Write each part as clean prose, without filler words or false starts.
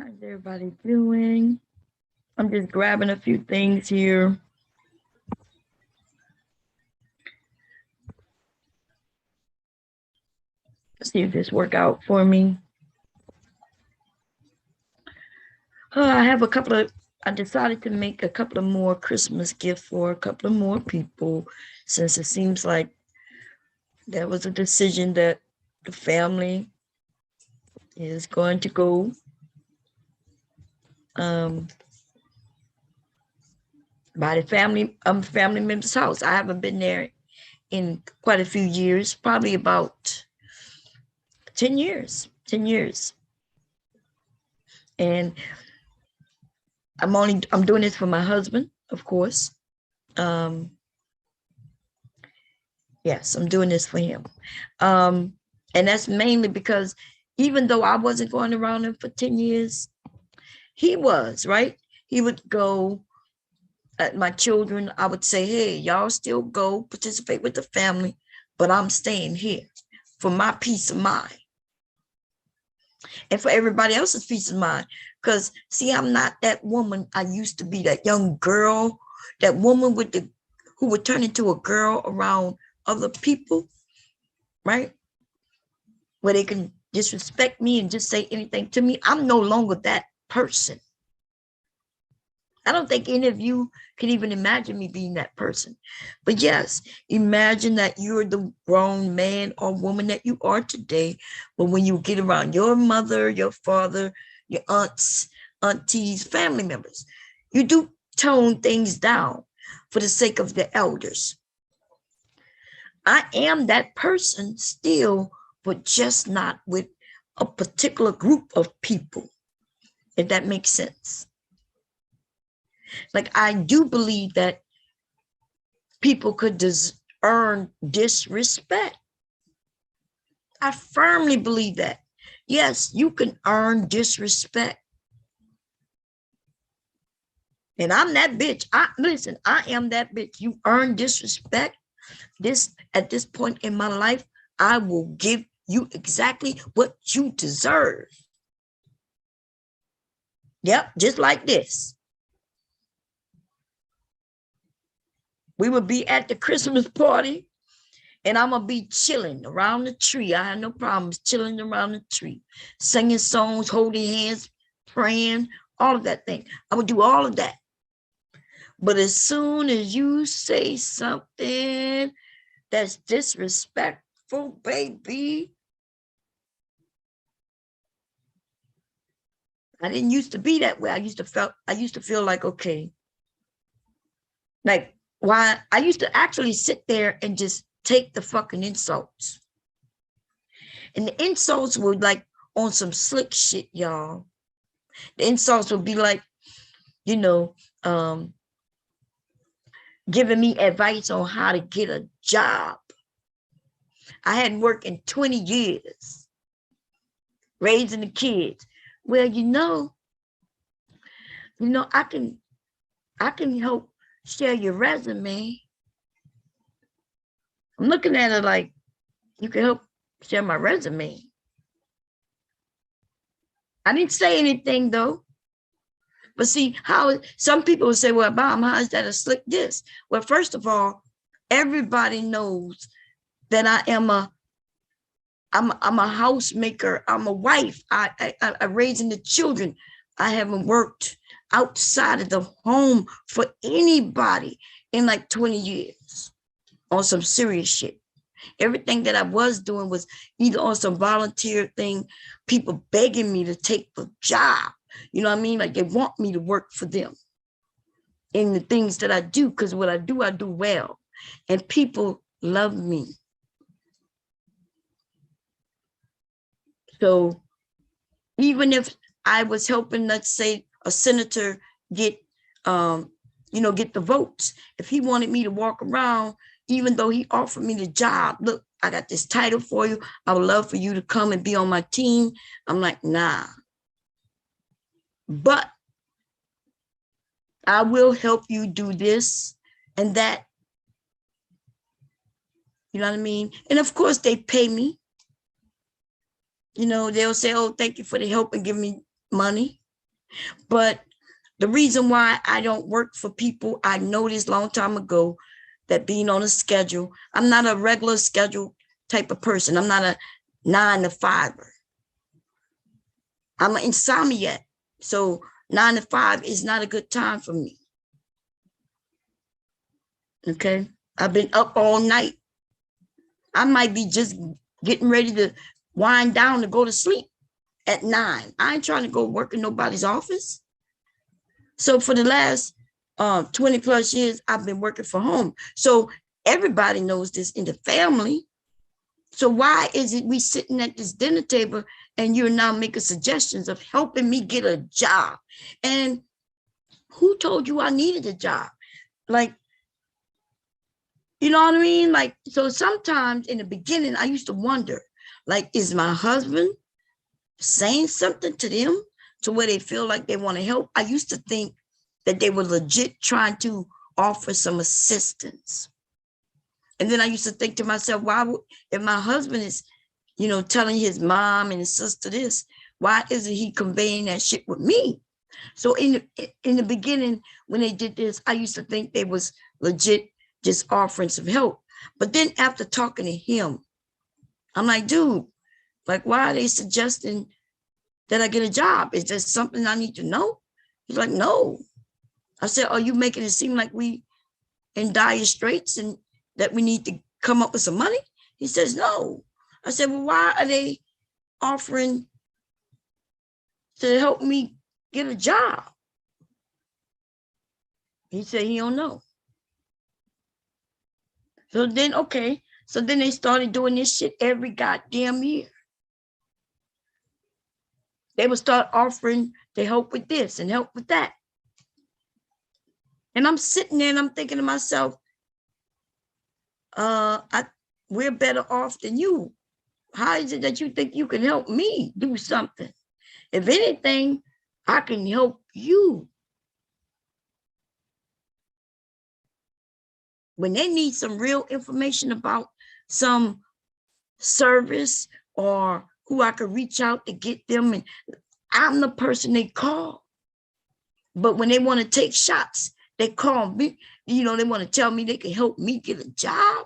How's everybody doing? I'm just grabbing a few things here. See if this work out for me. I have a couple of. I decided to make a couple of more Christmas gifts for a couple of more people, since it seems like that was a decision that the family is going to go um, by the family member's house. I haven't been there in quite a few years, probably about 10 years. 10 years. And I'm doing this for my husband, of course. Um, yes, I'm doing this for him. And that's mainly because even though I wasn't going around him for 10 years, he was, right? He would go at my children. I would say, hey, y'all still go participate with the family, but I'm staying here for my peace of mind and for everybody else's peace of mind. Because see, I'm not that woman I used to be, that young girl, that woman who would turn into a girl around other people, right? Where they can disrespect me and just say anything to me. I'm no longer that person. I don't think any of you can even imagine me being that person. But yes, imagine that you're the grown man or woman that you are today. But when you get around your mother, your father, your aunts, aunties, family members, you do tone things down for the sake of the elders. I am that person still, but just not with a particular group of people, if that makes sense. Like, I do believe that people could earn disrespect. I firmly believe that. Yes, you can earn disrespect. And I'm that bitch. Listen, I am that bitch. You earn disrespect. At this point in my life, I will give you exactly what you deserve. Yep, just like this. We would be at the Christmas party, and I'm going to be chilling around the tree. I have no problems chilling around the tree, singing songs, holding hands, praying, all of that thing. I would do all of that. But as soon as you say something that's disrespectful, baby, I didn't used to be that way. I used to feel like, okay, like, why? I used to actually sit there and just take the fucking insults. And the insults were like on some slick shit, y'all. The insults would be like, you know, giving me advice on how to get a job. I hadn't worked in 20 years, raising the kids. Well, I can help share your resume. I'm looking at it like, you can help share my resume. I didn't say anything though. But see, how some people will say, well, Bob, how is that a slick diss? Well, first of all, everybody knows that I'm a housemaker. I'm a wife. I'm raising the children. I haven't worked outside of the home for anybody in like 20 years on some serious shit. Everything that I was doing was either on some volunteer thing, people begging me to take the job. You know what I mean? Like, they want me to work for them in the things that I do, because what I do well. And people love me. So even if I was helping, let's say, a senator get the votes, if he wanted me to walk around, even though he offered me the job, look, I got this title for you, I would love for you to come and be on my team. I'm like, nah. But I will help you do this and that. You know what I mean? And of course, they pay me. They'll say, oh, thank you for the help and give me money. But the reason why I don't work for people, I noticed a long time ago that being on a schedule, I'm not a regular schedule type of person. I'm not a 9 to 5. I'm an insomniac. So 9 to 5 is not a good time for me. Okay. I've been up all night. I might be just getting ready to wind down to go to sleep at 9. I ain't trying to go work in nobody's office. So for the last 20 plus years, I've been working from home. So everybody knows this in the family. So why is it we sitting at this dinner table and you're now making suggestions of helping me get a job? And who told you I needed a job? Like, you know what I mean? Like, so sometimes in the beginning, I used to wonder, like, is my husband saying something to them to where they feel like they want to help? I used to think that they were legit trying to offer some assistance. And then I used to think to myself, why would, if my husband is, you know, telling his mom and his sister this, why isn't he conveying that shit with me? So in the beginning, when they did this, I used to think they was legit just offering some help. But then after talking to him, I'm like, dude, like, why are they suggesting that I get a job? Is there something I need to know? He's like, no. I said, are you making it seem like we in dire straits and that we need to come up with some money? He says, no. I said, well, why are they offering to help me get a job? He said he don't know. So then, okay. So then they started doing this shit every goddamn year. They would start offering to help with this and help with that. And I'm sitting there and I'm thinking to myself, we're better off than you. How is it that you think you can help me do something? If anything, I can help you. When they need some real information about some service or who I could reach out to get them, and I'm the person they call. But when they want to take shots, they call me. You know, they want to tell me they can help me get a job.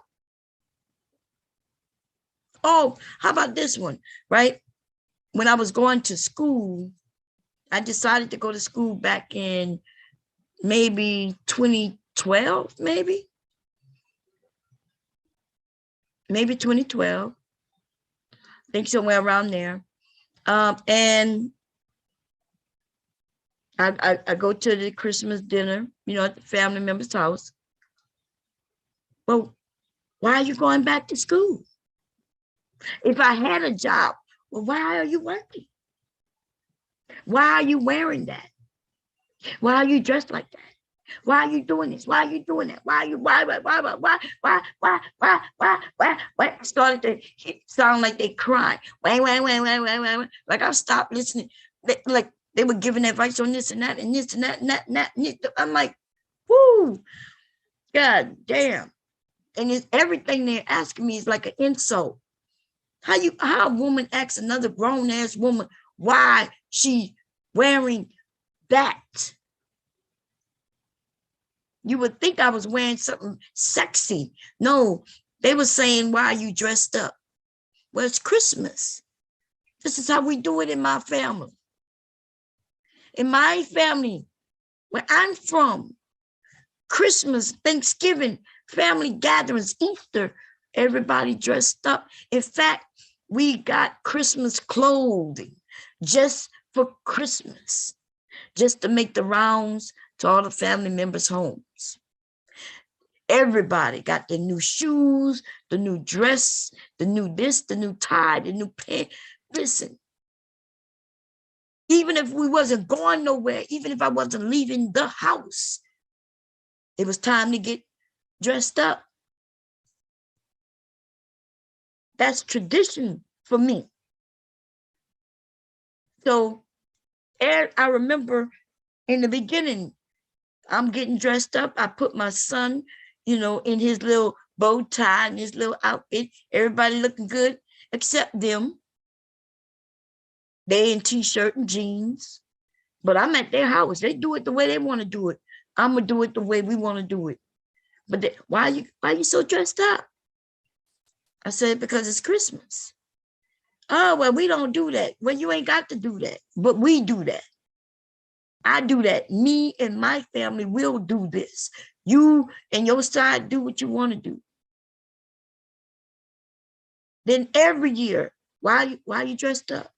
Oh, how about this one, right? When I was going to school, I decided to go to school back in maybe 2012, maybe 2012. I think somewhere around there. And I go to the Christmas dinner, you know, at the family member's house. Well, why are you going back to school? If I had a job, well, why are you working? Why are you wearing that? Why are you dressed like that? Why are you doing this? Why are you doing that? Why? It started to sound like they cry. Like I stopped listening. Like they were giving advice on this and that and this and that and that and that. And I'm like, whoo, God damn. And it's everything they're asking me is like an insult. How a woman asks another grown ass woman why she wearing that? You would think I was wearing something sexy. No, they were saying, why are you dressed up? Well, it's Christmas. This is how we do it in my family. In my family, where I'm from, Christmas, Thanksgiving, family gatherings, Easter, everybody dressed up. In fact, we got Christmas clothing just for Christmas, just to make the rounds to all the family members' homes. Everybody got the new shoes, the new dress, the new this, the new tie, the new pants. Listen, even if we wasn't going nowhere, even if I wasn't leaving the house, it was time to get dressed up. That's tradition for me. So I remember in the beginning, I'm getting dressed up. I put my son, you know, in his little bow tie and his little outfit. Everybody looking good except them. They in t-shirt and jeans. But I'm at their house. They do it the way they want to do it. I'm gonna do it the way we want to do it. But why are you so dressed up? I said, because it's Christmas. Oh, well, we don't do that. Well, you ain't got to do that, but we do that. I do that. Me and my family will do this. You and your side do what you want to do. Then every year, why are you dressed up?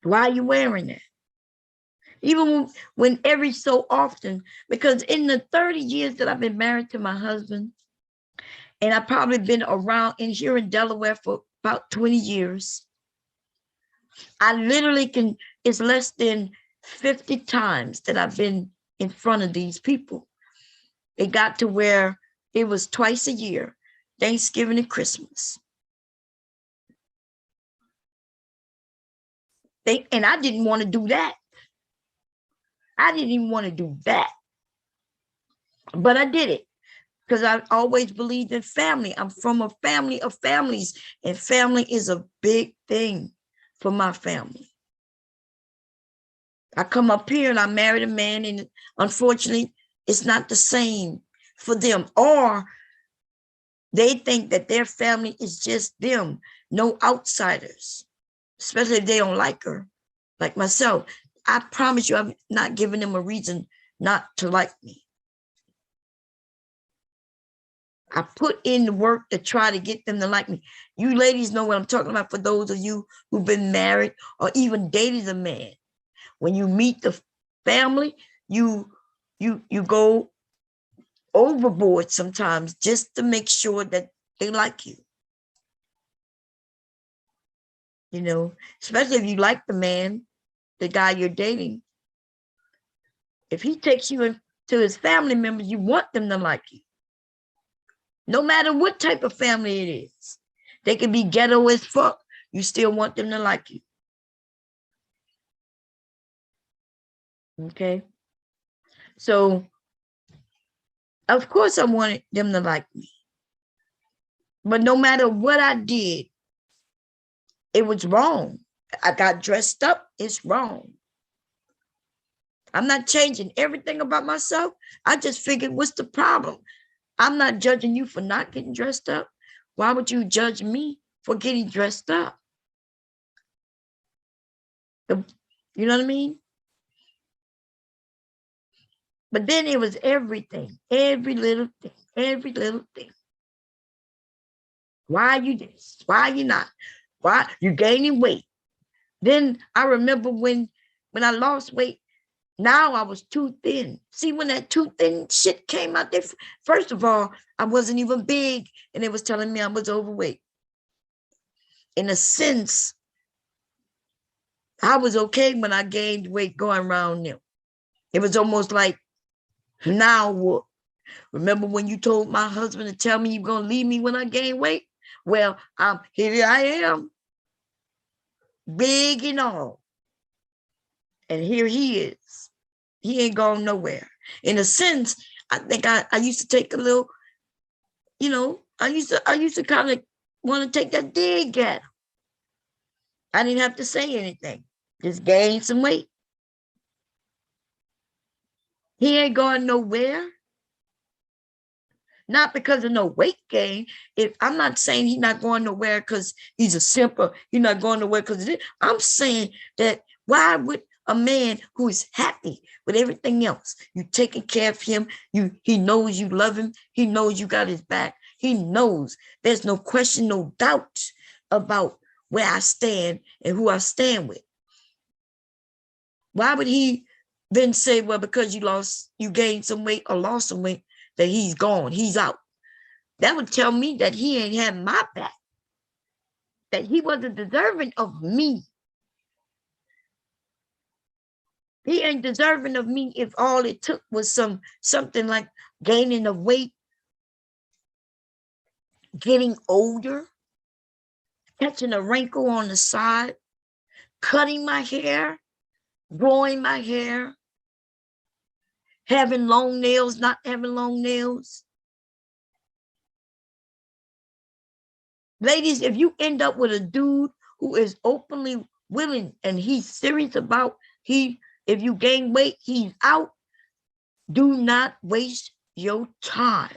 Why are you wearing that? Even when every so often, because in the 30 years that I've been married to my husband, and I've probably been around in here in Delaware for about 20 years, I literally can, it's less than 50 times that I've been in front of these people. It got to where it was twice a year, Thanksgiving and Christmas. And I didn't want to do that. I didn't even want to do that. But I did it because I always believed in family. I'm from a family of families, and family is a big thing for my family. I come up here and I married a man, and unfortunately, it's not the same for them. Or they think that their family is just them, no outsiders, especially if they don't like her, like myself. I promise you, I'm not giving them a reason not to like me. I put in the work to try to get them to like me. You ladies know what I'm talking about. For those of you who've been married or even dated a man, when you meet the family, you go overboard sometimes just to make sure that they like you. You know, especially if you like the man, the guy you're dating. If he takes you into his family members, you want them to like you. No matter what type of family it is. They can be ghetto as fuck. You still want them to like you. Okay? So, of course I wanted them to like me. But no matter what I did, it was wrong. I got dressed up, it's wrong. I'm not changing everything about myself. I just figured, what's the problem? I'm not judging you for not getting dressed up. Why would you judge me for getting dressed up? You know what I mean? But then it was everything, every little thing, every little thing. Why are you this? Why are you not? Why you gaining weight? Then I remember when I lost weight, now I was too thin. See, when that too thin shit came out there, first of all, I wasn't even big, and it was telling me I was overweight. In a sense, I was okay when I gained weight going around them. It was almost like, now what? Remember when you told my husband to tell me you're going to leave me when I gain weight? Well, here I am, big and all. And here he is. He ain't gone nowhere. In a sense, I think I used to take a little, you know, I used to kind of want to take that dig at him. I didn't have to say anything. Just gain some weight. He ain't going nowhere. Not because of no weight gain. If I'm not saying he's not going nowhere because he's a simper, he's not going nowhere because of it. I'm saying that why would a man who is happy with everything else, you taking care of him, he knows you love him, he knows you got his back, he knows there's no question, no doubt about where I stand and who I stand with. Why would he then say, well, because you gained some weight or lost some weight, that he's gone, he's out? That would tell me that he ain't had my back, that he wasn't deserving of me. He ain't deserving of me if all it took was something like gaining the weight, getting older, catching a wrinkle on the side, cutting my hair, growing my hair, having long nails, not having long nails. Ladies, if you end up with a dude who is openly willing and he's serious about if you gain weight, he's out. Do not waste your time.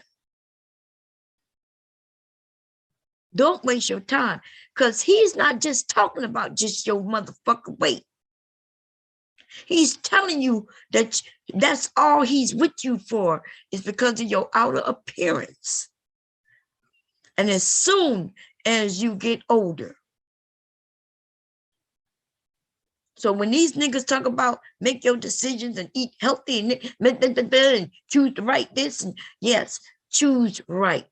Don't waste your time, because he's not just talking about just your motherfucking weight. He's telling you that that's all he's with you for, is because of your outer appearance. And as soon as you get older. So when these niggas talk about make your decisions and eat healthy and choose the right this, and yes, choose right.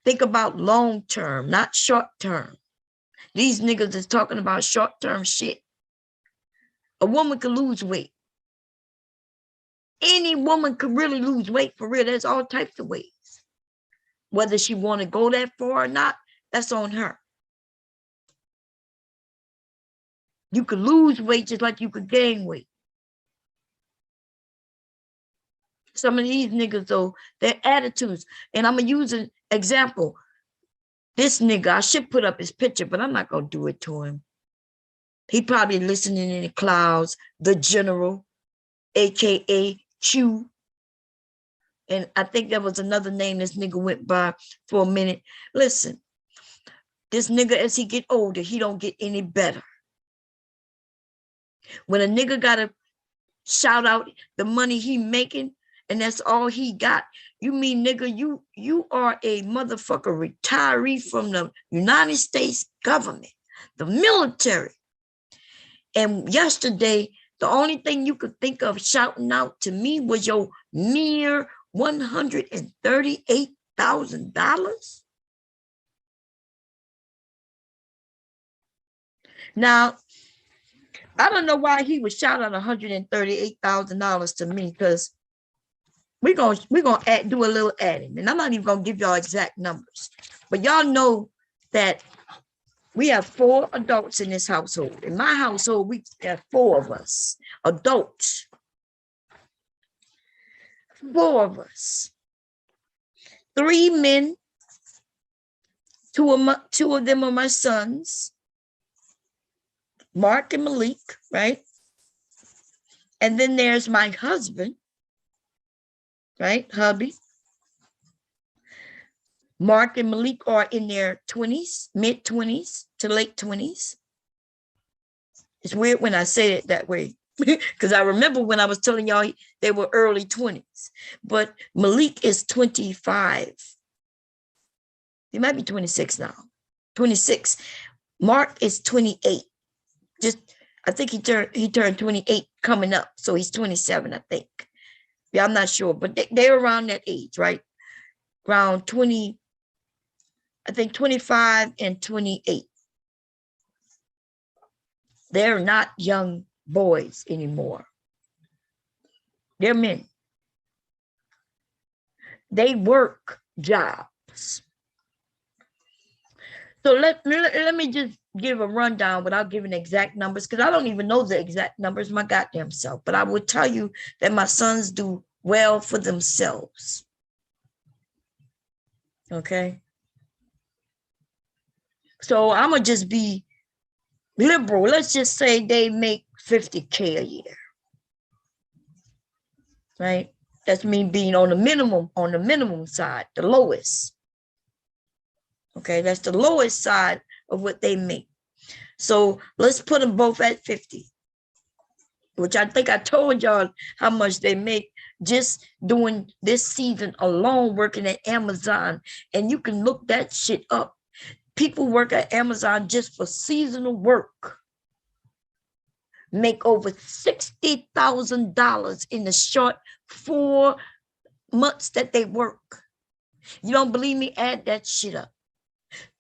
Think about long term, not short term. These niggas is talking about short term shit. A woman can lose weight. Any woman could really lose weight for real. There's all types of ways. Whether she want to go that far or not, that's on her. You could lose weight just like you could gain weight. Some of these niggas, though, their attitudes, and I'm going to use an example. This nigga, I should put up his picture, but I'm not going to do it to him. He probably listening in the clouds, the general, AKA Chew. And I think that was another name this nigga went by for a minute. Listen, this nigga, as he get older, he don't get any better. When a nigga got to shout out the money he making, and that's all he got, you mean, nigga, you are a motherfucker retiree from the United States government, the military. And yesterday, the only thing you could think of shouting out to me was your mere $138,000. Now, I don't know why he would shout out $138,000 to me, because we're gonna do a little adding, and I'm not even gonna give y'all exact numbers, but y'all know that we have 4 adults in this household. In my household, we have 4 of us, adults. 4 of us. 3 men. 2 of them are my sons, Mark and Malik, right? And then there's my husband, right? Hubby. Mark and Malik are in their 20s, mid-20s to late 20s. It's weird when I say it that way, because I remember when I was telling y'all they were early 20s. But Malik is 25. He might be 26 now. 26. Mark is 28. I think he turned 28 coming up. So he's 27, I think. Yeah, I'm not sure. But they're around that age, right? Around 20. I think 25 and 28. They're not young boys anymore. They're men. They work jobs. So let me just give a rundown without giving exact numbers, because I don't even know the exact numbers my goddamn self. But I will tell you that my sons do well for themselves. Okay? So I'm going to just be liberal. Let's just say they make $50K a year. Right? That's me being on the minimum side, the lowest. Okay, that's the lowest side of what they make. So let's put them both at 50, which I think I told y'all how much they make just doing this season alone, working at Amazon. And you can look that shit up. People work at Amazon just for seasonal work, make over $60,000 in the short 4 months that they work. You don't believe me? Add that shit up.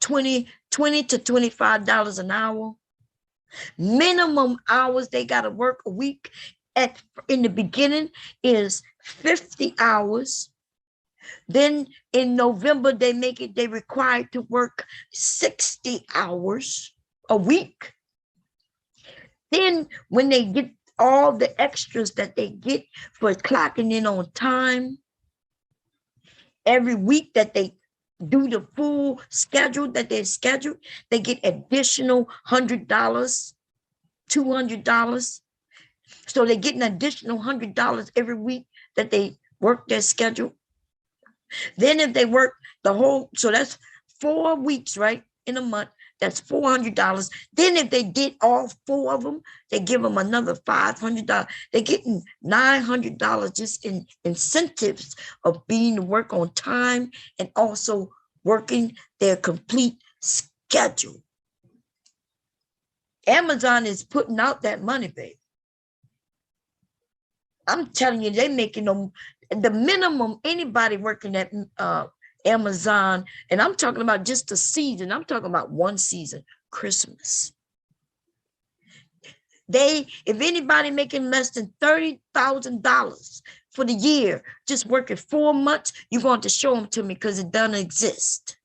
$20 to $25 an hour. Minimum hours they got to work a week in the beginning is 50 hours. Then in November, they required to work 60 hours a week. Then when they get all the extras that they get for clocking in on time, every week that they do the full schedule that they're scheduled, they get additional $100, $200. So they get an additional $100 every week that they work their schedule. Then if they work the whole, so that's 4 weeks, right? In a month, that's $400. Then if they did all 4 of them, they give them another $500. They're getting $900 just in incentives of being to work on time and also working their complete schedule. Amazon is putting out that money, babe. I'm telling you, they're making them the minimum anybody working at Amazon, and I'm talking about just a season. I'm talking about one season, Christmas. If anybody making less than $30,000 for the year, just working 4 months, you're going to show them to me because it doesn't exist.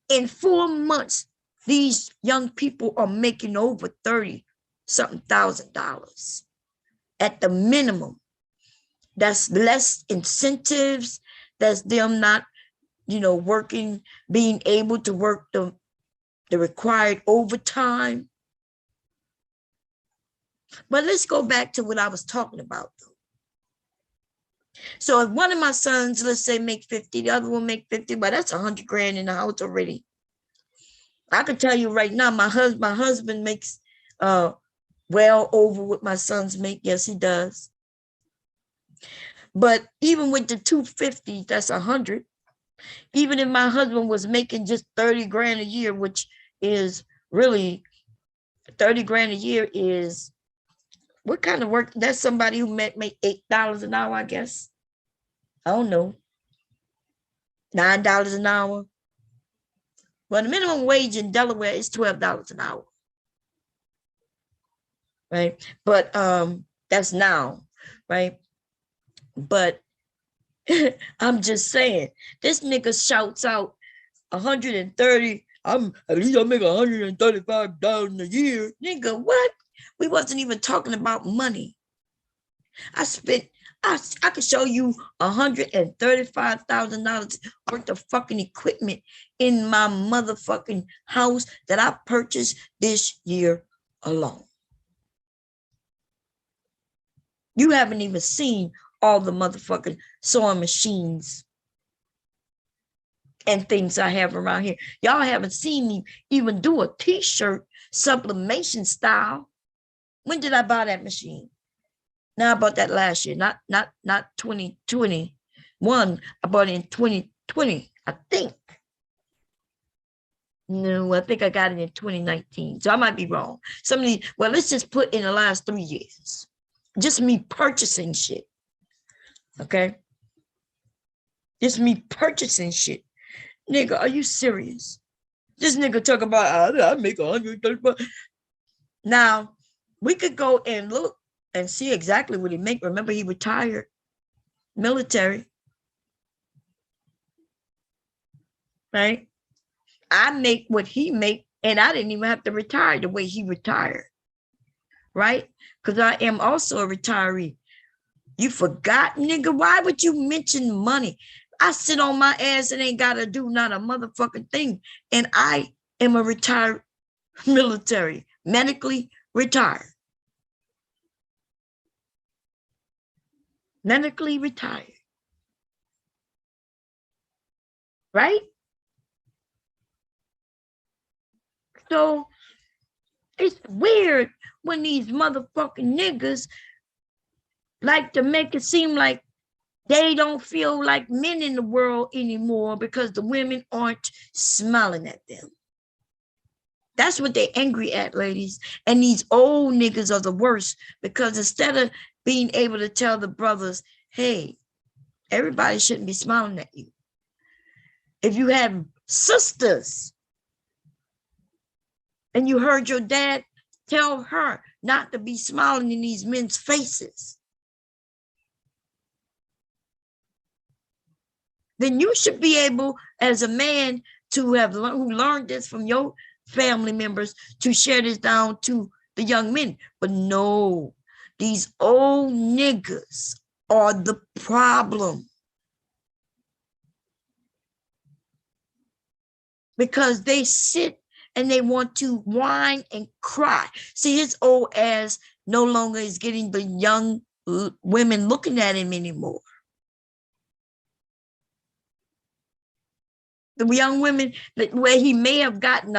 In 4 months, these young people are making over $30-something thousand at the minimum. That's less incentives. That's them not, working, being able to work the required overtime. But let's go back to what I was talking about, though. So if one of my sons, let's say, make 50, the other one make 50, but that's 100 grand in the house already. I can tell you right now, my husband makes well over what my sons make. Yes, he does. But even with the 250, that's 100. Even if my husband was making just 30 grand a year, which is really 30 grand a year is what kind of work? That's somebody who make $8 an hour, I guess. I don't know. $9 an hour. Well, the minimum wage in Delaware is $12 an hour. Right? But that's now, right? But I'm just saying, this nigga shouts out 130. At least I make $135 a year. Nigga, what? We wasn't even talking about money. I could show you $135,000 worth of fucking equipment in my motherfucking house that I purchased this year alone. You haven't even seen all the motherfucking sewing machines and things I have around here. Y'all haven't seen me even do a t-shirt sublimation style. When did I buy that machine? Now I bought that last year, not 2021. I bought it in 2020, I think. No, I think I got it in 2019. So I might be wrong. Well, let's just put in the last 3 years. Just me purchasing shit. Okay? Just me purchasing shit. Nigga, are you serious? This nigga talk about, I make $135. Now, we could go and look and see exactly what he make. Remember, he retired military. Right? I make what he make, and I didn't even have to retire the way he retired. Right? Because I am also a retiree. You forgot, nigga? Why would you mention money? I sit on my ass and ain't got to do not a motherfucking thing. And I am a retired military, medically retired. Medically retired. Right? So it's weird when these motherfucking niggas like to make it seem like they don't feel like men in the world anymore because the women aren't smiling at them. That's what they're angry at, ladies. And these old niggas are the worst because instead of being able to tell the brothers, hey, everybody shouldn't be smiling at you. If you have sisters and you heard your dad tell her not to be smiling in these men's faces, then you should be able, as a man, to have who learned this from your family members, to share this down to the young men. But no, these old niggas are the problem. because they sit and they want to whine and cry. See, his old ass no longer is getting the young women looking at him anymore. The young women where he may have gotten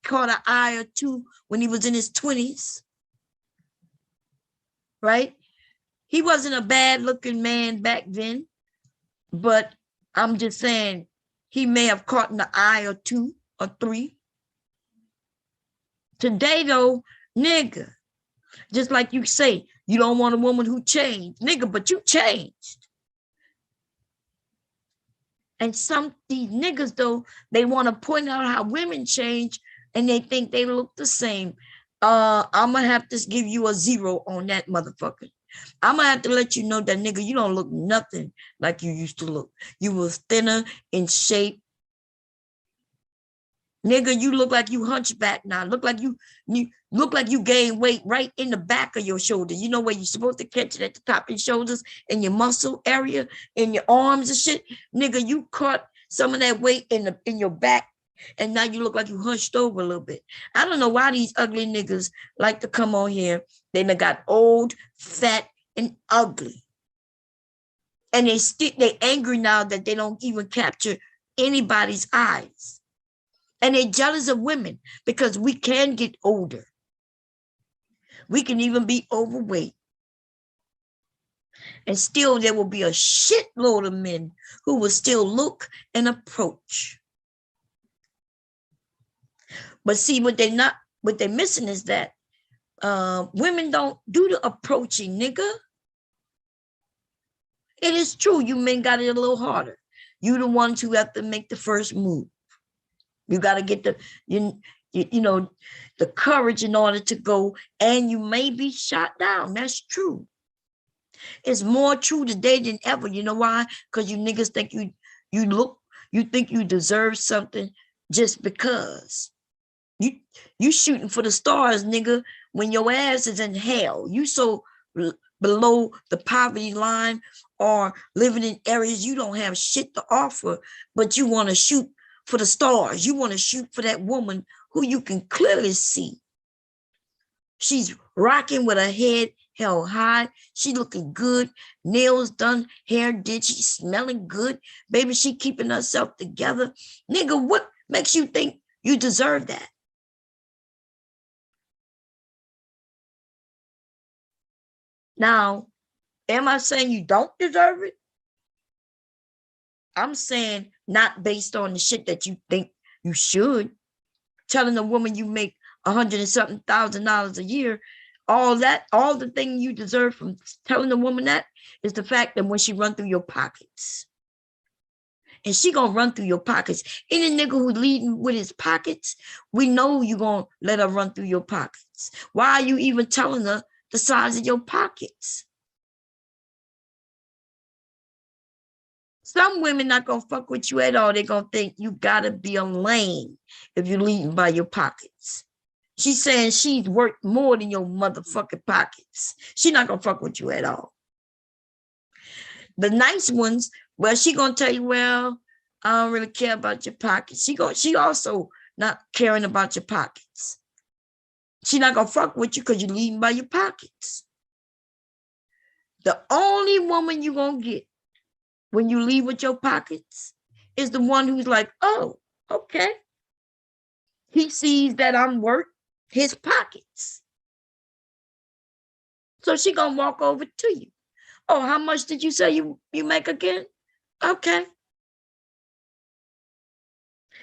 caught an eye or two when he was in his 20s, right? He wasn't a bad looking man back then, but I'm just saying he may have caught an eye or two or three. Today though, nigga, just like you say, you don't want a woman who changed, nigga, but you changed. And these niggas though, they want to point out how women change and they think they look the same. I'm gonna have to give you a 0 on that motherfucker. I'm gonna have to let you know that, nigga, you don't look nothing like you used to look. You was thinner in shape. Nigga, you look like you hunchback now. Look like you look like you gained weight right in the back of your shoulder. You know where you're supposed to catch it at the top of your shoulders, in your muscle area, in your arms and shit. Nigga, you caught some of that weight in your back, and now you look like you hunched over a little bit. I don't know why these ugly niggas like to come on here. They done got old, fat, and ugly. And they angry now that they don't even capture anybody's eyes. And they're jealous of women because we can get older. We can even be overweight. And still there will be a shitload of men who will still look and approach. But see, what they're missing is that women don't do the approaching, nigga. It is true, you men got it a little harder. You the ones who have to make the first move. You got to get you know, the courage in order to go, and you may be shot down. That's true. It's more true today than ever. You know why? Because you niggas think you think you deserve something just because. You shooting for the stars, nigga, when your ass is in hell. You so below the poverty line or living in areas you don't have shit to offer, but you want to shoot for the stars. You want to shoot for that woman who you can clearly see. She's rocking with her head held high. She looking good, nails done, hair did. She's smelling good. Baby, she keeping herself together. Nigga, what makes you think you deserve that? Now, am I saying you don't deserve it? I'm saying not based on the shit that you think you should. Telling a woman you make $100 and something thousand a year, all the thing you deserve from telling a woman that is the fact that when she run through your pockets. And she gonna run through your pockets. Any nigga who leading with his pockets, we know you gonna let her run through your pockets. Why are you even telling her the size of your pockets? Some women not gonna fuck with you at all. They're gonna think you gotta be a lame if you're leading by your pockets. She's saying she's worth more than your motherfucking pockets. She's not gonna fuck with you at all. The nice ones, well, she gonna tell you, well, I don't really care about your pockets. She also not caring about your pockets. She not gonna fuck with you because you're leading by your pockets. The only woman you gonna get when you leave with your pockets is the one who's like, oh, okay. He sees that I'm worth his pockets. So she gonna walk over to you. Oh, how much did you say you make again? Okay.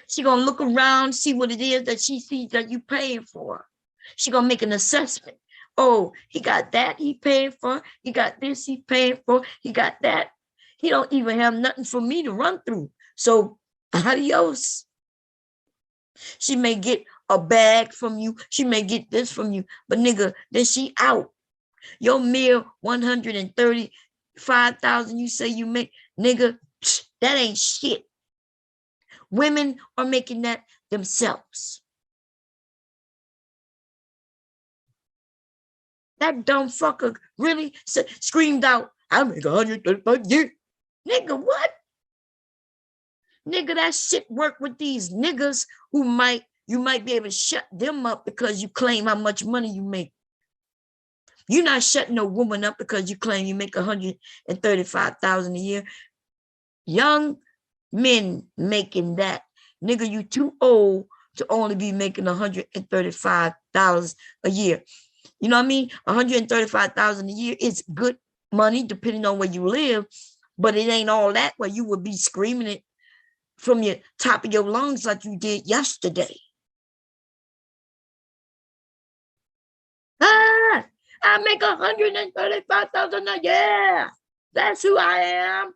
She gonna look around, see what it is that she sees that you paying for. She gonna make an assessment. Oh, he got that he paying for. He got this he paying for. He got that. He don't even have nothing for me to run through. So adios. She may get a bag from you. She may get this from you. But nigga, then she out. Your mere 135,000 you say you make, nigga, that ain't shit. Women are making that themselves. That dumb fucker really screamed out, I make 135 years. Nigga, what? Nigga, that shit work with these niggas who you might be able to shut them up because you claim how much money you make. You're not shutting no woman up because you claim you make 135,000 a year. Young men making that. Nigga, you too old to only be making $135 a year. You know what I mean? 135,000 a year is good money depending on where you live, but it ain't all that where you would be screaming it from your top of your lungs like you did yesterday. Ah, I make 135,000 a year. That's who I am.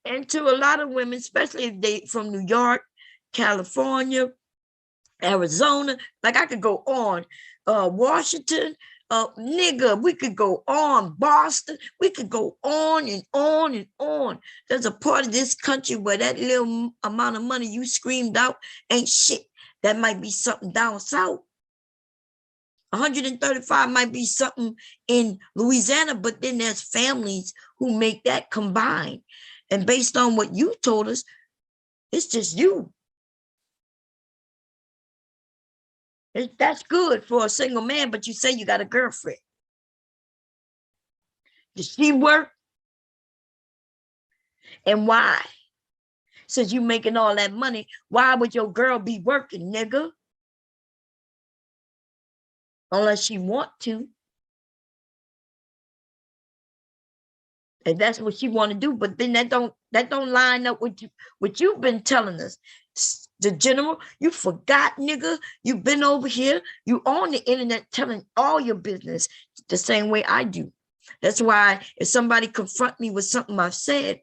And to a lot of women, especially if they from New York, California, Arizona, like I could go on, Washington, nigga, we could go on, Boston, we could go on and on and on. There's a part of this country where that little amount of money you screamed out ain't shit. That might be something down south. 135 might be something in Louisiana, but then there's families who make that combined. And based on what you told us, it's just you. That's good for a single man, but you say you got a girlfriend. Does she work? And why? Since you making all that money, why would your girl be working, nigga? Unless she want to. And that's what she want to do. But then that don't line up with what you've been telling us. The general, you forgot, nigga. You've been over here. You on the internet telling all your business the same way I do. That's why if somebody confront me with something I've said,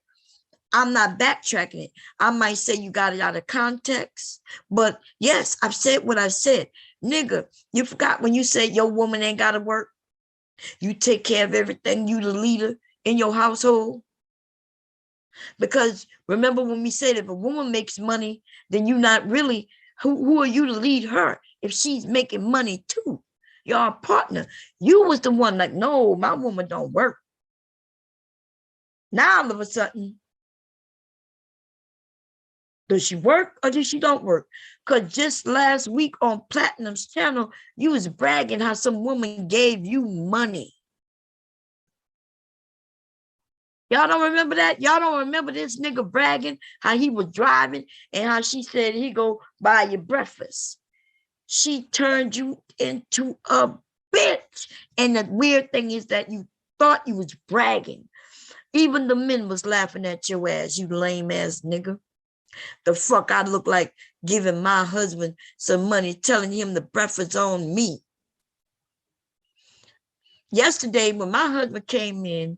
I'm not backtracking it. I might say you got it out of context, but yes, I've said what I've said. Nigga, you forgot when you said your woman ain't got to work. You take care of everything. You the leader in your household. Because remember when we said if a woman makes money, then you're not really, who are you to lead her if she's making money too? You're a partner. You was the one like, no, my woman don't work. Now all of a sudden, does she work or does she don't work? Because just last week on Platinum's channel, you was bragging how some woman gave you money. Y'all don't remember that? Y'all don't remember this nigga bragging how he was driving and how she said he go buy you breakfast. She turned you into a bitch. And the weird thing is that you thought you was bragging. Even the men was laughing at your ass, you lame ass nigga. The fuck I look like giving my husband some money, telling him the breakfast on me. Yesterday, when my husband came in,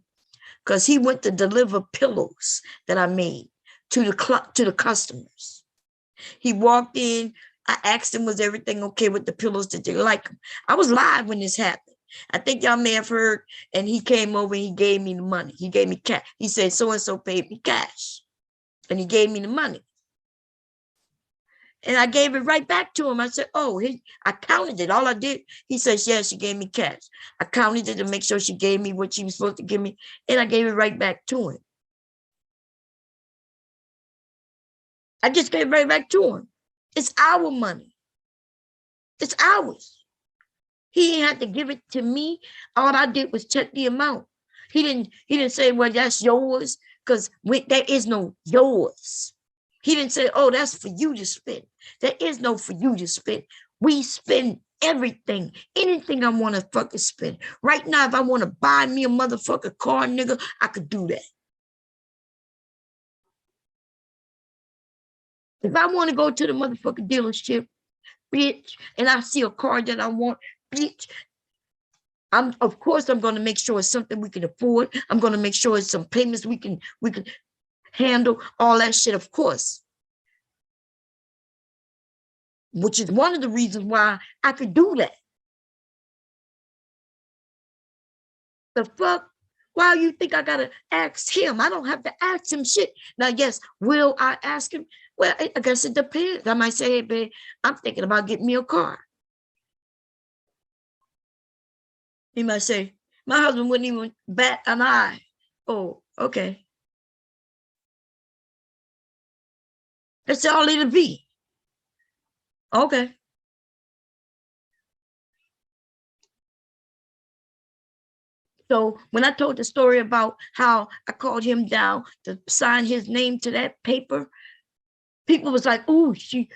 because he went to deliver pillows that I made to the customers. He walked in. I asked him, was everything okay with the pillows? Did they like them? I was live when this happened. I think y'all may have heard. And he came over and he gave me the money. He gave me cash. He said, so-and-so paid me cash. And he gave me the money. And I gave it right back to him. I said, oh, I counted it. All I did, he says, yeah, she gave me cash. I counted it to make sure she gave me what she was supposed to give me. And I gave it right back to him. I just gave it right back to him. It's our money. It's ours. He didn't have to give it to me. All I did was check the amount. He didn't say, well, that's yours, because there is no yours. He didn't say, oh, that's for you to spend. There is no for you to spend. We spend everything, anything I want to fucking spend. Right now, if I want to buy me a motherfucking car, nigga, I could do that. If I want to go to the motherfucking dealership, bitch, and I see a car that I want, bitch, of course I'm going to make sure it's something we can afford. I'm going to make sure it's some payments we can handle, all that shit, of course. Which is one of the reasons why I could do that. The fuck? Why you think I gotta ask him? I don't have to ask him shit. Now, yes, will I ask him? Well, I guess it depends. I might say, hey, babe, I'm thinking about getting me a car. He might say, my husband wouldn't even bat an eye. Oh, okay. That's all it'll be. Okay. So when I told the story about how I called him down to sign his name to that paper, people was like, "Ooh, she."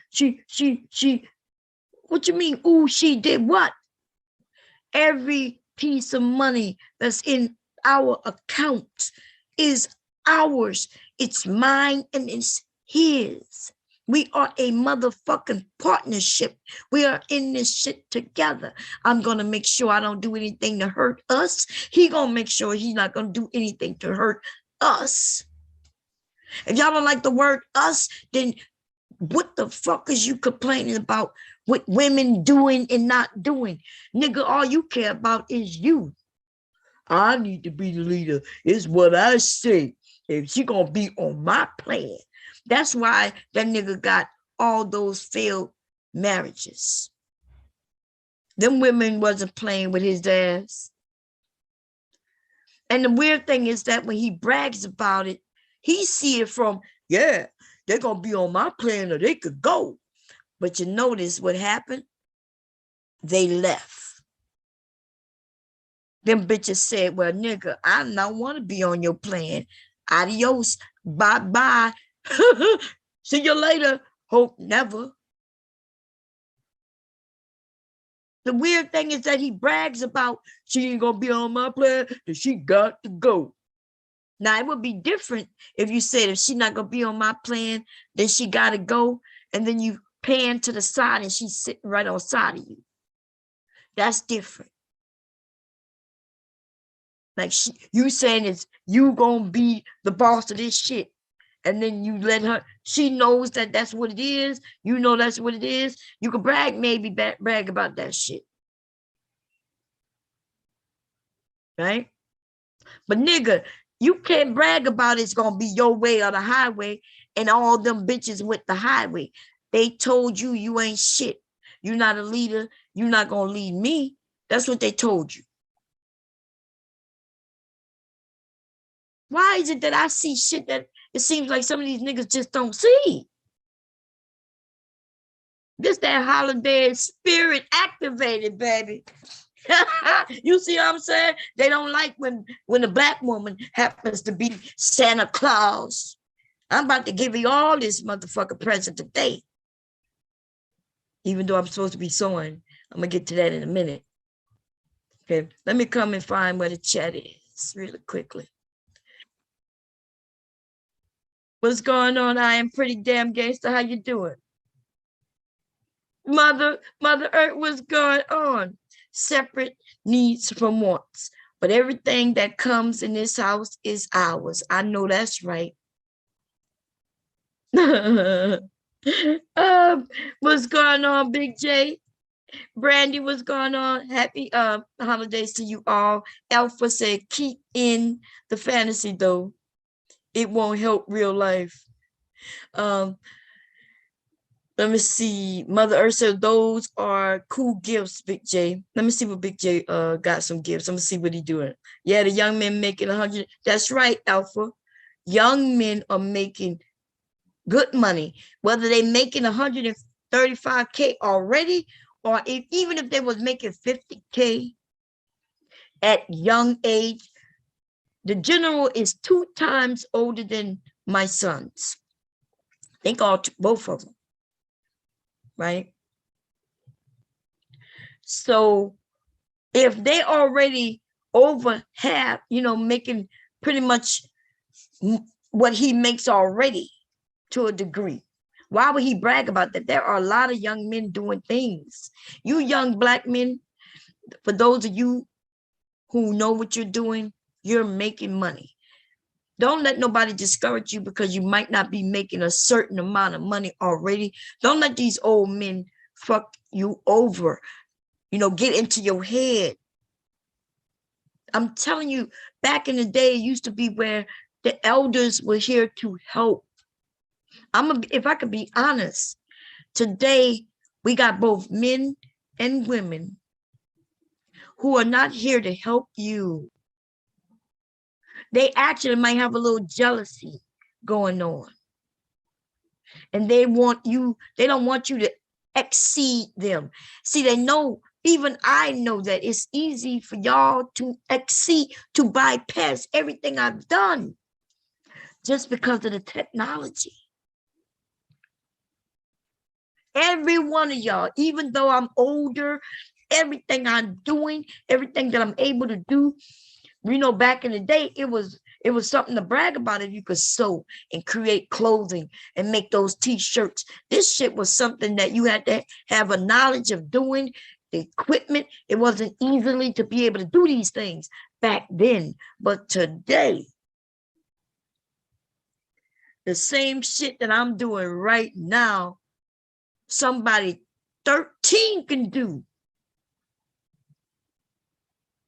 What you mean? Ooh, she did what? Every piece of money that's in our account is ours. It's mine and it's his. We are a motherfucking partnership. We are in this shit together. I'm gonna make sure I don't do anything to hurt us. He gonna make sure he's not gonna do anything to hurt us. If y'all don't like the word us, then what the fuck is you complaining about what women doing and not doing? Nigga, all you care about is you. I need to be the leader. It's what I say. If she gonna be on my plan. That's why that nigga got all those failed marriages. Them women wasn't playing with his ass. And the weird thing is that when he brags about it, he see it from, yeah, they're gonna be on my plan or they could go. But you notice what happened? They left. Them bitches said, well, nigga, I don't want to be on your plan. Adios. Bye-bye. See you later. Hope never. The weird thing is that he brags about she ain't gonna be on my plan, that she got to go. Now, it would be different if you said if she's not gonna be on my plan, then she gotta go, and then you pan to the side and she's sitting right on side of you. That's different. Like you saying is you gonna be the boss of this shit, and then you let her. She knows that that's what it is. You know that's what it is. You can brag, maybe brag about that shit, right? But nigga, you can't brag about it's gonna be your way or the highway, and all them bitches with the highway. They told you you ain't shit. You're not a leader. You're not gonna lead me. That's what they told you. Why is it that I see shit that it seems like some of these niggas just don't see? This that holiday spirit activated, baby. You see what I'm saying? They don't like when a black woman happens to be Santa Claus. I'm about to give you all this motherfucker present today. Even though I'm supposed to be sewing. I'm gonna get to that in a minute. Okay, let me come and find where the chat is really quickly. What's going on? I am pretty damn gangster. How you doing? Mother Earth, what's going on? Separate needs from wants. But everything that comes in this house is ours. I know that's right. What's going on, Big J? Brandy, what's going on? Happy holidays to you all. Alpha said, keep in the fantasy though. It won't help real life. Let me see. Mother Earth said those are cool gifts, Big J. Let me see what Big J got some gifts. I'm gonna see what he doing. Yeah, the young men making 100. That's right, Alpha. Young men are making good money, whether they making 135K already, or even if they was making 50K at young age. The general is 2 times older than my sons. I think both of them, right? So if they already over half, making pretty much what he makes already to a degree, why would he brag about that? There are a lot of young men doing things. You young black men, for those of you who know what you're doing, you're making money. Don't let nobody discourage you because you might not be making a certain amount of money already. Don't let these old men fuck you over, get into your head. I'm telling you, back in the day, it used to be where the elders were here to help. If I could be honest, today we got both men and women who are not here to help you. They actually might have a little jealousy going on. And they don't want you to exceed them. See, they know, even I know that it's easy for y'all to exceed, to bypass everything I've done just because of the technology. Every one of y'all, even though I'm older, everything I'm doing, everything that I'm able to do, you know, back in the day, it was something to brag about if you could sew and create clothing and make those t-shirts. This shit was something that you had to have a knowledge of doing, the equipment. It wasn't easily to be able to do these things back then. But today, the same shit that I'm doing right now, somebody 13 can do.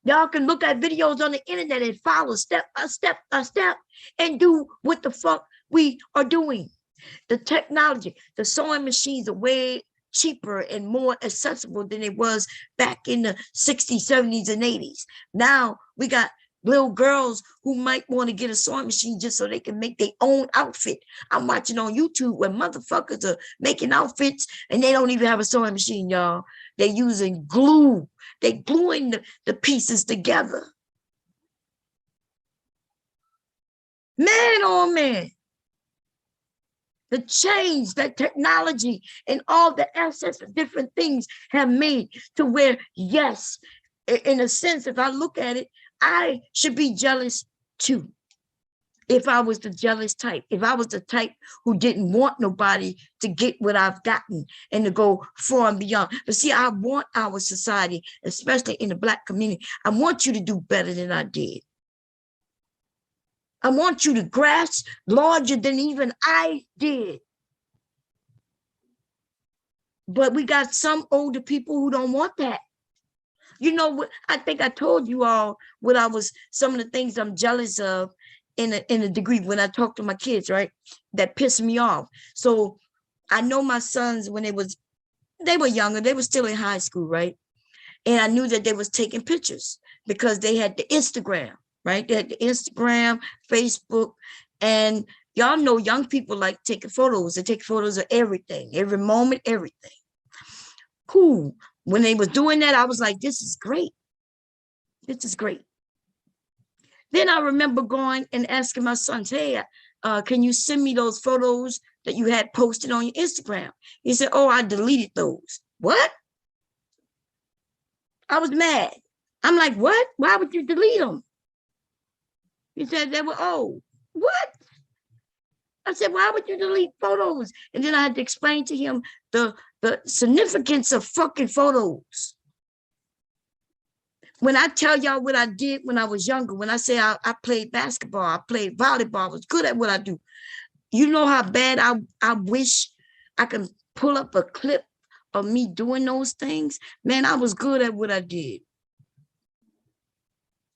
Y'all can look at videos on the internet and follow step by step by step and do what the fuck we are doing. The technology, the sewing machines are way cheaper and more accessible than it was back in the 60s, 70s, and 80s. Now we got little girls who might want to get a sewing machine just so they can make their own outfit. I'm watching on YouTube where motherfuckers are making outfits and they don't even have a sewing machine, y'all. They're using glue. They're gluing the pieces together. Man, oh man. The change that technology and all the access of different things have made to where, yes, in a sense, if I look at it, I should be jealous too. If I was the jealous type, if I was the type who didn't want nobody to get what I've gotten and to go far and beyond. But see, I want our society, especially in the Black community, I want you to do better than I did. I want you to grasp larger than even I did. But we got some older people who don't want that. You know what? I think I told you all what some of the things I'm jealous of in a degree when I talk to my kids, right? That piss me off. So I know my sons, when they were younger, they were still in high school, right? And I knew that they was taking pictures because they had the Instagram, right? They had the Instagram, Facebook, and y'all know young people like taking photos. They take photos of everything, every moment, everything. Cool. When they was doing that, I was like, this is great. This is great. Then I remember going and asking my sons, hey, can you send me those photos that you had posted on your Instagram? He said, oh, I deleted those. What? I was mad. I'm like, what? Why would you delete them? He said they were old. What? I said, why would you delete photos? And then I had to explain to him the significance of fucking photos. When I tell y'all what I did when I was younger, when I say I played basketball, I played volleyball, I was good at what I do. You know how bad I wish I could pull up a clip of me doing those things? Man, I was good at what I did.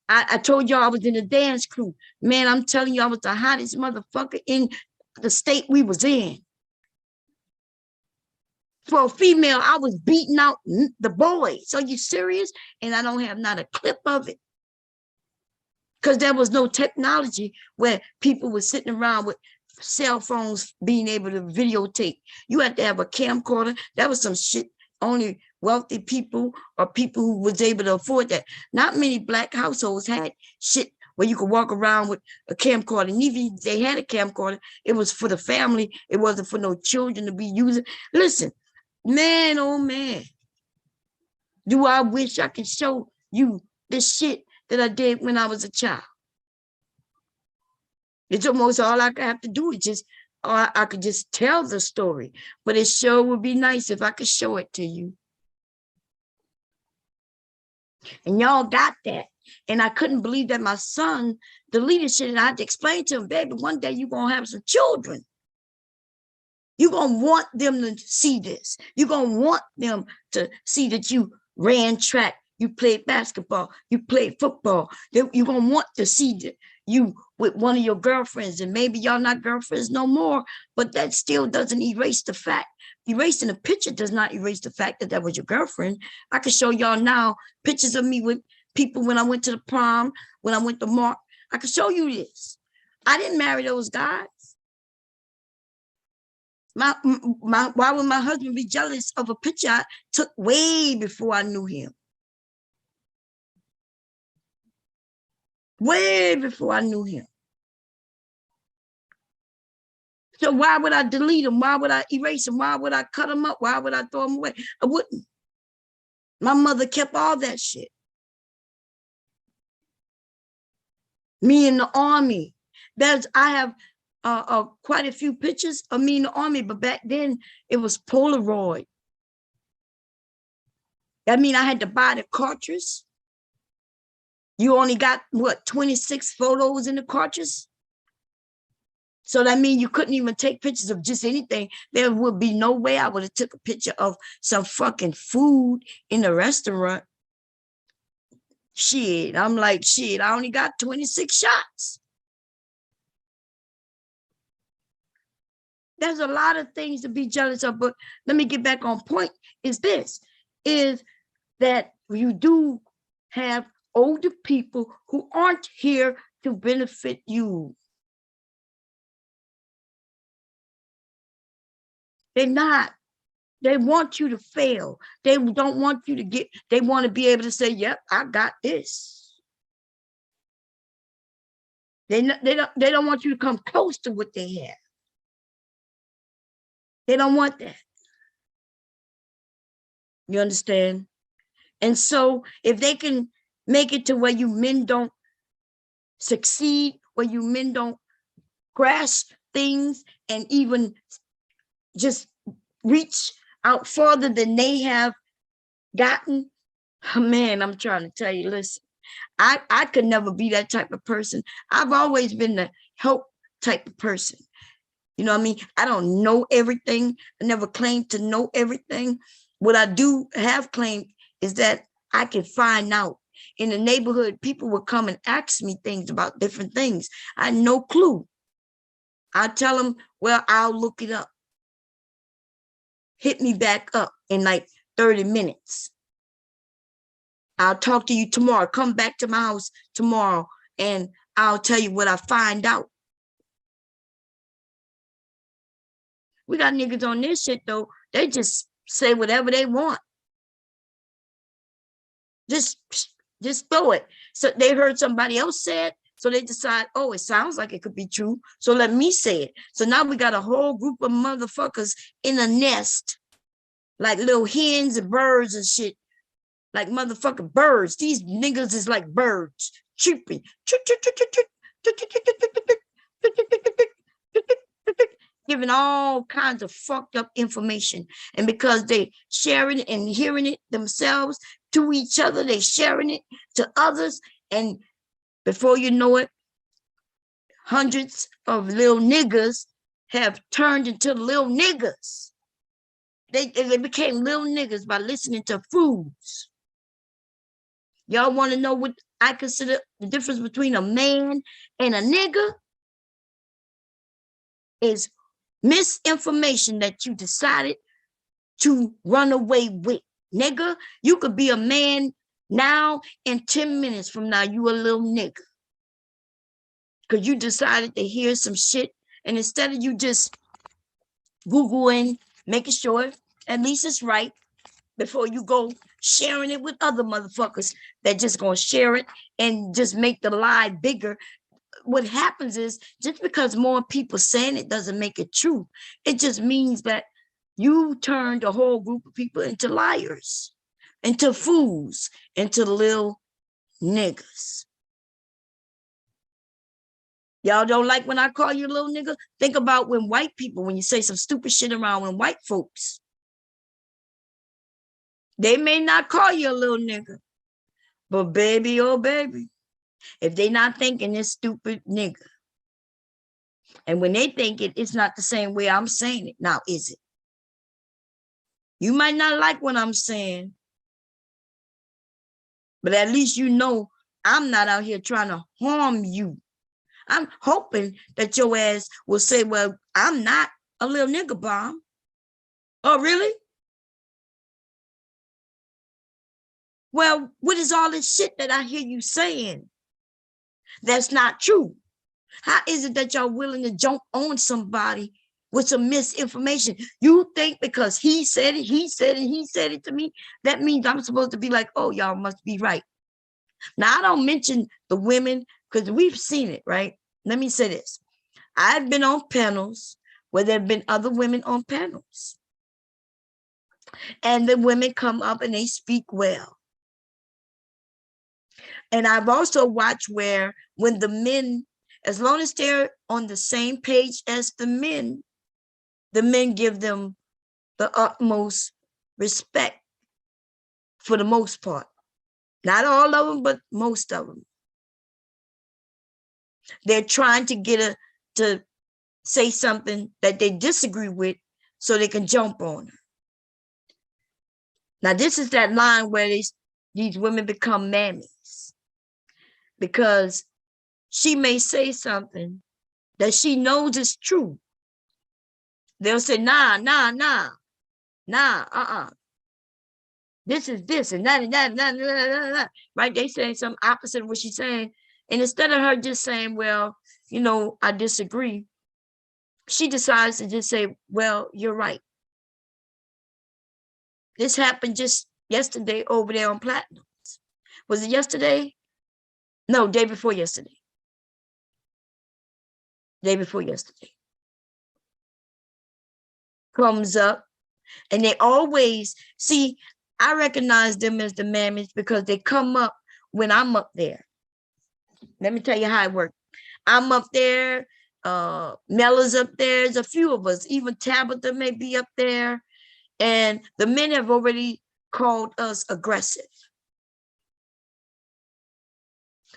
I told y'all I was in the dance crew. Man, I'm telling you, I was the hottest motherfucker in the state we was in. For a female, I was beating out the boys. Are you serious? And I don't have not a clip of it. Because there was no technology where people were sitting around with cell phones being able to videotape. You had to have a camcorder. That was some shit only wealthy people or people who was able to afford that. Not many Black households had shit where you could walk around with a camcorder. And even if they had a camcorder, it was for the family. It wasn't for no children to be using. Listen, man, oh man, do I wish I could show you this shit that I did when I was a child. It's almost all I could have to do is just, or I could just tell the story, but it sure would be nice if I could show it to you. And y'all got that. And I couldn't believe that my son deleted shit, and I had to explain to him, baby, one day you're going to have some children. You're going to want them to see this. You're going to want them to see that you ran track, you played basketball, you played football. You're going to want to see that you with one of your girlfriends, and maybe y'all not girlfriends no more, but that still doesn't erase the fact. Erasing a picture does not erase the fact that that was your girlfriend. I can show y'all now pictures of me with people when I went to the prom, when I went to Mark. I can show you this. I didn't marry those guys. Why would my husband be jealous of a picture I took way before I knew him? Way before I knew him. So why would I delete him? Why would I erase him? Why would I cut him up? Why would I throw him away? I wouldn't. My mother kept all that shit. Me in the army. I have quite a few pictures of me in the army, but back then it was Polaroid. I mean, I had to buy the cartridge. You only got, what, 26 photos in the cartridge? So that means you couldn't even take pictures of just anything. There would be no way I would have took a picture of some fucking food in the restaurant. Shit, I'm like, shit, I only got 26 shots. There's a lot of things to be jealous of, but let me get back on point, is that you do have older people who aren't here to benefit you. They're not. They want you to fail. They don't want you to get, they want to be able to say, yep, I got this. They don't want you to come close to what they have. They don't want that. You understand? And so if they can make it to where you men don't succeed, where you men don't grasp things and even just reach out further than they have gotten, oh, man, I'm trying to tell you, listen, I could never be that type of person. I've always been the help type of person. You know what I mean? I don't know everything. I never claimed to know everything. What I do have claimed is that I can find out. In the neighborhood, people would come and ask me things about different things. I had no clue. I tell them, well, I'll look it up. Hit me back up in like 30 minutes. I'll talk to you tomorrow. Come back to my house tomorrow and I'll tell you what I find out. We got niggas on this shit though. They just say whatever they want. Just throw it. So they heard somebody else say it. So they decide, oh, it sounds like it could be true. So let me say it. So now we got a whole group of motherfuckers in a nest, like little hens and birds and shit. Like motherfucking birds. These niggas is like birds. Chirping. Giving all kinds of fucked up information. And because they sharing it and hearing it themselves to each other, they sharing it to others. And before you know it, hundreds of little niggas have turned into little niggas. They became little niggas by listening to foods. Y'all want to know what I consider the difference between a man and a nigga? Is misinformation that you decided to run away with. Nigga, you could be a man now, and 10 minutes from now, you a little nigga. Because you decided to hear some shit, and instead of you just Googling, making sure at least it's right, before you go sharing it with other motherfuckers that just gonna share it and just make the lie bigger. What happens is, just because more people saying it doesn't make it true. It just means that you turned a whole group of people into liars, into fools, into little niggas. Y'all don't like when I call you a little nigga? Think about when white people, when you say some stupid shit around when white folks, they may not call you a little nigga, but baby, oh baby, if they not thinking this stupid nigga, and when they think it, it's not the same way I'm saying it. Now, is it? You might not like what I'm saying, but at least you know I'm not out here trying to harm you. I'm hoping that your ass will say, well, I'm not a little nigga bomb. Oh, really? Well, what is all this shit that I hear you saying? That's not true. How is it that y'all willing to jump on somebody with some misinformation. You think because he said it, he said it, he said it to me, that means I'm supposed to be like, oh, y'all must be right. Now, I don't mention the women because we've seen it, right? Let me say this. I've been on panels where there have been other women on panels. And the women come up and they speak well. And I've also watched where when the men, as long as they're on the same page as the men give them the utmost respect for the most part. Not all of them, but most of them. They're trying to get to say something that they disagree with so they can jump on her. Now, this is that line where these women become mammies, because she may say something that she knows is true. They'll say, nah, this is this and that and that and that, and that, right? They saying some opposite of what she's saying. And instead of her just saying, well, you know, I disagree, she decides to just say, well, you're right. This happened just yesterday over there on Platinum. Was it yesterday? No, day before yesterday. Day before yesterday. Comes up, and they always, see, I recognize them as the mammies because they come up when I'm up there. Let me tell you how it works. I'm up there, Mella's up there, there's a few of us, even Tabitha may be up there, and the men have already called us aggressive.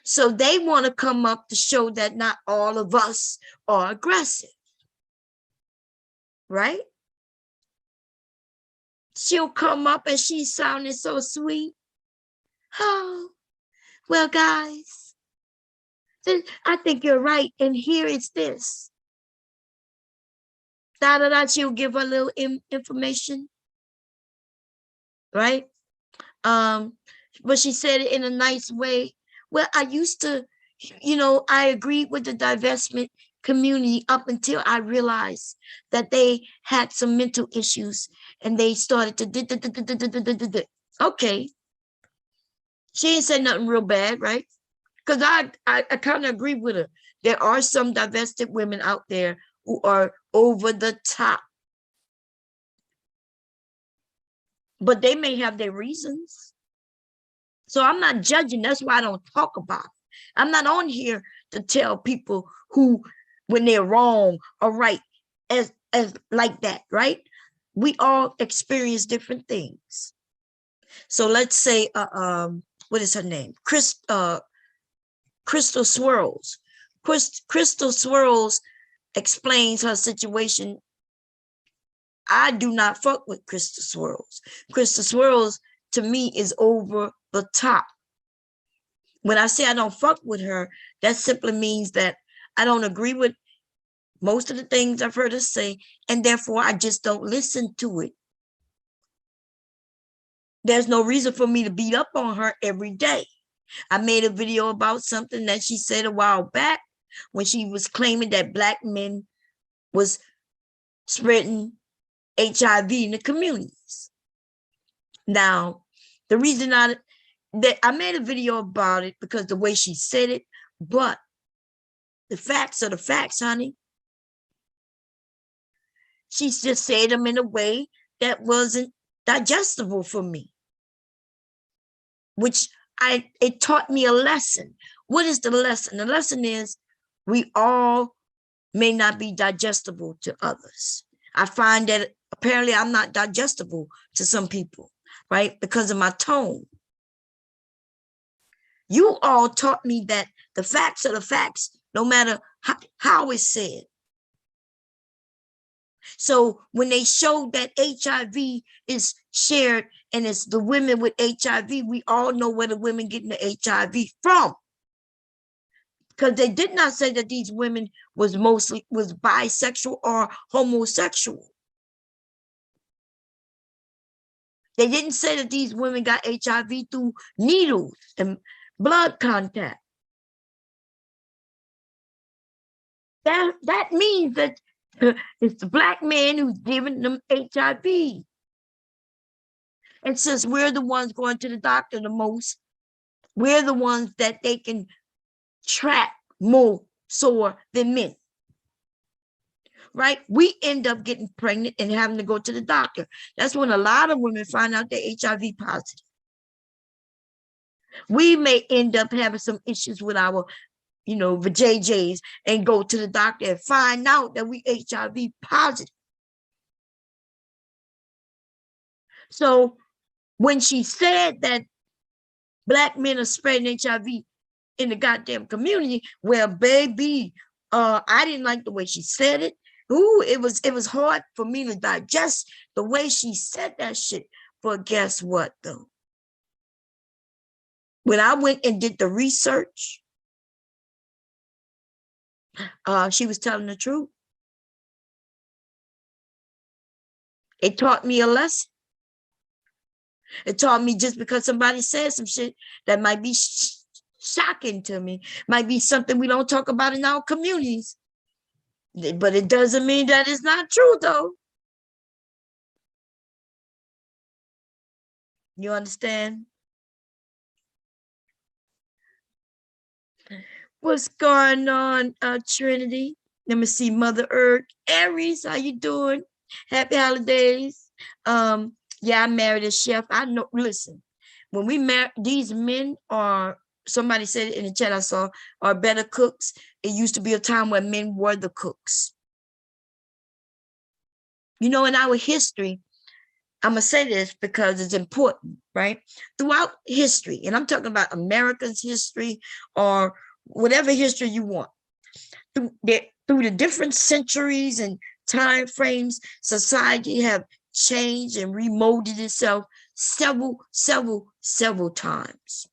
So they want to come up to show that not all of us are aggressive, right? She'll come up and she's sounding so sweet. Oh, well, guys, I think you're right. And here is this. She'll give her little information, right? But she said it in a nice way. Well, I used to, you know, I agreed with the divestment community up until I realized that they had some mental issues and they started to okay. She ain't said nothing real bad, right? Because I kind of agree with her. There are some divested women out there who are over the top. But they may have their reasons. So I'm not judging. That's why I don't talk about it. I'm not on here to tell people who, when they're wrong or right, as like that, right? We all experience different things. So let's say, what is her name? Crystal Swirls. Crystal Swirls explains her situation. I do not fuck with Crystal Swirls. Crystal Swirls, to me, is over the top. When I say I don't fuck with her, that simply means that I don't agree with most of the things I've heard her say, and therefore I just don't listen to it. There's no reason for me to beat up on her every day. I made a video about something that she said a while back when she was claiming that Black men was spreading HIV in the communities. Now, the reason I made a video about it because the way she said it, but the facts are the facts, honey. She just said them in a way that wasn't digestible for me, which it taught me a lesson. What is the lesson? The lesson is we all may not be digestible to others. I find that apparently I'm not digestible to some people, right? Because of my tone. You all taught me that the facts are the facts, no matter how it's said. So when they showed that HIV is shared and it's the women with HIV, we all know where the women getting the HIV from. Because they did not say that these women was bisexual or homosexual. They didn't say that these women got HIV through needles and blood contact. That means that It's the black man who's giving them HIV. And since we're the ones going to the doctor the most, we're the ones that they can track more sore than men. Right? We end up getting pregnant and having to go to the doctor. That's when a lot of women find out they're HIV positive. We may end up having some issues with our, vajayjays and go to the doctor and find out that we HIV positive. So when she said that black men are spreading HIV in the goddamn community, well, baby, I didn't like the way she said it. Ooh, it was hard for me to digest the way she said that shit. But guess what, though? When I went and did the research, she was telling the truth. It taught me a lesson. It taught me just because somebody said some shit that might be shocking to me, might be something we don't talk about in our communities. But it doesn't mean that it's not true, though. You understand? What's going on, Trinity? Let me see, Mother Earth. Aries, how you doing? Happy holidays. Yeah, I married a chef. I know, listen, when we marry, these men are, somebody said it in the chat I saw, are better cooks. It used to be a time when men were the cooks. In our history, I'm going to say this because it's important, right? Throughout history, and I'm talking about America's history or whatever history you want, through the different centuries and time frames, society have changed and remolded itself several times.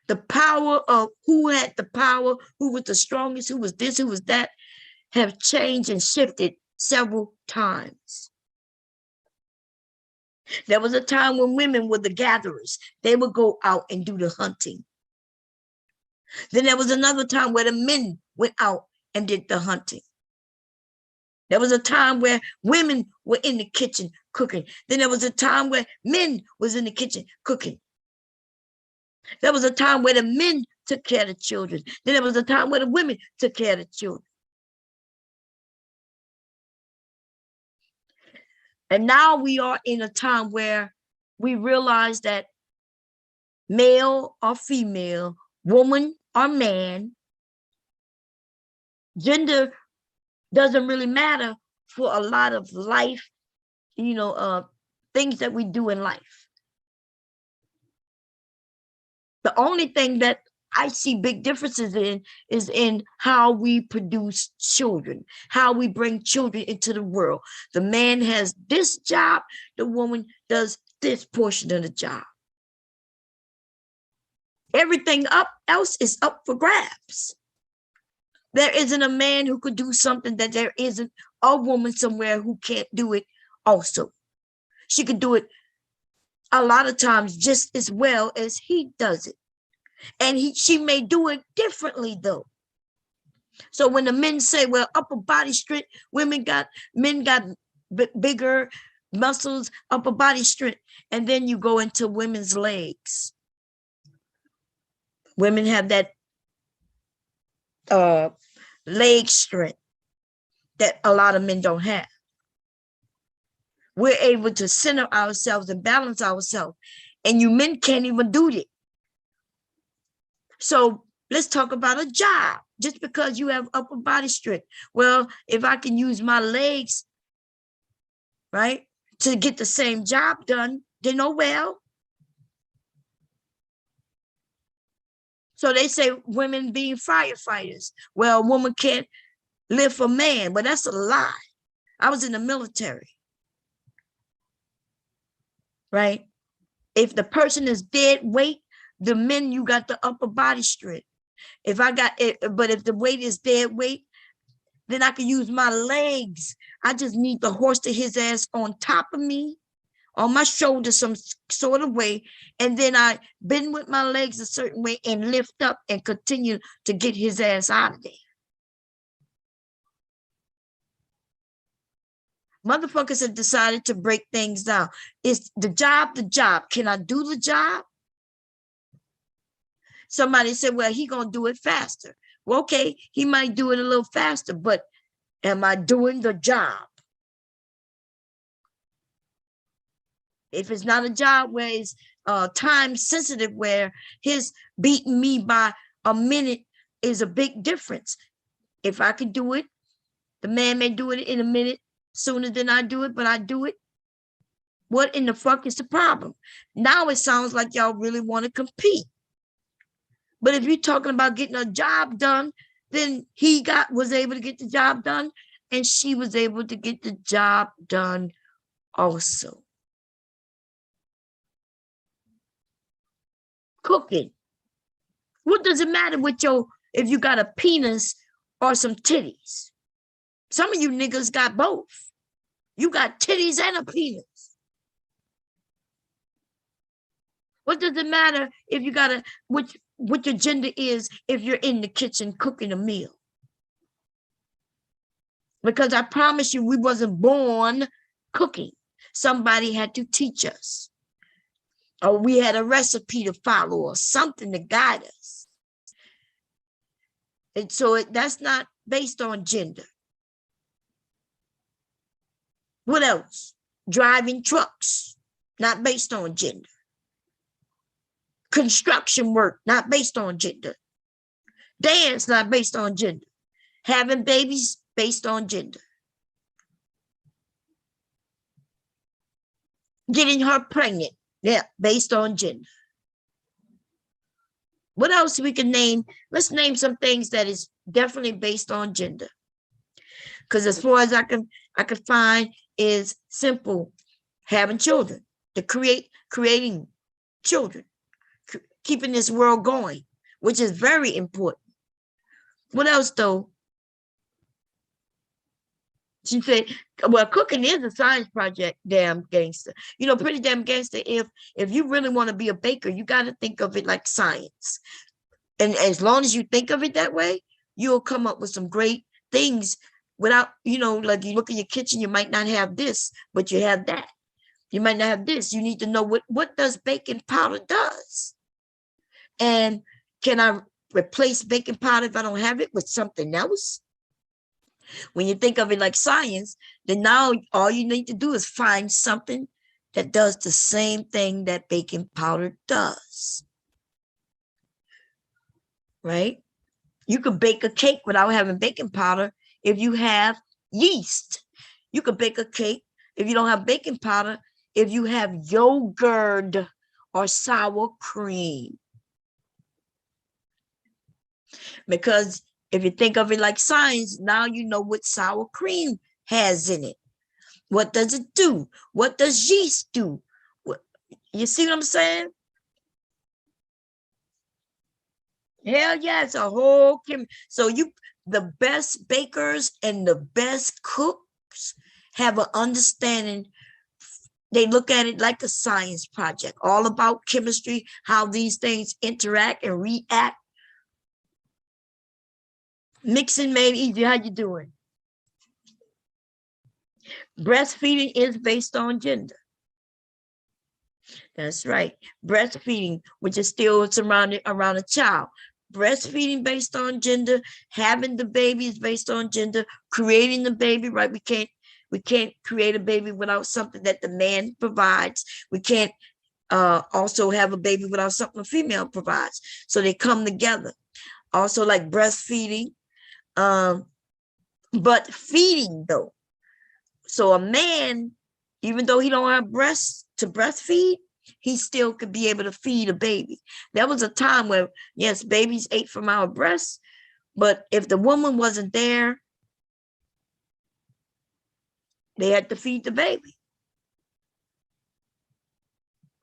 The power of who had the power, who was the strongest, who was this, who was that, have changed and shifted several times. There was a time when women were the gatherers. They would go out and do the hunting. Then there was another time where the men went out and did the hunting. There was a time where women were in the kitchen cooking. Then there was a time where men was in the kitchen cooking. There was a time where the men took care of the children. Then there was a time where the women took care of the children. And now we are in a time where we realize that male or female, woman or man, gender doesn't really matter for a lot of life, things that we do in life. The only thing that I see big differences in is in how we produce children, how we bring children into the world. The man has this job, the woman does this portion of the job. Everything else is up for grabs. There isn't a man who could do something that there isn't a woman somewhere who can't do it also. She could do it a lot of times just as well as he does it. And she may do it differently, though. So when the men say, well, upper body strength, men got bigger muscles, upper body strength, and then you go into women's legs. Women have that leg strength that a lot of men don't have. We're able to center ourselves and balance ourselves, and you men can't even do that. So let's talk about a job. Just because you have upper body strength, well, if I can use my legs, right, to get the same job done, then oh well. So they say women being firefighters. Well, a woman can't lift a man, but that's a lie. I was in the military, right? If the person is dead weight, the men, you got the upper body strength. If I got it, but if the weight is dead weight, then I can use my legs. I just need the horse to his ass on top of me, on my shoulder some sort of way, and then I bend with my legs a certain way and lift up and continue to get his ass out of there. Motherfuckers have decided to break things down. Is the job the job? Can I do the job? Somebody said, well, he gonna do it faster. Well, okay, he might do it a little faster, but am I doing the job? If it's not a job where it's time sensitive, where his beating me by a minute is a big difference. If I could do it, the man may do it in a minute sooner than I do it, but I do it. What in the fuck is the problem? Now it sounds like y'all really want to compete. But if you're talking about getting a job done, then he was able to get the job done, and she was able to get the job done also. Cooking. What does it matter with if you got a penis or some titties? Some of you niggas got both. You got titties and a penis. What does it matter if you got what your gender is if you're in the kitchen cooking a meal? Because I promise you, we wasn't born cooking. Somebody had to teach us. Or we had a recipe to follow or something to guide us. And so that's not based on gender. What else? Driving trucks, not based on gender. Construction work, not based on gender. Dance, not based on gender. Having babies, based on gender. Getting her pregnant, yeah, based on gender. What else we can name? Let's name some things that is definitely based on gender. Because as far as I can find is simple, having children, creating children, keeping this world going, which is very important. What else though? She said, well, cooking is a science project, damn gangster. You know, pretty damn gangster. If you really want to be a baker, you got to think of it like science. And as long as you think of it that way, you'll come up with some great things without, like you look in your kitchen, you might not have this, but you have that. You might not have this. You need to know what does baking powder does. And can I replace baking powder if I don't have it with something else? When you think of it like science, then now all you need to do is find something that does the same thing that baking powder does. Right? You could bake a cake without having baking powder if you have yeast. You could bake a cake if you don't have baking powder, if you have yogurt or sour cream. Because if you think of it like science, now you know what sour cream has in it. What does it do? What does yeast do? You see what I'm saying? Hell yeah, it's a whole so the best bakers and the best cooks have an understanding. They look at it like a science project, all about chemistry, how these things interact and react. Mixing made easy. How you doing? Breastfeeding is based on gender. That's right. Breastfeeding, which is still surrounded around a child. Breastfeeding based on gender, having the baby is based on gender, creating the baby, right? We can't create a baby without something that the man provides. We can't also have a baby without something a female provides. So they come together. Also like breastfeeding, but feeding though. So a man, even though he don't have breasts to breastfeed, he still could be able to feed a baby. There was a time where, yes, babies ate from our breasts, but if the woman wasn't there, they had to feed the baby.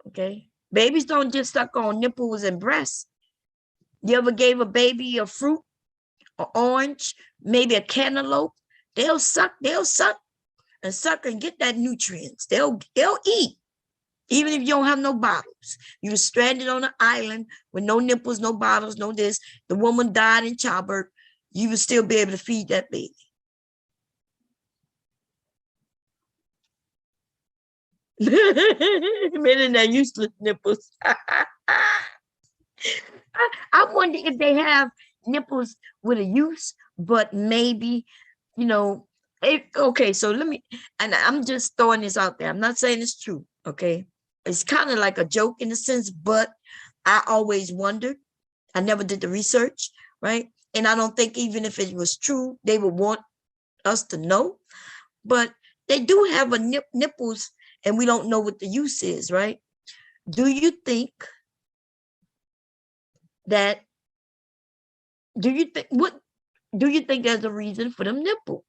Okay. Babies don't just suck on nipples and breasts. You ever gave a baby a fruit, an orange, maybe a cantaloupe? They'll suck and get that nutrients. They'll eat. Even if you don't have no bottles. You were stranded on an island with no nipples, no bottles, no this. The woman died in childbirth. You would still be able to feed that baby. Men and their useless nipples. I wonder if they have nipples with a use, but maybe, you know, okay, so let me, and I'm just throwing this out there. I'm not saying it's true, okay? It's kind of like a joke in a sense, but I always wondered. I never did the research, right? And I don't think even if it was true, they would want us to know. But they do have a nipples, and we don't know what the use is, right? Do you think that do you think what do you think there's a reason for them nipples?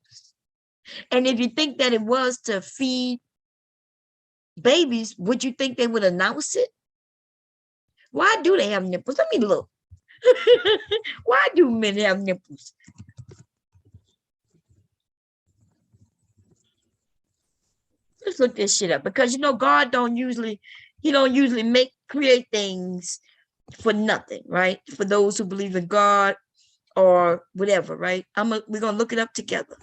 And if you think that it was to feed babies, would you think they would announce it? Why do they have nipples? Let me look. Why do men have nipples? Let's look this shit up, because you know God don't usually create things for nothing, right? For those who believe in God or whatever, right? We're gonna look it up together.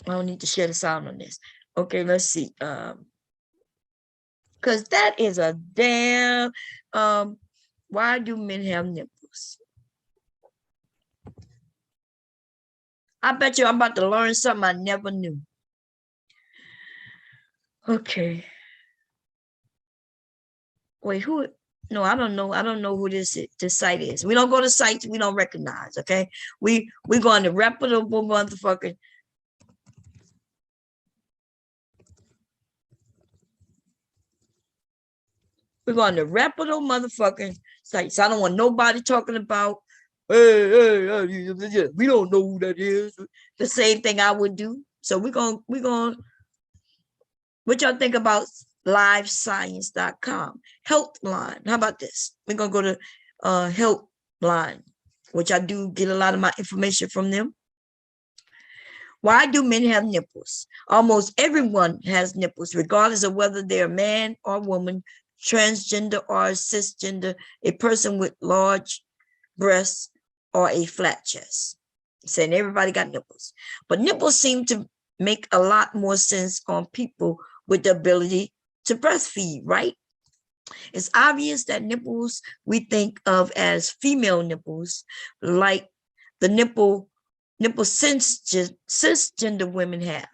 I don't need to share the sound on this. Okay, let's see. Because that is a damn why do men have nipples? I bet you I'm about to learn something I never knew. Okay. Wait, who? No, I don't know. I don't know who this site is. We don't go to sites we don't recognize. Okay, we go on the reputable motherfucking. We're going to reputable motherfucking sites. I don't want nobody talking about. Hey, we don't know who that is. The same thing I would do. So we're going. What y'all think about livescience.com? Healthline. How about this? We're going to go to Healthline, which I do get a lot of my information from them. Why do men have nipples? Almost everyone has nipples, regardless of whether they're a man or woman, transgender or cisgender, a person with large breasts or a flat chest. Saying everybody got nipples. But nipples seem to make a lot more sense on people with the ability to breastfeed, right? It's obvious that nipples we think of as female nipples, like the nipple cisgender women have.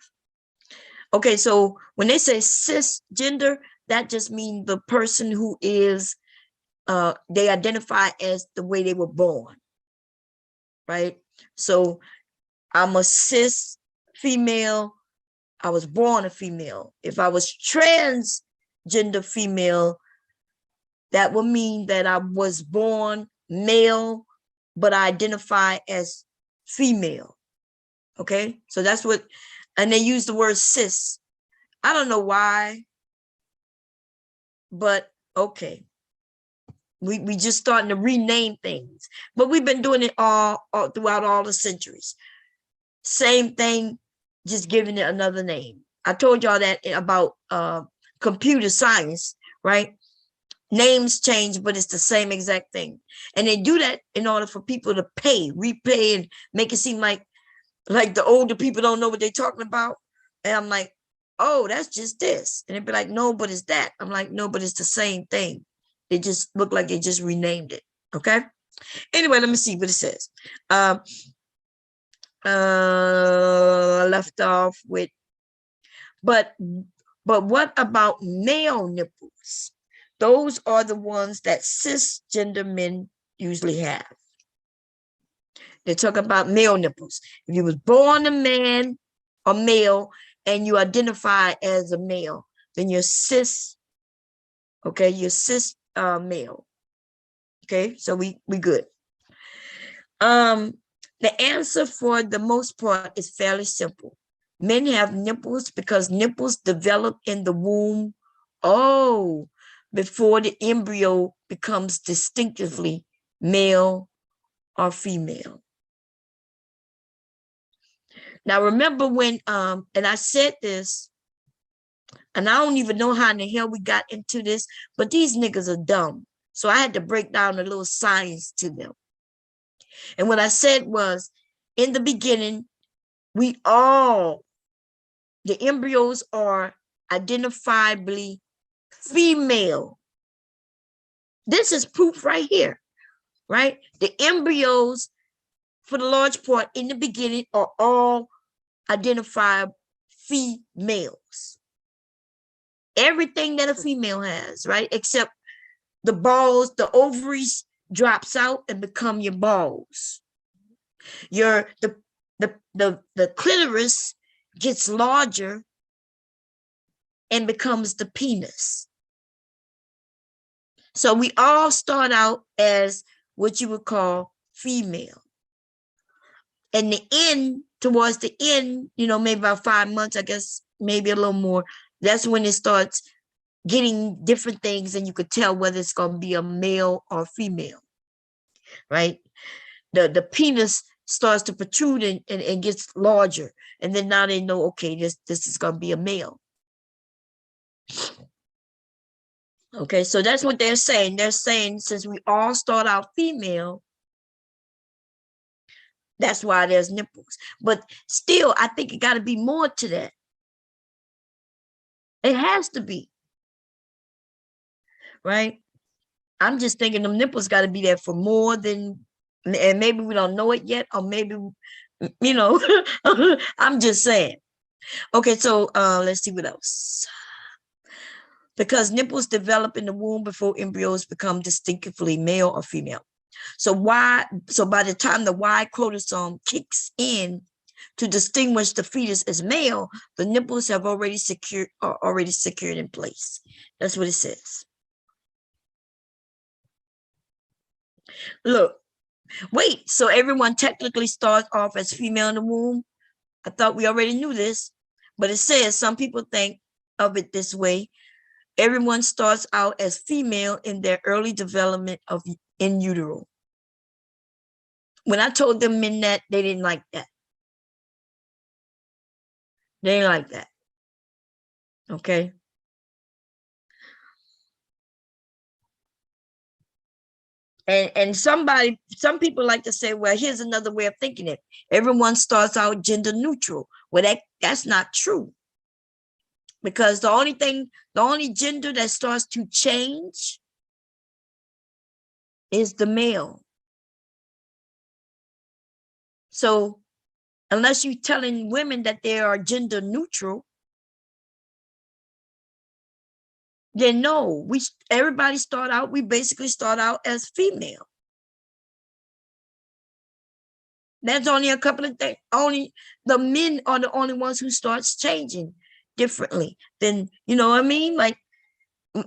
Okay, so when they say cisgender, that just means the person who is, they identify as the way they were born, right? So I'm a cis female. I was born a female. If I was transgender female, that would mean that I was born male, but I identify as female. Okay, so that's what, and they use the word cis. I don't know why, but okay. We just starting to rename things, but we've been doing it all throughout all the centuries. Same thing, just giving it another name. I told y'all that about computer science, right? Names change, but it's the same exact thing. And they do that in order for people to repay, and make it seem like the older people don't know what they're talking about. And I'm like, oh, that's just this. And they'd be like, no, but it's that. I'm like, no, but it's the same thing. They just look like they just renamed it. Okay. Anyway, let me see what it says. Left off with, but what about male nipples? Those are the ones that cisgender men usually have. They talk about male nipples. If you was born a man or male and you identify as a male, then you're cis. Okay, you're cis male. Okay, so we good. The answer for the most part is fairly simple. Men have nipples because nipples develop in the womb. Oh, before the embryo becomes distinctively male or female. Now, remember when, and I said this, and I don't even know how in the hell we got into this, but these niggas are dumb. So I had to break down a little science to them. And what I said was, in the beginning, we all The embryos are identifiably female. This is proof right here, right? The embryos, for the large part, in the beginning, are all identified females. Everything that a female has, right? Except the balls, the ovaries drops out and become your balls. The clitoris gets larger and becomes the penis. So we all start out as what you would call female. And the end, towards the end, maybe about 5 months, I guess, maybe a little more, that's when it starts getting different things, and you could tell whether it's going to be a male or female, right? The penis starts to protrude and gets larger, and then now they know, okay, this is going to be a male. Okay, so that's what they're saying. They're saying since we all start out female, that's why there's nipples. But still, I think it got to be more to that. It has to be. Right? I'm just thinking them nipples got to be there for more than, and maybe we don't know it yet, or maybe, I'm just saying. Okay, so let's see what else. Because nipples develop in the womb before embryos become distinctively male or female. So by the time the Y chromosome kicks in to distinguish the fetus as male, the nipples have already secured in place. That's what it says. Look, wait, so everyone technically starts off as female in the womb? I thought we already knew this, but it says some people think of it this way. Everyone starts out as female in their early development of in utero. When I told them men that, they didn't like that. They didn't like that. Okay. And some people like to say, well, here's another way of thinking it. Everyone starts out gender neutral. Well, that's not true. Because the only gender that starts to change is the male. So unless you're telling women that they are gender neutral, then no, we basically start out as female. That's only a couple of things. Only the men are the only ones who starts changing differently. Then, you know what I mean? Like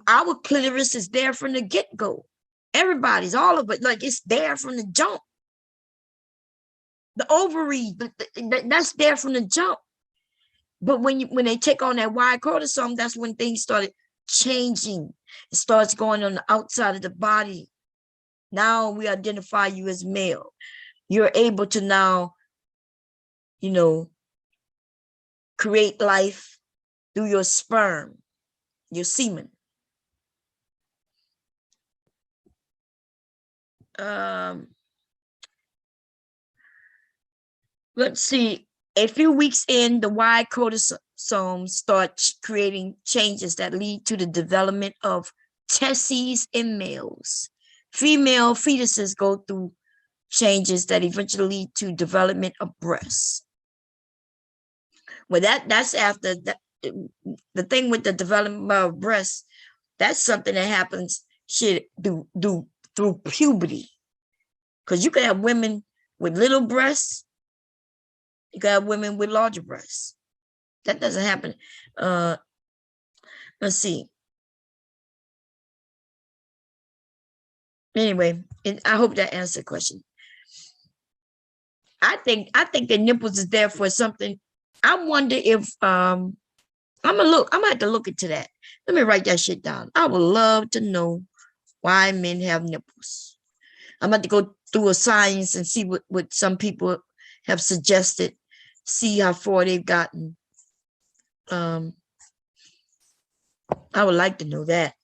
our clitoris is there from the get-go. Everybody's, all of it, like it's there from the jump. The ovary, that's there from the jump. But when they take on that Y chromosome, that's when things started changing. It starts going on the outside of the body. Now we identify you as male. You're able to now, create life through your sperm, your semen. Let's see. A few weeks in, the Y chromosome starts creating changes that lead to the development of testes in males. Female fetuses go through changes that eventually lead to development of breasts. Well, that's after that. The thing with the development of breasts, that's something that happens through puberty. Because you can have women with little breasts, you can have women with larger breasts. That doesn't happen. Let's see. Anyway, I hope that answered the question. I think the nipples is there for something. I wonder if I'm gonna have to look into that. Let me write that shit down. I would love to know why men have nipples. I'm about to go through a science and see what some people have suggested, see how far they've gotten. I would like to know that.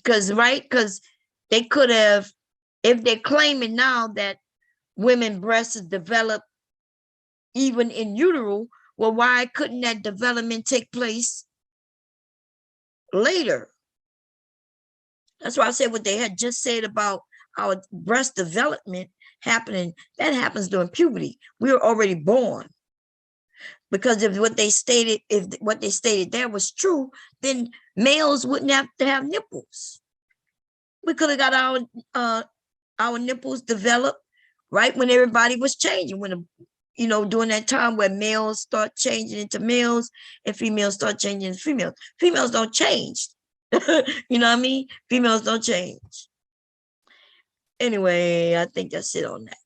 Because they could have, if they're claiming now that women breasts develop even in utero, well, why couldn't that development take place later? That's why I said what they had just said about our breast development happening. That happens during puberty. We were already born. Because if what they stated, there was true, then males wouldn't have to have nipples. We could have got our nipples developed right when everybody was changing, when during that time where males start changing into males and females start changing into females. Females don't change. You know what I mean? Females don't change. Anyway, I think that's it on that.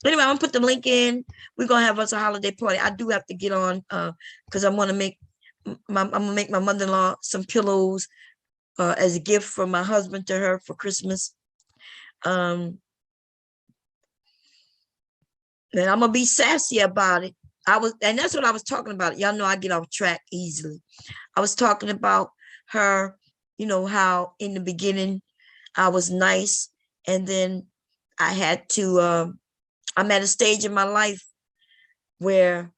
Anyway, I'm gonna put the link in. We're gonna have us a holiday party. I do have to get on because I'm gonna make my mother-in-law some pillows as a gift from my husband to her for Christmas. And I'm gonna be sassy about it. And that's what I was talking about. Y'all know I get off track easily. I was talking about her, how in the beginning I was nice, and then I had to. I'm at a stage in my life where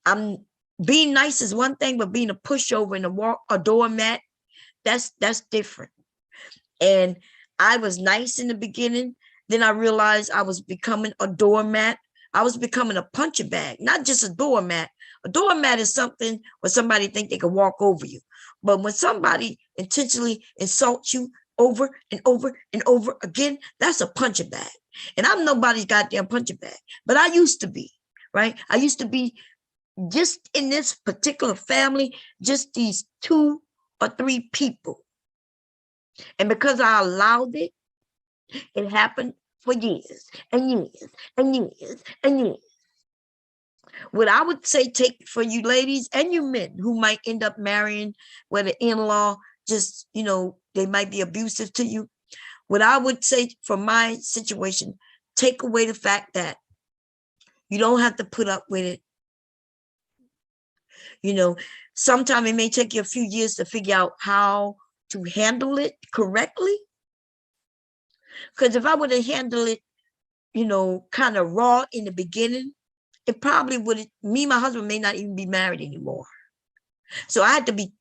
I'm being nice is one thing, but being a pushover and a doormat, that's different. And I was nice in the beginning. Then I realized I was becoming a doormat. I was becoming a punching bag, not just a doormat. A doormat is something where somebody think they can walk over you. But when somebody intentionally insults you over and over and over again, that's a punching bag. And I'm nobody's goddamn punching bag, but I used to be, right? I used to be just in this particular family, just these 2 or 3 people. And because I allowed it, it happened for years and years and years and years. What I would say, take for you ladies and you men who might end up marrying where the in-law just, they might be abusive to you. What I would say for my situation, take away the fact that you don't have to put up with it. Sometimes it may take you a few years to figure out how to handle it correctly. Because if I would have handled it, kind of raw in the beginning, it probably would, me and my husband may not even be married anymore. So I had to be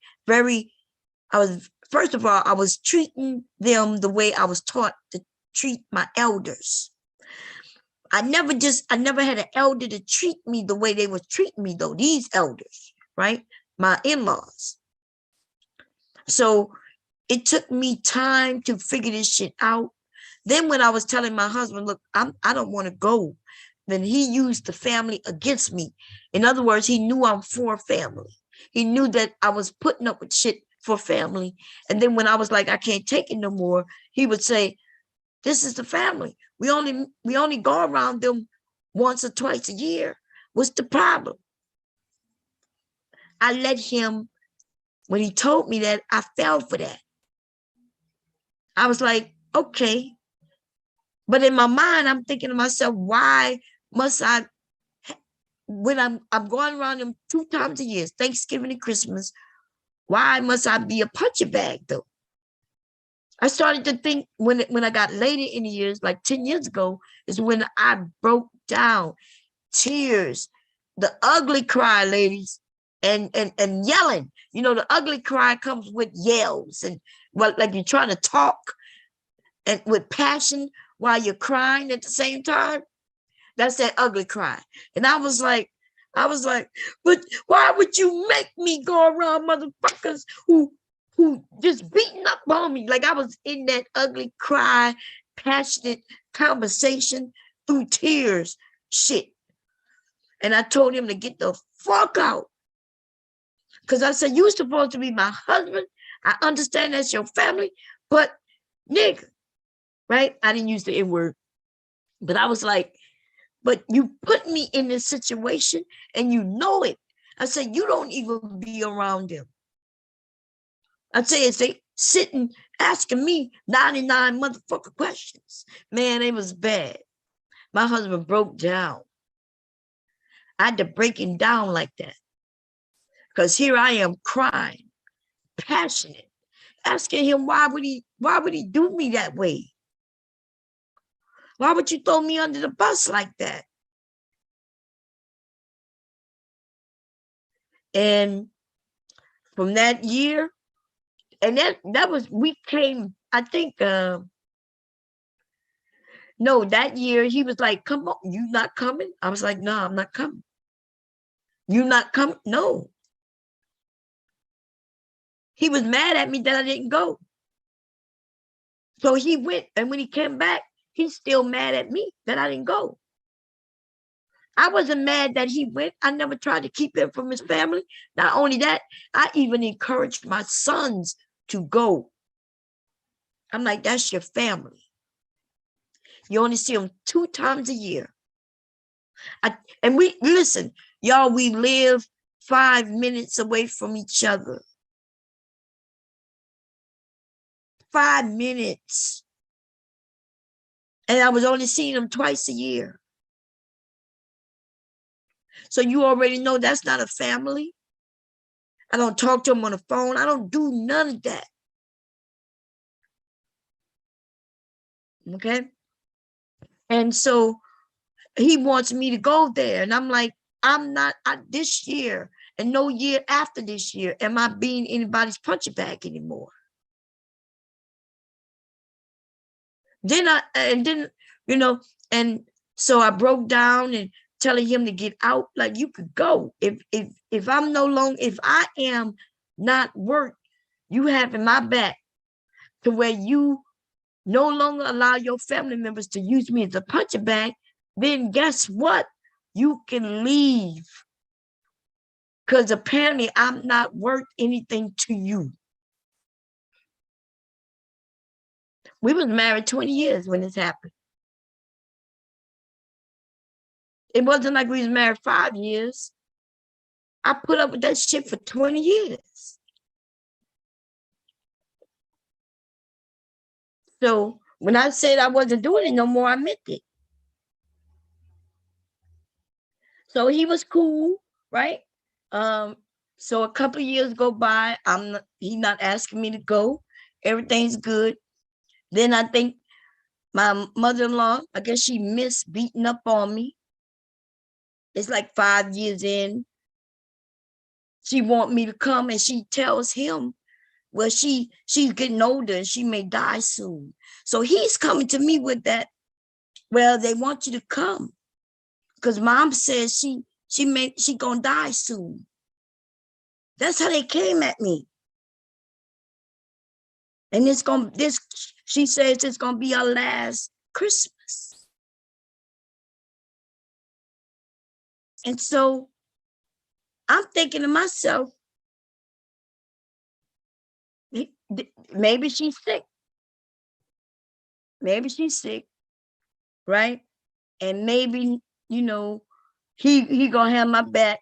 first of all, I was treating them the way I was taught to treat my elders. I never had an elder to treat me the way they were treating me, though, these elders, right? My in-laws. So it took me time to figure this shit out. Then when I was telling my husband, look, I don't want to go, then he used the family against me. In other words, he knew I'm for family. He knew that I was putting up with shit for family. And then when I was like, I can't take it no more, he would say, this is the family. We only go around them once or twice a year. What's the problem? I let him, when he told me that, I fell for that. I was like, okay. But in my mind, I'm thinking to myself, why must I, when I'm going around them 2 times a year, Thanksgiving and Christmas, why must I be a punching bag though? I started to think when I got later in the years, like 10 years ago, is when I broke down, tears, the ugly cry, ladies, and yelling. The ugly cry comes with yells and like you're trying to talk and with passion while you're crying at the same time. That's that ugly cry. And I was like, but why would you make me go around motherfuckers who just beating up on me? Like I was in that ugly cry, passionate conversation through tears shit. And I told him to get the fuck out. Because I said, you're supposed to be my husband. I understand that's your family, but nigga, right? I didn't use the N-word, but I was like, but you put me in this situation and you know it. I said, you don't even be around them. I'd say it's they sitting asking me 99 motherfucking questions. Man, it was bad. My husband broke down. I had to break him down like that. Because here I am crying, passionate, asking him why would he do me that way? Why would you throw me under the bus like that? And from that year, and that was, we came, I think, no, that year he was like, come on, you not coming? I was like, no, I'm not coming. You not coming? No. He was mad at me that I didn't go. So he went, and when he came back, he's still mad at me that I didn't go. I wasn't mad that he went. I never tried to keep him from his family. Not only that, I even encouraged my sons to go. I'm like, that's your family. You only see them 2 times a year. And we, listen, y'all, we live 5 minutes away from each other. 5 minutes. And I was only seeing them twice a year. So you already know that's not a family. I don't talk to them on the phone. I don't do none of that. Okay. And so he wants me to go there. And I'm like, I'm not, this year and no year after this year am I being anybody's punching bag anymore. Then and so I broke down and telling him to get out. Like, you could go. If I'm no longer, if I am not worth you having my back to where you no longer allow your family members to use me as a punching bag, then guess what? You can leave. Because apparently I'm not worth anything to you. We was married 20 years when this happened. It wasn't like we was married 5 years. I put up with that shit for 20 years. So when I said I wasn't doing it no more, I meant it. So he was cool, right? So a couple of years go by. He's not asking me to go. Everything's good. Then I think my mother-in-law, I guess she missed beating up on me. It's like 5 years in. She want me to come, and she tells him, well, she's getting older and she may die soon. So he's coming to me with that, well, they want you to come because mom says she gonna die soon. That's how they came at me. And she says it's gonna be our last Christmas. And so I'm thinking to myself, maybe she's sick. Maybe she's sick, right? And maybe, he gonna have my back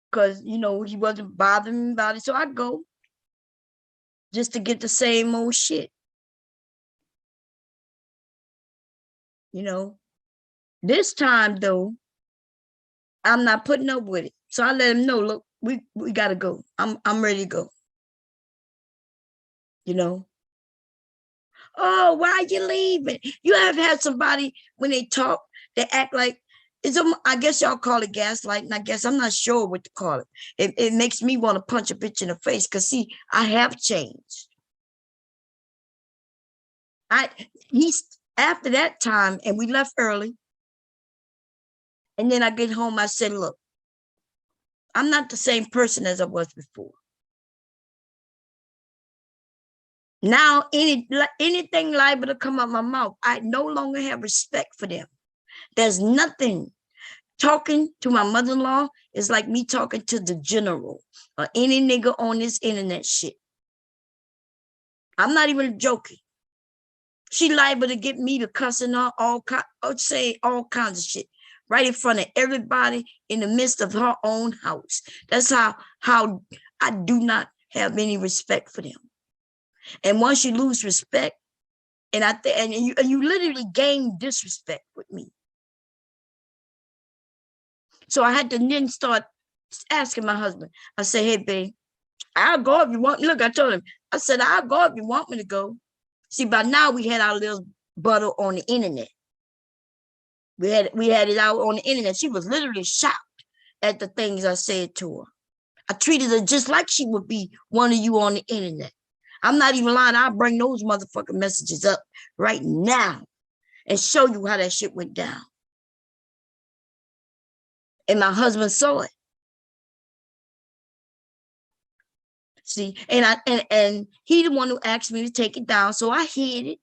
because, he wasn't bothering me about it. So I go just to get the same old shit. This time though, I'm not putting up with it. So I let him know, look, we gotta go. I'm ready to go. Oh, why are you leaving? You have had somebody when they talk, they act like I guess y'all call it gaslighting. I guess I'm not sure what to call it. It makes me want to punch a bitch in the face because see, I have changed. He's after that time, and we left early. And then I get home, I said, look, I'm not the same person as I was before. Now, anything liable to come out my mouth, I no longer have respect for them. There's nothing. Talking to my mother-in-law is like me talking to the general or any nigga on this internet shit. I'm not even joking. She liable to get me to cussing her say all kinds of shit right in front of everybody in the midst of her own house. That's how I do not have any respect for them. And once you lose respect, and you literally gain disrespect with me. So I had to then start asking my husband. I said, hey, babe, I'll go if you want. Look, I told him, I said, I'll go if you want me to go. See, by now we had our little butter on the internet. We had it out on the internet. She was literally shocked at the things I said to her. I treated her just like she would be one of you on the internet. I'm not even lying. I'll bring those motherfucking messages up right now and show you how that shit went down. And my husband saw it. See, and he the one who asked me to take it down. So I hid it.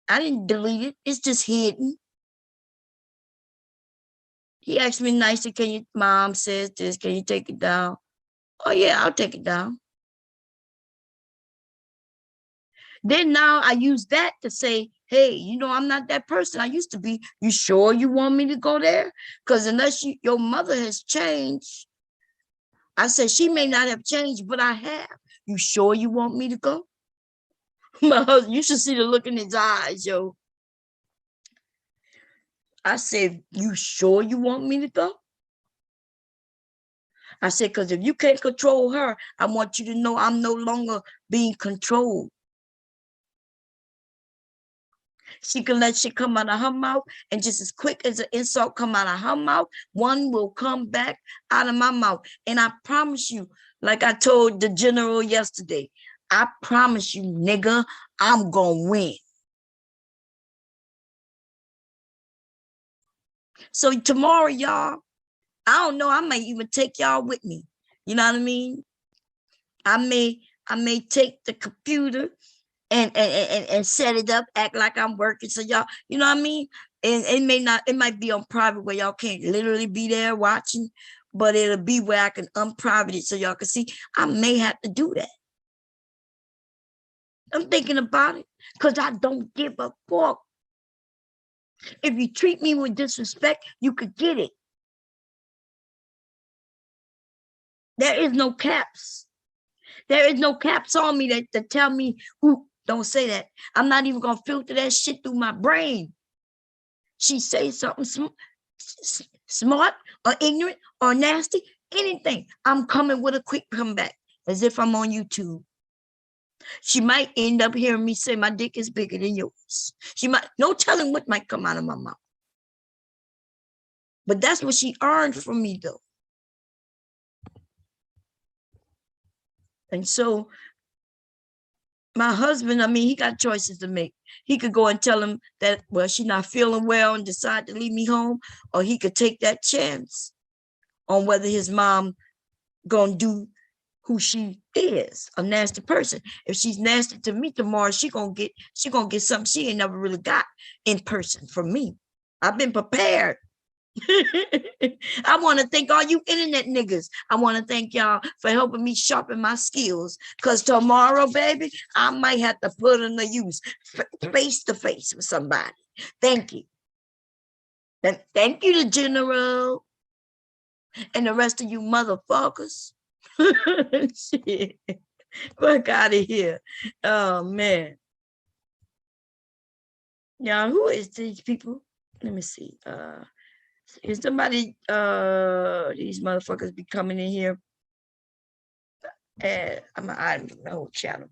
I didn't delete it. It's just hidden. He asked me nicely, can you, mom says this, can you take it down? Oh yeah, I'll take it down. Then now I use that to say, hey, you know, I'm not that person I used to be. You sure you want me to go there? Because unless your mother has changed, I said, she may not have changed, but I have. You sure you want me to go? My husband, you should see the look in his eyes, yo. I said, you sure you want me to go? I said, because if you can't control her, I want you to know I'm no longer being controlled. She can let shit come out of her mouth, and just as quick as an insult come out of her mouth, one will come back out of my mouth. And I promise you, like I told the general yesterday, I promise you, nigga, I'm gonna win. So tomorrow, y'all, I don't know, I might even take y'all with me. You know what I mean? I may take the computer and set it up, act like I'm working. So y'all, you know what I mean? And it might be on private where y'all can't literally be there watching, but it'll be where I can unprivate it so y'all can see. I may have to do that. I'm thinking about it because I don't give a fuck. If you treat me with disrespect, you could get it. There is no caps. There is no caps on me that tell me, ooh, don't say that. I'm not even gonna filter that shit through my brain. She says something smart or ignorant or nasty, anything, I'm coming with a quick comeback as if I'm on YouTube. She might end up hearing me say my dick is bigger than yours. She might, no telling what might come out of my mouth. But that's what she earned from me though. And so my husband, I mean, he got choices to make. He could go and tell him that, well, she's not feeling well and decide to leave me home, or he could take that chance on whether his mom gonna do who she is, a nasty person. If she's nasty to me tomorrow, she gonna get something she ain't never really got in person from me. I've been prepared. I want to thank all you internet niggas. I want to thank y'all for helping me sharpen my skills. Because tomorrow, baby, I might have to put in the use face to face with somebody. Thank you. And thank you to General and the rest of you motherfuckers. Shit. Fuck out of here. Oh, man. Now, who is these people? Let me see. Is somebody, these motherfuckers be coming in here? I'm an whole channel.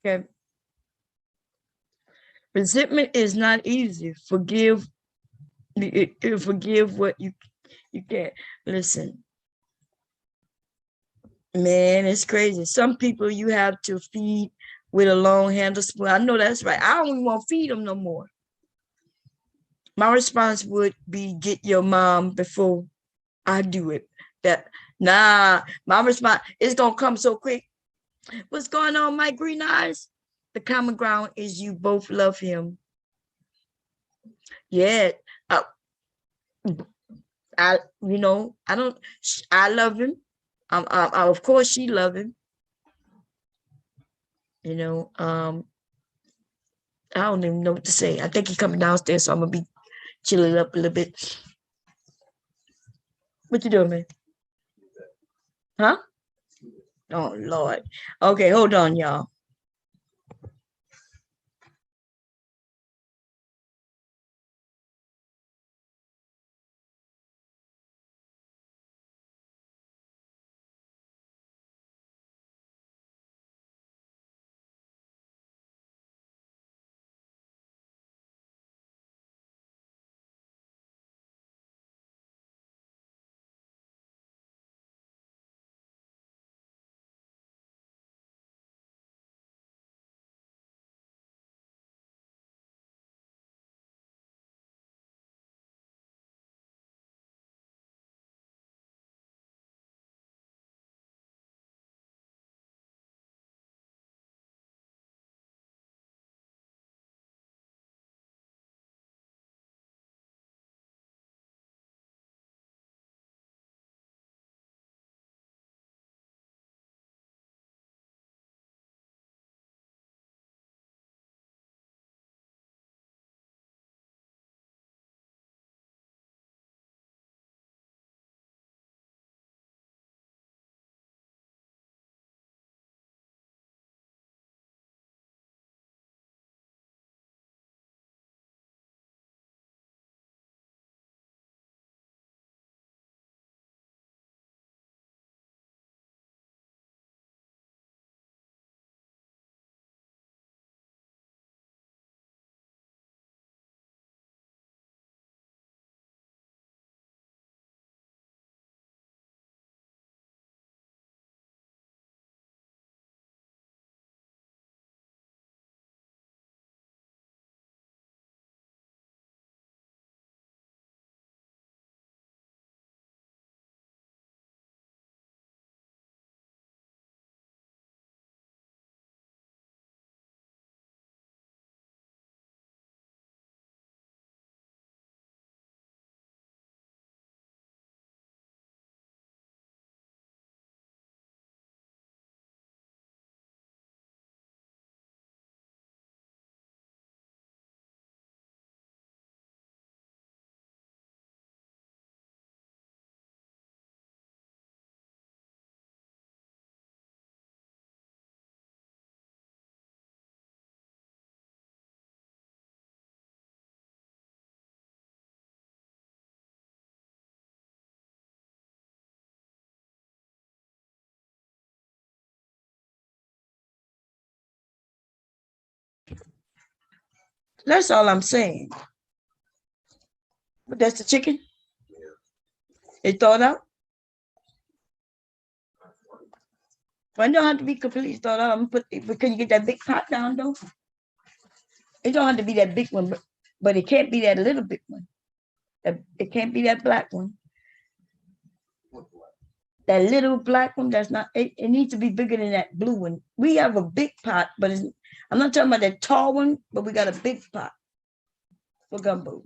Okay. Resentment is not easy. Forgive what you can't. Listen, man, it's crazy. Some people you have to feed with a long handle spoon. I know that's right. I don't even want to feed them no more. My response would be get your mom before I do it. My response is gonna come so quick. What's going on, my green eyes? The common ground is you both love him. Yeah, I love him. Of course she love him. I don't even know what to say. I think he's coming downstairs, so I'm gonna be chilling up a little bit. What you doing, man? Huh? Oh Lord. Okay, hold on, y'all. That's all I'm saying. But that's the chicken. It thawed out. Well, it don't have to be completely thawed out. I'm gonna put. But can you get that big pot down though? It don't have to be that big one, but it can't be that little big one. It can't be that black one. That little black one. That's not. It needs to be bigger than that blue one. We have a big pot, but I'm not talking about that tall one. But we got a big pot for gumbo.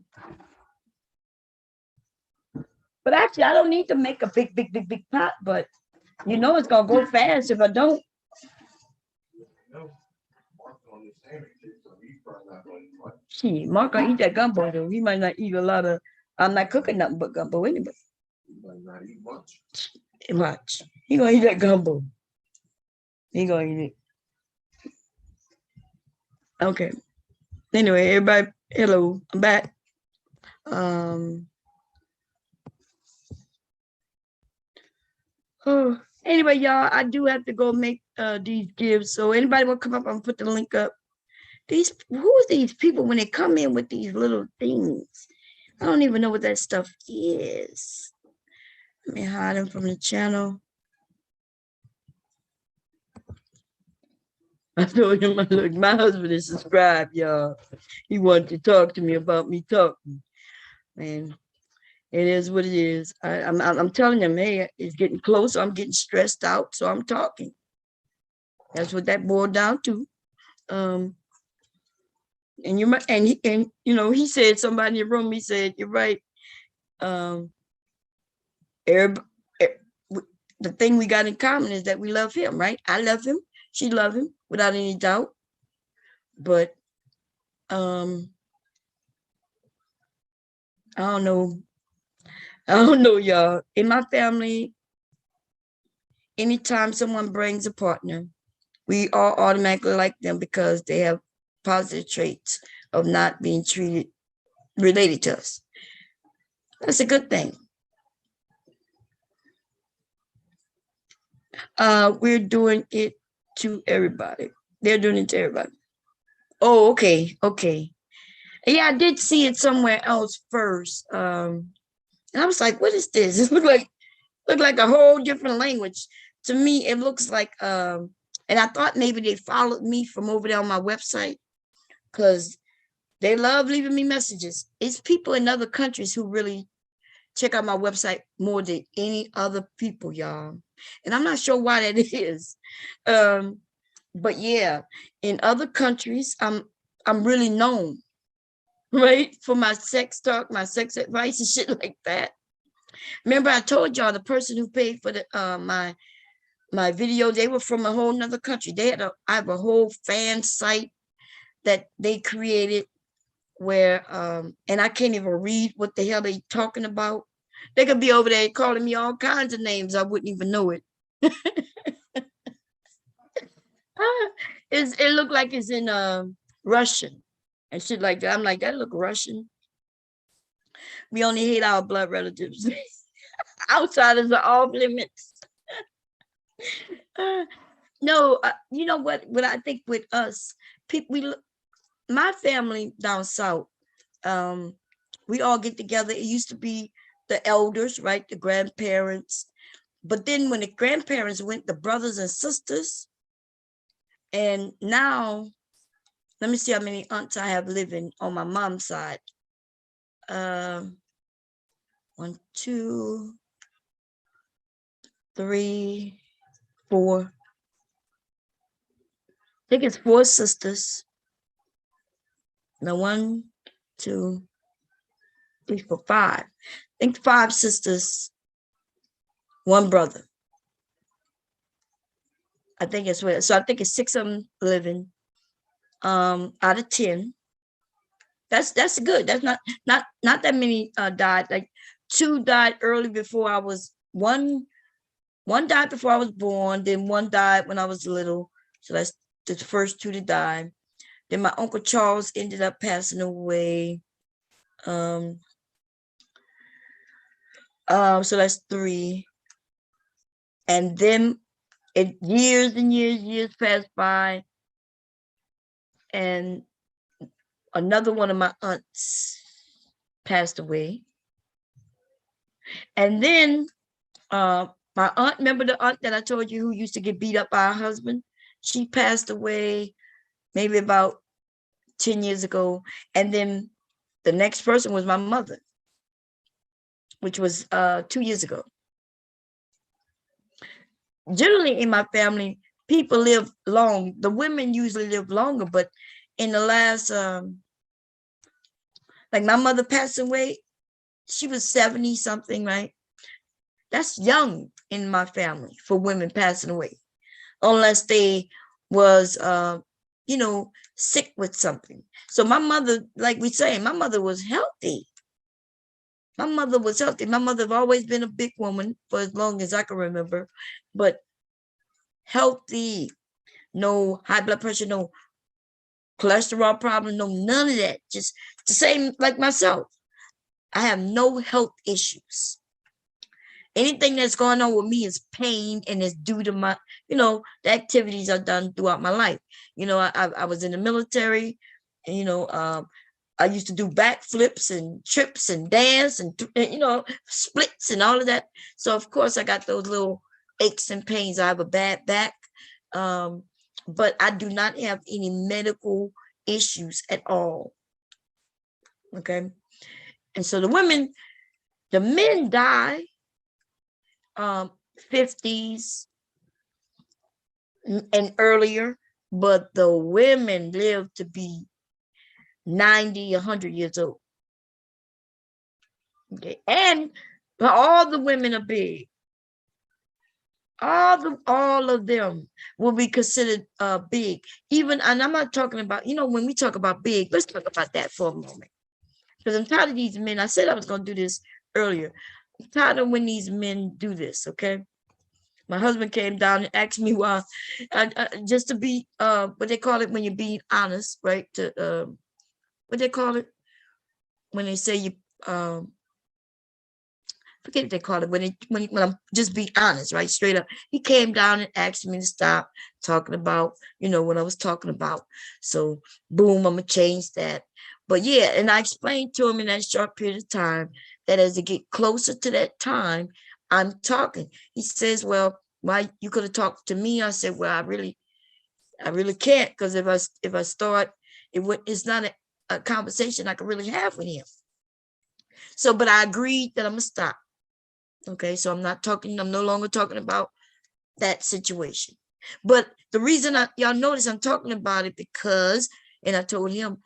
But actually, I don't need to make a big pot. But you know, it's gonna go fast if I don't. Gee, Mark gonna eat that gumbo though. He might not eat a lot of. I'm not cooking nothing but gumbo anyway. He might not eat much. Watch. He gonna eat that gumbo. He gonna eat it. Okay. Anyway, everybody, hello, I'm back. Oh, anyway, y'all, I do have to go make these gives. So anybody want to come up and put the link up? Who are these people when they come in with these little things? I don't even know what that stuff is. Let me hide them from the channel. I told him, look, my husband is subscribed, y'all. He wanted to talk to me about me talking. And it is what it is. I'm telling him, hey, it's getting close. I'm getting stressed out, so I'm talking. That's what that boiled down to. And you might, and you know, he said, somebody in your room, he said, you're right. The thing we got in common is that we love him, right? I love him. She love him without any doubt. But I don't know. I don't know, y'all. In my family, anytime someone brings a partner, we all automatically like them because they have positive traits of not being related to us. That's a good thing. We're doing it to everybody. They're doing it to everybody. Oh, okay, okay. Yeah, I did see it somewhere else first. And I was like, what is this? It looked like a whole different language. To me, it looks like and I thought maybe they followed me from over there on my website because they love leaving me messages. It's people in other countries who really check out my website more than any other people, y'all. And I'm not sure why that is. But yeah, in other countries, I'm really known, right? For my sex talk, my sex advice and shit like that. Remember, I told y'all the person who paid for the my video, they were from a whole nother country. I have a whole fan site that they created where and I can't even read what the hell they talking about. They could be over there calling me all kinds of names. I wouldn't even know it. It looked like it's in Russian and shit like that. I'm like, that look Russian. We only hate our blood relatives. Outsiders are off limits. No, you know what I think with us, people, my family down south, we all get together. It used to be the elders, right? The grandparents. But then when the grandparents went, the brothers and sisters. And now, let me see how many aunts I have living on my mom's side. 1, 2, 3, 4. I think it's 4 sisters. Now 1, 2, 3, 4, 5. I think 5 sisters, 1 brother. I think it's weird. So I think it's 6 of them living. Out of 10. That's good. That's not that many died. Like 2 died early before I was one died before I was born, then 1 died when I was little. So that's the first 2 to die. Then my Uncle Charles ended up passing away. So that's 3. And then years and years passed by. And another one of my aunts passed away. And then my aunt, remember the aunt that I told you who used to get beat up by her husband? She passed away maybe about 10 years ago. And then the next person was my mother, which was 2 years ago. Generally in my family, people live long. The women usually live longer, but in the last, like my mother passed away, she was 70 something, right? That's young in my family for women passing away, unless they was, you know, sick with something. So my mother, like we say, my mother was healthy. My mother was healthy. My mother have always been a big woman for as long as I can remember, but healthy, no high blood pressure, no cholesterol problem, no none of that. Just the same like myself. I have no health issues. Anything that's going on with me is pain, and it's due to my, you know, the activities I've done throughout my life. You know, I was in the military, and, you know, I used to do backflips and trips and dance and, you know, splits and all of that. So of course I got those little aches and pains. I have a bad back, but I do not have any medical issues at all. Okay. And so the men die 50s and earlier, but the women live to be 90, 100 years old. Okay, and all the women are big. All of them will be considered big. Even, and I'm not talking about, you know, when we talk about big, let's talk about that for a moment. Because I'm tired of these men. I said I was going to do this earlier. I'm tired of when these men do this, okay? My husband came down and asked me why, just to be, what they call it when you're being honest, right? To, what they call it when they say you, forget what they call it, when I'm just being honest, right? Straight up. He came down and asked me to stop talking about, you know, what I was talking about. So boom, I'm gonna change that. But yeah, and I explained to him in that short period of time that as it get closer to that time, I'm talking. He says, well, why you could have talked to me? I said, well, I really can't, because if I start, it's not a conversation I can really have with him. So, but I agreed that I'm gonna stop. Okay, so I'm no longer talking about that situation. But the reason y'all notice I'm talking about it because, and I told him,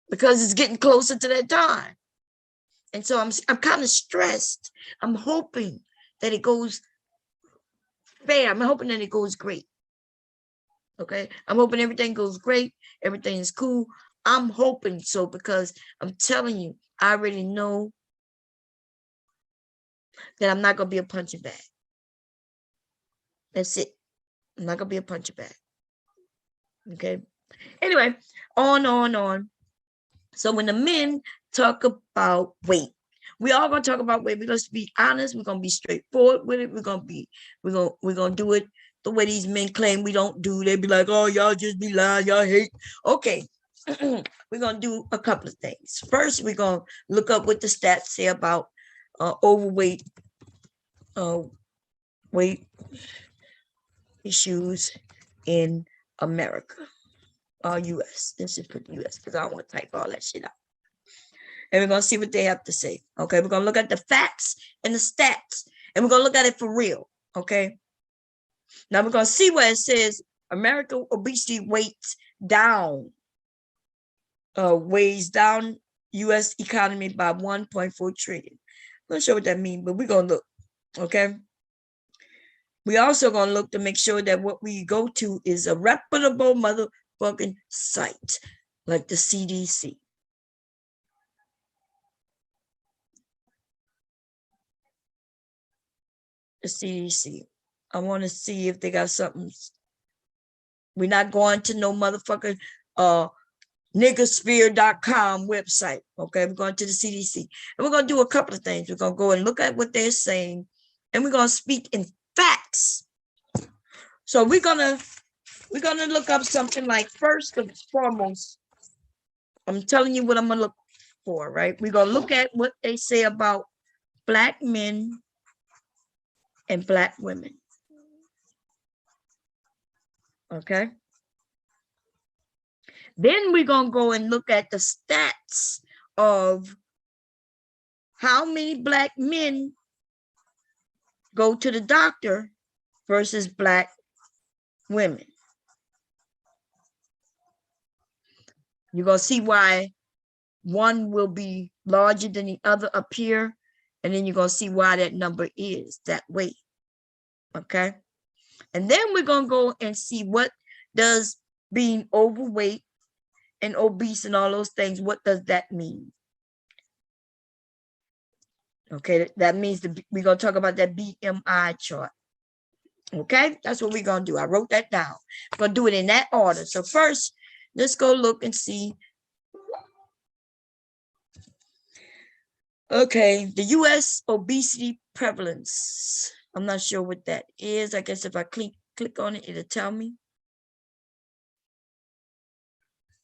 because it's getting closer to that time. And so I'm kind of stressed. I'm hoping that it goes fair. I'm hoping that it goes great. Okay, I'm hoping everything goes great. Everything is cool. I'm hoping so, because I'm telling you, I already know that I'm not going to be a punching bag. That's it. I'm not going to be a punching bag. Okay. Anyway, on. So when the men talk about weight, we all gonna talk about weight. We're gonna be honest. We're gonna be straightforward with it. We're gonna do it the way these men claim we don't do. They be like, oh, y'all just be lying. Y'all hate. Okay. We're gonna do a couple of things. First, we're gonna look up what the stats say about overweight, weight issues in America. US. This is for US, because I don't want to type all that shit out. And we're going to see what they have to say. Okay, we're going to look at the facts and the stats, and we're going to look at it for real. Okay, now we're going to see where it says American obesity weighs down US economy by 1.4 trillion. I'm not sure what that means, but we're going to look. Okay, we also going to look to make sure that what we go to is a reputable motherfucking site like the CDC. The CDC. I want to see if they got something. We're not going to no motherfucking niggersphere.com website. Okay, we're going to the CDC. And we're going to do a couple of things. We're going to go and look at what they're saying, and we're going to speak in facts. So we're gonna look up something like, first and foremost, I'm telling you what I'm gonna look for, right? We're gonna look at what they say about Black men and Black women. Okay. Then we're gonna go and look at the stats of how many Black men go to the doctor versus Black women. You're gonna see why one will be larger than the other up here, and then you're gonna see why that number is that way. Okay. And then we're gonna go and see what does being overweight and obese and all those things, what does that mean? Okay, that means we're gonna talk about that BMI chart. Okay, that's what we're gonna do. I wrote that down. We're gonna do it in that order. So first, let's go look and see. Okay, the US obesity prevalence. I'm not sure what that is. I guess if I click on it, it'll tell me.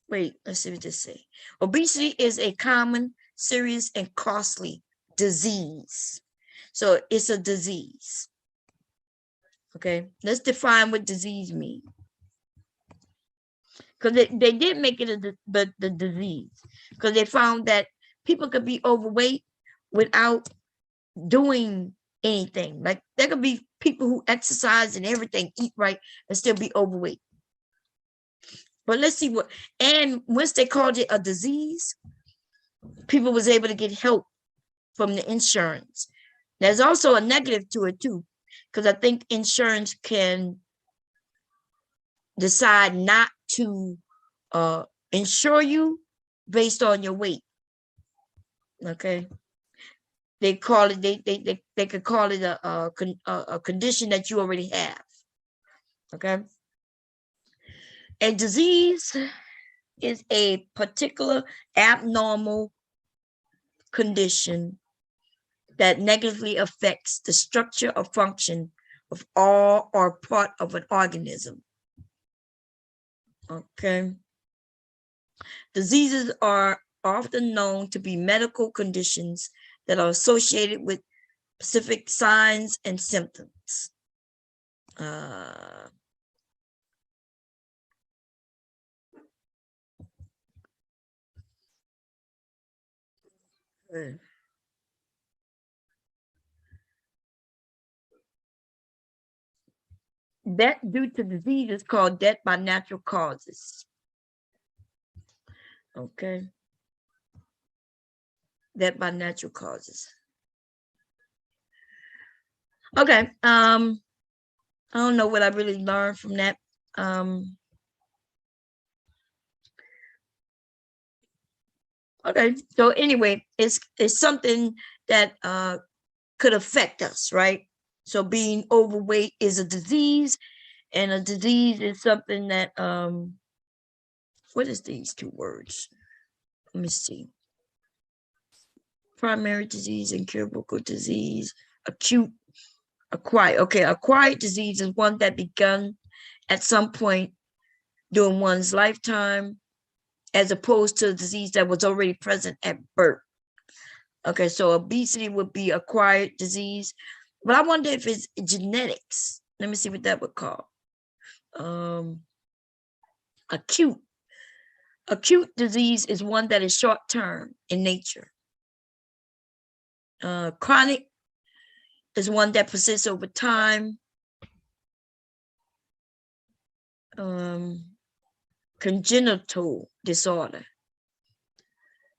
Wait, let's see what this say. Obesity is a common, serious, and costly disease. So it's a disease. Okay, let's define what disease means. Because they did make it the disease, because they found that people could be overweight without doing anything. Like there could be people who exercise and everything, eat right, and still be overweight. But let's see what, and once they called it a disease, people was able to get help from the insurance. There's also a negative to it too, because I think insurance can decide not to insure you based on your weight. Okay. They call it, they could call it a condition that you already have. Okay. A disease is a particular abnormal condition that negatively affects the structure or function of all or part of an organism. Okay. Diseases are often known to be medical conditions that are associated with specific signs and symptoms. Death due to disease is called death by natural causes. Okay. Death by natural causes. Okay. I don't know what I really learned from that. Okay. So anyway, it's something that could affect us, right? So being overweight is a disease, and a disease is something that what is these two words? Let me see. Primary disease, incurable disease, acute, acquired. Okay, acquired disease is one that begun at some point during one's lifetime, as opposed to a disease that was already present at birth. Okay, so obesity would be acquired disease, but I wonder if it's genetics. Let me see what that would call. Acute. Acute disease is one that is short-term in nature. Chronic is one that persists over time. Congenital disorder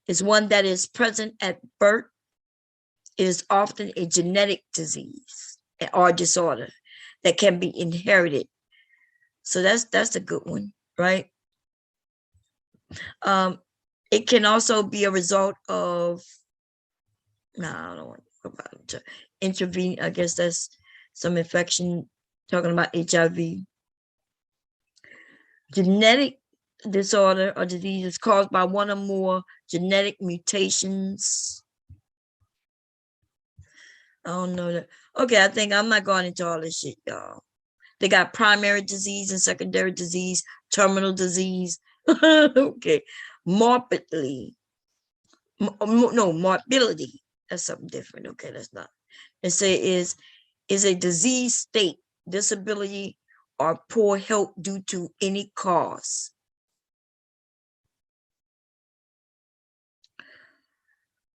is one that is present at birth. It is often a genetic disease or disorder that can be inherited. So that's a good one, right? It can also be a result of, no, I don't want to talk about it. Intervene, I guess that's some infection, talking about HIV. Genetic disorder or disease is caused by one or more genetic mutations. I don't know that. Okay, I think I'm not going into all this shit, y'all. They got primary disease and secondary disease, terminal disease. Okay. morbidly, no, morbidity. That's something different. Okay, that's not. It say is a disease state, disability, or poor health due to any cause.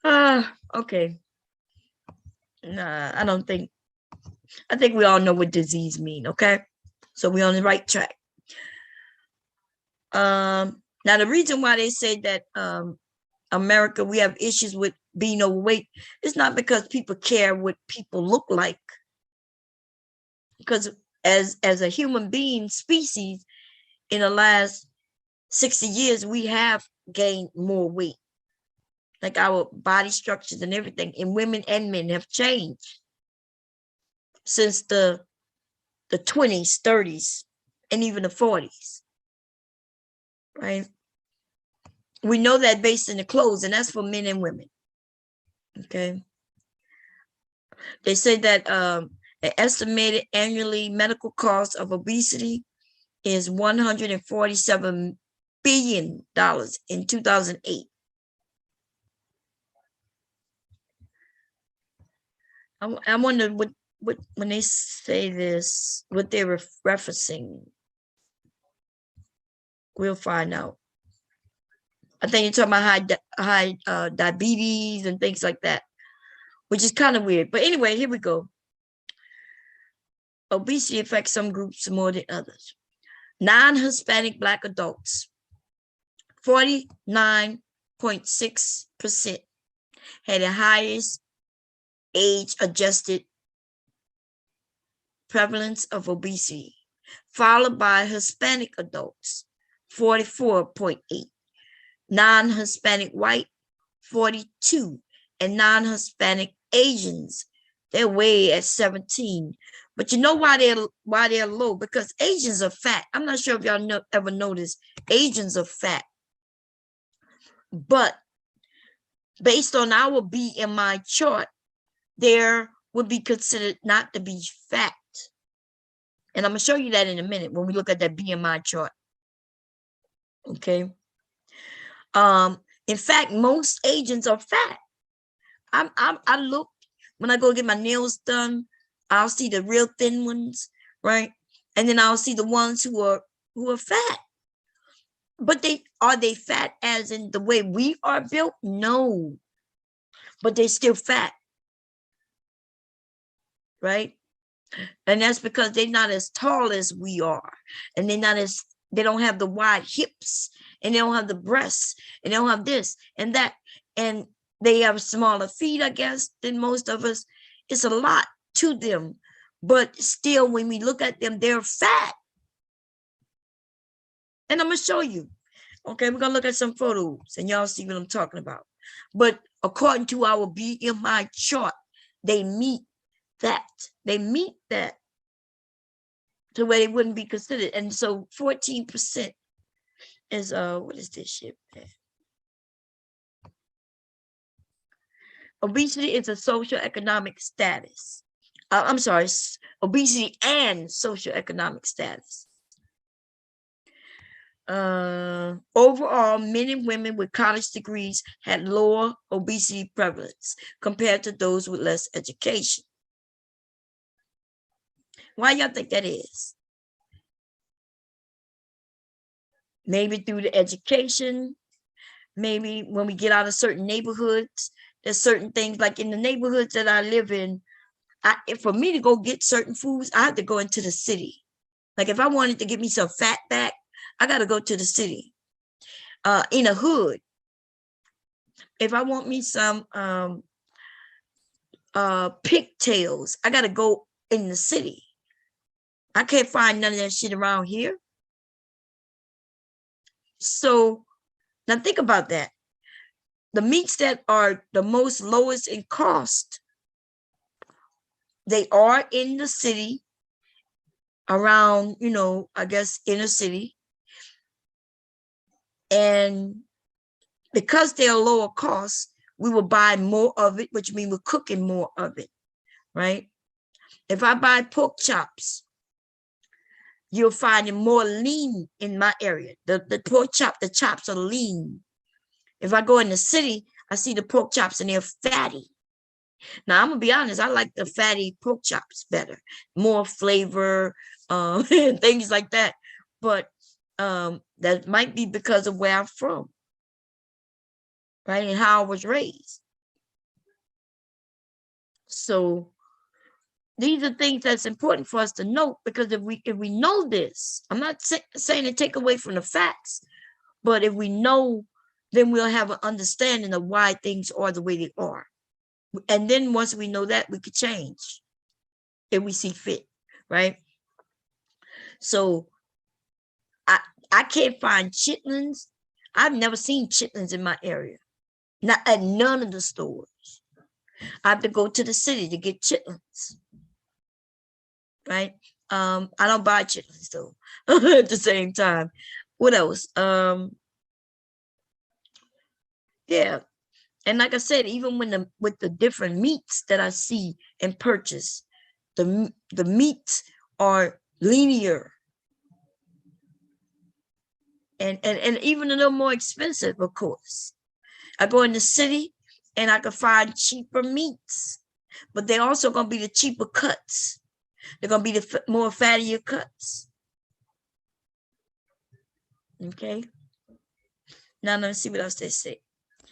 Okay. Nah, I don't think, I think we all know what disease mean, okay? So we're on the right track. Now the reason why they say that America, we have issues with being overweight, it's not because people care what people look like. Because as a human being species, in the last 60 years, we have gained more weight. Like our body structures and everything in women and men have changed since the 20s, 30s, and even the 40s, right? We know that based in the clothes, and that's for men and women, okay? They say that an estimated annually medical cost of obesity is $147 billion in 2008. I wonder what when they say this, what they're referencing. We'll find out. I think you're talking about high diabetes and things like that, which is kind of weird. But anyway, here we go. Obesity affects some groups more than others. Non-Hispanic Black adults, 49.6% had the highest age-adjusted prevalence of obesity, followed by Hispanic adults, 44.8%, non-Hispanic white, 42%, and non-Hispanic Asians, they're way at 17%. But you know why they're low? Because Asians are fat. I'm not sure if y'all ever noticed, Asians are fat. But based on our BMI chart, there would be considered not to be fat. And I'm going to show you that in a minute when we look at that BMI chart. Okay. In fact, most Asians are fat. I look, when I go get my nails done, I'll see the real thin ones, right? And then I'll see the ones who are fat. But are they fat as in the way we are built? No. But they're still fat. Right? And that's because they're not as tall as we are. And they don't have the wide hips, and they don't have the breasts, and they don't have this and that. And they have smaller feet, I guess, than most of us. It's a lot to them. But still, when we look at them, they're fat. And I'm going to show you. Okay, we're going to look at some photos, and y'all see what I'm talking about. But according to our BMI chart, they meet that. They meet that to where they wouldn't be considered. And so 14% is, what is this shit? Obesity is a socioeconomic status. I'm sorry, obesity and socioeconomic status. Overall, men and women with college degrees had lower obesity prevalence compared to those with less education. Why y'all think that is? Maybe through the education, maybe when we get out of certain neighborhoods, there's certain things like in the neighborhoods that I live in, for me to go get certain foods, I have to go into the city. Like if I wanted to get me some fat back, I got to go to the city. In a hood, if I want me some pigtails, I got to go in the city. I can't find none of that shit around here. So now think about that. The meats that are the most lowest in cost, they are in the city, around, I guess, inner city. And because they're lower cost, we will buy more of it, which means we're cooking more of it, right? If I buy pork chops, you'll find it more lean in my area. The pork chop, the chops are lean. If I go in the city, I see the pork chops and they're fatty. Now I'm gonna be honest, I like the fatty pork chops better, more flavor, and things like that. But that might be because of where I'm from, right? And how I was raised. So these are things that's important for us to note, because if we know this, I'm not saying to take away from the facts, but if we know, then we'll have an understanding of why things are the way they are. And then once we know that, we could change if we see fit, right? So I can't find chitlins. I've never seen chitlins in my area, not at none of the stores. I have to go to the city to get chitlins, right? I don't buy chitlins though. At the same time, what else? Yeah, and like I said, even when with the different meats that I see and purchase, the meats are linear and even a little more expensive, of course. I go in the city and I can find cheaper meats, but they're also going to be the cheaper cuts. They're going to be the more fattier cuts. Okay. Now let's see what else they say.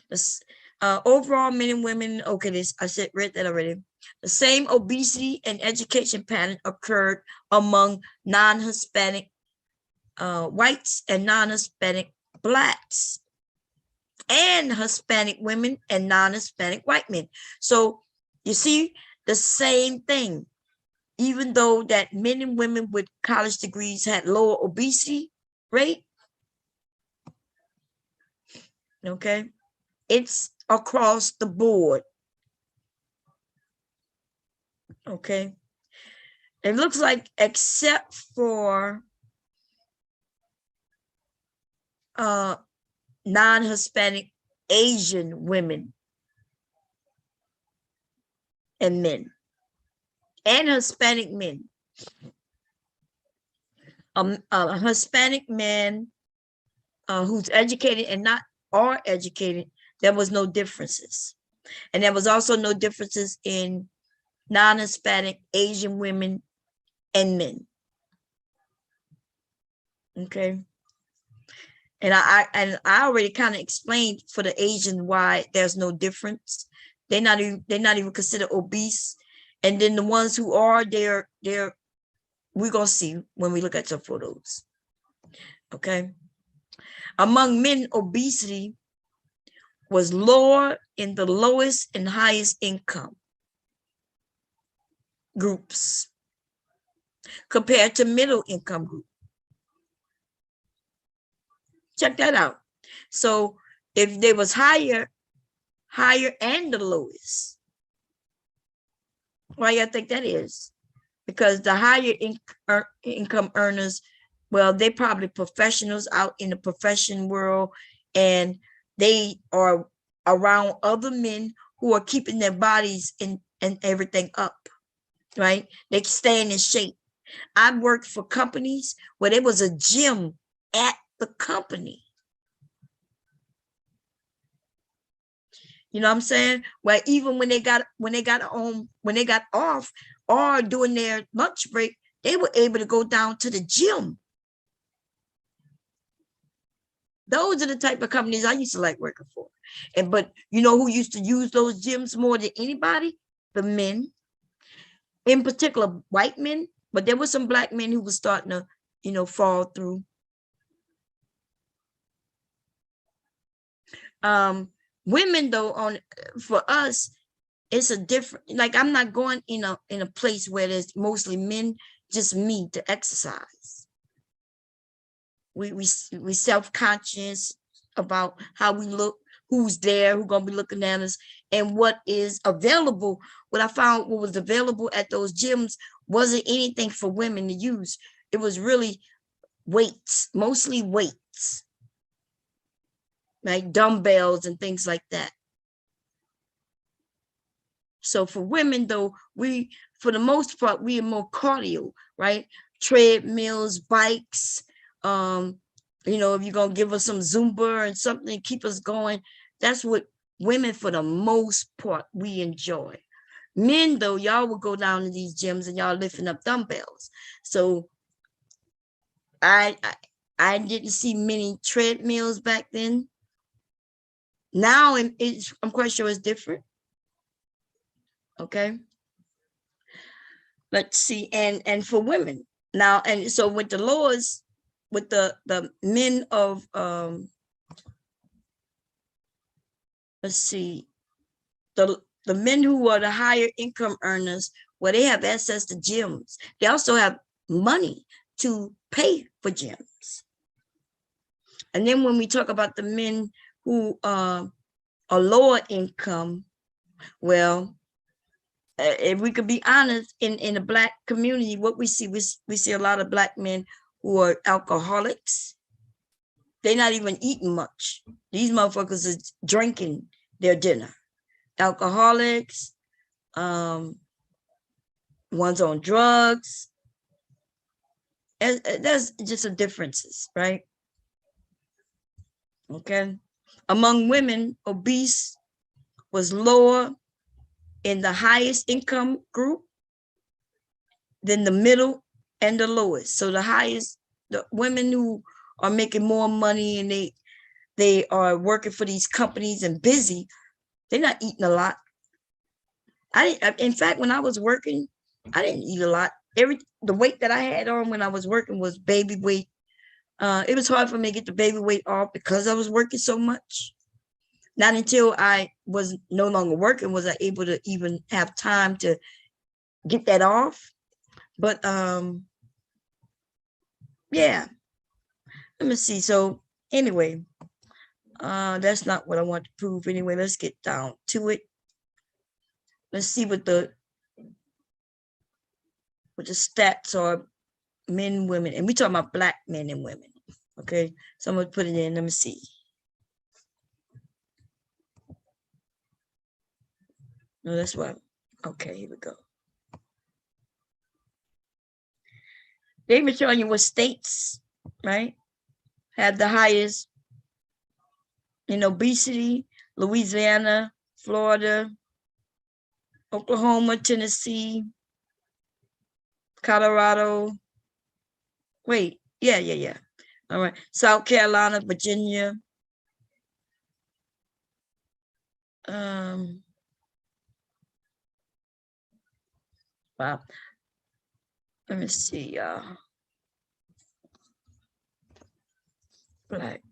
This, overall, men and women, okay, this I read that already. The same obesity and education pattern occurred among non-Hispanic whites and non-Hispanic blacks, and Hispanic women and non-Hispanic white men. So you see the same thing. Even though that men and women with college degrees had lower obesity rate, okay, it's across the board. Okay, it looks like except for non-Hispanic Asian women and men and Hispanic men. A Hispanic man who's educated and not are educated, there was no differences. And there was also no differences in non-Hispanic Asian women and men. Okay. And I already kind of explained for the Asian why there's no difference. They're not even considered obese. And then the ones who are, they're we're gonna see when we look at some photos. Okay. Among men, obesity was lower in the lowest and highest income groups compared to middle income group. Check that out. So if there was higher and the lowest, why you think that is? Because the higher income earners, well, they probably professionals out in the profession world, and they are around other men who are keeping their bodies and everything up, right? They staying in shape. I worked for companies where there was a gym at the company. You know what I'm saying? Where even when they got off or during their lunch break, they were able to go down to the gym. Those are the type of companies I used to like working for. But you know who used to use those gyms more than anybody? The men. In particular, white men, but there were some black men who were starting to, fall through. Women though, for us, it's a different, like I'm not going in a place where there's mostly men, just me to exercise. We self-conscious about how we look, who's there, who's gonna be looking at us, and what is available. What I found, what was available at those gyms wasn't anything for women to use. It was really weights, mostly weights, like dumbbells and things like that. So for women though, for the most part, we are more cardio, right? Treadmills, bikes, if you're gonna give us some Zumba and something, keep us going, That's what women, for the most part, we enjoy. Men, though, y'all will go down to these gyms and y'all lifting up dumbbells. So I I didn't see many treadmills back then. Now I'm quite sure it's different. Okay. Let's see. And for women now, and so with the laws, with the men of let's see, the men who are the higher income earners, where they have access to gyms, they also have money to pay for gyms. And then when we talk about the men who are lower income, well, if we could be honest, in the Black community, what we see a lot of Black men who are alcoholics. They're not even eating much. These motherfuckers are drinking their dinner. Alcoholics, one's on drugs. And there's just a differences, right? Okay. Among women, obese was lower in the highest income group than the middle and the lowest. So the highest, the women who are making more money and they are working for these companies and busy, they're not eating a lot. In fact, when I was working, I didn't eat a lot. The weight that I had on when I was working was baby weight. It was hard for me to get the baby weight off because I was working so much. Not until I was no longer working was I able to even have time to get that off. But yeah, let me see. So anyway, that's not what I want to prove. Anyway, let's get down to it. Let's see what the stats are, men, women, and we talking about Black men and women. Okay, so I'm gonna put it in. Let me see. No, that's what. Okay, here we go. They were showing you what states, right, have the highest in obesity: Louisiana, Florida, Oklahoma, Tennessee, Colorado. Wait, yeah. All right, South Carolina, Virginia. Wow. Let me see, Black.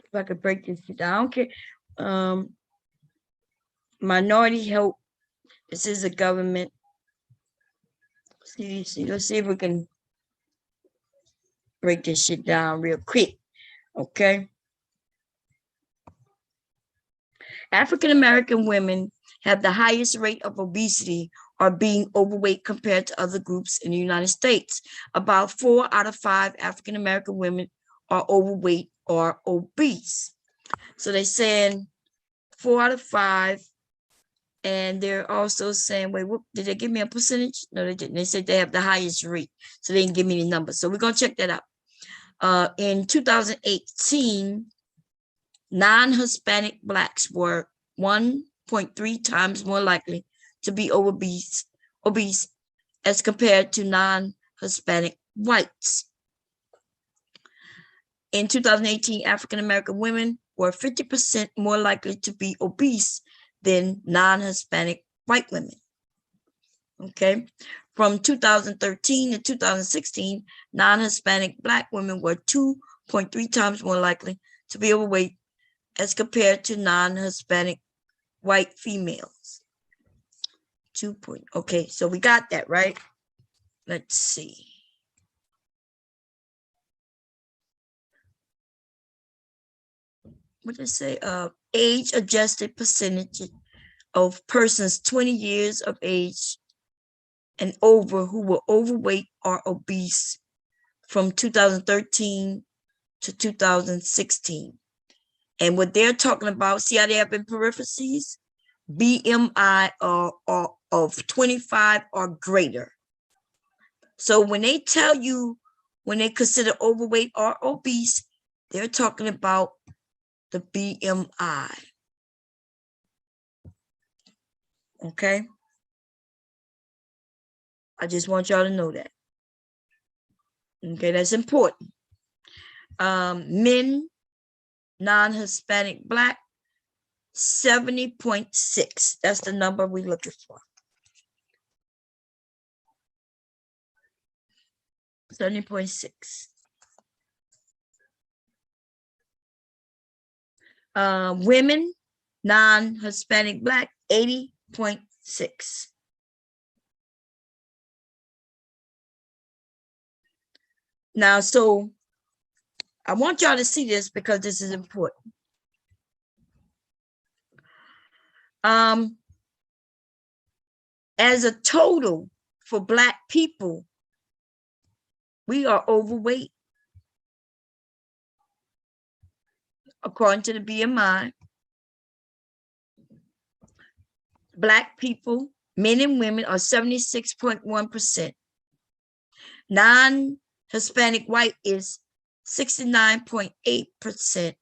If I could break this down, okay. Minority Health. This is a government. Let's see if we can break this shit down real quick. Okay. African American women have the highest rate of obesity or being overweight compared to other groups in the United States. About 4 out of 5 African American women are overweight or obese. So they're saying 4 out of 5. And they're also saying, wait, did they give me a percentage? No, they didn't. They said they have the highest rate. So they didn't give me the number. So we're going to check that out. In 2018, non-Hispanic Blacks were 1.3 times more likely to be obese as compared to non-Hispanic whites. In 2018, African American women were 50% more likely to be obese than non-Hispanic white women. Okay. From 2013 to 2016, non-Hispanic Black women were 2.3 times more likely to be overweight as compared to non-Hispanic white females. 2 point. Okay, so we got that, right? Let's see. What did it say? Age-adjusted percentage of persons 20 years of age and over who were overweight or obese from 2013 to 2016. And what they're talking about, see how they have in parentheses? BMI of 25 or greater. So when they tell you, when they consider overweight or obese, they're talking about the BMI. Okay? I just want y'all to know that. Okay, that's important. Men, non-Hispanic Black, 70.6. That's the number we're looking for. 70.6. Women, non-Hispanic Black, 80.6. Now, so I want y'all to see this because this is important. As a total for Black people, we are overweight according to the BMI. Black people, men and women, are 76.1%. Non-Hispanic white is 69.8%.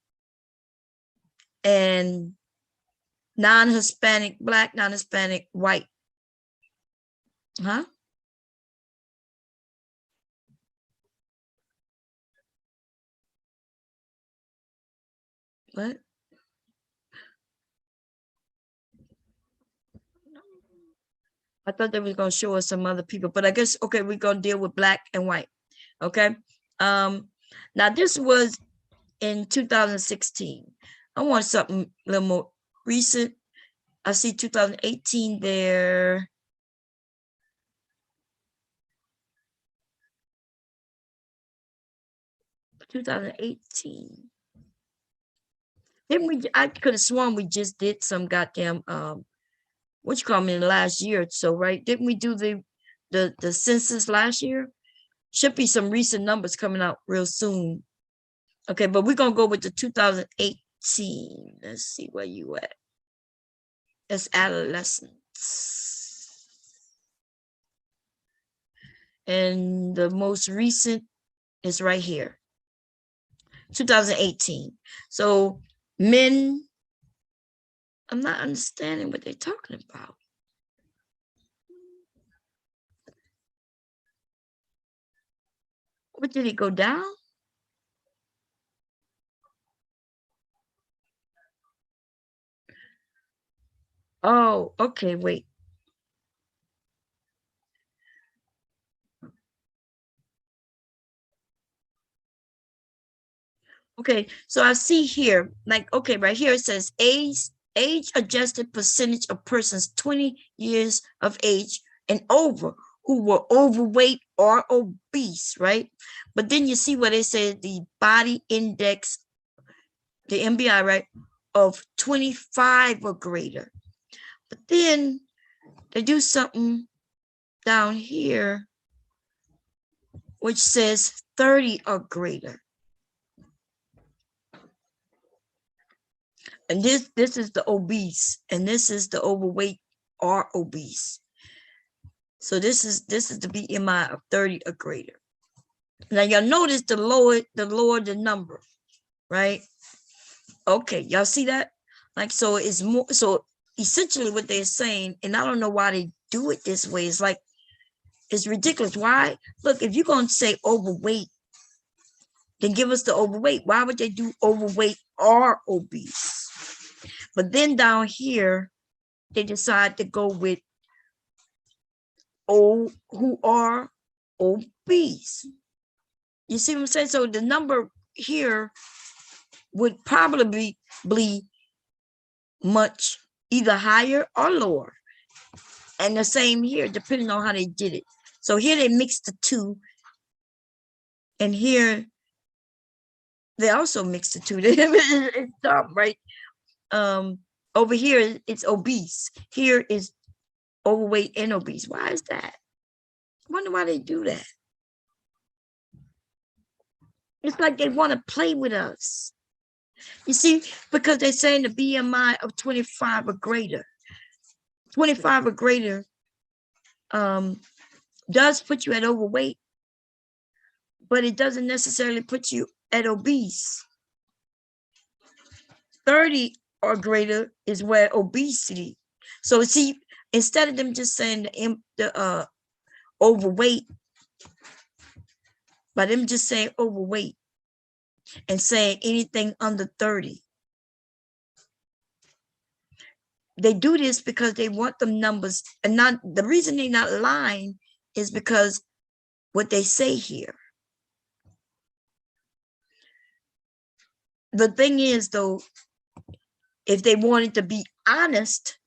And non-Hispanic Black, non-Hispanic white. Huh? What? I thought they were going to show us some other people, but I guess, okay, we're going to deal with Black and white. Okay. Now this was in 2016. I want something a little more recent. I see 2018 there. (2018) Didn't we? I could have sworn we just did some goddamn what you call me in the last year or so, right? Didn't we do the census last year? Should be some recent numbers coming out real soon. Okay, but we're gonna go with the 2018. Let's see where you at. It's adolescents. And the most recent is right here. 2018. So men, I'm not understanding what they're talking about. What, did it go down? Oh, okay, wait. Okay, so I see here, like, okay, right here it says age adjusted percentage of persons 20 years of age and over who were overweight or obese, right? But then you see what it says, the body index, the MBI, right, of 25 or greater. But then they do something down here which says 30 or greater. And this is the obese, and this is the overweight or obese. So this is the BMI of 30 or greater. Now y'all notice the lower the number, right? Okay, y'all see that? Like, so it's more, so essentially what they're saying, and I don't know why they do it this way, it's like, it's ridiculous. Why? Look, if you're going to say overweight, then give us the overweight. Why would they do overweight or obese? But then down here, they decide to go with who are obese. You see what I'm saying? So the number here would probably be much either higher or lower. And the same here, depending on how they did it. So here they mixed the two. And here they also mixed the two. It's dumb, right? Over here it's obese. Here is overweight and obese. Why is that? I wonder why they do that. It's like they want to play with us. You see, because they're saying the BMI of 25 or greater. 25 or greater does put you at overweight, but it doesn't necessarily put you at obese. 30 or greater is where obesity. So see, instead of them just saying the overweight, by them just saying overweight and saying anything under 30, they do this because they want them numbers, and not the reason they're not lying is because what they say here. The thing is, though, if they wanted to be honest,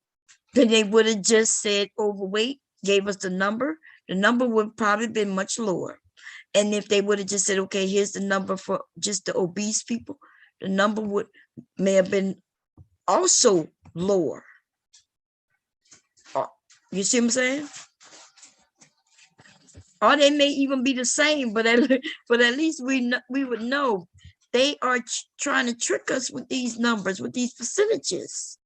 then they would have just said overweight, gave us the number would probably been much lower. And if they would have just said, okay, here's the number for just the obese people, the number may have been also lower. You see what I'm saying? Or they may even be the same, but at least we would know they are trying to trick us with these numbers, with these percentages.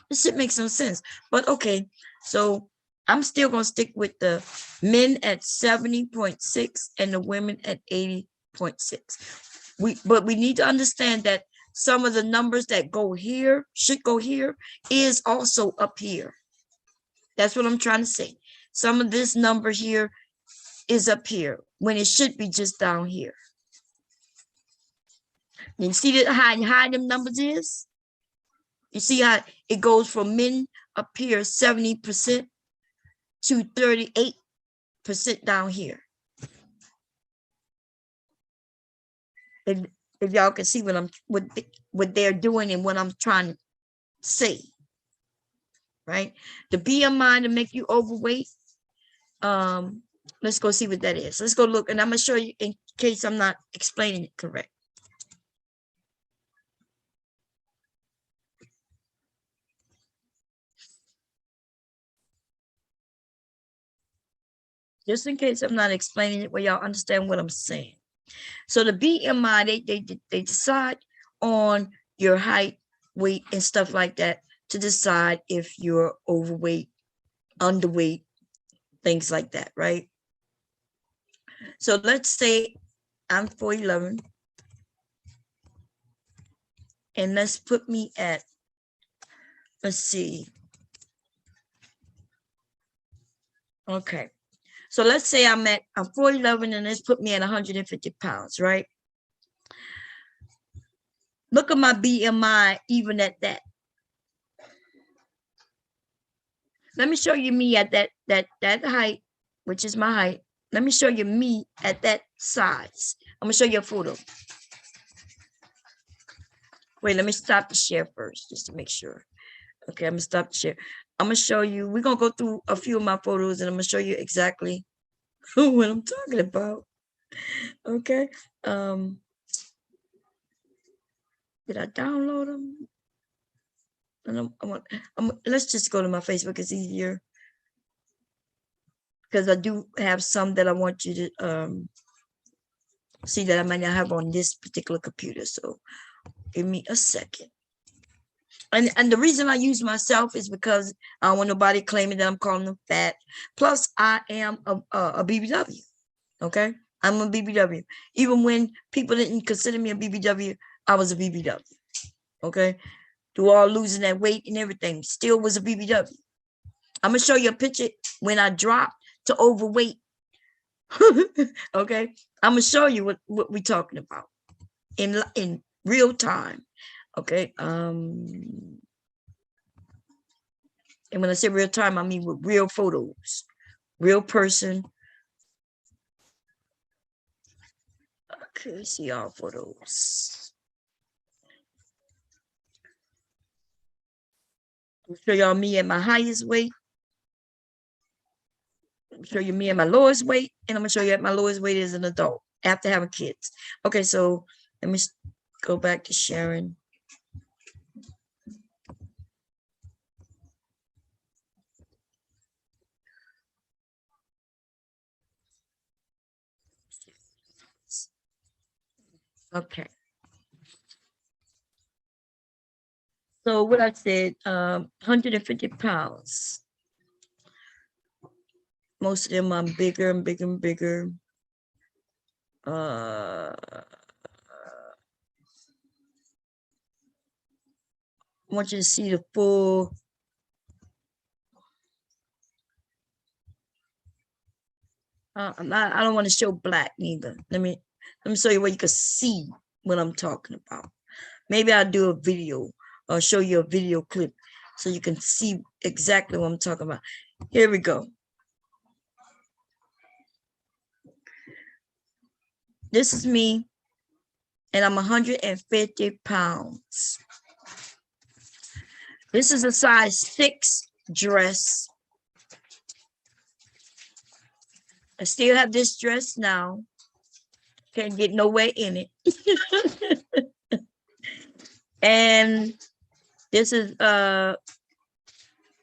This shit makes no sense. But okay, so I'm still gonna stick with the men at 70.6 and the women at 80.6. But we need to understand that some of the numbers that go here, should go here, is also up here. That's what I'm trying to say. Some of this number here is up here when it should be just down here. You see how high them numbers is? You see how it goes from men up here 70% to 38% down here. If y'all can see what they're doing and what I'm trying to say, right? The BMI to make you overweight. Let's go see what that is. Let's go look, and I'm gonna show you in case I'm not explaining it correct. Just in case I'm not explaining it where y'all understand what I'm saying. So the BMI, they decide on your height, weight, and stuff like that to decide if you're overweight, underweight, things like that, right? So let's say I'm 4'11", and let's put me at, let's see. Okay. So let's say I'm 4'11", and let's put me at 150 pounds, right? Look at my BMI even at that. Let me show you me at that height, which is my height. Let me show you me at that size. I'm gonna show you a photo. Wait, let me stop the share first, just to make sure. Okay, I'm gonna stop the share. I'm gonna show you, we're gonna go through a few of my photos and I'm gonna show you exactly what I'm talking about. Okay. Did I download them? Let's just go to my Facebook, it's easier. Because I do have some that I want you to see that I might not have on this particular computer. So give me a second. And the reason I use myself is because I don't want nobody claiming that I'm calling them fat. Plus, I am a BBW. Okay, I'm a BBW. Even when people didn't consider me a BBW, I was a BBW. Okay, through all losing that weight and everything, still was a BBW. I'm gonna show you a picture when I dropped to overweight. Okay, I'm gonna show you what we're talking about in real time. Okay, and when I say real time, I mean with real photos, real person. Okay, see all photos. I'll show y'all me at my highest weight. I'll show you me at my lowest weight, and I'm gonna show you at my lowest weight as an adult after having kids. Okay, so let me go back to sharing. Okay. So what I said, 150 pounds. Most of them are bigger and bigger and bigger. I want you to see the full. I don't want to show black neither. Let me show you where you can see what I'm talking about. Maybe I'll do a video or show you a video clip so you can see exactly what I'm talking about. Here we go. This is me, and I'm 150 pounds. This is a size 6 dress. I still have this dress now. Can't get nowhere in it. And this is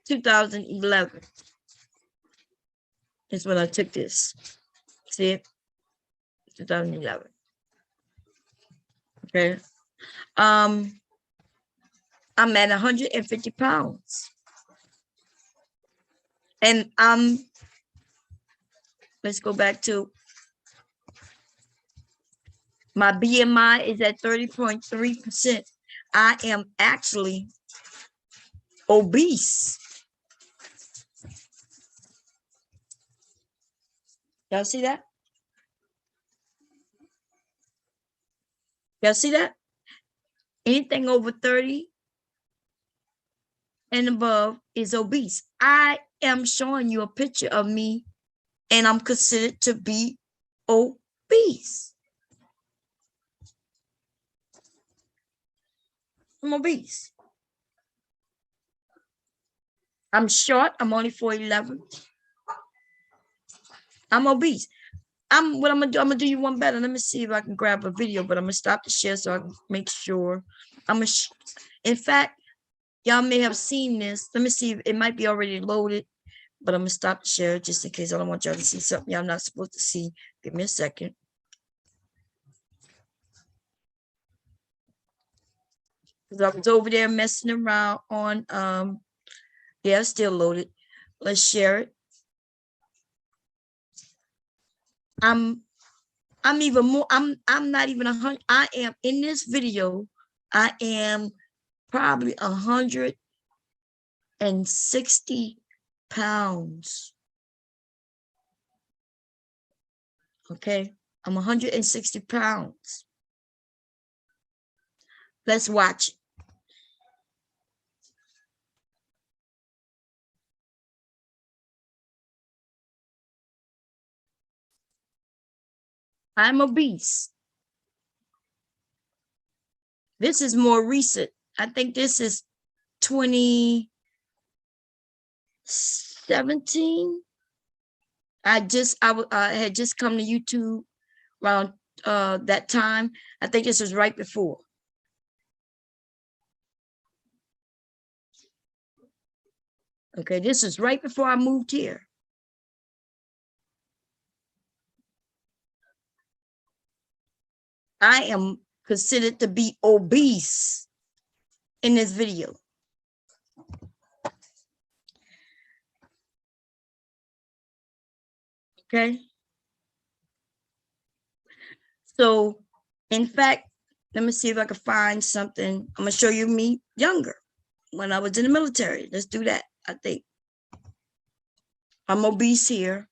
2011. Is when I took this. See it? 2011. Okay. I'm at 150 pounds. And let's go back to my BMI is at 30.3%. I am actually obese. Y'all see that? Y'all see that? Anything over 30 and above is obese. I am showing you a picture of me, and I'm considered to be obese. I'm obese. I'm short. I'm only 4'11". I'm obese. What I'm gonna do you one better. Let me see if I can grab a video, but I'm gonna stop the share so I can make sure. In fact, y'all may have seen this. Let me see if it might be already loaded, but I'm gonna stop the share just in case. I don't want y'all to see something y'all not supposed to see. Give me a second. Because I was over there messing around on yeah, it's still loaded. Let's share it. I'm even more, I'm not even 100. I am in this video, I am probably 160 pounds. Okay, I'm 160 pounds. Let's watch it. I'm obese. This is more recent. I think this is 2017. I had just come to YouTube around that time. I think this was right before. Okay, this is right before I moved here. I am considered to be obese in this video. Okay. So, in fact, let me see if I can find something. I'm going to show you me younger when I was in the military. Let's do that, I think. I'm obese here.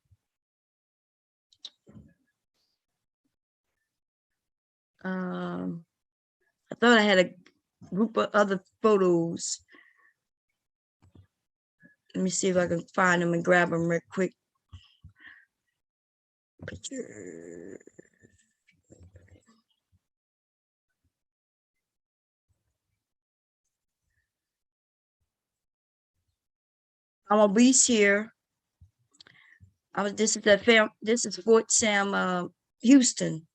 I thought I had a group of other photos. Let me see if I can find them and grab them real quick. Picture. I'm obese here. This is Fort Sam, Houston.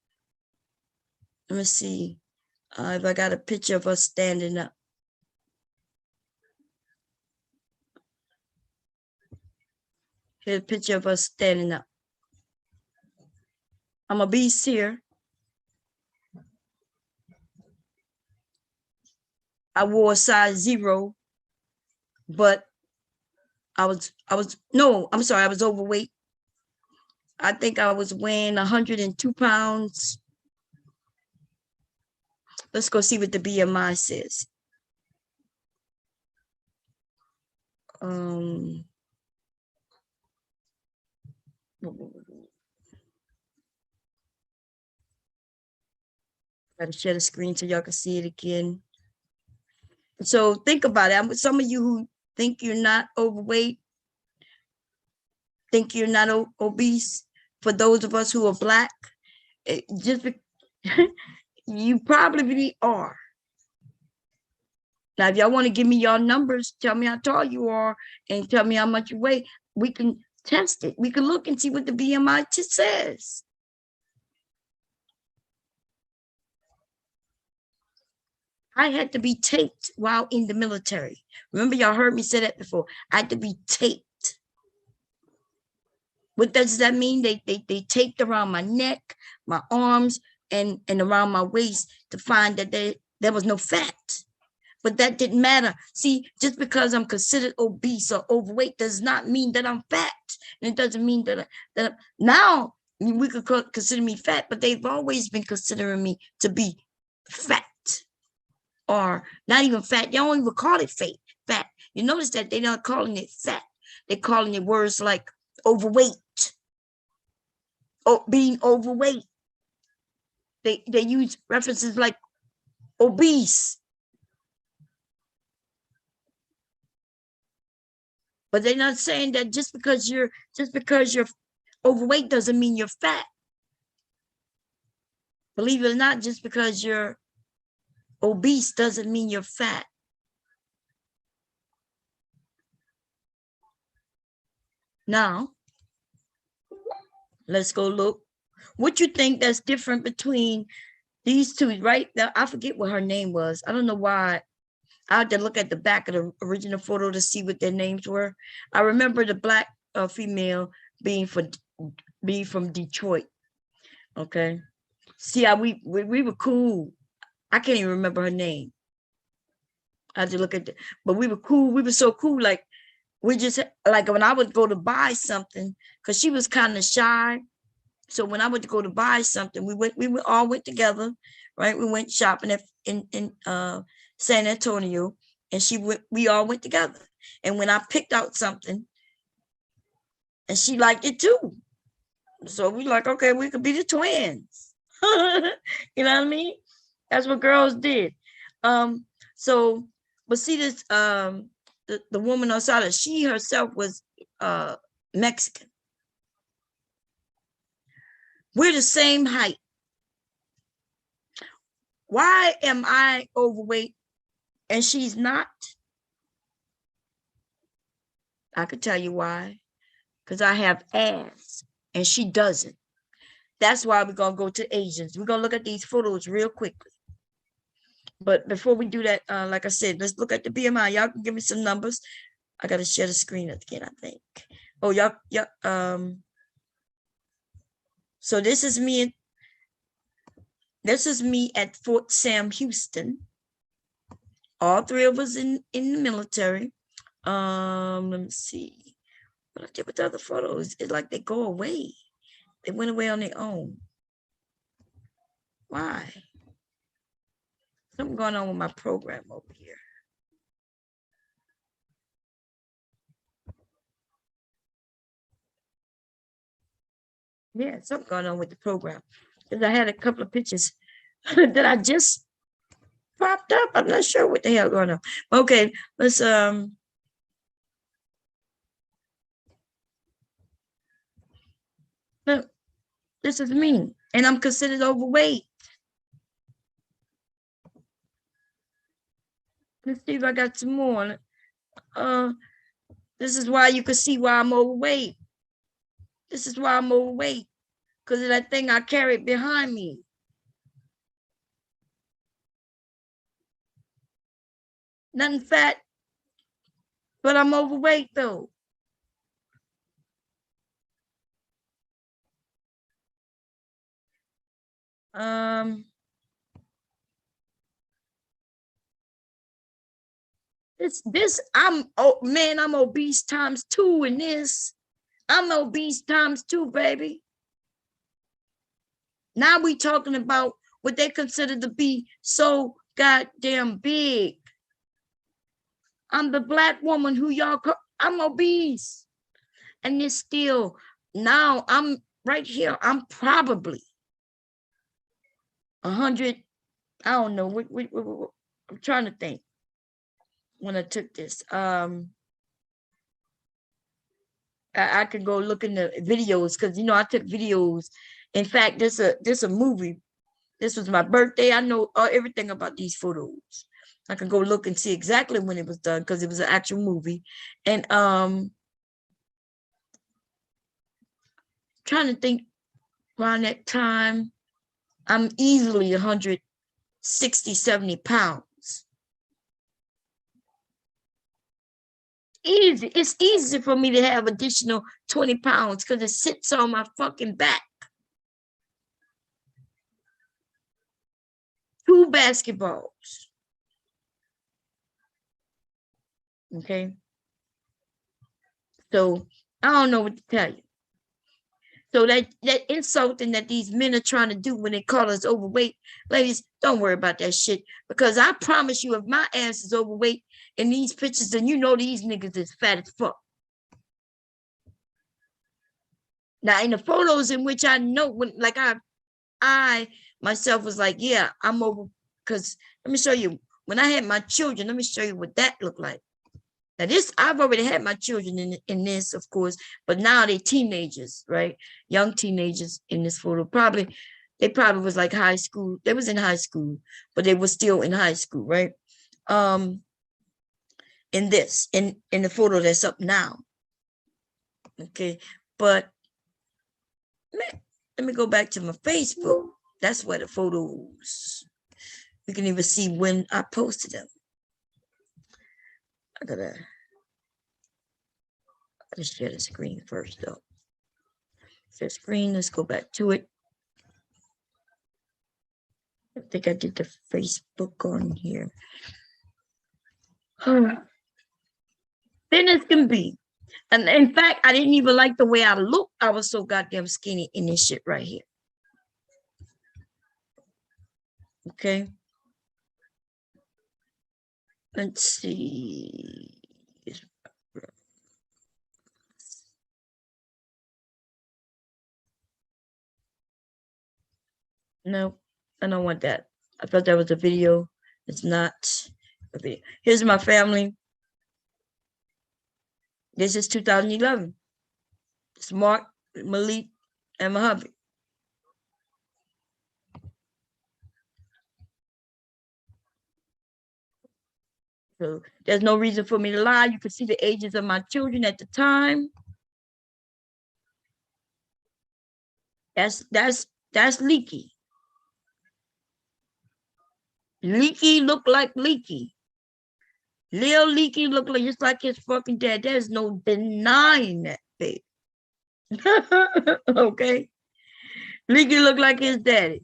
Let me see if I got a picture of us standing up. Here's a picture of us standing up. I'm obese here. I wore a size 0, but no, I'm sorry, I was overweight. I think I was weighing 102 pounds. Let's go see what the BMI says. Gotta share the screen so y'all can see it again. So think about it. Some of you who think you're not overweight, think you're not obese. For those of us who are Black, you probably are. Now, if y'all want to give me your numbers, tell me how tall you are and tell me how much you weigh. We can test it. We can look and see what the BMI says. I had to be taped while in the military. Remember, y'all heard me say that before. I had to be taped. What does that mean? They taped around my neck, my arms, and around my waist to find that there was no fat. But that didn't matter. See, just because I'm considered obese or overweight does not mean that I'm fat. And it doesn't mean that now we could consider me fat, but they've always been considering me to be fat. Or not even fat. They don't even call it fat. You notice that they're not calling it fat. They're calling it words like overweight, or being overweight. They use references like obese. But they're not saying that just because you're overweight doesn't mean you're fat. Believe it or not, just because you're obese doesn't mean you're fat. Now, let's go look. What you think that's different between these two, right? Now, I forget what her name was. I don't know why. I had to look at the back of the original photo to see what their names were. I remember the Black female being from Detroit. Okay. See how we were cool. I can't even remember her name. I had to look at it, but we were cool. We were so cool. Like, we just, like, when I would go to buy something, because she was kind of shy. So when I would go to buy something, we all went together, right? We went shopping in San Antonio, and we all went together. And when I picked out something, and she liked it too. So we like, okay, we could be the twins. You know what I mean? That's what girls did. So, but see this, the woman outside, she herself was Mexican. We're the same height. Why am I overweight and she's not? I could tell you why. Because I have ass and she doesn't. That's why we're going to go to Asians. We're going to look at these photos real quickly. But before we do that, like I said, let's look at the BMI. Y'all can give me some numbers. I got to share the screen again, I think. Oh, y'all, so this is me. This is me at Fort Sam Houston. All three of us in the military. Let me see. What I did with the other photos, it's like they go away. They went away on their own. Why? Something going on with my program over here. Yeah, something going on with the program. Because I had a couple of pictures that I just popped up. I'm not sure what the hell going on. Okay, let's look, this is me. And I'm considered overweight. Let's see if I got some more. This is why you can see why I'm overweight. This is why I'm overweight. Because of that thing I carried behind me. Nothing fat, but I'm overweight though. Um, I'm, oh man, I'm obese times 2 in this. I'm obese times 2, baby. Now we talking about what they consider to be so goddamn big. I'm the Black woman who y'all call, I'm obese. And it's still, now I'm right here. I'm probably 100, I don't know. I'm trying to think when I took this. I could go look in the videos because you know I took videos. In fact, this a movie. This was my birthday. I know everything about these photos. I can go look and see exactly when it was done because it was an actual movie. And trying to think around that time, I'm easily 160, 70 pounds. Easy. It's easy for me to have additional 20 pounds because it sits on my fucking back. 2 basketballs. Okay. So I don't know what to tell you. So that insulting that these men are trying to do when they call us overweight, ladies, don't worry about that shit. Because I promise you, if my ass is overweight in these pictures, then you know these niggas is fat as fuck. Now, in the photos in which I know when, like I myself was like, yeah, I'm over. Because let me show you. When I had my children, let me show you what that looked like. Now this, I've already had my children in this, of course, but now they're teenagers, right? Young teenagers in this photo. They probably was like high school. They was in high school, but they were still in high school, right? In the photo that's up now. Okay, but let me go back to my Facebook. That's where the photos, you can even see when I posted them. I gotta share the screen first though. Share screen, let's go back to it. I think I did the Facebook on here. Thin as can be. And in fact, I didn't even like the way I looked. I was so goddamn skinny in this shit right here. Okay. Let's see. No, I don't want that. I thought that was a video. It's not a video. Here's my family. This is 2011. It's Mark, Malik, and my hubby. So there's no reason for me to lie. You can see the ages of my children at the time. That's Leaky. Leaky look like Leaky. Lil Leaky look like just like his fucking dad. There's no denying that, babe. Okay. Leaky look like his daddy.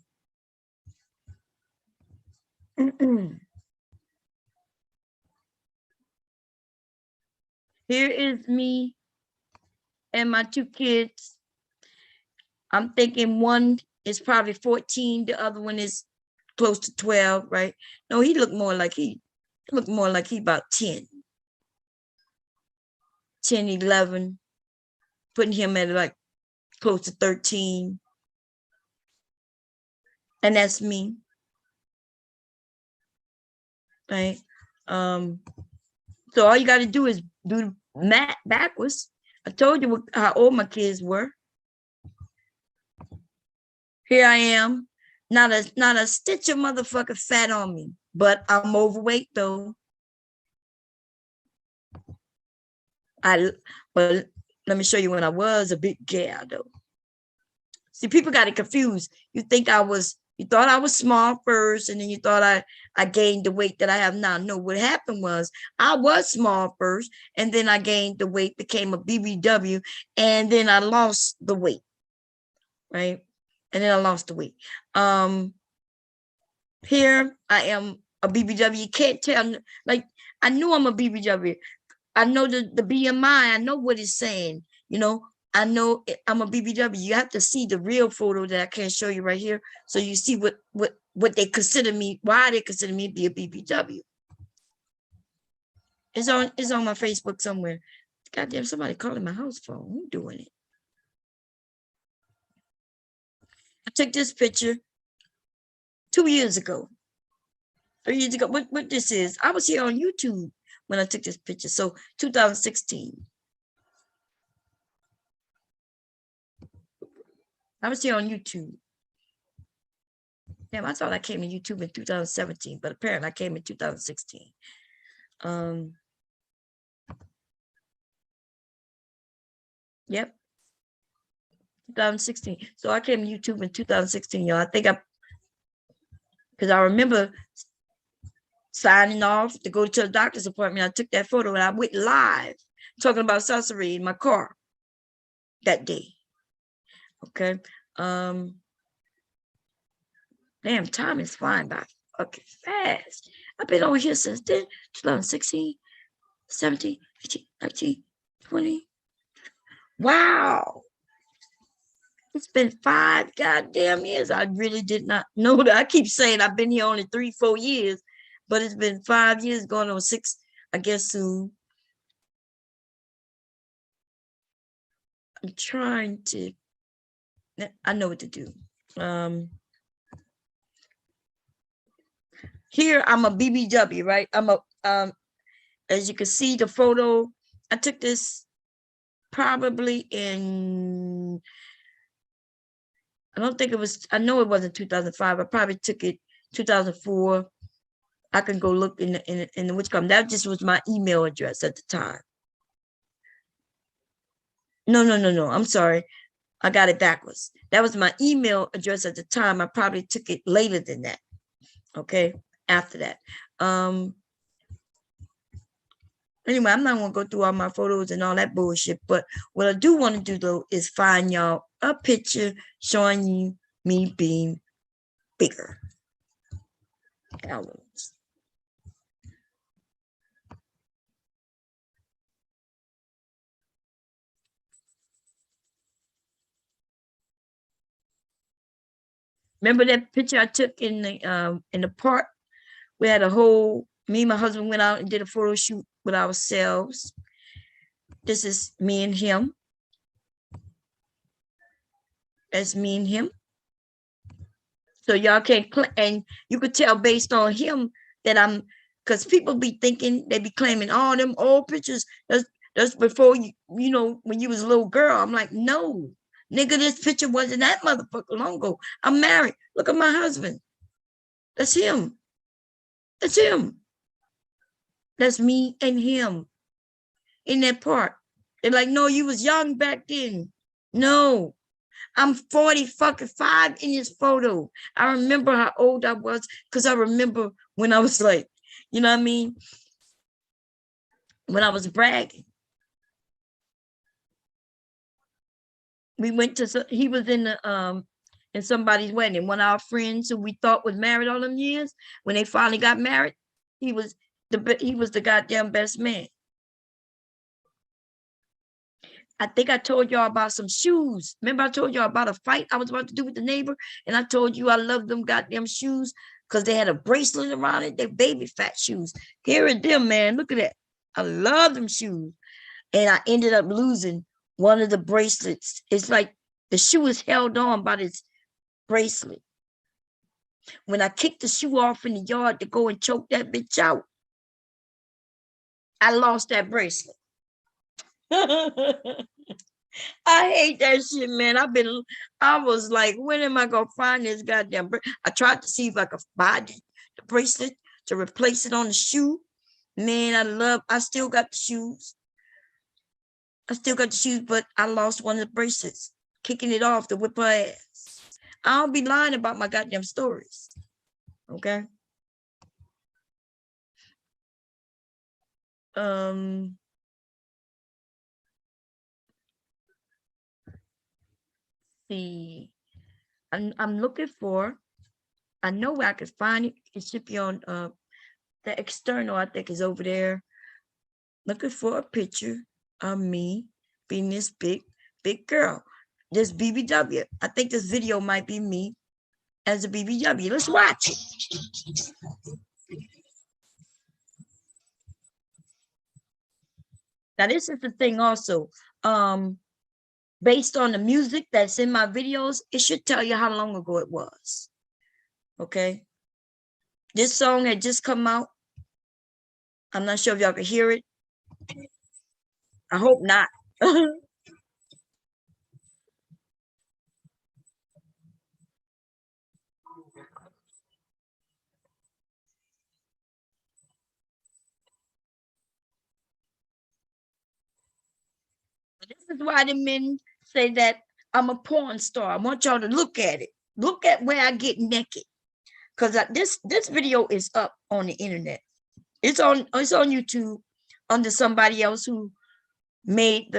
Here is me and my 2 kids. I'm thinking one is probably 14. The other one is close to 12, right? No, he looked more like he about 10. 10, 11. Putting him at like close to 13. And that's me. Right? So all you got to do is do math backwards. I told you how old my kids were. Here I am. Not a stitch of motherfucking fat on me, but I'm overweight though. But let me show you when I was a big gal though. See, people got it confused. You thought I was small first, and then you thought I gained the weight that I have now. No, what happened was I was small first, and then I gained the weight, became a BBW, and then I lost the weight, right? And then I lost the weight. Here I am a BBW. You can't tell, like I knew I'm a BBW. I know the BMI. I know what it's saying. You know, I know I'm a BBW. You have to see the real photo that I can't show you right here, so you see what they consider me, why they consider me to be a BBW. It's on my Facebook somewhere. Goddamn, somebody calling my house phone. Who's doing it? I took this picture 2 years ago. 3 years ago. What this is? I was here on YouTube when I took this picture. So 2016. I was here on YouTube. Damn, I thought I came to YouTube in 2017, but apparently I came in 2016. Yep, 2016. So I came to YouTube in 2016, y'all. I think because I remember signing off to go to a doctor's appointment. I took that photo and I went live talking about sorcery in my car that day. Okay. Damn, time is flying by fucking fast. I've been over here since then, 2016, 17, 18, 19, 20. Wow. It's been 5 goddamn years. I really did not know that. I keep saying I've been here only 3-4 years, but it's been 5 years going on 6, I guess soon. I'm trying to, I know what to do. Here I'm a BBW, right? I'm a as you can see the photo, I took this probably in, I don't think it was, I know it wasn't 2005. I probably took it 2004. I can go look in the which come. That just was my email address at the time. No. I'm sorry. I got it backwards. That was my email address at the time. I probably took it later than that. Okay. After that. Anyway, I'm not going to go through all my photos and all that bullshit, but what I do want to do, though, is find y'all a picture showing you me being bigger. Albums. Remember that picture I took in the park? We had a whole, me and my husband went out and did a photo shoot with ourselves. This is me and him. That's me and him. So y'all can't, and you could tell based on him that I'm, because people be thinking, they be claiming, oh, them old pictures, that's before you know, when you was a little girl. I'm like, no, nigga, this picture wasn't that motherfucker long ago. I'm married. Look at my husband. That's him. That's him. That's me and him in that park. They're like, no, you was young back then. No, I'm 40 fucking 5 in this photo. I remember how old I was because I remember when I was like, you know what I mean? When I was bragging. We went to, he was in somebody's wedding. One of our friends who we thought was married all them years, when they finally got married, he was the goddamn best man. I think I told y'all about some shoes. Remember I told y'all about a fight I was about to do with the neighbor? And I told you I love them goddamn shoes because they had a bracelet around it. They're baby fat shoes. Here are them, man. Look at that. I love them shoes. And I ended up losing one of the bracelets. It's like the shoe is held on by this bracelet. When I kicked the shoe off in the yard to go and choke that bitch out, I lost that bracelet. I hate that shit, man. I was like, when am I gonna find this goddamn I tried to see if I could buy the bracelet to replace it on the shoe. Man, I still got the shoes. But I lost one of the bracelets, kicking it off to whip her ass. I don't be lying about my goddamn stories. Okay. See, I'm looking for, I know where I could find it. It should be on The external, I think, is over there. Looking for a picture of me being this big girl. This BBW. I think this video might be me as a BBW. Let's watch it. Now, this is the thing also. Based on the music that's in my videos, it should tell you how long ago it was. Okay. This song had just come out. I'm not sure if y'all can hear it. I hope not. This is why the men say that I'm a porn star. I want y'all to look at it. Look at where I get naked. Because this video is up on the internet. It's on YouTube under somebody else who made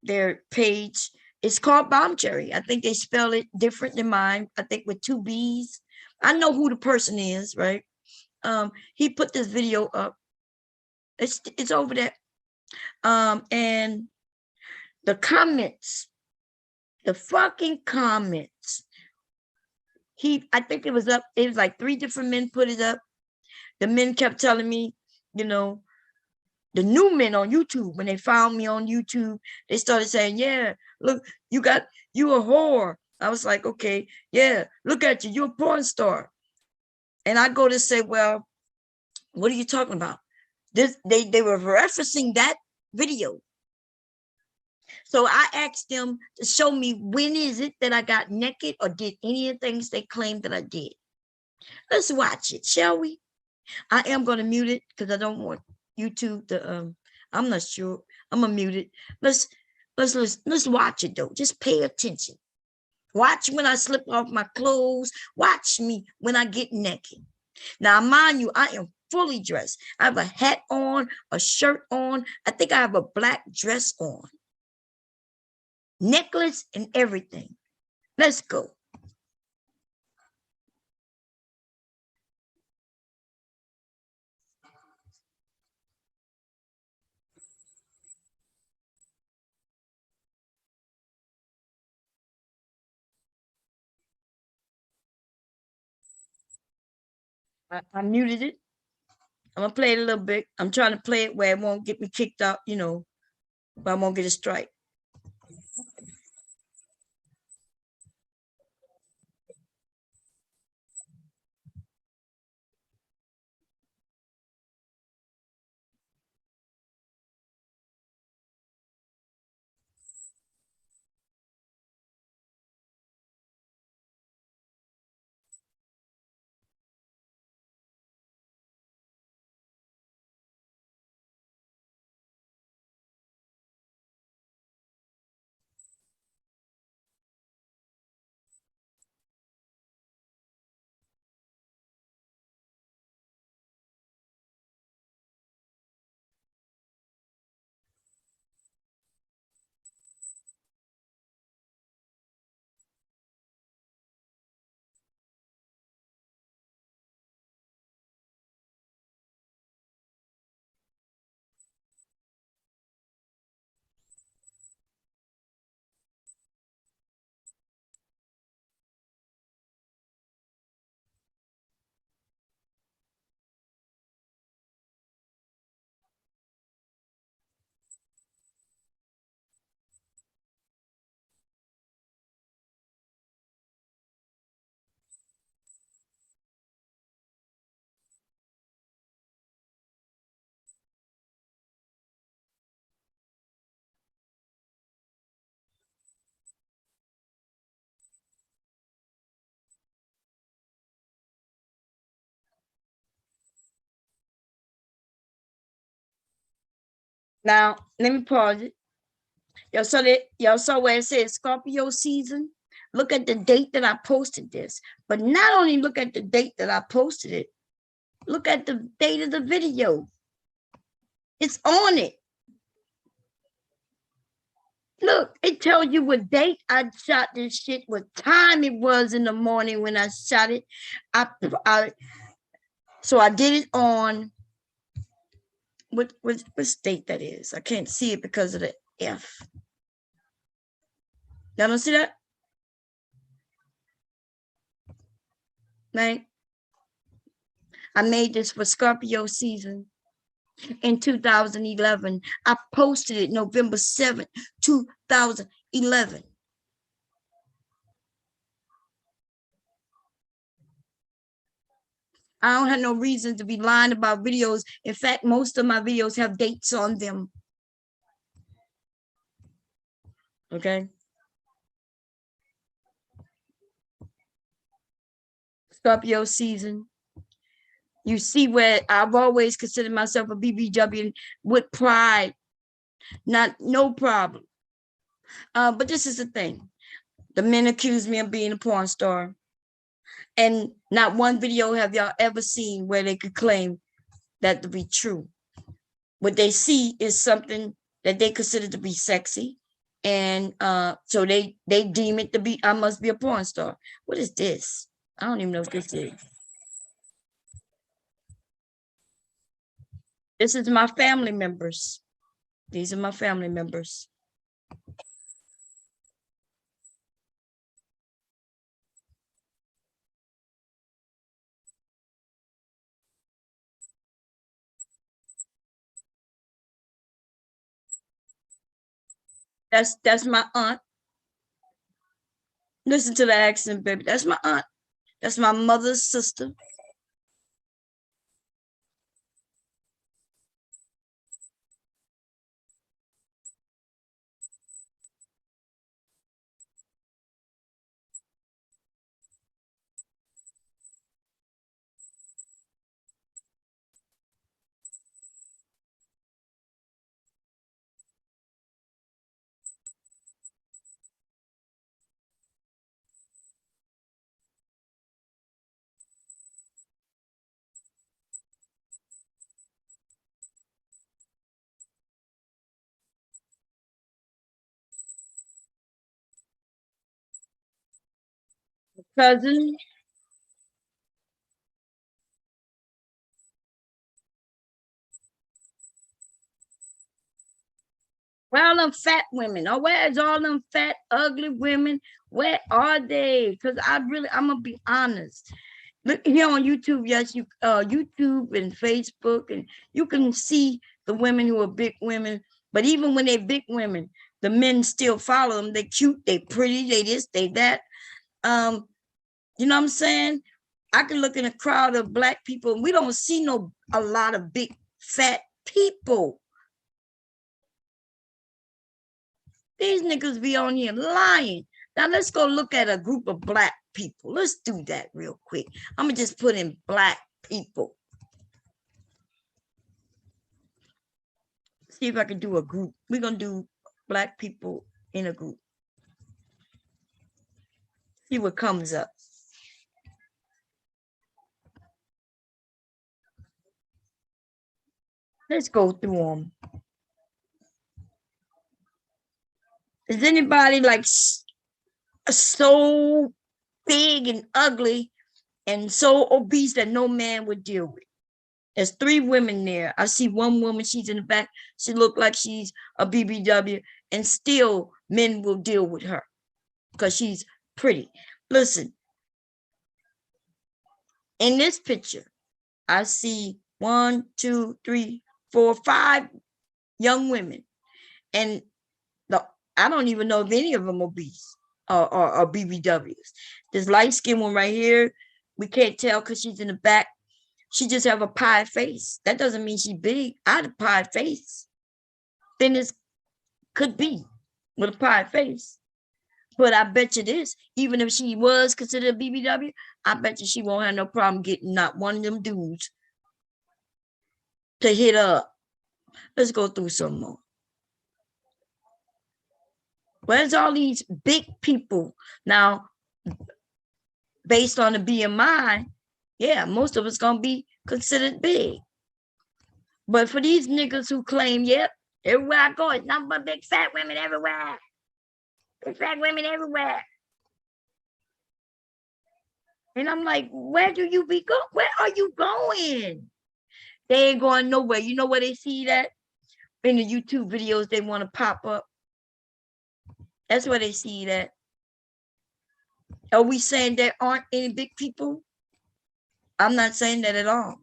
their page. It's called Bomb Cherry. I think they spell it different than mine. I think with 2 B's. I know who the person is, right? He put this video up. It's over there. And the comments, the fucking comments. I think it was up. It was like 3 different men put it up. The men kept telling me, you know, the new men on YouTube, when they found me on YouTube, they started saying, yeah, look, you a whore. I was like, okay, yeah, look at you, you're a porn star. And I go to say, well, what are you talking about? They were referencing that video. So I asked them to show me when is it that I got naked or did any of the things they claimed that I did. Let's watch it, shall we? I am going to mute it because I don't want YouTube to, I'm not sure. I'm going to mute it. Let's watch it though. Just pay attention. Watch when I slip off my clothes. Watch me when I get naked. Now, mind you, I am fully dressed. I have a hat on, a shirt on. I think I have a black dress on. Necklace and everything. Let's go. I muted it. I'm gonna play it a little bit. I'm trying to play it where it won't get me kicked out, but I won't get a strike. Now, let me pause it. Y'all saw where it says Scorpio season? Look at the date that I posted this. But not only look at the date that I posted it, look at the date of the video. It's on it. Look, it tells you what date I shot this shit, what time it was in the morning when I shot it. So I did it on what state that is. I can't see it because of the F. Y'all don't see that? Right? I made this for Scorpio season in 2011. I posted it November 7th, 2011. I don't have no reason to be lying about videos. In fact, most of my videos have dates on them. Okay. Scorpio season. You see where I've always considered myself a BBW with pride, no problem. But this is the thing. The men accuse me of being a porn star. And not one video have y'all ever seen where they could claim that to be true. What they see is something that they consider to be sexy. And so they deem it to be, I must be a porn star. What is this? I don't even know what this is. This is my family members. These are my family members. That's my aunt. Listen to the accent, baby. That's my aunt. That's my mother's sister. Cousin. Where all them fat women? Oh, where's all them fat, ugly women? Where are they? Because I'm gonna be honest. Look here on YouTube, yes, you YouTube and Facebook, and you can see the women who are big women. But even when they're big women, the men still follow them. They cute, they pretty, they this, they that. Um, you know what I'm saying? I can look in a crowd of black people, and we don't see a lot of big fat people. These niggas be on here lying. Now let's go look at a group of black people. Let's do that real quick. I'm gonna just put in black people. See if I can do a group. We're gonna do black people in a group. See what comes up. Let's go through them. Is anybody like so big and ugly and so obese that no man would deal with? There's 3 women there. I see one woman, she's in the back. She looked like she's a BBW, and still men will deal with her because she's pretty. Listen, in this picture, I see 1, 2, 3, 4, 5 young women. And I don't even know if any of them are obese or BBWs. This light skinned one right here, we can't tell because she's in the back. She just have a pie face. That doesn't mean she's big. I had a pie face. Thin as could be with a pie face. But I bet you this, even if she was considered a BBW, I bet you she won't have no problem getting not one of them dudes to hit up. Let's go through some more. Where's all these big people? Now, based on the BMI, yeah, most of us gonna be considered big. But for these niggas who claim, yep, everywhere I go, it's nothing but big fat women everywhere. Big fat women everywhere. And I'm like, where do you be going? Where are you going? They ain't going nowhere. You know where they see that? In the YouTube videos they want to pop up. That's where they see that. Are we saying there aren't any big people? I'm not saying that at all.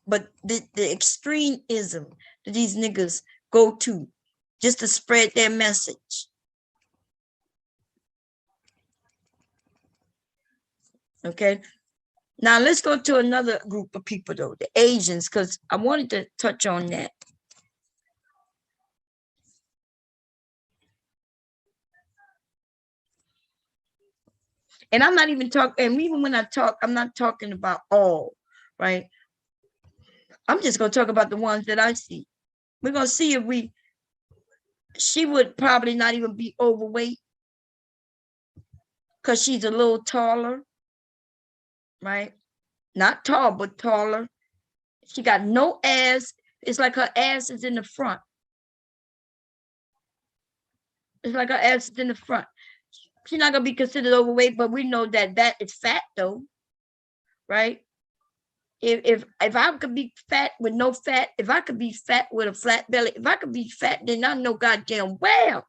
But the extremism that these niggas go to just to spread their message. Okay. Now let's go to another group of people though, the Asians, because I wanted to touch on that. And I'm not even talking, and even when I talk, I'm not talking about all, right? I'm just going to talk about the ones that I see. We're going to see if she would probably not even be overweight because she's a little taller, right? Not tall, but taller. She got no ass. It's like her ass is in the front. It's like her ass is in the front. She's not going to be considered overweight, but we know that that is fat though, right? If I could be fat with no fat, if I could be fat with a flat belly, if I could be fat, then I know goddamn well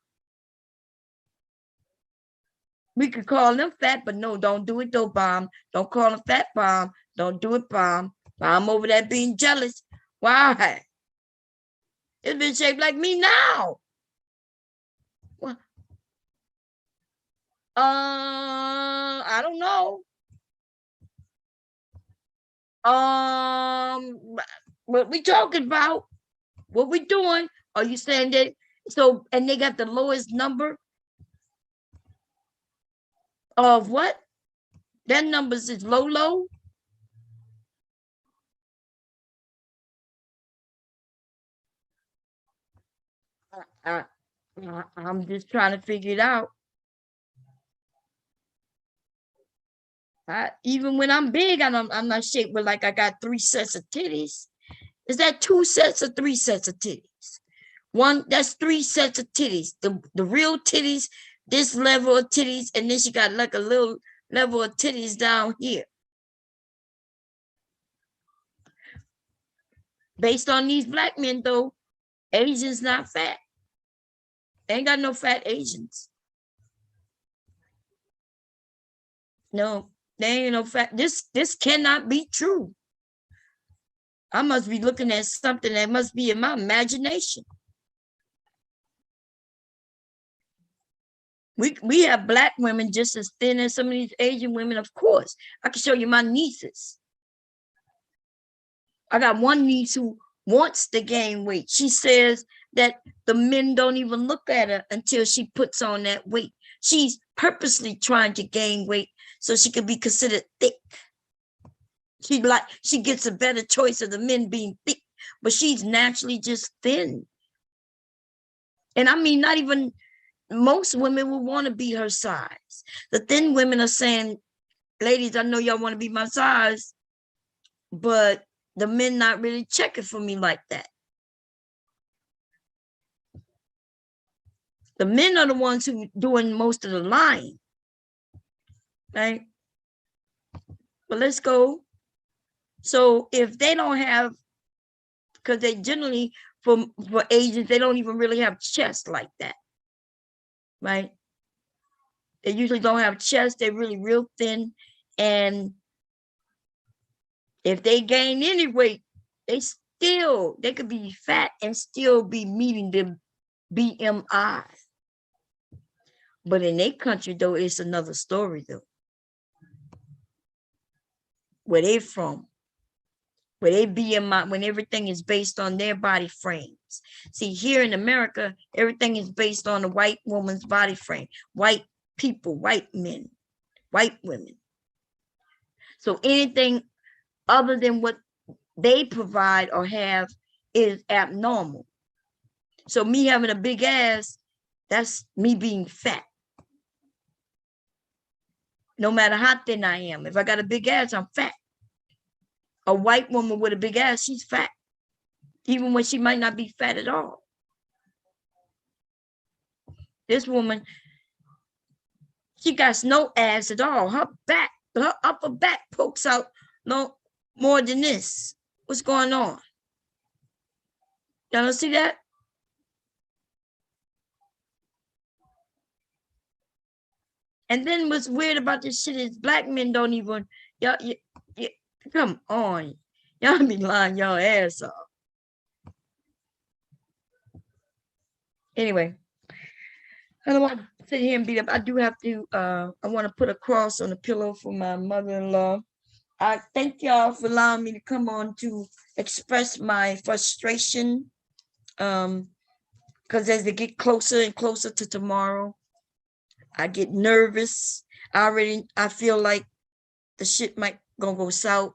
we could call them fat, but no, don't do it though, Bomb. Don't call them fat, Bomb. Don't do it, Bomb. Bomb over there being jealous. Why? It's been shaped like me now. Well, I don't know. What we talking about? What we doing? Are you saying that? So, and they got the lowest number of what? Their numbers is low. I'm just trying to figure it out. Even when I'm big, I'm not shaped with like I got 3 sets of titties. Is that 2 sets or 3 sets of titties? One, that's 3 sets of titties. The real titties, this level of titties, and then she got like a little level of titties down here. Based on these black men, though, Asians not fat. They ain't got no fat Asians. No, they ain't no fat. This cannot be true. I must be looking at something that must be in my imagination. We have black women just as thin as some of these Asian women, of course. I can show you my nieces. I got one niece who wants to gain weight. She says that the men don't even look at her until she puts on that weight. She's purposely trying to gain weight so she can be considered thick. She gets a better choice of the men being thick, but she's naturally just thin. And I mean, not even most women will want to be her size. The thin women are saying, ladies, I know y'all want to be my size, but the men not really checking for me like that. The men are the ones who doing most of the lying, right? But let's go. So if they don't have, because they generally, for Asians, they don't even really have chest like that, right? They usually don't have chest. They're really real thin. And if they gain any weight, they could be fat and still be meeting the BMI. But in their country, though, it's another story, though. Where they from, where they BMI, when everything is based on their body frames. See, here in America, everything is based on a white woman's body frame. White people, white men, white women. So anything other than what they provide or have is abnormal. So me having a big ass, that's me being fat. No matter how thin I am. If I got a big ass, I'm fat. A white woman with a big ass, she's fat. Even when she might not be fat at all. This woman, she got no ass at all. Her upper back pokes out no more than this. What's going on? Y'all don't see that? And then what's weird about this shit is black men don't even, y'all, come on. Y'all be lying y'all ass off. Anyway, I don't want to sit here and beat up. I do have to, I want to put a cross on the pillow for my mother-in-law. I thank y'all for allowing me to come on to express my frustration. Because as they get closer and closer to tomorrow, I get nervous. I feel like the shit might gonna go south.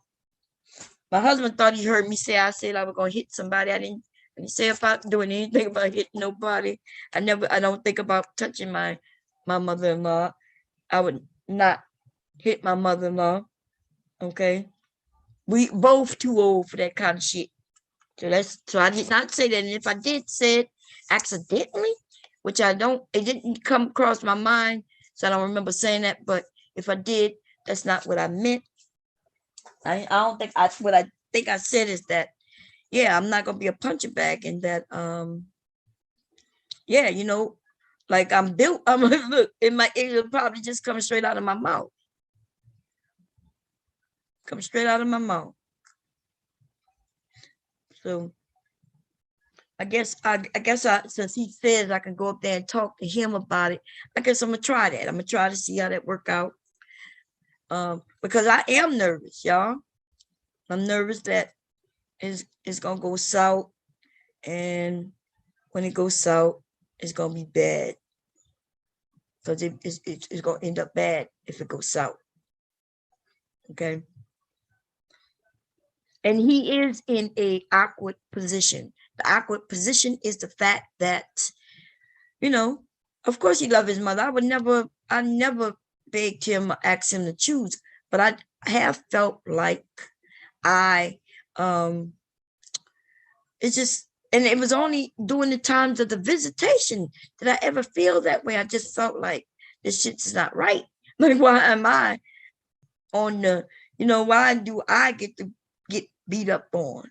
My husband thought he heard me say I said I was gonna hit somebody. I didn't say about doing anything about hitting nobody. I don't think about touching my mother-in-law. I would not hit my mother-in-law. Okay. We both too old for that kind of shit. So I did not say that. And if I did say it accidentally, which I don't, it didn't come across my mind, so I don't remember saying that. But if I did, that's not what I meant. I don't think what I think I said is that, yeah, I'm not gonna be a punching bag, and that yeah, like I'm built. Look, it'll probably just come straight out of my mouth. Come straight out of my mouth. So I guess since he says I can go up there and talk to him about it, I guess I'm gonna try that. I'm gonna try to see how that work out. Because I am nervous, y'all. I'm nervous that it's gonna go south, and when it goes south, it's gonna be bad. Because it's gonna end up bad if it goes south. Okay. And he is in a awkward position. The awkward position is the fact that, of course he loves his mother. I never begged him or asked him to choose, but I have felt like it's just, and it was only during the times of the visitation did I ever feel that way. I just felt like this shit's not right. Like, why am I on why do I get to get beat up on?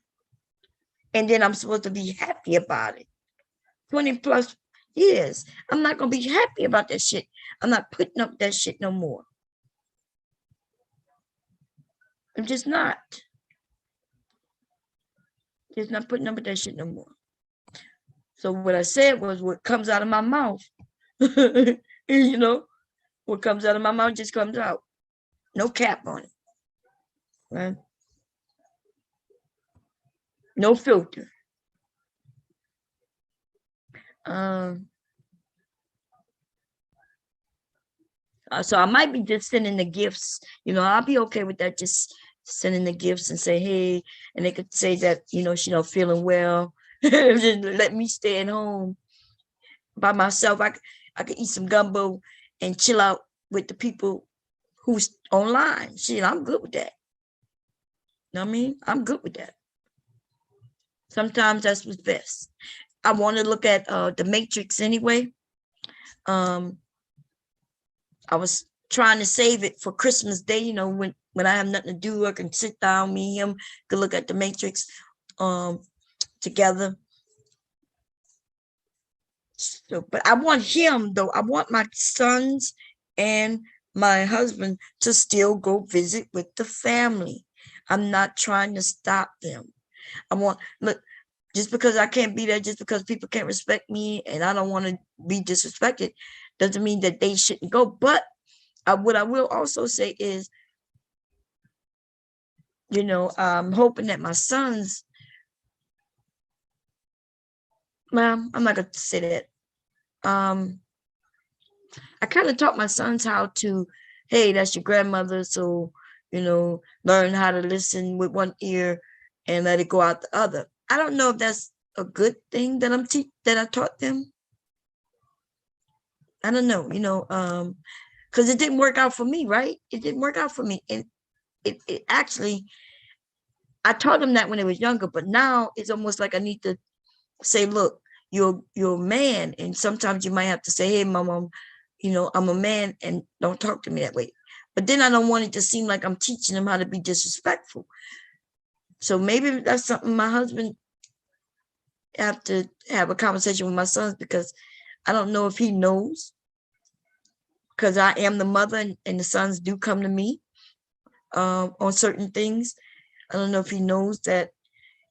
And then I'm supposed to be happy about it. 20 plus years. I'm not going to be happy about that shit. I'm not putting up that shit no more. I'm just not. Just not putting up with that shit no more. So what I said was what comes out of my mouth. What comes out of my mouth just comes out. No cap on it. Right? No filter. So I might be just sending the gifts. I'll be okay with that. Just sending the gifts and say, hey, and they could say that, she's not feeling well. Just let me stay at home by myself. I could eat some gumbo and chill out with the people who's online. Shit, I'm good with that. You know what I mean? I'm good with that. Sometimes that's what's best. I want to look at The Matrix anyway. I was trying to save it for Christmas Day, when I have nothing to do, I can sit down, me and him, could look at The Matrix together. So, but I want him, though. I want my sons and my husband to still go visit with the family. I'm not trying to stop them. Look, just because I can't be there, just because people can't respect me and I don't want to be disrespected, doesn't mean that they shouldn't go. But what I will also say is, I'm hoping that my sons, well, I'm not going to say that. I kind of taught my sons how to, hey, that's your grandmother. So, learn how to listen with one ear and let it go out the other. I don't know if that's a good thing that that I taught them. I don't know, because it didn't work out for me, right? It didn't work out for me. And it actually, I taught them that when they was younger, but now it's almost like I need to say, look, you're a man, and sometimes you might have to say, hey, mom, I'm a man, and don't talk to me that way. But then I don't want it to seem like I'm teaching them how to be disrespectful. So maybe that's something my husband have to have a conversation with my sons, because I don't know if he knows, because I am the mother, and the sons do come to me on certain things. I don't know if he knows that,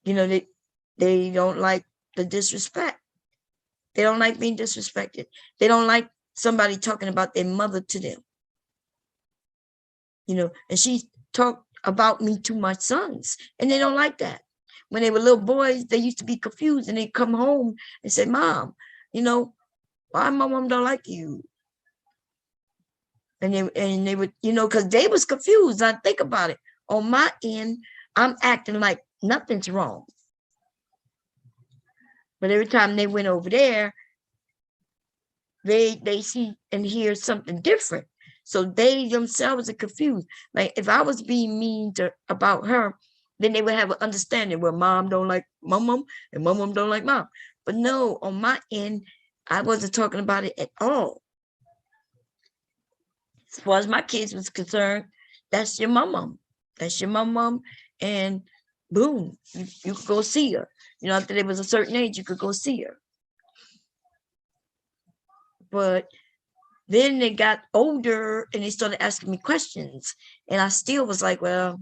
they don't like the disrespect. They don't like being disrespected. They don't like somebody talking about their mother to them. And she talked about me to my sons, and they don't like that. When they were little boys, they used to be confused, and they come home and say, Mom, why my mom don't like you? And they would, because they was confused. I think about it. On my end, I'm acting like nothing's wrong. But every time they went over there, they see and hear something different. So they themselves are confused. Like if I was being mean about her, then they would have an understanding where mom don't like mom and mom don't like mom. But no, on my end, I wasn't talking about it at all. As far as my kids was concerned, that's your mom. That's your mom. And boom, you could go see her. After they was a certain age, you could go see her. But then they got older and they started asking me questions. And I still was like, well,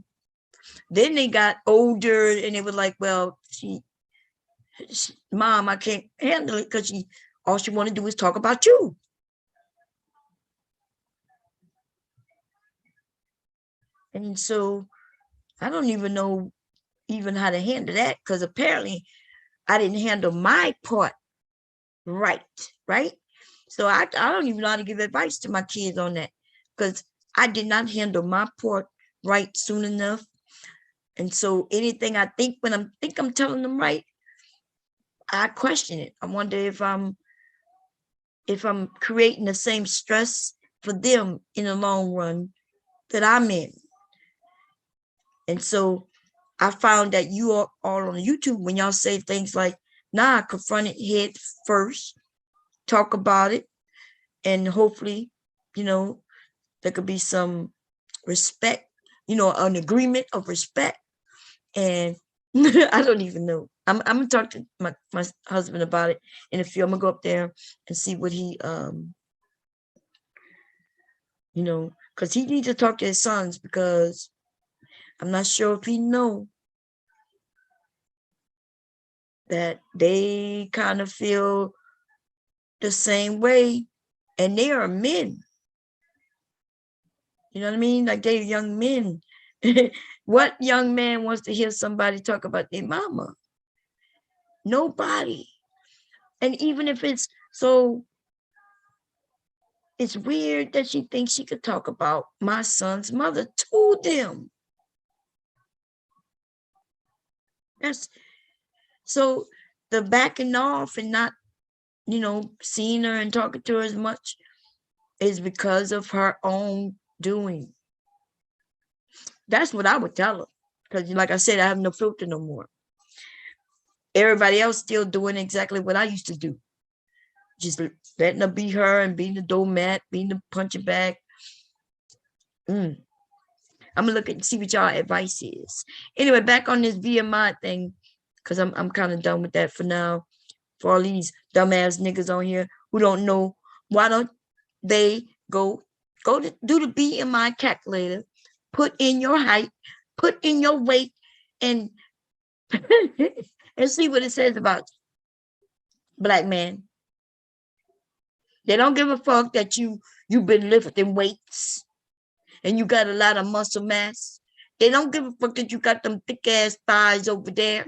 then they got older and they were like, well, Mom, I can't handle it because all she want to do is talk about you. And so I don't even know how to handle that, because apparently I didn't handle my part right. So I don't even know how to give advice to my kids on that, because I did not handle my part right soon enough. And so anything I think when I'm telling them right, I question it. I wonder if I'm creating the same stress for them in the long run that I'm in. And so I found that you are all on YouTube, when y'all say things like, nah, confront it head first, talk about it, and hopefully, there could be some respect, an agreement of respect. And I don't even know. I'm gonna talk to my husband about it in a few. I'm gonna go up there and see what he because he needs to talk to his sons, because I'm not sure if he know that they kind of feel the same way, and they are men. You know what I mean? Like they're young men. What young man wants to hear somebody talk about their mama? Nobody. And even if it's weird that she thinks she could talk about my son's mother to them. That's so the backing off and not, seeing her and talking to her as much is because of her own doing. That's what I would tell her. Because like I said, I have no filter no more. Everybody else still doing exactly what I used to do. Just letting her be her and being the doormat, being the punching bag. I'm gonna look and see what y'all advice is. Anyway, back on this VMI thing, because I'm kind of done with that for now. For all these dumbass niggas on here who don't know, why don't they go to do the BMI calculator, put in your height, put in your weight, and and see what it says about black man. They don't give a fuck that you've been lifting weights and you got a lot of muscle mass. They don't give a fuck that you got them thick ass thighs over there.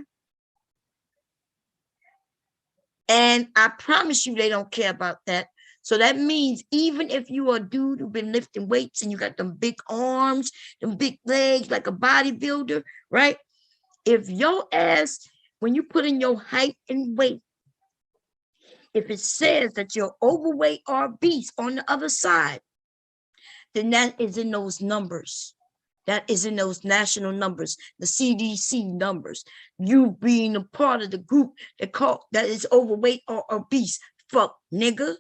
And I promise you they don't care about that. So that means even if you are a dude who's been lifting weights and you got them big arms, them big legs like a bodybuilder, right? If your ass, when you put in your height and weight, if it says that you're overweight or obese on the other side, then that is in those numbers. That is in those national numbers, the CDC numbers. You being a part of the group that is overweight or obese. Fuck, nigga.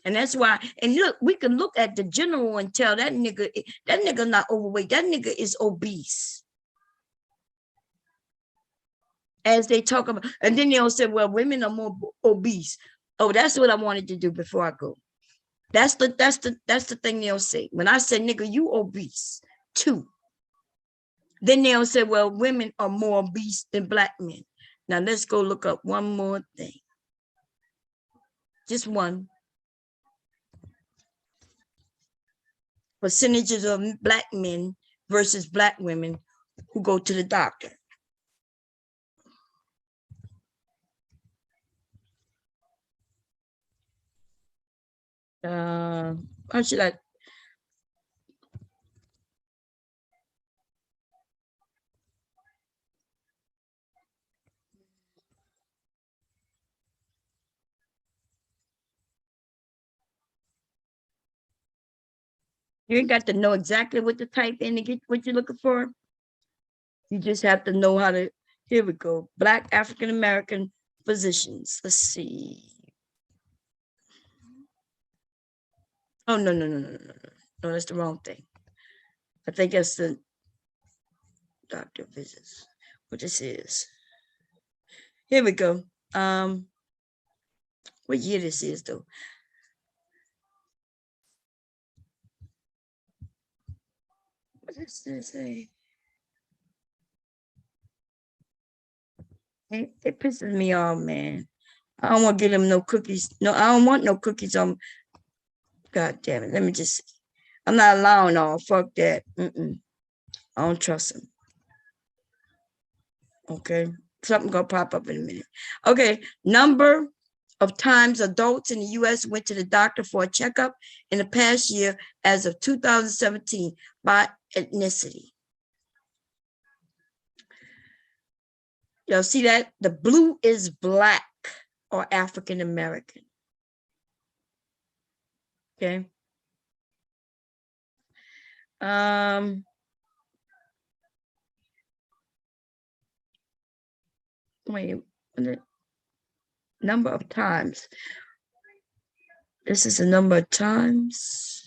And that's why, and look, we can look at the general and tell that nigga not overweight. That nigga is obese. As they talk about, and then they'll say, well, women are more obese. Oh, that's what I wanted to do before I go. That's the thing they'll say. When I say, nigga, you obese too. Then they'll say, well, women are more obese than black men. Now let's go look up one more thing. Just one. Percentages of black men versus black women who go to the doctor. How should I? You ain't got to know exactly what to type in to get what you're looking for. You just have to know how to. Here we go. Black African American physicians. Let's see. Oh, no. No, that's the wrong thing. I think that's the doctor visits. What this is. Here we go. What year this is though? What does this say? It pisses me off, man. I don't want to give them no cookies. No, I don't want no cookies on. God damn it. Let me just. I'm not allowing all. Fuck that. I don't trust them. Okay. Something gonna pop up in a minute. Okay. Number of times adults in the U.S. went to the doctor for a checkup in the past year as of 2017 by ethnicity. Y'all see that? The blue is black or African American. Okay. Wait, the number of times. This is the number of times.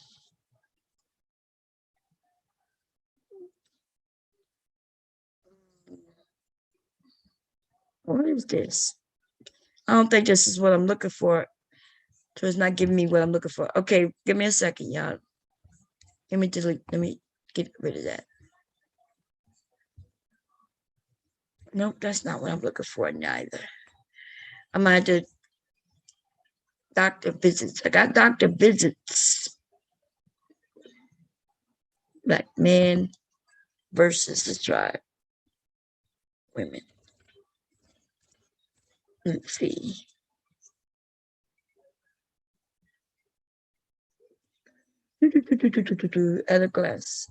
What is this? I don't think this is what I'm looking for. So it's not giving me what I'm looking for. Okay, give me a second, y'all. Let me get rid of that. Nope, that's not what I'm looking for neither. I'm gonna have to doctor visits. I got doctor visits. Black men versus the tribe. Women. Let's see. At a glass.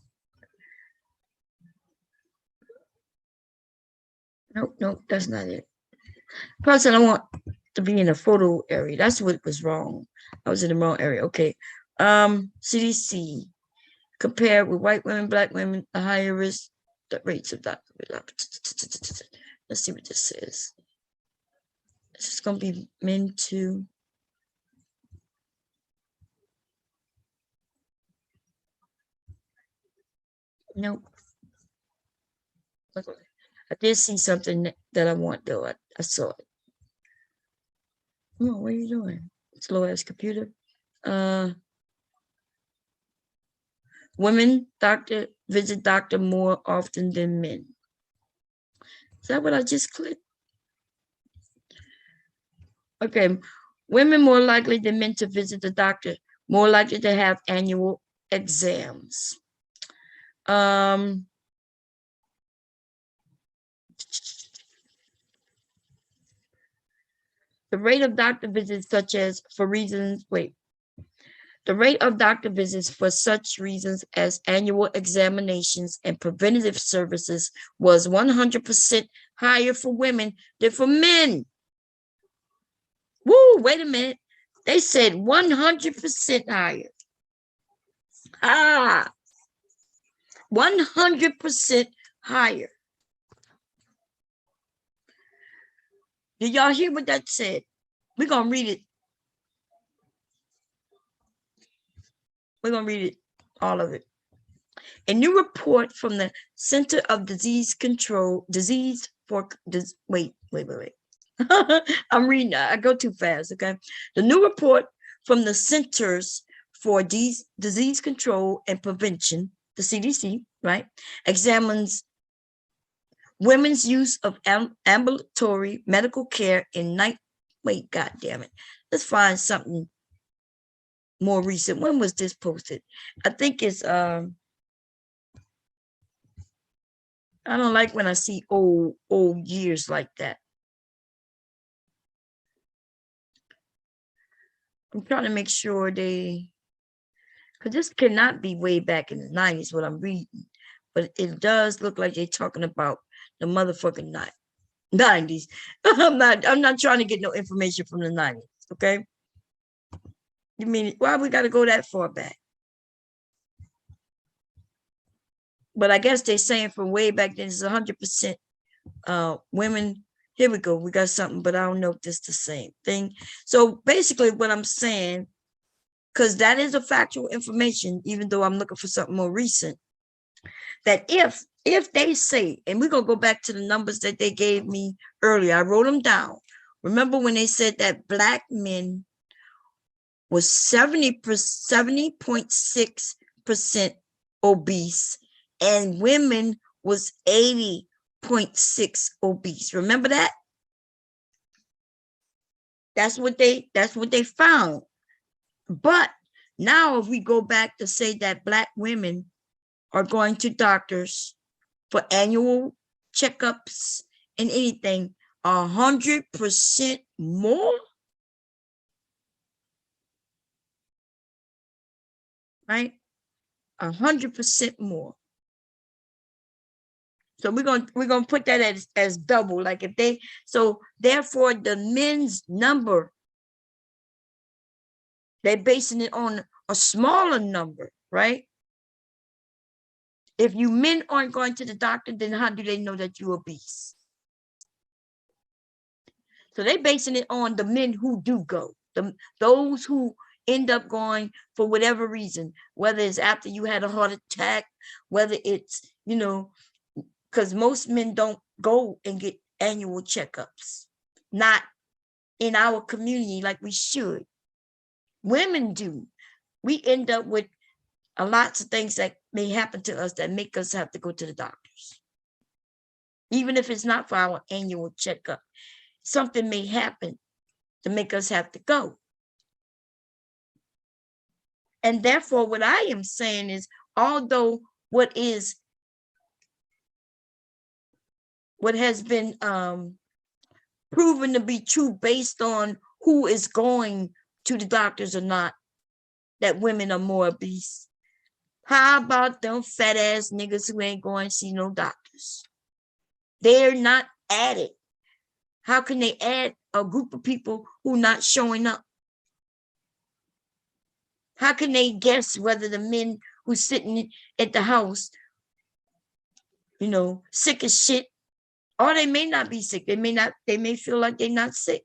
Nope, that's not it. Plus, I don't want to be in a photo area. That's what was wrong. I was in the wrong area. Okay. CDC compared with white women, black women, the higher risk the rates of that. Let's see what this says. This is gonna be men too. Nope. I did see something that I want though. I saw it. Oh, what are you doing? Slow ass computer. Women visit doctor more often than men. Is that what I just clicked? Okay. Women more likely than men to visit the doctor, more likely to have annual exams. The rate of doctor visits such as for reasons, the rate of doctor visits for such reasons as annual examinations and preventative services was 100% higher for women than for men. Woo, wait a minute. They said 100% higher. 100% higher. Did y'all hear what that said? We're going to read it. We're going to read it, all of it. A new report from the Center of Disease Control, wait. I'm reading, I go too fast, okay? The new report from the Centers for Disease Control and Prevention, the CDC, right, examines women's use of ambulatory medical care in wait, God damn it. Let's find something more recent. When was this posted? I think it's, I don't like when I see old years like that. I'm trying to make sure because this cannot be way back in the 90s, what I'm reading, but it does look like they're talking about the motherfucking 90s. I'm not trying to get no information from the 90s, okay? You mean, why we got to go that far back? But I guess they're saying from way back then, it's 100% women. Here we go. We got something, but I don't know if this is the same thing. So basically what I'm saying, because that is a factual information, even though I'm looking for something more recent, that if they say, and we're going to go back to the numbers that they gave me earlier, I wrote them down. Remember when they said that Black men was 70.6% obese and women was 80.6 obese. Remember that? That's what they found. But now if we go back to say that Black women are going to doctors for annual checkups and anything, 100% more, right? 100% more. So we're gonna put that as double. Like if they, so therefore the men's number, they're basing it on a smaller number, right? If you men aren't going to the doctor, then how do they know that you're obese? So they're basing it on the men who do go, those who end up going for whatever reason, whether it's after you had a heart attack, whether it's, because most men don't go and get annual checkups, not in our community like we should. Women do. We end up with a lots of things that may happen to us that make us have to go to the doctors. Even if it's not for our annual checkup, something may happen to make us have to go. And therefore, what I am saying is, although what has been proven to be true based on who is going to the doctors or not, that women are more obese. How about them fat ass niggas who ain't going to see no doctors? They're not added. How can they add a group of people who not showing up? How can they guess whether the men who's sitting at the house, sick as shit, or they may not be sick. They may feel like they're not sick.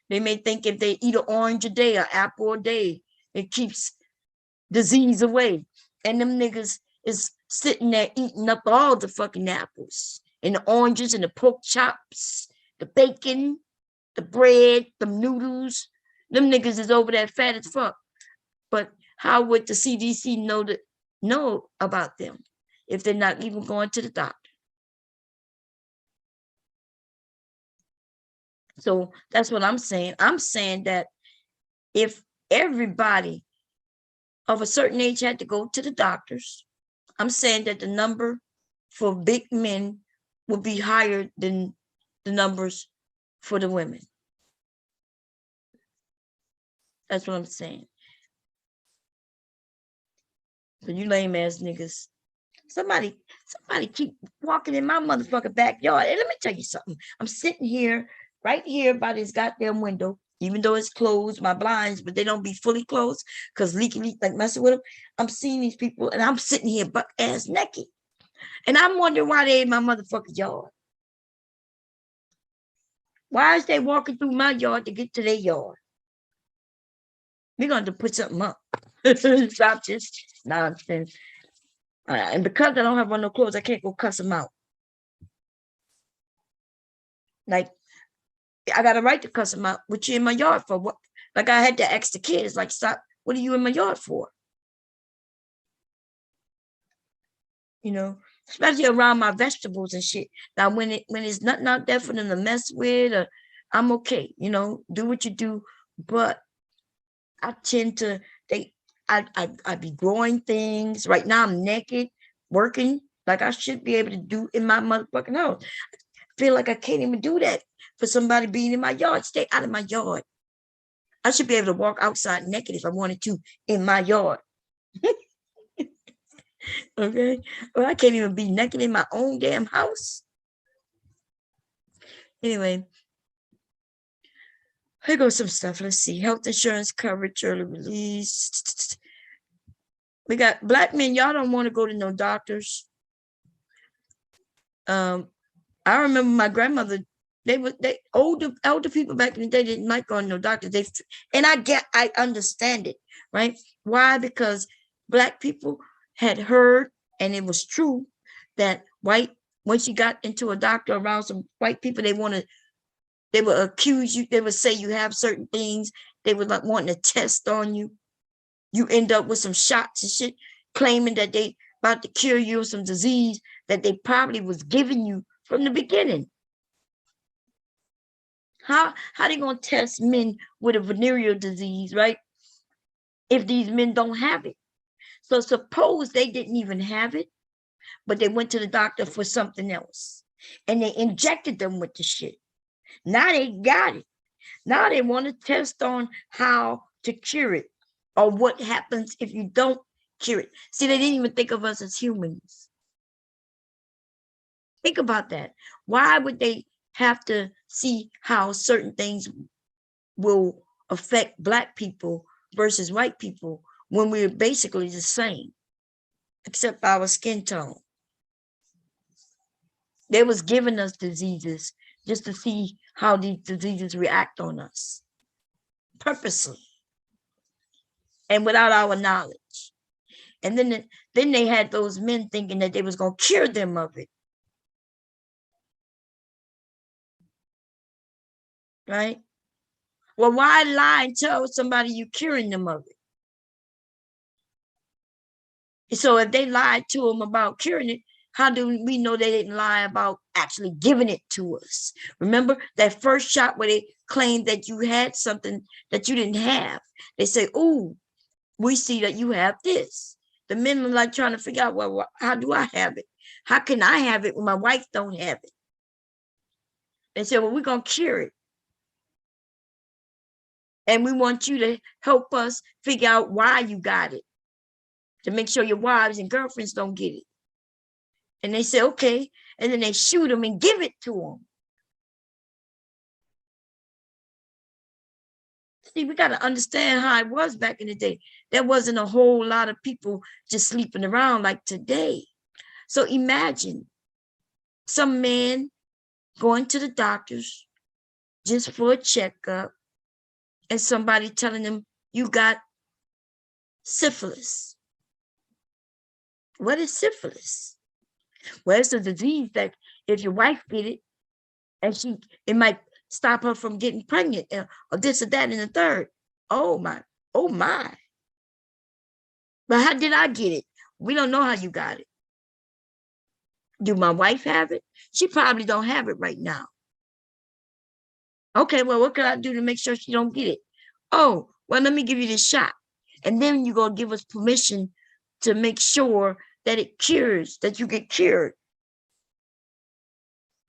They may think if they eat an orange a day, an apple a day, it keeps disease away. And them niggas is sitting there eating up all the fucking apples and the oranges and the pork chops, the bacon, the bread, the noodles. Them niggas is over there fat as fuck. But how would the CDC know about them if they're not even going to the doctor? So that's what I'm saying. I'm saying that if everybody of a certain age had to go to the doctors, I'm saying that the number for big men would be higher than the numbers for the women. That's what I'm saying. So you lame ass niggas. Somebody keep walking in my motherfucking backyard. And let me tell you something. I'm sitting here, right here by this goddamn window, even though it's closed, my blinds, but they don't be fully closed because leaky, like messing with them. I'm seeing these people and I'm sitting here butt ass naked. And I'm wondering why they in my motherfucking yard. Why is they walking through my yard to get to their yard? We're going to put something up. Stop this nonsense. And because I don't have on no clothes, I can't go cuss them out. Like, I got a right to cuss them out. What you in my yard for? What? Like, I had to ask the kids, like, stop. What are you in my yard for? You know, especially around my vegetables and shit. Now, when it's nothing out there for them to mess with, or I'm okay. You know, do what you do. But I tend to I be growing things. Right now, I'm naked, working like I should be able to do in my motherfucking house. Feel like I can't even do that for somebody being in my yard. Stay out of my yard. I should be able to walk outside naked if I wanted to in my yard. Okay. Well, I can't even be naked in my own damn house. Anyway, here goes some stuff. Let's see. Health insurance coverage, early release. We got black men. Y'all don't want to go to no doctors. I remember my grandmother. They elder people back in the day didn't like going to no doctors. I understand it, right? Why? Because black people had heard, and it was true, that once you got into a doctor around some white people, they would accuse you. They would say you have certain things. They would like wanting to test on you. You end up with some shots and shit, claiming that they about to cure you of some disease that they probably was giving you from the beginning. How they gonna test men with a venereal disease, right? If these men don't have it. So suppose they didn't even have it, but they went to the doctor for something else, and they injected them with the shit. Now they got it. Now they want to test on how to cure it, or what happens if you don't cure it. See, they didn't even think of us as humans. Think about that. Why would they have to see how certain things will affect black people versus white people when we're basically the same, except our skin tone? They was giving us diseases just to see how these diseases react on us, purposely and without our knowledge. And then they had those men thinking that they was going to cure them of it. Right? Well, why lie and tell somebody you curing them of it? So if they lied to them about curing it, how do we know they didn't lie about actually giving it to us? Remember that first shot where they claimed that you had something that you didn't have? They say, "Oh, we see that you have this." The men are like trying to figure out, well, how do I have it? How can I have it when my wife don't have it? They said, well, we're going to cure it. And we want you to help us figure out why you got it, to make sure your wives and girlfriends don't get it. And they say, okay. And then they shoot them and give it to them. See, we got to understand how it was back in the day. There wasn't a whole lot of people just sleeping around like today. So imagine some man going to the doctors just for a checkup, and somebody telling them you got syphilis. What is syphilis? Well, it's a disease that if your wife get it, and it might stop her from getting pregnant, or this or that and the third. Oh my, oh my. But how did I get it? We don't know how you got it. Do my wife have it? She probably don't have it right now. Okay, well, what can I do to make sure she don't get it? Oh, well, let me give you this shot. And then you're going to give us permission to make sure that it cures, that you get cured.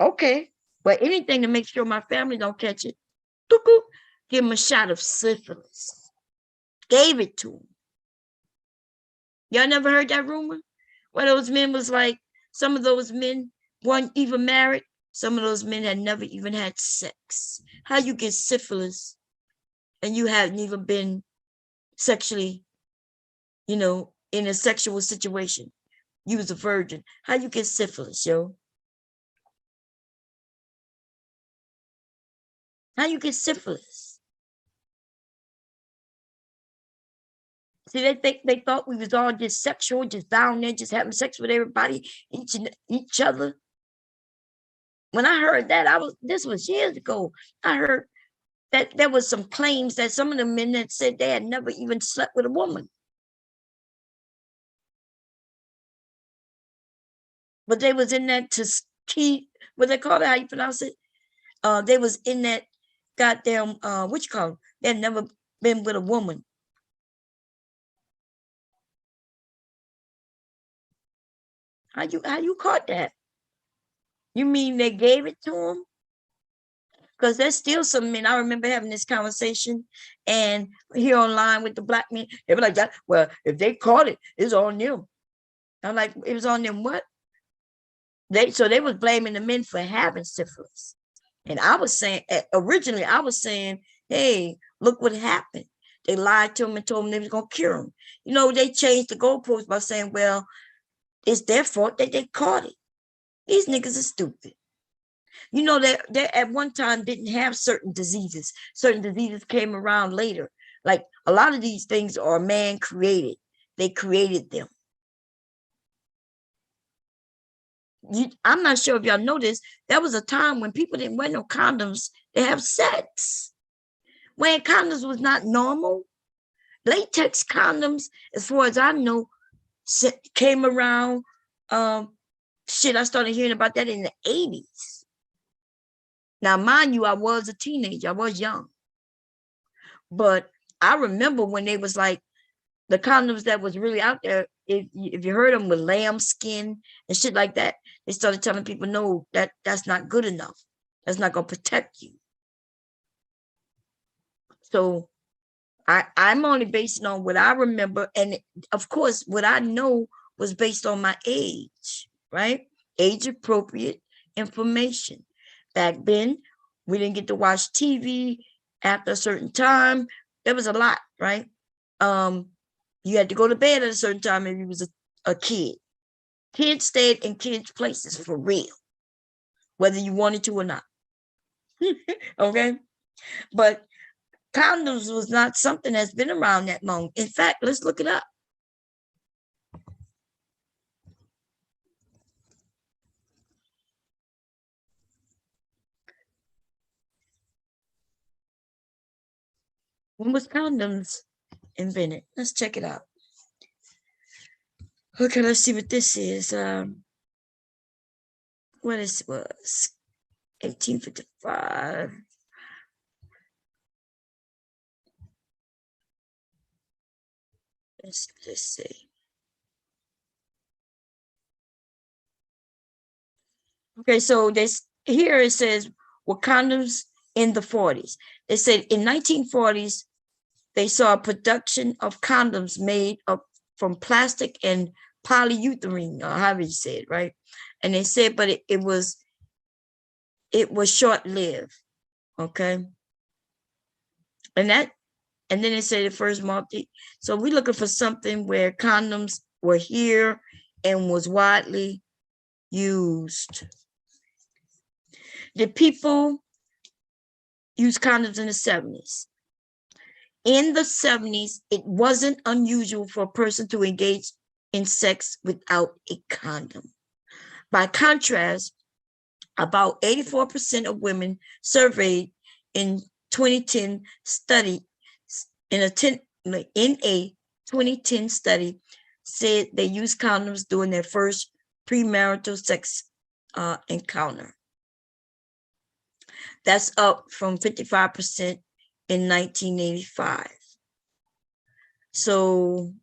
Okay, but anything to make sure my family don't catch it, give them a shot of syphilis. Gave it to them. Y'all never heard that rumor? One of those men was like, some of those men weren't even married. Some of those men had never even had sex. How you get syphilis and you hadn't even been sexually, in a sexual situation? You was a virgin. How you get syphilis, yo? How you get syphilis? See, they thought we was all just sexual, just down there, just having sex with everybody, each other. When I heard that, this was years ago. I heard that there was some claims that some of the men that said they had never even slept with a woman. But they was in that key, what they call it, how you pronounce it? They was in that goddamn what you call it? They had never been with a woman. How you caught that? You mean they gave it to them? Because there's still some men. I remember having this conversation, and here online with the black men, they were like that. Well, if they caught it, it's on them. I'm like, it was on them what? So they was blaming the men for having syphilis. And I was saying, originally, I was saying, hey, look what happened. They lied to him and told him they was going to cure him. You know, they changed the goalpost by saying, well, it's their fault that they caught it. These niggas are stupid. You know, they at one time didn't have certain diseases. Certain diseases came around later. Like a lot of these things are man created. They created them. I'm not sure if y'all noticed, there was a time when people didn't wear no condoms to have sex. Wearing condoms was not normal. Latex condoms, as far as I know, came around. Shit, I started hearing about that in the 80s. Now, mind you, I was a teenager. I was young. But I remember when they was like, the condoms that was really out there, if you heard them with lamb skin and shit like that, they started telling people, no, that's not good enough. That's not going to protect you. So I'm only basing on what I remember. And of course, what I know was based on my age, right? Age appropriate information. Back then, we didn't get to watch TV after a certain time. There was a lot, right? You had to go to bed at a certain time if you was a kid. Kids stayed in kids' places for real, whether you wanted to or not. Okay? But condoms was not something that's been around that long. In fact, let's look it up. When was condoms invented? Let's check it out. Okay, let's see what this is. What is was 1855. Let's see. Okay, so this here it says were condoms in the 40s. They said in 1940s they saw a production of condoms made up from plastic and polyurethane, or however you say it, right? And they said, but it was short-lived, okay? And then they say the first multi. So we're looking for something where condoms were here and was widely used. Did people use condoms in the 70s? In the 70s, it wasn't unusual for a person to engage in sex without a condom. By contrast, about 84% of women surveyed in 2010 study in a 2010 study said they used condoms during their first premarital sex encounter. That's up from 55% in 1985. So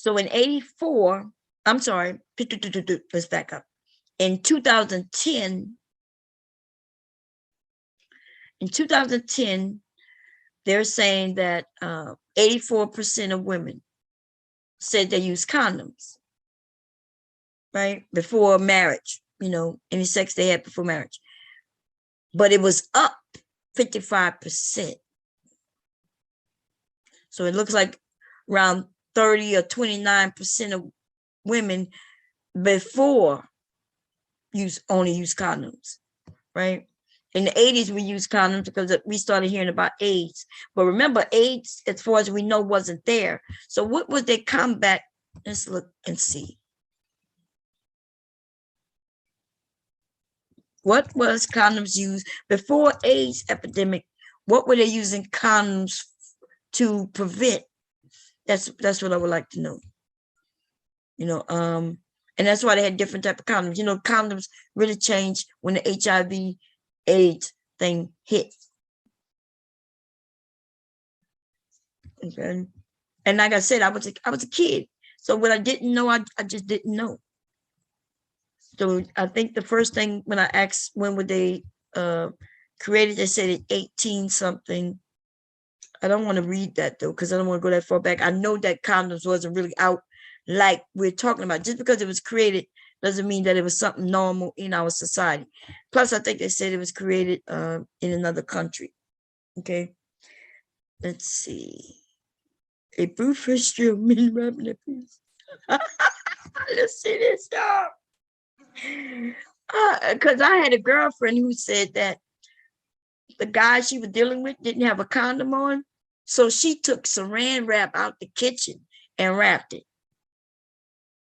in 84, I'm sorry, let's back up. In 2010, they're saying that 84% of women said they use condoms, right? Before marriage, any sex they had before marriage. But it was up 55%. So it looks like around 30 or 29% of women before only use condoms, right? In the 80s, we used condoms because we started hearing about AIDS. But remember, AIDS, as far as we know, wasn't there. So what was their combat? Let's look and see. What was condoms used before AIDS epidemic? What were they using condoms to prevent? That's what I would like to know. You know, and that's why they had different type of condoms. You know, condoms really changed when the HIV AIDS thing hit. Okay. And like I said, I was a kid. So what I didn't know, I just didn't know. So I think the first thing when I asked when would they created, they said it 18 something. I don't want to read that though, because I don't want to go that far back. I know that condoms wasn't really out like we're talking about. Just because it was created doesn't mean that it was something normal in our society. Plus, I think they said it was created in another country. Okay. Let's see. A brief history of men rapping at peace. Let's see this, y'all. Because I had a girlfriend who said that the guy she was dealing with didn't have a condom on. So she took saran wrap out the kitchen and wrapped it.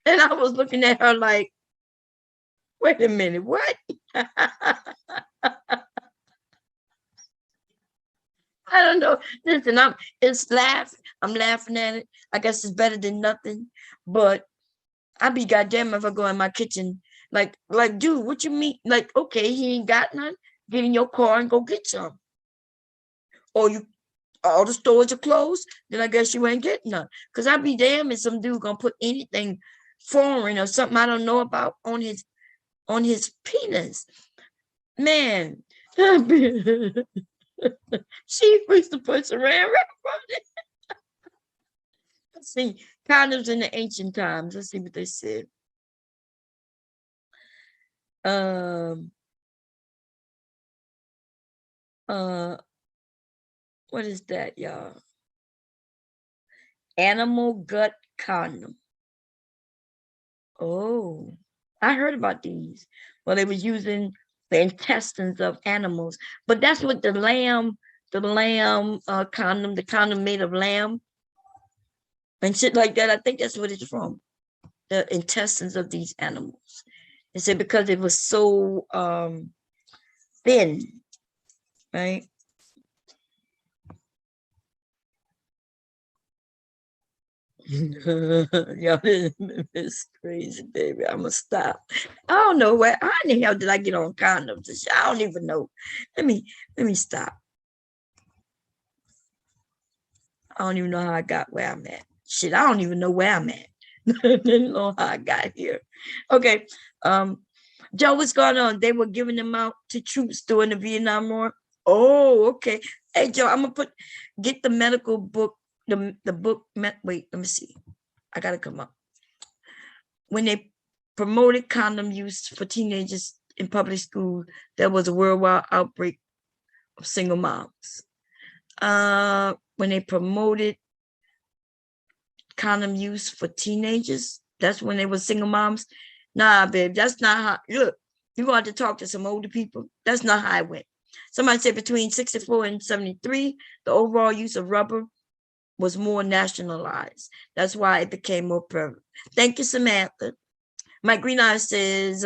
And I was looking at her like, wait a minute, what? I don't know. Listen, I'm laughing at it. I guess it's better than nothing. But I'd be goddamn if I go in my kitchen. Like, dude, what you mean? Like, okay, he ain't got none. Get in your car and go get some. Or all the stores are closed, then I guess you ain't getting none. Because I'd be damn if some dude gonna put anything foreign or something I don't know about on his penis. Man, she used to put saran wrap on it. Let's see, condoms in the ancient times. Let's see what they said. What is that, y'all? Animal gut condom. Oh, I heard about these. Well, they was using the intestines of animals, but that's what the lamb condom, the condom made of lamb and shit like that. I think that's what it's from, the intestines of these animals. They said because it was so thin, right? Y'all, it's crazy, baby. I'm gonna stop. I don't know where. How in the hell did I get on condoms? I don't even know. Let me stop. I don't even know how I got where I'm at. Shit, I don't even know where I'm at. I don't know how I got here. Okay. Joe, what's going on? They were giving them out to troops during the Vietnam War. Oh, okay. Hey, Joe, I'm gonna get the medical book, the book. Wait, let me see. I gotta come up. When they promoted condom use for teenagers in public school, there was a worldwide outbreak of single moms. When they promoted condom use for teenagers, that's when they were single moms. Nah, babe, that's not how. Look, you're going to have to talk to some older people. That's not how it went. Somebody said between 64 and 73, the overall use of rubber was more nationalized. That's why it became more prevalent. Thank you, Samantha. Mike Green Eyes says,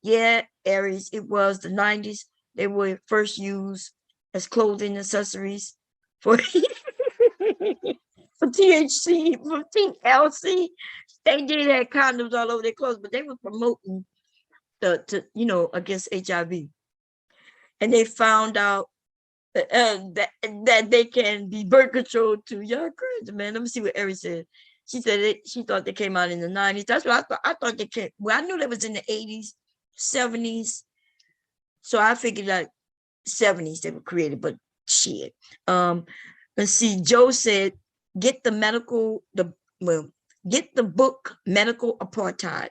yeah, Aries, it was the 90s. They were first used as clothing accessories for, for THC, for TLC. They did have condoms all over their clothes, but they were promoting against HIV. And they found out that they can be birth control too. Y'all crazy, man. Let me see what Aries said. She said she thought they came out in the 90s. That's what I thought. I thought they came. Well, I knew they was in the 80s, 70s. So I figured like 70s they were created, but shit. Let's see. Joe said, get the book Medical Apartheid.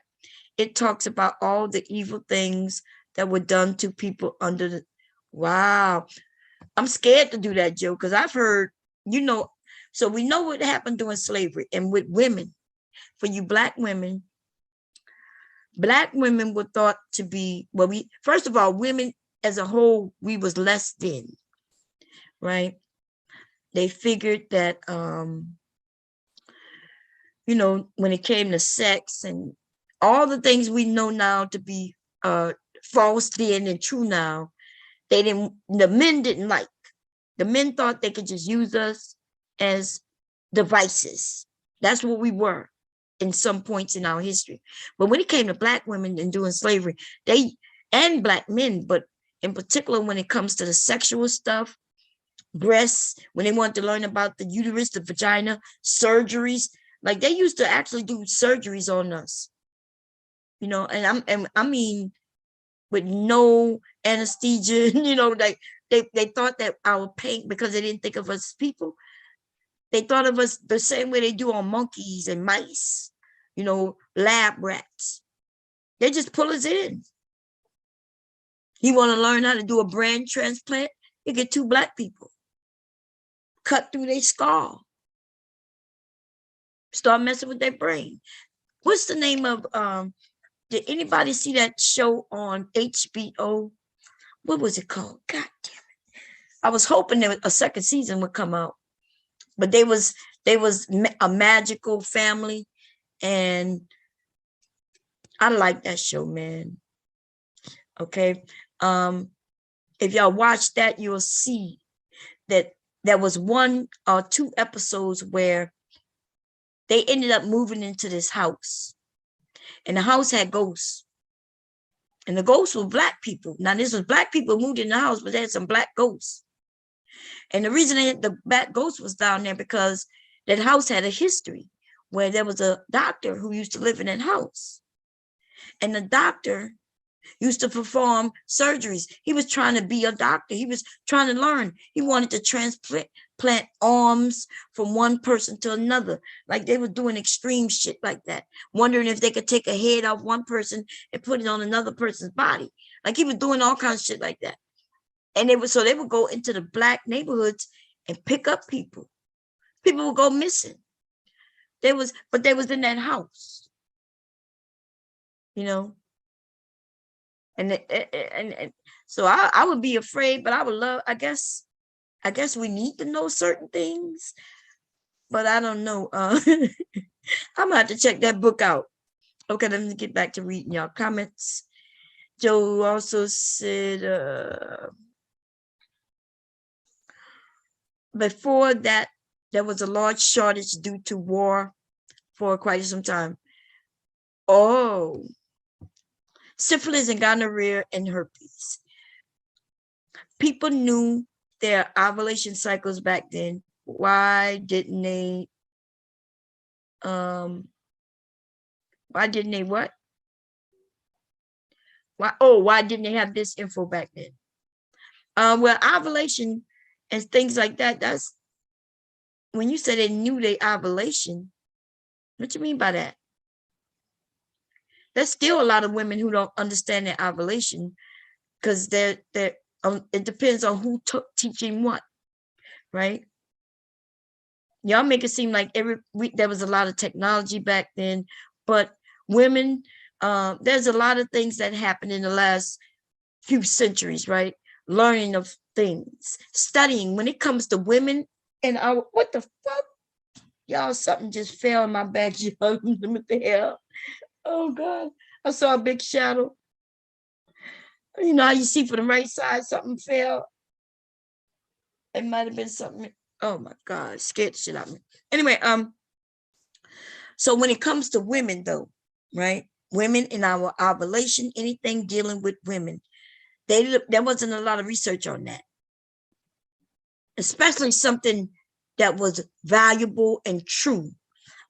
It talks about all the evil things that were done to people under the. Wow. I'm scared to do that, Joe, because I've heard, so we know what happened during slavery and with women. For you black women were thought to be, first of all, women as a whole, we was less than, right? They figured that, you know, when it came to sex and all the things we know now to be false then and true now, the men didn't like. The men thought they could just use us as devices. That's what we were in some points in our history. But when it came to Black women and doing slavery, and Black men, but in particular when it comes to the sexual stuff, breasts, when they wanted to learn about the uterus, the vagina, surgeries, like they used to actually do surgeries on us, you know, and I mean, with no anesthesia, you know, like they thought that our pain, because they didn't think of us as people, they thought of us the same way they do on monkeys and mice, you know, lab rats. They just pull us in. You want to learn how to do a brain transplant? You get 2 Black people, cut through their skull, start messing with their brain. What's the name of, did anybody see that show on HBO? What was it called? God damn it. I was hoping that a second season would come out, but they was a magical family, and I like that show, man. Okay. If y'all watch that, you'll see that there was 1 or 2 episodes where they ended up moving into this house, and the house had ghosts, and the ghosts were Black people. Now, this was Black people moved in the house, but they had some Black ghosts. And the reason the Black ghost was down there because that house had a history where there was a doctor who used to live in that house, and the doctor used to perform surgeries. He was trying to be a doctor. He was trying to learn. He wanted to transplant arms from one person to another. Like they were doing extreme shit like that, wondering if they could take a head off one person and put it on another person's body. Like he was doing all kinds of shit like that. And they would go into the Black neighborhoods and pick up people. People would go missing. But they was in that house, you know. And so I would be afraid, but I would love, I guess we need to know certain things, but I don't know. I'm gonna have to check that book out. Okay, let me get back to reading y'all comments. Joe also said, before that, there was a large shortage due to war for quite some time. Oh, syphilis and gonorrhea and herpes. People knew their ovulation cycles back then. Why didn't they what? Why didn't they have this info back then? Well, ovulation and things like that, that's when you say they knew their ovulation, what you mean by that? There's still a lot of women who don't understand their ovulation because it depends on who teaching what, right? Y'all make it seem like there was a lot of technology back then, but women, there's a lot of things that happened in the last few centuries, right? Learning of things, studying when it comes to women and what the fuck? Y'all, something just fell in my backyard. What the hell? Oh God, I saw a big shadow. You know how you see from the right side, something fell. It might have been something. Oh my God, scared the shit out of me. Anyway, so when it comes to women though, right? Women in our ovulation, anything dealing with women, there wasn't a lot of research on that. Especially something that was valuable and true.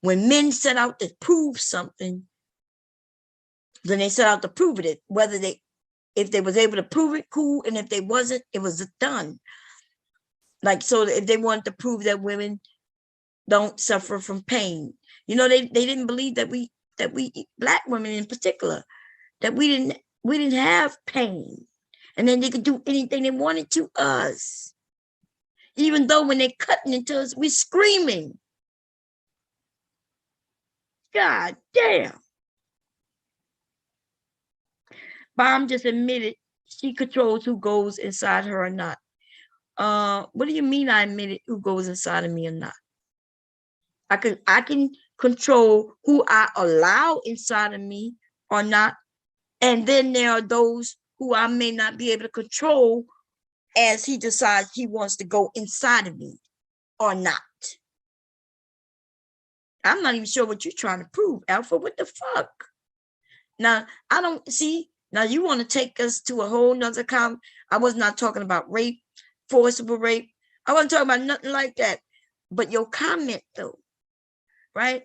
When men set out to prove something, then they set out to prove it. If they was able to prove it, cool, and if they wasn't, it was done. Like, so if they wanted to prove that women don't suffer from pain, you know, they didn't believe that we Black women in particular, that we didn't have pain, and then they could do anything they wanted to us, even though when they're cutting into us, we're screaming. God damn. Baum just admitted she controls who goes inside her or not. What do you mean I admitted who goes inside of me or not? I can control who I allow inside of me or not. And then there are those who I may not be able to control as he decides he wants to go inside of me or not. I'm not even sure what you're trying to prove, Alpha. What the fuck? Now, I don't see. Now, you want to take us to a whole nother comment. I was not talking about rape, forcible rape. I wasn't talking about nothing like that. But your comment, though, right?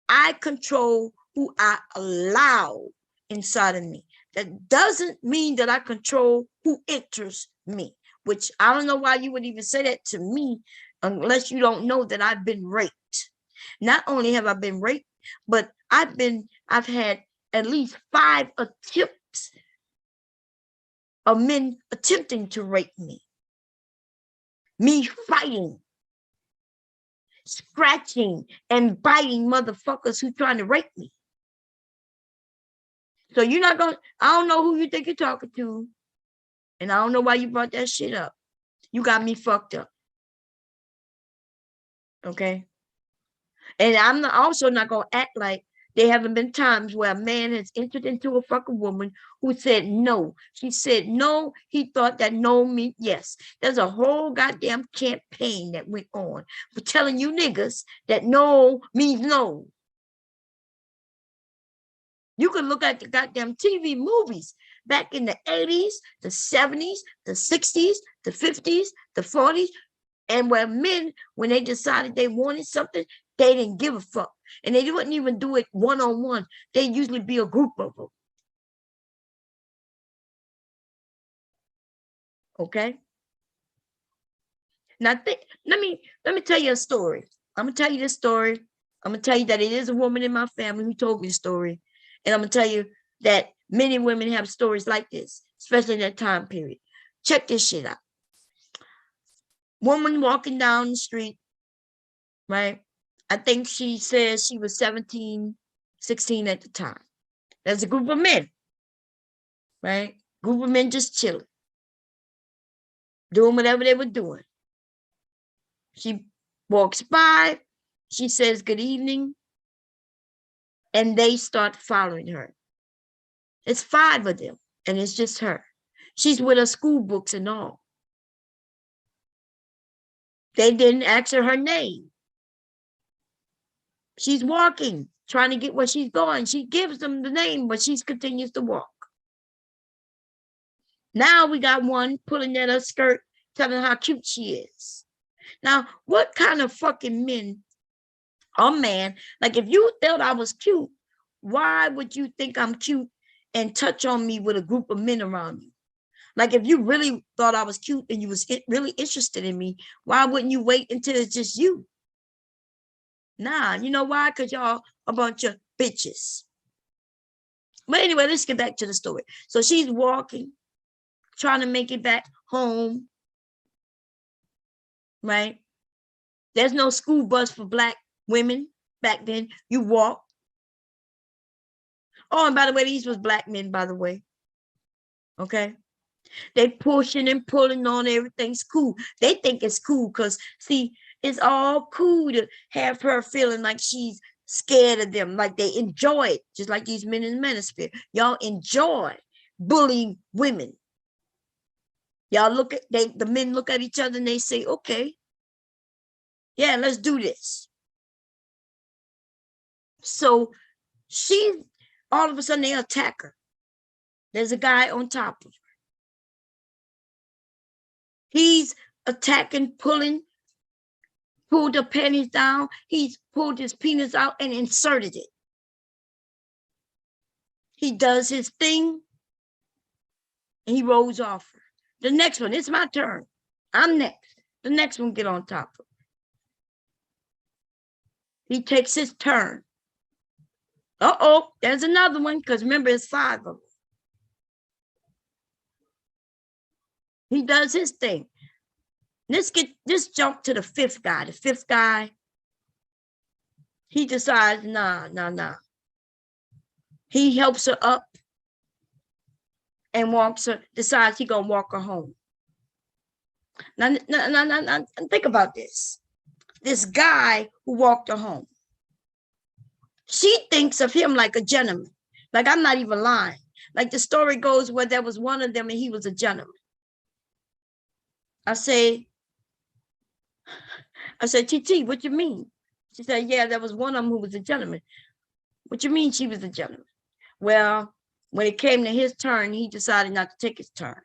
I control who I allow inside of me. That doesn't mean that I control who enters me, which I don't know why you would even say that to me unless you don't know that I've been raped. Not only have I been raped, but I've had at least 5 attempts of men attempting to rape me. Me fighting, scratching, and biting motherfuckers who trying to rape me. So you're not going to, I don't know who you think you're talking to. And I don't know why you brought that shit up. You got me fucked up. Okay? And I'm also not going to act like there haven't been times where a man has entered into a fucking woman who said no. She said no. He thought that no meant yes. There's a whole goddamn campaign that went on for telling you niggas that no means no. You can look at the goddamn TV movies back in the 80s, the 70s, the 60s, the 50s, the 40s, and where men, when they decided they wanted something, they didn't give a fuck. And they wouldn't even do it one-on-one. They'd usually be a group of them. Okay? Now, let me tell you a story. I'm going to tell you this story. I'm going to tell you that it is a woman in my family who told me the story. And I'm going to tell you that many women have stories like this, especially in that time period. Check this shit out. Woman walking down the street, right? I think she says she was 17, 16 at the time. There's a group of men, right? Group of men just chilling, doing whatever they were doing. She walks by, she says good evening, and they start following her. It's 5 of them, and it's just her. She's with her school books and all. They didn't ask her name. She's walking, trying to get where she's going. She gives them the name, but she continues to walk. Now we got one pulling at her skirt, telling her how cute she is. Now, what kind of fucking men or man, like if you thought I was cute, why would you think I'm cute and touch on me with a group of men around you? Like if you really thought I was cute and you was really interested in me, why wouldn't you wait until it's just you? Nah, you know why? Because y'all a bunch of bitches. But anyway, let's get back to the story. So she's walking, trying to make it back home, right? There's no school bus for Black women back then. You walk. Oh, and by the way, these was Black men, by the way. Okay? They pushing and pulling on everything's cool. They think it's cool because, see, it's all cool to have her feeling like she's scared of them, like they enjoy it, just like these men in the manosphere. Y'all enjoy bullying women. Y'all look at, the men look at each other and they say, okay, yeah, let's do this. So she, all of a sudden they attack her. There's a guy on top of her. He's attacking, pulling, pulled the panties down. He's pulled his penis out and inserted it. He does his thing and he rolls off her. The next one, it's my turn. I'm next. The next one get on top of her. He takes his turn. Uh-oh, there's another one, because remember, it's 5 of them. He does his thing. Let's jump to the 5th guy. The 5th guy, he decides, nah. He helps her up. and decides he gonna walk her home. Now, think about this. This guy who walked her home, she thinks of him like a gentleman. Like, I'm not even lying. Like the story goes where there was one of them and he was a gentleman. I said, TT, what you mean? She said, yeah, there was one of them who was a gentleman. What you mean she was a gentleman? Well, when it came to his turn, he decided not to take his turn.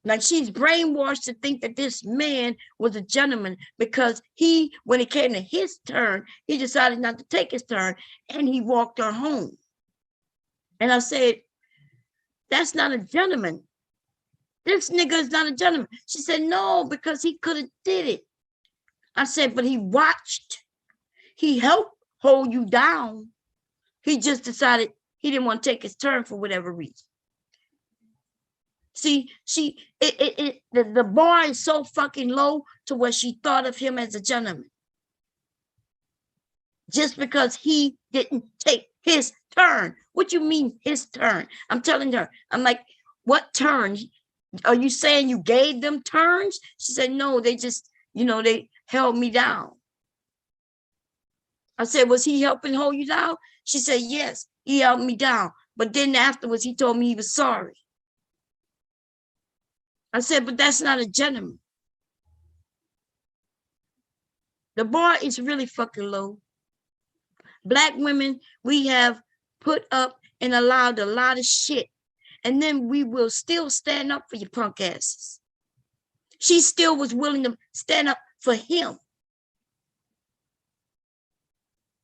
Like, she's brainwashed to think that this man was a gentleman because when it came to his turn, he decided not to take his turn and he walked her home. And I said, that's not a gentleman. This nigga is not a gentleman. She said, no, because he could have did it. I said, but he watched. He helped hold you down. He just decided he didn't want to take his turn for whatever reason. See, the bar is so fucking low to where she thought of him as a gentleman. Just because he didn't take his turn. What you mean his turn? I'm telling her, I'm like, what turn? Are you saying you gave them turns? She said, no, they just, they held me down. I said, was he helping hold you down? She said, yes, he held me down. But then afterwards, he told me he was sorry. I said, but that's not a gentleman. The bar is really fucking low. Black women, we have put up and allowed a lot of shit. And then we will still stand up for your punk asses. She still was willing to stand up for him.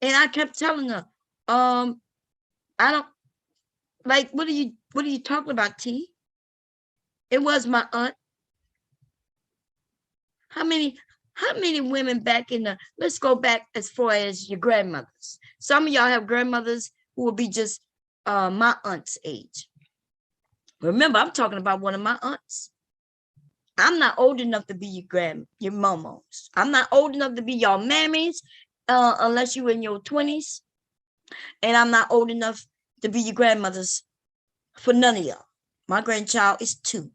And I kept telling her, I don't, like, what are you talking about, T? It was my aunt. How many women back let's go back as far as your grandmothers. Some of y'all have grandmothers who will be just my aunt's age. Remember, I'm talking about one of my aunts. I'm not old enough to be your momos. I'm not old enough to be y'all mammies, unless you're in your 20s. And I'm not old enough to be your grandmothers for none of y'all. My grandchild is 2.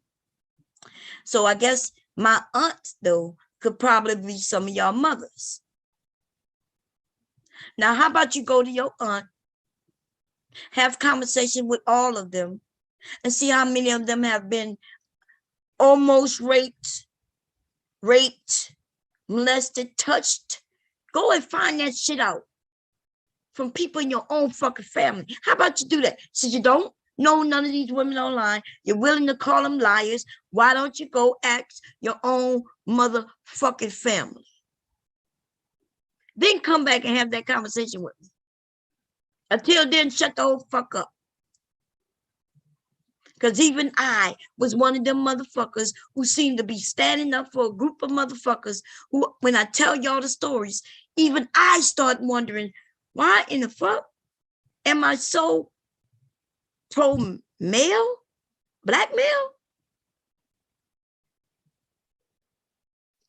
So I guess my aunts, though, could probably be some of y'all mothers. Now, how about you go to your aunt, have conversation with all of them, and see how many of them have been almost raped, molested, touched. Go and find that shit out from people in your own fucking family. How about you do that? Since you don't know none of these women online, you're willing to call them liars, why don't you go ask your own motherfucking family? Then come back and have that conversation with me. Until then, shut the whole fuck up. Because even I was one of them motherfuckers who seemed to be standing up for a group of motherfuckers who, when I tell y'all the stories, even I start wondering, why in the fuck am I so pro-male, black male?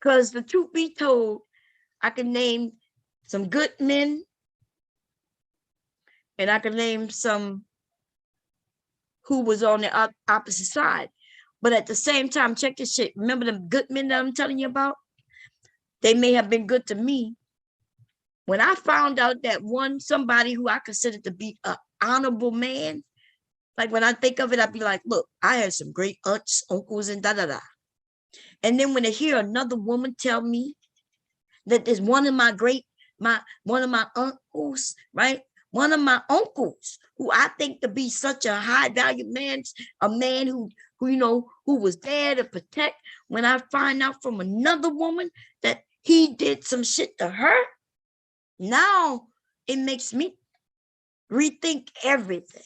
Because the truth be told, I can name some good men and I can name some who was on the opposite side. But at the same time, check this shit. Remember them good men that I'm telling you about? They may have been good to me. When I found out that somebody who I considered to be an honorable man, like when I think of it, I'd be like, look, I had some great aunts, uncles, and da-da-da. And then when I hear another woman tell me that there's one of my uncles, right? One of my uncles who I think to be such a high value man, a man who was there to protect. When I find out from another woman that he did some shit to her, now it makes me rethink everything.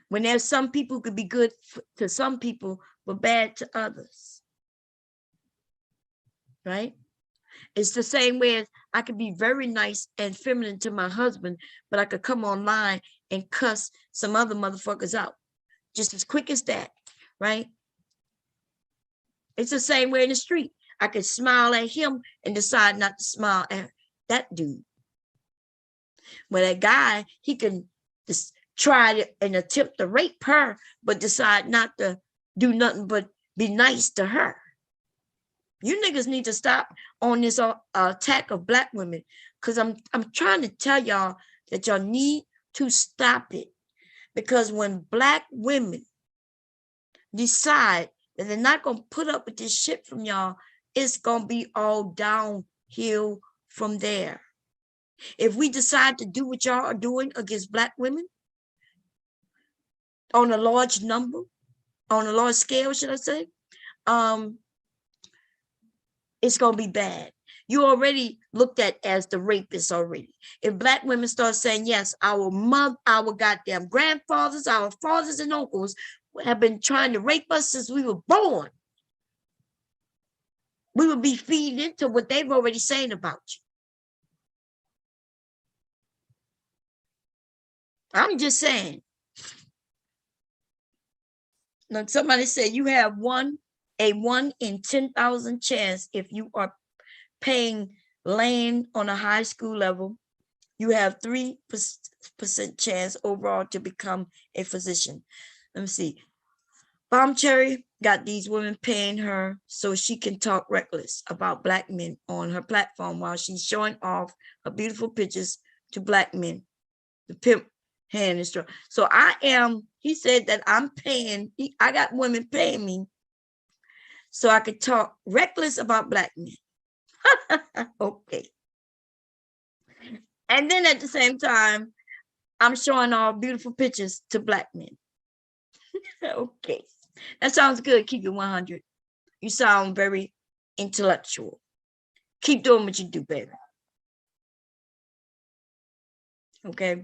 When there's some people who could be good to some people, but bad to others. Right? It's the same way as I could be very nice and feminine to my husband, but I could come online and cuss some other motherfuckers out. Just as quick as that, right? It's the same way in the street. I could smile at him and decide not to smile at that dude. When a guy, he can just try and attempt to rape her, but decide not to do nothing but be nice to her. You niggas need to stop on this attack of Black women, because I'm trying to tell y'all that y'all need to stop it. Because when Black women decide that they're not going to put up with this shit from y'all, it's going to be all downhill from there. If we decide to do what y'all are doing against Black women on a large number, on a large scale, should I say, it's going to be bad. You already looked at as the rapist already. If Black women start saying, yes, our goddamn grandfathers, our fathers and uncles have been trying to rape us since we were born, we would be feeding into what they've already saying about you. I'm just saying. Now, somebody said you have a 1 in 10,000 chance if you are paying land on a high school level. You have 3% chance overall to become a physician. Let me see. Bomb Cherry got these women paying her so she can talk reckless about Black men on her platform while she's showing off her beautiful pictures to Black men. The pimp hand is strong. So he said that I'm paying, I got women paying me so I could talk reckless about Black men. Okay. And then at the same time, I'm showing all beautiful pictures to Black men. Okay. That sounds good. Keep it 100. You sound very intellectual. Keep doing what you do, baby. Okay.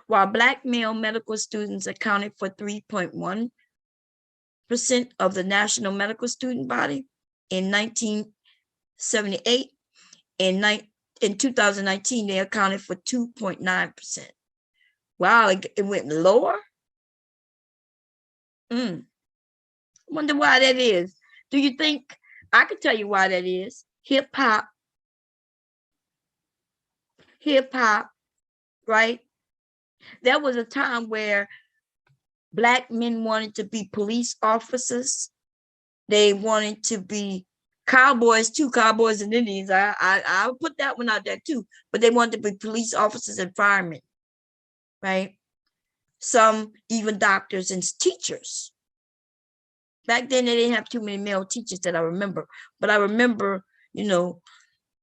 While Black male medical students accounted for 3.1% of the national medical student body in 1978, in 2019, they accounted for 2.9%. Wow, it went lower? Wonder why that is. Do you think, I can tell you why that is. Hip hop, right? There was a time where Black men wanted to be police officers. They wanted to be cowboys too, cowboys and Indians. I'll put that one out there too. But they wanted to be police officers and firemen, right? Some even doctors and teachers. Back then, they didn't have too many male teachers that I remember. But I remember, and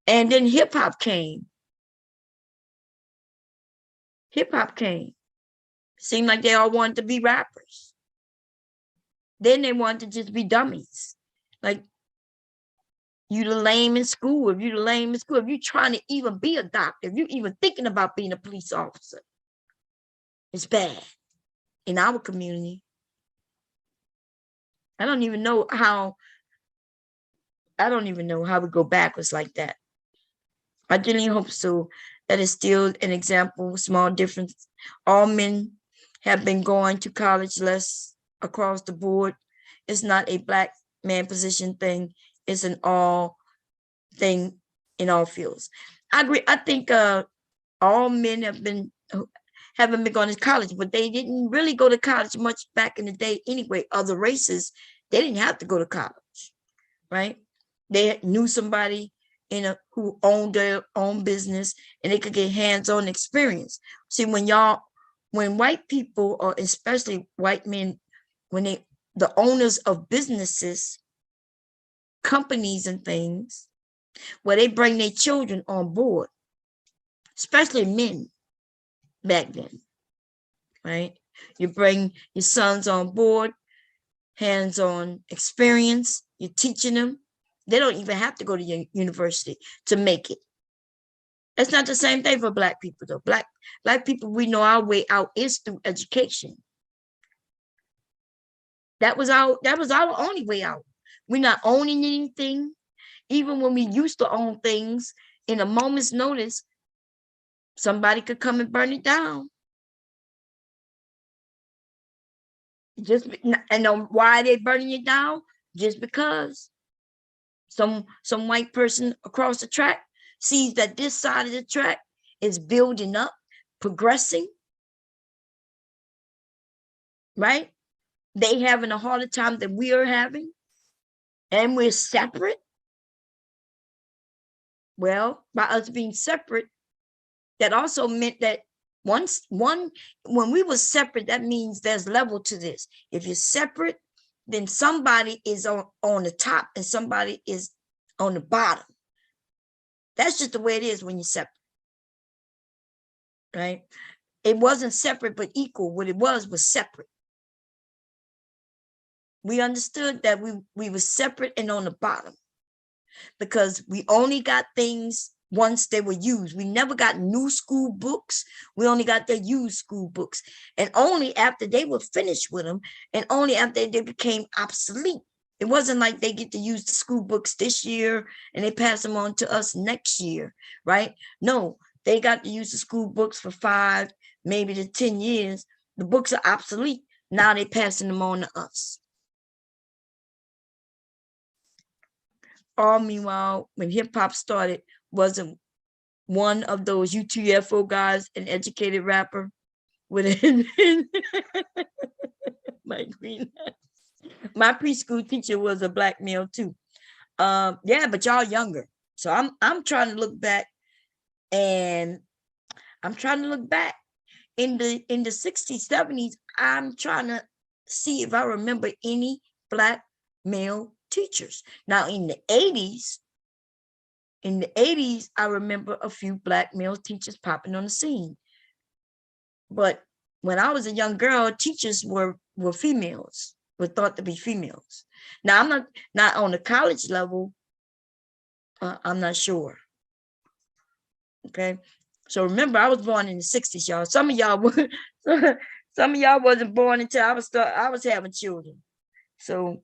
then hip hop came. Seemed like they all wanted to be rappers. Then they wanted to just be dummies. Like, you the lame in school. If you're trying to even be a doctor, if you're even thinking about being a police officer, it's bad in our community. I don't even know how we go backwards like that. I genuinely hope so. That is still an example, small difference. All men have been going to college less across the board. It's not a Black man position thing. It's an all thing in all fields. I agree. I think all men haven't been going to college, but they didn't really go to college much back in the day anyway. Other races, they didn't have to go to college, right? They knew somebody who owned their own business and they could get hands-on experience. See, when white people, or especially white men, when the owners of businesses, companies and things, where they bring their children on board, especially men back then, right? You bring your sons on board, hands-on experience, you're teaching them. They don't even have to go to university to make it. That's not the same thing for Black people, though. Black people, we know our way out is through education. That was our only way out. We're not owning anything. Even when we used to own things, in a moment's notice, somebody could come and burn it down. And why are they burning it down? Just because some white person across the track sees that this side of the track is building up, progressing, right? They having a harder time than we are having, and we're separate. Well, by us being separate, that also meant that when we were separate, that means there's level to this. If you're separate, then somebody is on the top and somebody is on the bottom. That's just the way it is when you're separate, right? It wasn't separate but equal. What it was separate. We understood that we were separate and on the bottom, because we only got things once they were used. We never got new school books. We only got the used school books. And only after they were finished with them, and only after they became obsolete. It wasn't like they get to use the school books this year and they pass them on to us next year, right? No, they got to use the school books for 5, maybe to 10 years. The books are obsolete. Now they're passing them on to us. All meanwhile, when hip hop started, wasn't one of those UTFO guys an educated rapper with my green. My preschool teacher was a black male too. Yeah, but y'all younger. So I'm trying to look back, and I'm trying to look back in the 60s, 70s. I'm trying to see if I remember any black male teachers. Now in the 80s, I remember a few black male teachers popping on the scene. But when I was a young girl, teachers were females, were thought to be females. Now I'm not on the college level. I'm not sure. Okay. So remember, I was born in the 60s, y'all. Some of y'all were, some of y'all wasn't born until I was having children. So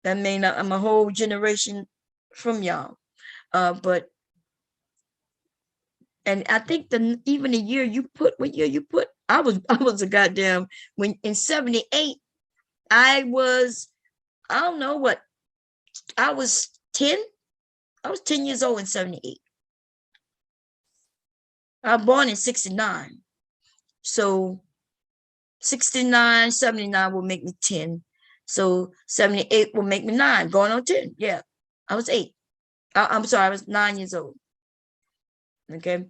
that may not, I'm a whole generation from y'all. But and I think even the year you put, what year you put, I was a goddamn, when in 78, I don't know what, I was 10. I was 10 years old in 78. I was born in 69. So 69, 79 will make me 10. So 78 will make me 9, going on 10. Yeah, I was 8. I'm sorry, I was 9 years old. Okay.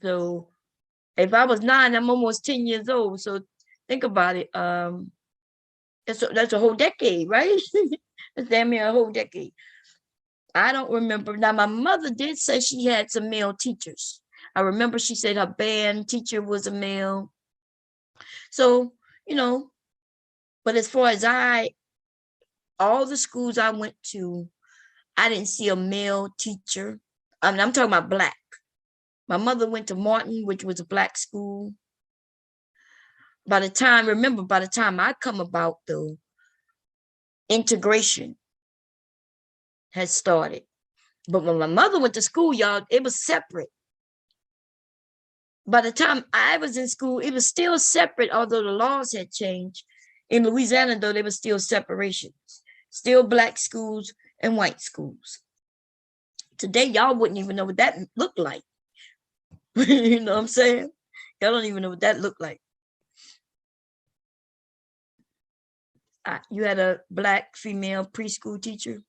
So if I was 9, I'm almost 10 years old. So think about it. That's a whole decade, right? That's damn near a whole decade. I don't remember. Now, my mother did say she had some male teachers. I remember she said her band teacher was a male. So, but as far as all the schools I went to, I didn't see a male teacher. I mean, I'm talking about black. My mother went to Martin, which was a black school. By the time I come about, though, integration had started. But when my mother went to school, y'all, it was separate. By the time I was in school, it was still separate, although the laws had changed. In Louisiana, though, there was still separations. Still black schools and white schools. Today, y'all wouldn't even know what that looked like. You know what I'm saying? Y'all don't even know what that looked like. You had a black female preschool teacher?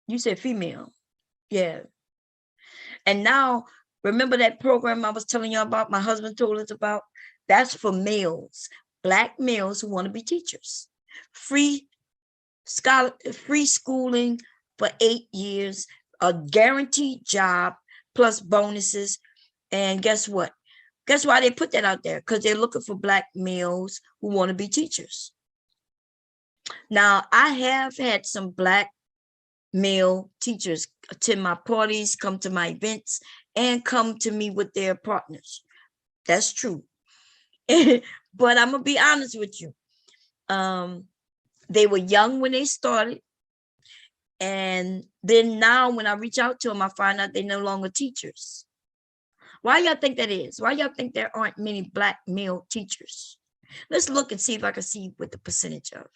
You said female. Yeah. And now, remember that program I was telling you about, my husband told us about? That's for males, black males who want to be teachers. Free schooling for 8 years, a guaranteed job, plus bonuses. And guess what? Guess why they put that out there? Because they're looking for black males who want to be teachers. Now, I have had some black male teachers attend my parties, come to my events, and come to me with their partners. That's true. But I'm going to be honest with you. They were young when they started. And then now when I reach out to them, I find out they're no longer teachers. Why y'all think that is? Why y'all think there aren't many black male teachers? Let's look and see if I can see what the percentage of.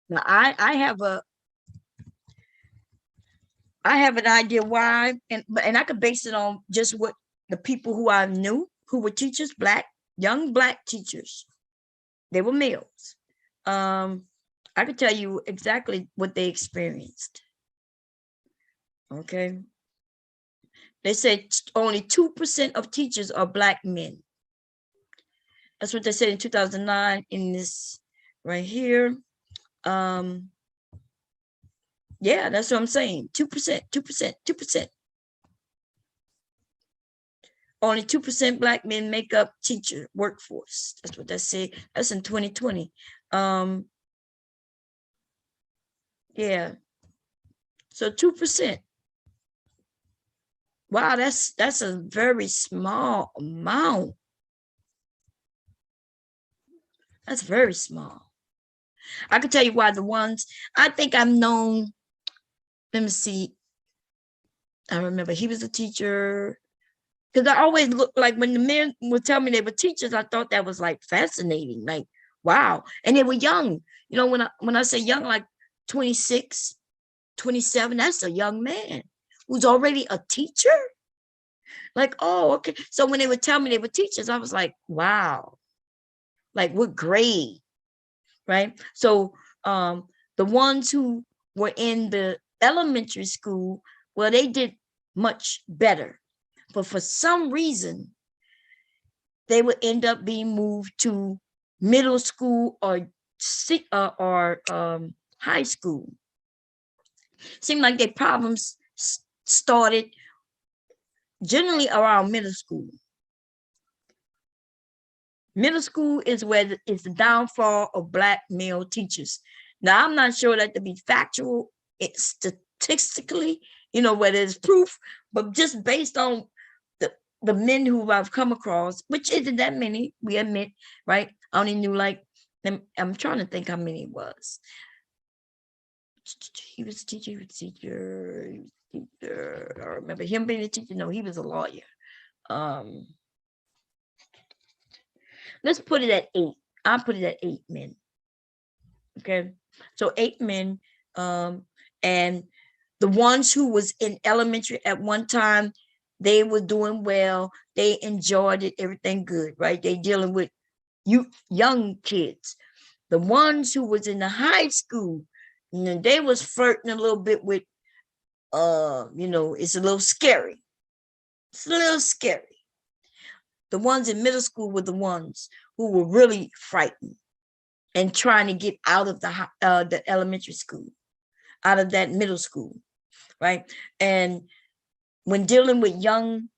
Now I have an idea why, and I could base it on just what the people who I knew who were teachers, young black teachers. They were males. I could tell you exactly what they experienced. Okay. They said only 2% of teachers are black men. That's what they said in 2009 in this right here. Yeah, that's what I'm saying. 2%, 2%, 2%. Only 2% black men make up teacher workforce. That's what they say. That's in 2020. Yeah. So 2%. Wow, that's a very small amount. That's very small. I can tell you why the ones I think I've known. Let me see. I remember he was a teacher. Because I always look like when the men would tell me they were teachers, I thought that was like fascinating. Like, wow. And they were young. You know, when I say young, like 26, 27, that's a young man who's already a teacher. Like, oh, okay. So when they would tell me they were teachers, I was like, wow. Like what grade? Right. So the ones who were in the elementary school, well, they did much better. But for some reason, they would end up being moved to middle school or high school. Seemed like their problems started generally around middle school. Middle school is where it's the downfall of black male teachers. Now, I'm not sure that to be factual, it's statistically, whether it's proof, but just based on the men who I've come across, which isn't that many, we admit, right? I only knew I'm trying to think how many it was. He was a teacher, I remember him being a teacher. No, he was a lawyer. Let's put it at 8. I'll put it at 8 men. Okay. So 8 men. And the ones who was in elementary at one time, they were doing well. They enjoyed it, everything good, right? They dealing with young kids. The ones who was in the high school, they was flirting a little bit with, it's a little scary. It's a little scary. The ones in middle school were the ones who were really frightened and trying to get out of the elementary school, out of that middle school, right? And when dealing with young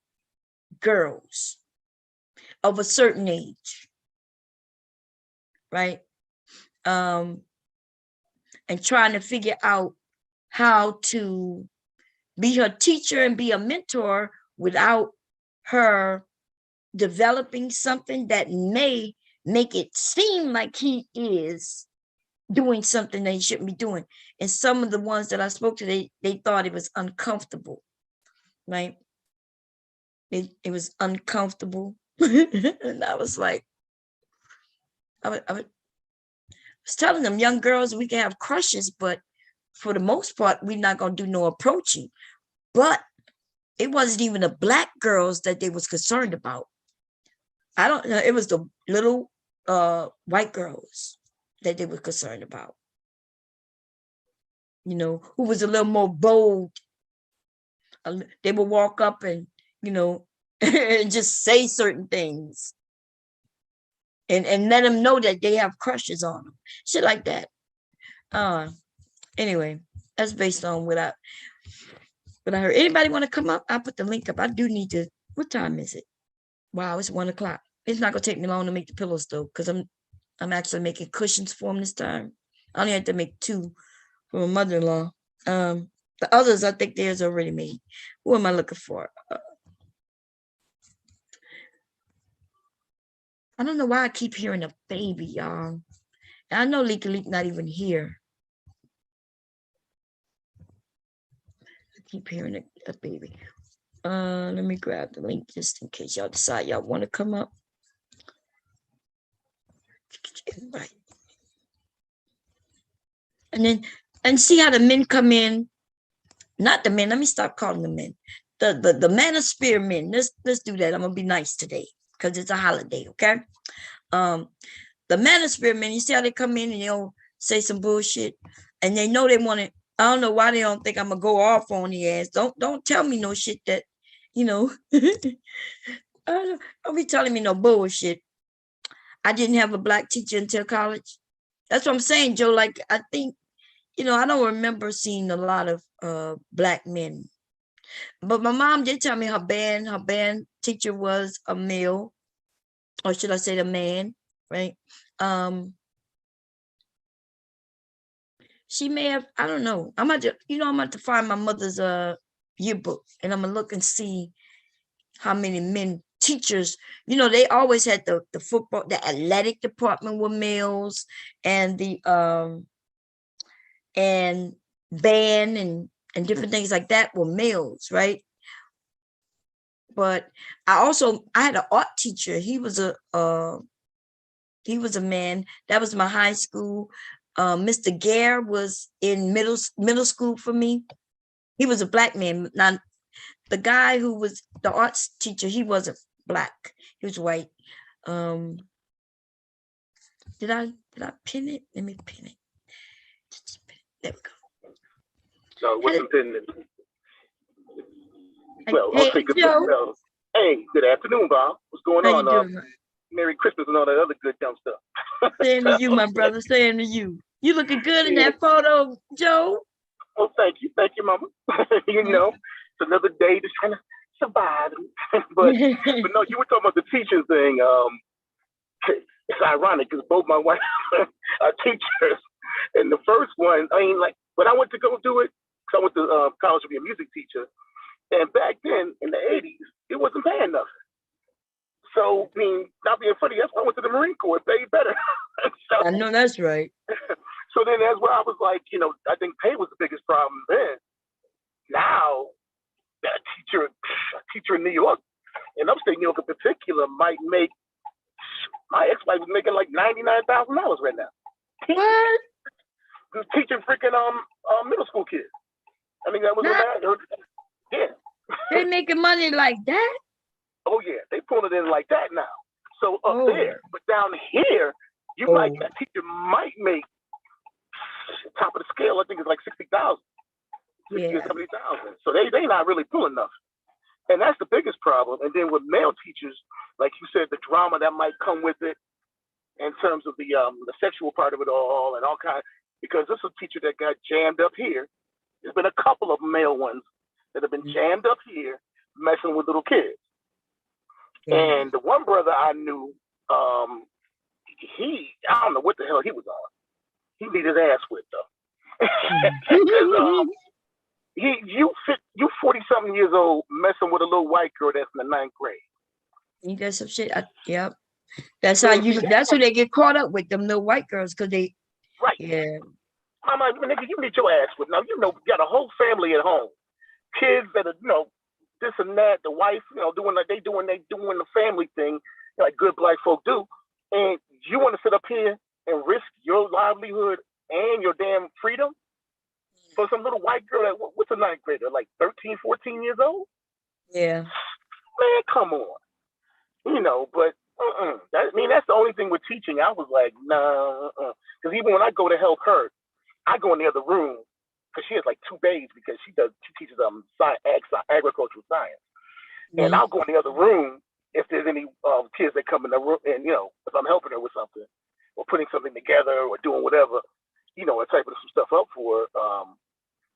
girls of a certain age, right? And trying to figure out how to be her teacher and be a mentor without her developing something that may make it seem like he is doing something that he shouldn't be doing. And some of the ones that I spoke to, they thought it was uncomfortable, right? It was uncomfortable. And I was like, I was telling them, young girls, we can have crushes, but for the most part, we're not going to do no approaching. But it wasn't even the black girls that they was concerned about. I don't know. It was the little white girls that they were concerned about, who was a little more bold. They would walk up and, and just say certain things and let them know that they have crushes on them. Shit like that. Anyway, that's based on what I heard. Anybody want to come up? I'll put the link up. I do need to. What time is it? Wow, it's 1:00. It's not gonna take me long to make the pillows though, because I'm actually making cushions for them this time. I only had to make 2 for my mother-in-law. The others, I think theirs already made. Who am I looking for? I don't know why I keep hearing a baby, y'all. And I know Leaky Leak not even here. I keep hearing a baby. Let me grab the link just in case y'all decide y'all want to come up. Right. and see how the men come in. Not the men. Let me stop calling them men. The manosphere men. Let's do that. I'm gonna be nice today because it's a holiday. Okay. Um, the manosphere men. You see how they come in and they'll say some bullshit, and they know they want to. I don't know why they don't think I'm gonna go off on the ass. Don't tell me no shit that, you know. Don't be telling me no bullshit. I didn't have a black teacher until college. That's what I'm saying, Joe. Like, I think, I don't remember seeing a lot of black men. But my mom did tell me her band teacher was a male, or should I say the man, right? She may have, I don't know. I'm about to find my mother's yearbook, and I'm gonna look and see how many men teachers. They always had the football, the athletic department were males, and the and band and different things like that were males, right? But I had an art teacher. He was a man. That was my high school. Mr. Gare was in middle school for me. He was a black man. Now, the guy who was the arts teacher, he wasn't black. He was white. Did I pin it? Let me pin it. There we go. No, wasn't pinning it. Well, hey, okay, Joe. Hey, good afternoon, Bob. What's going How on? You doing, Merry Christmas and all that other good dumb stuff. Saying to you, my brother. Saying to you. You looking good in that photo, Joe. Oh, thank you, Mama. It's another day just trying to survive. but no, you were talking about the teaching thing. It's ironic because both my wife are teachers, and the first one, when I went to go do it, because I went to college to be a music teacher, and back then in the '80s, it wasn't paying enough. So, not being funny, that's why I went to the Marine Corps. It paid better. So, I know that's right. So then that's where I was like, I think pay was the biggest problem then. Now, a teacher in New York, in upstate New York in particular, might make, my ex-wife was making like $99,000 right now. What? Teaching freaking middle school kids. I mean, that was yeah. They making money like that? Oh yeah, they pulling it in like that now. So up there, but down here, that teacher might make top of the scale. I think it's like 60,000, 60 or 70,000. So they not really pulling enough, and that's the biggest problem. And then with male teachers, like you said, the drama that might come with it, in terms of the sexual part of it all and all kinds. Because this is a teacher that got jammed up here. There's been a couple of male ones that have been jammed up here messing with little kids. And the one brother I knew, I don't know what the hell he was on. He beat his ass with though. You 40-something years old messing with a little white girl that's in the 9th grade. You got some shit. Yep. That's how that's who they get caught up with, them little white girls, because they. Right. Yeah. Mama, nigga, you beat your ass with. Now, you got a whole family at home. Kids that are, this and that, the wife, doing the family thing, like good black folk do. And you want to sit up here and risk your livelihood and your damn freedom for some little white girl that, what's a 9th grader, like 13, 14 years old? Yeah. Man, come on. But that's the only thing with teaching. I was like, nah, because even when I go to help her, I go in the other room, because she has like 2 bays, because she teaches agricultural science. And I'll go in the other room if there's any kids that come in the room, and if I'm helping her with something or putting something together or doing whatever, or typing some stuff up for her,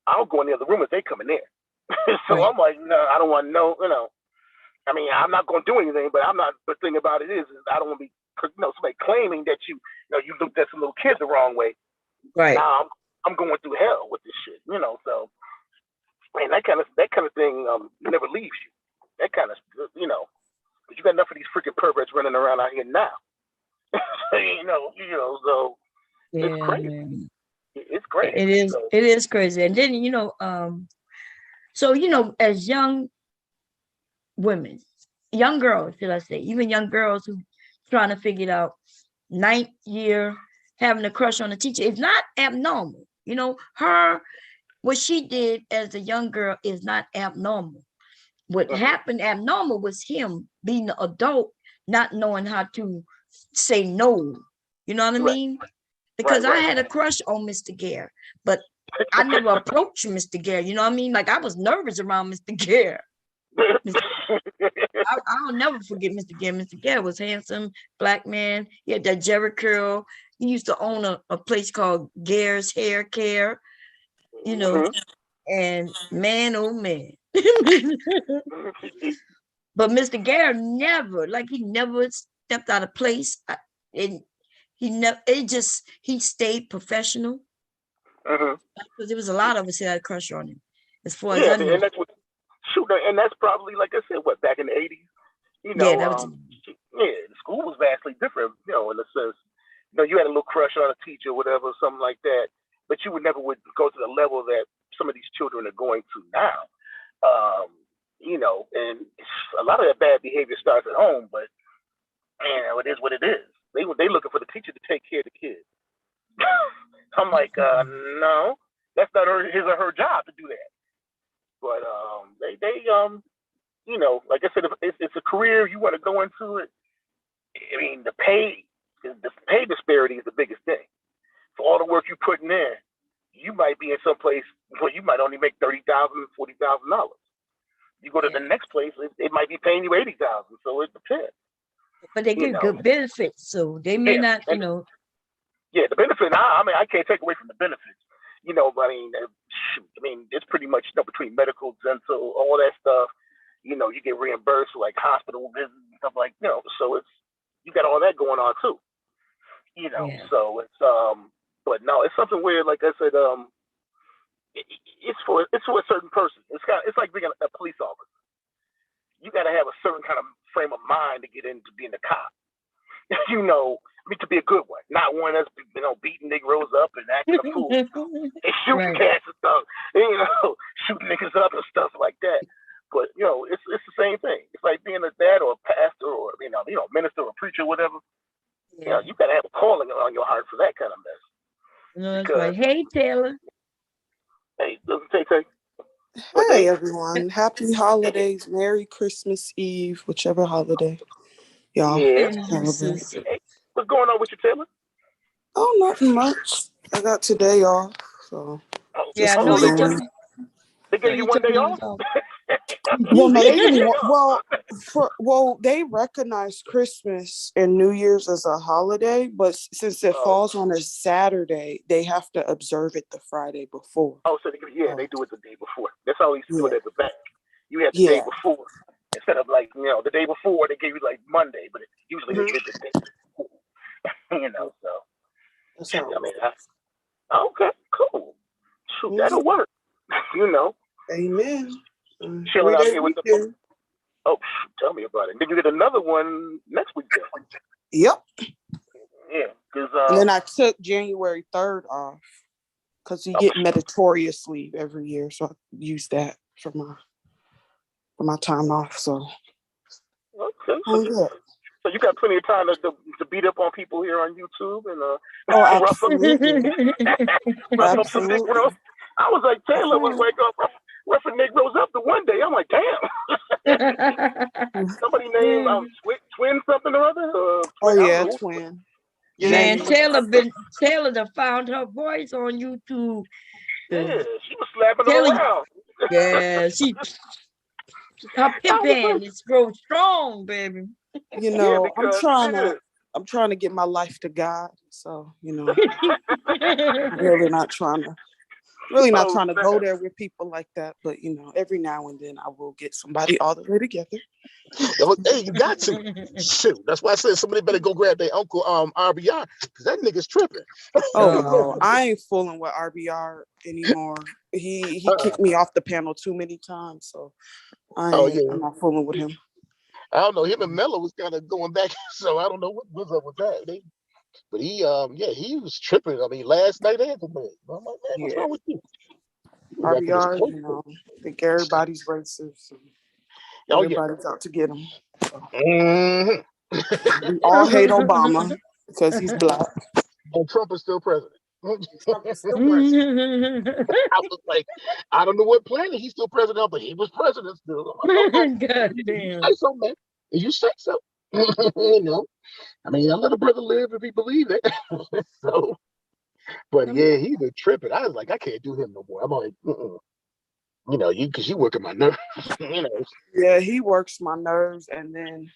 I'll go in the other room if they come in there. So I'm like, no, I don't want no, I mean, I'm not going to do anything, but the thing about it is I don't want to be, somebody claiming that you looked at some little kids the wrong way. Right. Now I'm going through hell with this shit, so, man, that kind of thing never leaves you. That kind of, but you got enough of these freaking perverts running around out here now. So it's crazy. Man. It's crazy. It is. So. It is crazy. And then, so, as young women, young girls, should I say, even young girls who trying to figure it out, 9th year, having a crush on a teacher is not abnormal. You know, what she did as a young girl is not abnormal. What happened abnormal was him being an adult, not knowing how to say no. You know what I mean? Because I had a crush on Mr. Gare, but I never approached Mr. Gare. You know what I mean? Like I was nervous around Mr. Gare. I'll never forget Mr. Gare. Mr. Gare was handsome, black man. He had that Jerry curl. He used to own a place called Gare's Hair Care, you know, and man, oh man. But Mr. Gare never, like he never stepped out of place. And he stayed professional. Because there was a lot of us that had a crush on him. As far as I know. And that's probably, like I said, back in the 80s? You know, school was vastly different, you know, in a sense. You know, you had a little crush on a teacher, whatever, something like that, but you would never go to the level that some of these children are going to now. You know, and a lot of that bad behavior starts at home, but you know, it is what it is. They looking for the teacher to take care of the kids. I'm like, no, that's not his or her job to do that. But they you know, like I said, if it's a career you want to go into it. I mean, the pay disparity is the biggest thing. For all the work you're putting in, you might be in some place where you might only make $30,000, $40,000. You go to the next place, it might be paying you $80,000. So it depends. But they get good benefits, so they may not, you know. Yeah, the benefit. I mean, I can't take away from the benefits. You know, I mean, it's pretty much, you know, between medical, dental, all that stuff. You know, you get reimbursed for like hospital visits and stuff like, you know. So you got all that going on too. You know, so it's but no, it's something where, like I said, it's for a certain person. It's like being a police officer. You got to have a certain kind of frame of mind to get into being a cop. You know, I mean, to be a good one, not one that's, you know, beating Negroes up and acting a fool and shooting cats and stuff. You know, shooting niggas up and stuff like that. But you know, it's the same thing. It's like being a dad or a pastor or you know, minister or preacher, whatever. You know, you got to have a calling on your heart for that kind of mess. No, that's right. Hey, Taylor. Hey, Tay. Hey, everyone. Happy holidays. Merry Christmas Eve, whichever holiday y'all celebrate. Hey, what's going on with you, Taylor? Oh, nothing much. I got today off, so. Yeah, I know you took. They gave you one day off? Well, no, they didn't. Well, they recognize Christmas and New Year's as a holiday, but since it falls on a Saturday, they have to observe it the Friday before. Oh, so they do it the day before. That's how they used to do it at the bank. You had the day before instead of like, you know, the day before they gave you like Monday, but usually they did the day before. You know, so. That's how I mean, okay, cool. Shoot, that'll work. You know. Amen. Chilling out here with the. Oh, tell me about it. Did you get another one next week? Yep. Yeah, because. And then I took January 3rd off because you get meritorious leave every year, so I use that for my time off. So. Okay. So you got plenty of time to beat up on people here on YouTube and rough up some Negroes. I was like, Taylor was like roughing Negroes up the one day. I'm like, damn. Somebody named Twin something or other. Twin. Man, Taylor done found her voice on YouTube. Yeah, she was slapping them around. Yeah, her pimp hand is grow strong, baby. You know, I'm trying to get my life to God. So, you know, I'm really not trying to go there with people like that. But, you know, every now and then I will get somebody all the way together. Hey, you got to. Shoot. That's why I said somebody better go grab their uncle RBR, because that nigga's tripping. Oh, no. I ain't fooling with RBR anymore. He kicked me off the panel too many times. So I'm not fooling with him. I don't know. Him and Mello was kind of going back, so I don't know what was up with that. But he was tripping. I mean, last night and today. I'm like, man, what's wrong with you? RBR, you know, I think everybody's racist. Everybody's out to get him. So. We all hate Obama because he's black. And Trump is still president. Still president. I was like, I don't know what planet he's still president, but he was president still. God You damn. say so, man. You say so. You know, I mean, I let a brother live if he believe it. So, but yeah, he was tripping. I was like, I can't do him no more. I'm like, you know, because you working my nerves. You know. Yeah, he works my nerves, and then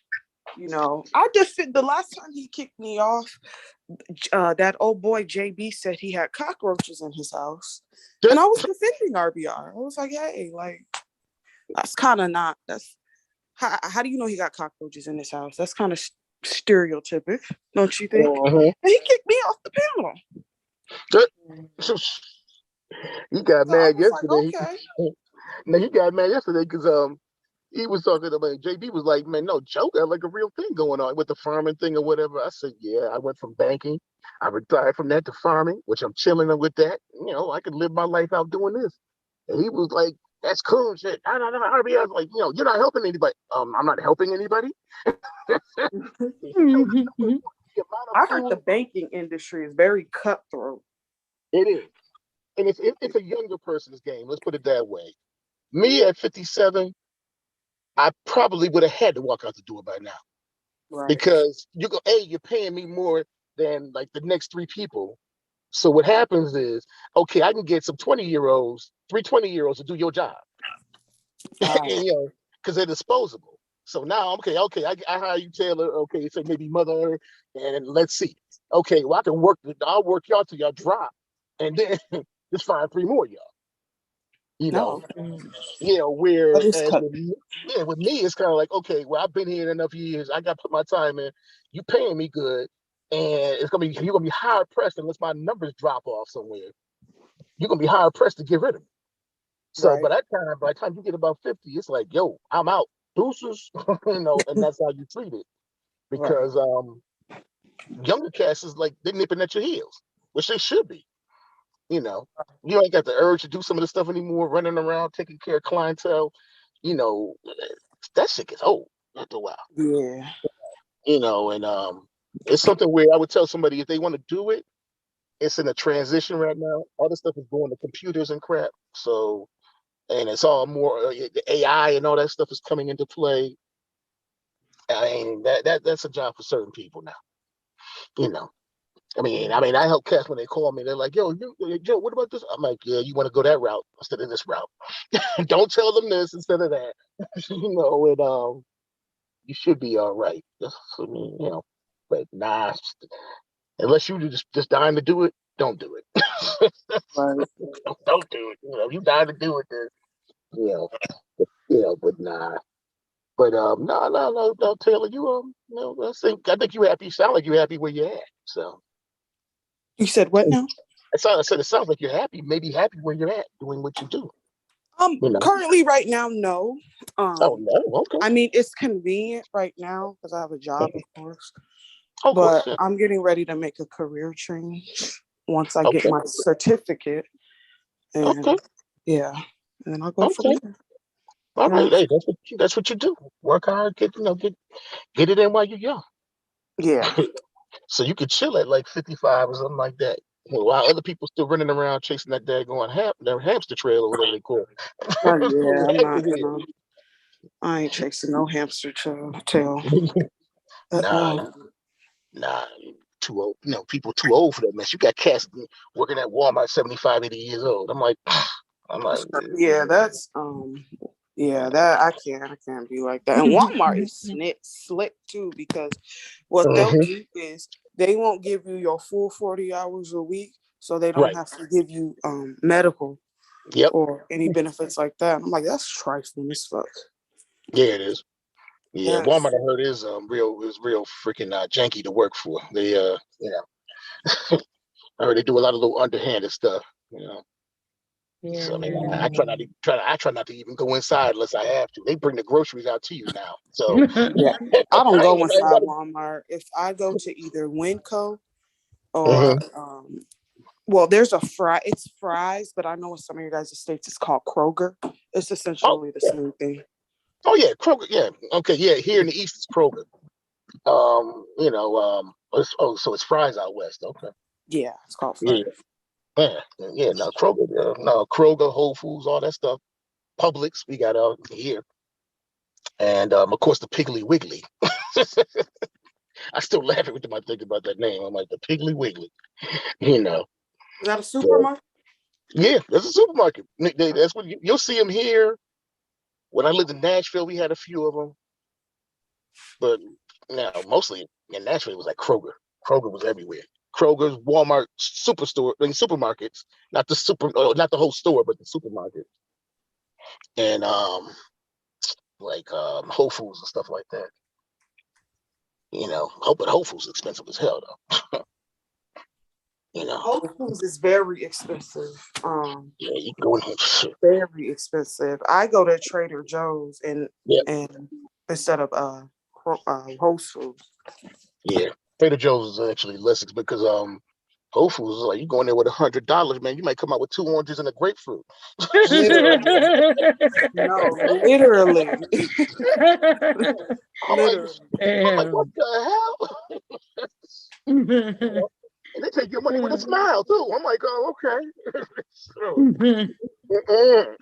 I just the last time he kicked me off, that old boy JB said he had cockroaches in his house, and I was defending RBR. I was like, hey, like that's kind of not. That's how do you know he got cockroaches in his house? That's kind of stereotypic, don't you think? And he kicked me off the panel. So he got So I mad was yesterday. like, okay. No, he got mad yesterday because he was talking about JB was like, man, no, Joe got like a real thing going on with the farming thing or whatever. I said, yeah, I went from banking, I retired from that to farming, which I'm chilling with that. You know, I could live my life out doing this. And he was like, that's cool and shit. I don't know. I was like, you're not helping anybody. I'm not helping anybody. I heard the banking industry is very cutthroat. It is. And it's a younger person's game. Let's put it that way. Me at 57, I probably would have had to walk out the door by now. Right. Because you're paying me more than like the next three people. So what happens is, okay, I can get some 20-year-olds, 20-year-olds to do your job. And, because they're disposable. So now, okay, I hire you, Taylor. Okay, so maybe Mother, and let's see. Okay, well, I'll work y'all till y'all drop, and then just find three more y'all. Whereas with me, it's kind of like, okay, well, I've been here enough years. I got to put my time in. You paying me good, and you're gonna be hard pressed unless my numbers drop off somewhere. You're gonna be hard pressed to get rid of me. So, by the time you get about 50, it's like, yo, I'm out, deuces, and that's how you treat it, because younger cats is like they're nipping at your heels, which they should be. You ain't got the urge to do some of the stuff anymore, running around, taking care of clientele. That shit gets old after a while. Yeah. And it's something where I would tell somebody if they want to do it, it's in a transition right now. All this stuff is going to computers and crap. So, and it's all more the AI and all that stuff is coming into play. I mean, that's a job for certain people now. I mean, I help cats when they call me. They're like, yo, Joe, what about this? I'm like, yeah, you want to go that route instead of this route. Don't tell them this instead of that. And you should be all right. But nah, unless you just dying to do it, don't do it. Don't do it. You dying to do it, then, but nah. But no, Taylor, I think you happy. You sound like you're happy where you're at. So. You said what now? I said it sounds like you're happy, maybe happy where you're at, doing what you do. Currently right now, no. Oh no, okay. I mean, it's convenient right now because I have a job, of course. But I'm getting ready to make a career change once I get my certificate. And and then I'll go from there. All right, hey, that's what you do. Work hard, get it in while you're young. Yeah. So you could chill at like 55 or something like that. While other people still running around chasing that daggone their hamster trail or whatever they call it. I ain't chasing no hamster tail. Nah, too old. People too old for that mess. You got cats working at Walmart 75, 80 years old. I'm like, that's that I can't be like that. And Walmart is slick too, because what they'll do is they won't give you your full 40 hours a week, so they don't have to give you medical or any benefits like that. I'm like, that's trifling as fuck. Yeah, it is. Yeah, Walmart, I heard is real freaking janky to work for. They I heard they do a lot of little underhanded stuff. Yeah, so I try not to even go inside unless I have to. They bring the groceries out to you now. So I don't go inside Walmart. If I go to either Winco or there's it's Fry's, but I know in some of your guys' states it's called Kroger. It's essentially the same thing. Oh yeah, Kroger. Yeah, okay, yeah. Here in the East it's Kroger. So it's Fry's out west. Okay. Yeah, it's called Fry's. Yeah, no Kroger, Whole Foods, all that stuff. Publix, we got out here, and of course the Piggly Wiggly. I still laugh every time I think about that name. I'm like the Piggly Wiggly, you know. Is that a supermarket? Yeah, that's a supermarket. That's what you'll see them here. When I lived in Nashville, we had a few of them, but now mostly in Nashville it was like Kroger. Kroger was everywhere. Kroger's, Walmart, supermarkets, not the whole store, but the supermarket, and Whole Foods and stuff like that. But Whole Foods is expensive as hell though. Whole Foods is very expensive. Yeah, you can go in here. Very expensive. I go to Trader Joe's and instead of Whole Foods. Yeah, Trader Joe's is actually less because Whole Foods is like you go in there with $100, man. You might come out with 2 oranges and a grapefruit. Literally. No, literally. I'm like, what the hell? And they take your money with a smile too. I'm like, oh, okay.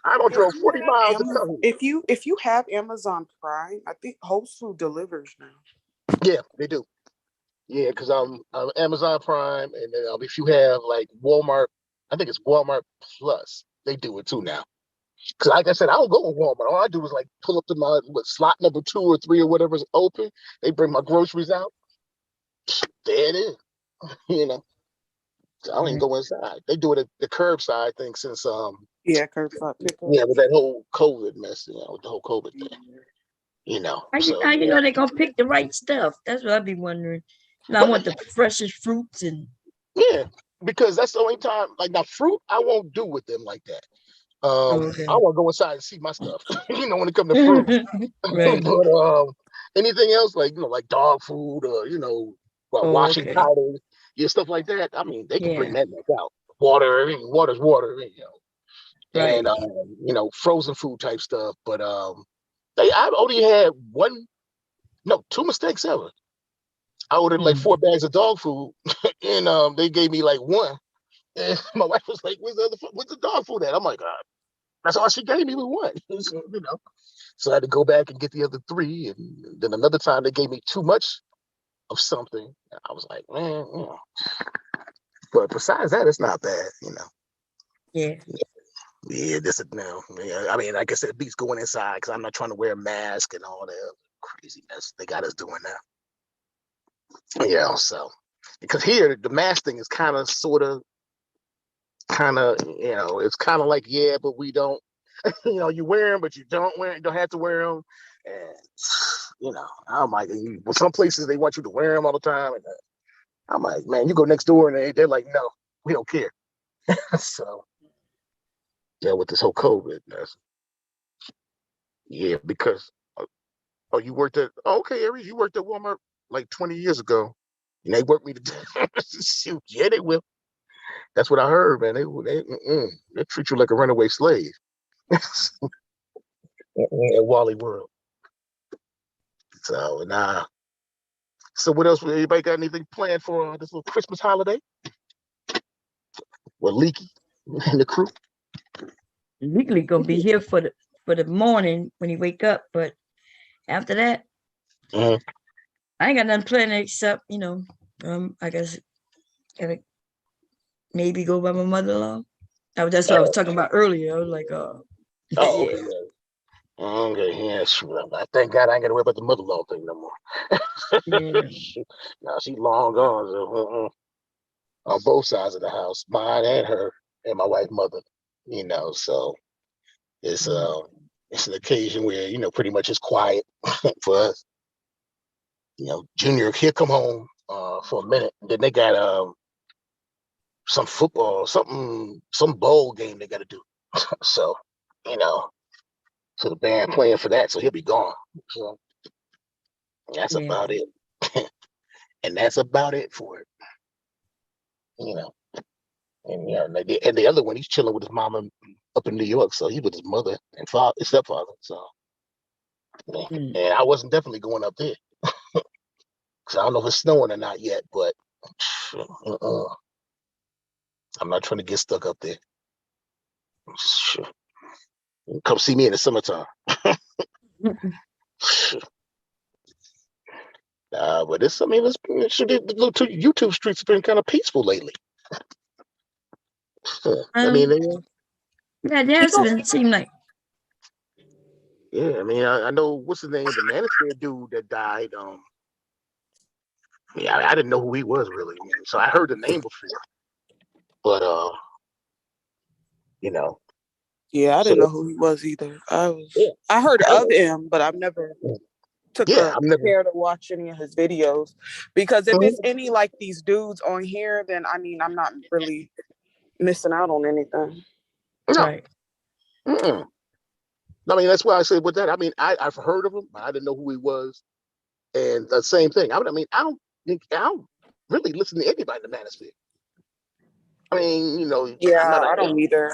I don't drove 40 miles to come here. If you have Amazon Prime, I think Whole Foods delivers now. Yeah, they do. Yeah, because I'm Amazon Prime, and then if you have like Walmart, I think it's Walmart Plus, they do it too now. Because like I said, I don't go to Walmart. All I do is like pull up to my slot number 2 or 3 or whatever is open. They bring my groceries out. There it is. So I don't even go inside. They do it at the curbside thing since curbside pickup. Yeah, with that whole COVID mess, with the whole COVID thing. How you know they're gonna pick the right stuff? That's what I'd be wondering. And I want the freshest fruits and because that's the only time. Like now, fruit I won't do with them like that. Okay. I want to go inside and see my stuff. When it comes to fruit. Right. But anything else like dog food or washing powders, stuff like that. I mean, they can bring that back out. Water, water's water. Right. And frozen food type stuff. But I've only had 2 mistakes ever. I ordered like 4 bags of dog food, and they gave me like 1. And my wife was like, "Where's the dog food at?" I'm like, that's all she gave me was 1. So I had to go back and get the other 3, and then another time they gave me too much of something. I was like, man. But besides that, it's not bad, Yeah. Yeah, this is now. Yeah, I mean, like I said, it beats going inside because I'm not trying to wear a mask and all that craziness they got us doing now. So because here the mask thing is kind of, it's kind of like but we don't. You wear them, but you don't have to wear them, and I'm like, some places they want you to wear them all the time, and I'm like, man, you go next door and they're like, no, we don't care. So. Yeah, with this whole COVID mess. Yeah, because you worked at Aries, you worked at Walmart like 20 years ago, and they worked me to shoot. Yeah, they will. That's what I heard, man. They treat you like a runaway slave at Wally World. So So what else? Anybody got anything planned for this little Christmas holiday? Well, Leaky and the crew. Legally gonna be here for the morning when he wake up, but after that, I ain't got nothing planned except I guess gotta maybe go by my mother-in-law. That's what I was talking about earlier. I was like, okay. Yeah, sure. I thank God I ain't gotta worry about the mother-in-law thing no more. Now she's long gone. So, on both sides of the house, mine and her and my wife's mother. So it's an occasion where pretty much it's quiet for us. Junior, he'll come home for a minute, and then they got some football, some bowl game they got to do. So so the band playing for that, so he'll be gone. So that's about it, and that's about it for it. And the other one, he's chilling with his mama up in New York, so he's with his mother and his stepfather. So, and I wasn't definitely going up there because I don't know if it's snowing or not yet. But I'm not trying to get stuck up there. Sure. Come see me in the summertime. But it's, I mean, the little YouTube streets have been kind of peaceful lately. I mean, yeah, it has been seem like. Yeah, I mean, I know what's his name, the Manosphere dude that died. Yeah, I didn't know who he was really, so I heard the name before, but you know. Yeah, I didn't know who he was either. I heard of him, but I've never took care to watch any of his videos, because if it's any like these dudes on here, then I mean, I'm not really missing out on anything. No. Right. I mean, that's why I said with that. I mean, I've heard of him, but I didn't know who he was, and the same thing. I mean, I don't really listen to anybody in the Manosphere. I mean, you know, yeah, I don't either.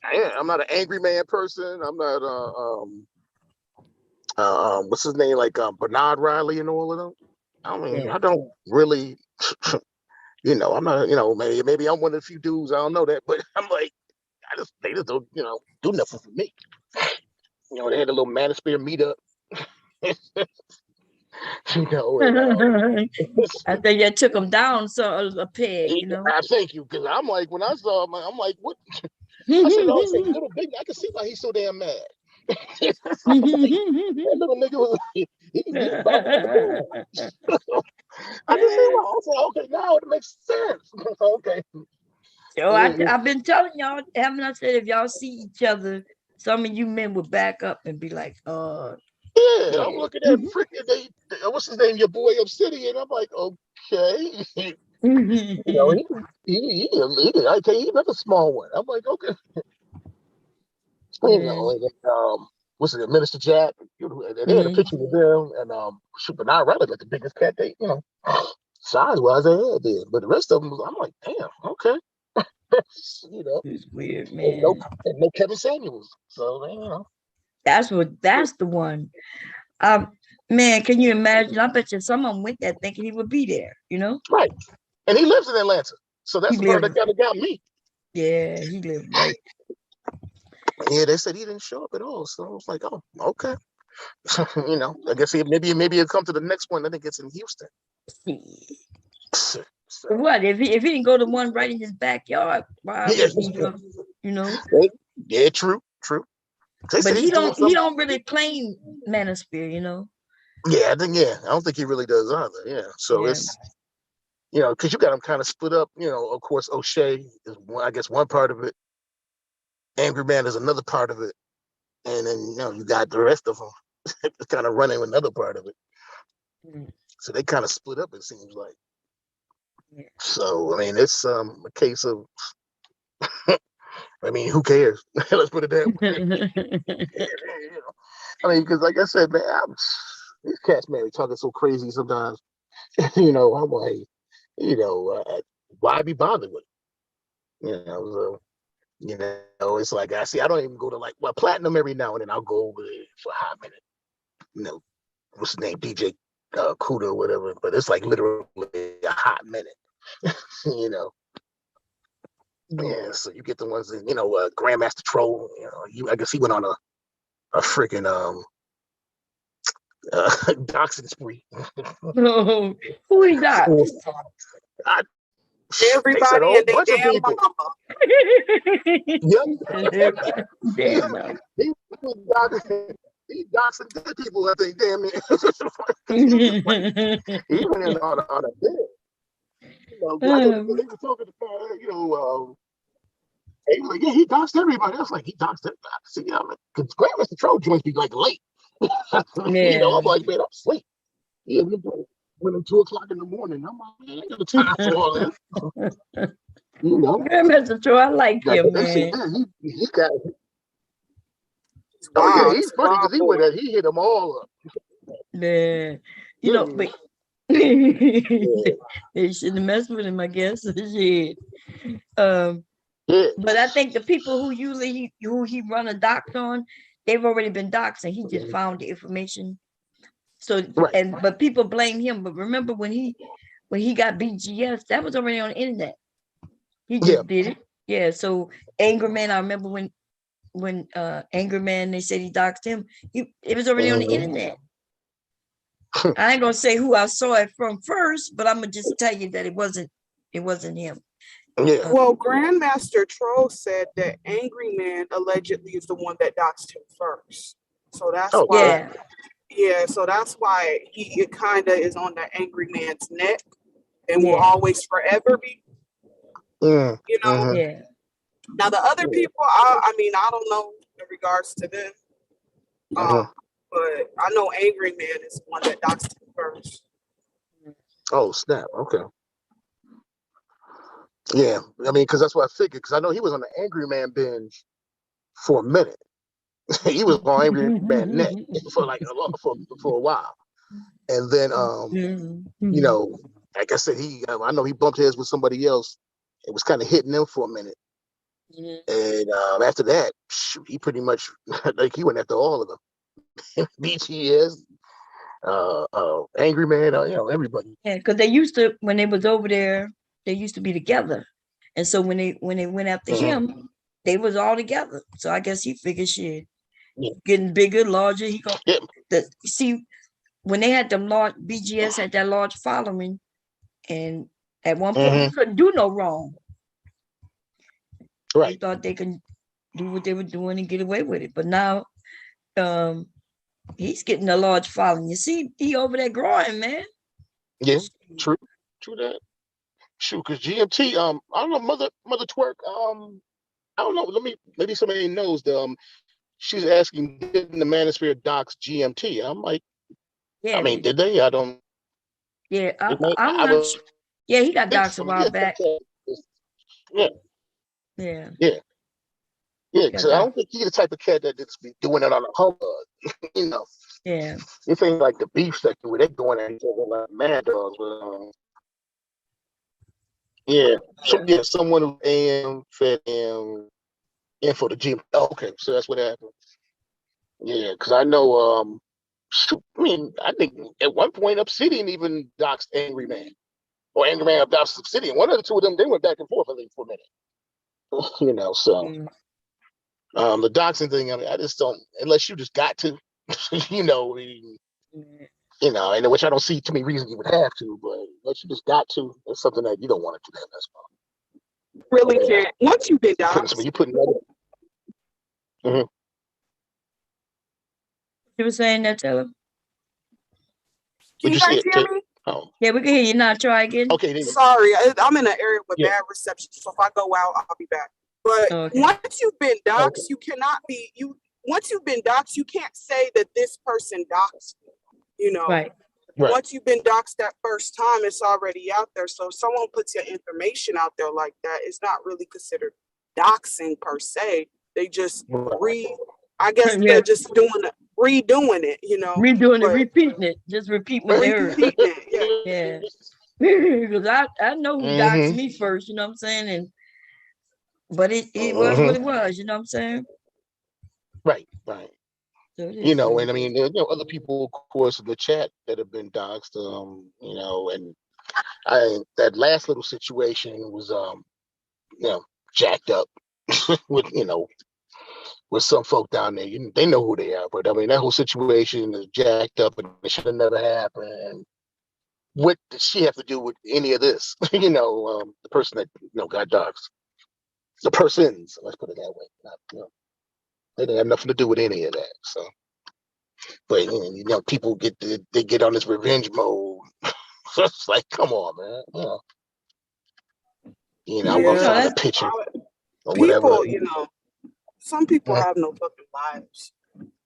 I'm not an angry man person. I'm not what's his name, like Bernard Riley and all of them. I mean, I don't really, you know, I'm not, you know, maybe I'm one of the few dudes, I don't know that, but I'm like, they just don't, you know, do nothing for me. You know, they had a little Manosphere meetup. You know, and, I think that took them down a peg, you know. I thank you, because I'm like, when I saw him, I'm like, what? I said, oh, it's a little big. I can see why he's so damn mad. Like, that little nigga was like, he's about to I just say, well, I said, okay, now it makes sense. Okay. So I've been telling y'all, haven't I said, if y'all see each other, some of you men will back up and be like, yeah, I'm looking at freaking what's his name, your boy Obsidian. I'm like, okay. You know, I tell you, another small one. I'm like, okay. You know, and what's it, Minister Jack? They had a picture with them, and but not really like the biggest cat they, you know, size wise they had there. But the rest of them, I'm like, damn, okay. You know, it's weird, man. And no Kevin Samuels, so you know, that's the one. Man, can you imagine? I bet you someone went there thinking he would be there, you know? Right. And he lives in Atlanta, so that's the part that kind of got me. Yeah, he lived right. Yeah, they said he didn't show up at all, so I was like, oh, okay. You know, I guess maybe he'll come to the next one. I think it's in Houston. So what if he didn't go to one right in his backyard? Why would he go? You know? Yeah, true. But he don't really claim Manosphere, you know. Yeah, I don't think he really does either. Yeah, so it's, you know, because you got them kind of split up. You know, of course, O'Shea is I guess one part of it. Angry Man is another part of it, and then you know you got the rest of them kind of running another part of it. So they kind of split up. It seems like. Yeah. So I mean, it's a case of. I mean, who cares? Let's put it that way. You know? I mean, because like I said, man, these cats, man, talking so crazy sometimes. You know, I'm like, you know, why be bothered with it? You know, so, you know, it's like I don't even go to platinum every now and then. I'll go over there for a hot minute. You know, what's his name, DJ Kuda or whatever. But it's like literally a hot minute. You know. Yeah, so you get the ones that, you know, Grandmaster Troll. You know, I guess he went on a freaking doxing spree. No, who he got? Everybody and their damn mama. Yep. Damn. He doxing dead people, I think, damn near. He went in on a bed. You know, they were talking about, you know, he was like, yeah, he doxed everybody. I was like, he doxed everybody. See, I mean, because Grandmaster Troll joints be like late. You know, I'm like, man, I'm asleep. Yeah, when it's 2:00 in the morning, I'm like, man, I ain't got time for all this. You know, Grandmaster Troll, I like him, man. He got. Oh yeah, he's funny because he hit them all up. Man, you know, but they shouldn't mess with him, I guess. Shit. But I think the people who he run a dox on, they've already been doxed, and he just found the information. So but people blame him. But remember when he got BGS, that was already on the internet. He just did it. Yeah. So Angry Man, I remember when Angry Man, they said he doxed him. It was already on the internet. I ain't gonna say who I saw it from first, but I'm gonna just tell you that it wasn't him. Yeah. Well, Grandmaster Troll said that Angry Man allegedly is the one that doxed him first. So that's why. Yeah. So that's why it kind of is on the Angry Man's neck and will always forever be. You know. Yeah. Now the other people, I mean, I don't know in regards to them. But I know Angry Man is the one that doxed him first. Oh snap! Okay. Yeah, I mean, because that's what I figured. Because I know he was on the Angry Man binge for a minute. He was on Angry Man net for like for a while, and then you know, like I said, I know he bumped heads with somebody else. It was kind of hitting them for a minute, and after that, he pretty much like he went after all of them. BTS, Angry Man, you know, everybody. Yeah, because they used to, when they was over there, they used to be together. And so when they went after him, they was all together. So I guess he figured shit. Getting bigger, larger. He see, when they had them large, BGS had that large following, and at one point he couldn't do no wrong. Right. They thought they could do what they were doing and get away with it. But now he's getting a large following. You see, he over there growing, man. Yeah, true that. Shoot, because GMT, I don't know, Mother Twerk, I don't know. Maybe somebody knows. She's asking, didn't the Manosphere docs GMT? I'm like, yeah. I mean, did they? I don't. Yeah, I'm not. Yeah, he got doxed a while back. Yeah. Yeah. Yeah. Yeah, because I don't think he's the type of cat that just be doing it on a humbug, you know. Yeah. This ain't like the beef section where they're going at each other like mad dogs. But, someone who fed him info to G. Oh, okay, so that's what happened. Yeah, because I know. I mean, I think at one point Obsidian even doxed Angry Man, or Angry Man doxed Obsidian. One of the two of them, they went back and forth, I think, for a minute. You know, so the doxing thing. I mean, I just don't, unless you just got to, you know. You know, and which I don't see too many reasons you would have to, but unless you just got to, it's something that you don't want to do that. That's fine. Really can't. Once you've been doxed, you putting that. You were saying that, Taylor? Can you guys hear me? Oh. Yeah, we can hear you now. Try again. Okay. Sorry, I'm in an area with bad reception, so if I go out, I'll be back. But once you've been doxed, you cannot be Once you've been doxed, you can't say that this person doxed. You know, right. Once you've been doxed that first time, it's already out there. So if someone puts your information out there like that, it's not really considered doxing per se. They just I guess they're just redoing it, you know. Redoing it, repeating it. Just repeat what they heard. Yeah. Because I know who doxed me first, you know what I'm saying? But it was what it was, you know what I'm saying? Right. So you know, and I mean, there are other people, of course, in the chat that have been doxed, you know, and that last little situation was, you know, jacked up with, you know, with some folk down there. They know who they are, but I mean, that whole situation is jacked up and it should have never happened. What did she have to do with any of this? You know, the person that, you know, got doxed. The persons, let's put it that way. Not, you know, they didn't have nothing to do with any of that. So, but you know, people they get on this revenge mode. So it's like, come on, man. You know, I'm gonna find a picture or people, whatever. You know, some people have no fucking lives,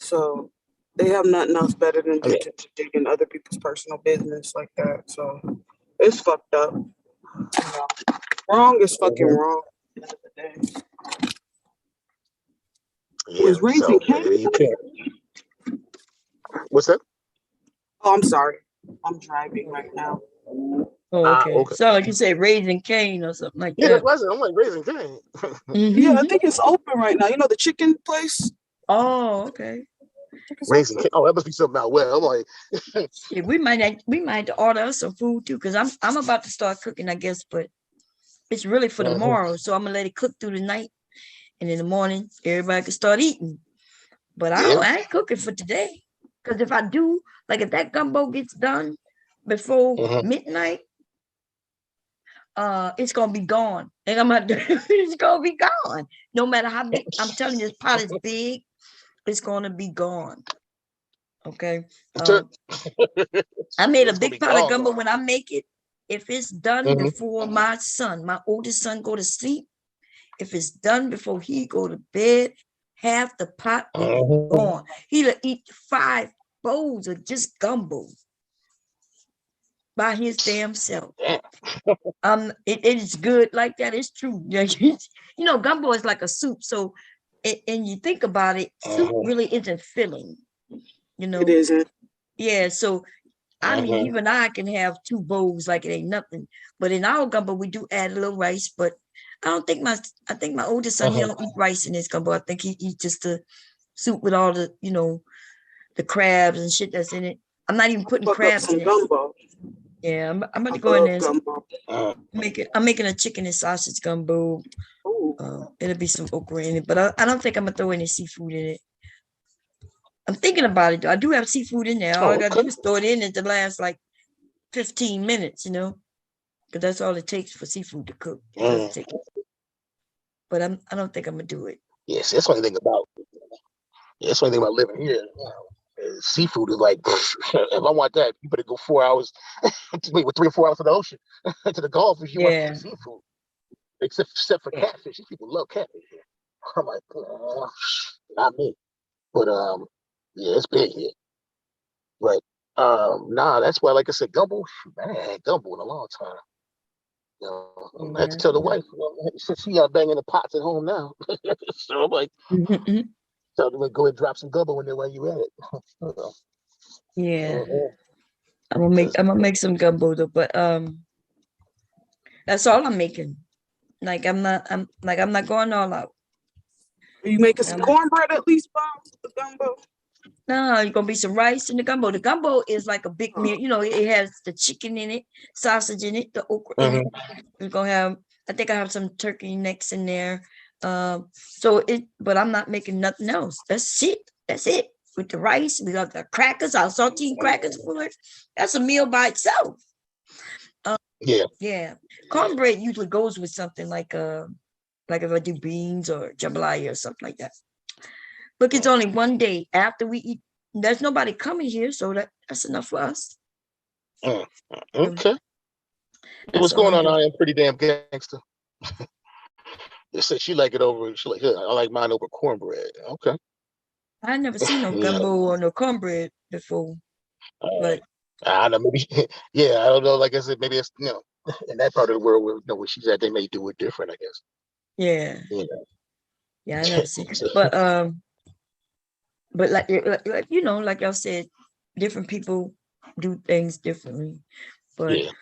so they have nothing else better than to dig in other people's personal business like that. So it's fucked up. You know, wrong is fucking wrong. At the end of the day. Was Raising Cain? What's that? Oh, I'm sorry. I'm driving right now. Oh, okay. So like you say, Raising Cain or something like that. Yeah, that's what I said. I'm like Raising Cain. Yeah, I think it's open right now. You know the chicken place? Oh, okay. Raising Cain. Oh, that must be something out well. I'm like, yeah, we might order us some food too, because I'm about to start cooking, I guess, but It's really for tomorrow. So I'm gonna let it cook through the night, and in the morning everybody can start eating. But I ain't cooking for today, because if I do, like if that gumbo gets done before midnight, it's gonna be gone, and it's gonna be gone. No matter how big, I'm telling you, this pot is big, it's gonna be gone. Okay. I made a big pot of gumbo. When I make it, if it's done before my oldest son, go to sleep, if it's done before he go to bed, half the pot will be gone. He'll eat 5 bowls of just gumbo by his damn self. It is good like that. It's true. You know, gumbo is like a soup. So, and you think about it, soup really isn't filling. You know, it isn't. Yeah. So, I mean, even I can have 2 bowls like it ain't nothing. But in our gumbo, we do add a little rice. But I think my oldest son, he don't eat rice in his gumbo. I think he eats just the soup with all the, you know, the crabs and shit that's in it. I'm not even putting crabs in it. Gumbo. Yeah, I'm about to go in there. I'm making a chicken and sausage gumbo. It'll be some okra in it, but I don't think I'm gonna throw any seafood in it. I'm thinking about it though. I do have seafood in there. All I gotta do is throw it in at the last like 15 minutes, you know, because that's all it takes for seafood to cook. But I don't think I'm gonna do it. Yes, that's one thing about. That's one thing about living here. You know, seafood is like, if I want that, you better go 4 hours, with 3 or 4 hours to the ocean, to the Gulf if you want seafood. Except for catfish, these people love catfish here. I'm like, not me. But yeah, it's big here. But nah, that's why, like I said, gumbo. Man, I ain't had gumbo in a long time. You know, I had to tell the wife, since she banging the pots at home now. So I'm like, tell them to go and drop some gumbo in there while you at it. Yeah, I'm gonna make some gumbo though, but that's all I'm making. Like I'm not going all out. Are you making some cornbread at least, Bob? The gumbo? No, you're gonna be some rice in the gumbo. The gumbo is like a big meal. You know, it has the chicken in it, sausage in it, the okra in it. You're gonna have. I think I have some turkey necks in there. But I'm not making nothing else. That's it. That's it. With the rice, we got the crackers, our saltine crackers for it. That's a meal by itself. Yeah. Cornbread usually goes with something like if I do beans or jambalaya or something like that. Look, it's only one day after we eat. There's nobody coming here, so that's enough for us. Okay. What's going on? I am pretty damn gangster. They said she like it over. She like, I like mine over cornbread. Okay. I never seen no gumbo or no cornbread before. But I don't know, maybe I don't know. Like I said, maybe it's in that part of the world where she's at, they may do it different, I guess. Yeah. Yeah, I never seen it. But like you know, like y'all said, different people do things differently. But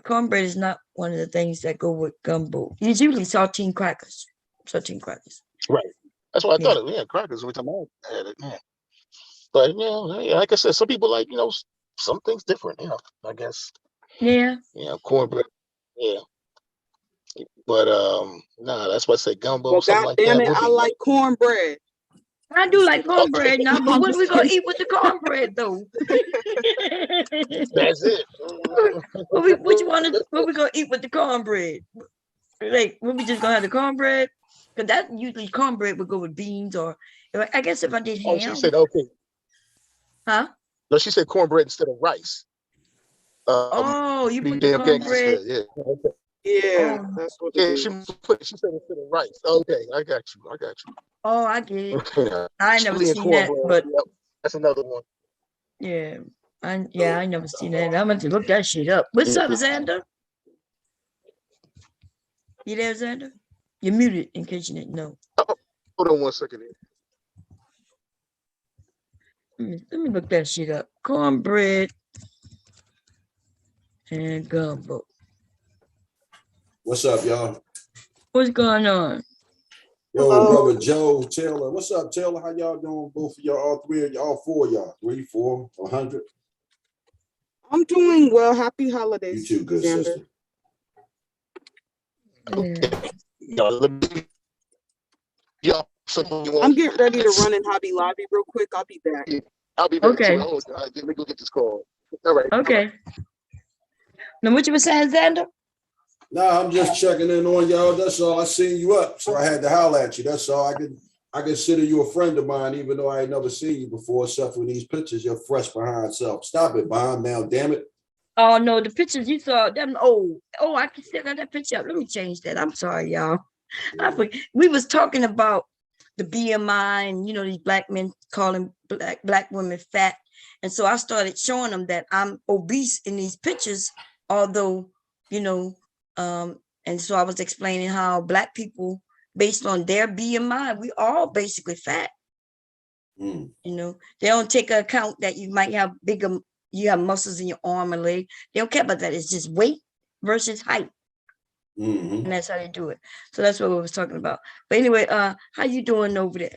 cornbread is not one of the things that go with gumbo. It's usually saltine crackers. Right. That's what I thought. Yeah, crackers. Every time I had it. Yeah. But like I said, some people like some things different. I guess. Yeah. Yeah, cornbread. Yeah. But that's why I say gumbo. Well, something God like damn that. it, I like cornbread. I do like cornbread now, but what are we gonna eat with the cornbread though? That's it. What we gonna eat with the cornbread? Like, we just gonna have the cornbread? Because that usually cornbread would go with beans, or I guess if I did ham. She said okay. Huh? No, she said cornbread instead of rice. You put the cornbread. Yeah, that's what it is. She said instead of rice. Okay, I got you. Oh, I get it. I never seen that, but that's another one. Yeah, I never seen that. I'm gonna look that shit up. What's up, Xander? You there, Xander? You're muted in case you didn't know. Hold on 1 second here. Let me look that shit up. Cornbread and gumbo. What's up, y'all? What's going on? Yo, brother Joe Taylor. What's up, Taylor? How y'all doing? Both of y'all, all 3 of y'all, all 4 of y'all. 3, 4, 100. I'm doing well. Happy holidays. You too, good sister. Let me, I'm getting ready to run in Hobby Lobby real quick. I'll be back. I'll be back. Okay. All right, let me go get this call. All right. Okay. Now, what you were saying, Xander? Nah, I'm just checking in on y'all. That's all. I seen you up, so I had to holler at you. That's all. I consider you a friend of mine, even though I ain't never seen you before, except for these pictures. You're fresh behind self. Stop it, Bond. Now, damn it. Oh no, the pictures you saw them. Oh, I can still got that picture up. Let me change that. I'm sorry, y'all. We was talking about the BMI and these black men calling black women fat, and so I started showing them that I'm obese in these pictures, although and so I was explaining how black people, based on their BMI, we all basically fat. They don't take into account that you might have you have muscles in your arm and leg. They don't care about that. It's just weight versus height. And that's how they do it. So that's what we was talking about. But anyway, how you doing over there?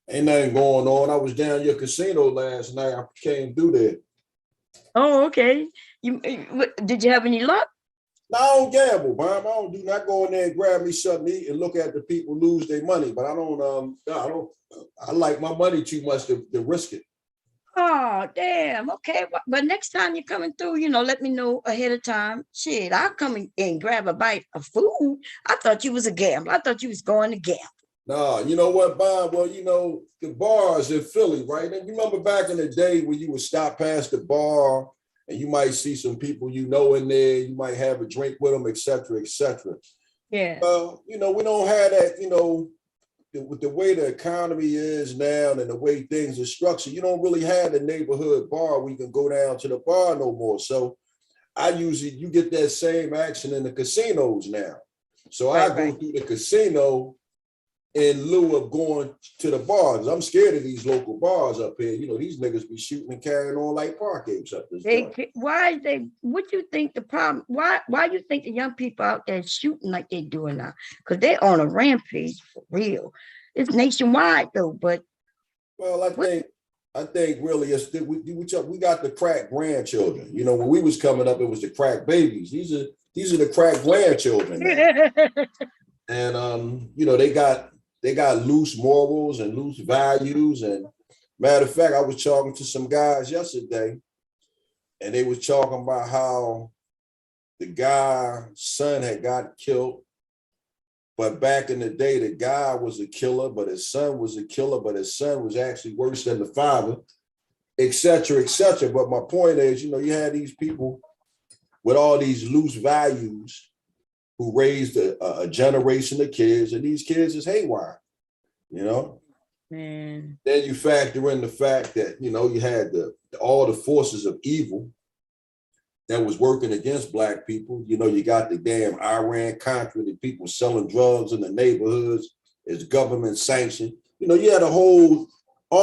Ain't nothing going on. I was down your casino last night. I came through there. Oh, okay. Did you have any luck? No, I don't gamble, Bob. I don't do not go in there and grab me something to eat and look at the people lose their money. But I don't. I like my money too much to risk it. Oh, damn. Okay. But next time you're coming through, let me know ahead of time. Shit, I'll come and grab a bite of food. I thought you was a gambler. I thought you was going to gamble. No, you know what, Bob? Well, the bars in Philly, right? And you remember back in the day when you would stop past the bar and you might see some people in there, you might have a drink with them, et cetera, et cetera. Yeah. We don't have that, with the way the economy is now and the way things are structured, you don't really have the neighborhood bar where you can go down to the bar no more. So you get that same action in the casinos now. So I go through the casino in lieu of going to the bars. I'm scared of these local bars up here. These niggas be shooting and carrying on like park apes up this joint. What you think the problem, why you think the young people out there shooting like they doing now? Because they're on a rampage for real. It's nationwide though, but. Well, I think really we got the crack grandchildren. When we was coming up, it was the crack babies. These are the crack grandchildren now. And they got loose morals and loose values. And matter of fact, I was talking to some guys yesterday, and they was talking about how the guy's son had got killed. But back in the day, the guy was a killer, but his son was a killer, but his son was actually worse than the father, et cetera, et cetera. But my point is, you had these people with all these loose values who raised a generation of kids, and these kids is haywire, Man. Then you factor in the fact that, you had all the forces of evil that was working against Black people. You got the damn Iran-Contra, the people selling drugs in the neighborhoods, it's government sanctioned. You had all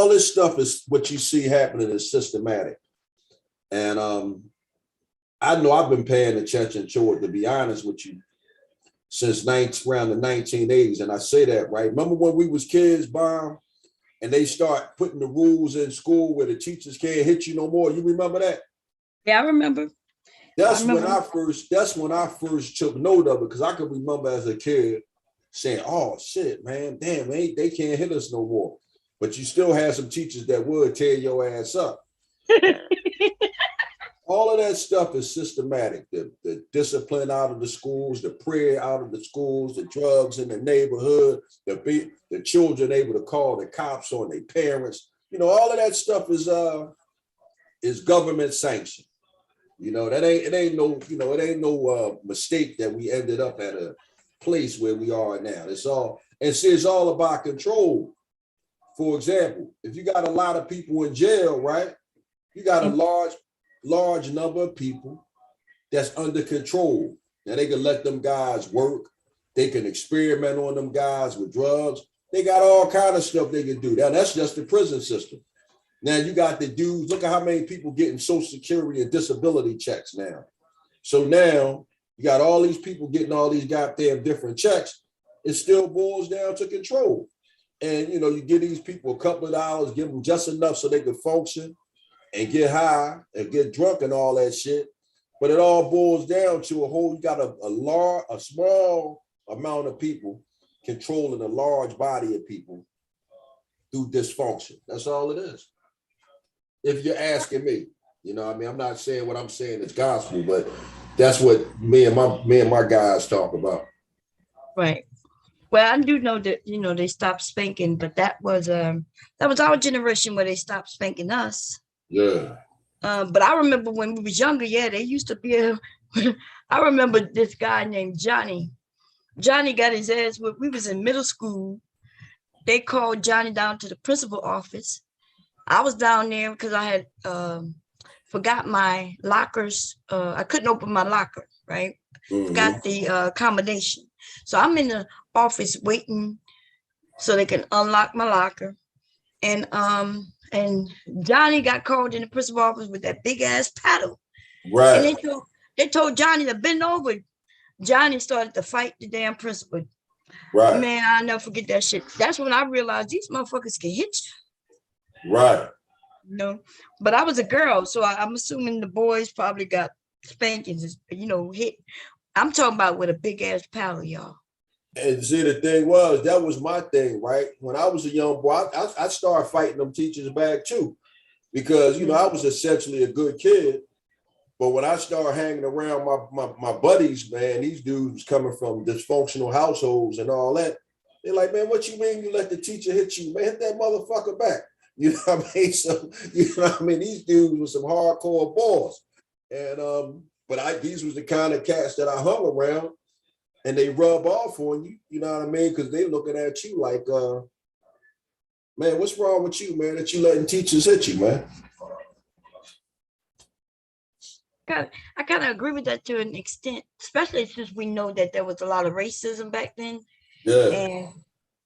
this stuff is what you see happening is systematic. And I know I've been paying attention to it, to be honest with you, since around the 1980s. And I say that, right? Remember when we was kids, Bob, and they start putting the rules in school where the teachers can't hit you no more? You remember that? Yeah, I remember. That's when I first took note of it, because I could remember as a kid saying, oh shit, man, damn, they can't hit us no more. But you still had some teachers that would tear your ass up. All of that stuff is systematic. The discipline out of the schools, the prayer out of the schools, the drugs in the neighborhood, the children able to call the cops on their parents. All of that stuff is government sanctioned. It ain't no mistake that we ended up at a place where we are now. It's all about control. For example, if you got a lot of people in jail, right? You got a large number of people that's under control. Now they can let them guys work. They can experiment on them guys with drugs. They got all kind of stuff they can do. Now that's just the prison system. Now you got the dudes, look at how many people getting Social Security and disability checks now. So now you got all these people getting all these goddamn different checks. It still boils down to control. And you give these people a couple of dollars, give them just enough so they can function and get high and get drunk and all that shit. But it all boils down to you got a small amount of people controlling a large body of people through dysfunction. That's all it is. If you're asking me, you know what I mean? I'm not saying what I'm saying is gospel, but that's what me and my guys talk about. Right. Well, I do know that, they stopped spanking, but that was our generation where they stopped spanking us. Yeah. But I remember when we was younger, they used to be I remember this guy named Johnny. Johnny got his ass we was in middle school. They called Johnny down to the principal office. I was down there because I had forgot my lockers. I couldn't open my locker, right? Mm-hmm. Forgot the combination. So I'm in the office waiting so they can unlock my locker. And Johnny got called in the principal office with that big ass paddle. Right. And they told Johnny to bend over. Johnny started to fight the damn principal. Right. Man, I'll never forget that shit. That's when I realized these motherfuckers can hit you. Right. But I was a girl, so I'm assuming the boys probably got spankings, hit. I'm talking about with a big ass paddle, y'all. And see, the thing was, that was my thing, right? When I was a young boy, I started fighting them teachers back too, because I was essentially a good kid. But when I started hanging around my buddies, man, these dudes coming from dysfunctional households and all that, they're like, man, what you mean you let the teacher hit you? Man, hit that motherfucker back. You know what I mean? So, these dudes were some hardcore boys. And but these was the kind of cats that I hung around, and they rub off on you, you know what I mean? Because they looking at you like, man, what's wrong with you, man, that you letting teachers hit you, man? I kind of agree with that to an extent, especially since we know that there was a lot of racism back then. Yeah.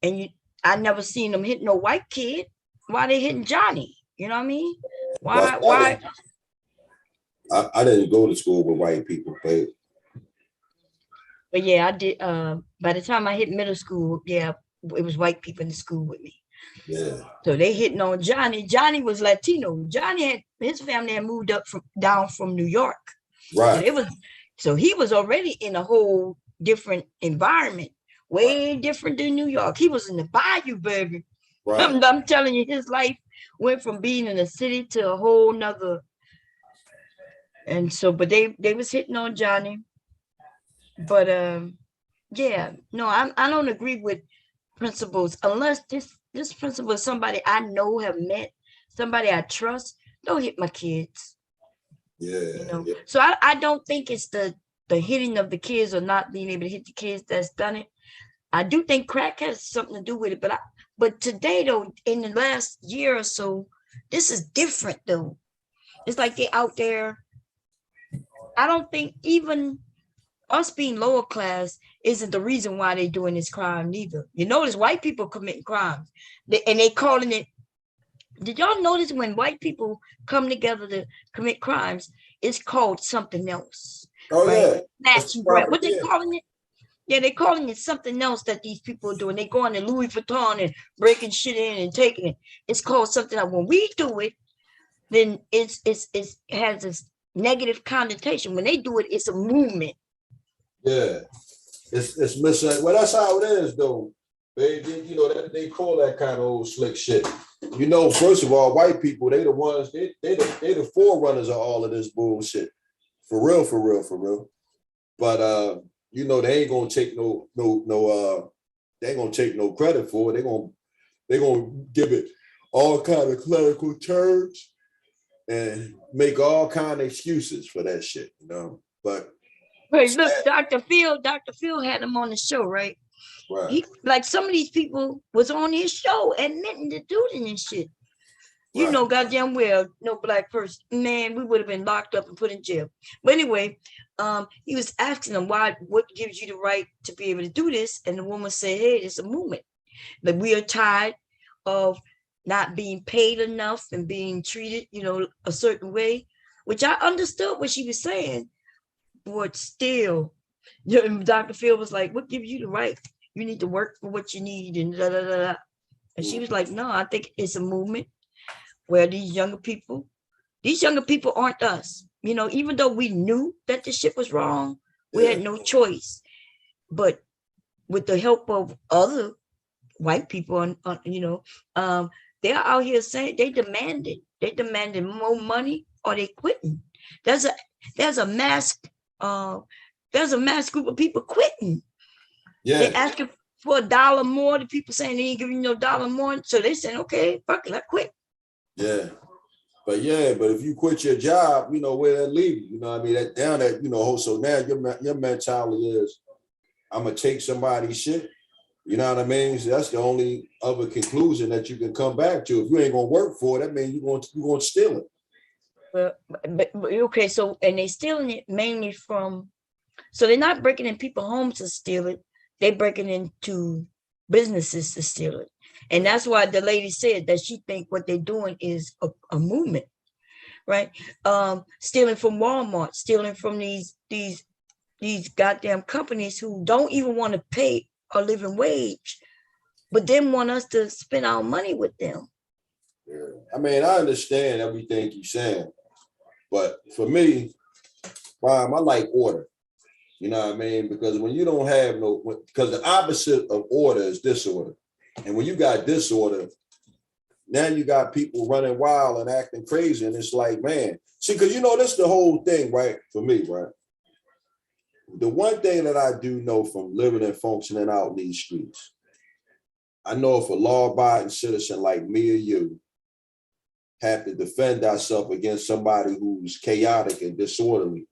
And I never seen them hit no white kid. Why they hitting Johnny? You know what I mean? Why? I didn't go to school with white people, but yeah, I did. By the time I hit middle school, it was white people in the school with me. Yeah. So they hitting on Johnny. Johnny was Latino. His family had moved down from New York. Right. So he was already in a whole different environment, way different than New York. He was in the bayou, baby. Right. I'm telling you, his life went from being in a city to a whole nother. And so, but they was hitting on Johnny. But I don't agree with principals unless this principal is somebody I know, have met, somebody I trust. Don't hit my kids. Yeah. So I don't think it's the hitting of the kids or not being able to hit the kids that's done it. I do think crack has something to do with it, but today though, in the last year or so, this is different though. It's like they out there. I don't think even us being lower class isn't the reason why they're doing this crime neither. You notice white people committing crimes, and they calling it. Did y'all notice when white people come together to commit crimes, it's called something else? Oh, right? Yeah. What they calling it? Yeah, they're calling it something else that these people are doing. They going to Louis Vuitton and breaking shit in and taking it. It's called something else. When we do it, then it has this negative connotation. When they do it, it's a movement. Yeah, it's missing. Well, that's how it is, though. They call that kind of old slick shit. First of all, white people, they the ones, they the forerunners of all of this bullshit. For real. But they ain't gonna take they ain't gonna take no credit for it. They're gonna give it all kind of clerical terms and make all kind of excuses for that shit, But hey, look, Dr. Phil had him on the show, right? Right. He, like some of these people was on his show admitting to doing this shit. You know, goddamn well, no black person, man, we would have been locked up and put in jail. But anyway, he was asking them what gives you the right to be able to do this? And the woman said, hey, it's a movement. That we are tired of not being paid enough and being treated, a certain way, which I understood what she was saying. But still, Dr. Phil was like, what gives you the right? You need to work for what you need and da, da, da, da. And she was like, no, I think it's a movement where these younger people aren't us. even though we knew that the shit was wrong, we had no choice. But with the help of other white people, they're out here saying they demanded more money or they quitting. There's a mass group of people quitting. Yeah. They asking for $1 more. The people saying they ain't giving you no $1 more. So they saying, okay, fuck it, I quit. Yeah. But if you quit your job, where that leave you? So now your mentality is, I'm gonna take somebody's shit. You know what I mean? So that's the only other conclusion that you can come back to. If you ain't gonna work for it, that means you're gonna steal it. But okay, so and they stealing it mainly from, so they're not breaking in people's homes to steal it. They're breaking into businesses to steal it. And that's why the lady said that she think what they're doing is a movement, right? Stealing from Walmart, stealing from these goddamn companies who don't even want to pay a living wage, but then want us to spend our money with them. Yeah. I mean, I understand everything you're saying, but for me, I like order. You know what I mean? Because when you don't have because the opposite of order is disorder. And when you got disorder, now you got people running wild and acting crazy. And it's like, man, see, because that's the whole thing, right? For me, right? The one thing that I do know from living and functioning out in these streets, I know if a law-abiding citizen like me or you have to defend ourselves against somebody who's chaotic and disorderly,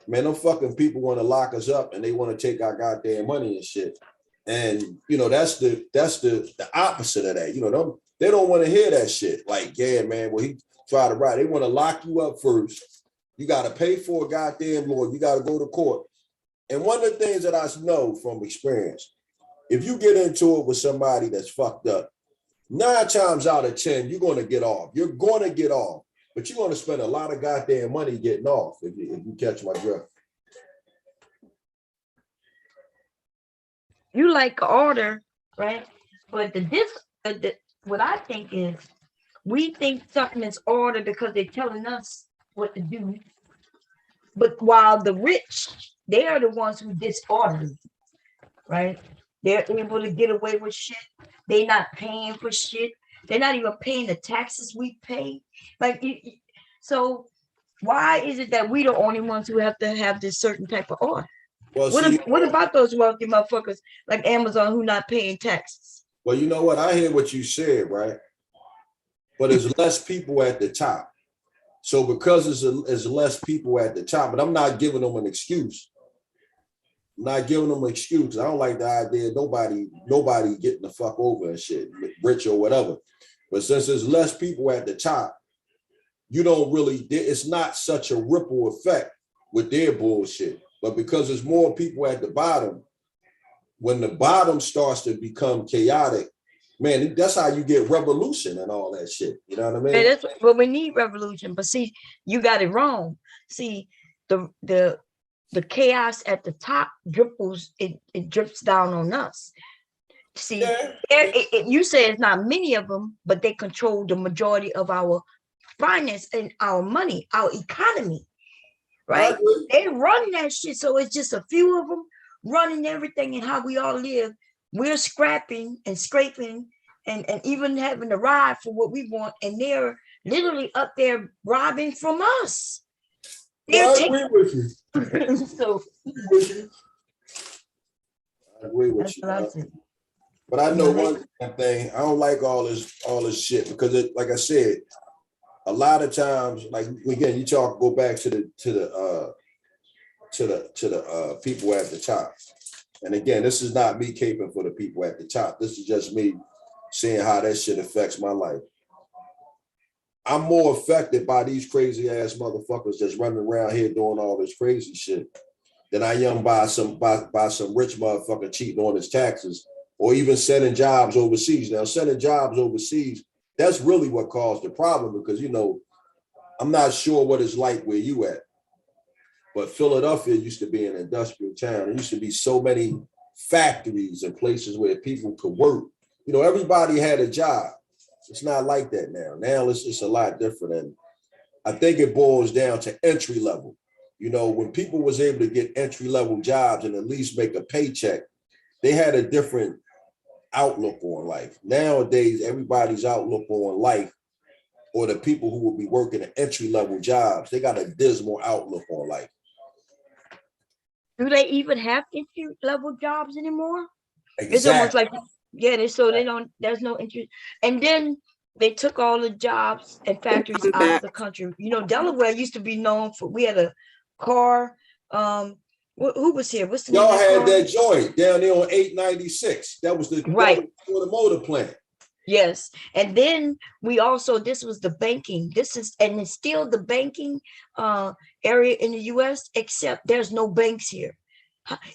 man, them fucking people want to lock us up and they want to take our goddamn money and shit. And that's the opposite of that. They don't want to hear that shit. Like, yeah, man, well, he tried to write. They want to lock you up first. You got to pay for a goddamn lawyer. You got to go to court. And one of the things that I know from experience, if you get into it with somebody that's fucked up, 9 times out of 10, you're going to get off. You're going to get off, but you're going to spend a lot of goddamn money getting off if you catch my drift. You like order, right? But what I think is, we think something is order because they're telling us what to do. But while the rich, they are the ones who disorderly, right? They're able to get away with shit. They're not paying for shit. They're not even paying the taxes we pay. So why is it that we the only ones who have to have this certain type of order? Well, what about those wealthy motherfuckers like Amazon who not paying taxes? Well, you know what? I hear what you said, right? But there's less people at the top. So because there's less people at the top, but I'm not giving them an excuse. I'm not giving them an excuse. I don't like the idea of nobody getting the fuck over and shit, rich or whatever. But since there's less people at the top, it's not such a ripple effect with their bullshit. But because there's more people at the bottom, when the bottom starts to become chaotic, man, that's how you get revolution and all that shit. You know what I mean? And that's what we need, revolution. But see, you got it wrong. See, the chaos at the top dripples, it drips down on us. See, you say it's not many of them, but they control the majority of our finance and our money, our economy, right? They run that shit. So it's just a few of them running everything and how we all live. We're scrapping and scraping and even having to ride for what we want. And they're literally up there robbing from us. I agree with you. So I agree with you. But I know one thing, I don't like all this shit because like I said, a lot of times, like again, go back to the people at the top. And again, this is not me caping for the people at the top. This is just me seeing how that shit affects my life. I'm more affected by these crazy ass motherfuckers just running around here doing all this crazy shit than I am by some rich motherfucker cheating on his taxes or even sending jobs overseas. Now, sending jobs overseas, that's really what caused the problem because, I'm not sure what it's like where you at. But Philadelphia used to be an industrial town. There used to be so many factories and places where people could work. Everybody had a job. It's not like that now. Now it's a lot different. I think it boils down to entry level. You know, when people was able to get entry level jobs and at least make a paycheck, they had a different outlook on life. Nowadays, everybody's outlook on life, or the people who will be working at entry level jobs, they got a dismal outlook on life. Do they even have entry level jobs anymore? Exactly. It's almost like, yeah, they don't, there's no interest. And then they took all the jobs and factories out of the country. You know, Delaware used to be known for, we had a car, who was here? What's the name? Y'all had that joint down there on 896. That was the right for the motor plant. Yes. And then we also, this was the banking. This is, and it's still the banking area in the US, except there's no banks here.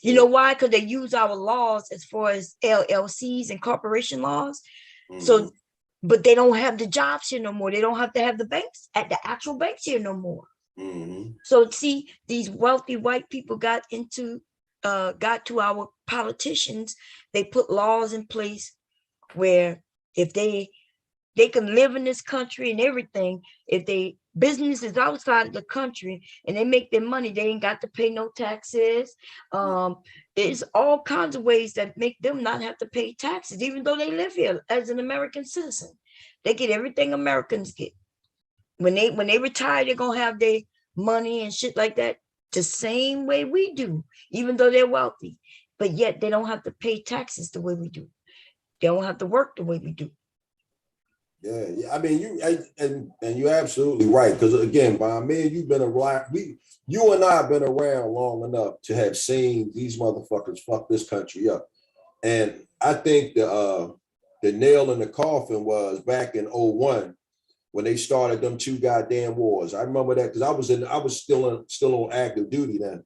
You know why? Because they use our laws as far as LLCs and corporation laws. So, but they don't have the jobs here no more. They don't have to have the banks at the actual banks here no more. So see, these wealthy white people got to our politicians. They put laws in place where if they can live in this country and everything, if they businesses outside of the country and they make their money, they ain't got to pay no taxes. There's all kinds of ways that make them not have to pay taxes, even though they live here as an American citizen. They get everything Americans get. When they retire, they're gonna have their money and shit like that the same way we do, even though they're wealthy. But yet they don't have to pay taxes the way we do. They don't have to work the way we do. Yeah. I mean, you're absolutely right. Because again, by man, you've been around. You and I have been around long enough to have seen these motherfuckers fuck this country up. And I think the nail in the coffin was back in 2001 when they started them two goddamn wars. I remember that because I was still on active duty then.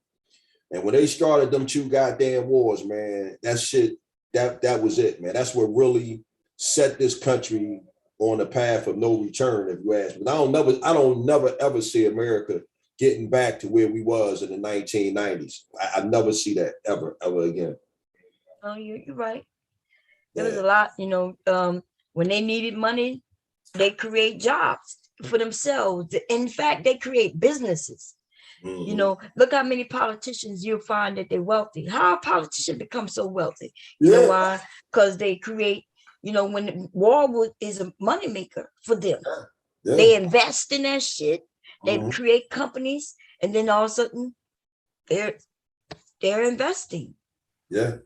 And when they started them two goddamn wars, man, that shit, that was it, man. That's what really set this country on the path of no return, if you ask me. I don't never ever see America getting back to where we was in the 1990s. I never see that ever again. Oh, you're right. There was a lot, you know, when they needed money, they create jobs for themselves. In fact, they create businesses. You know, look how many politicians you'll find that they're wealthy. How a politician become so wealthy? You know why? Because they create, you know, when war is a moneymaker for them. They invest in that shit. They create companies, and then all of a sudden they're investing. Yeah.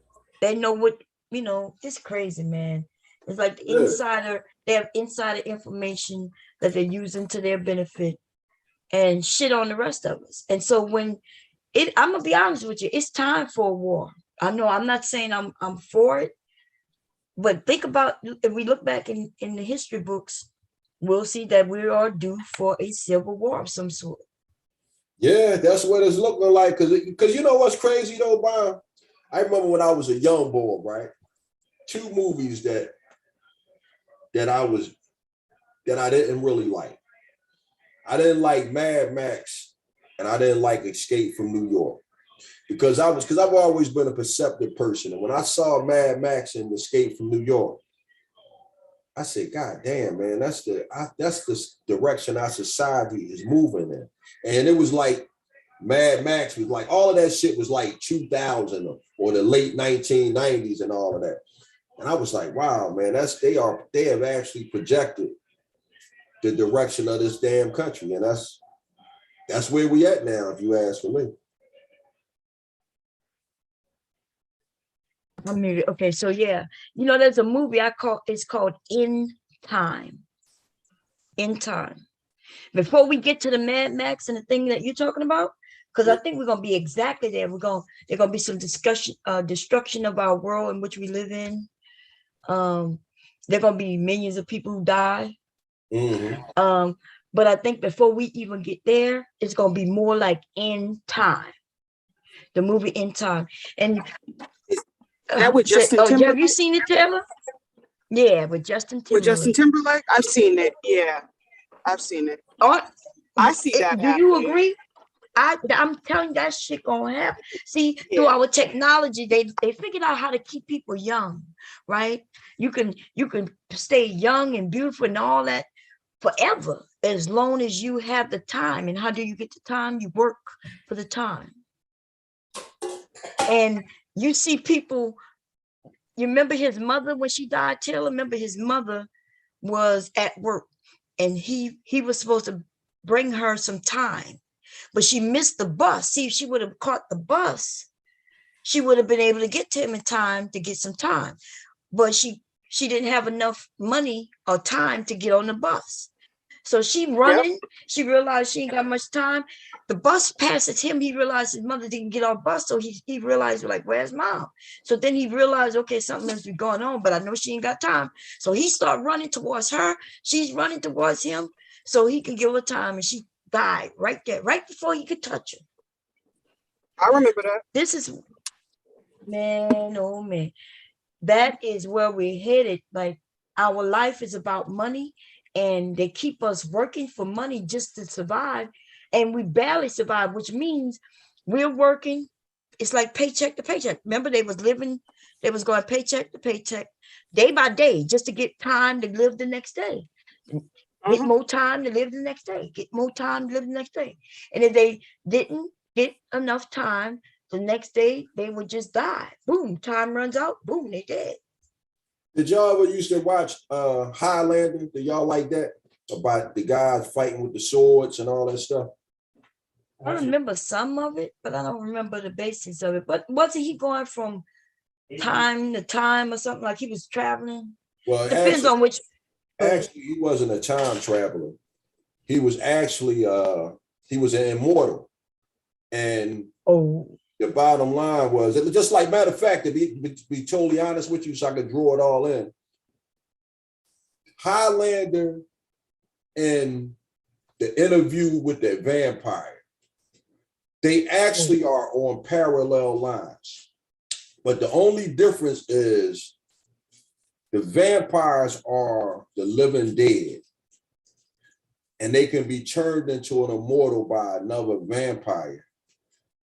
They know what, you know, it's crazy, man. It's like the insider, they have insider information that they're using to their benefit and shit on the rest of us. And so when I'm gonna be honest with you, it's time for a war. I know I'm not saying I'm for it, but think about, if we look back in the history books, we'll see that we are due for a civil war of some sort. Yeah, that's what it's looking like. Because you know what's crazy though, Bob? I remember when I was a young boy, right? Two movies that I didn't really like. I didn't like Mad Max, and I didn't like Escape from New York because I've always been a perceptive person. And when I saw Mad Max and Escape from New York, I said, God damn, man, that's the direction our society is moving in. And it was like Mad Max was like, all of that shit was like 2000 or the late 1990s and all of that. And I was like, wow, man, they have actually projected the direction of this damn country. And that's where we at now, if you ask for me. I mean, okay, so yeah, you know, there's a movie it's called In Time. In Time. Before we get to the Mad Max and the thing that you're talking about, because I think we're gonna be exactly there. There's gonna be some destruction of our world in which we live in. There are gonna be millions of people who die. But I think before we even get there, it's gonna be more like In Time, the movie In Time. And that with Justin Timberlake. Have you seen it, Taylor? Yeah, with Justin Timberlake. With Justin Timberlake, I've seen it. Yeah, I've seen it. I see that. Do you agree? I'm telling you, that shit gonna happen. See, through our technology, they figured out how to keep people young, right? You can stay young and beautiful and all that forever, as long as you have the time. And how do you get the time? You work for the time. And you see people, you remember his mother when she died, Taylor? Remember his mother was at work and he was supposed to bring her some time, but she missed the bus. See, if she would have caught the bus, she would have been able to get to him in time to get some time. But she didn't have enough money or time to get on the bus. So she running, yep. She realized she ain't got much time. The bus passes him. He realized his mother didn't get on bus. So he realized, like, where's mom? So then he realized, okay, something must be going on, but I know she ain't got time. So he started running towards her. She's running towards him so he can give her time. And she died right there, right before he could touch her. I remember that. This is, man, oh man. That is where we're headed. Like, our life is about money. And they keep us working for money just to survive. And we barely survive, which means we're working. It's like paycheck to paycheck. Remember, they was going paycheck to paycheck, day by day, just to get time to live the next day. Get more time to live the next day. Get more time to live the next day. And if they didn't get enough time, the next day, they would just die. Boom, time runs out. Boom, they dead. Did y'all ever used to watch Highlander? Did y'all like that? About the guys fighting with the swords and all that stuff? I remember some of it, but I don't remember the basics of it. But wasn't he going from time to time or something? Like he was traveling? Well, depends on which. Actually, he wasn't a time traveler. He was actually he was an immortal. And the bottom line was, it was just like, matter of fact, to be totally honest with you, so I could draw it all in. Highlander and the interview with the vampire, they actually are on parallel lines. But the only difference is the vampires are the living dead. And they can be turned into an immortal by another vampire.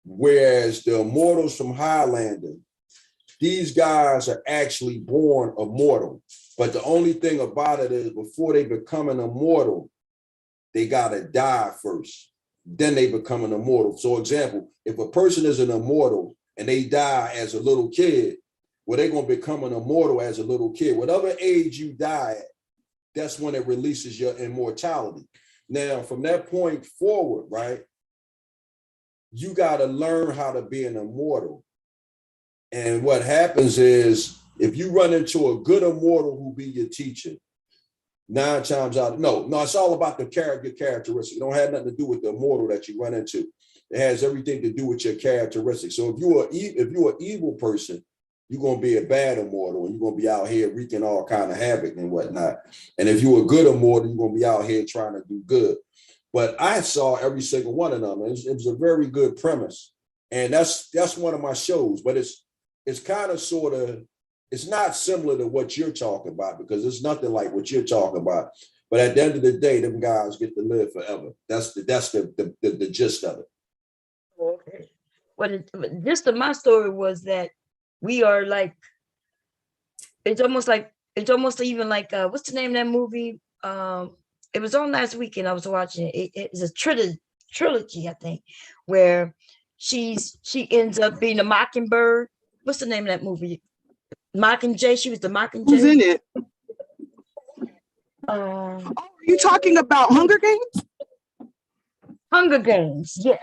Whereas the immortals from Highlander, these guys are actually born immortal. But the only thing about it is, before they become an immortal, they gotta die first. Then they become an immortal. So example, if a person is an immortal and they die as a little kid, well, they're gonna become an immortal as a little kid. Whatever age you die at, that's when it releases your immortality. Now, from that point forward, right, you got to learn how to be an immortal. And what happens is, if you run into a good immortal who be your teacher, 9 times out, no, it's all about the characteristic. It don't have nothing to do with the immortal that you run into. It has everything to do with your characteristics. So if you're an evil person, you're going to be a bad immortal, and you're going to be out here wreaking all kind of havoc and whatnot. And if you're a good immortal, you're going to be out here trying to do good. But I saw every single one of them. It was a very good premise. And that's one of my shows, but it's kind of sort of, it's not similar to what you're talking about, because it's nothing like what you're talking about. But at the end of the day, them guys get to live forever. That's the gist of it. Okay. Well, the gist of my story was that we are like, it's almost even like, what's the name of that movie? It was on last weekend. I was watching it. It's a trilogy, I think, where she ends up being a mockingbird. What's the name of that movie? Mockingjay. She was the Mockingjay. Who's in it? Are you talking about Hunger Games? Hunger Games, yes.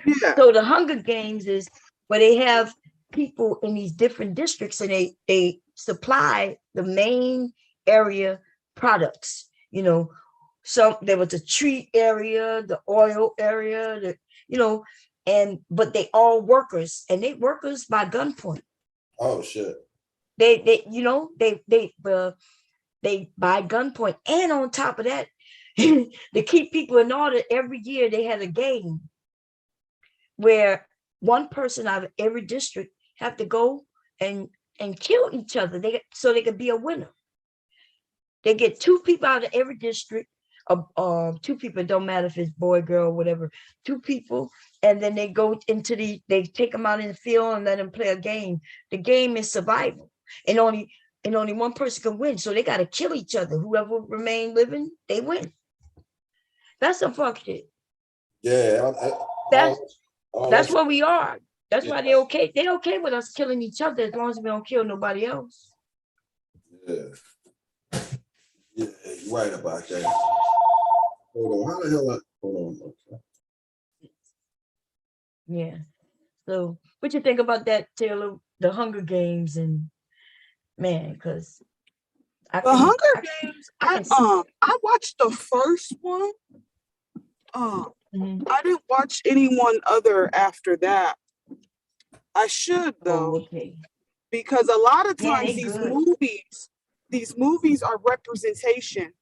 Yeah. So the Hunger Games is where they have people in these different districts, and they supply the main area products. You know, so there was a tree area, the oil area, but they all workers, and they workers by gunpoint. Oh shit. They by gunpoint, and on top of that, to keep people in order, every year they had a game where one person out of every district have to go and kill each other. So they could be a winner. They get 2 people out of every district. 2 people, it don't matter if it's boy, girl, whatever, 2 people, and then they go into they take them out in the field and let them play a game. The game is survival, and and only one person can win. So they got to kill each other. Whoever remain living, they win. That's some fuck shit. Yeah. That's where we are. That's why Yeah. they're okay. They're okay with us killing each other as long as we don't kill nobody else. Yeah. Yeah, you're right about that. Hold on. How the hell hold on. Okay. Yeah. So what you think about that, Taylor? The Hunger Games and man, because The Hunger Games, I watched the first one. Mhm. I didn't watch anyone other after that. I should though, okay. because a lot of Yeah, times they good. these movies are representation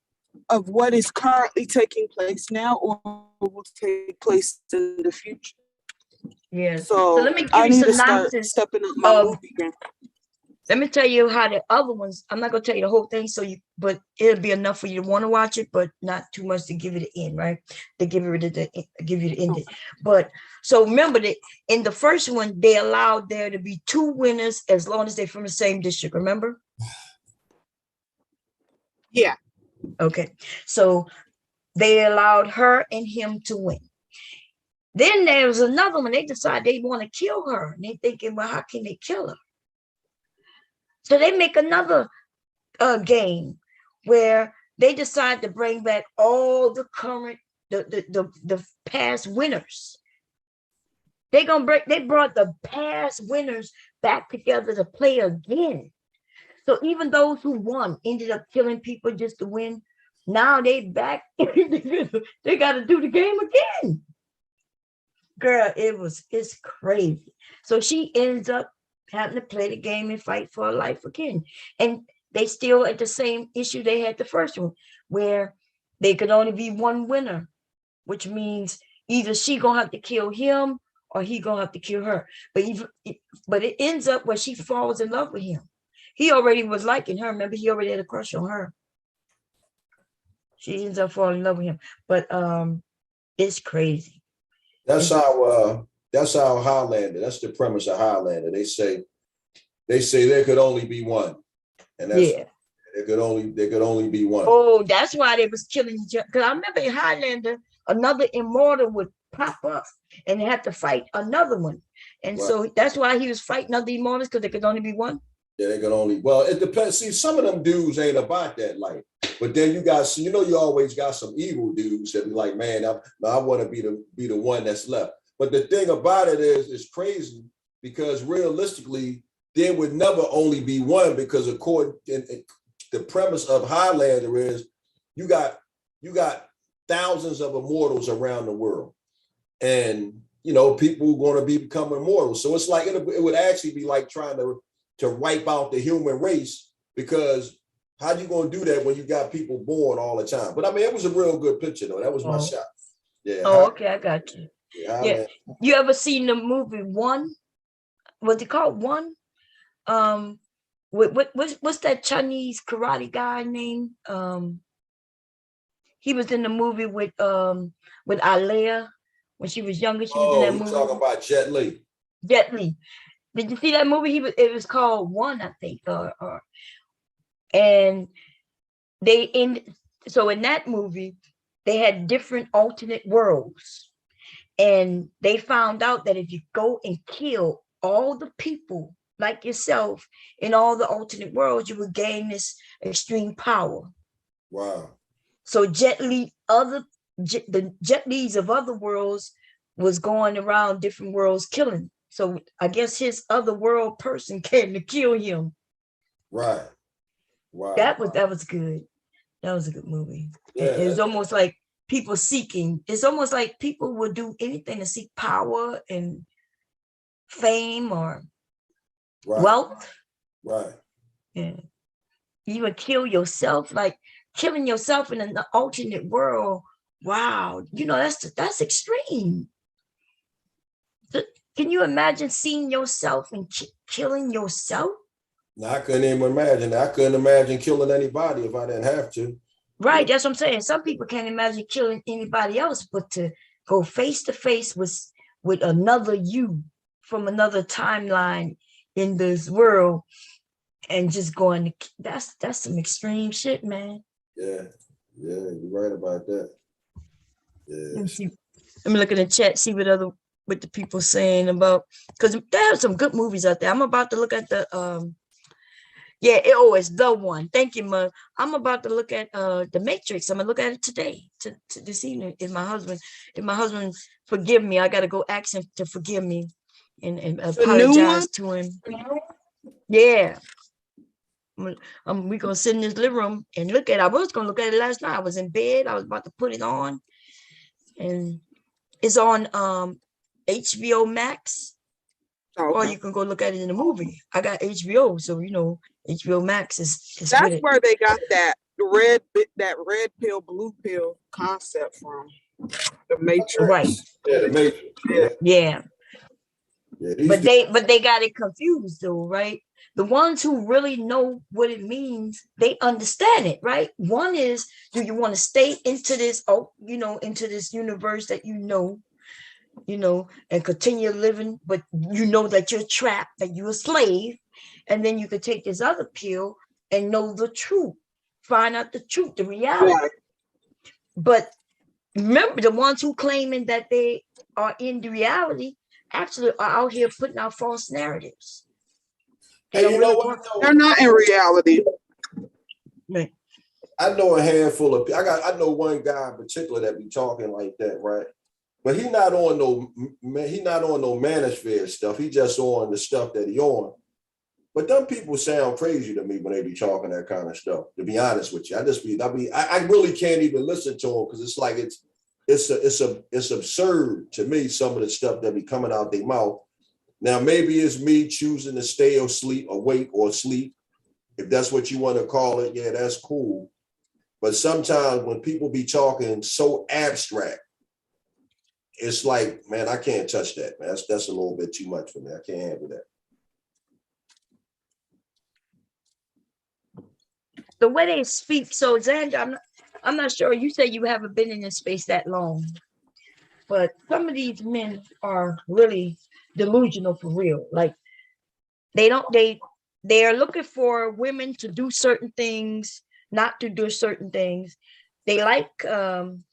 of what is currently taking place now or will take place in the future. Yeah. So let me give I you need to synopsis start stepping up my movie game. Let me tell you how the other ones. I'm not gonna tell you the whole thing, but it'll be enough for you to want to watch it, but not too much to give it an end, right? To give you the ending. But so remember that in the first one, they allowed there to be 2 winners as long as they're from the same district. Remember? Yeah. Okay. So they allowed her and him to win. Then there was another one. They decided they want to kill her, and they thinking, well, how can they kill her? So they make another game where they decide to bring back all the current, the past winners. They brought the past winners back together to play again. So even those who won ended up killing people just to win. Now they back. They got to do the game again. Girl, it's crazy. So she ends up having to play the game and fight for her life again. And they still at the same issue they had the first one, where they could only be one winner, which means either she gonna have to kill him or he gonna have to kill her. But it ends up where she falls in love with him. He already was liking her. Remember, he already had a crush on her. She ends up falling in love with him. But it's crazy. That's how Highlander. That's the premise of Highlander. They say there could only be one, and that's there could only be one. Oh, that's why they was killing each other. Because I remember in Highlander, another immortal would pop up and they had to fight another one, and so that's why he was fighting other immortals because there could only be one. Yeah, they could only. Well, it depends. See, some of them dudes ain't about that life. But then you always got some evil dudes that be like, man, I want to be the one that's left. But the thing about it is, it's crazy because realistically, there would never only be one because according to the premise of Highlander is you got thousands of immortals around the world, and people are going to become immortal. So it's like it would actually be like trying to wipe out the human race, because how you going to do that when you got people born all the time? But I mean, it was a real good picture though. That was my shot. Yeah. Oh, okay, I got you. Yeah. You ever seen the movie One? What's it called? One? What's that Chinese karate guy name? He was in the movie with Alea when she was younger. She was in that movie. Talking about Jet Li. Jet Li. Did you see that movie? It was called One, I think, and so in that movie, they had different alternate worlds, and they found out that if you go and kill all the people like yourself in all the alternate worlds, you would gain this extreme power. Wow. So the Jet Li's of other worlds was going around different worlds killing. So I guess his other world person came to kill him. Right. Wow. That was good. That was a good movie. Yeah, it was almost like people seeking. It's almost like people would do anything to seek power and fame or wealth. Right. Yeah. You would kill yourself, like killing yourself in an alternate world. Wow. That's extreme. Can you imagine seeing yourself and killing yourself? No, I couldn't even imagine. I couldn't imagine killing anybody if I didn't have to. Right, that's what I'm saying. Some people can't imagine killing anybody else, but to go face to face with another you from another timeline in this world, and just going to, that's some extreme shit, man. Yeah, you're right about that. Let Yeah. me see. Let me look in the chat, see what the people saying about, because there are some good movies out there. I'm about to look at the it's the one. Thank you, Mug. I'm about to look at the Matrix. I'm gonna look at it today, to this evening. If my husband forgive me, I gotta go ask him to forgive me and apologize to him. Yeah. We gonna sit in this living room and look at it. I was gonna look at it last night. I was in bed, I was about to put it on, and it's on HBO Max. Okay. Or you can go look at it in the movie. I got HBO, so HBO Max is That's where they got that red pill, blue pill concept from. The Matrix. Right. Yeah, the Matrix. Yeah. Yeah, But they got it confused though, right? The ones who really know what it means, they understand it, right? One is, do you want to stay into this, into this universe that and continue living, but you know that you're trapped, that you're a slave, and then you could take this other pill and know the truth, find out the truth, the reality. Right. But remember, the ones who claiming that they are in the reality actually are out here putting out false narratives. Hey, you know what? They're not in reality. Right. I know a handful of. I know one guy in particular that be talking like that, right? But he not on no manosphere stuff. He just on the stuff that he on. But them people sound crazy to me when they be talking that kind of stuff. To be honest with you, I really can't even listen to them because it's like it's absurd to me, some of the stuff that be coming out their mouth. Now maybe it's me choosing to stay awake or sleep, if that's what you want to call it. Yeah, that's cool. But sometimes when people be talking so abstract, it's like, man, I can't touch that, man. That's a little bit too much for me. I can't handle that. The way they speak, so Xander, I'm not sure. You say you haven't been in this space that long, but some of these men are really delusional for real. Like they are looking for women to do certain things, not to do certain things. They like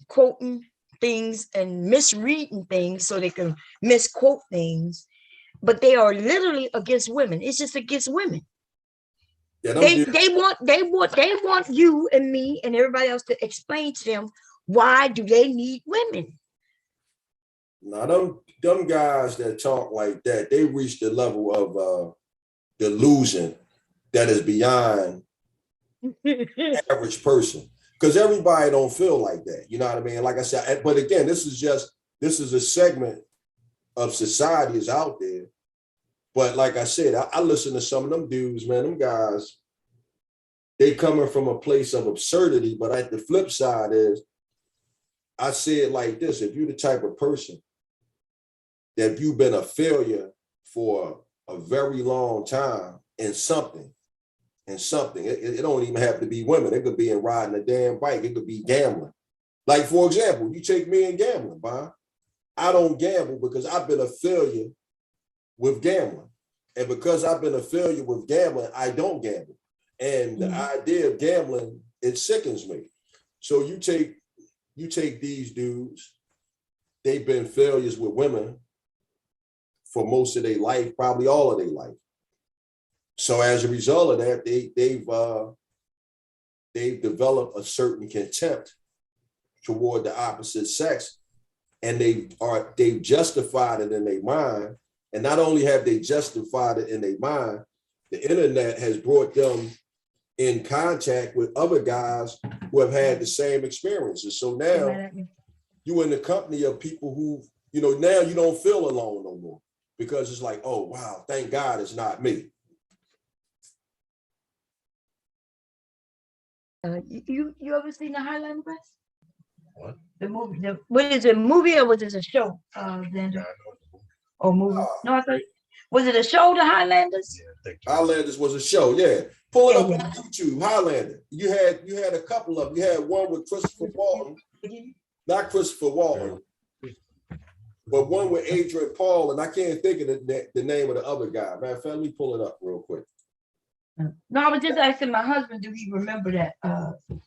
quoting things and misreading things so they can misquote things, but they are literally against women. It's just against women. Yeah, they want you and me and everybody else to explain to them, why do they need women? Now them guys that talk like that, they reach the level of delusion that is beyond average person. Because everybody don't feel like that. You know what I mean? Like I said, but again, this is a segment of society is out there. But like I said, I listen to some of them dudes, man, them guys, they coming from a place of absurdity. But at the flip side is, I say it like this: if you're the type of person that you've been a failure for a very long time in something, it don't even have to be women. It could be in riding a damn bike. It could be gambling. Like, for example, you take me in gambling, Bob. I don't gamble because I've been a failure with gambling. And because I've been a failure with gambling, I don't gamble. And the idea of gambling, it sickens me. So you take these dudes, they've been failures with women for most of their life, probably all of their life. So as a result of that, they've developed a certain contempt toward the opposite sex, and they've justified it in their mind. And not only have they justified it in their mind, the internet has brought them in contact with other guys who have had the same experiences. So now you're in the company of people who, now you don't feel alone no more, because it's like, oh, wow, thank God it's not me. You ever seen the Highlander Press? What? The movie. What is it, a movie or was it a show? Xander? Or movie? No, I thought. Was it a show, The Highlanders? Yeah, Highlanders was a show. Yeah, pull it up on YouTube. Highlander. You had a couple of them. You had one with Christopher Walken, not Christopher Walken, but one with Adrian Paul, and I can't think of the name of the other guy. Matter of fact, let me pull it up real quick. No, I was just asking my husband, do he remember that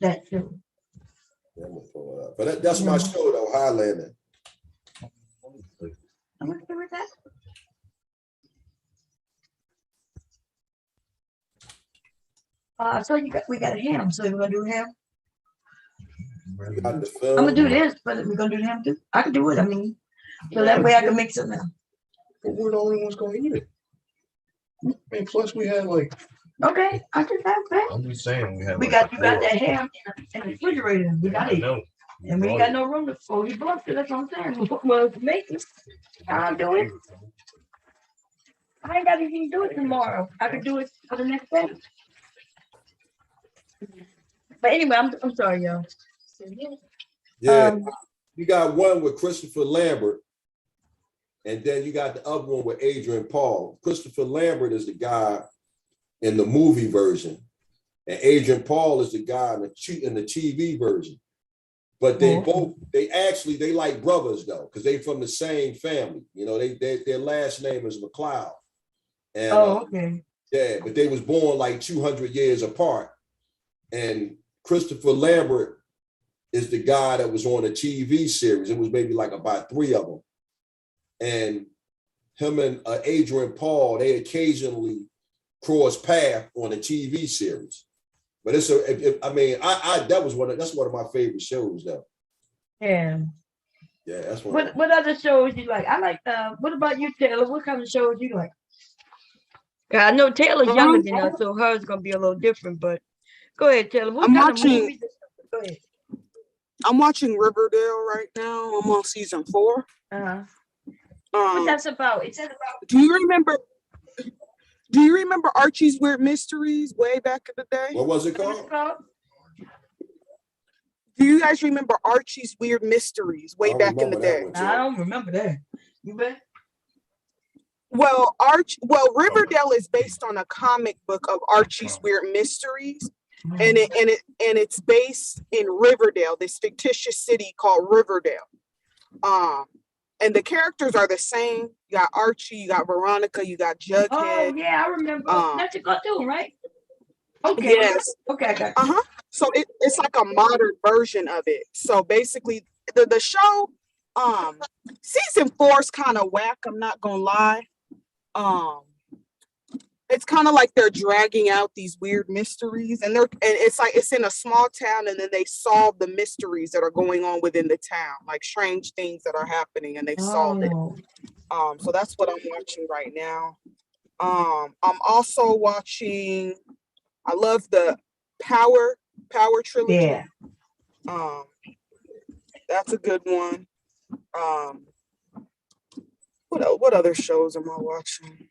that show? Yeah, I'm gonna pull it up. But that's my show though, Highlander. I'm gonna do that. So we got ham. So we're gonna do ham. You got the film. I'm gonna do this, but we're gonna do the ham too. I can do it. I mean, so that way I can mix it now. But we're the only ones gonna eat it. And plus we have like. Okay, I can have that. I'm just saying we have. You got that ham in the refrigerator. We got it. And we ain't got no room to fully block it. That's what I'm saying. Well, make it. I'll do it. I ain't got anything to do it tomorrow. I could do it for the next day. But anyway, I'm sorry, y'all. Yeah, you got one with Christopher Lambert, and then you got the other one with Adrian Paul. Christopher Lambert is the guy in the movie version, and Adrian Paul is the guy in the TV version. But they they like brothers though, because they from the same family. You know, their last name is McLeod. And, okay. Yeah, but they was born like 200 years apart. And Christopher Lambert is the guy that was on a TV series. It was maybe like about 3 of them. And him and Adrian Paul, they occasionally cross path on a TV series. But it's that's one of my favorite shows though. Yeah. Yeah, that's one. What other shows you like? I like what about you, Taylor? What kind of shows you like? I know Taylor's younger than us, so hers gonna be a little different, but go ahead, Taylor. What kind of movies? Go ahead. I'm watching Riverdale right now. I'm on season 4. What that's about? It's about. Do you remember Archie's Weird Mysteries way back in the day? What was it called? Do you guys remember Archie's Weird Mysteries way back in the day? I don't remember that. You bet. Well, Riverdale is based on a comic book of Archie's Weird Mysteries, and it's based in Riverdale, this fictitious city called Riverdale. And the characters are the same. You got Archie, you got Veronica, you got Jughead. Oh yeah, I remember. That's a cartoon, right? Okay. Yes. Okay, I got you. So it's like a modern version of it. So basically, the show, season 4 is kind of whack. I'm not gonna lie. It's kind of like they're dragging out these weird mysteries, and it's in a small town, and then they solve the mysteries that are going on within the town, like strange things that are happening, and they solve it. So that's what I'm watching right now. I'm also watching. I love the Power trilogy. Yeah. That's a good one. What other shows am I watching?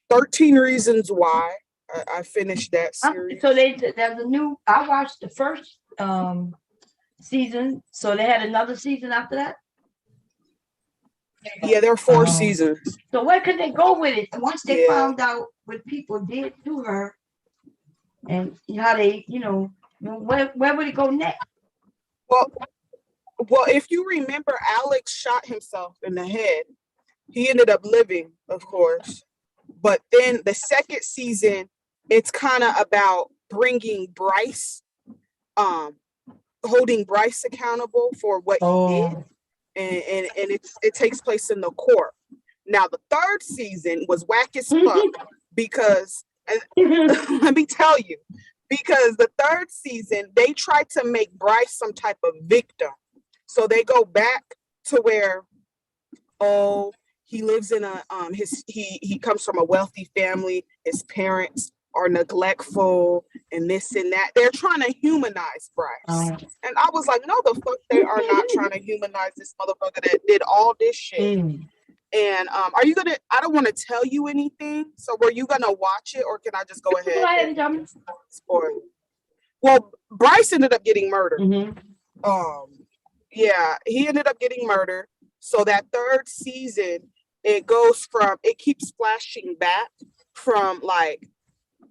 13 Reasons Why. I finished that series. So there's a new. I watched the first season. So they had another season after that. Yeah, there are 4 seasons. So where could they go with it? Once they found out what people did to her, and how they, where would it go next? Well, if you remember, Alex shot himself in the head. He ended up living, of course. But then the second season, it's kind of about bringing Bryce, holding Bryce accountable for what he did. And it takes place in the court. Now, the third season was whack as fuck because, let me tell you, because the third season, they tried to make Bryce some type of victim. So they go back to where, he lives in he comes from a wealthy family. His parents are neglectful and this and that. They're trying to humanize Bryce. And I was like, no, the fuck, they are not trying to humanize this motherfucker that did all this shit. And are you gonna, I don't want to tell you anything. So were you gonna watch it, or can I just go ahead and spoil? Well, Bryce ended up getting murdered. Yeah, he ended up getting murdered. So that third season, it keeps flashing back from like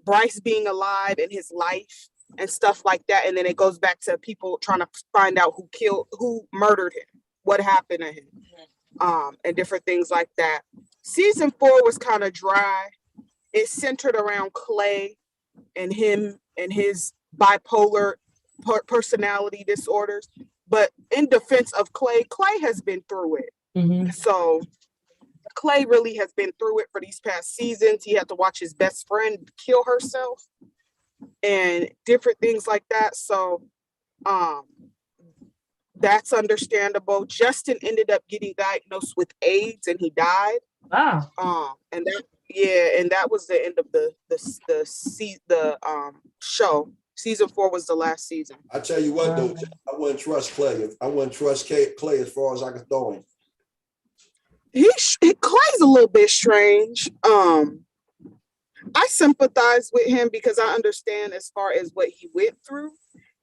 Bryce being alive and his life and stuff like that. And then it goes back to people trying to find out who murdered him, what happened to him. and different things like that. Season 4 was kind of dry. It centered around Clay and him and his bipolar personality disorders. But in defense of Clay, Clay has been through it. Mm-hmm. So Clay really has been through it for these past seasons. He had to watch his best friend kill herself and different things like that. So that's understandable. Justin ended up getting diagnosed with AIDS and he died. Wow. And that was the end of the show. Season 4 was the last season. I tell you what, though, I wouldn't trust Clay. I wouldn't trust Clay as far as I can throw him. Clay's a little bit strange. I sympathize with him because I understand as far as what he went through.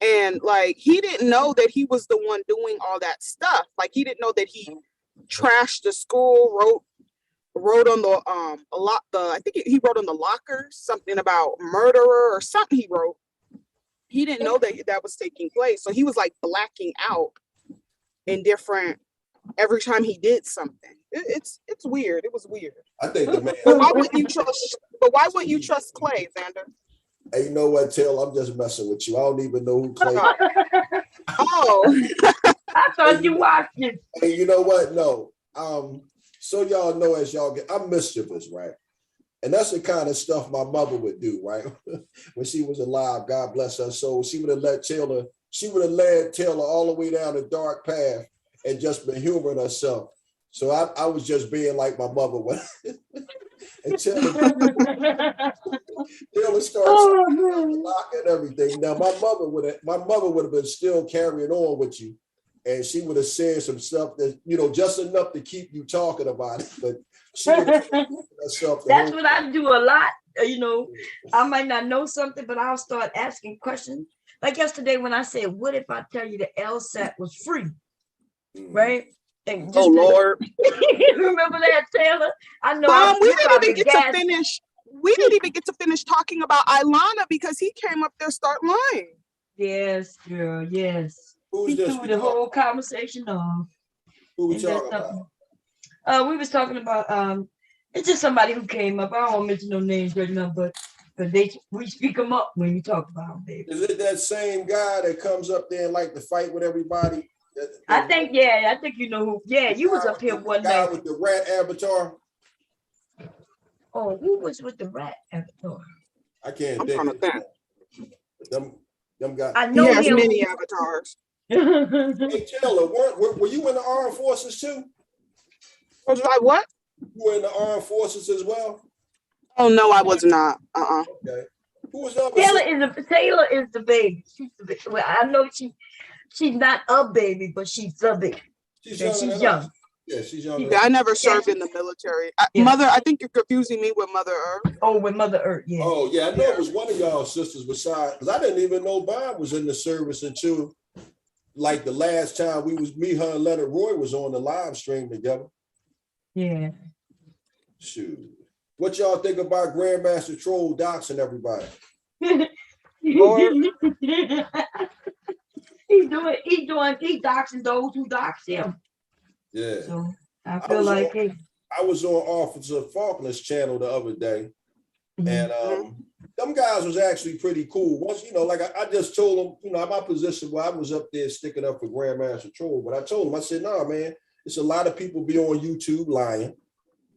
And like, he didn't know that he was the one doing all that stuff. Like, he didn't know that he trashed the school, wrote on the I think he wrote on the lockers something about murderer or something he wrote. He didn't know that was taking place. So he was like blacking out in different every time he did something. It's weird. It was weird. I think the man. But why wouldn't you trust Clay, Xander? Hey, you know what, Taylor? I'm just messing with you. I don't even know who Clay is. Oh. I thought you watched it. Hey, you know what? No. So y'all know as y'all get, I'm mischievous, right? And that's the kind of stuff my mother would do, right? When she was alive, God bless her soul, she would have led Taylor all the way down the dark path and just been humoring herself. So I was just being like my mother was. And Taylor starts locking everything. Now my mother would have been still carrying on with you. And she would have said some stuff that, just enough to keep you talking about it. But she would have herself. That's what I do a lot. I might not know something, but I'll start asking questions. Like yesterday when I said, what if I tell you the LSAT was free? Right? And just Lord. Remember that, Taylor? I know. We didn't even get to finish talking about Ilana because he came up there start lying. Yes, girl, yes. Who's this? The whole conversation off. Who we talking about? We was talking about it's just somebody who came up. I don't want to mention no names right now, but we speak them up when we talk about them, baby. Is it that same guy that comes up there and like to fight with everybody? I think you know who. Yeah, you was up here one guy night with the rat avatar. Oh, who was with the rat avatar? I can't I'm think. trying to think. Them guys. I know he has him. many avatars. Hey Taylor, were you in the armed forces too? Was I what? You were in the armed forces as well? Oh no, I was not. Okay. Who was up? Taylor is the baby. She's the baby. Well, I know she's not a baby, but she's the baby. She's young. Yeah, she's young. Yeah, I never served in the military. Mother, I think you're confusing me with Mother Earth. Oh, with Mother Earth, yeah. Oh, yeah, I know it was one of y'all sisters besides, because I didn't even know Bob was in the service until like the last time me, her, and Leonard Roy was on the live stream together. Yeah. Shoot. What y'all think about Grandmaster Troll doxing everybody? He doxing those who dox him. Yeah. So I feel like I was on Officer Faulkner's channel the other day, and them guys was actually pretty cool. Once, like I just told them, my position where I was up there sticking up for Grandmaster Troll, but I told them, I said, nah, man, it's a lot of people be on YouTube lying.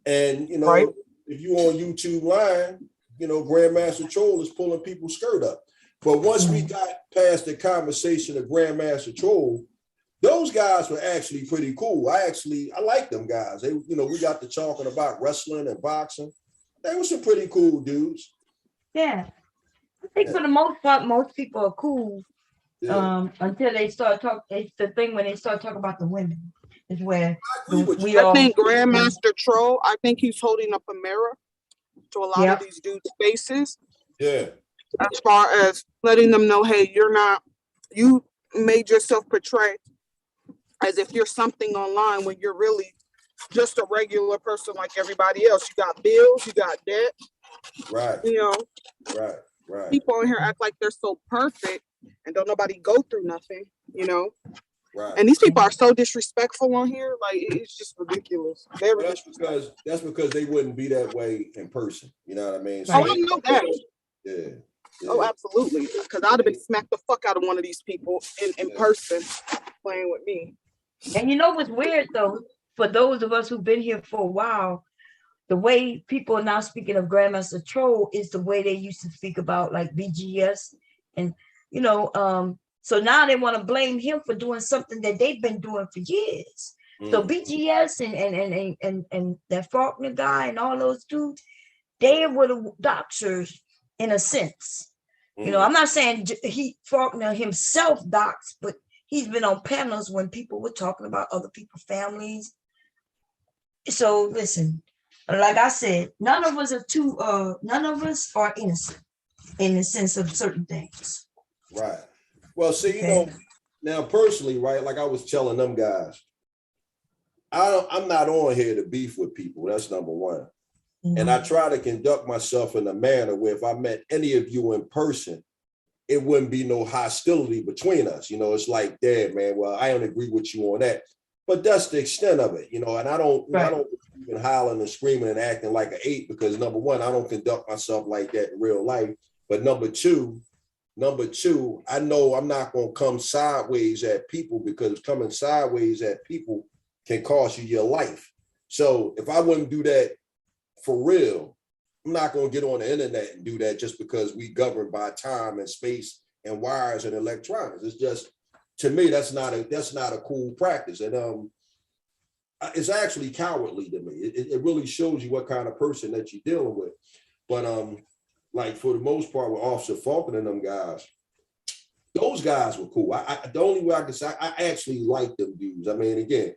And, right. If you on YouTube lying, Grandmaster Troll is pulling people's skirt up. But once we got past the conversation of Grandmaster Troll, those guys were actually pretty cool. I like them guys. They, we got to talking about wrestling and boxing. They were some pretty cool dudes. Yeah. I think for the most part, most people are cool. Yeah. Until they start talking. It's the thing when they start talking about the women. Is where I think Grandmaster Troll, I think he's holding up a mirror to a lot of these dudes' faces. Yeah. As far as letting them know, hey, you made yourself portray as if you're something online when you're really just a regular person like everybody else. You got bills, you got debt. Right. Right. People in here act like they're so perfect and don't nobody go through nothing, Right. And these people are so disrespectful on here. Like, it's just ridiculous. Very Well, disrespectful. that's because they wouldn't be that way in person. You know what I mean? So Oh, I know that. Yeah. Oh, absolutely. Because I'd have been smacked the fuck out of one of these people in person playing with me. And you know what's weird though? For those of us who've been here for a while, the way people are now speaking of Grandmaster Troll is the way they used to speak about like BGS. And, you know, so now they want to blame him for doing something that they've been doing for years. So BGS and that Faulkner guy and all those dudes, they were the doxers in a sense. You know, I'm not saying Faulkner himself doxed, but he's been on panels when people were talking about other people's families. So listen, like I said, none of us are innocent in the sense of certain things. Right. Well, see, you know, now personally, right, like I was telling them guys, I'm not on here to beef with people. That's number one. And I try to conduct myself in a manner where if I met any of you in person, it wouldn't be no hostility between us. You know, it's like, damn, man, well, I don't agree with you on that. But that's the extent of it, you know, and I don't even hollering and screaming and acting like an ape because number one, I don't conduct myself like that in real life. But number two, I know I'm not going to come sideways at people because coming sideways at people can cost you your life. So if I wouldn't do that for real, I'm not going to get on the internet and do that just because we governed by time and space and wires and electronics. It's just, to me, that's not a cool practice. And it's actually cowardly to me. It really shows you what kind of person that you're dealing with. But like for the most part with Officer Faulkner and them guys, those guys were cool. The only way I can say, I actually like them dudes. I mean, again.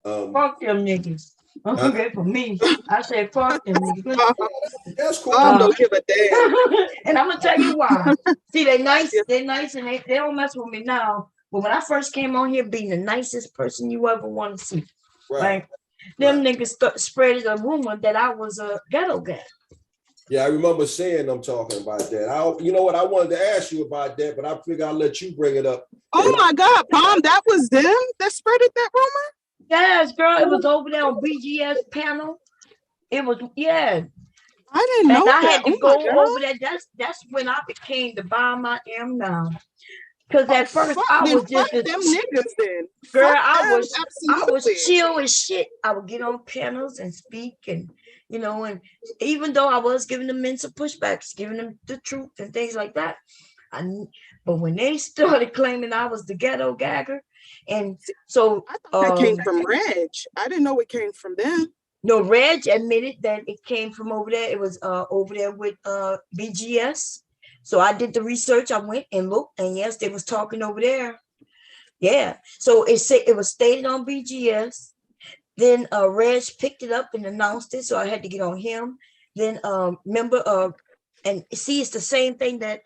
Fuck them niggas. Okay, for me, I said fuck them niggas. That's cool. I don't give a damn. And I'm gonna tell you why. See, they're nice and they don't mess with me now. But when I first came on here, being the nicest person you ever want to see. Right. Them niggas spread a rumor that I was a ghetto guy. Yeah, I remember seeing them talking about that. You know what? I wanted to ask you about that, but I figured I'll let you bring it up. Oh my God, Palm, that was them that spreaded that rumor? Yes, girl. It was over there on BGS panel. It was, yeah. I didn't know that. I had to go over there. That's when I became the bomb I am now. Because at first I was just them niggas then. Girl, I was chill as shit. I would get on panels and speak and you know, and even though I was giving the men some pushbacks, giving them the truth and things like that. But when they started claiming I was the ghetto gagger, and so I thought that came from Reg. I didn't know it came from them. No, Reg admitted that it came from over there. It was over there with BGS. So I did the research. I went and looked, and yes, they was talking over there. Yeah. So it was stated on BGS. Then Reg picked it up and announced it, so I had to get on him. Then remember, and see, it's the same thing that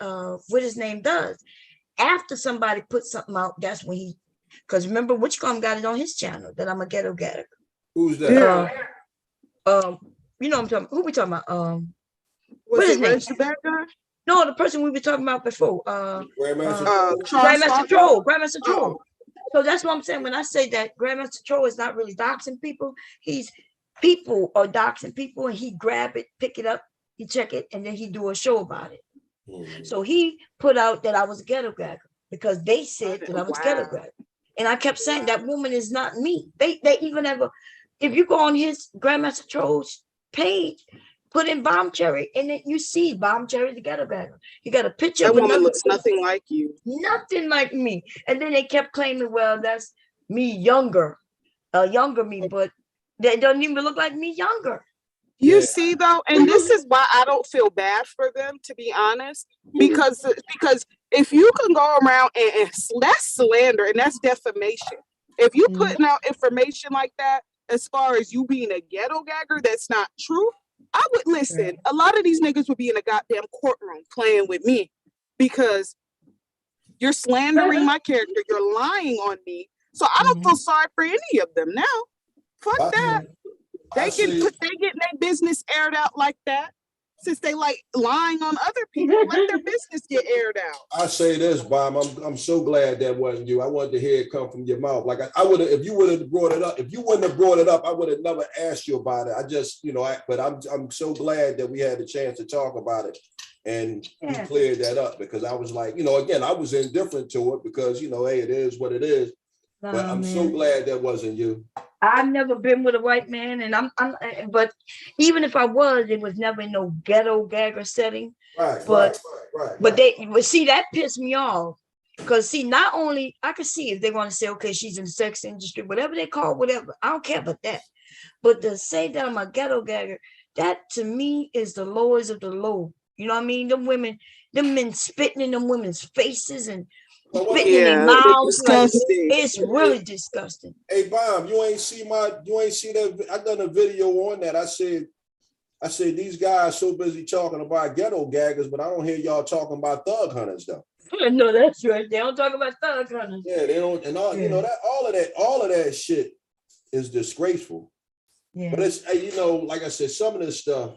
what his name does. After somebody puts something out, that's when because remember, Witchcom got it on his channel that I'm a ghetto gatter. Who's that? You know what I'm talking. Who we talking about? Was it Reg the bad guy? No, the person we were talking about before. Grandmaster Troll. Grandmaster Troll. So that's what I'm saying when I say that Grandmaster Troll is not really doxing people. People are doxing people, and he grab it, pick it up, he check it, and then he do a show about it. So he put out that I was a ghetto gagger because they said that I was ghetto gagger, and I kept saying that woman is not me. They even have if you go on his Grandmaster Troll's page, put in Bomb Cherry, and then you see Bomb Cherry the ghetto gagger. You got a picture that of woman looks nothing like you. Nothing like me. And then they kept claiming, well, that's me younger me, but they don't even look like me younger. You see though, and this is why I don't feel bad for them, to be honest, because if you can go around and that's slander and that's defamation. If you putting out information like that, as far as you being a ghetto gagger, that's not true. I would listen. A lot of these niggas would be in a goddamn courtroom playing with me because you're slandering my character. You're lying on me. So I don't feel sorry for any of them now. Fuck that. They get their business aired out like that. since they like lying on other people, let their business get aired out. I say this, Bob. I'm so glad that wasn't you. I wanted to hear it come from your mouth. Like I would have, if you would have brought it up, if you wouldn't have brought it up, I would have never asked you about it. I just, but I'm so glad that we had the chance to talk about it. And we cleared that up because I was like, again, I was indifferent to it because, hey, it is what it is. But I'm so glad that wasn't you. I've never been with a white man, and but even if I was, it was never in no ghetto gagger setting. Right. But see, that pissed me off because see, not only I could see if they want to say, okay, she's in the sex industry, whatever they call, whatever, I don't care about that. But to say that I'm a ghetto gagger, that to me is the lowest of the low. You know what I mean? Them men spitting in them women's faces and spitting in their mouths. Like, it's really disgusting. Hey, Bob, you ain't see that. I done a video on that. I said these guys so busy talking about ghetto gaggers, but I don't hear y'all talking about thug hunters though. No, that's right. They don't talk about thug hunters. Yeah, they don't. And all that all of that shit is disgraceful. Yeah. But it's like I said, some of this stuff,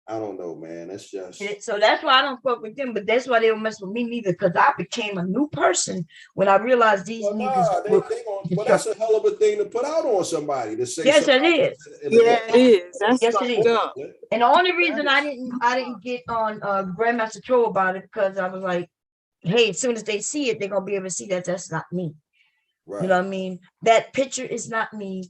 I don't know, man. It's just so that's why I don't fuck with them, but that's why they don't mess with me neither, because I became a new person when I realized these niggas. That's a hell of a thing to put out on somebody to say. Yes, it is. It is. Yes, it is. And the only reason I didn't get on Grandmaster Troll about it because I was like, hey, as soon as they see it, they're gonna be able to see that that's not me. Right. You know what I mean? That picture is not me.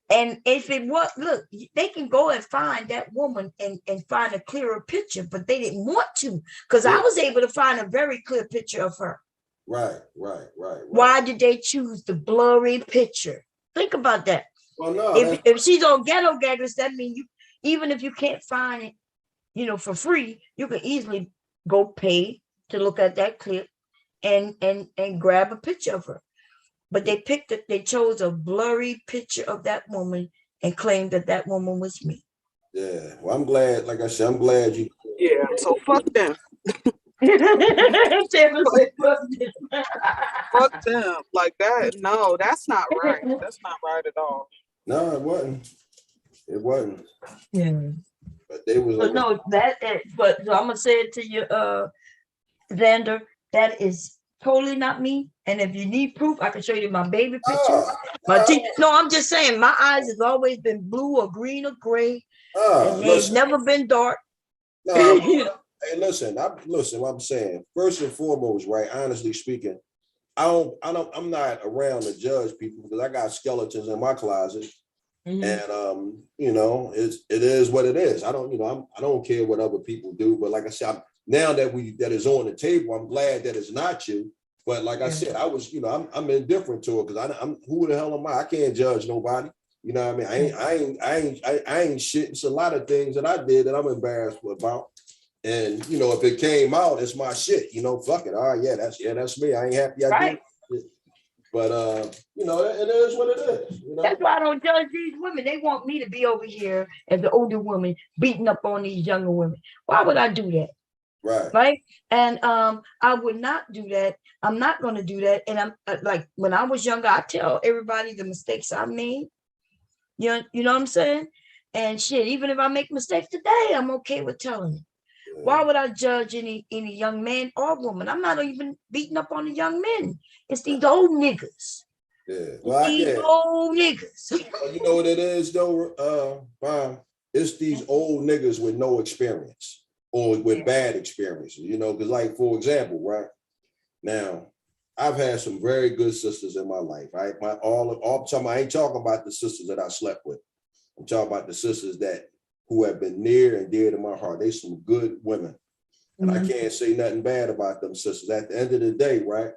And if it was, look, they can go and find that woman and find a clearer picture, but they didn't want to because I was able to find a very clear picture of her. Right. Why did they choose the blurry picture? Think about that. Well, no, if she's on ghetto gaggers, that means even if you can't find it, for free, you can easily go pay to look at that clip and grab a picture of her. But they chose a blurry picture of that woman and claimed that woman was me. Yeah. Well, I'm glad, like I said, I'm glad you. Yeah. So fuck them. Fuck them. Like that. No, that's not right. That's not right at all. No, it wasn't. It wasn't. Yeah. But they was. But no, but so I'm gonna say it to you, Xander. That is totally not me. And if you need proof, I can show you my baby pictures. My teeth. No, I'm just saying my eyes have always been blue or green or gray. And they've never been dark. No, hey, listen, what I'm saying. First and foremost, right? Honestly speaking, I'm not around to judge people because I got skeletons in my closet. Mm-hmm. And it is what it is. I don't care what other people do, but like I said, now that is on the table, I'm glad that it's not you. But like I said, I was, I'm indifferent to it because I'm who the hell am I? I can't judge nobody. You know what I mean? I ain't shit. It's a lot of things that I did that I'm embarrassed about. And if it came out, it's my shit. Fuck it. All right, that's me. I ain't happy I did it. But it is what it is. That's why I don't judge these women. They want me to be over here as the older woman beating up on these younger women. Why would I do that? Right. And I would not do that. I'm not going to do that. And I'm like, when I was younger, I tell everybody the mistakes I made. You know what I'm saying? And shit, even if I make mistakes today, I'm okay with telling it. Yeah. Why would I judge any young man or woman? I'm not even beating up on the young men. It's these old niggas. Yeah. Well, old niggas. You know what it is though, Bob? It's these old niggas with no experience or with bad experiences, because like, for example, right now, I've had some very good sisters in my life, right? All the time, I ain't talking about the sisters that I slept with. I'm talking about the sisters who have been near and dear to my heart. They some good women. And I can't say nothing bad about them sisters. At the end of the day, right?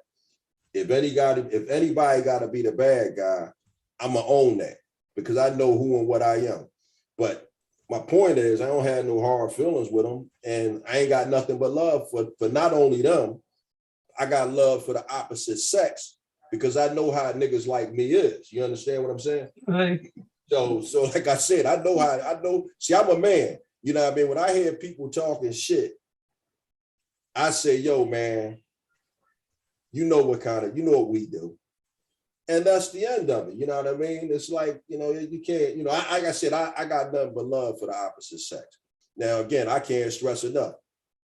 If anybody got to be the bad guy, I'm going to own that because I know who and what I am. But my point is, I don't have no hard feelings with them. And I ain't got nothing but love for not only them, I got love for the opposite sex because I know how niggas like me is. You understand what I'm saying? Right. So like I said, I know, see, I'm a man. You know what I mean? When I hear people talking shit, I say, yo, man, you know what we do. And that's the end of it. You know what I mean? It's like, you can't, like I said, I got nothing but love for the opposite sex. Now, again, I can't stress enough.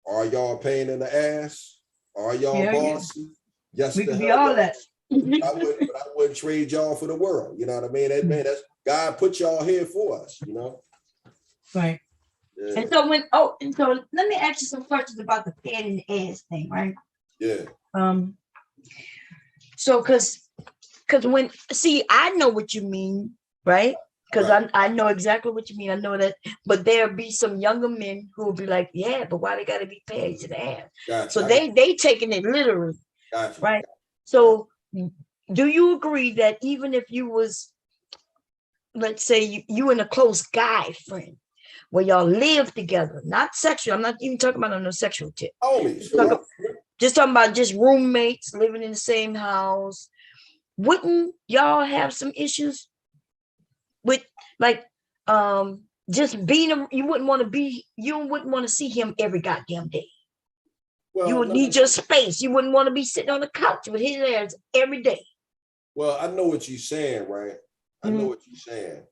Are y'all a pain in the ass? Are y'all bossy? Yes, We the can be hell all y'all. that. I wouldn't trade y'all for the world. You know what I mean? That, man, that's God put y'all here for us, you know? Right. Yeah. And so let me ask you some questions about the pain in the ass thing, right? Yeah. So because when I know what you mean, right? Because Right. I know exactly what you mean. I know that, but there'll be some younger men who will be like, yeah, but why they gotta be paid to the ass? Gotcha. So they taking it literally, Gotcha. right? So do you agree that even if you was, let's say you and a close guy friend, where y'all live together, not sexual, I'm not even talking about on a sexual tip. Homies. Just talking about just roommates living in the same house, wouldn't y'all have some issues with like just being you wouldn't want to see him every goddamn day. Well, you would need your space. You wouldn't want to be sitting on the couch with his ass every day. Well, I know what you're saying, right? I know what you're saying.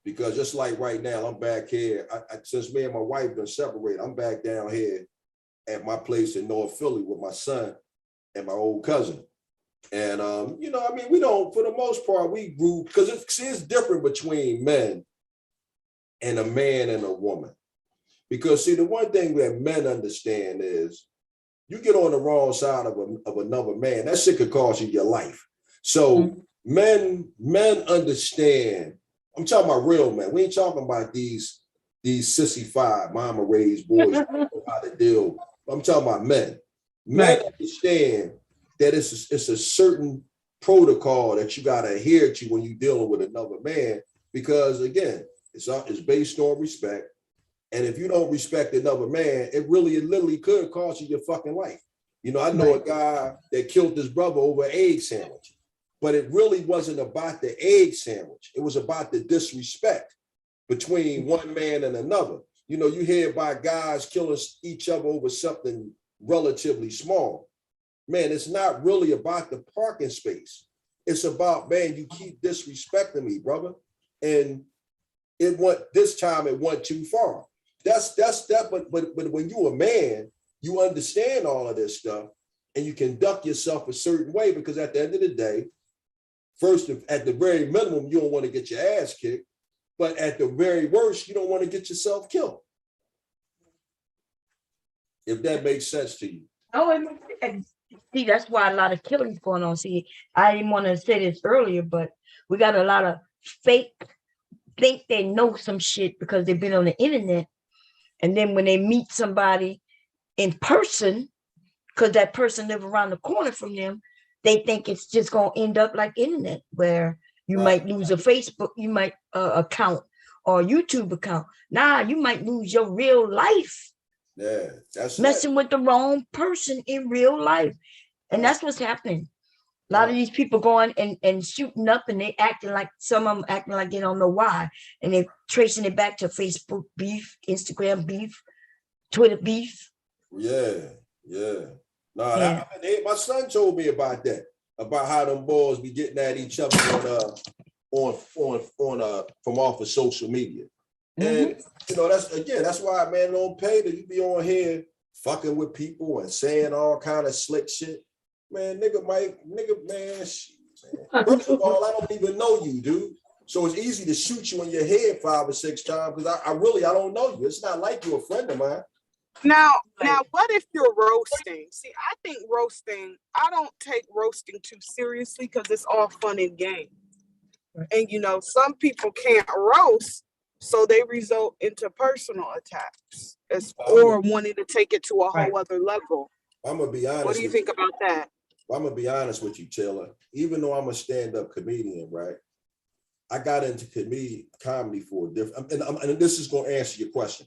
Because just like right now, I'm back here. Since me and my wife been separated, I'm back down here at my place in North Philly with my son and my old cousin. And, you know, I mean, we don't, for the most part, we group, because it's different between men and a man and a woman. Because, see, the one thing that men understand is you get on the wrong side of another man, that shit could cost you your life. So men understand. I'm talking about real men. We ain't talking about these sissy mama raised boys how to deal. I'm talking about men. Men understand that it's a certain protocol that you got to adhere to when you're dealing with another man, because again, it's based on respect. And if you don't respect another man, it literally could cost you your fucking life. You know, I know a guy that killed his brother over an egg sandwich, but it really wasn't about the egg sandwich. It was about the disrespect between one man and another. You know, you hear about guys killing each other over something relatively small. Man, it's not really about the parking space. It's about, man, you keep disrespecting me, brother. And it went too far. That's that. But when you're a man, you understand all of this stuff and you conduct yourself a certain way, because at the end of the day, first, at the very minimum, you don't want to get your ass kicked, but at the very worst, you don't want to get yourself killed. If that makes sense to you. Oh, and see, that's why a lot of killings going on. See, I didn't want to say this earlier, but we got a lot of fake think they know some shit because they've been on the internet. And then when they meet somebody in person, because that person live around the corner from them, they think it's just going to end up like internet, where you might lose a Facebook, account or YouTube account. Nah, you might lose your real life. Yeah, that's messing with the wrong person in real life. And that's what's happening. A lot of these people going and shooting up, and they acting like, some of them acting like they don't know why. And they're tracing it back to Facebook beef, Instagram beef, Twitter beef. Yeah. No, my son told me about that, about how them boys be getting at each other on from off of social media. And you know, that's why, man, don't pay that you be on here fucking with people and saying all kind of slick shit. Man, man, shit, man. First of all, I don't even know you, dude. So it's easy to shoot you in your head 5 or 6 times, because I don't know you. It's not like you're a friend of mine. Now, what if you're roasting? See, I think I don't take roasting too seriously, because it's all fun and game. And, you know, some people can't roast, so they result into personal attacks or wanting to take it to a whole other level. I'm going to be honest. What do you think about that? I'm going to be honest with you, Taylor. Even though I'm a stand-up comedian, right? I got into comedy for a different, and this is going to answer your question.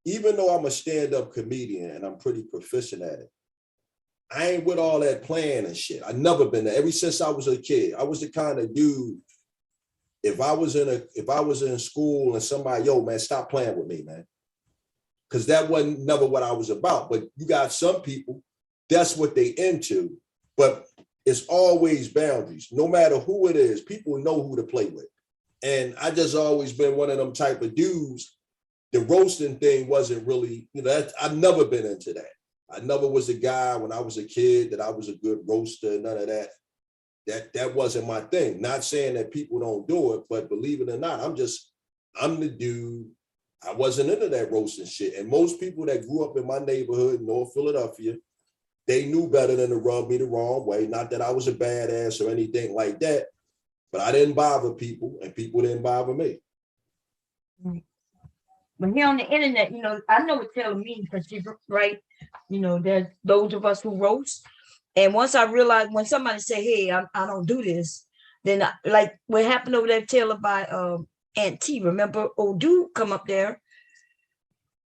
Even though I'm a stand-up comedian and I'm pretty proficient at it, I ain't with all that playing and shit. I've never been there. Ever since I was a kid, I was the kind of dude, if I was in school and somebody, yo, man, stop playing with me, man. Because that wasn't never what I was about. But you got some people, that's what they into. But it's always boundaries. No matter who it is, people know who to play with. And I just always been one of them type of dudes the roasting thing wasn't really, I've never been into that. I never was a guy when I was a kid that I was a good roaster, none of that. That wasn't my thing. Not saying that people don't do it, but believe it or not, I'm the dude. I wasn't into that roasting shit. And most people that grew up in my neighborhood in North Philadelphia, they knew better than to rub me the wrong way. Not that I was a badass or anything like that, but I didn't bother people and people didn't bother me. But here on the internet, I know what telling me because she's right. There's those of us who roast. And once I realized when somebody say, hey, I don't do this, then like what happened over there, Taylor by Aunt T, remember old dude come up there.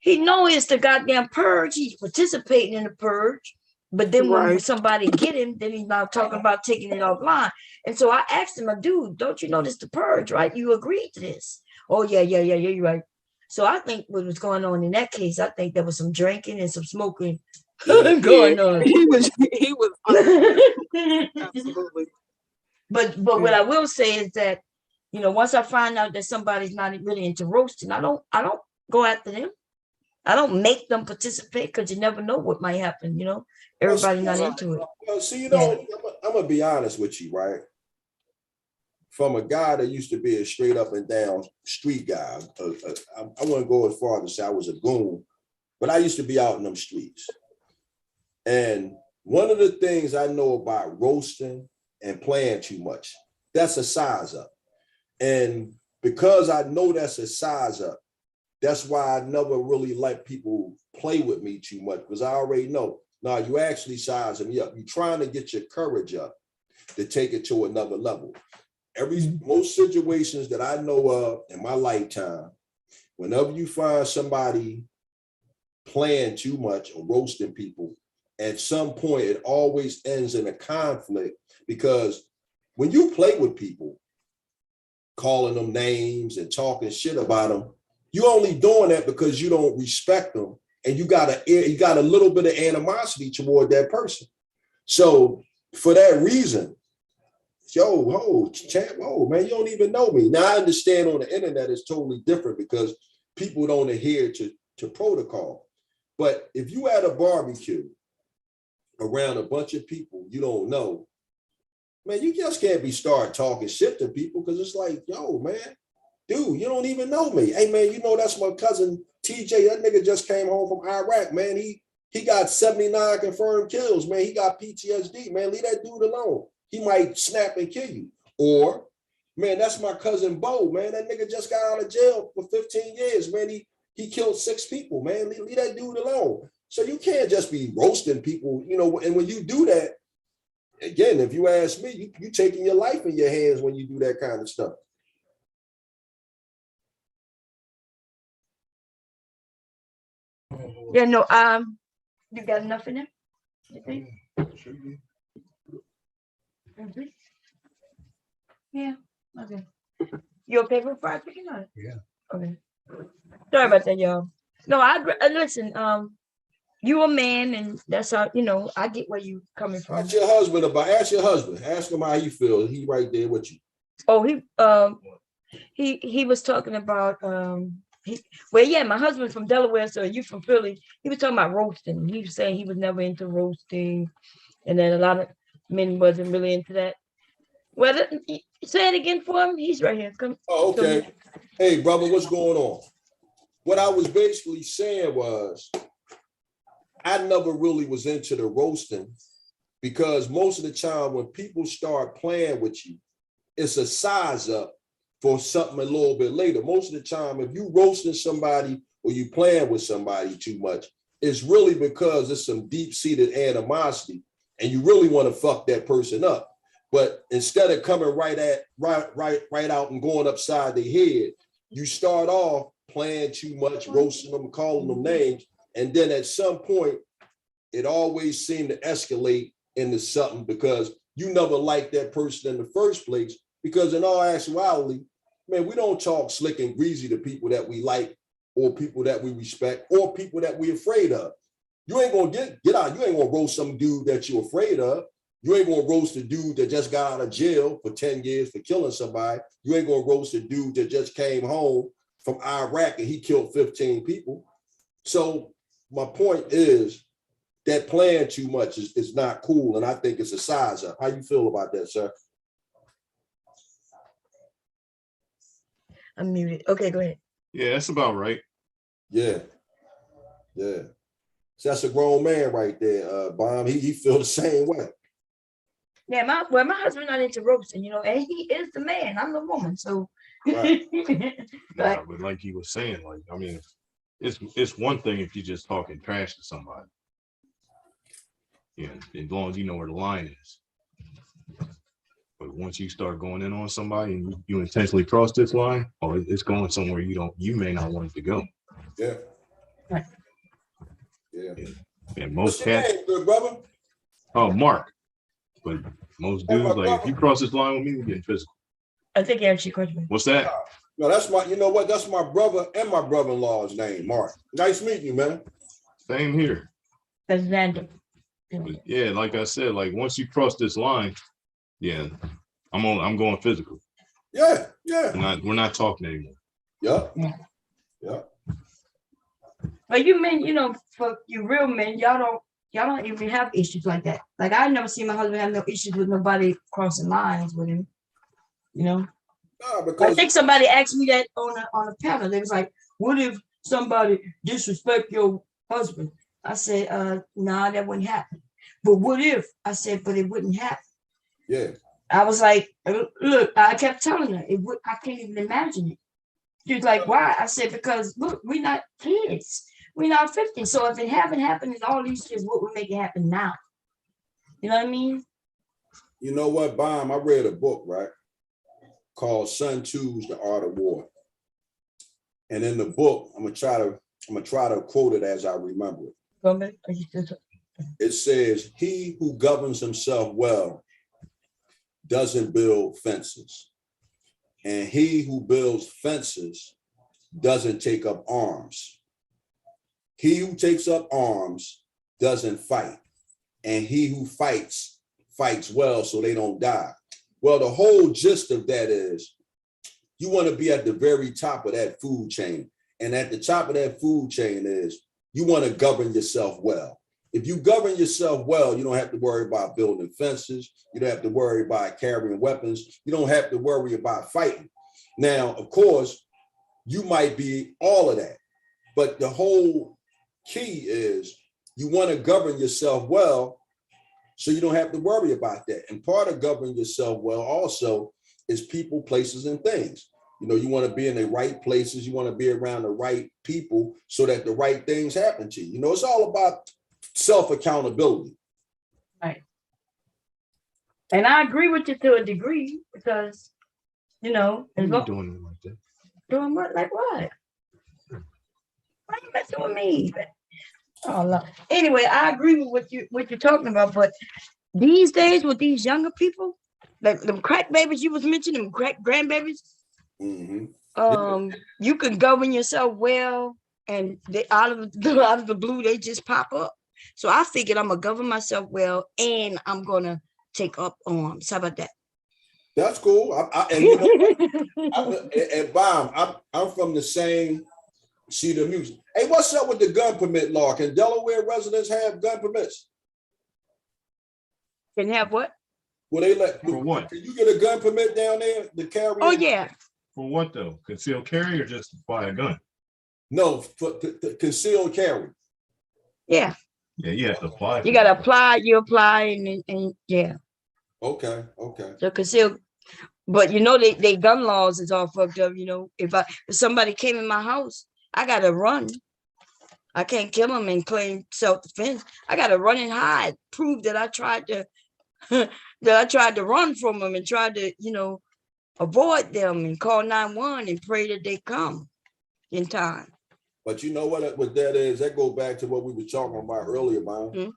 He knows it's the goddamn purge. He's participating in the purge. But then when somebody get him, then he's now talking about taking it offline. And so I asked him, dude, don't you know this the purge, right? You agreed to this. Oh, yeah, you're right. So I think what was going on in that case, I think there was some drinking and some smoking going on. He was absolutely. But what I will say is that, once I find out that somebody's not really into roasting, I don't go after them. I don't make them participate because you never know what might happen. Everybody's not into it. Well, see, I'm gonna be honest with you, right? From a guy that used to be a straight up and down street guy, I wouldn't go as far as to say I was a goon, but I used to be out in them streets. And one of the things I know about roasting and playing too much, that's a size up. And because I know that's a size up, that's why I never really let people play with me too much, because I already know, no, you actually sizing me up. You're trying to get your courage up to take it to another level. Most situations that I know of in my lifetime, whenever you find somebody playing too much or roasting people, at some point it always ends in a conflict, because when you play with people, calling them names and talking shit about them, you only doing that because you don't respect them and you got a little bit of animosity toward that person. So for that reason, champ, man, you don't even know me. Now I understand on the internet it's totally different because people don't adhere to protocol. But if you at a barbecue around a bunch of people you don't know, man, you just can't be start talking shit to people, because it's like, yo, man, dude, you don't even know me. Hey, man, that's my cousin TJ. That nigga just came home from Iraq, man. He got 79 confirmed kills, man. He got PTSD, man. Leave that dude alone. He might snap and kill you. Or, man, that's my cousin Bo, man. That nigga just got out of jail for 15 years, man. He killed 6 people, man. Leave that dude alone. So you can't just be roasting people, and when you do that, again, if you ask me, you taking your life in your hands when you do that kind of stuff. Yeah, no, you got enough in there? You think? Mm-hmm. Yeah, okay. You okay with fried chicken? Yeah. Okay. Sorry about that, y'all. No, listen, you a man, and that's how, I get where you coming from. Ask your husband. Ask him how he feels. He right there with you. Oh, he was talking about, my husband's from Delaware, so you from Philly. He was talking about roasting. He was saying he was never into roasting, and then a lot of men wasn't really into that. Well, say it again for him. He's right here. Come. Oh, okay. Hey, brother, what's going on? What I was basically saying was, I never really was into the roasting, because most of the time when people start playing with you, it's a size up for something a little bit later. Most of the time, if you roasting somebody or you playing with somebody too much, it's really because it's some deep-seated animosity and you really want to fuck that person up. But instead of coming right out and going upside their head, you start off playing too much, roasting them, calling them names. And then at some point, it always seemed to escalate into something, because you never liked that person in the first place. Because in all actuality, man, we don't talk slick and greasy to people that we like, or people that we respect, or people that we're afraid of. You ain't gonna get out. You ain't gonna roast some dude that you're afraid of. You ain't gonna roast a dude that just got out of jail for 10 years for killing somebody. You ain't gonna roast a dude that just came home from Iraq and he killed 15 people. So my point is that playing too much is not cool. And I think it's a size up. How you feel about that, sir? I'm muted. Okay, go ahead. Yeah, that's about right. Yeah. Yeah. So that's a grown man right there, Bomb. He feel the same way. Yeah, my husband not into roasting, you know, and he is the man. I'm the woman, so. Right. Nah, but like he was saying, like, I mean, it's one thing if you're just talking trash to somebody. Yeah, as long as you know where the line is. But once you start going in on somebody and you intentionally cross this line, oh, it's going somewhere you may not want it to go. Yeah. Right. Yeah. And most What's your cats, name, good brother? oh, Mark. But most Hey, my dudes, like, if brother. you cross this line with me, we're getting physical. I think you answered your question. What's that? No, that's my, you know what? That's my brother and my brother-in-law's name, Mark. Nice meeting you, man. Same here. That's Xander. But yeah, like I said, like once you cross this line, yeah, I'm going physical. Yeah, yeah. We're not talking anymore. Yeah. Yeah. Yeah. But you men, you know, for you real men, y'all don't even have issues like that. Like I never seen my husband have no issues with nobody crossing lines with him. You know, No, I because think somebody asked me that on a panel. They was like, "What if somebody disrespect your husband?" I said, "Nah, that wouldn't happen." But what if? I said, "But it wouldn't happen." yeah. I was like, "Look," I kept telling her, "It would. I can't even imagine it." She was like, "Why?" I said, "Because look, we're not kids. We're not 50. So if it haven't happened in all these years, what would make it happen now?" You know what I mean? You know what, Bomb? I read a book, right, called Sun Tzu's The Art of War. And in the book, I'm gonna try to quote it as I remember it. Go back. Are you still It says, "He who governs himself well doesn't build fences, and he who builds fences doesn't take up arms. He who takes up arms doesn't fight, and he who fights well so they don't die." Well, the whole gist of that is you want to be at the very top of that food chain. And at the top of that food chain is you want to govern yourself well. If you govern yourself well, you don't have to worry about building fences. You don't have to worry about carrying weapons. You don't have to worry about fighting. Now, of course, you might be all of that, but the whole key is you want to govern yourself well so you don't have to worry about that. And part of governing yourself well also is people, places, and things. You know, you want to be in the right places. You want to be around the right people so that the right things happen to you. You know, it's all about self-accountability. right? And I agree with you to a degree because, you know, What are you doing it like that? doing what? Like what? Why you messing with me? Oh, no. Anyway, I agree with what you're talking about, but these days with these younger people, like them crack babies you was mentioning, them crack grandbabies, you can govern yourself well, and they out of the blue they just pop up. So I figured I'm gonna govern myself well, and I'm gonna take up arms. How about that? That's cool. And you know, and Bomb, I'm from the same sheet of music. Hey, what's up with the gun permit law? Can Delaware residents have gun permits? Can have what? Will they let? For what? Can you get a gun permit down there to carry? Oh yeah. For what though? Concealed carry or just buy a gun? No, for concealed carry. Yeah. Yeah, you have to apply. You gotta apply, you apply, and yeah. Okay. So conceal, but you know they gun laws is all fucked up. You know, if somebody came in my house, I gotta run. I can't kill them and claim self-defense. I gotta run and hide, prove that I tried to run from them and tried to, you know, avoid them and call 911 and pray that they come in time. But you know what that is? That goes back to what we were talking about earlier, man.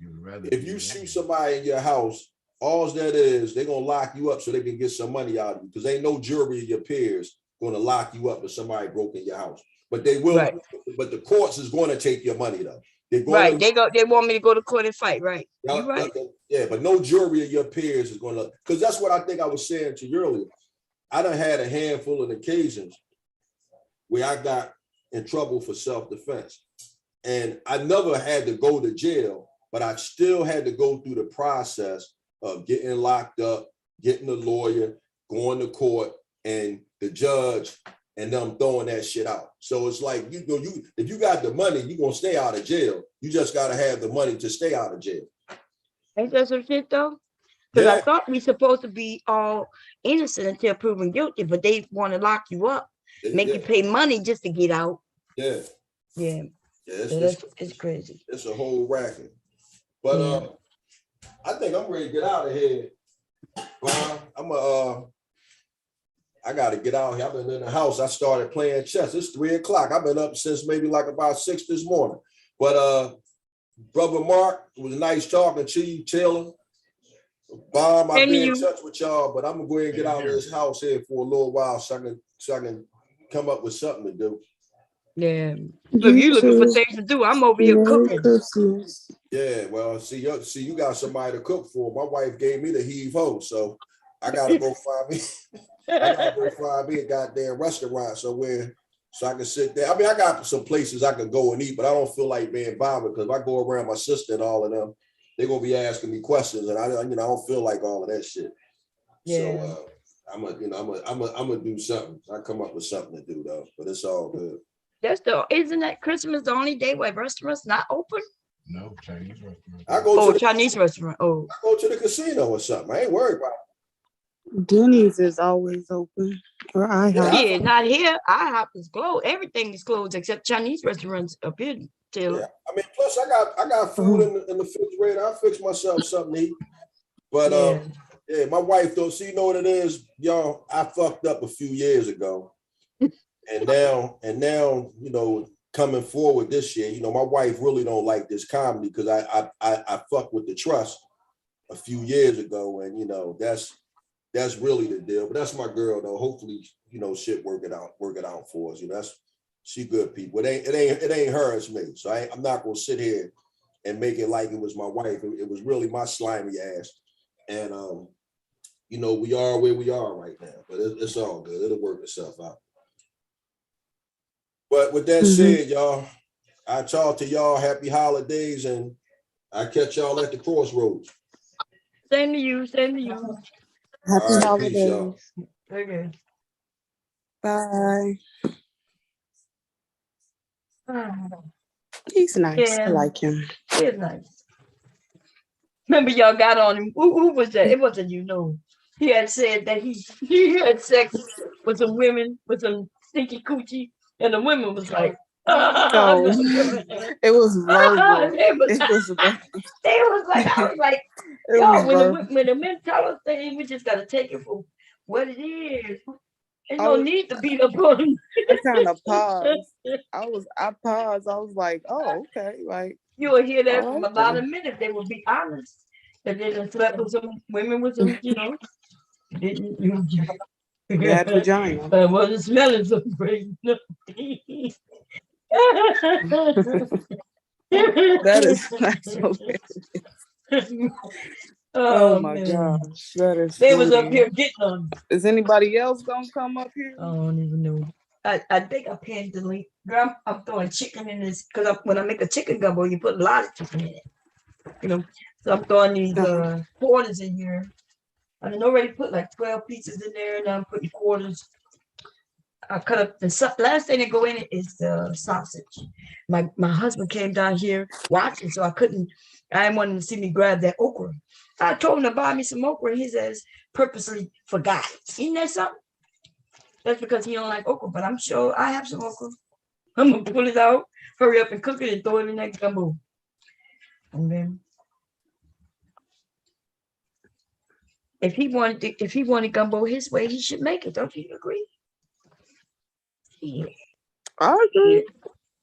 Mm-hmm. If you shoot somebody in your house, all that is, they're gonna lock you up so they can get some money out of you, because ain't no jury of your peers gonna lock you up if somebody broke in your house. But they will. Right. But the courts is going to take your money though. They want me to go to court and fight, right? You're right. Yeah, but no jury of your peers is going to, because that's what I think I was saying to you earlier. I done had a handful of occasions where I got in trouble for self-defense. And I never had to go to jail, but I still had to go through the process of getting locked up, getting a lawyer, going to court, and the judge and them throwing that shit out. So it's like, you know, if you got the money, you're gonna stay out of jail. You just gotta have the money to stay out of jail. Ain't that some shit though? Because I Yeah, thought we supposed to be all innocent until proven guilty, but they want to lock you up, make you yeah, pay money just to get out. yeah, Yeah, yeah. so it's crazy. It's a whole racket. But Yeah. I think I'm ready to get out of here. I gotta get out here. I've been in the house. I started playing chess. It's 3 o'clock. I've been up since maybe like about 6 this morning. But Brother Mark, it was nice talking to you, Taylor. Bomb, I've Same to been in you. touch with y'all, but I'm gonna go ahead and get out of this house here for a little while so I can come up with something to do. Yeah. Look, you looking for things to do. I'm over here Merry cooking. Christmas. Yeah, well, see, you got somebody to cook for. My wife gave me the heave ho, so I gotta go find me. I gotta go find me a goddamn restaurant somewhere so I can sit there. I mean, I got some places I can go and eat, but I don't feel like being bothered because if I go around my sister and all of them, they're gonna be asking me questions, and I don't feel like all of that shit. Yeah. So I'm gonna do something. I come up with something to do though, but it's all good. Isn't that Christmas the only day where restaurants not open? No, Chinese restaurant. I go to Chinese restaurant. Oh, I go to the casino or something. I ain't worried about it. Denny's is always open. Or IHOP. yeah, not here. IHOP is closed. Everything is closed except Chinese restaurants up here. Taylor. Yeah, I mean, plus I got food in the refrigerator. I fix myself something to eat. But yeah, my wife though, see, you know what it is, y'all. I fucked up a few years ago, and now, you know, coming forward this year, you know, my wife really don't like this comedy because I fucked with the trust a few years ago, and you know, that's really the deal. But that's my girl though. Hopefully, you know, shit work it out for us. You know, she good people. It ain't her, it's me. So I'm not gonna sit here and make it like it was my wife. It was really my slimy ass. And you know, we are where we are right now, but it's all good. It'll work itself out. But with that said, y'all, I talk to y'all happy holidays, and I catch y'all at the crossroads. Same to you. Same to you. Happy All right, holidays. peace, y'all. Okay. Bye. Oh, He's nice. Yeah. I like him. it's nice. Remember y'all got on him. Who was that? It wasn't you, no. He had said that he had sex with some women with some stinky coochie, and the women was like, No, it was verbal. It was, It was verbal. they was like, I was like, It yo, was verbal. when the men tell us things, we just gotta take it for what it is. There's I no was- need to beat up on them. I kind of paused. I paused. I was like, oh, okay. Like, You will hear that All from a right, lot then. of men if they would be honest. If they done slept with some women with some, you know, didn't bad vagina. I wasn't smelling so great. That is that's hilarious. Oh my man. gosh. That is They was up funny. here getting on. Is anybody else gonna come up here? I don't even know. I think I pinned the link. Girl, I'm throwing chicken in this because when I make a chicken gumbo, you put a lot of chicken in it. You know, so I'm throwing these quarters in here. I done already put like 12 pieces in there, and I'm putting quarters. I cut up the last thing that go in it is the sausage. My husband came down here watching, so I didn't want him to see me grab that okra. I told him to buy me some okra, and he says purposely forgot. Isn't that something? That's because he don't like okra, but I'm sure I have some okra. I'm gonna pull it out, hurry up and cook it, and throw it in that gumbo. And then if he wanted gumbo his way, he should make it. Don't you agree? Yeah. I agree.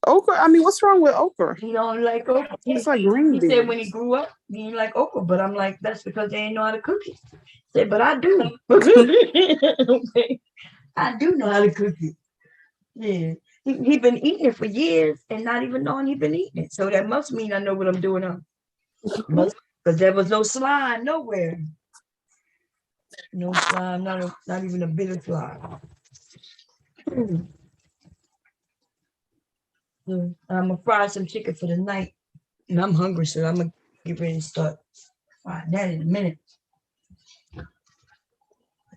Okra. I mean, what's wrong with okra? He don't like okra. It's like green He beans. said when he grew up, he didn't like okra, but I'm like, that's because they ain't know how to cook it. He said, but I do. Okay. I do know how to cook it. Yeah. He been eating it for years and not even knowing he been eating it. So that must mean I know what I'm doing on. Because there was no slime nowhere. No slime, not even a bit of slime. I'm gonna fry some chicken for the night, and I'm hungry, so I'm gonna get ready to start frying that in a minute.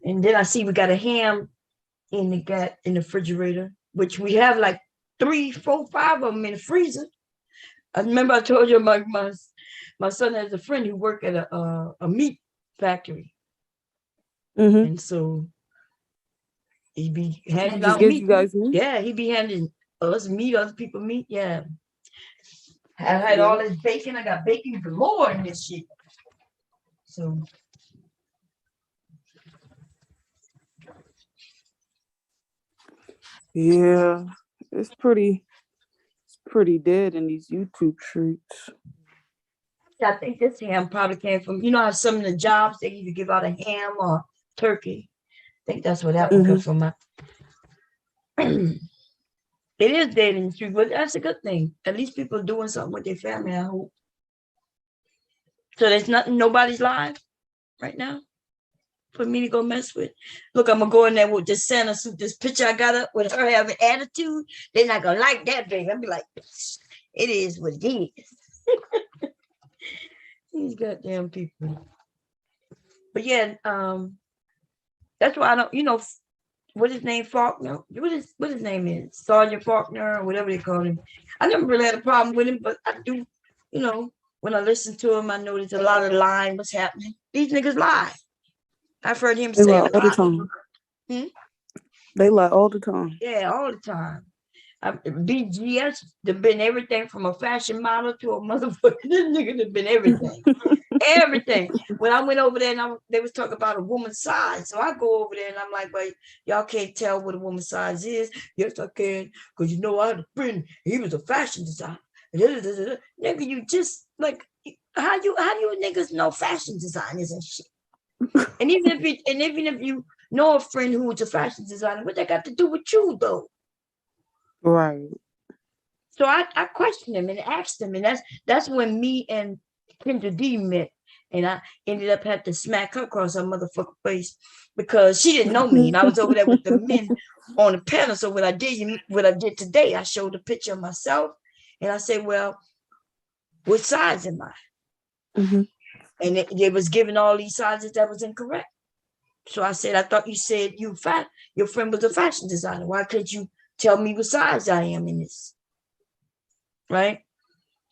And then I see we got a ham in the refrigerator, which we have like 3, 4, 5 of them in the freezer. I remember I told you my son has a friend who worked at a meat factory, and so he be handing out meat. You guys meat? Yeah, he be handing us meat, other people meat. Yeah, I had all this bacon. I got bacon galore in this shit. So. Yeah, it's pretty dead in these YouTube streets. I think this ham probably came from, you know how some of the jobs they either give out a ham or turkey. I think that's where that one comes from. It is dead in the street, but that's a good thing. At least people are doing something with their family, I hope. So there's nobody's live right now for me to go mess with. Look, I'm gonna go in there with this Santa suit, this picture I got up with her having attitude. They're not gonna like that, baby. I'll be like, it is what it is. These goddamn people. But yeah, that's why I don't, you know, what his name, Faulkner? What his name is? Sergeant Faulkner, or whatever they call him. I never really had a problem with him, but I do, you know, when I listen to him, I notice a lot of lying was happening. These niggas lie. I've heard him say all the time. They lie all the time. Yeah, all the time. BGS, they've been everything from a fashion model to a motherfucker. This nigga have been everything. Everything. When I went over there and they was talking about a woman's size. So I go over there and I'm like, well, y'all can't tell what a woman's size is. Yes, I can. Because you know, I had a friend, he was a fashion designer. Nigga, you just like, how do you niggas know fashion designers and shit? And even if you know a friend who was a fashion designer, what that got to do with you though? Right. So I questioned him and asked him, and that's when me and Kendra D met, and I ended up having to smack her across her motherfucking face because she didn't know me, and I was over there with the men on the panel. So what I did today, I showed a picture of myself, and I said, "Well, what size am I?" And it was giving all these sizes that was incorrect. So I said, "I thought you said your friend was a fashion designer. Why couldn't you tell me what size I am in this?" Right?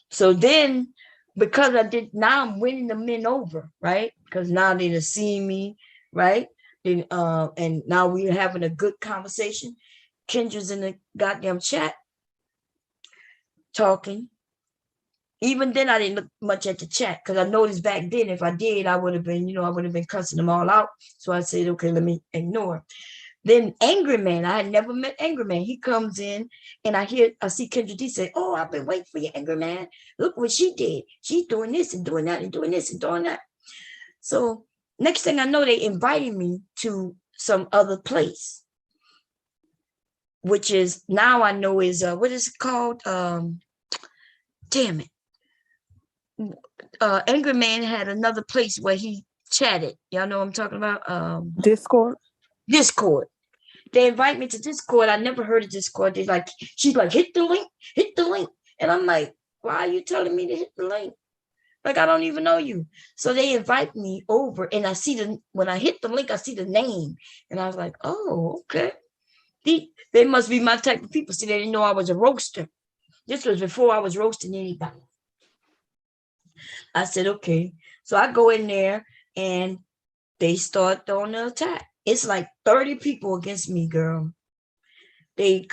So then, because now I'm winning the men over, right? Because now they done seen me, right? Then, and now we're having a good conversation. Kendra's in the goddamn chat talking. Even then, I didn't look much at the chat because I noticed back then, if I did, I would have been cussing them all out. So I said, okay, let me ignore. Then Angry Man, I had never met Angry Man. He comes in and I see Kendra D say, "Oh, I've been waiting for you, Angry Man. Look what she did. She's doing this and doing that and doing this and doing that." So next thing I know, they invited me to some other place, which is now I know is what is it called? Damn it. Angry Man had another place where he chatted. Y'all know what I'm talking about? Discord. They invite me to Discord. I never heard of Discord. She's like, hit the link. And I'm like, why are you telling me to hit the link? Like, I don't even know you. So they invite me over and when I hit the link, I see the name. And I was like, oh, okay. They must be my type of people. See, they didn't know I was a roaster. This was before I was roasting anybody. I said, okay. So I go in there and they start throwing the attack. It's like 30 people against me, girl. They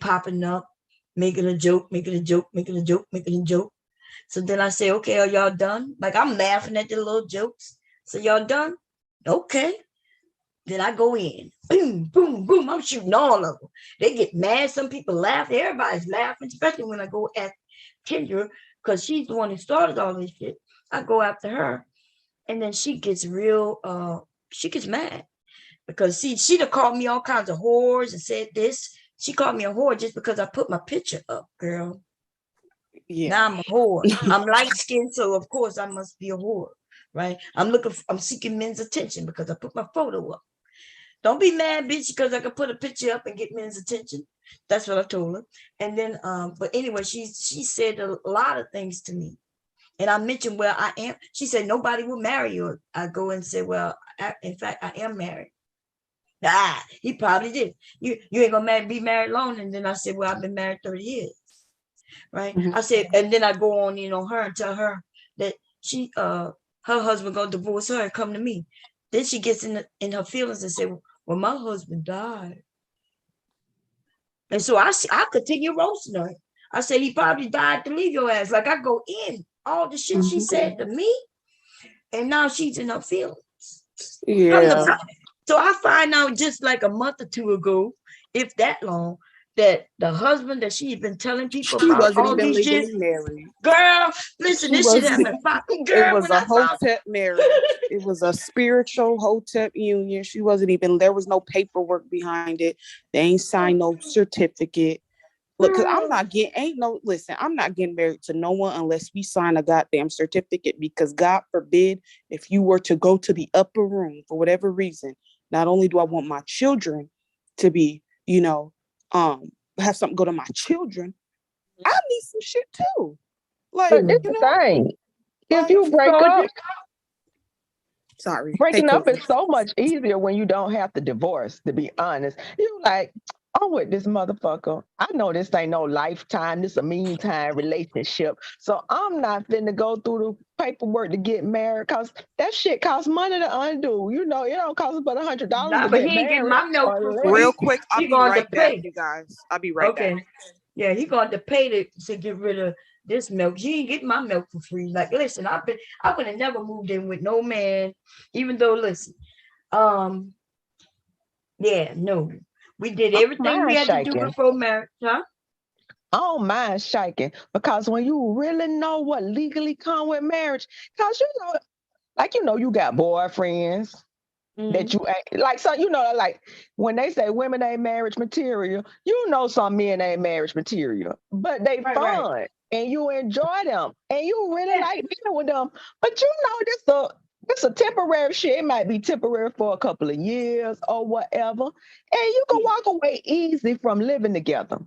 popping up, making a joke. So then I say, okay, are y'all done? Like, I'm laughing at the little jokes. So y'all done? Okay. Then I go in. Boom, boom, boom. I'm shooting all of them. They get mad. Some people laugh. Everybody's laughing, especially when I go at Kendra, because she's the one who started all this shit. I go after her. And then she gets mad. Because she done called me all kinds of whores and said this. She called me a whore just because I put my picture up, girl. Yeah. Now I'm a whore. I'm light-skinned, so of course I must be a whore, right? I'm seeking men's attention because I put my photo up. Don't be mad, bitch, because I can put a picture up and get men's attention. That's what I told her. And then, but anyway, she said a lot of things to me. And I mentioned, well, I am. She said, nobody will marry you. I go and say, well, in fact, I am married. He probably did. You ain't gonna be married long. And then I said, well, I've been married 30 years. Right. I said, and then I go on, her and tell her that she, her husband gonna divorce her and come to me. Then she gets in her feelings and say, well, my husband died. And so I continue roasting her. I say, he probably died to leave your ass. Like I go in all the shit she said to me. And now she's in her feelings. Yeah. So I find out just like a month or two ago, if that long, that the husband that she's been telling people She about wasn't all even these legally years. married. Girl, listen, this shit happened. It was a hotep marriage. It was a spiritual hotep union. She wasn't even, there was no paperwork behind it. They ain't signed no certificate. Look, because I'm not getting married to no one unless we sign a goddamn certificate, because God forbid if you were to go to the upper room for whatever reason, not only do I want my children to be, have something go to my children, I need some shit too. Like, but this the thing. If you break up, breaking up is so much easier when you don't have to divorce, to be honest. You like, I'm with this motherfucker. I know this ain't no lifetime. This a meantime relationship. So I'm not finna go through the paperwork to get married, because that shit costs money to undo. It don't cost but $100 to but get he ain't getting married. my milk for free. Real quick, I'll be right back, pay. you guys. I'll be right back. Yeah, he going to pay to get rid of this milk. He ain't getting my milk for free. Like, listen, I would have never moved in with no man, even though, listen, yeah, no. We did everything we had to do before marriage, huh? I don't mind shaking, because when you really know what legally come with marriage, because you got boyfriends that you like, so like when they say women ain't marriage material, some men ain't marriage material, but they fun and you enjoy them and you really like dealing with them. But this a temporary shit. It might be temporary for a couple of years or whatever, and you can walk away easy from living together.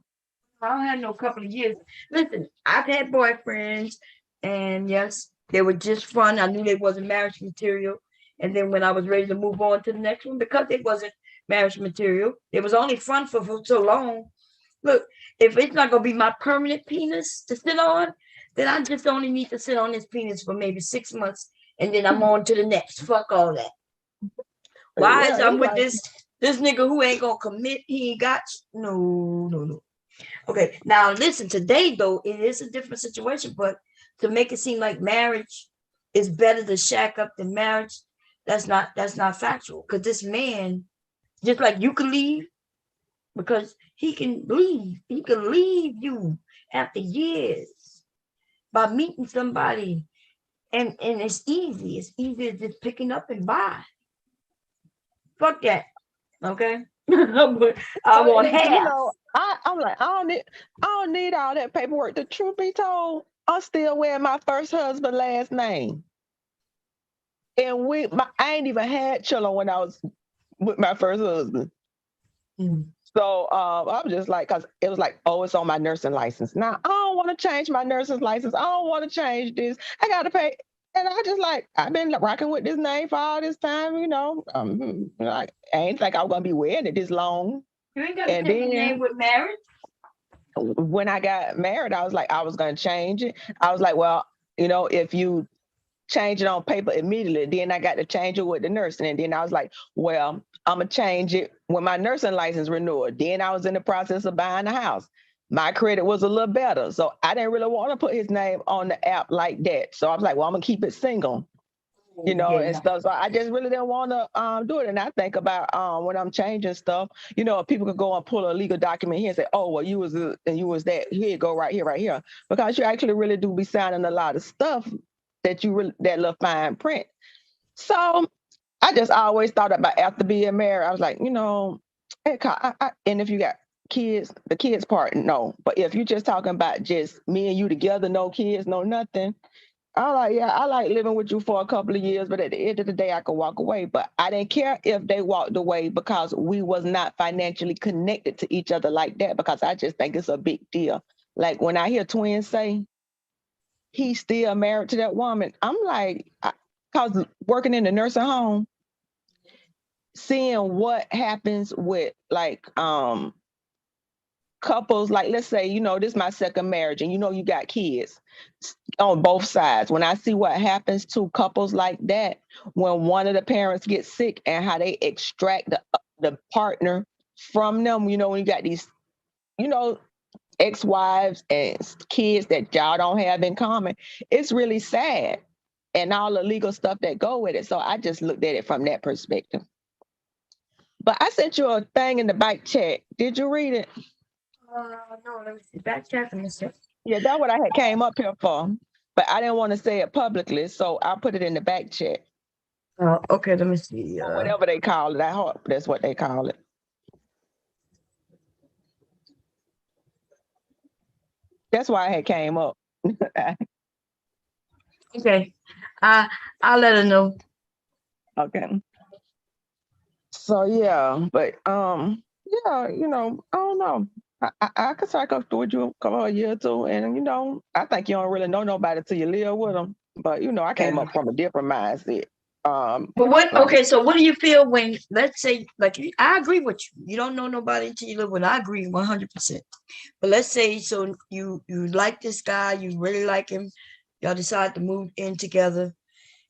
I don't have no couple of years. Listen, I've had boyfriends, and yes, they were just fun. I knew they wasn't marriage material. And then when I was ready to move on to the next one, because it wasn't marriage material, it was only fun for so long. Look, if it's not going to be my permanent penis to sit on, then I just only need to sit on this penis for maybe 6 months, and then I'm on to the next. Fuck all that. Why is I'm with this nigga who ain't going to commit? He ain't got no. Okay, now listen, today though, it is a different situation, but to make it seem like marriage is better to shack up than marriage, that's not factual. Because this man, just like you can leave, because he can leave you after years by meeting somebody, and it's easy as just picking up and buy. Fuck that. Okay. I want half. I'm like, I don't need all that paperwork. The truth be told, I'm still wearing my first husband's last name. And I ain't even had children when I was with my first husband. So I'm just like, because it was like, oh, it's on my nursing license. Now, I don't want to change my nursing license. I don't want to change this. I got to pay. And I just like, I've been rocking with this name for all this time, I ain't think I was going to be wearing it this long. You ain't got to take the name with marriage. When I got married, I was like, I was going to change it. I was like, well, if you change it on paper immediately, then I got to change it with the nursing. And then I was like, well, I'm going to change it when my nursing license renewed. Then I was in the process of buying a house. My credit was a little better. So I didn't really want to put his name on the app like that. So I was like, well, I'm going to keep it single. And stuff. So I just really didn't want to do it. And I think about when I'm changing stuff, people could go and pull a legal document here and say, oh, well, you was that. Here you go, right here. Because you actually really do be signing a lot of stuff that that little fine print. So I just always thought about after being married, I was like, and if you got kids, the kids part, no. But if you're just talking about just me and you together, no kids, no nothing, I like, yeah, I like living with you for a couple of years, but at the end of the day, I could walk away. But I didn't care if they walked away because we was not financially connected to each other like that, because I just think it's a big deal. Like when I hear twins say he's still married to that woman, I'm like, because working in the nursing home, seeing what happens with like couples, like let's say, this is my second marriage and you got kids on both sides. When I see what happens to couples like that, when one of the parents gets sick and how they extract the partner from them, when you got these, ex-wives and kids that y'all don't have in common, it's really sad. And all the legal stuff that go with it. So I just looked at it from that perspective. But I sent you a thing in the back chat. Did you read it? No, let me see. Back chat, let me see. Yeah, that's what I had came up here for. But I didn't want to say it publicly, so I put it in the back chat. Okay, let me see. Or whatever they call it. I hope that's what they call it. That's why I had came up. Okay. I'll let her know. Okay. So yeah, but yeah, I don't know. I could cycle with you for a year or two, and I think you don't really know nobody till you live with them. But I came up from a different mindset. But what? Okay, so what do you feel when, let's say, like, I agree with you. You don't know nobody until you live with. I agree 100%. But let's say, so you like this guy, you really like him, y'all decide to move in together,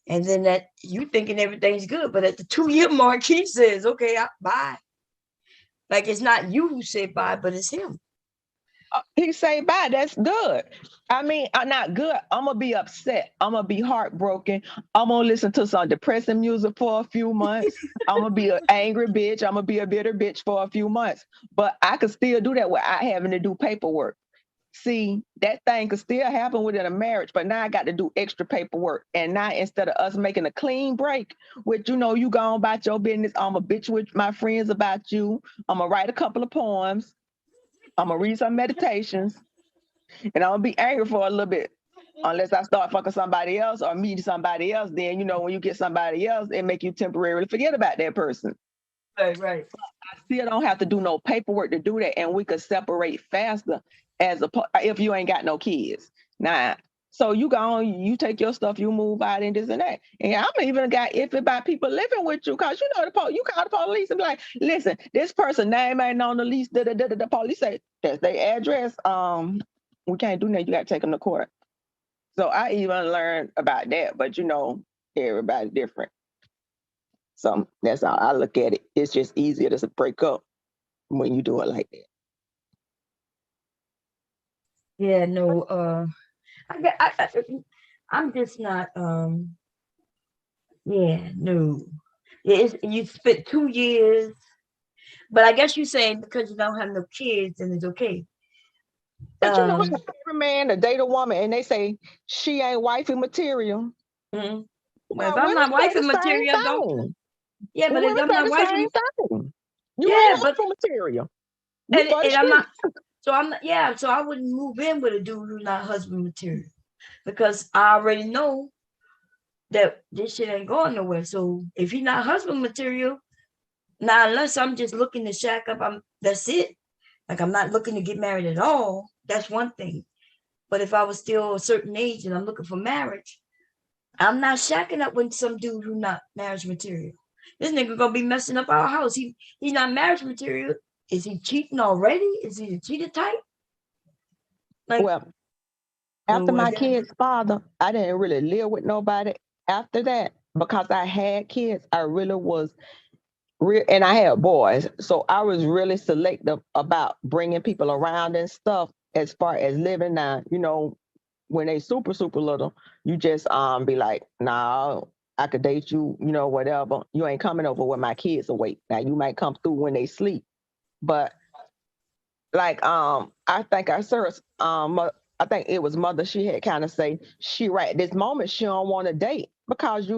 and then that you thinking everything's good, but at the 2-year mark, he says, "Okay, bye." Like it's not you who said bye, but it's him. He say bye. That's good. I mean, I'm not good. I'm gonna be upset. I'm gonna be heartbroken. I'm gonna listen to some depressing music for a few months. I'm gonna be an angry bitch. I'm gonna be a bitter bitch for a few months. But I could still do that without having to do paperwork. See, that thing could still happen within a marriage, but now I got to do extra paperwork. And now instead of us making a clean break, which you go on about your business, I'm a bitch with my friends about you. I'm gonna write a couple of poems. I'm gonna read some meditations, and I'm gonna be angry for a little bit. Unless I start fucking somebody else or meeting somebody else, then when you get somebody else, it make you temporarily forget about that person. Right. I still don't have to do no paperwork to do that, and we could separate faster if you ain't got no kids. Nah. So you go on, you take your stuff, you move out and this and that. And I'm even got iffy about people living with you, because you call the police and be like, listen, this person name ain't on the lease. The police say that's their address. We can't do that. You got to take them to court. So I even learned about that, but everybody different. So that's how I look at it. It's just easier to break up when you do it like that. Yeah, no, I'm just not, yeah, no. Yeah, you spent 2 years, but I guess you're saying because you don't have no kids and it's okay. But every man to date a woman and they say she ain't wifey material. Mm-hmm. Well, if I'm not wifey material, don't. Yeah, but if I'm not wifey, you ain't wifey material. And I'm not. So I'm not. Yeah. So I wouldn't move in with a dude who's not husband material, because I already know that this shit ain't going nowhere. So if he's not husband material, now unless I'm just looking to shack up, that's it. Like I'm not looking to get married at all. That's one thing. But if I was still a certain age and I'm looking for marriage, I'm not shacking up with some dude who's not marriage material. This nigga gonna be messing up our house. He's not marriage material. Is he cheating already? Is he the cheater type? Well, after my kid's father, I didn't really live with nobody after that, because I had kids. I really was and I had boys. So I was really selective about bringing people around and stuff as far as living. Now, when they super, super little, you just be like, nah, I could date you, whatever. You ain't coming over when my kids awake. Now you might come through when they sleep. But like I think I think it was mother, she had kind of say she right at this moment she don't want to date, because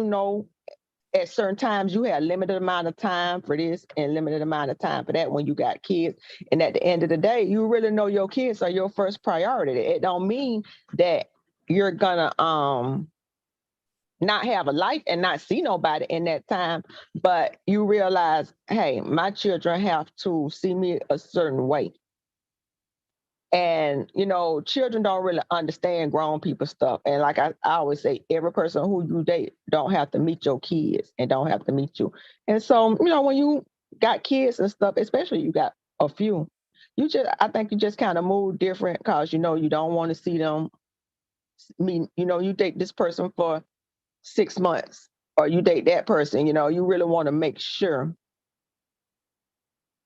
at certain times you have limited amount of time for this and limited amount of time for that when you got kids. And at the end of the day, you really know your kids are your first priority. It don't mean that you're gonna not have a life and not see nobody in that time, but you realize, hey, my children have to see me a certain way. And, you know, children don't really understand grown people stuff. And like I always say, every person who you date don't have to meet your kids and don't have to meet you. And so, you know, when you got kids and stuff, especially you got a few, I think you just kind of move different because, you know, you don't want to see them. You know, you date this person for 6 months or you date that person, you know, you really want to make sure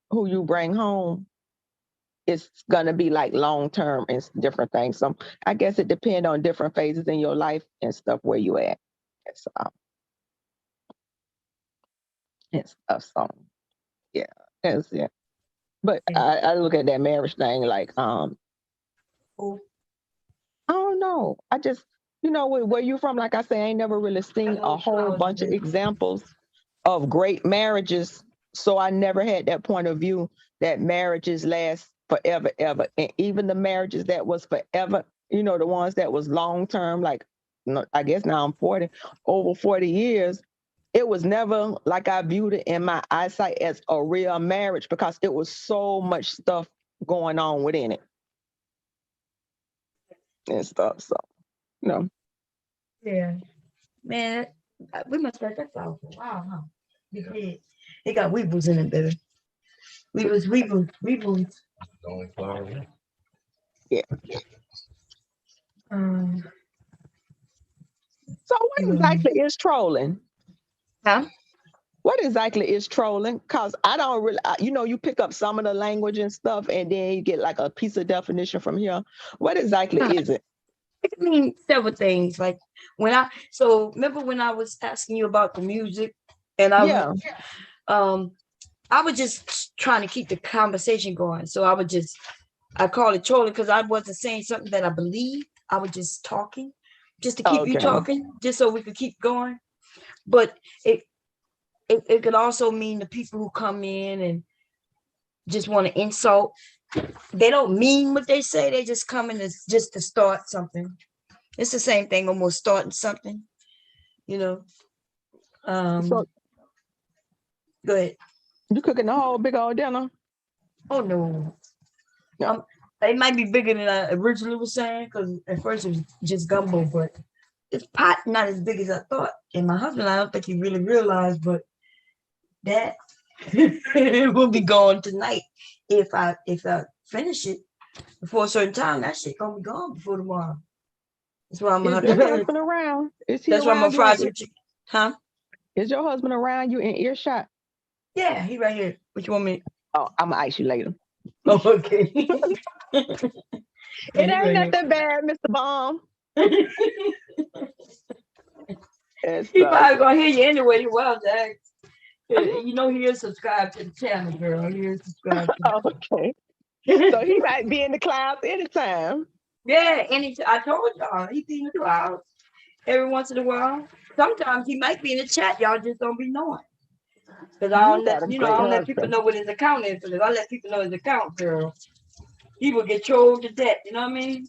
who you bring home is going to be like long-term and different things. So I guess it depends on different phases in your life and stuff where you at. And stuff. So yeah, that's it. But I look at that marriage thing like, I don't know. I just, you know, where you from, like I say, I ain't never really seen a whole bunch of examples of great marriages. So I never had that point of view that marriages last forever, ever. And even the marriages that was forever, you know, the ones that was long-term, like, I guess now I'm 40, over 40 years, it was never like I viewed it in my eyesight as a real marriage because it was so much stuff going on within it and stuff. So, you know. Yeah. Man, we must have that flower for a while, huh? It got weevils in it, baby. Weevils. The only flower. Yeah. So what exactly is trolling? Huh? What exactly is trolling? Because I don't really, you know, you pick up some of the language and stuff, and then you get like a piece of definition from here. What exactly is it? It can mean several things. Like remember when I was asking you about the music, and I was just trying to keep the conversation going. So I call it trolling because I wasn't saying something that I believe. I was just talking, just to keep you talking, just so we could keep going. But it could also mean the people who come in and just want to insult. They don't mean what they say. They just come in just to start something. It's the same thing, almost starting something, you know. So, go ahead. You cooking the whole big old dinner? Oh no. It might be bigger than I originally was saying because at first it was just gumbo, but this pot not as big as I thought. And my husband, I don't think he really realized, but that will be gone tonight if I finish it before a certain time. That shit gonna be gone before tomorrow. That's why I'm Is your husband around? Is he That's why I'm gonna fry some chicken. Huh? Is your husband around you in earshot? Yeah, he right here. What you want me? Oh, I'm gonna ask you later. Oh, okay. It ain't nothing bad, Mr. Baum. He probably gonna hear you anyway. You well, Jack. You know he is subscribed to the channel, girl. He is subscribed. Okay. So he might be in the clouds anytime. Yeah, I told y'all he's in the clouds every once in a while. Sometimes he might be in the chat. Y'all just don't be knowing. Because I don't let people know what his account is. Because if I let people know his account, girl, he will get trolled to death. You know what I mean?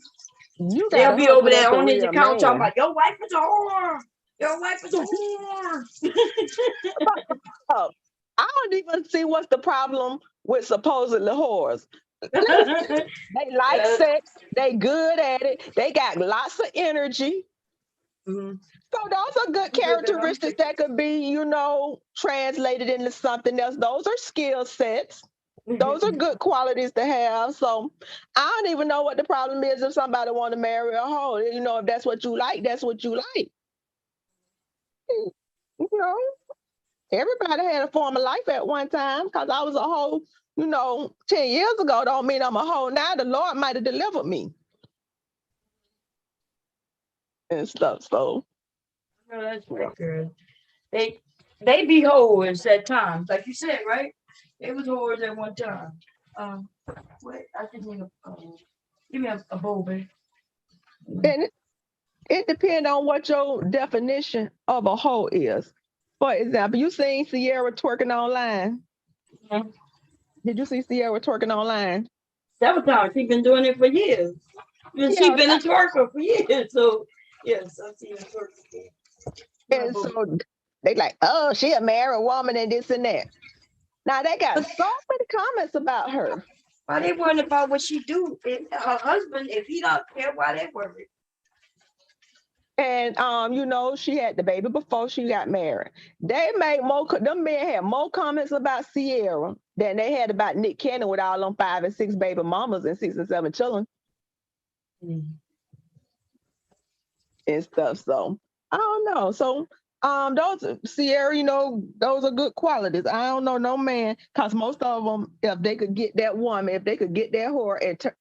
They'll be over there on his account talking about your wife is a whore. Your wife is a whore. I don't even see what's the problem with supposedly whores. They like sex. They good at it. They got lots of energy. Mm-hmm. So those are good characteristics that could be, you know, translated into something else. Those are skill sets. Those are good qualities to have. So I don't even know what the problem is if somebody want to marry a hoe. You know, if that's what you like, that's what you like. You know, everybody had a form of life at one time. Because I was a hoe, you know, 10 years ago don't mean I'm a hoe now. The Lord might have delivered me. And stuff, so. No, that's right, girl. They be whores at times, like you said, right? They was whores at one time. Wait, I just need give me a bowl, baby. And it depends on what your definition of a hoe is. For example, you seen Sierra twerking online. Mm-hmm. Did you see Sierra twerking online? Several times. She's been doing it for years. She's been a twerker for years. So yes, I've seen her twerking. And so they like, oh, she a married woman and this and that. Now they got so many comments about her. Why they worried about what she do? Her husband, if he don't care, why they worried? And you know, she had the baby before she got married. They made more. Them men had more comments about Ciara than they had about Nick Cannon with all them 5 and 6 baby mamas and 6 and 7 children and stuff. So I don't know. So those Ciara, you know, those are good qualities. I don't know no man, cause most of them, if they could get that woman, if they could get that whore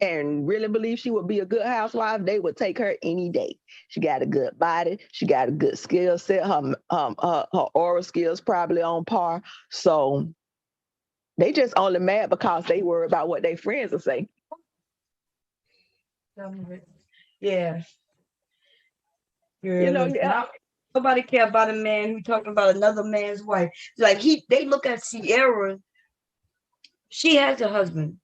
and really believe she would be a good housewife, they would take her any day. She got a good body. She got a good skill set. Her oral skills probably on par. So they just only mad because they worry about what their friends will say. Yeah. You know, nobody care about a man who talking about another man's wife. Like they look at Ciara. She has a husband.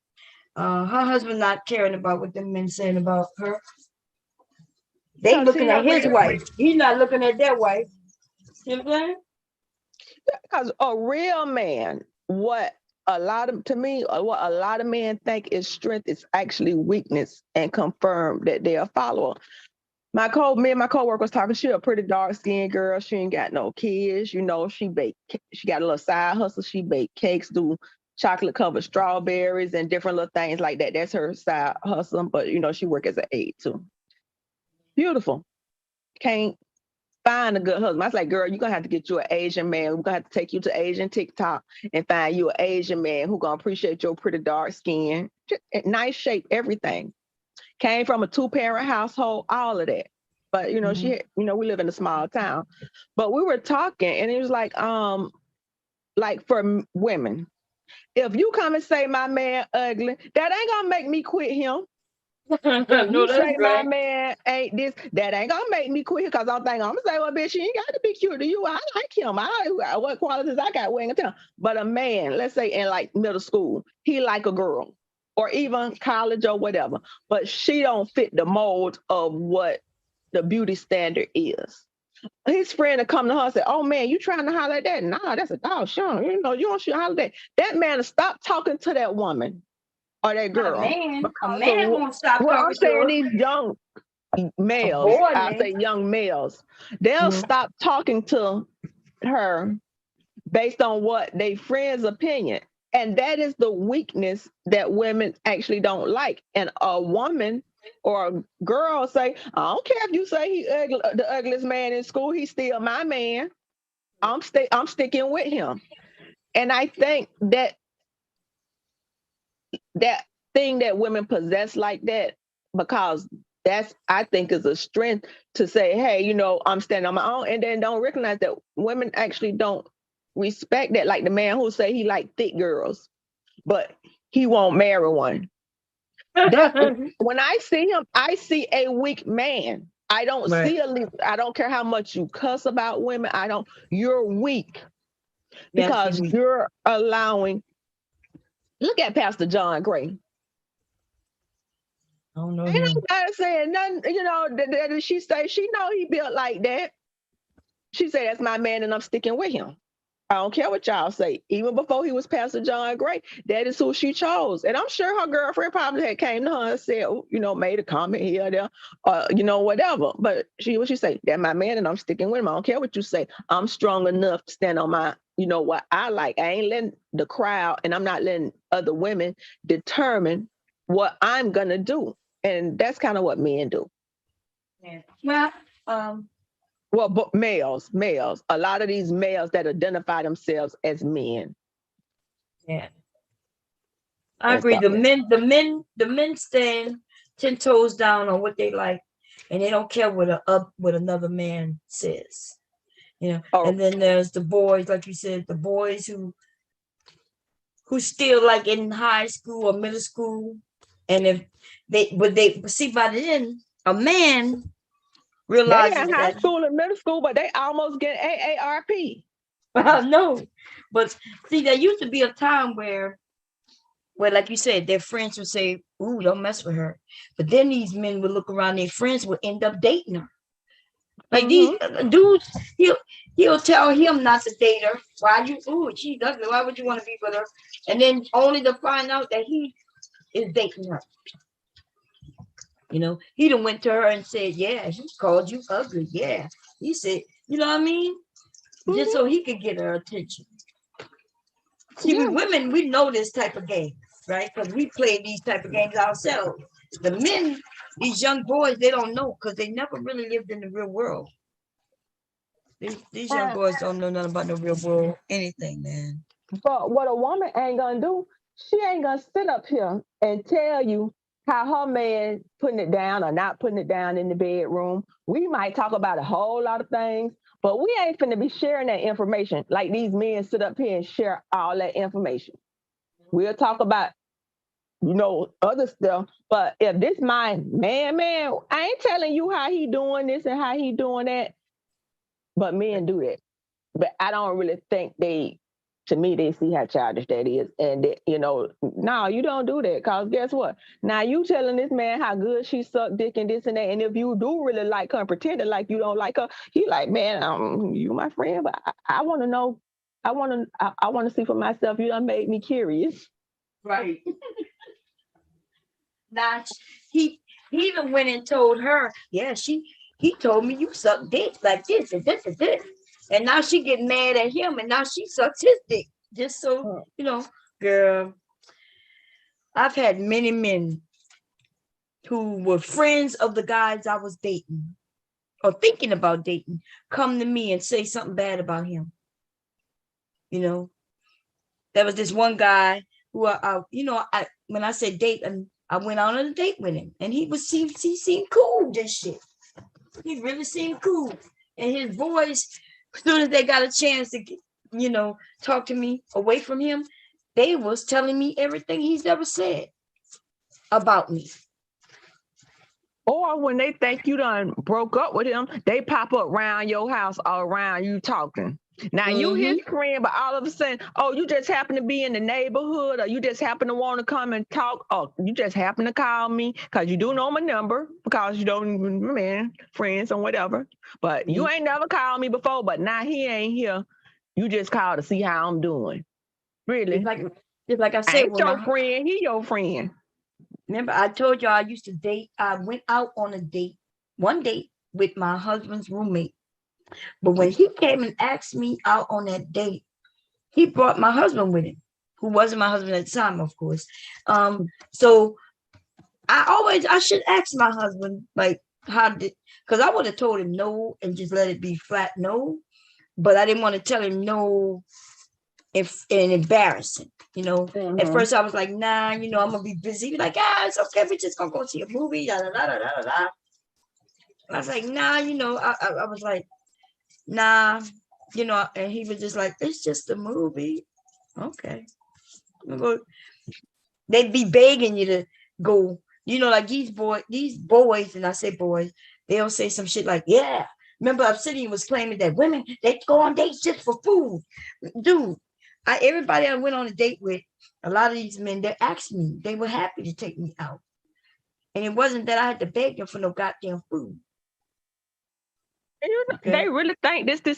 Her husband not caring about what the men saying about her. They looking at his wife. He's not looking at their wife. You know what I'm saying? Because a real man, what a lot of men think is strength is actually weakness, and confirm that they're a follower. Me and my coworker was talking. She a pretty dark skinned girl. She ain't got no kids. You know, she got a little side hustle. She bake cakes, do chocolate covered strawberries and different little things like that. That's her side hustle. But you know, she work as an aide too. Beautiful. Can't find a good husband. I was like, girl, you're gonna have to get you an Asian man. We're gonna have to take you to Asian TikTok and find you an Asian man who gonna appreciate your pretty dark skin, nice shape, everything. Came from a 2-parent household, all of that. But you know, we live in a small town. But we were talking, and it was like for women, if you come and say my man ugly, that ain't gonna make me quit him. You say my man ain't this, that ain't gonna make me quit, because I'm gonna say, well, bitch, you ain't got to be cute to you. I like him. What qualities I got, we ain't gonna tell. But a man, let's say in like middle school, he like a girl, or even college or whatever, but she don't fit the mold of what the beauty standard is. His friend will come to her and say, oh man, you trying to holler at that? Nah, that's a dog, Sean. You know, you don't shoot holler at that. That man will stop talking to that woman or that girl. A man won't stop talking I'm saying to her. these young males, I say young males, they'll stop talking to her based on what their friend's opinion. And that is the weakness that women actually don't like. And a woman or a girl say, I don't care if you say he the ugliest man in school, he's still my man. I'm sticking with him. And I think that thing that women possess like that, because I think is a strength to say, hey, you know, I'm standing on my own, and then don't recognize that women actually don't respect that. Like the man who say he like thick girls, but he won't marry one. When I see him, I see a weak man. I don't see I don't care how much you cuss about women. You're weak because you're allowing. Look at Pastor John Gray. I don't know. Ain't nobody saying nothing, you know, that she say she know he built like that. She said, that's my man and I'm sticking with him. I don't care what y'all say. Even before he was Pastor John Gray, that is who she chose. And I'm sure her girlfriend probably had came to her and said, you know, made a comment here or there, you know, whatever. But what she say? That's my man and I'm sticking with him. I don't care what you say. I'm strong enough to stand on my, you know, what I like. I ain't letting the crowd, and I'm not letting other women determine what I'm going to do. And that's kind of what men do. Yeah. Well, but males, a lot of these males that identify themselves as men. Yeah. I agree. The men stand 10 toes down on what they like, and they don't care what another man says. You know. Oh. And then there's the boys, like you said, the boys who still like in high school or middle school, and if they see by then a man realizes they in high school and middle school, but they almost get AARP. No, but see, there used to be a time where, like you said, their friends would say, "Ooh, don't mess with her," but then these men would look around, their friends would end up dating her. Like these dudes, he'll tell him not to date her. Why you? Ooh, she's ugly. Why would you want to be with her? And then only to find out that he is dating her. You know, he done went to her and said, "Yeah, he called you ugly." Yeah, he said, you know what I mean, just so he could get her attention. See, we women, we know this type of game, right? Because we play these type of games ourselves. The men, these young boys, they don't know because they never really lived in the real world. These young boys don't know nothing about the real world, anything, man. But what a woman ain't gonna do, she ain't gonna sit up here and tell you how her man putting it down or not putting it down in the bedroom. We might talk about a whole lot of things, but we ain't finna be sharing that information like these men sit up here and share all that information. We'll talk about, you know, other stuff, but if this my man, I ain't telling you how he doing this and how he doing that, but men do that. But I don't really think to me, they see how childish that is. And, you know, no, you don't do that. Because guess what? Now you telling this man how good she sucked dick and this and that. And if you do really like her and pretending like you don't like her, he like, man, you my friend, but I want to know. I want to see for myself. You done made me curious. Right. Now, he even went and told her, yeah, he told me you suck dick like this and this and this. And now she get mad at him and now she sucks his dick. Just so, you know, girl, I've had many men who were friends of the guys I was dating or thinking about dating come to me and say something bad about him. You know, there was this one guy who, when I said date, and I went out on a date with him and he seemed cool, this shit. He really seemed cool. And his voice, as soon as they got a chance to, talk to me away from him, they was telling me everything he's ever said about me. Or when they think you done broke up with him, they pop up around your house or around you talking. Now you his friend, but all of a sudden, oh, you just happen to be in the neighborhood, or you just happen to want to come and talk, or you just happen to call me because you do know my number because you don't even friends or whatever. But you ain't never called me before, but now he ain't here. You just call to see how I'm doing. Really? It's like I said, I ain't your friend, he your friend. Remember, I told y'all I used to date. I went out on one date with my husband's roommate. But when he came and asked me out on that date, he brought my husband with him, who wasn't my husband at the time, of course. So I should ask my husband, like, because I would have told him no and just let it be flat no. But I didn't want to tell him no and embarrassing, At first I was like, nah, I'm gonna be busy. Like, it's okay, we're just gonna go see a movie. Da, da, da, da, da, da. I was like, nah, I was like, nah, and he was just like, it's just a movie. Okay. They'd be begging you to go, like these boys, and I say boys, they'll say some shit like, yeah. Remember, Obsidian was claiming that women, they go on dates just for food. Dude, everybody I went on a date with, a lot of these men, they asked me, they were happy to take me out. And it wasn't that I had to beg them for no goddamn food. Okay. They really think this the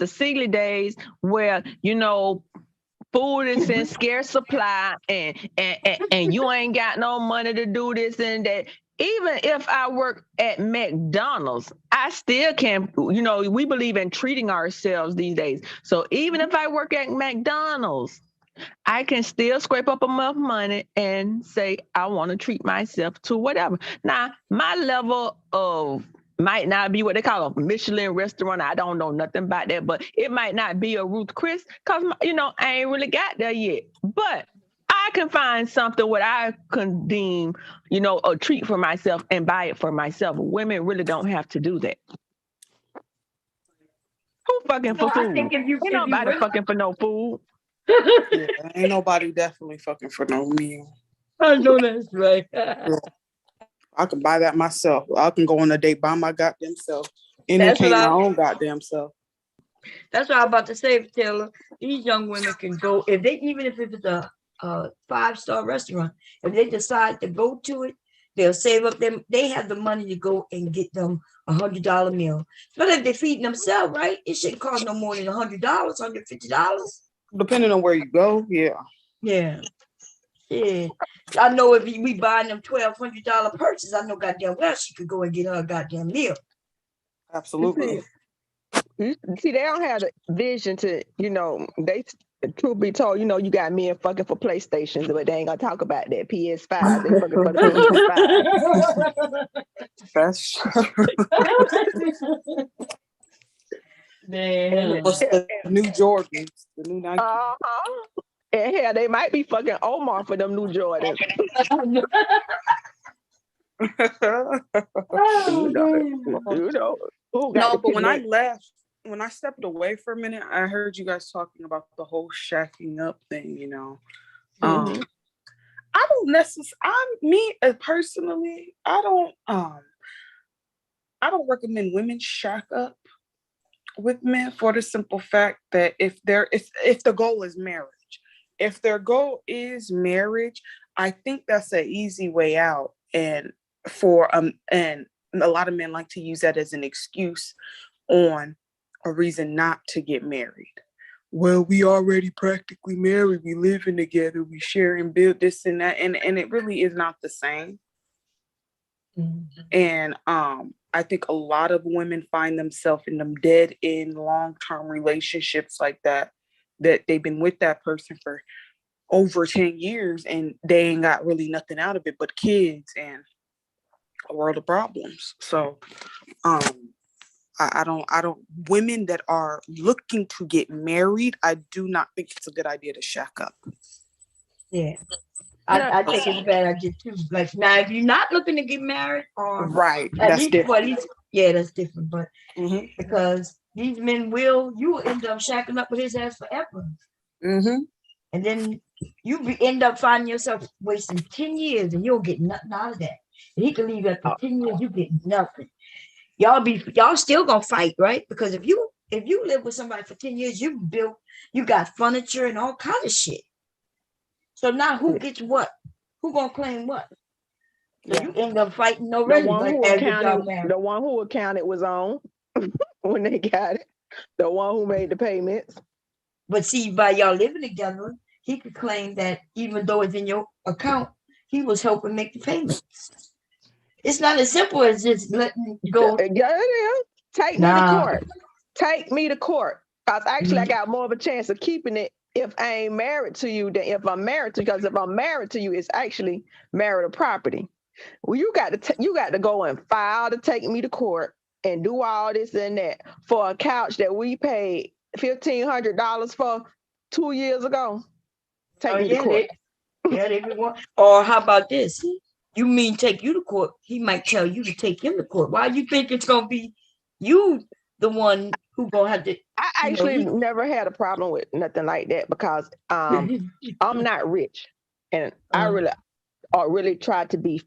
silly days where, food is in scarce supply and you ain't got no money to do this and that. Even if I work at McDonald's, I still can, we believe in treating ourselves these days. So even if I work at McDonald's, I can still scrape up enough money and say, I want to treat myself to whatever. Now, my level of might not be what they call a Michelin restaurant. I don't know nothing about that, but it might not be a Ruth Chris because, I ain't really got there yet. But I can find something what I can deem, a treat for myself and buy it for myself. Women really don't have to do that. Who fucking for food? Ain't nobody fucking for no food. Yeah, ain't nobody definitely fucking for no meal. I know that's right. I can buy that myself. I can go on a date by my goddamn self. Entertain my own goddamn self. That's what I'm about to say, Taylor. These young women can go, even if it's a 5-star restaurant, if they decide to go to it, They'll save up them. They have the money to go and get them $100 meal. But if they're feeding themselves, right? It shouldn't cost no more than $100, $150. Depending on where you go, yeah. Yeah. Yeah. I know if we buying them $1,200 purchases, I know goddamn well she could go and get her a goddamn meal. Absolutely. See, they don't have the vision to, they, truth be told, you got men fucking for PlayStations, but they ain't gonna talk about that PS5. They fucking for the PS5. That's Man. What's the new Jordans, the new Nike. And hell, they might be fucking Omar for them new Jordans. No, but when I left, when I stepped away for a minute, I heard you guys talking about the whole shacking up thing, I don't necessarily, personally, I don't recommend women shack up with men for the simple fact that if the goal is marriage, if their goal is marriage, I think that's an easy way out. And and a lot of men like to use that as an excuse on a reason not to get married. Well, we already practically married. We living together. We share and build this and that. And it really is not the same. Mm-hmm. And I think a lot of women find themselves in them dead end long-term relationships like that they've been with that person for over 10 years and they ain't got really nothing out of it but kids and a world of problems. So I don't women that are looking to get married, I do not think it's a good idea to shack up. Yeah. I think it's a bad idea too. Like now, if you're not looking to get married, or right, that's different. That's different. But because these men you will end up shacking up with his ass forever. Mm-hmm. And then you end up finding yourself wasting 10 years and you'll get nothing out of that. And he can leave after 10 years, you get nothing. Y'all still gonna fight, right? Because if you live with somebody for 10 years, you got furniture and all kinds of shit. So now who gets what? Who gonna claim what? So you end up fighting already. The one who accounted was on when they got it. The one who made the payments. But see, by y'all living together, he could claim that even though it's in your account, he was helping make the payments. It's not as simple as just letting go. Yeah, take me to court. Take me to court. Because actually, I got more of a chance of keeping it if I ain't married to you than if I'm married to you. Because if I'm married to you, it's actually marital property. Well, you got to go and file to take me to court and do all this and that for a couch that we paid $1,500 for 2 years ago. Take me to court. They want. Or how about this? You mean take you to court? He might tell you to take him to court. Why you think it's gonna be you, the one who gonna have to? I actually never had a problem with nothing like that because I'm not rich, and I really tried to be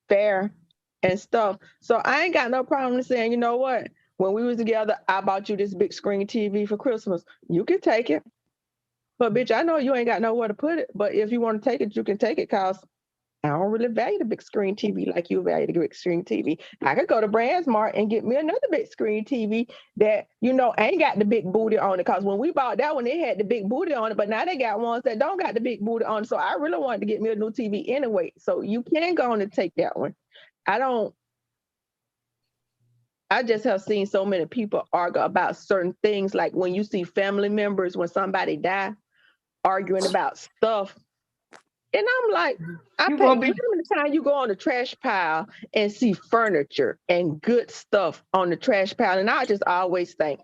fair and stuff. So I ain't got no problem saying, you know what? When we was together, I bought you this big screen TV for Christmas. You can take it. But bitch, I know you ain't got nowhere to put it. But if you want to take it, you can take it because I don't really value the big screen TV like you value the big screen TV. I could go to Brandsmart and get me another big screen TV that, ain't got the big booty on it. Because when we bought that one, they had the big booty on it. But now they got ones that don't got the big booty on it. So I really wanted to get me a new TV anyway. So you can go on and take that one. I just have seen so many people argue about certain things. Like when you see family members, when somebody die, arguing about stuff. And I'm like, how many times you go on the trash pile and see furniture and good stuff on the trash pile? And I just always think,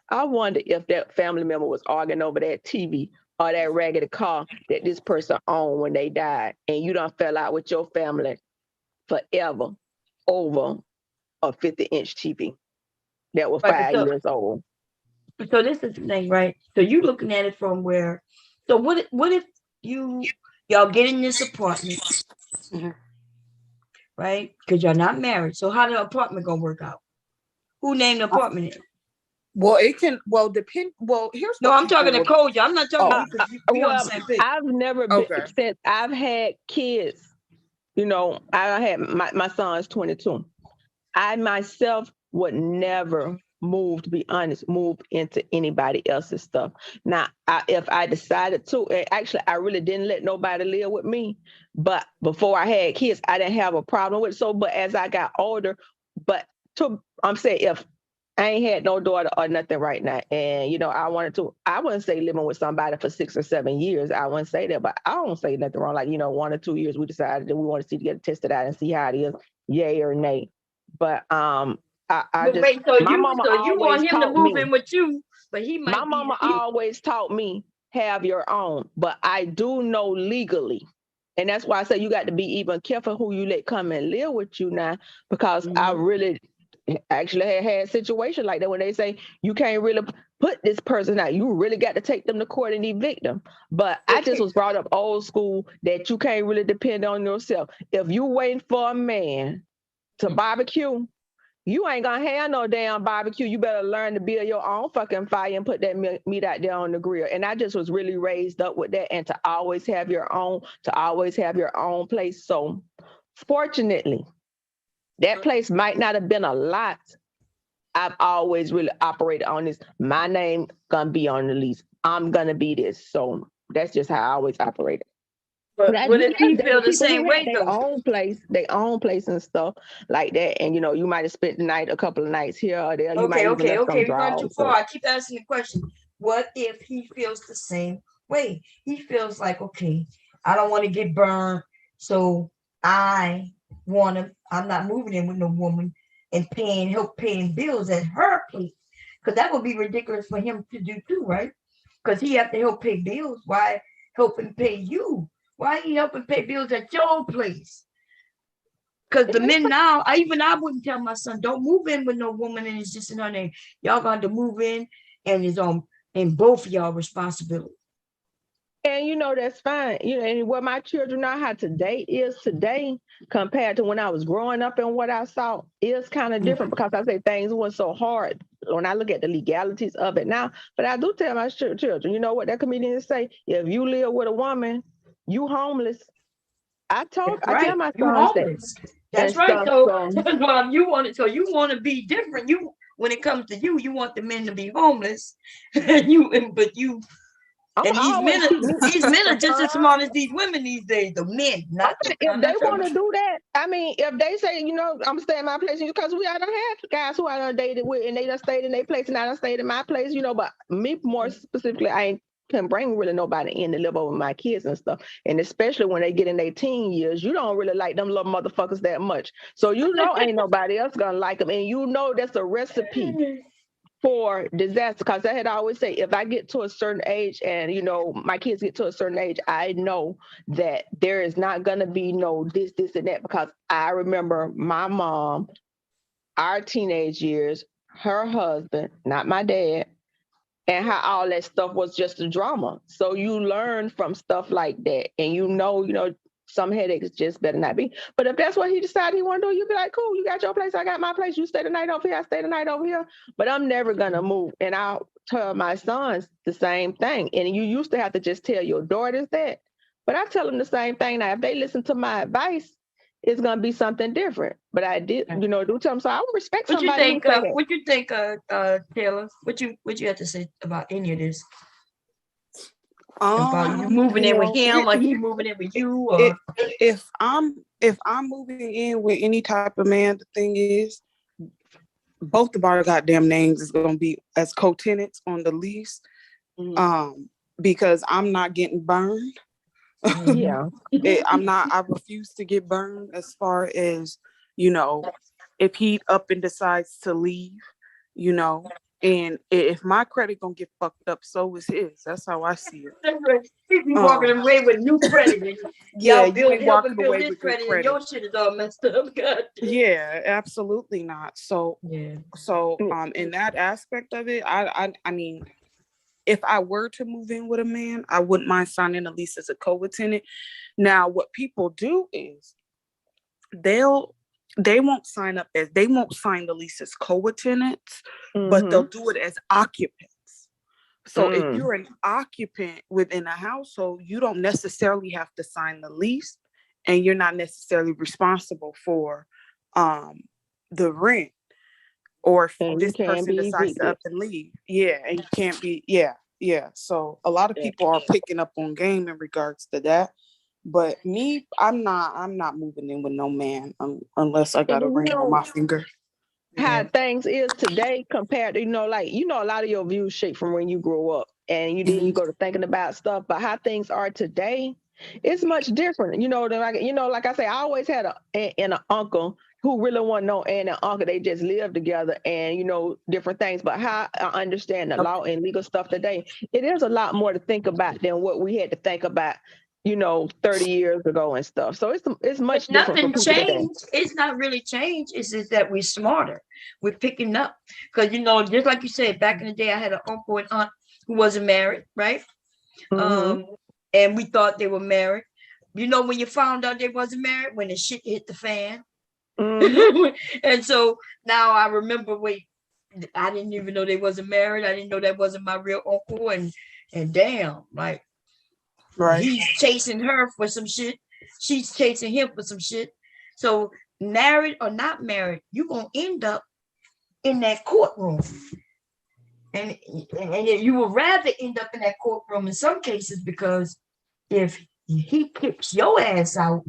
I wonder if that family member was arguing over that TV or that raggedy car that this person owned when they died. And you done fell out with your family forever over a 50-inch TV that was 5 years old. So this is the thing, right? So you looking at it from where, so what if y'all get in this apartment, right? Because y'all not married. So how the apartment gonna work out? Who named the apartment? Well, it can. Well, depend. Well, here's. No, I'm talking to Koja. I'm not talking. I've never been since I've had kids. you know, I had my son's 22. I myself would never move, to be honest, move into anybody else's stuff. Now, if I decided to, and actually, I really didn't let nobody live with me. But before I had kids, I didn't have a problem with it. So, but as I got older, I'm saying if I ain't had no daughter or nothing right now, and you know, I wouldn't say living with somebody for 6 or 7 years. I wouldn't say that, but I don't say nothing wrong. Like, you know, 1 or 2 years, we decided that we want to get it tested out and see how it is, yay or nay. But But just wait, so my mama you want always him to taught move me. in with you, but he might My mama always taught me have your own, but I do know legally. And that's why I say you got to be even careful who you let come and live with you now, because I really actually had situations like that when they say you can't really put this person out. You really got to take them to court and evict them. But I just was brought up old school that you can't really depend on yourself. If you waiting for a man to barbecue, you ain't gonna have no damn barbecue. You better learn to build your own fucking fire and put that meat out there on the grill. And I just was really raised up with that, and to always have your own place. So fortunately, that place might not have been a lot. I've always really operated on this. My name gonna be on the lease. I'm gonna be this. So that's just how I always operated. But what if he feel the same way their own place and stuff like that? And you know, you might have spent the night, a couple of nights here or there. Okay. We're going too far. I keep asking the question. What if he feels the same way? He feels like, okay, I don't want to get burned, so I'm not moving in with no woman and help paying bills at her place. Because that would be ridiculous for him to do too, right? Because he have to help pay bills. Why help him pay you? Why he helping pay bills at your place? Because the men now, I wouldn't tell my son, don't move in with no woman and it's just in her name. Y'all got to move in and it's on and both of y'all responsibility. And you know, that's fine. You know, and what my children know how today is today compared to when I was growing up and what I saw is kind of different, because I say things weren't so hard when I look at the legalities of it now. But I do tell my children, you know what that comedian say? If you live with a woman, you homeless. I tell my sons that. That's right. So you want to be different. When it comes to you want the men to be homeless. And these men are just as smart as these women these days. The men, if they want to do that. I mean, if they say, you know, I'm staying in my place, because I done had guys who I done dated with, and they done stayed in their place, and I done stayed in my place, you know. But me more specifically, I can bring really nobody in to live over my kids and stuff. And especially when they get in their teen years, you don't really like them little motherfuckers that much. So you know, ain't nobody else gonna like them, and you know that's a recipe for disaster. Because I had always say, if I get to a certain age and, you know, my kids get to a certain age, I know that there is not going to be no this, and that, because I remember my mom, our teenage years, her husband, not my dad, and how all that stuff was just a drama. So you learn from stuff like that, and you know, some headaches just better not be. But if that's what he decided he want to do, you be like, cool, you got your place, I got my place. You stay the night over here, I stay the night over here. But I'm never going to move. And I'll tell my sons the same thing. And you used to have to just tell your daughters that. But I tell them the same thing now. If they listen to my advice, it's going to be something different. But I did, do tell them. So I respect somebody. What you think, Taylor? What you have to say about any of this? About you moving in with him, or he moving in with you, or if I'm moving in with any type of man, the thing is, both of our goddamn names is gonna be as co-tenants on the lease, because I'm not getting burned. Yeah, I refuse to get burned. As far as, you know, if he up and decides to leave, you know. And if my credit gonna get fucked up, so is his. That's how I see it. He's walking away with new credit. Yeah, you ain't walking away with credit, credit. Your shit is all messed up. God. Yeah, absolutely not. So in that aspect of it, I mean, if I were to move in with a man, I wouldn't mind signing a lease as a co-tenant. Now, what people do is they won't sign the lease as co-tenants, but they'll do it as occupants. So if you're an occupant within a household, you don't necessarily have to sign the lease. and you're not necessarily responsible for the rent, or if And you this can person be decides to evicted. up and leave. Yeah, and you can't be, yeah. So a lot of people are picking up on game in regards to that. But me, I'm not moving in with no man unless I got a ring on my finger. How things is today compared to, like, a lot of your views shape from when you grew up, and you go to thinking about stuff, but how things are today, it's much different. Like I say, I always had an uncle who really wasn't no aunt and uncle. They just lived together and, different things. But how I understand the law and legal stuff today, it is a lot more to think about than what we had to think about, 30 years ago and stuff. So it's much different. Nothing changed. It's not really changed. It's just that we're smarter. We're picking up. Because, just like you said, back in the day, I had an uncle and aunt who wasn't married, right? And we thought they were married. When you found out they wasn't married, when the shit hit the fan. And so now I remember, I didn't even know they wasn't married. I didn't know that wasn't my real uncle. And damn, like, right. He's chasing her for some shit. She's chasing him for some shit. So married or not married, you're going to end up in that courtroom. And you would rather end up in that courtroom in some cases, because if he kicks your ass out,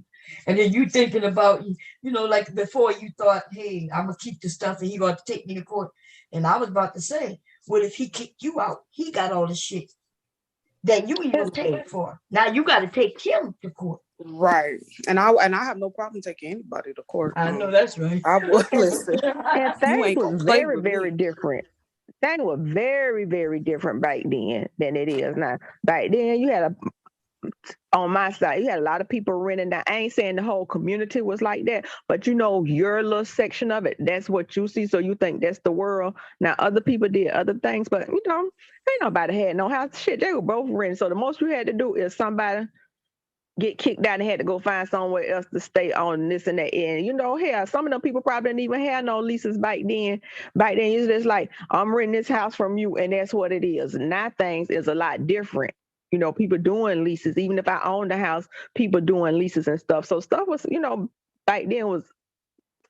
and then you thinking about, like before you thought, hey, I'm going to keep the stuff and he going to take me to court. And I was about to say, what if he kicked you out? He got all the shit that you even paid for. Now you got to take him to court. Right. And I have no problem taking anybody to court. I know that's right. I would listen. And things was very, very different. Things were very, very different back then than it is now. Back then, you had on my side, you had a lot of people renting. Now, I ain't saying the whole community was like that, but your little section of it, that's what you see. So you think that's the world. Now, other people did other things, but ain't nobody had no house. Shit, they were both renting. So the most you had to do is somebody get kicked out and had to go find somewhere else to stay on this and that. And hell, some of them people probably didn't even have no leases back then. Back then, it's just like, I'm renting this house from you, and that's what it is. Now things is a lot different. People doing leases. Even if I owned the house, people doing leases and stuff. So stuff was, back then was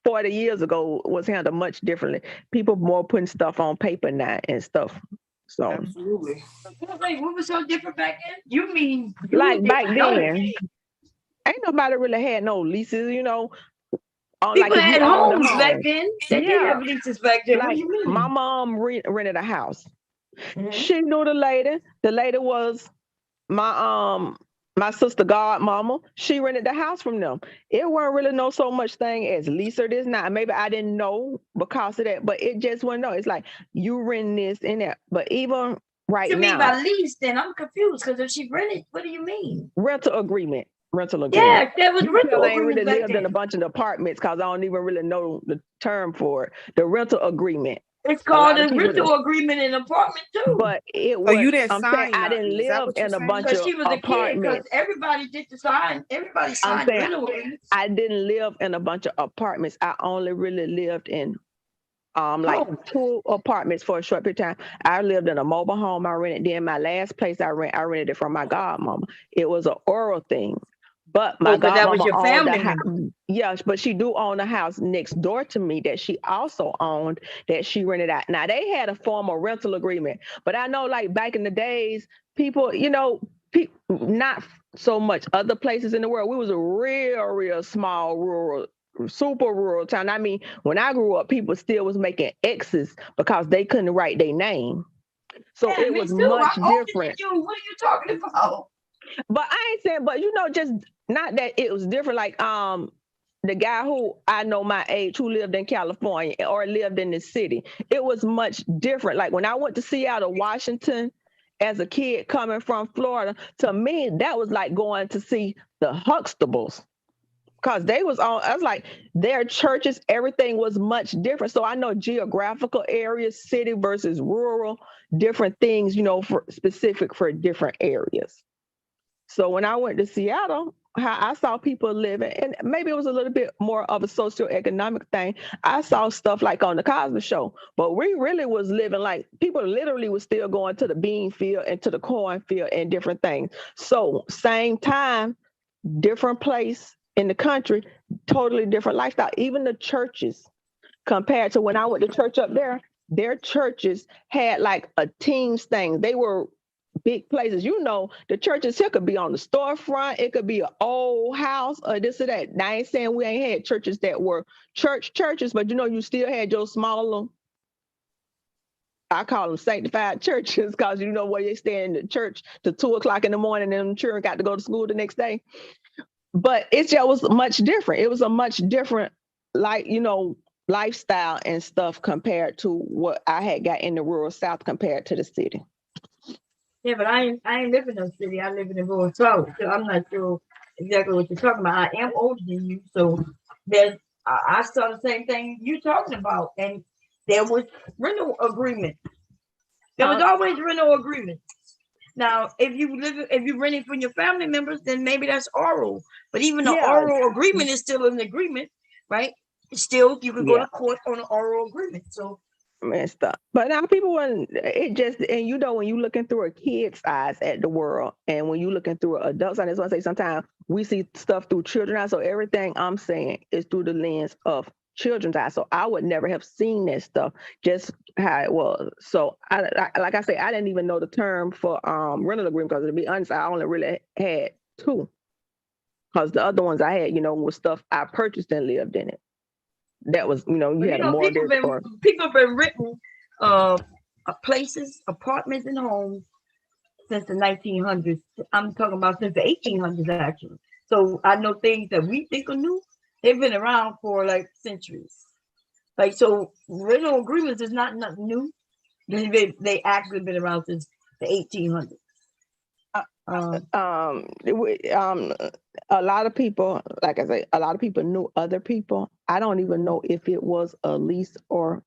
40 years ago was handled much differently. People more putting stuff on paper now and stuff. So absolutely. Wait, what was so different back then? You mean like back then? Ain't nobody really had no leases, People like had homes back then. They did have leases back then. Like, what do you mean? My mom rented a house. She knew the lady. The lady was my sister godmama. She rented the house from them. It weren't really so much thing as lease or this. Now maybe I didn't know because of that, but it just wasn't. It's like you rent this and that. But even right now, you mean by lease? Then I'm confused, because if she rented, what do you mean? Rental agreement. Yeah, there was rental agreement. I ain't really back lived then. in a bunch of apartments because I don't even really know the term for it. The rental agreement. It's called a rental agreement in an apartment too. But it was. So you didn't sign. I didn't live in a bunch of she was apartments. A kid, because everybody did the sign. Everybody signed rental agreements. I didn't live in a bunch of apartments. I only really lived in like 2 apartments for a short period of time. I lived in a mobile home. I rented. Then my last place I rented it from my godmama. It was an oral thing. But my godmama that was your family. owned the house. Yes, but she do own a house next door to me that she also owned, that she rented out. Now they had a formal rental agreement, but I know like back in the days, people, not so much other places in the world. We was a real small rural, super rural town. I mean, when I grew up, people still was making X's because they couldn't write their name. So it was much different. What are you talking about? But I ain't saying, but just not that it was different. Like the guy who I know my age who lived in California or lived in the city, it was much different. Like when I went to Seattle, Washington, as a kid coming from Florida, to me that was like going to see the Huxtables. Because they was on, I was like, their churches, everything was much different. So I know geographical areas, city versus rural, different things, for specific for different areas. So when I went to Seattle, how I saw people living, and maybe it was a little bit more of a socioeconomic thing. I saw stuff like on the Cosby Show, but we really was living like people literally was still going to the bean field and to the corn field and different things. So same time, different place in the country, totally different lifestyle. Even the churches, compared to when I went to church up there, their churches had like a teams thing. They were big places. You know, the churches here could be on the storefront. It could be an old house or this or that. Now, I ain't saying we ain't had churches that were churches, but you know, you still had your smaller, I call them sanctified churches, because you know where they stay in the church till 2 o'clock in the morning and the children got to go to school the next day. But it just was much different. It was a much different, like, you know, lifestyle and stuff compared to what I had got in the rural South compared to the city. Yeah, but I ain't living in the city. I live in the rural South, so I'm not sure exactly what you're talking about. I am older than you, so there's I saw the same thing you talking about, and there was rental agreement. There was always rental agreement. Now, if you're renting from your family members, then maybe that's oral. But even the oral agreement is still an agreement, right? Still, you can go to court on an oral agreement. So messed up. But now people it just, and you know, when you looking through a kid's eyes at the world, and when you looking through an adult's eyes, I just want to say sometimes we see stuff through children's eyes. So everything I'm saying is through the lens of children's eyes. So I would never have seen that stuff, just how it was. So I like I say, I didn't even know the term for rental agreement, because to be honest, I only really had 2. Because the other ones I had, you know, was stuff I purchased and lived in it. That was, you know, you had a mortgage. People have been renting places, apartments, and homes since the 1900s. I'm talking about since the 1800s, actually. So I know things that we think are new. They've been around for like centuries. Like, so rental agreements is not nothing new. They actually been around since the 1800s. A lot of people, like I say, a lot of people knew other people. I don't even know if it was a lease or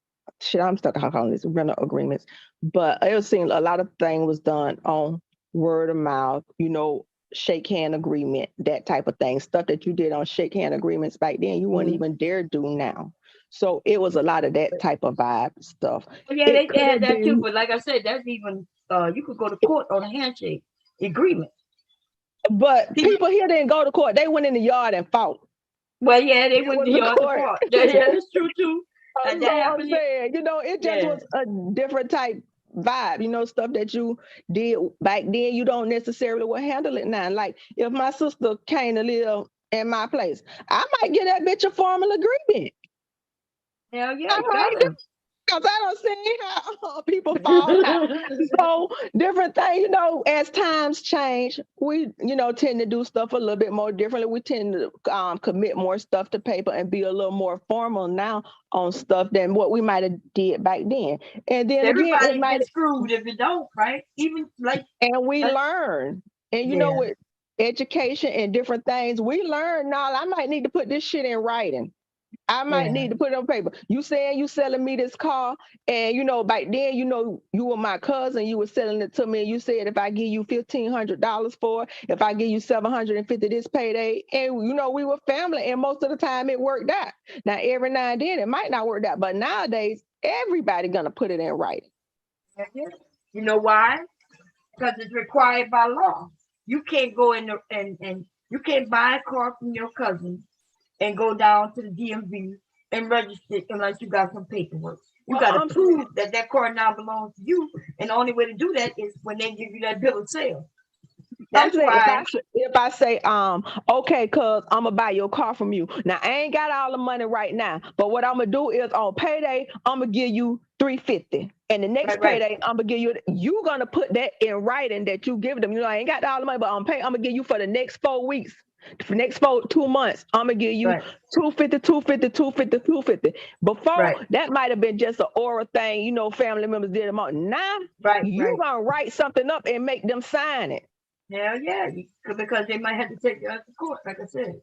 I'm stuck calling this rental agreements, but it was seen a lot of things was done on word of mouth, you know, shake hand agreement, that type of thing. Stuff that you did on shake hand agreements back then, you wouldn't even dare do now. So it was a lot of that type of vibe stuff. Yeah, they had that too, but like I said, that's even you could go to court on a handshake agreement. But people here didn't go to court. They went in the yard and fought. Well, yeah, they went in the yard to court. Yeah, that's true too. That's what I'm saying. You know, it just was a different type vibe. You know, stuff that you did back then, you don't necessarily will handle it now. Like if my sister came to live in my place, I might get that bitch a formal agreement. Hell yeah, because I don't see how people fall out. So different things, you know, as times change, we, you know, tend to do stuff a little bit more differently. We tend to commit more stuff to paper and be a little more formal now on stuff than what we might have did back then. And then everybody again, it might get screwed if it don't, right? Even like, and we learn, and you know, with education and different things, we learn now. I might need to put this shit in writing. I might need to put it on paper. You saying you selling me this car, and you know back then, you know, you were my cousin. You were selling it to me, and you said if I give you $1,500 for it, if I give you $750 this payday, and you know we were family, and most of the time it worked out. Now every now and then it might not work out, but nowadays everybody gonna put it in writing. You know why? Because it's required by law. You can't go in and you can't buy a car from your cousin and go down to the DMV and register it unless you got some paperwork. You got to prove that car now belongs to you, and the only way to do that is when they give you that bill of sale. That's why if I say, okay, cuz I'm gonna buy your car from you. Now I ain't got all the money right now, but what I'm gonna do is on payday, I'm gonna give you $350. And the next payday, I'm gonna give you gonna put that in writing that you give them. You know, I ain't got all the money, but I'm gonna give you for the next 4 weeks. For the next 2 months, I'm gonna give you $250. Before that might have been just an oral thing, you know, family members did them all. Now you gonna write something up and make them sign it. Yeah, because they might have to take you out to court, like I said.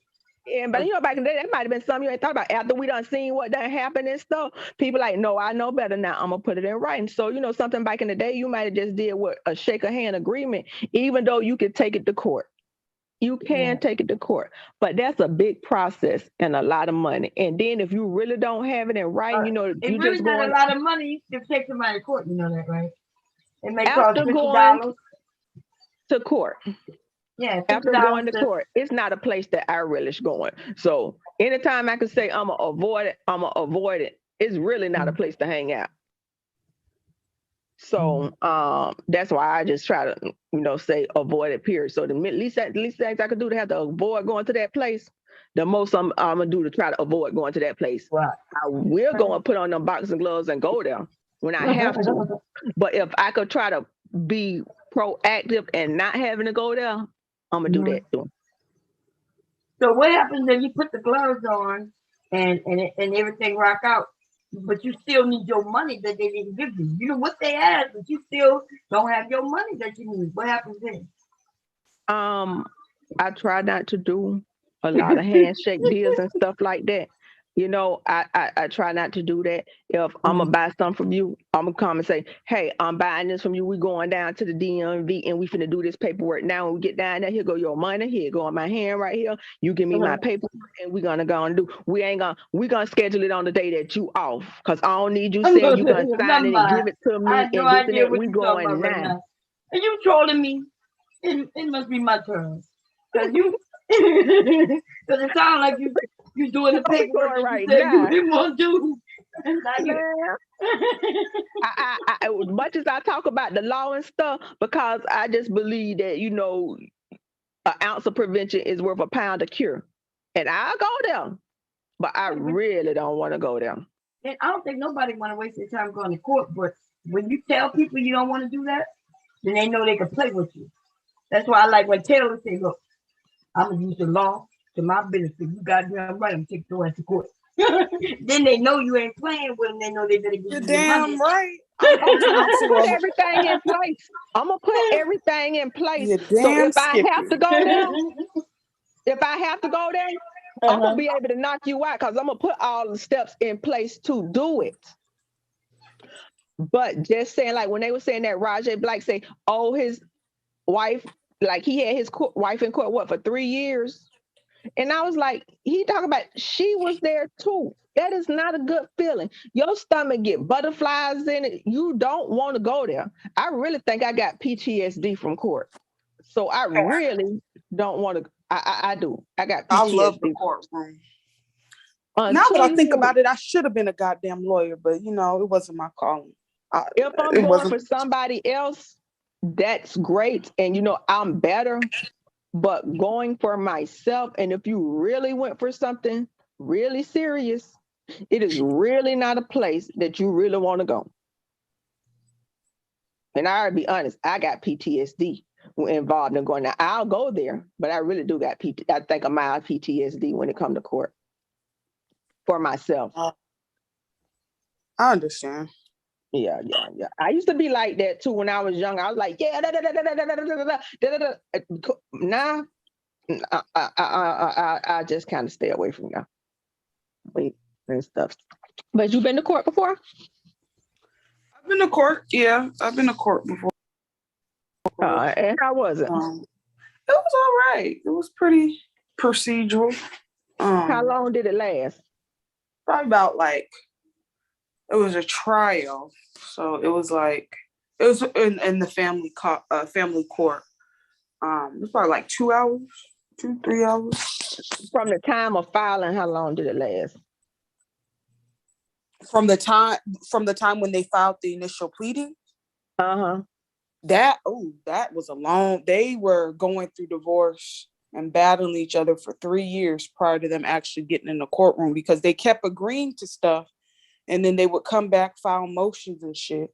Yeah, but you know, back in the day, that might have been something you ain't thought about. After we done seen what done happened and stuff, people like, no, I know better now. I'm gonna put it in writing. So, you know, something back in the day, you might have just did what a shake of hand agreement, even though you could take it to court. You can take it to court, but that's a big process and a lot of money. And then if you really don't have it in writing, you know, it's you really just not going a lot of money to take somebody to court. You know that, right? It may after cost $50 going to court. Yeah, After going to $50. court, it's not a place that I relish going. So anytime I can say I'm gonna avoid it, I'm gonna avoid it. It's really not a place to hang out. So that's why I just try to, say avoid it, period. So the least things I could do to have to avoid going to that place, the most I'm gonna do to try to avoid going to that place. Right. I will go and put on them boxing gloves and go there when I have to. But if I could try to be proactive and not having to go there, I'm gonna do that too. So what happens if you put the gloves on and everything rock out, but you still need your money that they didn't give you? You know what they asked, but you still don't have your money that you need. What happens then? I try not to do a lot of handshake deals and stuff like that. I try not to do that. If I'm gonna buy something from you, I'm gonna come and say, hey, I'm buying this from you. We going down to the DMV and we finna do this paperwork. Now when we get down there, here go your money, here go on my hand right here. You give me my paperwork and we're gonna go and do. We gonna schedule it on the day that you off. Cause I don't need you saying you're gonna sign it and give it to me I and have no this and idea that. what We you're talking going about right now. now. Are you trolling me? It must be my turn. Cause you because it sounds like you doing the paperwork that right you said now. you didn't want to do. I, as much as I talk about the law and stuff, because I just believe that, an ounce of prevention is worth a pound of cure. And I'll go there, but I really don't want to go there. And I don't think nobody want to waste their time going to court, but when you tell people you don't want to do that, then they know they can play with you. That's why I like when Taylor said, look, I'm going to use the law to my benefit. You got damn right, I'm taking your ass to court. Then they know you ain't playing with them. They know they better give You're you damn money. right. I'm gonna put everything in place. I'm gonna put everything in place. You're So damn if I have to go there, I'm gonna be able to knock you out because I'm gonna put all the steps in place to do it. But just saying, like when they were saying that Rajay Black say, oh, his wife, like he had his wife in court, for 3 years? And I was like, he talking about she was there too. That is not a good feeling. Your stomach get butterflies in it. You don't want to go there. I really think I got PTSD from court. So I really don't want to. I do. I got PTSD. I love the courtroom. Now that I think about it, I should have been a goddamn lawyer, but it wasn't my calling. If I'm going for somebody else, that's great. And I'm better. But going for myself, and if you really went for something really serious, it is really not a place that you really want to go. And I gotta be honest, I got PTSD involved in going. Now I'll go there, but I really do got I think a mild PTSD when it comes to court for myself. I understand. Yeah. I used to be like that too when I was young. I was like, yeah, nah. I just kind of stay away from that and stuff. But you been to court before? I've been to court. Yeah, I've been to court before. And how was it? It was all right. It was pretty procedural. How long did it last? Probably about it was a trial, so it was in the family court. It was probably 2 hours. 2-3 hours. From the time of filing, how long did it last? From the time when they filed the initial pleading. That was a long. They were going through divorce and battling each other for 3 years prior to them actually getting in the courtroom because they kept agreeing to stuff, and then they would come back, file motions and shit,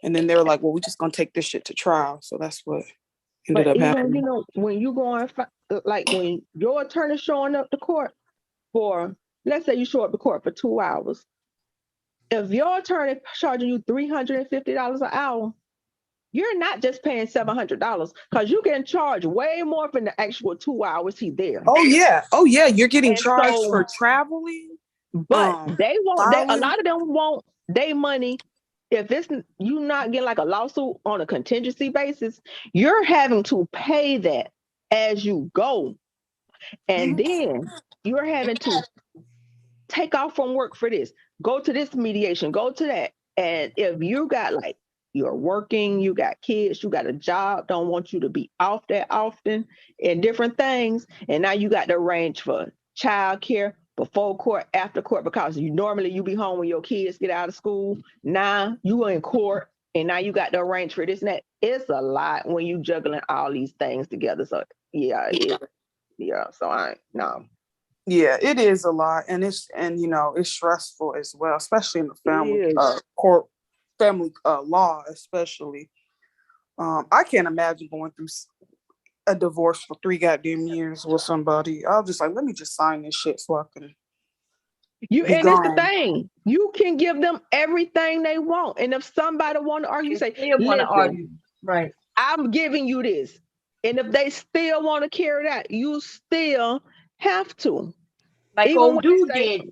and then they were like, "Well, we're just gonna take this shit to trial." So that's what ended up happening. When you go on, when your attorney showing up to court for, let's say you show up to court for 2 hours, if your attorney charging you $350 an hour, you're not just paying $700 because you can charge way more for the actual 2 hours he's there. Oh yeah, you're getting charged for traveling. But they won't. A lot of them want their money. If it's you not getting a lawsuit on a contingency basis, you're having to pay that as you go. And then you're having to take off from work for this, go to this mediation, go to that. And if you got you're working, you got kids, you got a job, don't want you to be off that often and different things. And now you got to arrange for childcare before court, after court, because you normally you be home when your kids get out of school. Now you are in court and now you got to arrange for this and that. It's a lot when you juggling all these things together. So yeah, so no. Yeah, it is a lot, and it's stressful as well, especially in the family court, family law, especially. I can't imagine going through a divorce for 3 goddamn years with somebody. I was just like, let me just sign this shit so I can. And it's the thing, you can give them everything they want, and if somebody want to argue, say, listen, right? I'm giving you this, and if they still want to carry that, you still have to. Like old dude did.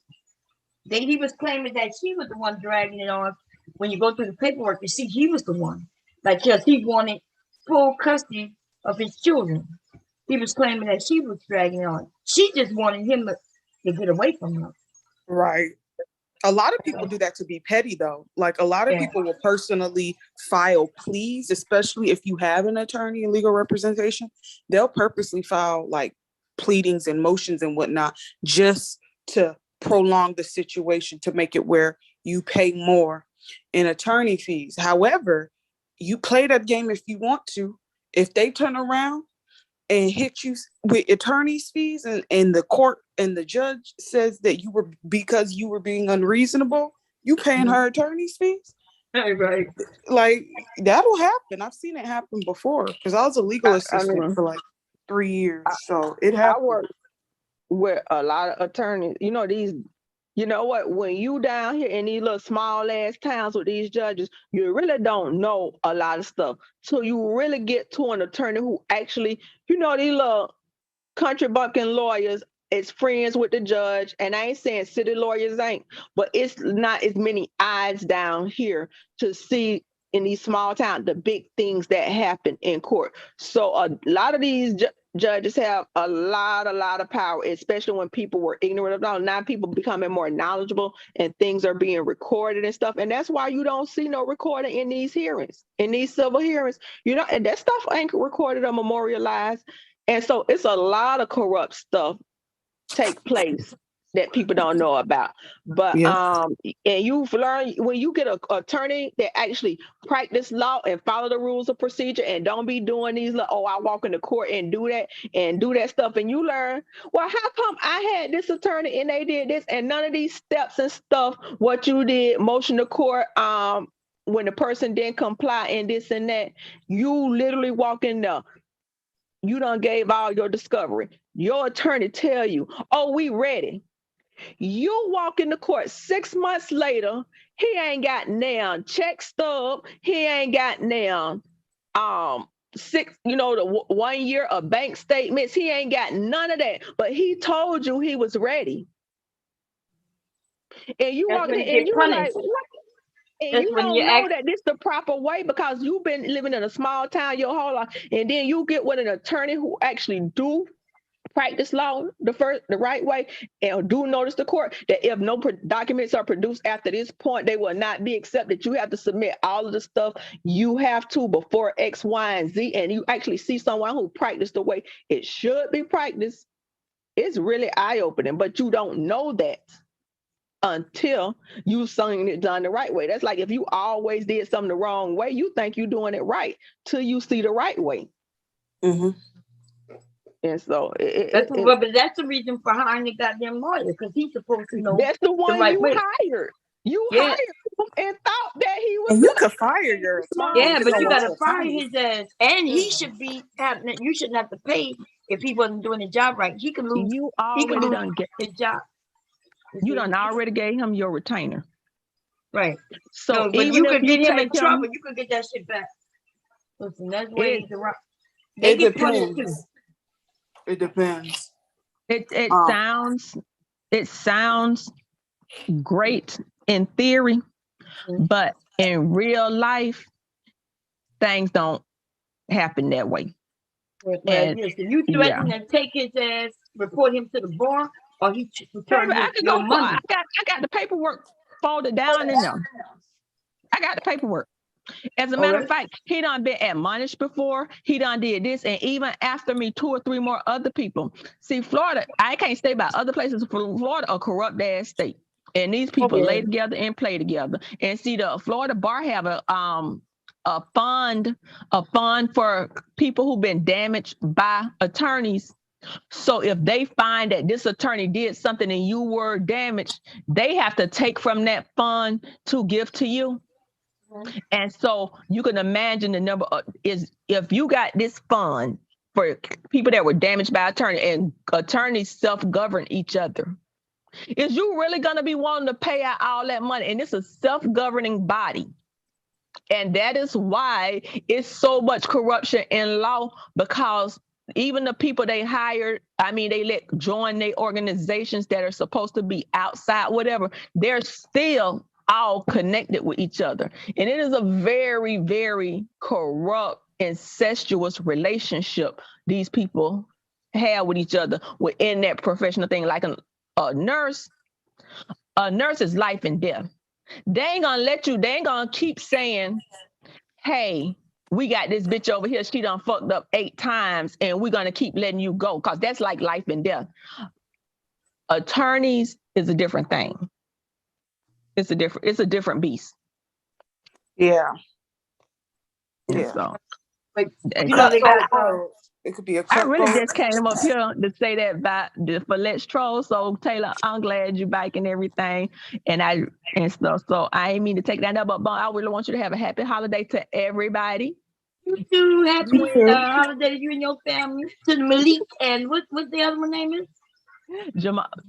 He was claiming that she was the one dragging it on. When you go through the paperwork, you see he was the one. Like, because he wanted full custody of his children. He was claiming that she was dragging it on. She just wanted him to get away from her. Right. A lot of people do that to be petty, though. Like, a lot of people will personally file pleas, especially if you have an attorney and legal representation. They'll purposely file like pleadings and motions and whatnot just to prolong the situation, to make it where you pay more in attorney fees. However, you play that game if you want to. If they turn around and hit you with attorney's fees and the court and the judge says that because you were being unreasonable, you paying her attorney's fees. Right. Like, that'll happen. I've seen it happen before because I was a legal assistant for like 3 years. So it happened. I work with a lot of attorneys. You know what? When you down here in these little small ass towns with these judges, you really don't know a lot of stuff. So you really get to an attorney who actually, these little country bumpkin lawyers is friends with the judge. And I ain't saying city lawyers ain't, but it's not as many eyes down here to see in these small towns the big things that happen in court. So a lot of these judges have a lot of power, especially when people were ignorant of it. Now people becoming more knowledgeable and things are being recorded and stuff. And that's why you don't see no recording in these hearings, in these civil hearings, and that stuff ain't recorded or memorialized. And so it's a lot of corrupt stuff take place that people don't know about. But and you've learned when you get an attorney that actually practice law and follow the rules of procedure and don't be doing these I walk into court and do that stuff, and you learn, well, how come I had this attorney and they did this and none of these steps and stuff, what you did, motion to court, when the person didn't comply and this and that, you literally walk in there. You done gave all your discovery. Your attorney tell you, oh, we ready. You walk into court 6 months later, he ain't got now check stub. He ain't got now the 1 year of bank statements. He ain't got none of that. But he told you he was ready. And you walk in and you're like, what? And you don't know that this the proper way because you've been living in a small town your whole life, and then you get with an attorney who actually do practice law the right way and do notice the court that if no documents are produced after this point, they will not be accepted. You have to submit all of the stuff you have to before X, Y, and Z, and you actually see someone who practiced the way it should be practiced. It's really eye-opening, but you don't know that until you seen it done the right way. That's like if you always did something the wrong way, you think you're doing it right till you see the right way. Mm-hmm. And so that's the reason for hiring the goddamn lawyer, because he's supposed to know. That's the one right you way. hired. You hired him and thought that he was. And you could fire your attorney. Yeah, but you gotta fire his ass, and he should be having. You shouldn't have to pay if he wasn't doing the job right. He could lose. You already done get his job. You done already gave him your retainer. Right. So but you could get him in trouble. You could get that shit back. Listen, that's way the right. It depends. It depends. It sounds great in theory, but in real life, things don't happen that way. And you threaten to take his ass, report him to the bar, or he return your money. I got the paperwork folded down in there. I got the paperwork. As a matter of fact, he done been admonished before. He done did this, and even after me, 2 or 3 more other people. See, Florida, I can't say about other places. Florida, a corrupt ass state, and these people lay together and play together. And see, the Florida bar have a fund for people who've been damaged by attorneys. So if they find that this attorney did something and you were damaged, they have to take from that fund to give to you. And so you can imagine the number is if you got this fund for people that were damaged by attorney, and attorneys self-govern each other. Is you really going to be wanting to pay out all that money? And it's a self-governing body. And that is why it's so much corruption in law, because even the people they hired, they let join their organizations that are supposed to be outside, whatever, they're still all connected with each other. And it is a very, very corrupt, incestuous relationship these people have with each other within that professional thing. Like a nurse is life and death. They ain't gonna keep saying, hey, we got this bitch over here, she done fucked up 8 times and we're gonna keep letting you go, because that's like life and death. Attorneys is a different thing. It's a different beast. Yeah. Yeah. So, like, you know, they got it could be a I really just came up here to say that about for Let's Troll. So Taylor, I'm glad you're back and everything, and stuff. So I ain't mean to take that up, but I really want you to have a happy holiday to everybody. You too. Happy holiday to you and your family. To Malik and what the other one name is?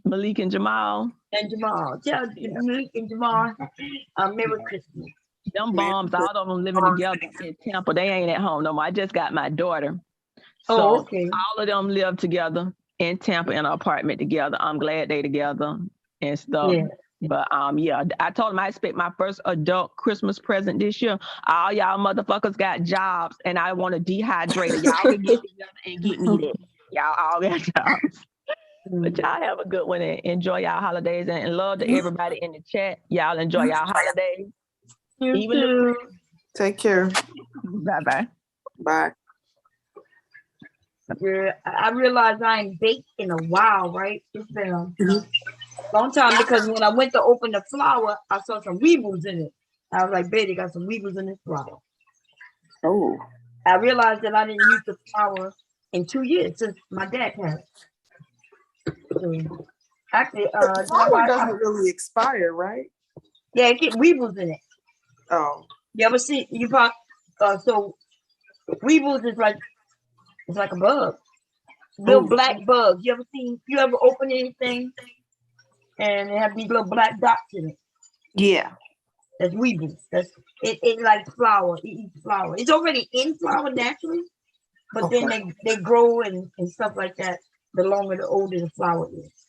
Malik and Jamal. And Jamal. Tell Malik and Jamal Merry Christmas. Them bombs, all of them living together in Tampa. They ain't at home no more. I just got my daughter. So okay. All of them live together in Tampa in an apartment together. I'm glad they together and stuff. Yeah. But I told them I expect my first adult Christmas present this year. All y'all motherfuckers got jobs, and I want a dehydrator. Y'all can get together and get me that. Y'all all got jobs. But y'all have a good one and enjoy y'all holidays, and love to everybody in the chat. Y'all enjoy y'all holidays. You too. Take care. Bye-bye. Bye. Yeah, I realized I ain't baked in a while, right? It's been a long time, because when I went to open the flower, I saw some weevils in it. I was like, baby, got some weevils in this flower. Oh. I realized that I didn't use the flower in 2 years since my dad passed. So, actually, the flower doesn't really expire, right? Yeah, it get weevils in it. Oh. You ever see so weevils is like, it's like a bug. Little black bugs. You ever open anything and it have these little black dots in it? Yeah. That's weevils. It like flour. It eats flour. It's already in flour naturally, but then they grow and stuff like that. The longer, the older the flower is.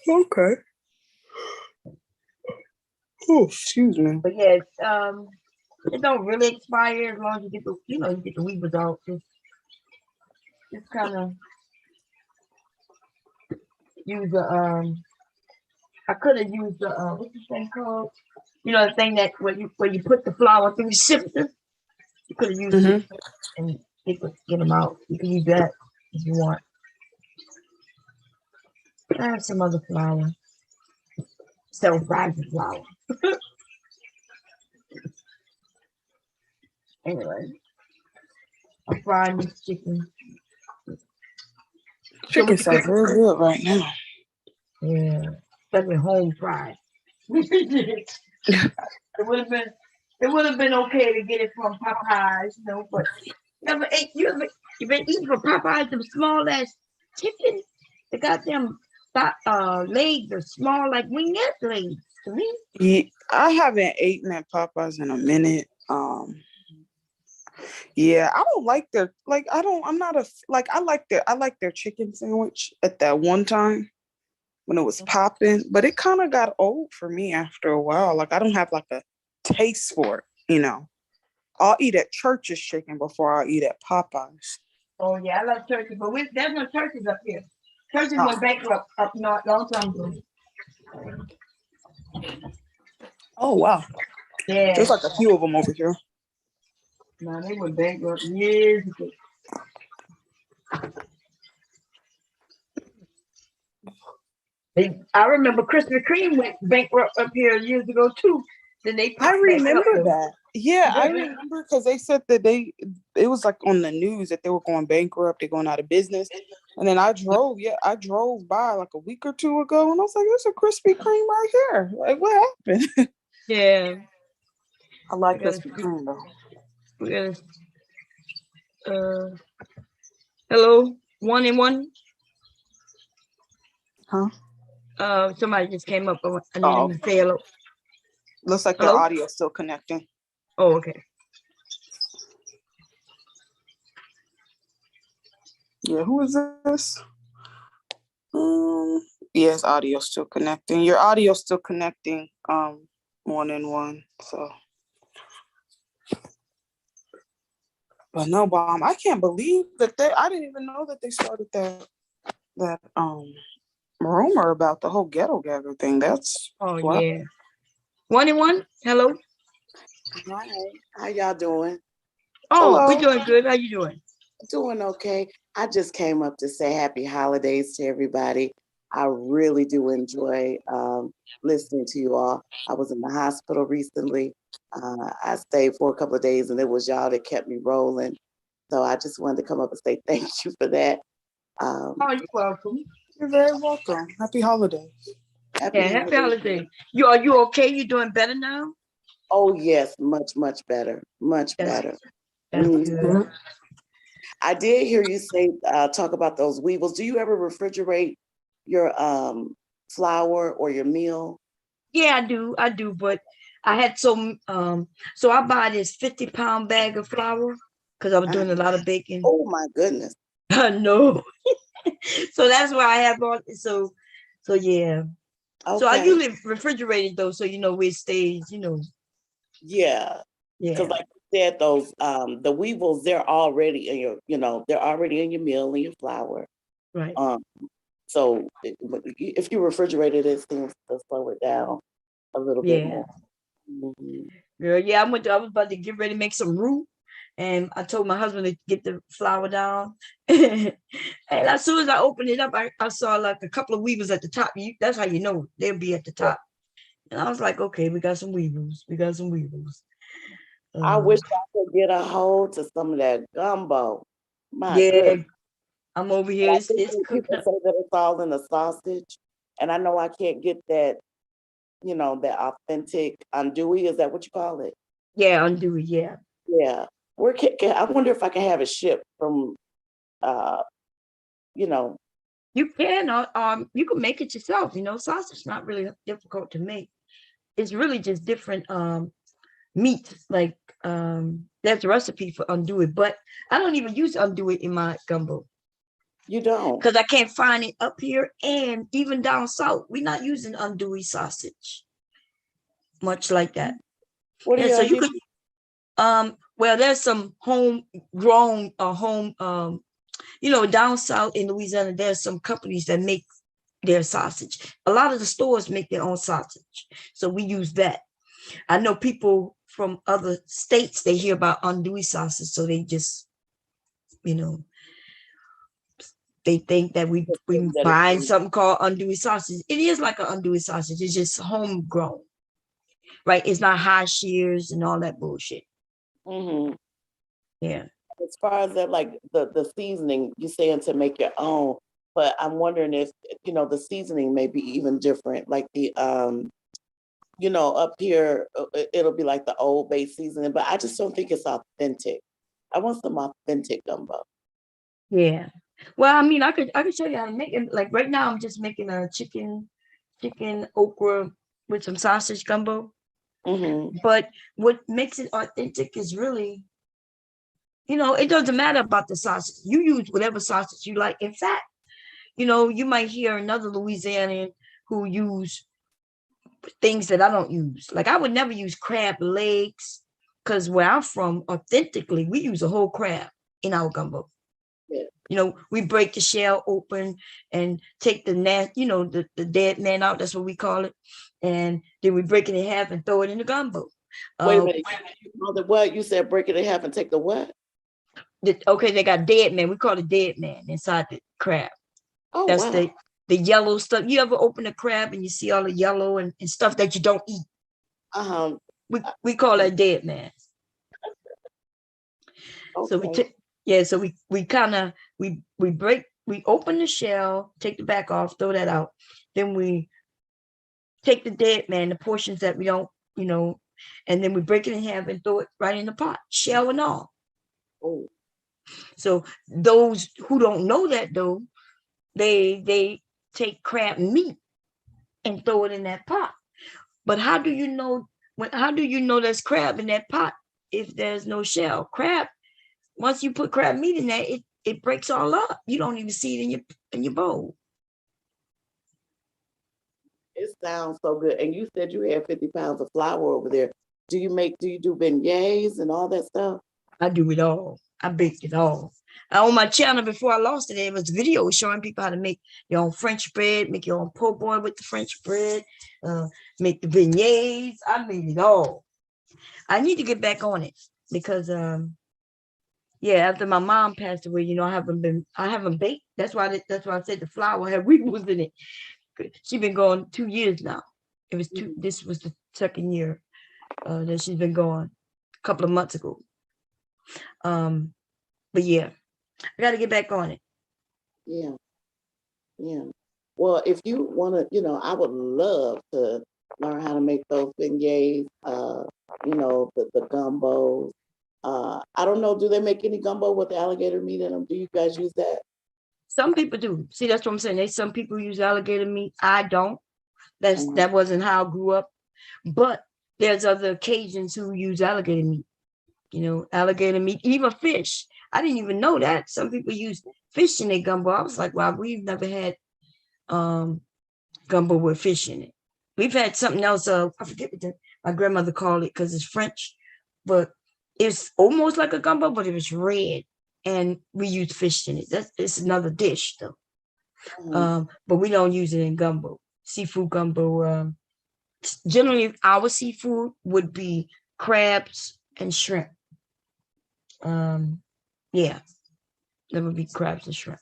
Okay. Oh, excuse me. But yeah, it don't really expire as long as you get the weevils out. It's kind of use I could have used the what's the thing called? You know, the thing that where you put the flour through the sifter. You could have used it and get them out. You can use that if you want. I have some other flour. Self-rising flour. Anyway, I'm frying this chicken. Chicken sounds real good right now. Yeah, especially home fried. It would have been okay to get it from Popeyes, but you been eating from Popeyes them small ass chicken. The goddamn legs are small like wingette legs to me. Yeah, I haven't eaten at Popeyes in a minute. Yeah, I don't like their I like their chicken sandwich at that one time when it was popping, but it kind of got old for me after a while. Like I don't have like a taste for it, I'll eat at Church's chicken before I eat at Popeyes. Oh yeah, I love Church's, but there's no Church's up here. Church's went bankrupt up north long time ago. Oh wow. Yeah. There's like a few of them over here. No, they were bankrupt years ago. I remember Krispy Kreme went bankrupt up here years ago too. Then they I popped back up. remember that. Yeah, I remember because they said that it was like on the news that they were going bankrupt, they're going out of business. And then I drove by like a week or two ago and I was like, there's a Krispy Kreme right here. Like, what happened? Yeah. I like Krispy Kreme though. We're gonna hello, 1 and 1. Huh? Somebody just came up. I need them to say hello. Looks like their audio's still connecting. Oh, okay. Yeah, who is this? Yes, audio's still connecting. Your audio's still connecting. 1 and 1. So, but no, Bomb. I can't believe that I didn't even know that they started that rumor about the whole ghetto gagger thing. That's yeah. 1 and 1. Hello. Hi. How y'all doing? Oh, we're doing good. How you doing? Doing okay. I just came up to say happy holidays to everybody. I really do enjoy listening to you all. I was in the hospital recently. I stayed for a couple of days and it was y'all that kept me rolling. So I just wanted to come up and say thank you for that. You're welcome. You're very welcome. Happy holidays. Happy holidays. Are you okay? You doing better now? Oh yes, much better. Much better. That's good. I did hear you say talk about those weevils. Do you ever refrigerate your flour or your meal? Yeah, I do, but I had so I buy this 50-pound bag of flour because I was doing a lot of baking. Oh my goodness. No. So that's why I have all so yeah. Okay. So I usually refrigerate it though, so where it stays, Yeah. Because like you said, those the weevils, they're already in your, they're already in your meal and your flour. Right. So if you refrigerate it, it seems to slow it down a little bit more. Girl, yeah, I was about to get ready to make some roux. And I told my husband to get the flour down. And as soon as I opened it up, I saw like a couple of weevils at the top. That's how you know they'll be at the top. And I was like, okay, we got some weevils. I wish I could get a hold to some of that gumbo. My goodness. I'm over here. It's people say that it's all in the sausage. And I know I can't get that, that authentic andouille. Is that what you call it? Yeah, andouille, yeah. Yeah. I wonder if I can have it shipped from, You can, you can make it yourself. Sausage is not really difficult to make. It's really just different meats. Like there's a recipe for andouille, but I don't even use andouille in my gumbo. You don't? Because I can't find it up here, and even down south, we're not using andouille sausage much like that. What so you could well, there's some homegrown down south in Louisiana, there's some companies that make their sausage. A lot of the stores make their own sausage. So we use that. I know people from other states, they hear about andouille sausage. So they just, they think that we buying something called andouille sausage. It is like an andouille sausage. It's just homegrown, right? It's not high shears and all that bullshit. Mm-hmm. Yeah. As far as that, like the seasoning, you're saying to make your own, but I'm wondering if, the seasoning may be even different. Like the, up here, it'll be like the Old Bay seasoning, but I just don't think it's authentic. I want some authentic gumbo. Yeah. Well, I mean, I could show you how to make it. Like right now, I'm just making a chicken okra with some sausage gumbo. Mm-hmm. But what makes it authentic is really, it doesn't matter about the sausage. You use whatever sausage you like. In fact, you might hear another Louisianian who use things that I don't use. Like I would never use crab legs because where I'm from, authentically, we use a whole crab in our gumbo. Yeah. We break the shell open and take the the dead man out. That's what we call it. And then we break it in half and throw it in the gumbo. Wait a minute. What you said? Break it in half and take the what? Okay, they got dead man. We call it dead man inside the crab. Oh, That's wow. the yellow stuff. You ever open a crab and you see all the yellow and stuff that you don't eat? We call that dead man. Okay. So we open the shell, take the back off, throw that out. Then we take the dead man, the portions that we don't, and then we break it in half and throw it right in the pot, shell and all. Oh. So those who don't know that though, they take crab meat and throw it in that pot. But how do you know there's crab in that pot if there's no shell? Crab, once you put crab meat in there, it breaks all up. You don't even see it in your bowl. It sounds so good. And you said you had 50 pounds of flour over there. Do you do beignets and all that stuff? I do it all. I baked it all. On my channel before I lost it, there was videos showing people how to make your own French bread, make your own po' boy with the French bread, make the beignets. I made it all. I need to get back on it because after my mom passed away, I haven't baked. That's why I said the flour had wrinkles in it. She's been gone 2 years now. This was the second year that she's been gone, a couple of months ago. But yeah, I got to get back on it. Yeah. Yeah. Well, if you want to, I would love to learn how to make those beignets, the gumbo. I don't know, do they make any gumbo with alligator meat in them? Do you guys use that? Some people do. See, that's what I'm saying. Some people use alligator meat. I don't. That wasn't how I grew up. But there's other Cajuns who use alligator meat. Alligator meat, even fish. I didn't even know that. Some people use fish in their gumbo. I was like, wow, we've never had gumbo with fish in it. We've had something else. I forget what my grandmother called it because it's French, but it's almost like a gumbo, but it was red, and we use fish in it. It's another dish though. But we don't use it in gumbo. Seafood gumbo. Generally, our seafood would be crabs and shrimp. Yeah, there would be crabs and shrimp.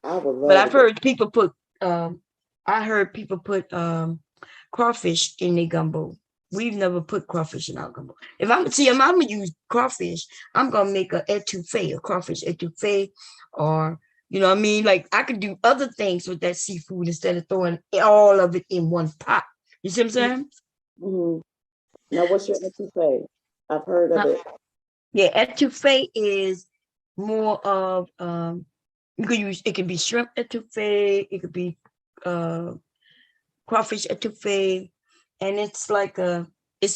But I've heard people put crawfish in their gumbo. We've never put crawfish in our gumbo. If I'm gonna use crawfish, I'm gonna make a crawfish etouffee, or like I could do other things with that seafood instead of throwing all of it in one pot. You see what I'm saying? Mm-hmm. Now, what's your etouffee? I've heard of it. Yeah, etouffee is more of it can be shrimp etouffee, it could be crawfish etouffee, and it's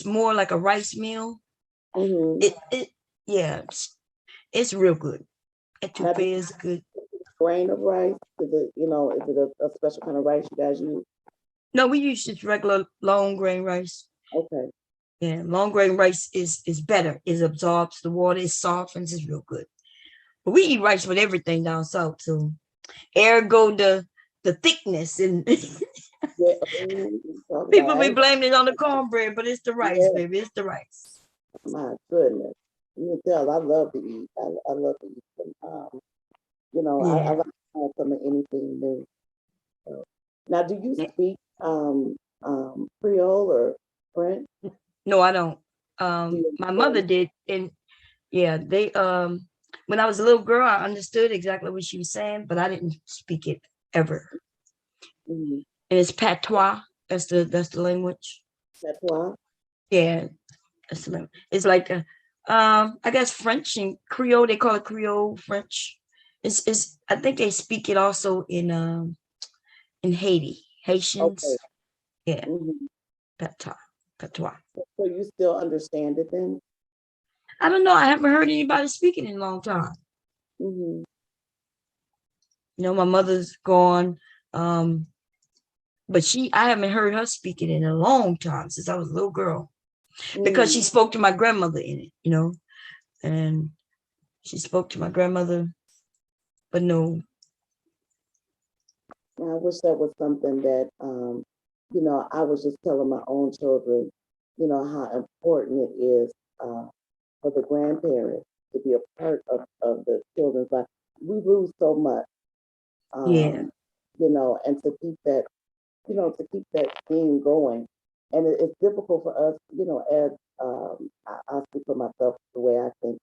more like a rice meal. Mm-hmm. It's real good. Etouffee is good. Grain of rice? Is it a special kind of rice you guys use? No, we use just regular long grain rice. Okay. Yeah, long grain rice is better. It absorbs the water, it softens, it's real good. But we eat rice with everything down south, so ergo the thickness and people be blaming it on the cornbread, but it's the rice, baby. It's the rice. My goodness. You can tell I love to eat. I love to eat. I like some of anything new. So. Now, do you speak Creole or French? No, I don't. My mother did, and they when I was a little girl, I understood exactly what she was saying, but I didn't speak it ever. Mm-hmm. And it's patois. That's the language. Patois. Yeah, that's the language. It's like I guess French and Creole. They call it Creole French. It's I think they speak it also in Haiti, Haitians. Okay. Yeah, mm-hmm. Patois. So you still understand it then? I don't know. I haven't heard anybody speaking in a long time. Mm-hmm. My mother's gone, but I haven't heard her speaking in a long time since I was a little girl, because she spoke to my grandmother in it, and she spoke to my grandmother, but no. I wish that was something that, I was just telling my own children, you know, how important it is for the grandparents to be a part of the children's life. We lose so much, Yeah. you know, and to keep that, you know, to keep that theme going. And it's difficult for us, you know, as I speak for myself the way I think,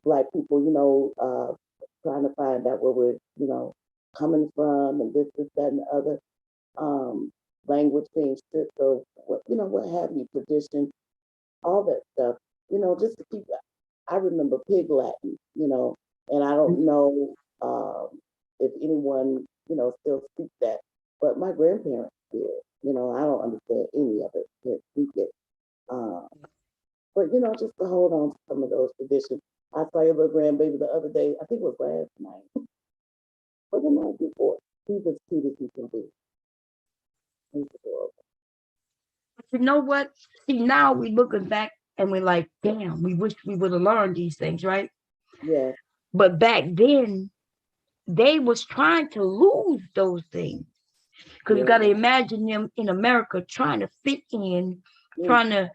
Black people, you know, trying to find out where we're, you know, coming from and this, that, and the other. Language being stripped of what, you know, what have you, tradition, all that stuff, you know, just to keep. I remember Pig Latin, you know, and I don't know if anyone, you know, still speaks that, but my grandparents did. You know, I don't understand any of it, can't speak it. But you know, just to hold on to some of those traditions. I saw your little grandbaby the other day. I think it was last night, or the night before. He's as cute as he can be. He's adorable. You know what? See, now we looking back and we're like, damn, we wish we would have learned these things, right? Yeah, But back then, they was trying to lose those things. Because you got to yeah. imagine them in America trying to fit in, Mm, trying to,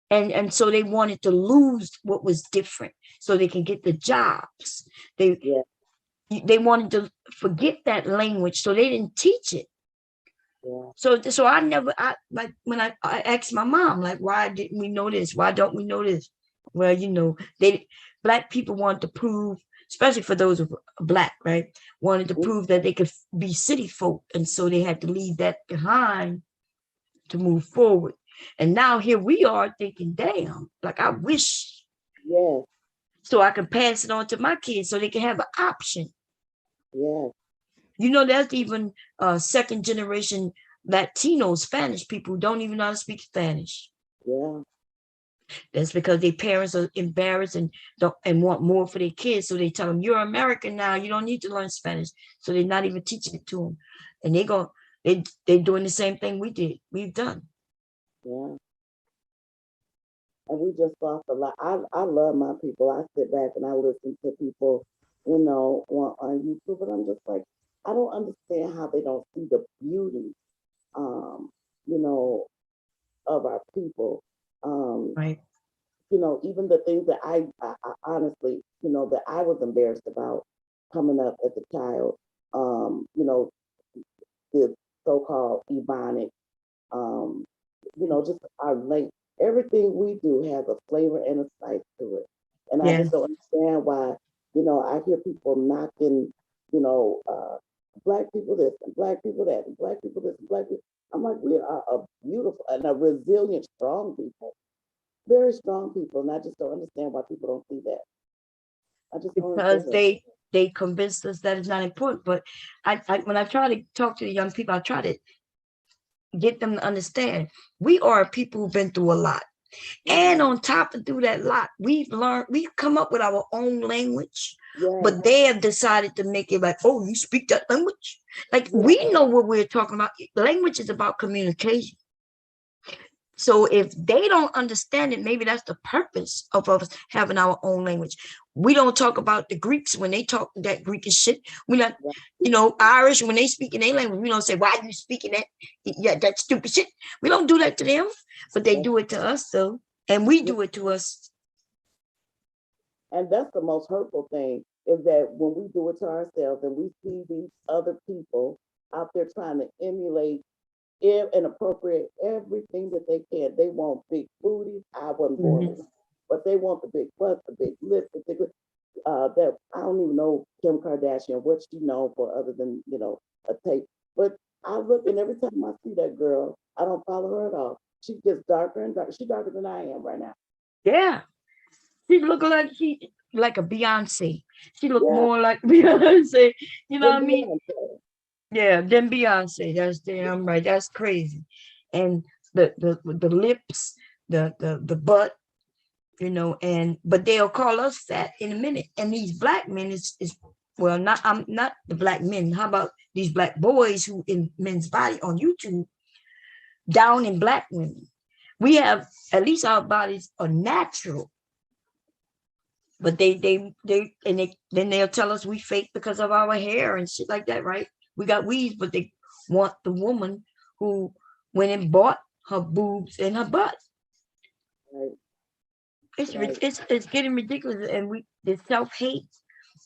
and so they wanted to lose what was different so they can get the jobs. yeah, They wanted to forget that language, so they didn't teach it. yeah, So I never, like when I asked my mom, like, why didn't we know this? Why don't we know this? Well, you know, Black people wanted to prove, especially for those who are Black, right? Wanted to mm, prove that they could be city folk. And so they had to leave that behind to move forward. And now here we are thinking, damn, like I wish yeah, so I can pass it on to my kids so they can have an option. yeah, You know, there's even second generation Latino Spanish people who don't even know how to speak Spanish. yeah, That's because their parents are embarrassed and don't and want more for their kids. So they tell them, you're American now, you don't need to learn Spanish. So they're not even teaching it to them. And they're doing the same thing we've done. yeah. And we just lost a lot. I love my people. I sit back and I listen to people, you know, on YouTube, but I'm just like, I don't understand how they don't see the beauty, um, you know, of our people. Um, Right. you know, even the things that I honestly, you know, that I was embarrassed about coming up as a child, you know, the so-called Ebonics, um, you know, just our like everything we do has a flavor and a spice to it. And I Yeah. just don't understand why, you know, I hear people knocking, you know, Black people this and Black people that and Black people this and Black people. I'm like, we are a beautiful and a resilient, strong people, very strong people. And I just don't understand why people don't see that. I just don't Because understand. they convinced us that it's not important. But when I try to talk to the young people, I try to get them to understand we are people who've been through a lot. And on top of through that lot, we've come up with our own language, Yeah, but they have decided to make it like, oh, you speak that language? Like yeah, we know what we're talking about. Language is about communication. So if they don't understand it, maybe that's the purpose of us having our own language. We don't talk about the Greeks when they talk that Greekish shit. We not, yeah, you know, Irish when they speak in their language. We don't say, why are you speaking that? Yeah, that stupid shit. We don't do that to them, but they yeah. do it to us though. And we Yeah. do it to us. And that's the most hurtful thing is that when we do it to ourselves and we see these other people out there trying to emulate and appropriate everything that they can. They want big booties. I wasn't born with them, but they want the big butts, the big lips, the big that I don't even know Kim Kardashian, what she known for other than, you know, a tape. But I look and every time I see that girl, I don't follow her at all. She gets darker and darker. She's darker than I am right now. Yeah. She look like a Beyonce. She look Yeah, more like Beyonce. You know then what I mean? Yeah, than Beyonce. That's damn right. That's crazy. And the lips, the butt, you know, but they'll call us fat in a minute. And these Black men is well, I'm not the Black men. How about these Black boys who in men's body on YouTube down in Black women? We have at least our bodies are natural, but then they'll tell us we fake because of our hair and shit like that, right? We got weaves, but they want the woman who went and bought her boobs and her butt. Right. It's getting ridiculous, and the self-hate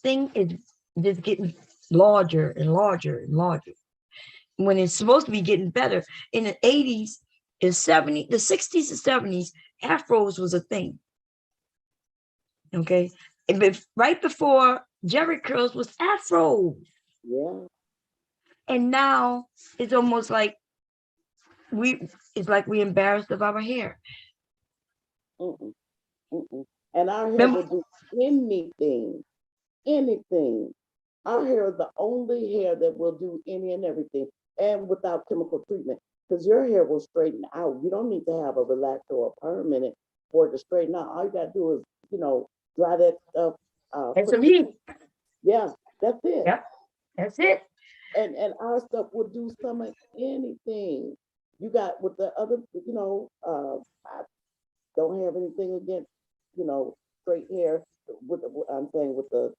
thing is just getting larger and larger and larger when it's supposed to be getting better. In the 80s and 70s, the 60s and 70s, afros was a thing. Okay. And right before Jerry curls was afro. Yeah. And now it's almost like it's like we embarrassed of our hair. Mm-mm. Mm-mm. And our hair Remember, will do anything. Our hair is the only hair that will do any and everything, and without chemical treatment. Because your hair will straighten out. You don't need to have a relaxer or a permanent for it to straighten out. All you gotta do is, dry that stuff. and some heat. Yeah, that's it. Yeah, that's it. And our stuff will do some of anything. You got with the other, I don't have anything against, straight hair I'm saying with the,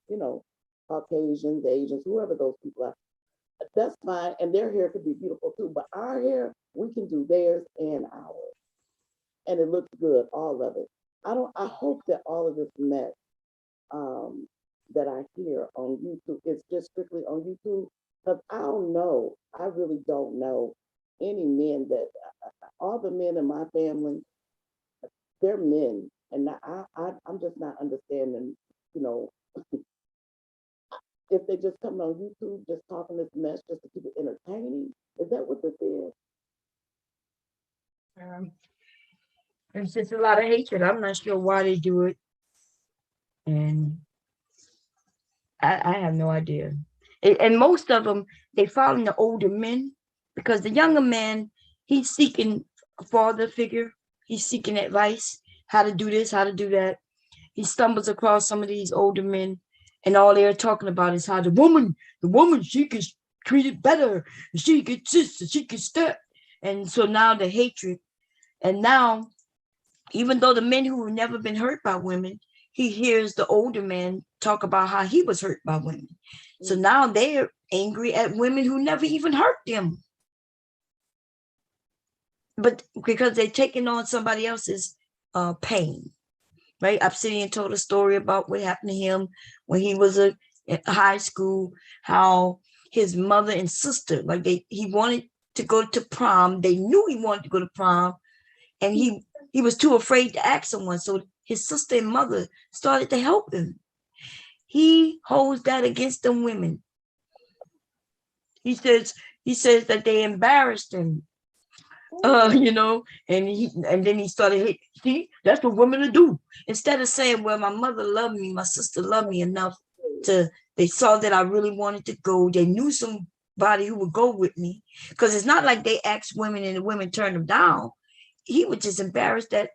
Caucasians, Asians, whoever those people are. That's fine. And their hair could be beautiful too. But our hair, we can do theirs and ours. And it looks good, all of it. I hope that all of this mess that I hear on YouTube is just strictly on YouTube. Because I really don't know any men all the men in my family, they're men. And I'm just not understanding, if they just come on YouTube, just talking this mess just to keep it entertaining. Is that what this is? There's just a lot of hatred. I'm not sure why they do it. And I have no idea. And most of them, they follow the older men because the younger man, he's seeking a father figure. He's seeking advice, how to do this, how to do that. He stumbles across some of these older men, and all they're talking about is how the woman, she gets treated better. She gets this, she gets that. And so now the hatred. And now, even though the men who have never been hurt by women, he hears the older man talk about how he was hurt by women. So now they're angry at women who never even hurt them. But because they're taking on somebody else's pain, right? Obsidian told a story about what happened to him when he was in high school, how his mother and sister, like he wanted to go to prom. They knew he wanted to go to prom, and he was too afraid to ask someone. So his sister and mother started to help him. He holds that against them women. He says that they embarrassed him. And then he started, see, that's what women do. Instead of saying, well, my mother loved me, my sister loved me enough they saw that I really wanted to go. They knew somebody who would go with me. Because it's not like they asked women and the women turned them down. He was just embarrassed that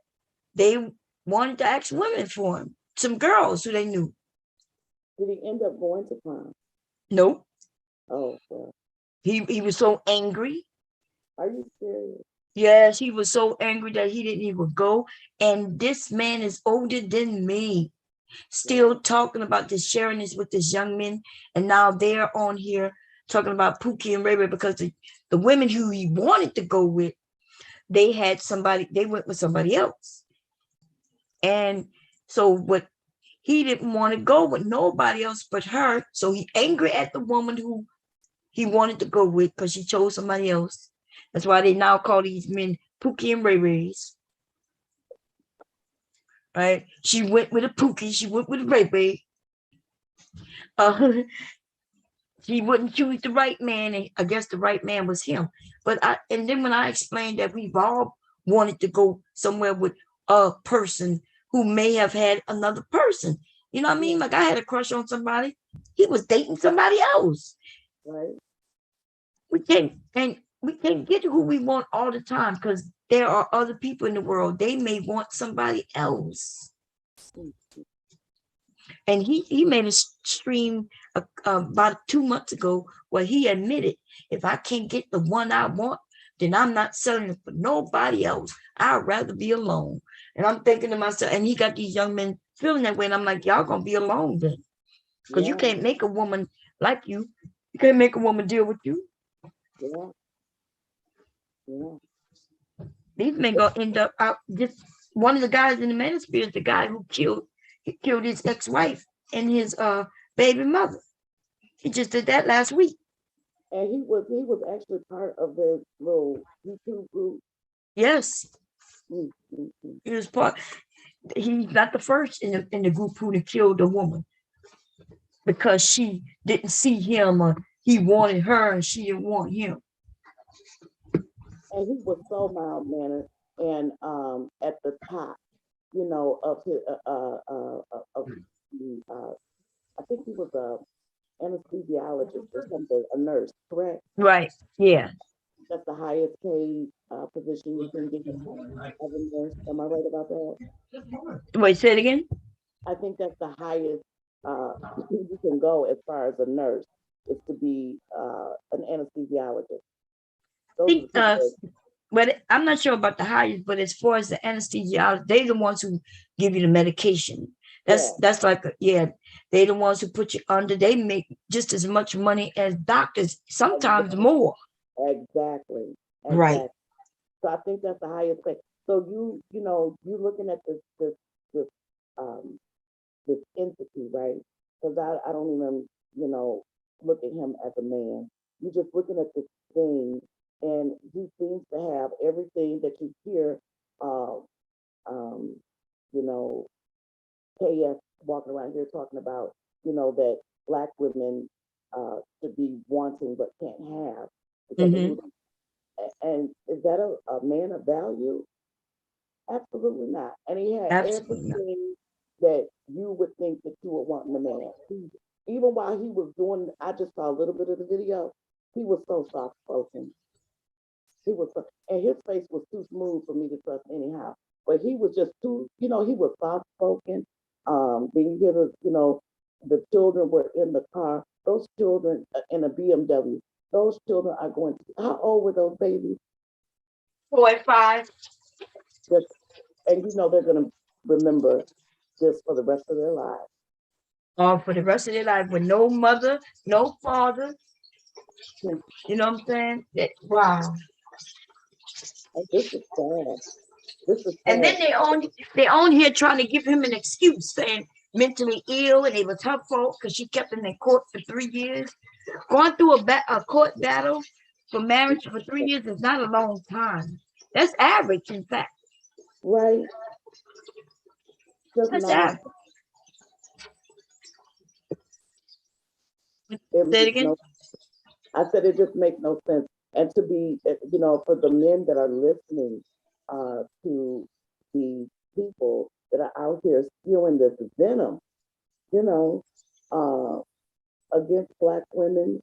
they wanted to ask women for him, some girls who they knew. Did he end up going to prom? Nope. Oh, well. He was so angry. Are you serious? Yes, he was so angry that he didn't even go. And this man is older than me, still talking about this, sharing this with this young man. And now they're on here talking about Pookie and Ray Ray because the women who he wanted to go with, they went with somebody else. And so he didn't want to go with nobody else but her. So he angry at the woman who he wanted to go with because she chose somebody else. That's why they now call these men Pookie and Ray Rays. Right? She went with a Pookie. She went with a Ray Ray. She wouldn't choose the right man. And I guess the right man was him. And then when I explained that we've all wanted to go somewhere with a person who may have had another person. You know what I mean? Like I had a crush on somebody. He was dating somebody else. Right. We can't get who we want all the time because there are other people in the world. They may want somebody else. And he made a stream about 2 months ago where he admitted, if I can't get the one I want, then I'm not selling it for nobody else. I'd rather be alone. And I'm thinking to myself, and he got these young men feeling that way. And I'm like, y'all gonna be alone then. Because you can't make a woman like you. You can't make a woman deal with you. Yeah. These men gonna end up out just one of the guys in the manosphere is the guy who killed his ex-wife and his baby mother. He just did that last week. And he was actually part of the little YouTube group. Yes. Mm-hmm. He was part. He's not the first in the group who killed a woman because she didn't see him or he wanted her and she didn't want him. And he was so mild mannered and at the top, you know, of his I think he was a anesthesiologist or something, a nurse, correct? Right. Yeah. That's the highest paid position you can get as a nurse. Am I right about that? Wait, say it again. I think that's the highest you can go as far as a nurse is to be an anesthesiologist. But I'm not sure about the highest, but as far as the anesthesiologist, they're the ones who give you the medication. That's like, they're the ones who put you under. They make just as much money as doctors, sometimes more. Exactly. Right. So I think that's the highest pay. So you looking at this entity, right? Because I don't even, look at him as a man. You're just looking at this thing, and he seems to have everything that you hear, KS walking around here talking about, that Black women should be wanting but can't have. And is that a man of value? Absolutely not. And he had everything that you would think that you would want in a man. Even while he was doing, I just saw a little bit of the video. He was so soft spoken. And his face was too smooth for me to trust anyhow. But he was just too, he was soft spoken. Then you hear the children were in the car. Those children in a BMW. Those children are going to. How old were those babies? 4 and 5. And they're going to remember this for the rest of their lives. For the rest of their life with no mother, no father. You know what I'm saying? Wow. And this is sad. And then they on here trying to give him an excuse, saying mentally ill and it was her fault because she kept him in court for 3 years. Going through a court battle for marriage for 3 years is not a long time. That's average, in fact. Right. That's average. Say it again. I said it just makes no sense. And to be, for the men that are listening to the people that are out here spewing this venom, against Black women,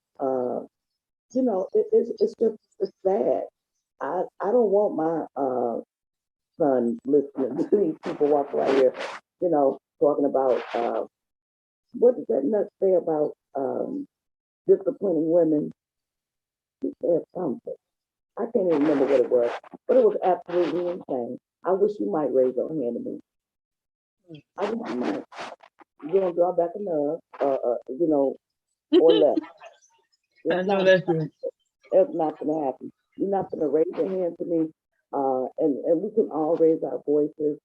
it's sad. I don't want my son listening to these people walk right here, talking about what does that nut say about disciplining women? He said something. I can't even remember what it was, but it was absolutely insane. I wish you might raise your hand to me. I wish you might. You're gonna draw back enough, or less. I know that's right. It's not gonna happen. You're not gonna raise your hand to me, and we can all raise our voices,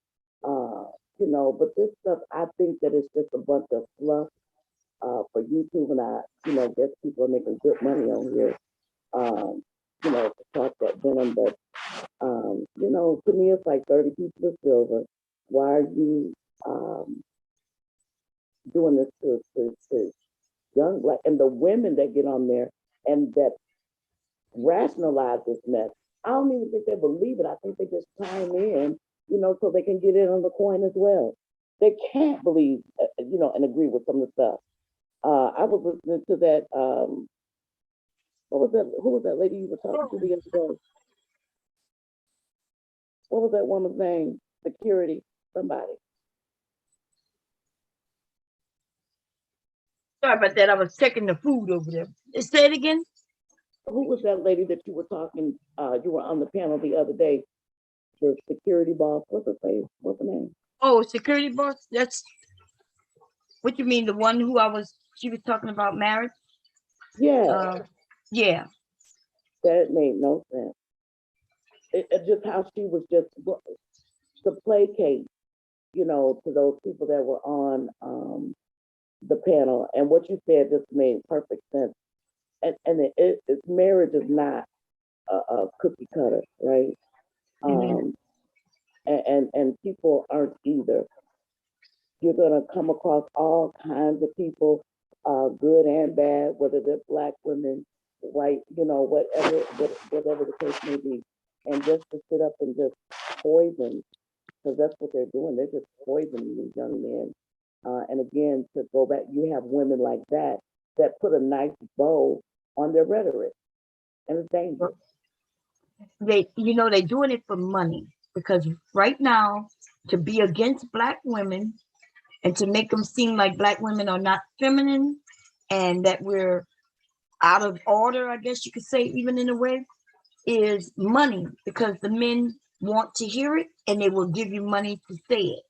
but this stuff, I think that it's just a bunch of fluff for YouTube, and I guess people are making good money on here, to talk that venom, but, to me, it's like 30 pieces of silver. Why are you doing this to young Black, and the women that get on there and that rationalize this mess? I don't even think they believe it. I think they just chime in, so they can get in on the coin as well. They can't believe, and agree with some of the stuff. I was listening to that, what was that? Who was that lady you were talking to the other day? What was that woman's name? Security, somebody. Sorry about that. I was checking the food over there. Say it again. Who was that lady that you were talking? You were on the panel the other day. The security boss. What's her face? What's her name? Oh, security boss. That's what you mean. The one who she was talking about marriage. Yeah. Yeah. That made no sense. It just how she was just. to placate, to those people that were on the panel, and what you said just made perfect sense. And marriage is not a cookie cutter, right? And people aren't either. You're gonna come across all kinds of people, good and bad, whether they're Black women, white, whatever the case may be. And just to sit up and just poison, because that's what they're doing. They're just poisoning these young men. And again, to go back, you have women like that put a nice bow on their rhetoric, and it's dangerous. They're doing it for money, because right now, to be against Black women and to make them seem like Black women are not feminine and that we're out of order, I guess you could say, even in a way, is money, because the men want to hear it and they will give you money to say it.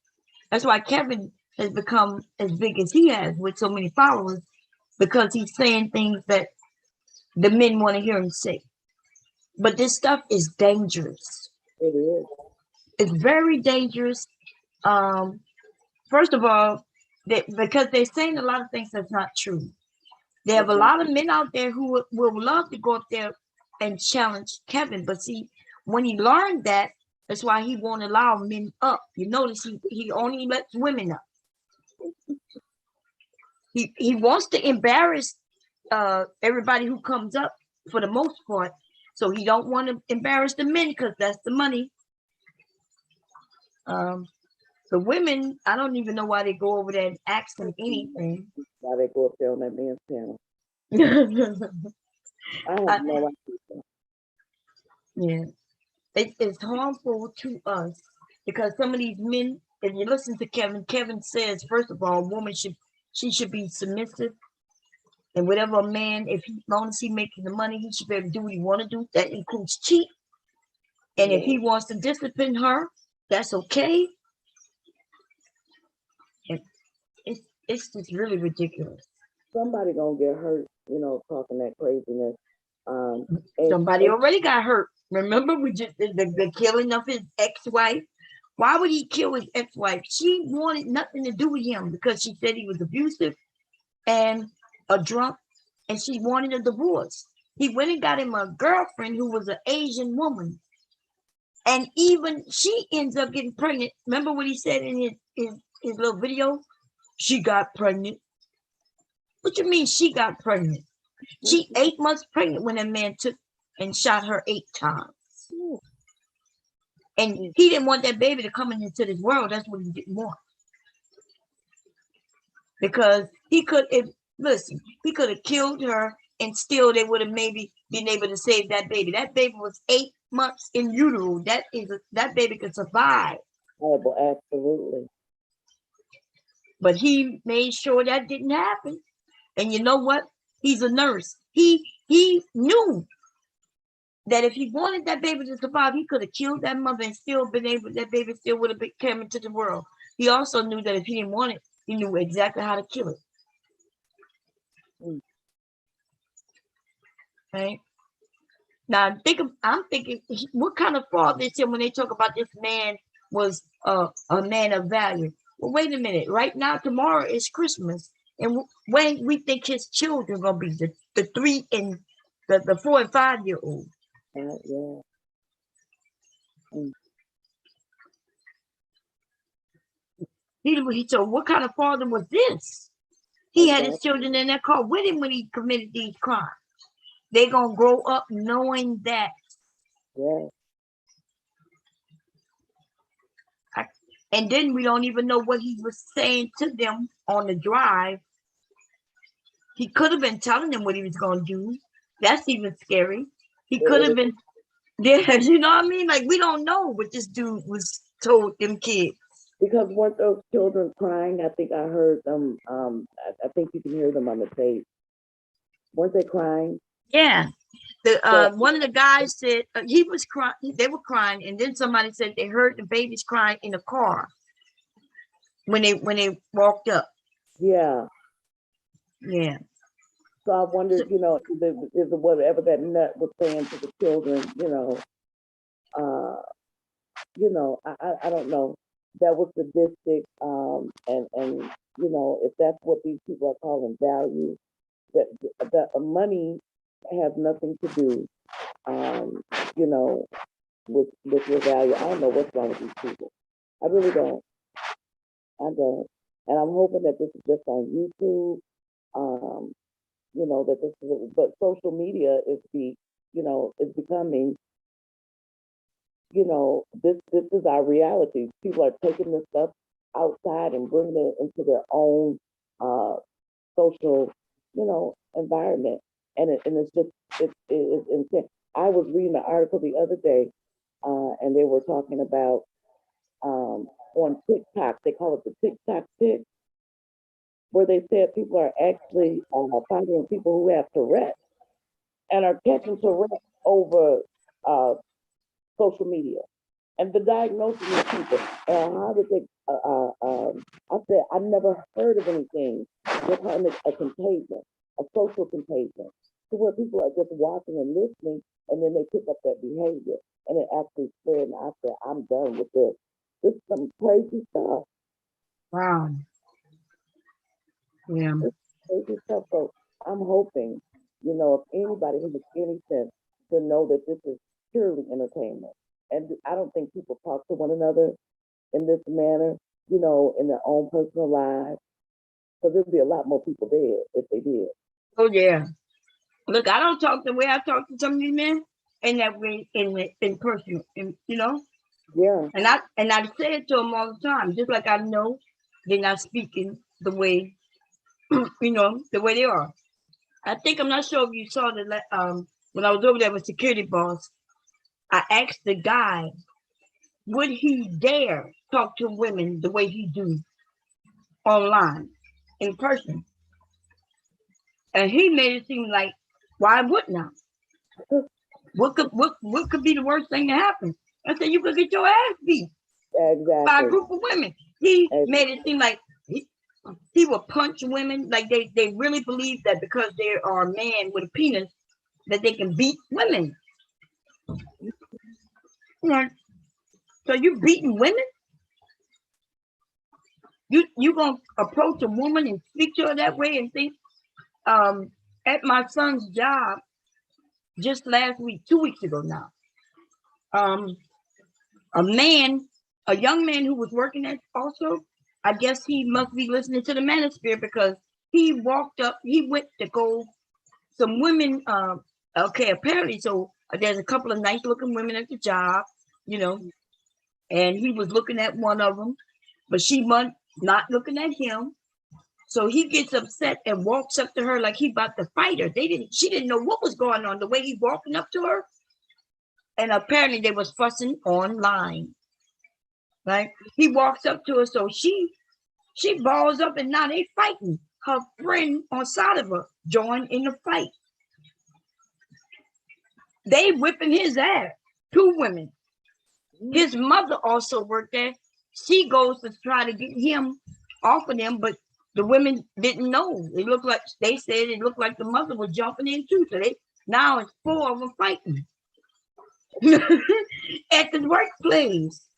That's why Kevin has become as big as he has with so many followers, because he's saying things that the men want to hear him say. But this stuff is dangerous. It is. It's very dangerous. First of all, because they're saying a lot of things that's not true. They have a lot of men out there who will love to go up there and challenge Kevin. But see, when he learned that, that's why he won't allow men up. You notice he only lets women up. He wants to embarrass everybody who comes up for the most part. So he don't want to embarrass the men because that's the money. The women, I don't even know why they go over there and ask them anything. Why they go up there on that man's panel? I have no idea. Yeah, it's harmful to us, because some of these men, if you listen to Kevin says, first of all, a woman should be submissive, and whatever a man, if he long as he making the money, he should be able to do what he want to do. That includes cheat, and if he wants to discipline her, that's okay. It's just really ridiculous. Somebody gonna get hurt, talking that craziness. Somebody already got hurt. Remember, we just the killing of his ex-wife. Why would he kill his ex-wife? She wanted nothing to do with him because she said he was abusive and a drunk, and she wanted a divorce. He went and got him a girlfriend who was an Asian woman, and even she ends up getting pregnant. Remember what he said in his little video? She got pregnant. What you mean she got pregnant? She 8 months pregnant when that man took and shot her 8 times. And he didn't want that baby to come into this world. That's what he didn't want. Because he could have killed her and still they would have maybe been able to save that baby. That baby was 8 months in utero. That baby could survive. Oh, absolutely. But he made sure that didn't happen. And you know what? He's a nurse. He knew that if he wanted that baby to survive, he could have killed that mother and still been able, that baby still would have come into the world. He also knew that if he didn't want it, he knew exactly how to kill it. Right? Now I'm thinking, what kind of father is him when they talk about this man was a man of value? Well, wait a minute. Right now, tomorrow is Christmas. And when we think his children gonna be the 3 and the 4 and 5 year old. Yeah. He told, what kind of father was this? He had his children in that car with him when he committed these crimes. They're gonna grow up knowing that. Yeah. And then we don't even know what he was saying to them on the drive. He could have been telling them what he was going to do. That's even scary. He could have been, you know what I mean? Like, we don't know what this dude was told them kids. Because weren't those children crying? I think I heard them. I think you can hear them on the tape. Weren't they crying? Yeah. One of the guys said he was crying. They were crying, and then somebody said they heard the babies crying in the car when they walked up. Yeah. Yeah. So I wondered, is it whatever that nut was saying to the children, I don't know. That was sadistic, and if that's what these people are calling value, that money has nothing to do, um, you know, with your value. I don't know what's wrong with these people. I really don't. I don't. And I'm hoping that this is just on YouTube. Um, that this is, but social media is becoming, this is our reality. People are taking this stuff outside and bringing it into their own uh, social, environment, and it's just it's insane. I was reading an article the other day, and they were talking about on TikTok. They call it the TikTok tick, where they said people are actually finding people who have Tourette's and are catching Tourette's over uh, social media. And the diagnosing of people, how did they, I said, I've never heard of anything. They're calling it a contagion, a social contagion, to where people are just watching and listening, and then they pick up that behavior, and it actually spread. And I said, I'm done with this. This is some crazy stuff. Wow. Yeah. This is crazy stuff. So I'm hoping, if anybody has any sense, to know that this is purely entertainment. And I don't think people talk to one another in this manner, in their own personal lives. So there'd be a lot more people dead if they did. Oh yeah. Look, I don't talk the way I talk to some of these men in that way in person, Yeah. And I say it to them all the time, just like I know they're not speaking the way, the way they are. I'm not sure if you saw that when I was over there with security boss, I asked the guy, would he dare talk to women the way he do online, in person? And he made it seem like, why wouldn't I? What could be the worst thing to happen? I said, you could get your ass beat by a group of women. He made it seem like he would punch women, like they really believe that because they are a man with a penis, that they can beat women. So you beating women? You gonna approach a woman and speak to her that way and think? At my son's job, just last week, 2 weeks ago now, a young man who was working there also, I guess he must be listening to the manosphere, because he went to go, some women, okay, apparently, so there's a couple of nice looking women at the job, and he was looking at one of them, but she was not looking at him. So he gets upset and walks up to her like he about to fight her. She didn't know what was going on, the way he walking up to her. And apparently they was fussing online. Right? He walks up to her, so she balls up, and now they fighting. Her friend on side of her joined in the fight. They whipping his ass, 2 women. His mother also worked there. She goes to try to get him off of them, but the women didn't know. They said it looked like the mother was jumping in too. So now it's 4 of them fighting at the workplace.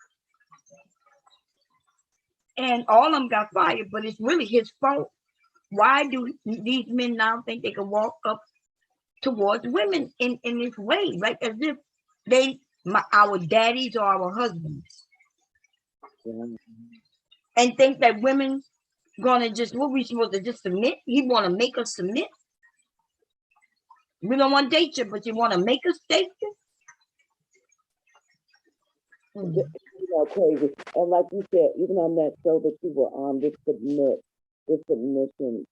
And all of them got fired, but it's really his fault. Why do these men now think they can walk up towards women in this way? Like as if our daddies or our husbands. Yeah. And think that women gonna what we supposed to just submit? He wanna make us submit? We don't want to date you, but you wanna make us date you? Crazy. And like you said, even on that show that you were on, this submission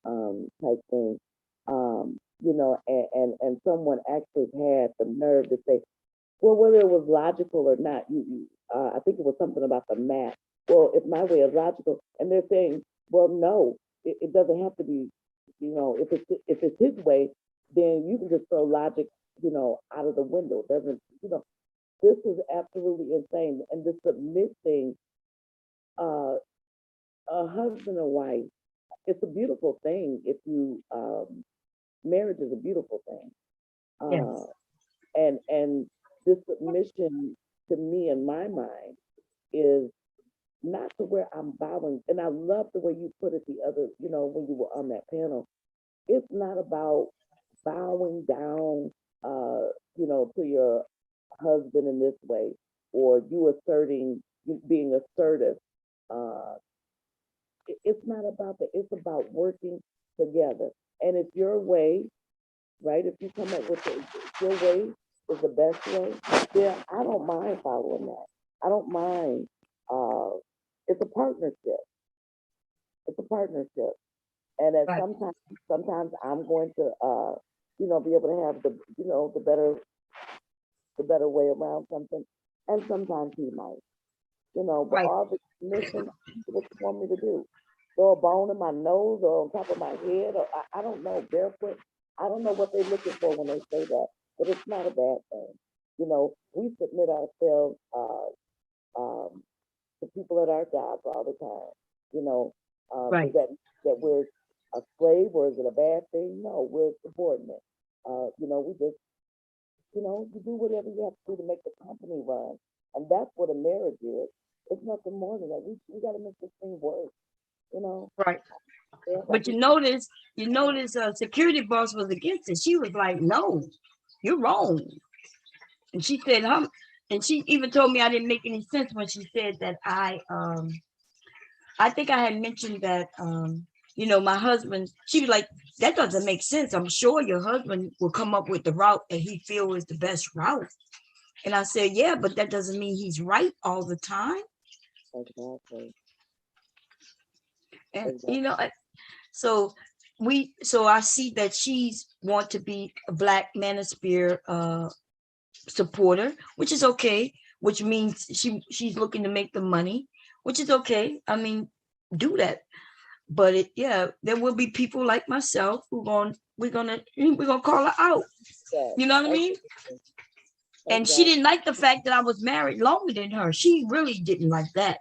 type thing, and someone actually had the nerve to say, well, whether it was logical or not, I think it was something about the math. Well, if my way is logical, and they're saying, well, no, it doesn't have to be, if it's his way, then you can just throw logic, out of the window. It doesn't, this is absolutely insane. And the submitting a husband and wife, it's a beautiful thing. If you, marriage is a beautiful thing. Yes. And this submission, to me, in my mind, is not to where I'm bowing. And I love the way you put it the other, when you were on that panel. It's not about bowing down, to your husband in this way, or you being assertive. It's not about that. It's about working together. And if your way, right, if you come up with your way is the best way, yeah, I don't mind following that. I don't mind. It's a partnership. It's a partnership. And at Right. sometimes I'm going to, be able to have the better way around something, and sometimes he might, but Right. all the mission, what you want me to do? Throw a bone in my nose or on top of my head, or I don't know, barefoot. I don't know what they're looking for when they say that, but it's not a bad thing. We submit ourselves to people at our jobs all the time. Right. That we're a slave, or is it a bad thing? No, we're subordinate. We just, you do whatever you have to do to make the company run. And that's what a marriage is. It's nothing more than that. We got to make this thing work, Right. Yeah, But you notice, security boss was against it. She was like, "No, you're wrong." And she said, and she even told me I didn't make any sense when she said that I think I had mentioned that, my husband, she was like, "That doesn't make sense. I'm sure your husband will come up with the route that he feels is the best route." And I said, "Yeah, but that doesn't mean he's right all the time." exactly. And, Exactly. so I see that she's want to be a Black Manosphere supporter, which is okay, which means she's looking to make the money, which is okay. I mean, do that. But there will be people like myself we're gonna call her out. Yeah, You know what I mean? And she exactly. didn't like the fact that I was married longer than her. She really didn't like that.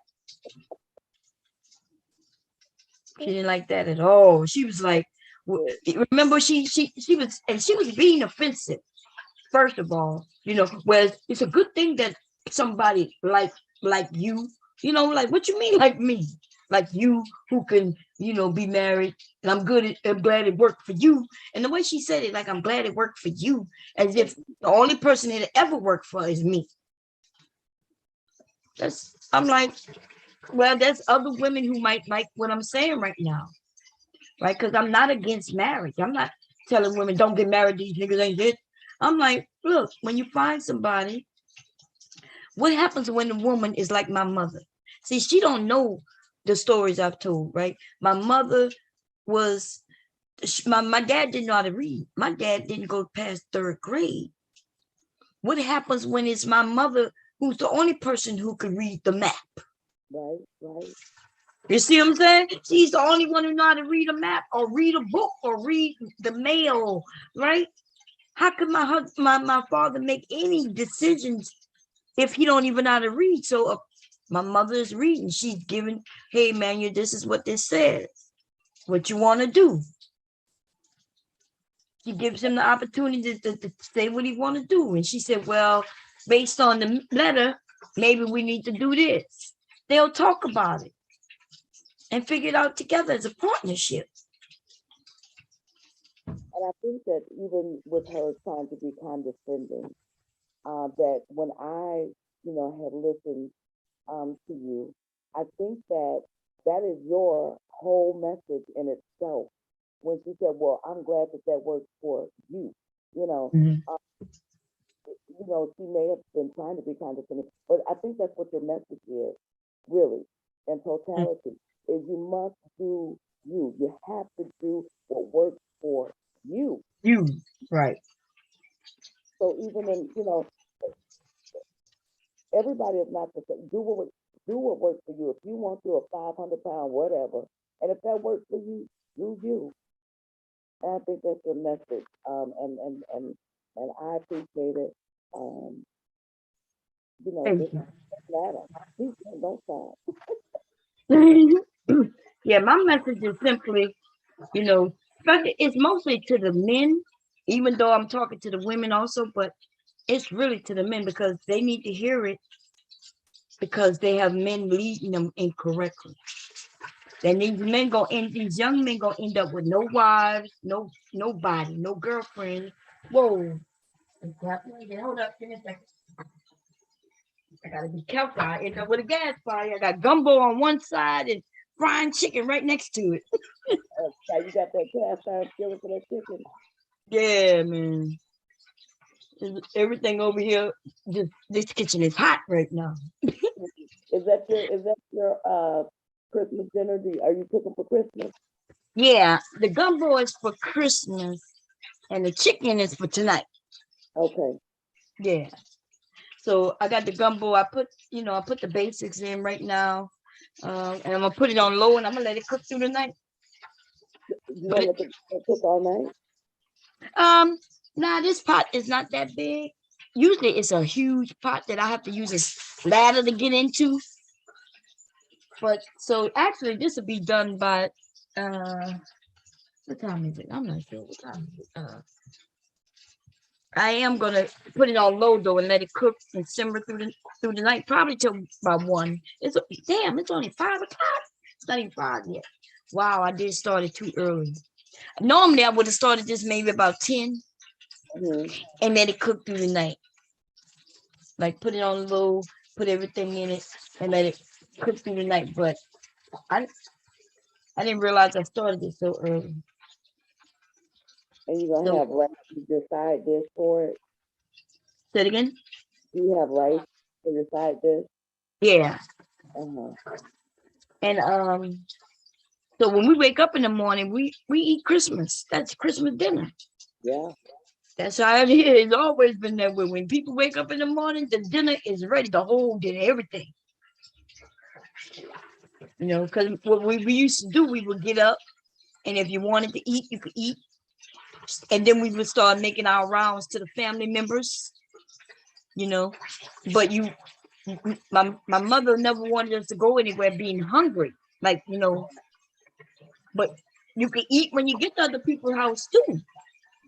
She didn't like that at all. She was like, remember, she was being offensive. First of all, whereas it's a good thing that somebody like you, like, what you mean like me? Like you, who can, be married, and I'm glad it worked for you. And the way she said it, like, I'm glad it worked for you, as if the only person it ever worked for is me. I'm like, well, there's other women who might like what I'm saying right now, right? Because I'm not against marriage. I'm not telling women don't get married, these niggas ain't this. I'm like, look, when you find somebody, what happens when the woman is like my mother? See, she don't know the stories I've told, right? My mother was, my dad didn't know how to read. My dad didn't go past 3rd grade. What happens when it's my mother who's the only person who could read the map? Right. You see what I'm saying? She's the only one who know how to read a map or read a book or read the mail, right? How could my father make any decisions if he don't even know how to read? So my mother is reading. She's giving, hey, man, this is what this says. What you want to do? She gives him the opportunity to say what he want to do. And she said, well, based on the letter, maybe we need to do this. They'll talk about it and figure it out together as a partnership. And I think that even with her trying to be condescending, that when I, had listened to you, I think that is your whole message in itself. When she said, "Well, I'm glad that works for you," Mhm. She may have been trying to be condescending, but I think that's what your message is, really, in totality. Is you must do you. You have to do what works for you. You, right. So even in, everybody is not the same. Do what works for you. If you want to, a 500-pound whatever, and if that works for you, do you. And I think that's your message. And I appreciate it. Thank Just you. matter. Please don't stop. Yeah, my message is simply, it's mostly to the men, even though I'm talking to the women also, but it's really to the men because they need to hear it. because they have men leading them incorrectly. Then these young men gonna end up with no wives, nobody, no girlfriend. Whoa. Hold up, give me a second. I gotta be careful. I end up with a gas fire. I got gumbo on one side and frying chicken right next to it. So you got that cast iron skillet for that chicken? Yeah, man. Everything over here, this kitchen is hot right now. Is that your Christmas dinner? Are you cooking for Christmas? Yeah, the gumbo is for Christmas and the chicken is for tonight. Okay. Yeah. So I got the gumbo. I put the basics in right now. And I'm gonna put it on low and I'm gonna let it cook through the night. You want to let it cook all night? Nah, this pot is not that big. Usually it's a huge pot that I have to use a ladder to get into. But so actually this will be done by what time is it? I'm not sure what time is it. I am gonna put it on low though and let it cook and simmer through the night, probably till about 1. It's only 5 o'clock. It's not even 5 yet. Wow, I did start it too early. Normally I would have started this maybe about 10 and let it cook through the night. Like put it on low, put everything in it and let it cook through the night. But I didn't realize I started it so early. And you're gonna have rice as your side dish for it? Say it again? Do you have rice for your side dish? Yeah. Uh-huh. And so when we wake up in the morning, we eat Christmas. That's Christmas dinner. Yeah. That's how it is. It's always been that way. When people wake up in the morning, the dinner is ready, the whole dinner, everything. You know, because what we used to do, we would get up, and if you wanted to eat, you could eat. And then we would start making our rounds to the family members, you know. But my mother never wanted us to go anywhere being hungry, like, you know. But you can eat when you get to other people's house too,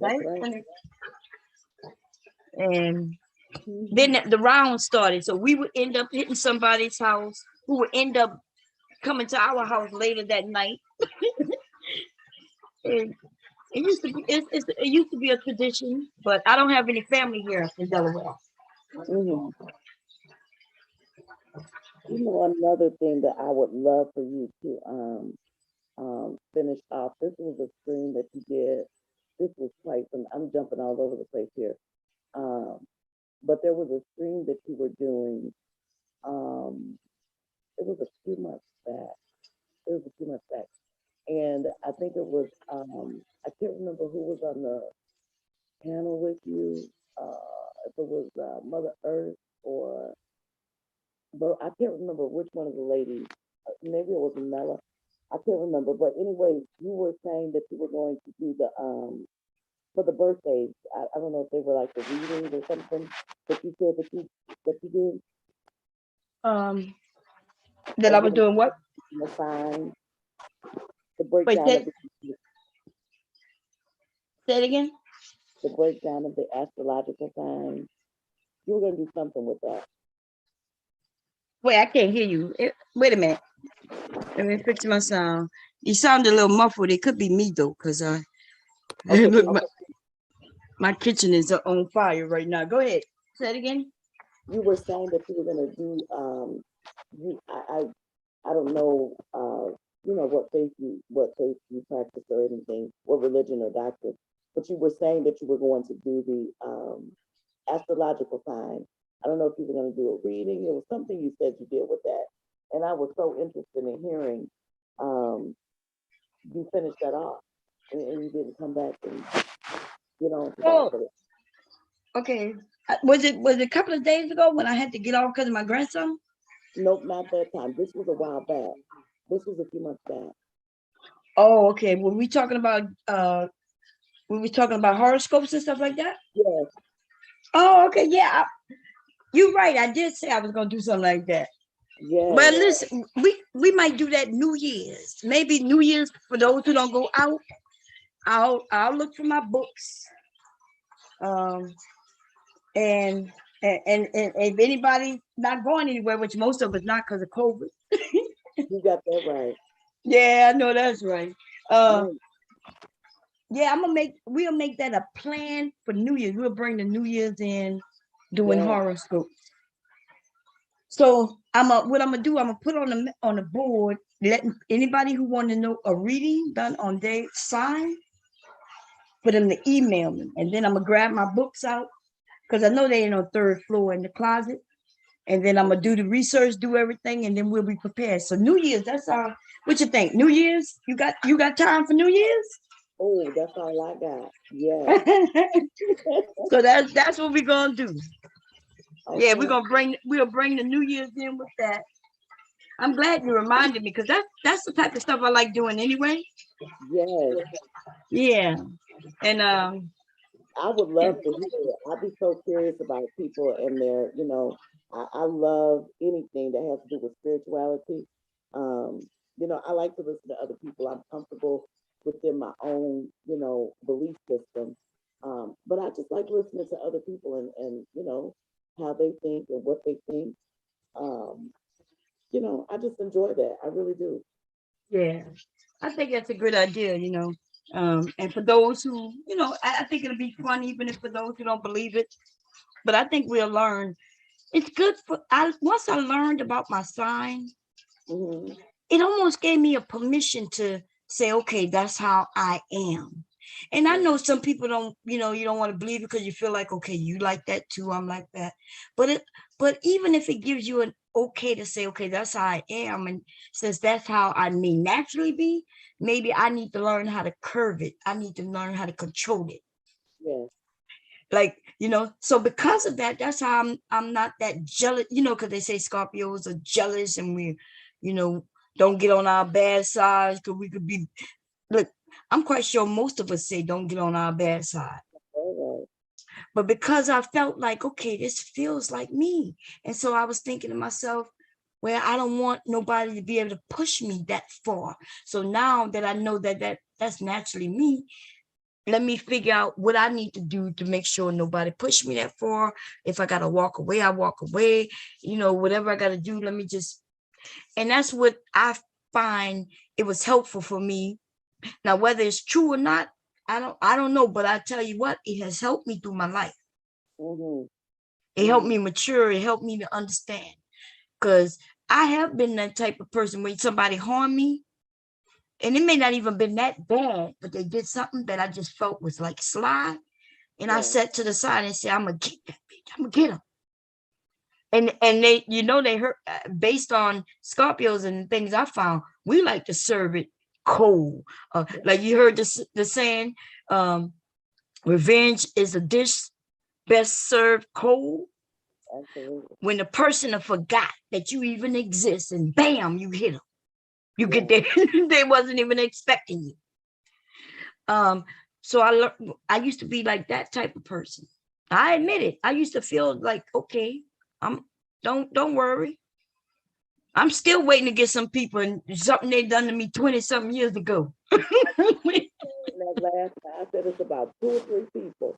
right? And then the round started. So we would end up hitting somebody's house who would end up coming to our house later that night. And it used to be a tradition, but I don't have any family here in Delaware. You know, another thing that I would love for you to finish off. This was a stream that you did. This was quite some. I'm jumping all over the place here. But there was a stream that you were doing. It was a few months back. And I think it was, I can't remember who was on the panel with you, if it was Mother Earth or, but I can't remember which one of the ladies, maybe it was Mella, I can't remember. But anyway, you were saying that you were going to do the, for the birthdays, I don't know if they were like the readings or something that you said that you did. That I was doing what? The signs. The breakdown Say it again. The breakdown of the astrological signs. You were gonna do something with that. Wait, I can't hear you. Wait a minute. Let me fix my sound. You sound a little muffled. It could be me though, because look, my kitchen is on fire right now. Go ahead. Say it again. You were saying that you were gonna do I don't know you know what faith you practice or anything, what religion or doctrine, but you were saying that you were going to do the astrological sign. I don't know if you were going to do a reading. It was something you said you did with that, and I was so interested in hearing you finish that off, and you didn't come back and get on to that. Okay. Was it a couple of days ago when I had to get off because of my grandson? Nope, not that time. This was a while back. This was a few months back. Oh, okay. Were we talking about horoscopes and stuff like that? Yes. Oh, okay. Yeah. You're right. I did say I was gonna do something like that. Yeah. Well, listen, we might do that New Year's. Maybe New Year's for those who don't go out. I'll look for my books. And And if anybody not going anywhere, which most of us not because of COVID. You got that right. Yeah, I know that's right. Right. Yeah, we'll make that a plan for New Year's. We'll bring the New Year's in doing Yeah. horoscopes. So what I'm gonna do, I'm gonna put on the board, letting anybody who want to know a reading done on their sign, for them to email me. And then I'm gonna grab my books out, because I know they ain't on third floor in the closet. And then I'm gonna do the research, do everything, and then we'll be prepared. So New Year's, that's our, what you think? New Year's? You got time for New Year's? Oh, that's all I got. Yeah. So that's what we're gonna do. Okay. Yeah, we'll bring the New Year's in with that. I'm glad you reminded me, because that's the type of stuff I like doing anyway. Yes. Yeah. And I would love to hear it. I'd be so curious about people and their, I love anything that has to do with spirituality. I like to listen to other people. I'm comfortable within my own, belief system. But I just like listening to other people and how they think and what they think. I just enjoy that. I really do. yeah, I think that's a good idea, and for those who, I think it'll be fun, even if for those who don't believe it. But I think we'll learn. It's good once I learned about my sign, Mm-hmm. it almost gave me a permission to say, okay, that's how I am. And I know some people don't, you don't want to believe it because you feel like, okay, you like that too, I'm like that. But even if it gives you an okay to say, okay, that's how I am, and since that's how I may naturally be, maybe I need to learn how to curve it. I need to learn how to control it. Yes. Like, so because of that, that's how I'm not that jealous, because they say Scorpios are jealous, and we, don't get on our bad sides, because we could be, look, I'm quite sure most of us say don't get on our bad side. All right. But because I felt like, okay, this feels like me. And so I was thinking to myself, well, I don't want nobody to be able to push me that far. So now that I know that's naturally me, let me figure out what I need to do to make sure nobody push me that far. If I got to walk away, I walk away, whatever I got to do, let me just, and that's what I find it was helpful for me. Now, whether it's true or not, I don't know, but I tell you what, it has helped me through my life. Mm-hmm. It helped me mature. It helped me to understand, because I have been that type of person when somebody harmed me, and it may not even been that bad, but they did something that I just felt was like sly. And I sat to the side and said, I'm going to get that bitch. I'm going to get him. And they, they hurt based on Scorpios and things I found. We like to serve it cold. Like you heard the saying, revenge is a dish best served cold. Absolutely. When the person forgot that you even exist, and bam, you hit them. You get there. They wasn't even expecting you. So I used to be like that type of person. I admit it. I used to feel like, okay, don't worry. I'm still waiting to get some people, and something they done to me 20-something years ago. That last time, I said it's about 2 or 3 people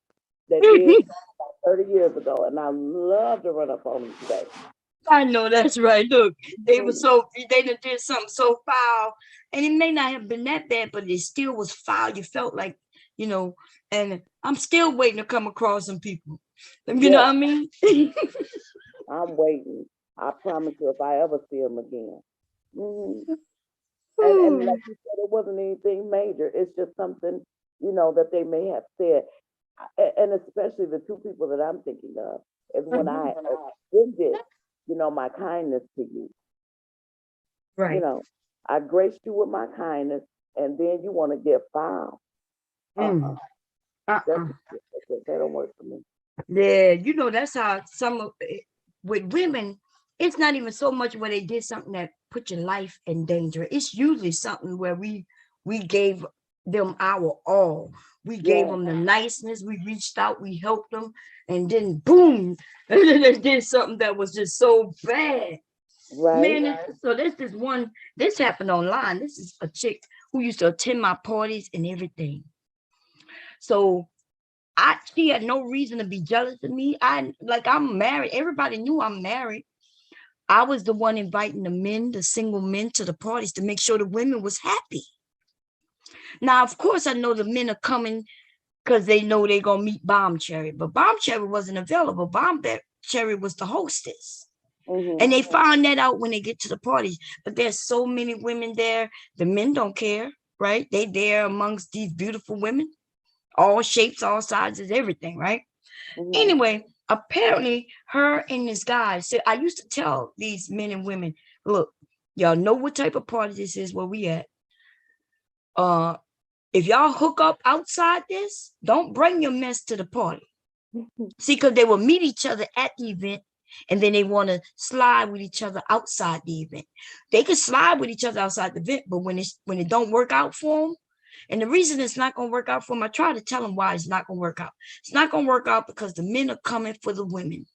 that did about 30 years ago, and I love to run up on them today. I know that's right. Look, they done did something so foul, and it may not have been that bad, but it still was foul. You felt like, and I'm still waiting to come across some people. You know what I mean? I'm waiting. I promise you, if I ever see them again. Mm-hmm. And like you said, it wasn't anything major. It's just something, that they may have said. And especially the 2 people that I'm thinking of is when I extended, my kindness to you. Right. I graced you with my kindness, and then you want to get foul. That don't work for me. Yeah, that's how with women, it's not even so much where they did something that put your life in danger. It's usually something where we gave them our all. We gave them the niceness. We reached out. We helped them, and then boom, they did something that was just so bad. Right. Man, so this happened online. This is a chick who used to attend my parties and everything. So she had no reason to be jealous of me. I'm married. Everybody knew I'm married. I was the one inviting the single men to the parties to make sure the women was happy. Now, of course, I know the men are coming because they know they're going to meet Bomb Cherry, but Bomb Cherry wasn't available. Bomb Cherry was the hostess. And they find that out when they get to the parties. But there's so many women there. The men don't care, right? They there amongst these beautiful women, all shapes, all sizes, everything, right? Anyway, apparently her and this guy said, I used to tell these men and women, look, y'all know what type of party this is where we at. If y'all hook up outside this, don't bring your mess to the party. See, because they will meet each other at the event, and then they want to slide with each other outside the event. They can slide with each other outside the event, but when it don't work out for them, and the reason it's not going to work out for them, I try to tell them why it's not going to work out. It's not going to work out because the men are coming for the women.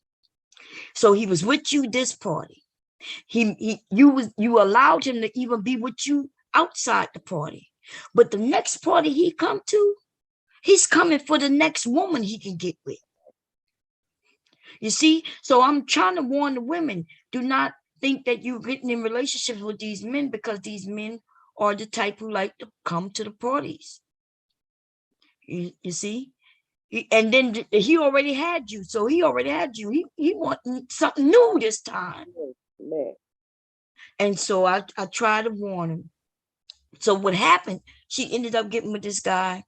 So he was with you this party. You allowed him to even be with you outside the party. But the next party he come to, he's coming for the next woman he can get with. You see? So I'm trying to warn the women, do not think that you're getting in relationships with these men because these men are the type who like to come to the parties. You see? And then he already had you. So he already had you. He wanted something new this time. And so I tried to warn him. So what happened, she ended up getting with this guy,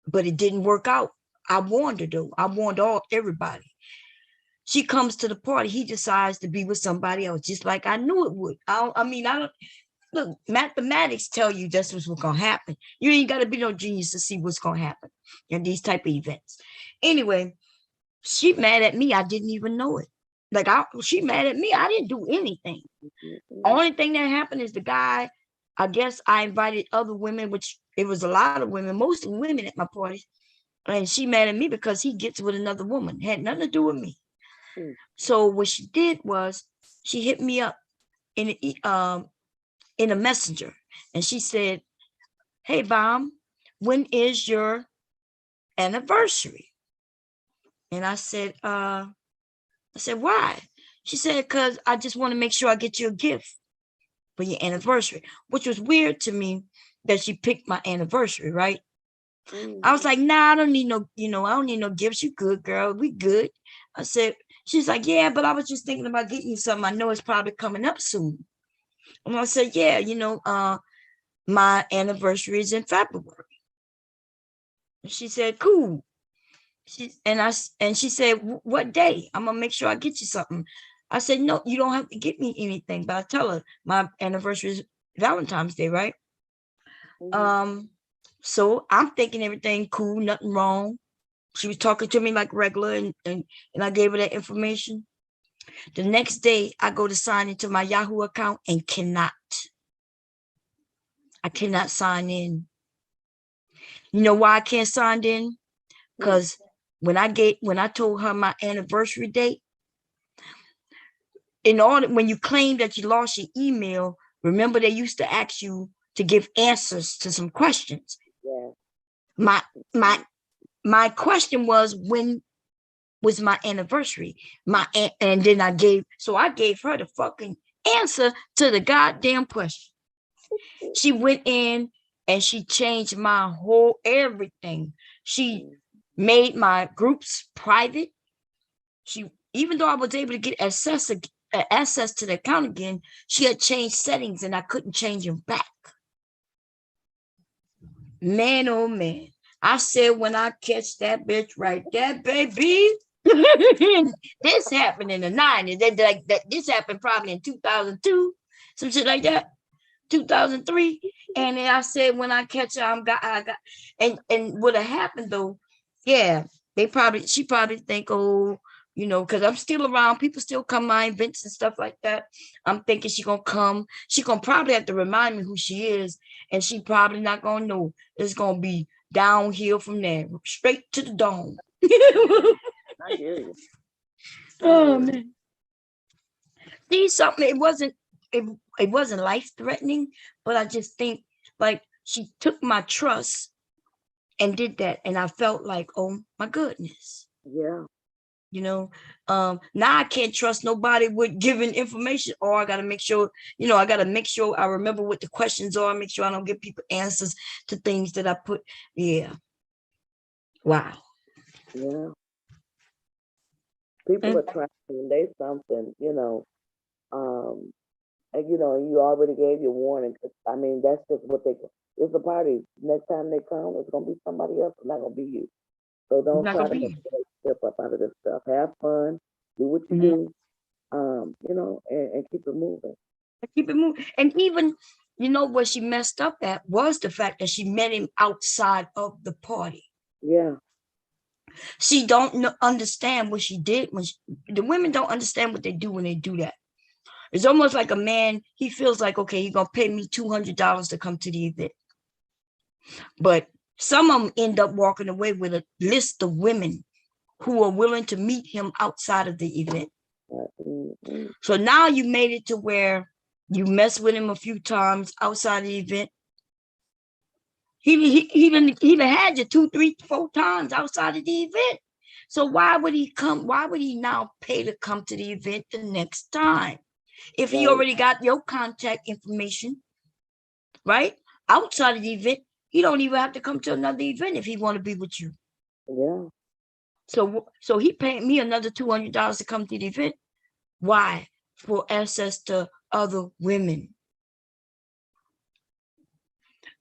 but it didn't work out. I warned her though. I warned everybody. She comes to the party. He decides to be with somebody else, just like I knew it would. I don't look, mathematics tell you that's what's going to happen. You ain't got to be no genius to see what's going to happen in these type of events. Anyway, she mad at me. I didn't even know it. She mad at me. I didn't do anything. Only thing that happened is the guy, I guess I invited other women, which it was a lot of women, mostly women at my parties. And she mad at me because he gets with another woman. Had nothing to do with me. So what she did was she hit me up in a messenger, and she said, "Hey, Bomb, when is your anniversary?" And I said, "Why?" She said, "Because I just want to make sure I get you a gift for your anniversary," which was weird to me that she picked my anniversary, right? I was like, "Nah, I don't need no, I don't need no gifts. You good, girl. We good." I said, she's like, "Yeah, but I was just thinking about getting you something. I know it's probably coming up soon." And I said, "Yeah, my anniversary is in February." And she said, "Cool." She said, "What day? I'm gonna make sure I get you something." I said, "No, you don't have to get me anything." But I tell her my anniversary is Valentine's Day, right? So I'm thinking everything cool, nothing wrong. She was talking to me like regular, and I gave her that information. The next day, I go to sign into my Yahoo account and I cannot sign in. You know why I can't sign in? Because when I told her my anniversary date, when you claim that you lost your email, remember they used to ask you to give answers to some questions. Yeah. My question was, when was my anniversary? And then I gave her the fucking answer to the goddamn question. She went in and she changed my whole everything. She made my groups private. Even though I was able to get access to the account again, she had changed settings and I couldn't change them back. Man, oh man. I said, when I catch that bitch right there, baby, this happened in the 90s. This happened probably in 2002, some shit like that, 2003. And then I said, when I catch her, I got, and what happened though, yeah, she probably think, oh, because I'm still around. People still come to my events and stuff like that. I'm thinking she's going to come. She's going to probably have to remind me who she is. And she probably not going to know. It's going to be downhill from there, straight to the dome. I hear you. Oh, man. See, something, it wasn't life-threatening, but I just think, like, she took my trust and did that. And I felt like, oh my goodness. Yeah. You know, now I can't trust nobody with giving information, or I got to make sure, I got to make sure I remember what the questions are, make sure I don't give people answers to things that I put. Yeah. Wow. Yeah. People are trying, they something, and you already gave your warning. I mean, that's just what it's a party. Next time they come, it's gonna be somebody else. It's not gonna be you. So don't try to step up out of this stuff. Have fun, do what you do, and keep it moving. Keep it moving. And even, what she messed up at was the fact that she met him outside of the party. Yeah. She don't understand what she did the women don't understand what they do when they do that. It's almost like a man, he feels like, okay, he's gonna pay me $200 to come to the event. But some of them end up walking away with a list of women who are willing to meet him outside of the event. So now you made it to where you mess with him a few times outside of the event. He even had you 2, 3, 4 times outside of the event. So why would he come? Why would he now pay to come to the event the next time? If he already got your contact information, right? Outside of the event, he don't even have to come to another event if he want to be with you. Yeah. So he paid me another $200 to come to the event. Why? For access to other women.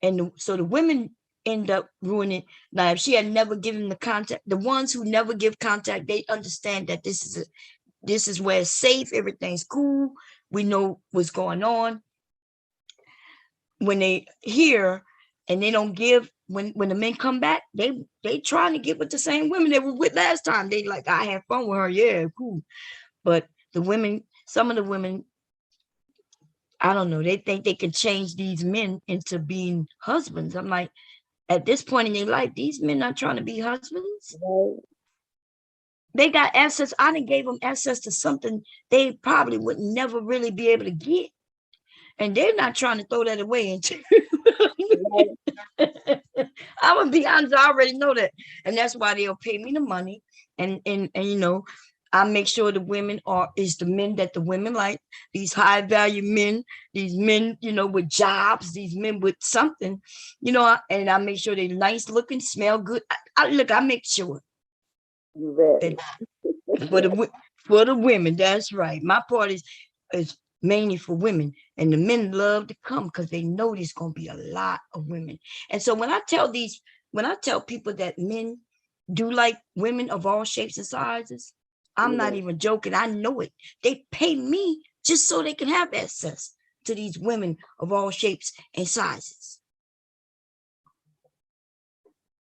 And so the women end up ruining. Now, if she had never given the contact, the ones who never give contact, they understand that this is where it's safe, everything's cool, we know what's going on. When they hear and they don't give, when the men come back, they trying to get with the same women they were with last time. They like, I had fun with her, yeah, cool. But the women, some of the women, I don't know, they think they can change these men into being husbands. I'm like, at this point in their life, these men not trying to be husbands. Right. They got access. I done gave them access to something they probably would never really be able to get. And they're not trying to throw that away. I'm gonna be honest, I already know that. And that's why they'll pay me the money. And I make sure the women is the men that the women like, these high value men, these men, with jobs, these men with something, and I make sure they're nice looking, smell good. I make sure. You bet. For the women, that's right. My party is mainly for women, and the men love to come because they know there's gonna be a lot of women. And so when I tell people that men do like women of all shapes and sizes, I'm not even joking. I know it. They pay me just so they can have access to these women of all shapes and sizes.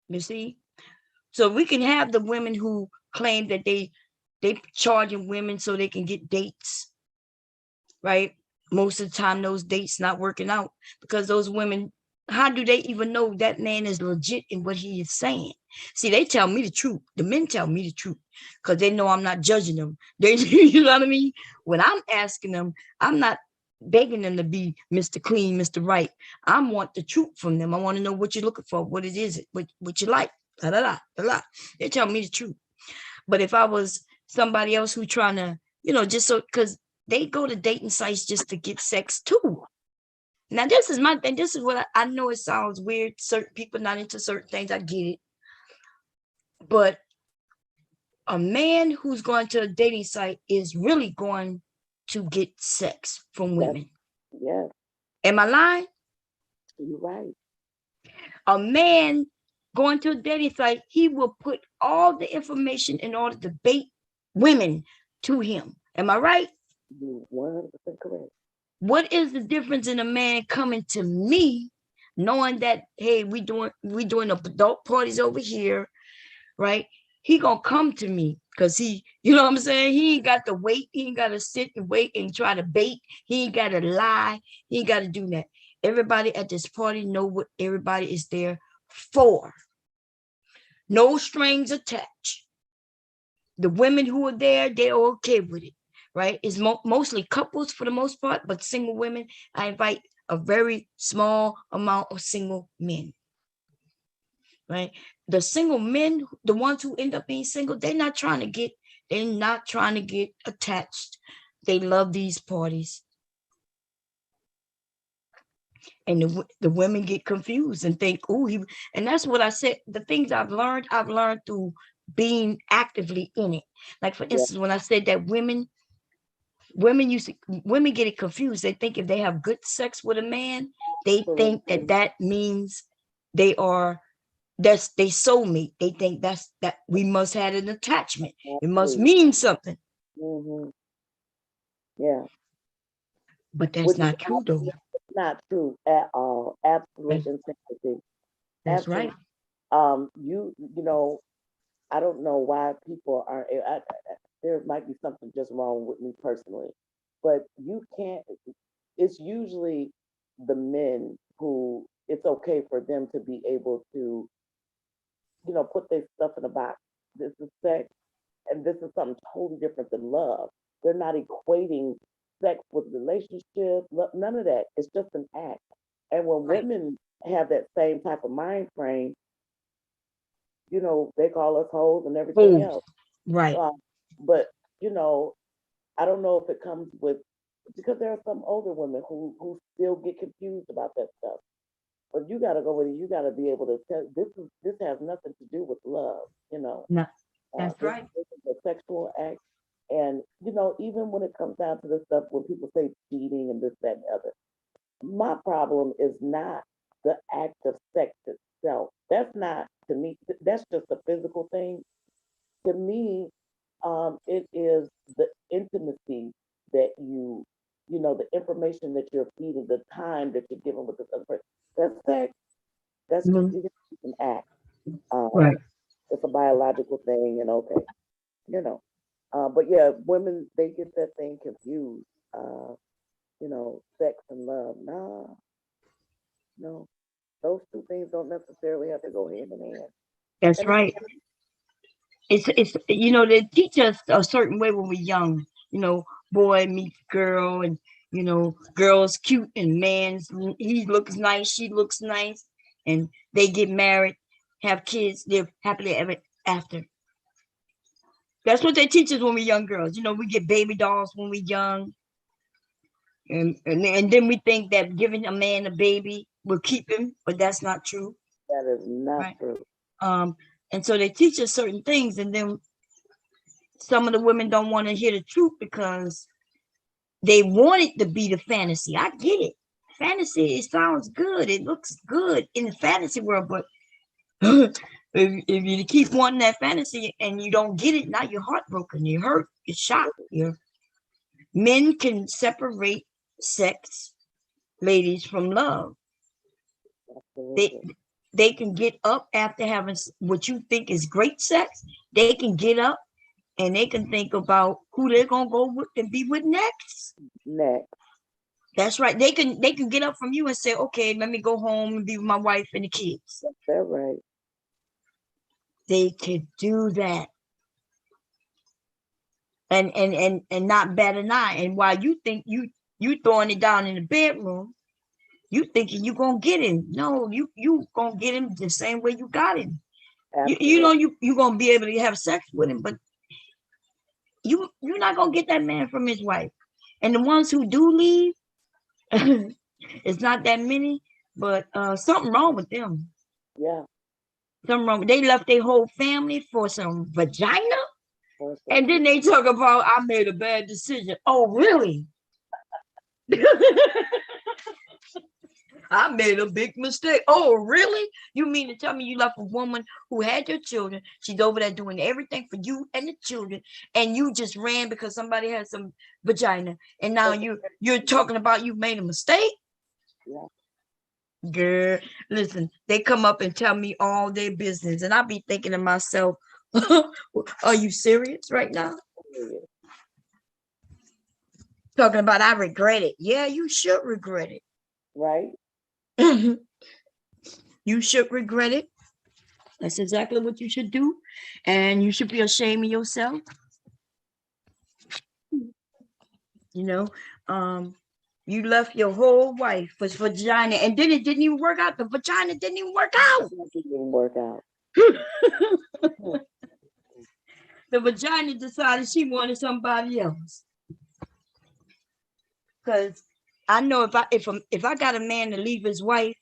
You see? So we can have the women who claim that they charging women so they can get dates, right? Most of the time, those dates not working out because those women, how do they even know that man is legit in what he is saying? See, they tell me the truth. The men tell me the truth because they know I'm not judging them. You know what I mean? When I'm asking them, I'm not begging them to be Mr. Clean, Mr. Right. I want the truth from them. I want to know what you're looking for, what it is, what you like. Da, da, da, da, da. They tell me the truth. But if I was somebody else who trying to, just so, because they go to dating sites just to get sex too. Now, this is my thing. This is what I know. It sounds weird. Certain people not into certain things. I get it. But a man who's going to a dating site is really going to get sex from women. Yes. Am I lying? You're right. A man going to a dating site, he will put all the information in order to bait women to him. Am I right? You're 100% correct. What is the difference in a man coming to me, knowing that, hey, we doing adult parties over here, right? He gonna come to me because he, you know what I'm saying? He ain't got to wait. He ain't got to sit and wait and try to bait. He ain't got to lie. He ain't got to do that. Everybody at this party know what everybody is there for. No strings attached. The women who are there, they're okay with it, right? It's mostly couples for the most part, but single women, I invite a very small amount of single men. right? The single men, the ones who end up being single, they're not trying to get attached. They love these parties. And the women get confused and think, oh, and that's what I said. The things I've learned through being actively in it. Like, for instance, when I said that women get it confused. They think if they have good sex with a man, they think that means they soulmate. They think that we must have an attachment. It must mean something. Mm-hmm. Yeah. But that's not true, though. Not true at all. Absolute insanity. That's right. You know, I don't know why people are. There might be something just wrong with me personally, but you can't. It's usually the men who it's okay for them to be able to, you know, put their stuff in a box. This is sex, and this is something totally different than love. They're not equating sex with relationship, none of that. It's just an act. And when women have that same type of mind frame, you know, they call us hoes and everything else. Right. But, you know, I don't know if it comes with, because there are some older women who still get confused about that stuff. But you got to go with it. You got to be able to tell this has nothing to do with love, you know. No, that's right. This is a sexual act. And, you know, even when it comes down to this stuff, when people say cheating and this, that, and the other, my problem is not the act of sex itself. That's not, to me, that's just a physical thing. To me, it is the intimacy that you know, the information that you're feeding, the time that you're giving with this other person. That's sex. That's just an act. Right. It's a biological thing, and okay, you know. But yeah, women, they get that thing confused. You know, sex and love. Nah, no, those two things don't necessarily have to go hand in hand. That's right. It's you know, they teach us a certain way when we're young. You know, boy meets girl, and you know, girl's cute and he looks nice, she looks nice, and they get married, have kids, live happily ever after. That's what they teach us when we're young girls. You know, we get baby dolls when we're young. And then we think that giving a man a baby will keep him, but that's not true. That is not true. And so they teach us certain things, and then some of the women don't want to hear the truth because they want it to be the fantasy. I get it. Fantasy, it sounds good. It looks good in the fantasy world, but if you keep wanting that fantasy and you don't get it, now you're heartbroken, you're hurt, you're shocked. Men can separate sex, ladies, from love. They can get up after having what you think is great sex. They can get up and they can think about who they're gonna go with and be with next. That's right. They can get up from you and say, okay, let me go home and be with my wife and the kids. That's right. They could do that. And not bat an eye. And while you think you throwing it down in the bedroom, you thinking you gonna get him. No, you gonna get him the same way you got him. You know you gonna be able to have sex with him, but you're not gonna get that man from his wife. And the ones who do leave, it's not that many, but something wrong with them. Yeah. Something wrong. They left their whole family for some vagina. And then they talk about, I made a bad decision. Oh, really? I made a big mistake. Oh, really? You mean to tell me you left a woman who had your children? She's over there doing everything for you and the children, and you just ran because somebody had some vagina, and now you're talking about you made a mistake? Yeah. Girl, listen, they come up and tell me all their business, and I be thinking to myself, are you serious right now? Talking about I regret it. Yeah, you should regret it. Right. You should regret it. That's exactly what you should do. And you should be ashamed of yourself. You know, You left your whole wife for vagina, and then it didn't even work out. The vagina didn't even work out. It didn't work out. The vagina decided she wanted somebody else. Because I know if I got a man to leave his wife,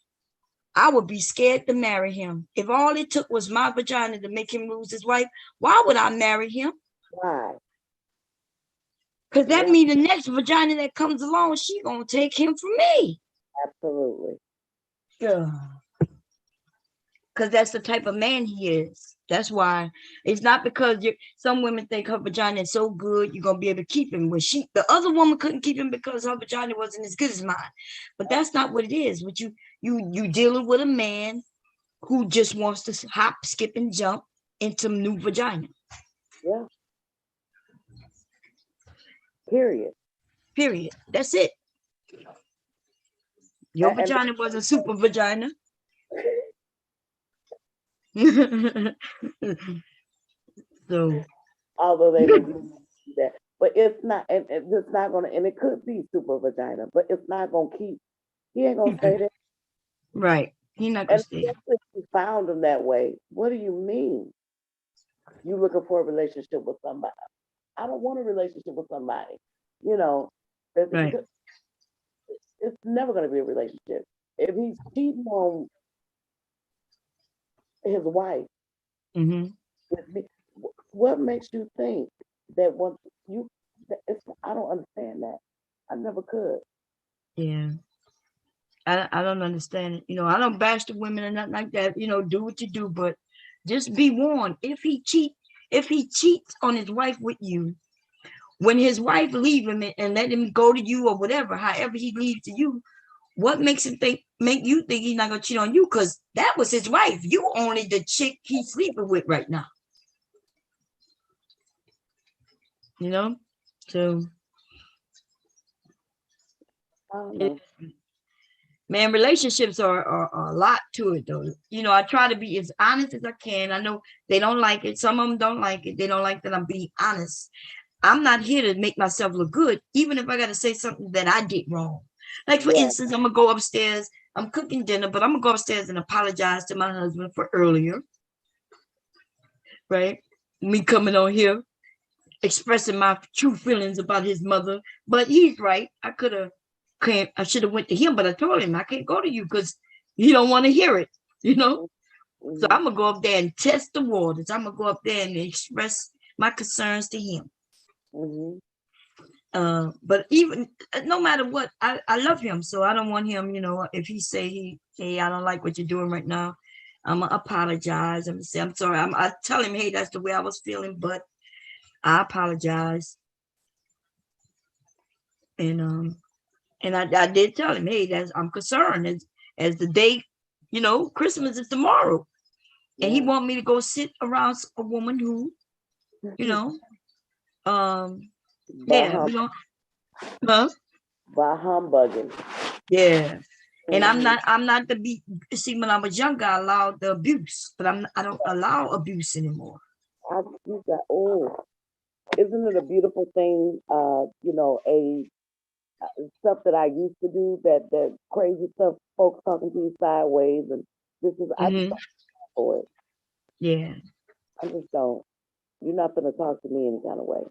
I would be scared to marry him. If all it took was my vagina to make him lose his wife, why would I marry him? Why? Because that means the next vagina that comes along, she gonna take him from me. Absolutely. Yeah. Because that's the type of man he is. That's why it's not because some women think her vagina is so good you're gonna be able to keep him. When the other woman couldn't keep him because her vagina wasn't as good as mine. But that's not what it is. What you dealing with a man who just wants to hop, skip, and jump into new vagina. Yeah. Period. That's it. Your vagina wasn't super vagina. So, although they would do that, but it's not, and it's not gonna, and it could be super vagina, but it's not gonna keep. He ain't gonna stay there. Right. He not gonna stay. If you found him that way, what do you mean? You looking for a relationship with somebody? I don't want a relationship with somebody. You know, right. It's never gonna be a relationship. If he's cheating on his wife, what makes you think that once you? I don't understand that. I never could. Yeah. I don't understand it. You know, I don't bash the women or nothing like that. You know, do what you do, but just be warned. If he cheats on his wife with you, when his wife leave him and let him go to you or whatever, however he leaves to you, what makes him make you think he's not gonna cheat on you? Because that was his wife. You only the chick he's sleeping with right now. You know, so man, relationships are a lot to it though. You know, I try to be as honest as I can. I know they don't like it. Some of them don't like it. They don't like that I'm being honest. I'm not here to make myself look good, even if I got to say something that I did wrong. Like, for instance, I'm going to go upstairs. I'm cooking dinner, but I'm going to go upstairs and apologize to my husband for earlier. Right? Me coming on here, expressing my true feelings about his mother. But he's right. I should have went to him, but I told him I can't go to you because he don't want to hear it, you know? So I'm going to go up there and test the waters. I'm going to go up there and express my concerns to him. But even no matter what, I love him, so I don't want him, you know, if he say hey, I don't like what you're doing right now, I'm gonna apologize. I'm gonna say I'm sorry. I tell him, hey, that's the way I was feeling, but I apologize. And I did tell him, hey, I'm concerned as the day, you know, Christmas is tomorrow, and he want me to go sit around a woman who, you know, we don't, by humbugging. Yeah. And I'm not to be, see, when I was younger, I allowed the abuse, but I don't allow abuse anymore. Isn't it a beautiful thing? You know, stuff that I used to do, that crazy stuff, folks talking to you sideways, and this is I just don't for it. Yeah. I just don't. You're not gonna talk to me any kind of way.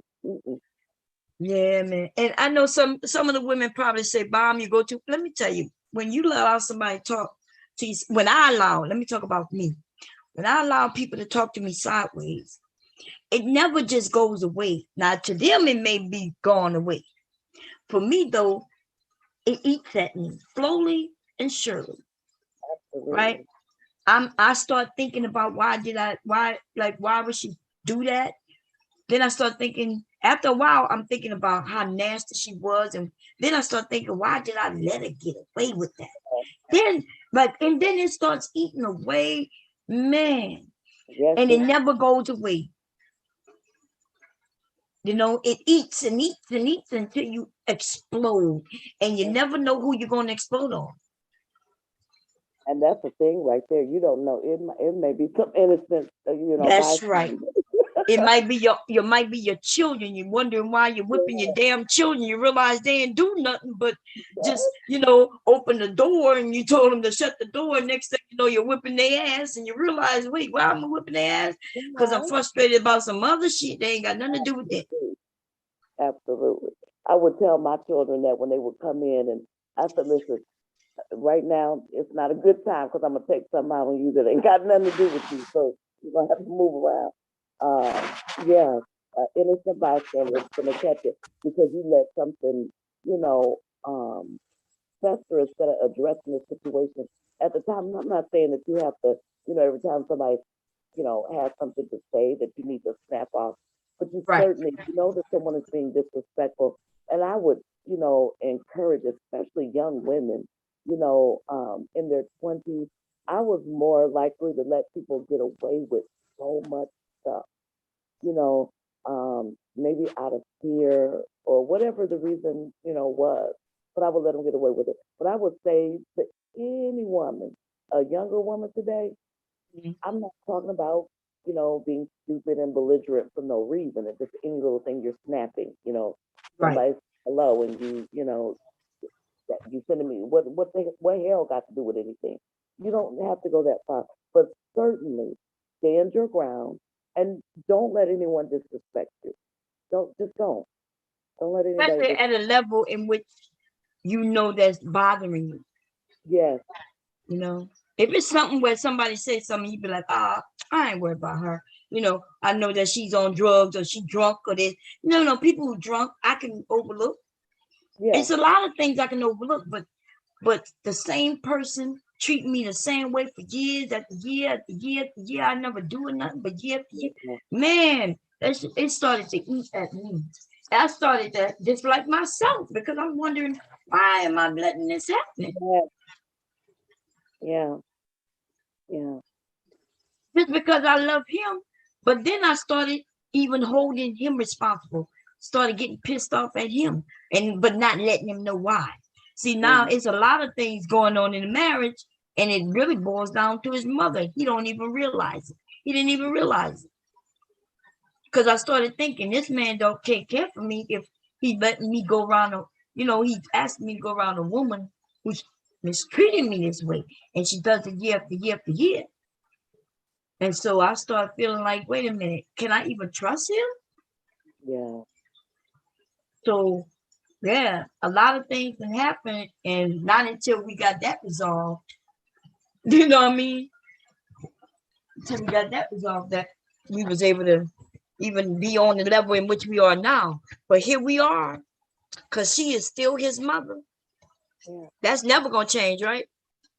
Yeah, man. And I know some of the women probably say, Bomb, you go to, let me tell you, when you allow somebody to talk to you, let me talk about me. When I allow people to talk to me sideways, it never just goes away. Now, to them, it may be gone away. For me, though, it eats at me slowly and surely. Absolutely. Right? I start thinking about why would she do that? Then I start thinking, after a while, I'm thinking about how nasty she was. And then I start thinking, why did I let her get away with that? And then it starts eating away, man. And it never goes away. You know, it eats and eats and eats until you explode. And you never know who you're going to explode on. And that's the thing right there. You don't know. It may be some innocent, you know. That's right. It might be your children. You're wondering why you're whipping your damn children. You realize they ain't do nothing but just, open the door, and you told them to shut the door. Next thing you know, you're whipping their ass, and you realize, wait, why am I whipping their ass? Because I'm frustrated about some other shit. They ain't got nothing to do with it. Absolutely. I would tell my children that when they would come in, and I said, listen, right now it's not a good time because I'm gonna take something out on you that ain't got nothing to do with you. So you're gonna have to move around. Innocent bystander is gonna catch it because you let something, fester instead of addressing the situation at the time. I'm not saying that you have to, every time somebody, has something to say that you need to snap off, but you certainly, that someone is being disrespectful. And I would, encourage, especially young women, in their 20s, I was more likely to let people get away with so much stuff, maybe out of fear or whatever the reason, was. But I would let them get away with it. But I would say to any woman, a younger woman today, I'm not talking about, being stupid and belligerent for no reason. It's just any little thing you're snapping, somebody's hello, and that you sending me what hell got to do with anything? You don't have to go that far, but certainly stand your ground and don't let anyone disrespect you. Don't let anybody. Especially at a level in which that's bothering you. Yes. If it's something where somebody says something, you be like, I ain't worried about her. I know that she's on drugs or she drunk or this. No, people who drunk, I can overlook. Yeah. It's a lot of things I can overlook, but the same person treat me the same way for years after year after year after year. I never doing nothing but year after year. Man, it started to eat at me. I started to dislike myself because I'm wondering, why am I letting this happen? Yeah. Just because I love him. But then I started even holding him responsible, started getting pissed off at him, but not letting him know why. See, now it's a lot of things going on in the marriage, and it really boils down to his mother. He don't even realize it. He didn't even realize it. Because I started thinking, this man don't take care for me if he letting me go around, he asked me to go around a woman who's mistreating me this way, and she does it year after year after year. And so I started feeling like, wait a minute, can I even trust him? Yeah. So, yeah, a lot of things can happen, and not until we got that resolved. You know what I mean? Until we got that resolved, that we was able to even be on the level in which we are now. But here we are, because she is still his mother. Yeah. That's never going to change, right?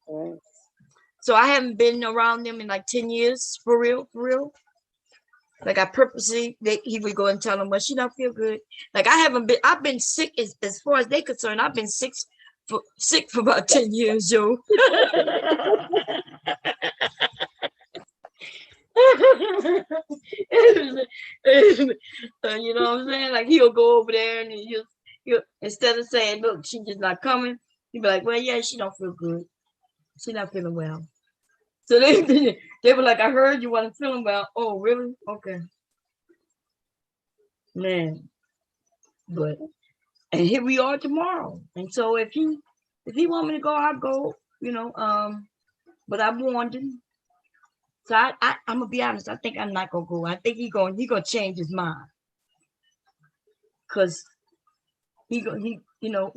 Right. So I haven't been around them in like 10 years, for real. Like I purposely, he would go and tell them, well, she don't feel good. Like I've been sick as far as they concerned. I've been sick for about 10 years, yo. You know what I'm saying? Like he'll go over there and he'll instead of saying, look, she's just not coming, he'll be like, well, yeah, she don't feel good. She's not feeling well. So they were like, I heard you wasn't feeling well. Oh, really? Okay. Man. And here we are tomorrow. And so if he want me to go, I'll go, but I warned him. So I'm gonna be honest, I think I'm not gonna go. I think he gonna change his mind. Cause the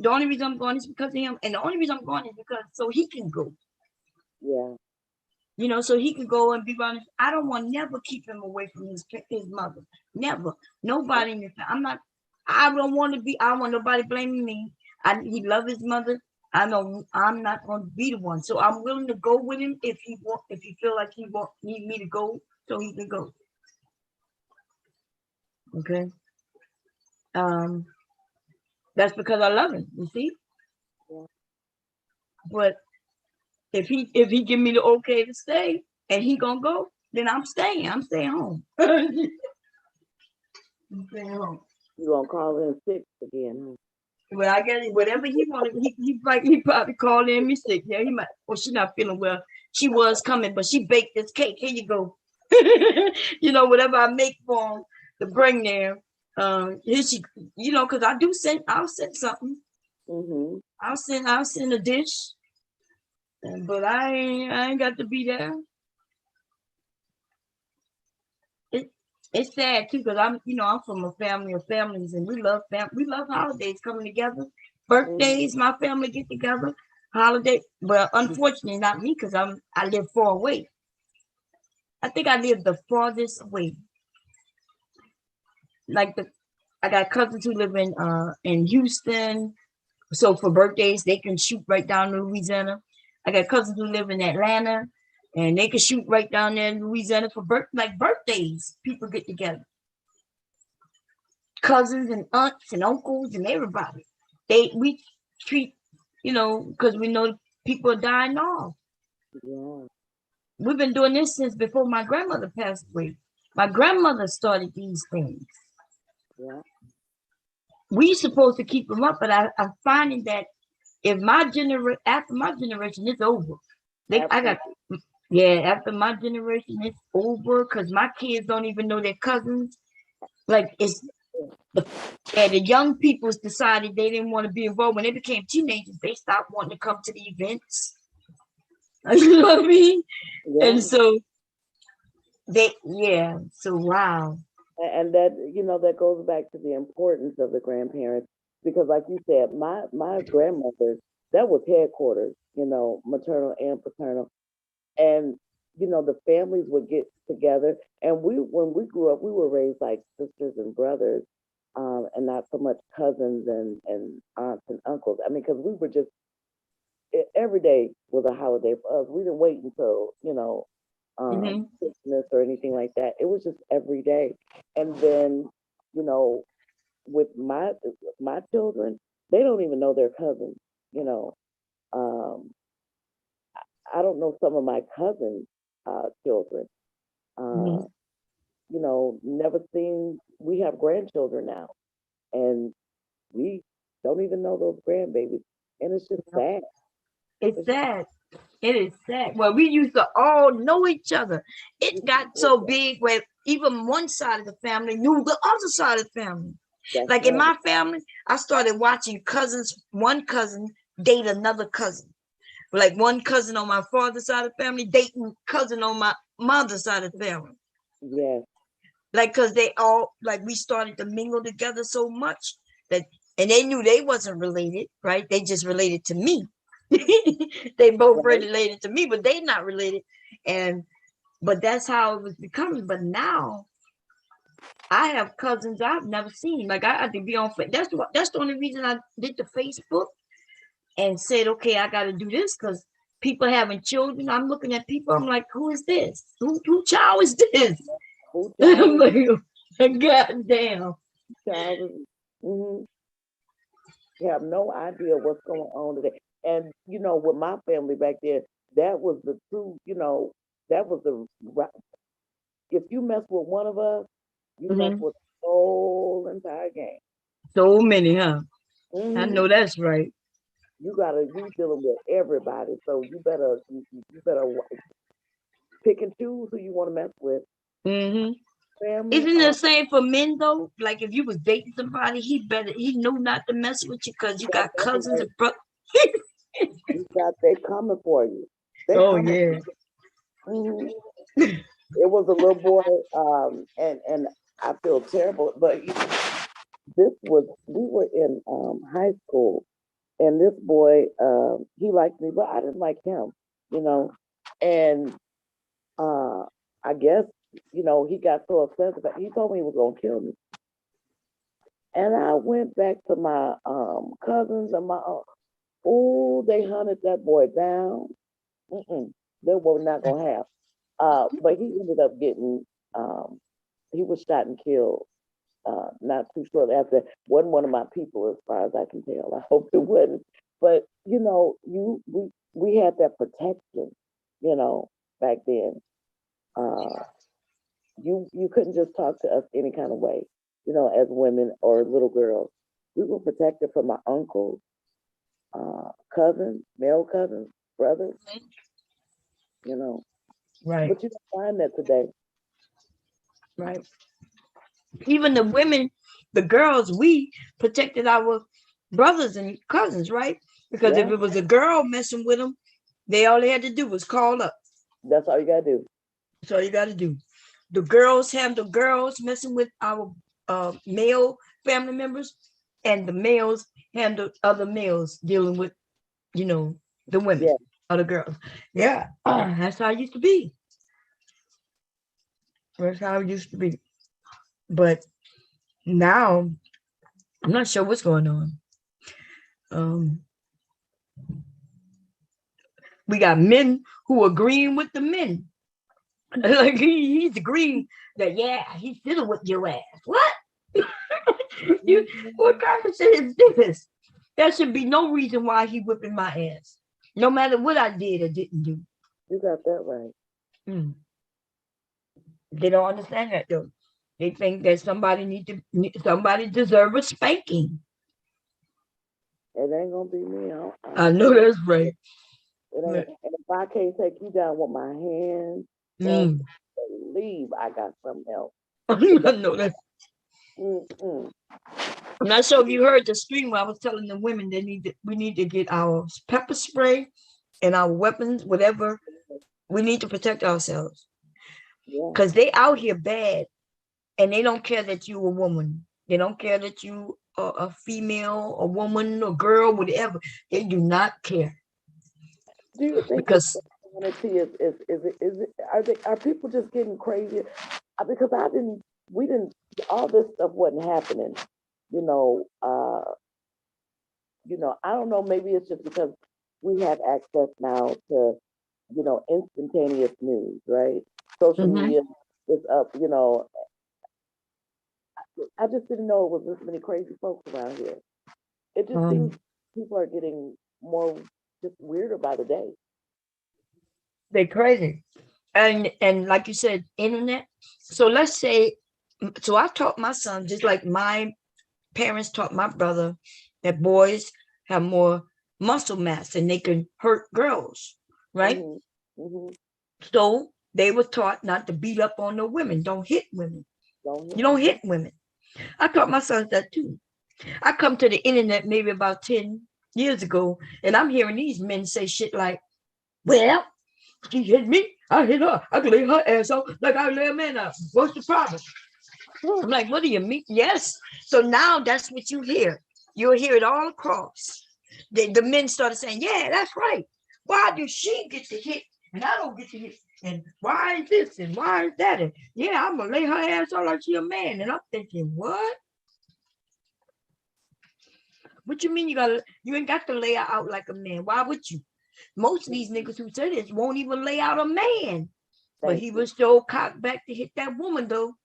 only reason I'm going is because of him, and the only reason I'm going is because so he can go. Yeah. So he can go and be around. I don't want to never keep him away from his mother. Never. Nobody in this. I don't want nobody blaming me. He loves his mother. I know I'm not going to be the one. So I'm willing to go with him if he feel like he need me to go, so he can go. Okay. That's because I love him, you see? Yeah. But if he give me the okay to stay and he gonna go, then I'm staying home. I'm staying home. You gonna call in sick again, huh? Well, I guess whatever he wanted, he probably called in me sick. Yeah, he might. Well, she's not feeling well. She was coming, but she baked this cake. Here you go. You know, whatever I make for them to bring there. Here she, you know, because I'll send something. Mm-hmm. I'll send a dish. But I ain't got to be there. It's sad too, because I'm from a family of families, and we love holidays coming together. Birthdays, my family get together. Holiday, well, unfortunately not me, because I live far away. I think I live the farthest away. Like I got cousins who live in Houston, so for birthdays they can shoot right down to Louisiana. I got cousins who live in Atlanta, and they can shoot right down there in Louisiana for birthdays. People get together, cousins and aunts and uncles and everybody. We treat, because we know people are dying off. Yeah. We've been doing this since before my grandmother passed away. My grandmother started these things. Yeah. We supposed to keep them up, but I'm finding that if after my generation, it's over. After my generation, it's over, because my kids don't even know their cousins. Like the young people's decided they didn't want to be involved. When they became teenagers, they stopped wanting to come to the events. You know what I mean? Yeah. And so so wow. And that, that goes back to the importance of the grandparents, because like you said, my grandmother, that was headquarters, maternal and paternal. And, the families would get together, and when we grew up, we were raised like sisters and brothers, and not so much cousins and aunts and uncles. I mean, because we were just, every day was a holiday for us. We didn't wait until, Christmas or anything like that. It was just every day. And then, with my children, they don't even know their cousins. Um, I don't know some of my cousins' children. Never seen. We have grandchildren now, and we don't even know those grandbabies, and it's just sad. It's sad. It is sad. Well, we used to all know each other. It got so big where even one side of the family knew the other side of the family. Like in my family, I started watching one cousin date another cousin. Like one cousin on my father's side of the family dating cousin on my mother's side of the family. Yes. Like, because they all, like, we started to mingle together so much and they knew they wasn't related, right? They just related to me. They both related to me, but they not related. But that's how it was becoming. But now I have cousins I've never seen. Like, I had to be on. That's the only reason I did the Facebook and said, okay, I got to do this, because people having children. I'm looking at people. I'm like, who is this? Who child is this? I'm like, God damn. Child, you have no idea what's going on today. And with my family back there, that was the true. That was the. If you mess with one of us, you mess with the whole entire game. So many, huh? I know that's right. You dealing with everybody, so you better pick and choose who you want to mess with. Family, isn't it the same for men though? Like if you was dating somebody, he knew not to mess with you because you got cousins and brothers. They coming for you. Yeah. It was a little boy, and I feel terrible, but we were in high school, and this boy, he liked me, but I didn't like him, and I guess, he got so upset about it. He told me he was gonna kill me. And I went back to my cousins and my they hunted that boy down. They were not gonna have. But he ended up getting he was shot and killed not too short after. Wasn't one of my people, as far as I can tell. I hope it wasn't. But we had that protection, back then. You couldn't just talk to us any kind of way, as women or little girls. We were protected from our uncles, cousins, male cousins, brothers, Right. But you don't find that today. Right. Even the women, the girls, we protected our brothers and cousins, right? Because if Yeah, it was a girl messing with them, all they had to do was call up. that's all you gotta do. That's all you got to do. The girls handle girls messing with our male family members, and the males handle other males dealing with, the women, Yeah. other girls. Yeah, that's how it used to be. That's how it used to be. But now, I'm not sure what's going on. We got men who agreeing with the men. Like he's agreeing that, yeah, he should have whipped your ass. What? What kind of shit is this? There should be no reason why he whipping my ass, no matter what I did or didn't do. You got that right. They don't understand that though. They think that somebody deserve a spanking. It ain't gonna be me. I know that's right. And if I can't take you down with my hands, well, believe I got something else. I know that. I'm not sure if you heard the stream where I was telling the women we need to get our pepper spray and our weapons, whatever. We need to protect ourselves. Because they out here bad, and they don't care that you a woman. They don't care that you are a female, a woman, a girl, whatever. They do not care. Do you think because are people just getting crazy? Because all this stuff wasn't happening. I don't know, maybe it's just because we have access now to, instantaneous news, right? Social media is up, I just didn't know it was this many crazy folks around here. It just seems people are getting more just weirder by the day. They're crazy. And like you said, internet. So let's say, so I taught my son, just like my parents taught my brother, that boys have more muscle mass and they can hurt girls, right? So they were taught not to beat up on the women. Don't hit women. You don't hit women. I taught my sons that too. I come to the internet maybe about 10 years ago, and I'm hearing these men say shit like, well, she hit me, I hit her. I can lay her ass out like I lay a man out. What's the problem? I'm like, what do you mean? Yes. So now that's what you hear. You'll hear it all across. The men started saying, yeah, that's right. Why does she get to hit and I don't get to hit? And why is this and why is that? And yeah, I'm gonna lay her ass out like she a man. And I'm thinking, what? What you mean you ain't got to lay her out like a man? Why would you? Most of these niggas who say this won't even lay out a man. But he was so cocked back to hit that woman though.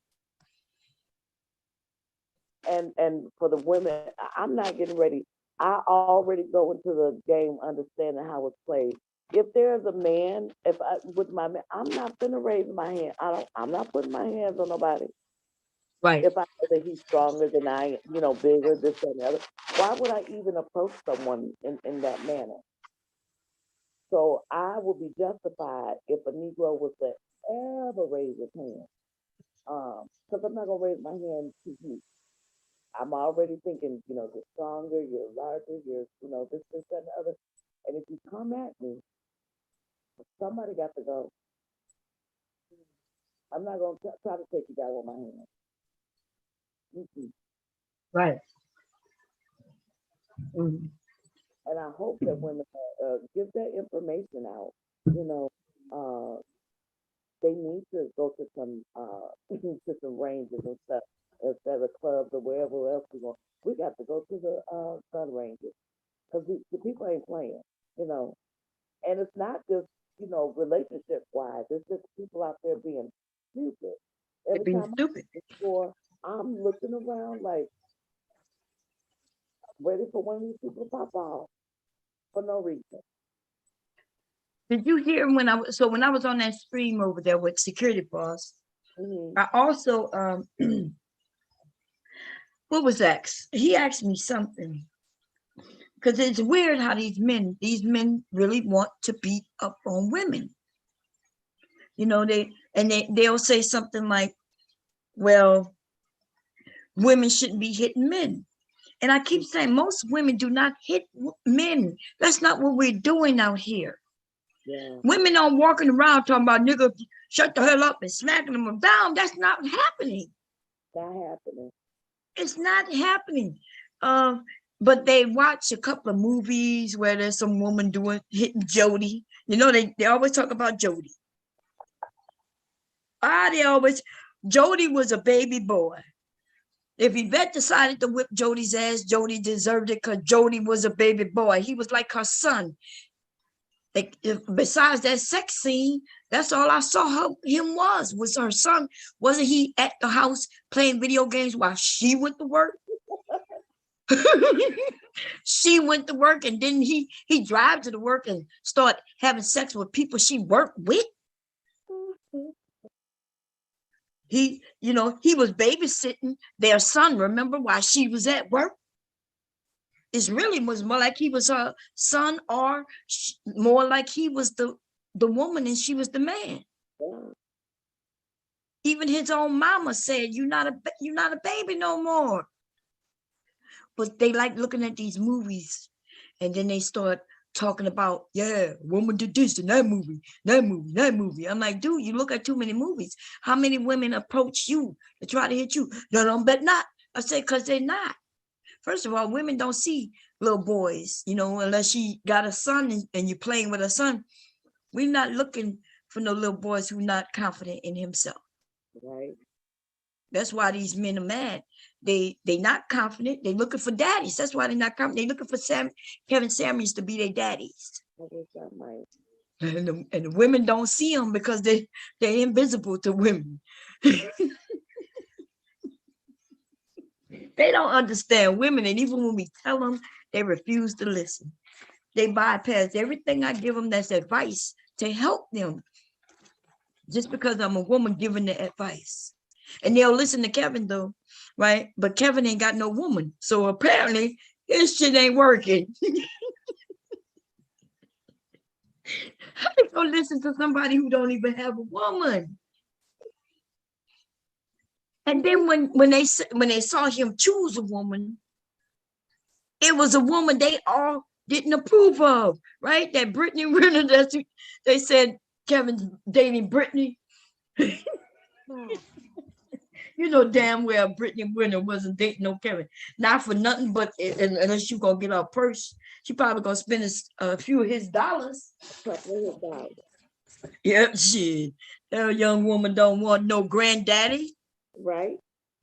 And for the women, I'm not getting ready. I already go into the game understanding how it's played. If there's a man, with my man, I'm not gonna raise my hand. I'm not putting my hands on nobody. Right. If I know that he's stronger than I, bigger, this and the other, why would I even approach someone in that manner? So I would be justified if a Negro was to ever raise his hand. Because I'm not gonna raise my hand to you. I'm already thinking, you're stronger, you're larger, you're, this, and the other. And if you come at me, somebody got to go. I'm not going to try to take you down with my hand. Right. And I hope that women give that information out. They need to go to some ranges and stuff instead of clubs or wherever else we go. We got to go to the gun ranges because the people ain't playing, And it's not just relationship wise. It's just people out there being stupid. Every time I'm looking around like ready for one of these people to pop off for no reason. Did you hear when I was on that stream over there with Security Boss? I also what was that? He asked me something. Because it's weird how these men really want to beat up on women. They'll say something like, well, women shouldn't be hitting men. And I keep saying most women do not hit men. That's not what we're doing out here. Yeah. Women aren't walking around talking about nigga, shut the hell up and smacking them down. That's not happening. Not happening. It's not happening. But they watch a couple of movies where there's some woman hitting Jody. You know, they always talk about Jody. Jody was a baby boy. If Yvette decided to whip Jody's ass, Jody deserved it because Jody was a baby boy. He was like her son. Besides that sex scene, that's all I saw him was her son. Wasn't he at the house playing video games while she went to work? She went to work, and then he drive to the work and start having sex with people she worked with. He was babysitting their son, remember, while she was at work. It really was more like he was her son, or more like he was the woman and she was the man. Yeah. Even his own mama said, you're not a baby no more. But they like looking at these movies, and then they start talking about, yeah, woman did this in that movie. I'm like, dude, you look at too many movies. How many women approach you to try to hit you? No, bet not. I said, because they're not. First of all, women don't see little boys, unless she got a son and you're playing with a son. We're not looking for no little boys who are not confident in himself. Right. That's why these men are mad. They not confident. They looking for daddies. That's why they're not confident. They looking for Kevin Samuels to be their daddies. I guess that might. And the women don't see them because they're invisible to women. They don't understand women, and even when we tell them, they refuse to listen. They bypass everything I give them that's advice to help them, just because I'm a woman giving the advice. And they'll listen to Kevin though, right? But Kevin ain't got no woman, so apparently his shit ain't working. How you gonna listen to somebody who don't even have a woman? And then when they saw him choose a woman, it was a woman they all didn't approve of, right? That Brittany Renner, they said Kevin's dating Brittany. You know damn well Brittany Renner wasn't dating no Kevin. Not for nothing, but unless you gonna get her purse, she probably gonna spend a few of his dollars. Yeah, shit. That young woman don't want no granddaddy. Right.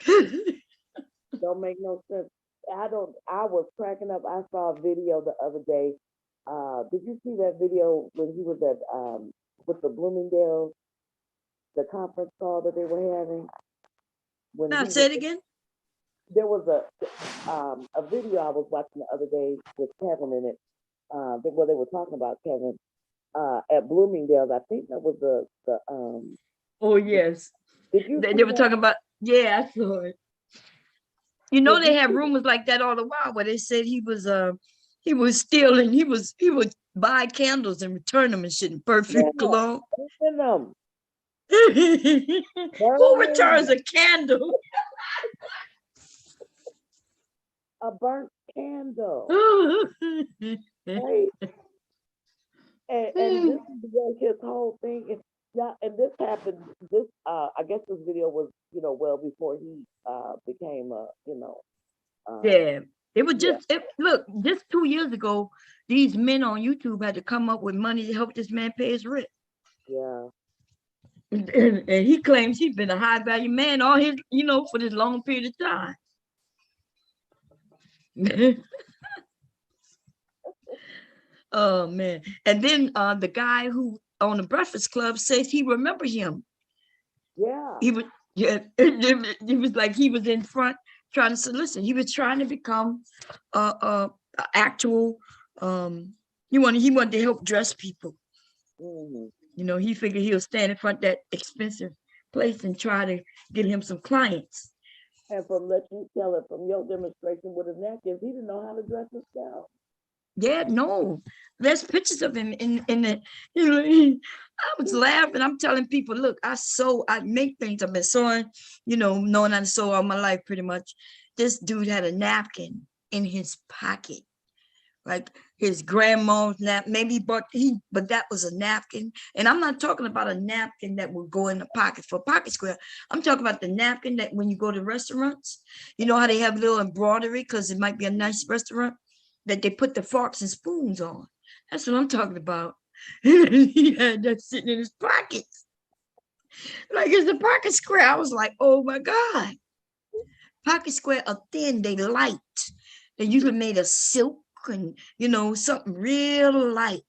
Don't make no sense. I was cracking up. I saw a video the other day. Did you see that video when he was at with the Bloomingdale's, the conference call that they were having? Now say it again. There was a video I was watching the other day with Kevin in it. They were talking about Kevin at Bloomingdale's. I think that was the Oh yes. Did you? They were talking about. Yeah, I saw it. They have rumors like that all the while where they said he was stealing. He would buy candles and return them and shit in perfume cologne. Who returns a candle? A burnt candle. Right? And this is his whole thing. Yeah, and this happened. I guess this video was, well before he became yeah, it was just look. Just 2 years ago, these men on YouTube had to come up with money to help this man pay his rent. Yeah. And he claims he's been a high value man all his, for this long period of time. Oh man. And then the guy who on the Breakfast Club says he remembered him. Yeah. He was like he was in front trying to solicit. He was trying to become actual he wanted to help dress people. Mm-hmm. He figured he'll stand in front of that expensive place and try to get him some clients. And from let you tell it from your demonstration with his napkins, he didn't know how to dress himself. Yeah, no. There's pictures of him in the, I was laughing. I'm telling people, look, I make things. I've been sewing, knowing how to sew all my life pretty much. This dude had a napkin in his pocket, like his grandma's nap. Maybe but that was a napkin. And I'm not talking about a napkin that would go in the pocket for pocket square. I'm talking about the napkin that when you go to restaurants, you know how they have little embroidery because it might be a nice restaurant that they put the forks and spoons on. That's what I'm talking about. He had that sitting in his pockets. Like it's a pocket square. I was like, oh my God. Pocket square are thin, they light. They usually made of silk and something real light.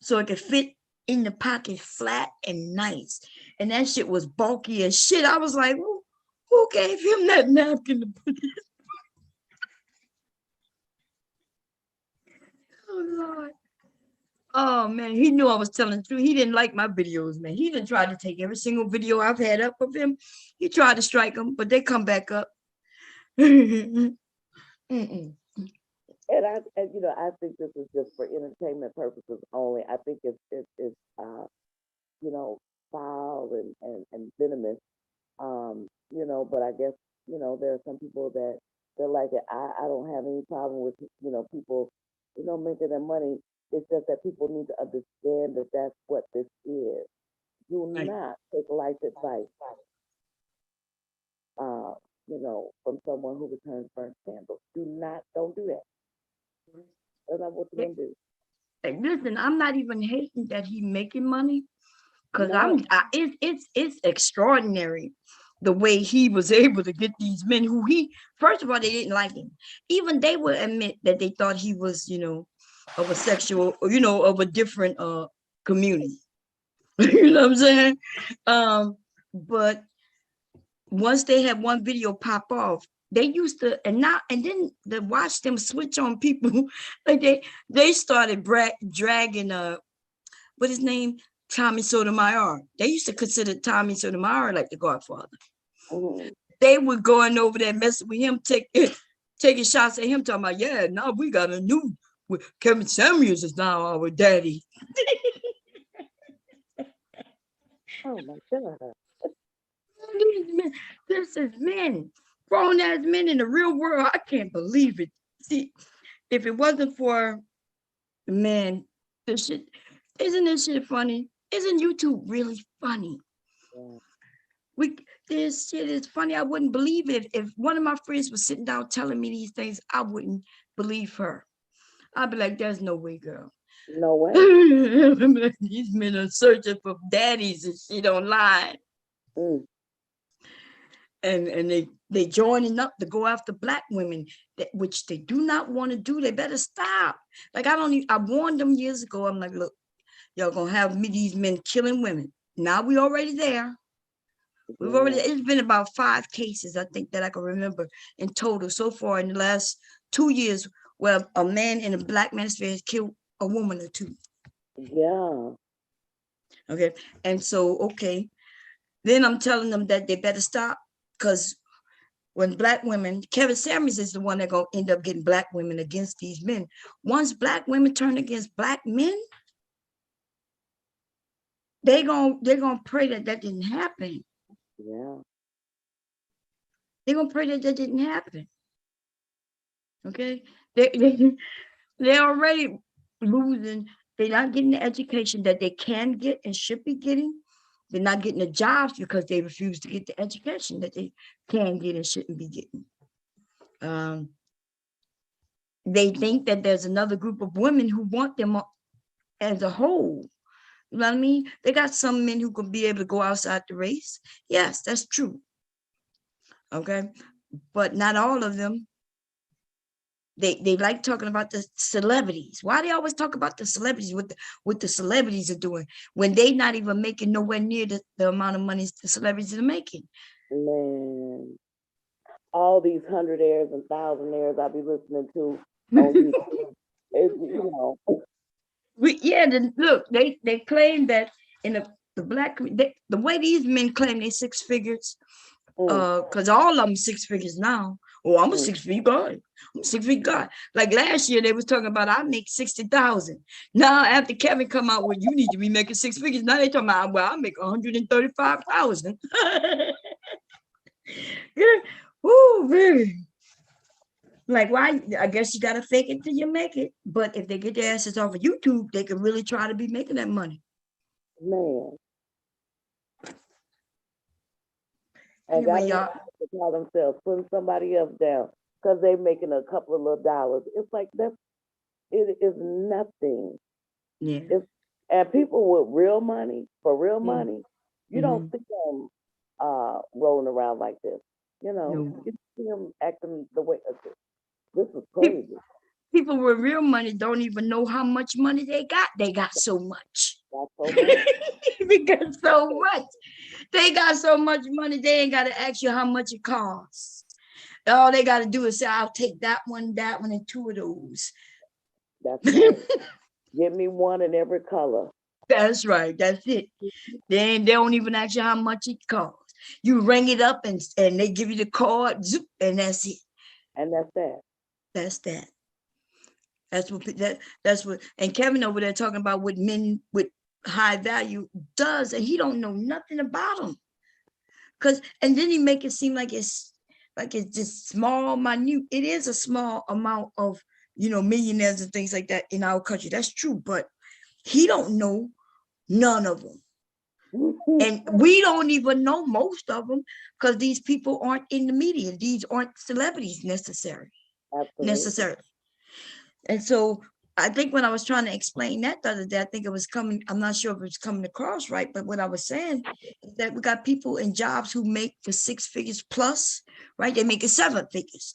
So it could fit in the pocket flat and nice. And that shit was bulky as shit. I was like, who gave him that napkin to put in? Oh Lord. Oh man, he knew I was telling the truth. He didn't like my videos, man. He done tried to take every single video I've had up of him. He tried to strike them, but they come back up. And I think this is just for entertainment purposes only. I think it's foul and venomous. But I guess there are some people that they're like it. I don't have any problem with people making their money. It's just that people need to understand that that's what this is. Do not take life advice, from someone who returns burnt candles. Don't do that. That's not what you're gonna do. Hey, listen, I'm not even hating that he making money, because it's extraordinary the way he was able to get these men who first of all, they didn't like him. Even they would admit that they thought he was, of a sexual, of a different community. You know what I'm saying? But once they had one video pop off, they used to, and then to watch them switch on people, like they started dragging what his name, Tommy Sotomayor. They used to consider Tommy Sotomayor like the Godfather. Mm-hmm. They were going over there messing with him, taking shots at him, talking about, yeah, now we got a new, Kevin Samuels is now our daddy. Oh my God. This is men, grown ass men in the real world. I can't believe it. See, if it wasn't for men, this shit, isn't this shit funny? Isn't YouTube really funny? Yeah. This shit is funny. I wouldn't believe it. If one of my friends was sitting down telling me these things, I wouldn't believe her. I'd be like, there's no way, girl. No way. These men are searching for daddies and shit online. Mm. And they joining up to go after Black women, which they do not want to do. They better stop. Like I warned them years ago. I'm like, look, y'all gonna have these men killing women. Now we already there. It's been about 5 cases, I think, that I can remember in total so far in the last 2 years, where a man in a Black manosphere has killed a woman or 2. Yeah. Okay. And so, then I'm telling them that they better stop, because when Black women, Kevin Samuels is the one that gonna end up getting Black women against these men. Once Black women turn against Black men, they're gonna pray that didn't happen. Yeah. They're gonna pray that didn't happen. Okay. They're already losing. They're not getting the education that they can get and should be getting. They're not getting the jobs because they refuse to get the education that they can get and shouldn't be getting. They think that there's another group of women who want them as a whole. You know what I mean? They got some men who can be able to go outside the race. Yes, that's true. Okay. But not all of them. They like talking about the celebrities. Why they always talk about the celebrities, what the celebrities are doing, when they not even making nowhere near the amount of money the celebrities are making? Man, all these 100aires and 1000aires I be listening to on YouTube, look, they claim that in the Black, the way these men claim they 6 figures, because all of them 6 figures now. Oh, I'm a 6 feet guy. I'm a 6 feet guy. Like last year, they was talking about I make 60,000. Now after Kevin come out with you need to be making 6 figures. Now they talking about, well, I make 135,000. Yeah. Ooh, baby. Like, why? I guess you gotta fake it till you make it. But if they get their asses off of YouTube, they can really try to be making that money. Man. And Anyway, got to call themselves putting somebody else down because they making a couple of little dollars. It's like it is nothing. Yeah. And people with real money, for real money, you don't see them rolling around like this. You know, you see them acting the way this is crazy. People with real money don't even know how much money they got. They got so much. Got so much. Because so much. They got so much money, they ain't got to ask you how much it costs. All they got to do is say, I'll take that one, and 2 of those. That's right. Give me one in every color. That's right. That's it. They don't even ask you how much it costs. You ring it up and they give you the card, zoop, and that's it. And that's that. That's that. That's what, and Kevin over there talking about what men with high value does, and he don't know nothing about them. And then he make it seem like it's just small, minute. It is a small amount of, millionaires and things like that in our country. That's true, but he don't know none of them. And we don't even know most of them because these people aren't in the media. These aren't celebrities necessarily. And so I think when I was trying to explain that the other day, I think it was coming, I'm not sure if it's coming across right, but what I was saying is that we got people in jobs who make the 6 figures plus, right? They make it 7 figures.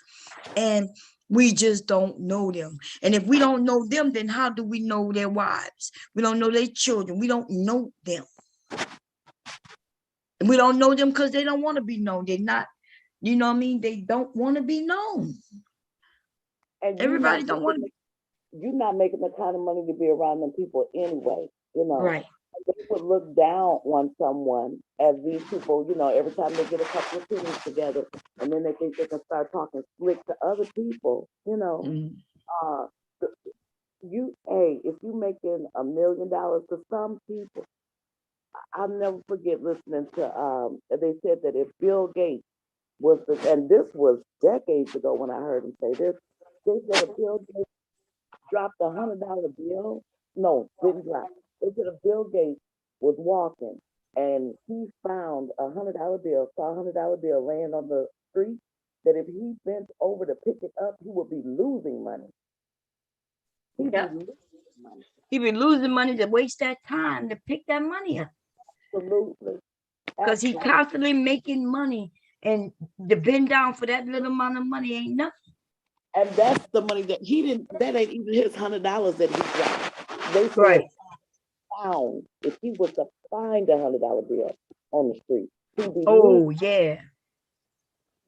And we just don't know them. And if we don't know them, then how do we know their wives? We don't know their children. We don't know them. And we don't know them because they don't want to be known. They're not, you know what I mean? They don't want to be known. And everybody don't want to be. You're not making the kind of money to be around them people anyway, Right. They would look down on someone as these people, every time they get a couple of pennies together, and then they think they can start talking slick to other people, if you making $1 million to some people, I'll never forget listening to, they said that if Bill Gates was, and this was decades ago when I heard him say this, they said if Bill Gates dropped $100 bill. No, didn't drop. They said if Bill Gates was walking and he found $100 bill, saw $100 bill laying on the street, that if he bent over to pick it up, he would be losing money. He'd be losing money to waste that time to pick that money up. Absolutely. Because he constantly making money, and to bend down for that little amount of money ain't nothing. And that's the money that he didn't, that ain't even his $100 that he dropped. They right. Found, if he was to find $100 bill on the street, he'd be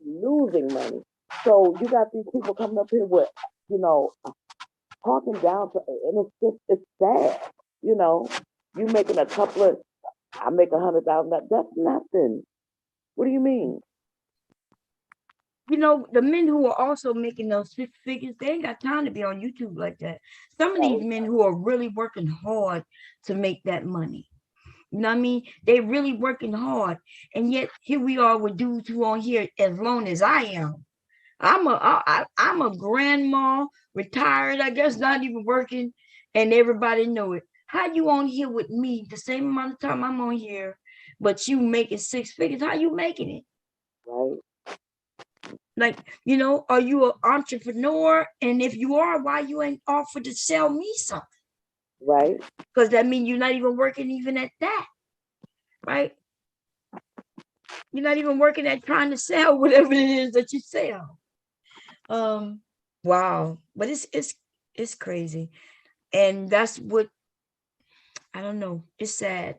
losing money. So you got these people coming up here with, talking down to, and it's sad, you making a couple of, I make $100,000, that's nothing. What do you mean? The men who are also making those 6 figures, they ain't got time to be on YouTube like that. Some of these men who are really working hard to make that money. You know what I mean? They're really working hard. And yet here we are with dudes who on here as long as I am. I'm a grandma, retired, I guess, not even working, and everybody know it. How you on here with me the same amount of time I'm on here, but you making 6 figures? How you making it? Right. Like, are you an entrepreneur? And if you are, why you ain't offered to sell me something? Right. Because that means you're not even working even at that. Right? You're not even working at trying to sell whatever it is that you sell. Wow. But it's crazy. And that's what, I don't know. It's sad.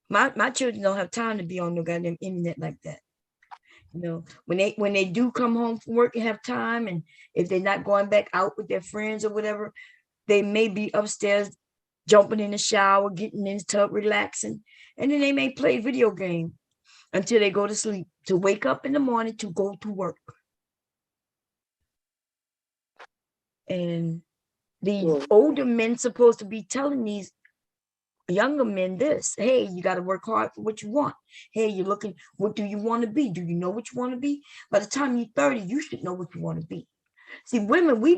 My children don't have time to be on no goddamn internet like that. When they do come home from work and have time, and if they're not going back out with their friends or whatever, they may be upstairs jumping in the shower, getting in the tub, relaxing, and then they may play video game until they go to sleep, to wake up in the morning to go to work. And these Sure. older men supposed to be telling these younger men this: hey, you got to work hard for what you want. Hey, you're looking, what do you want to be? Do you know what you want to be? By the time you're 30, you should know what you want to be. See, women, we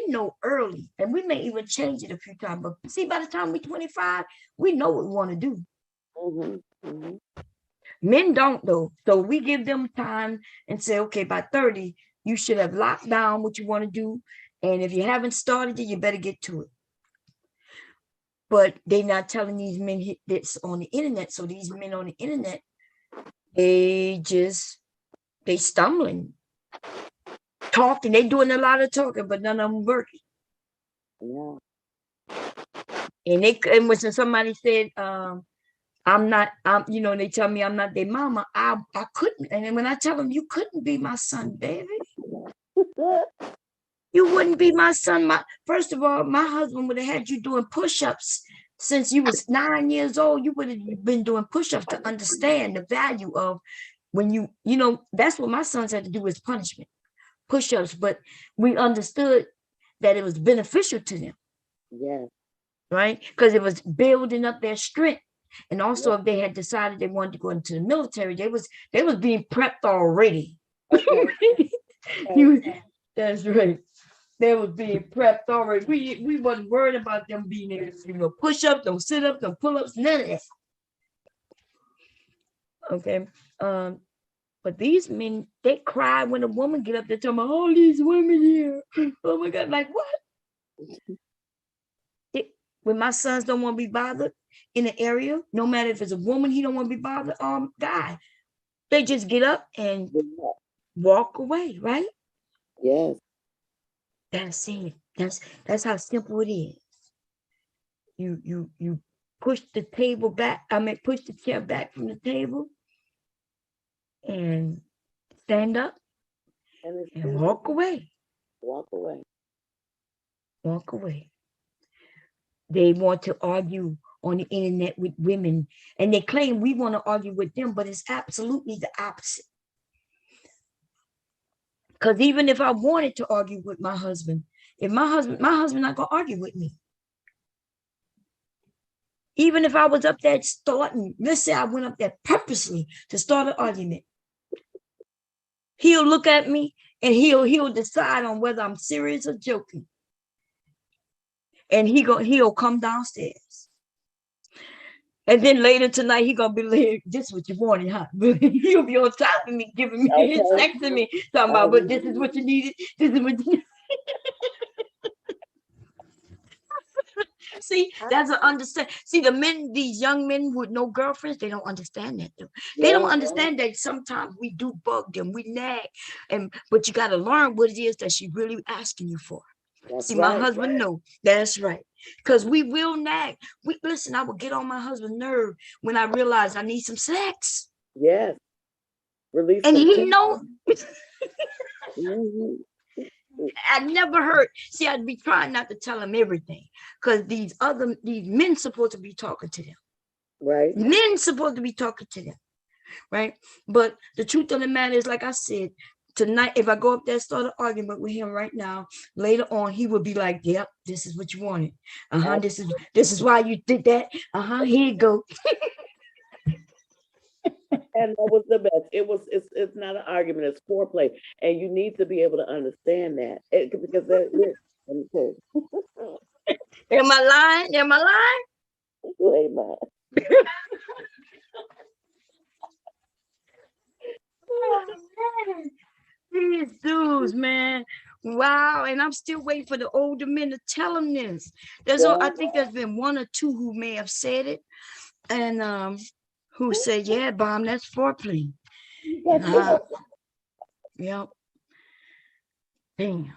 know early, and we may even change it a few times, but see, by the time we're 25, we know what we want to do. Mm-hmm. Mm-hmm. Men don't, though. So we give them time and say, okay, by 30, you should have locked down what you want to do. And if you haven't started it, you better get to it. But they're not telling these men this on the internet. So these men on the internet, they stumbling, talking. They doing a lot of talking, but none of them working. Yeah. And when somebody said, they tell me I'm not their mama, I couldn't. And then when I tell them, you couldn't be my son, baby. You wouldn't be my son. First of all, my husband would have had you doing push-ups since you was 9 years old. You would have been doing push-ups to understand the value of when that's what my sons had to do, is punishment, push-ups. But we understood that it was beneficial to them. Yes. Right? Because it was building up their strength. And also, if they had decided they wanted to go into the military, they was being prepped already. Okay. That's right. They was being prepped already. We wasn't worried about them being able to, push up, no sit up, no pull ups, none of that. Okay. But these men, they cry when a woman get up there talking about all these women here. Oh my God, like what? When my sons don't want to be bothered in the area, no matter if it's a woman, he don't want to be bothered, guy. They just get up and walk away, right? Yes. That's it. That's how simple it is. You push the table back. Push the chair back from the table and stand up and walk away. Walk away. Walk away. They want to argue on the internet with women, and they claim we want to argue with them, but it's absolutely the opposite. Because even if I wanted to argue with my husband, if my husband not gonna argue with me. Even if I was up there starting, let's say I went up there purposely to start an argument, he'll look at me and he'll decide on whether I'm serious or joking. And he'll come downstairs. And then later tonight, he gonna be like, this is what you wanted, huh? He'll be on top of me, giving me, texting me, talking about, but this is what you needed. This is what you needed. See, that's an understand. See, these young men with no girlfriends, they don't understand that. They don't understand that sometimes we do bug them, we nag, but you got to learn what it is that she really asking you for. That's See, right. my husband know. That's right. Because we will nag. Listen, I will get on my husband's nerve when I realize I need some sex. Yes. Release. And he know. Mm-hmm. I never heard. See, I'd be trying not to tell him everything, because these men supposed to be talking to them. Right. Men supposed to be talking to them. Right. But the truth of the matter is, like I said, tonight, if I go up there and start an argument with him right now, later on, he would be like, yep, this is what you wanted. This is why you did that. Here you go. And that was the best. It's not an argument, it's foreplay. And you need to be able to understand that. Because let me tell you. Am I lying? Am I lying? You ain't lying. These dudes, man. Wow. And I'm still waiting for the older men to tell them this. I think there's been one or two who may have said it. And who said, yeah, Bomb, that's foreplay. Yep. Damn.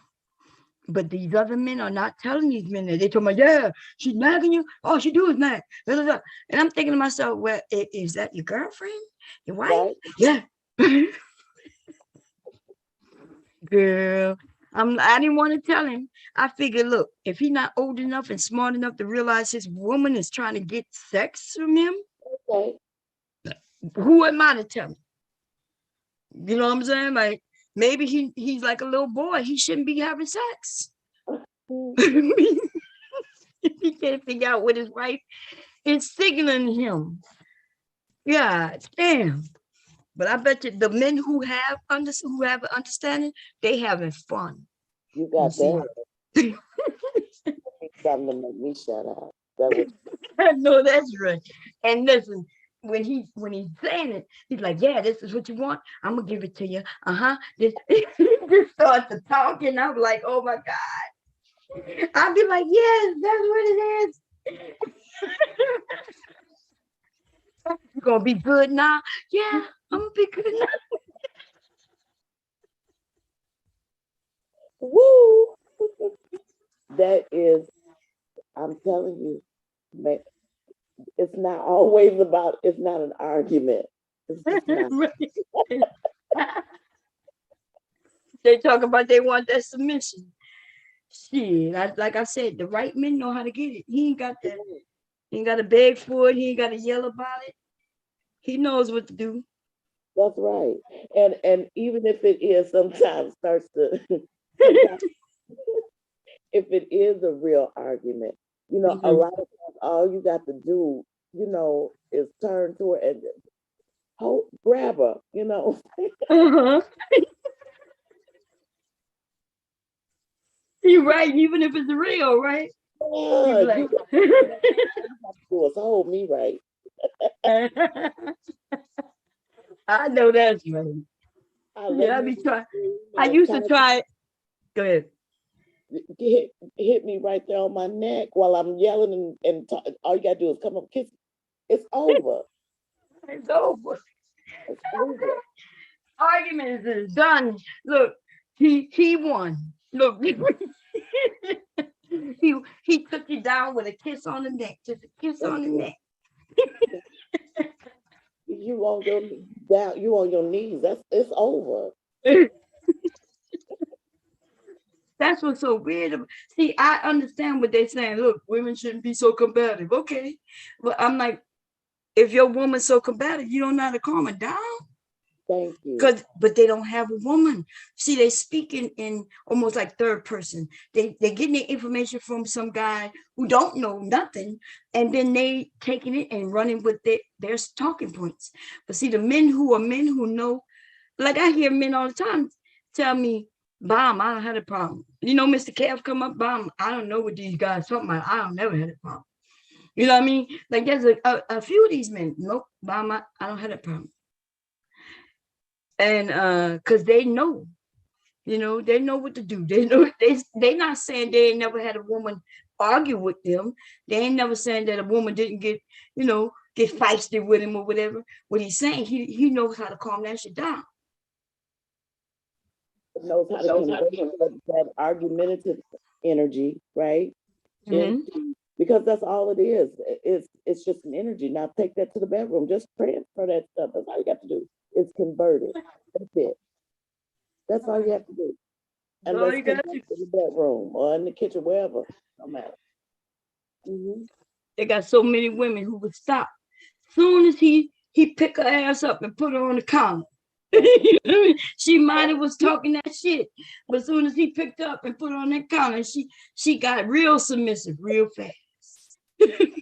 But these other men are not telling these men that. They told me, yeah, she's nagging you. All she do is nag. And I'm thinking to myself, well, is that your girlfriend? Your wife? Right. Yeah. Girl, I didn't want to tell him. I figured, look, if he's not old enough and smart enough to realize his woman is trying to get sex from him, okay, who am I to tell him? You know what I'm saying? Like, maybe he's like a little boy. He shouldn't be having sex. He can't figure out what his wife is signaling him. Yeah, damn. But I bet you the men who have an understanding, they having fun. You got that. Something to make me shut up. That was I know that's right. And listen, when he's saying it, he's like, "Yeah, this is what you want. I'm gonna give it to you." This he just starts to talk, and I'm like, "Oh my God!" I'll be like, "Yes, that's what it is." You gonna be good now? Yeah, I'm gonna be good now. woo. That is, I'm telling you, man, it's not always about. It's not an argument. It's just not. They talk about they want that submission. Shit, like I said, the right men know how to get it. He ain't got that. He ain't got to beg for it. He ain't got to yell about it. He knows what to do. That's right. And even if it is sometimes starts to if it is a real argument, a lot of times all you got to do, is turn to her and grab her, You're right, even if it's real, right? Yeah, Like, hold me right. I know that's right. I used to try it. Go ahead. Hit me right there on my neck while I'm yelling and talk. All you gotta do is come up, kiss. It's over. It's over. It's over. Argument is done. Look, he won. Look, he took you down with a kiss on the neck, just a kiss on the neck. You on your knees. It's over. That's what's so weird. See, I understand what they're saying. Look, women shouldn't be so combative. Okay. But I'm like, if your woman's so combative, you don't know how to calm her down. Thank you. But they don't have a woman. See, they speaking in almost like third person. They're getting their information from some guy who don't know nothing, and then they taking it and running with their talking points. But see, the men who know, like I hear men all the time tell me, "Bomb, I don't have a problem." Mr. Kev come up, "Bomb, I don't know what these guys talking about. I don't never had a problem." You know what I mean? Like there's a few of these men. Nope, Bomb, I don't have a problem. And because they know what to do. They know they not saying they ain't never had a woman argue with them. They ain't never saying that a woman didn't get feisty with him or whatever. What he's saying, he knows how to calm that shit down. Knows how to convert that argumentative energy, right? Mm-hmm. Because that's all it is. It's just an energy. Now take that to the bedroom. Just transfer that stuff. That's all you got to do. It's convert it. That's it. That's all you have to do. And let's come back to the bedroom or in the kitchen, wherever. No matter. Mm-hmm. They got so many women who would stop. Soon as he pick her ass up and put her on the counter. She might have was talking that shit, but as soon as he picked her up and put her on that counter, she got real submissive real fast. Doing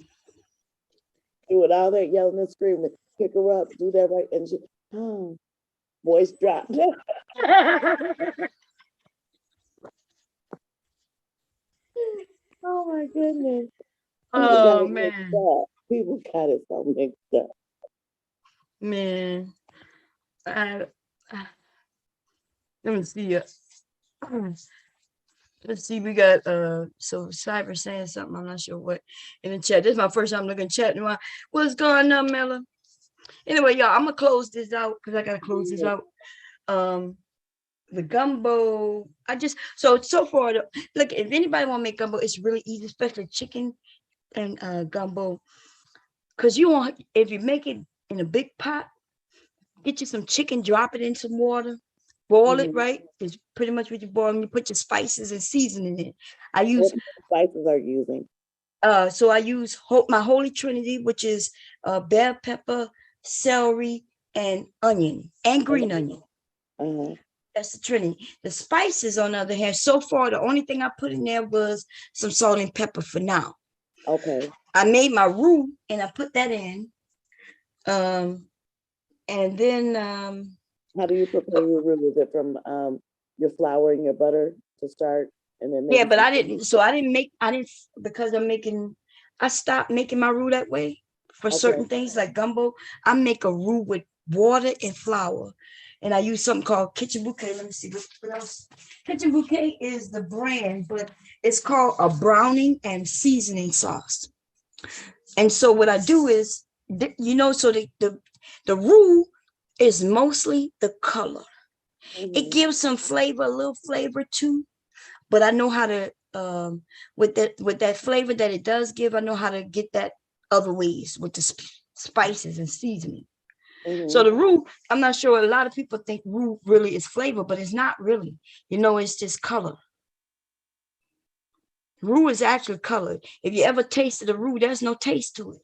all that yelling and screaming, pick her up, do that right, and she, voice dropped. Oh my goodness. Oh man. People got it so mixed up. Man. Let me see. Let's see. We got so Cyber saying something. I'm not sure what in the chat. This is my first time looking at chat. What's going on, Mella? Anyway, y'all, I'm gonna close this out because I gotta close this out. The gumbo. So far. Look, if anybody want to make gumbo, it's really easy, especially chicken and gumbo. Because if you make it in a big pot, get you some chicken, drop it in some water, boil it, right? It's pretty much what you boil, and you put your spices and seasoning in it. What spices are you using? So I use my Holy Trinity, which is bell pepper, celery, and onion, and green onion. That's the Trinity. The spices, on the other hand, so far, the only thing I put in there was some salt and pepper for now. Okay. I made my roux and I put that in. And then How do you prepare your roux? Is it from your flour and your butter to start, and then yeah, maybe but some I didn't. So I didn't because I stopped making my roux that way for certain Okay. things like gumbo. I make a roux with water and flour, and I use something called Kitchen Bouquet. Let me see what else. Kitchen Bouquet is the brand, but it's called a browning and seasoning sauce. And so what I do is, so the roux is mostly the color. It gives some flavor, a little flavor too, but I know how to with that flavor that it does give, I know how to get that other ways with the spices and seasoning. So the roux, I'm not sure, a lot of people think roux really is flavor, but it's not really. It's just color. Roux is actually colored. If you ever tasted a roux, there's no taste to it.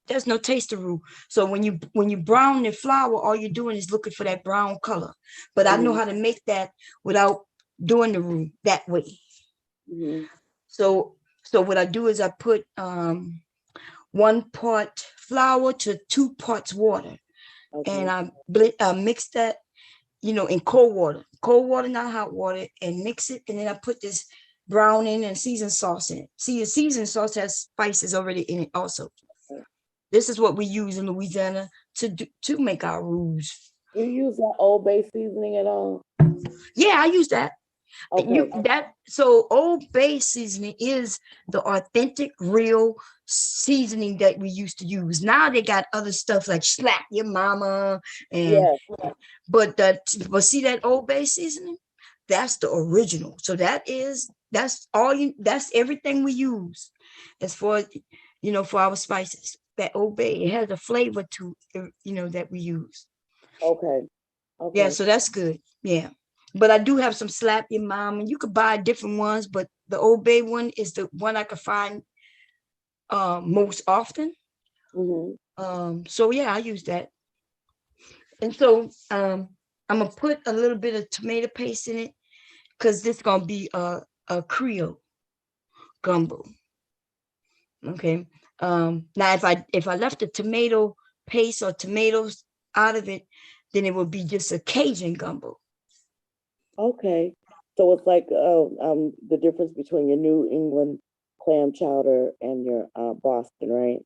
There's no taste to roux. So when you brown the flour, all you're doing is looking for that brown color. But I know how to make that without doing the roux that way. So what I do is I put 1 part flour to 2 parts water, and I mix that, in cold water, not hot water, and mix it, and then I put this browning and seasoned sauce in it. See, the seasoned sauce has spices already in it also. This is what we use in Louisiana to make our roux. You use that Old Bay seasoning at all? Yeah, I use that. Okay. So Old Bay seasoning is the authentic, real seasoning that we used to use. Now they got other stuff like Slap Your Mama, and but see that Old Bay seasoning, that's the original. So that's everything we use as far for our spices. That Old Bay, it has a flavor to that we use. Okay. Yeah, so that's good. Yeah. But I do have some Slap Your Mom, and you could buy different ones, but the Old Bay one is the one I could find most often. So yeah, I use that. And so I'm gonna put a little bit of tomato paste in it because this is gonna be a Creole gumbo. Okay. Now if I left the tomato paste or tomatoes out of it, then it would be just a Cajun gumbo. Okay. So it's like the difference between your New England clam chowder and your Boston, right?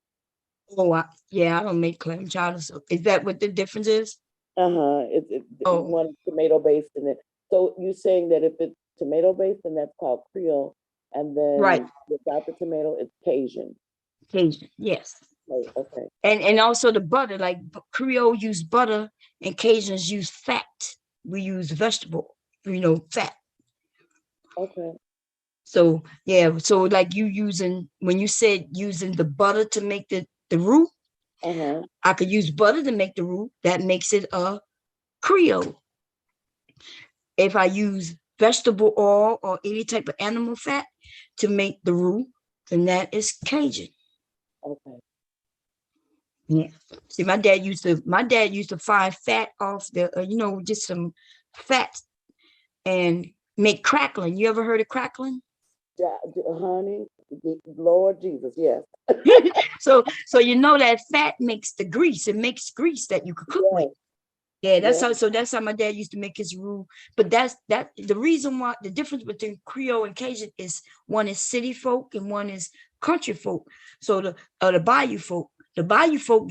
Oh, yeah, I don't make clam chowder. So is that what the difference is? It's one tomato based in it. So you're saying that if it's tomato based, then that's called Creole, and then without the tomato, it's Cajun. Cajun, yes. Okay. And also the butter, like Creole use butter and Cajuns use fat. We use vegetable, fat. Okay. So yeah, so like when you said using the butter to make the roux, I could use butter to make the roux. That makes it a Creole. If I use vegetable oil or any type of animal fat to make the roux, then that is Cajun. Okay. Yeah. See, my dad used to find fat off the, just some fat and make crackling. You ever heard of crackling? Yeah, honey, Lord Jesus, yes. So that fat makes the grease. It makes grease that you could cook with. Yeah, that's how my dad used to make his roux. But that's the reason why the difference between Creole and Cajun is one is city folk and one is country folk. So the bayou folk. The bayou folk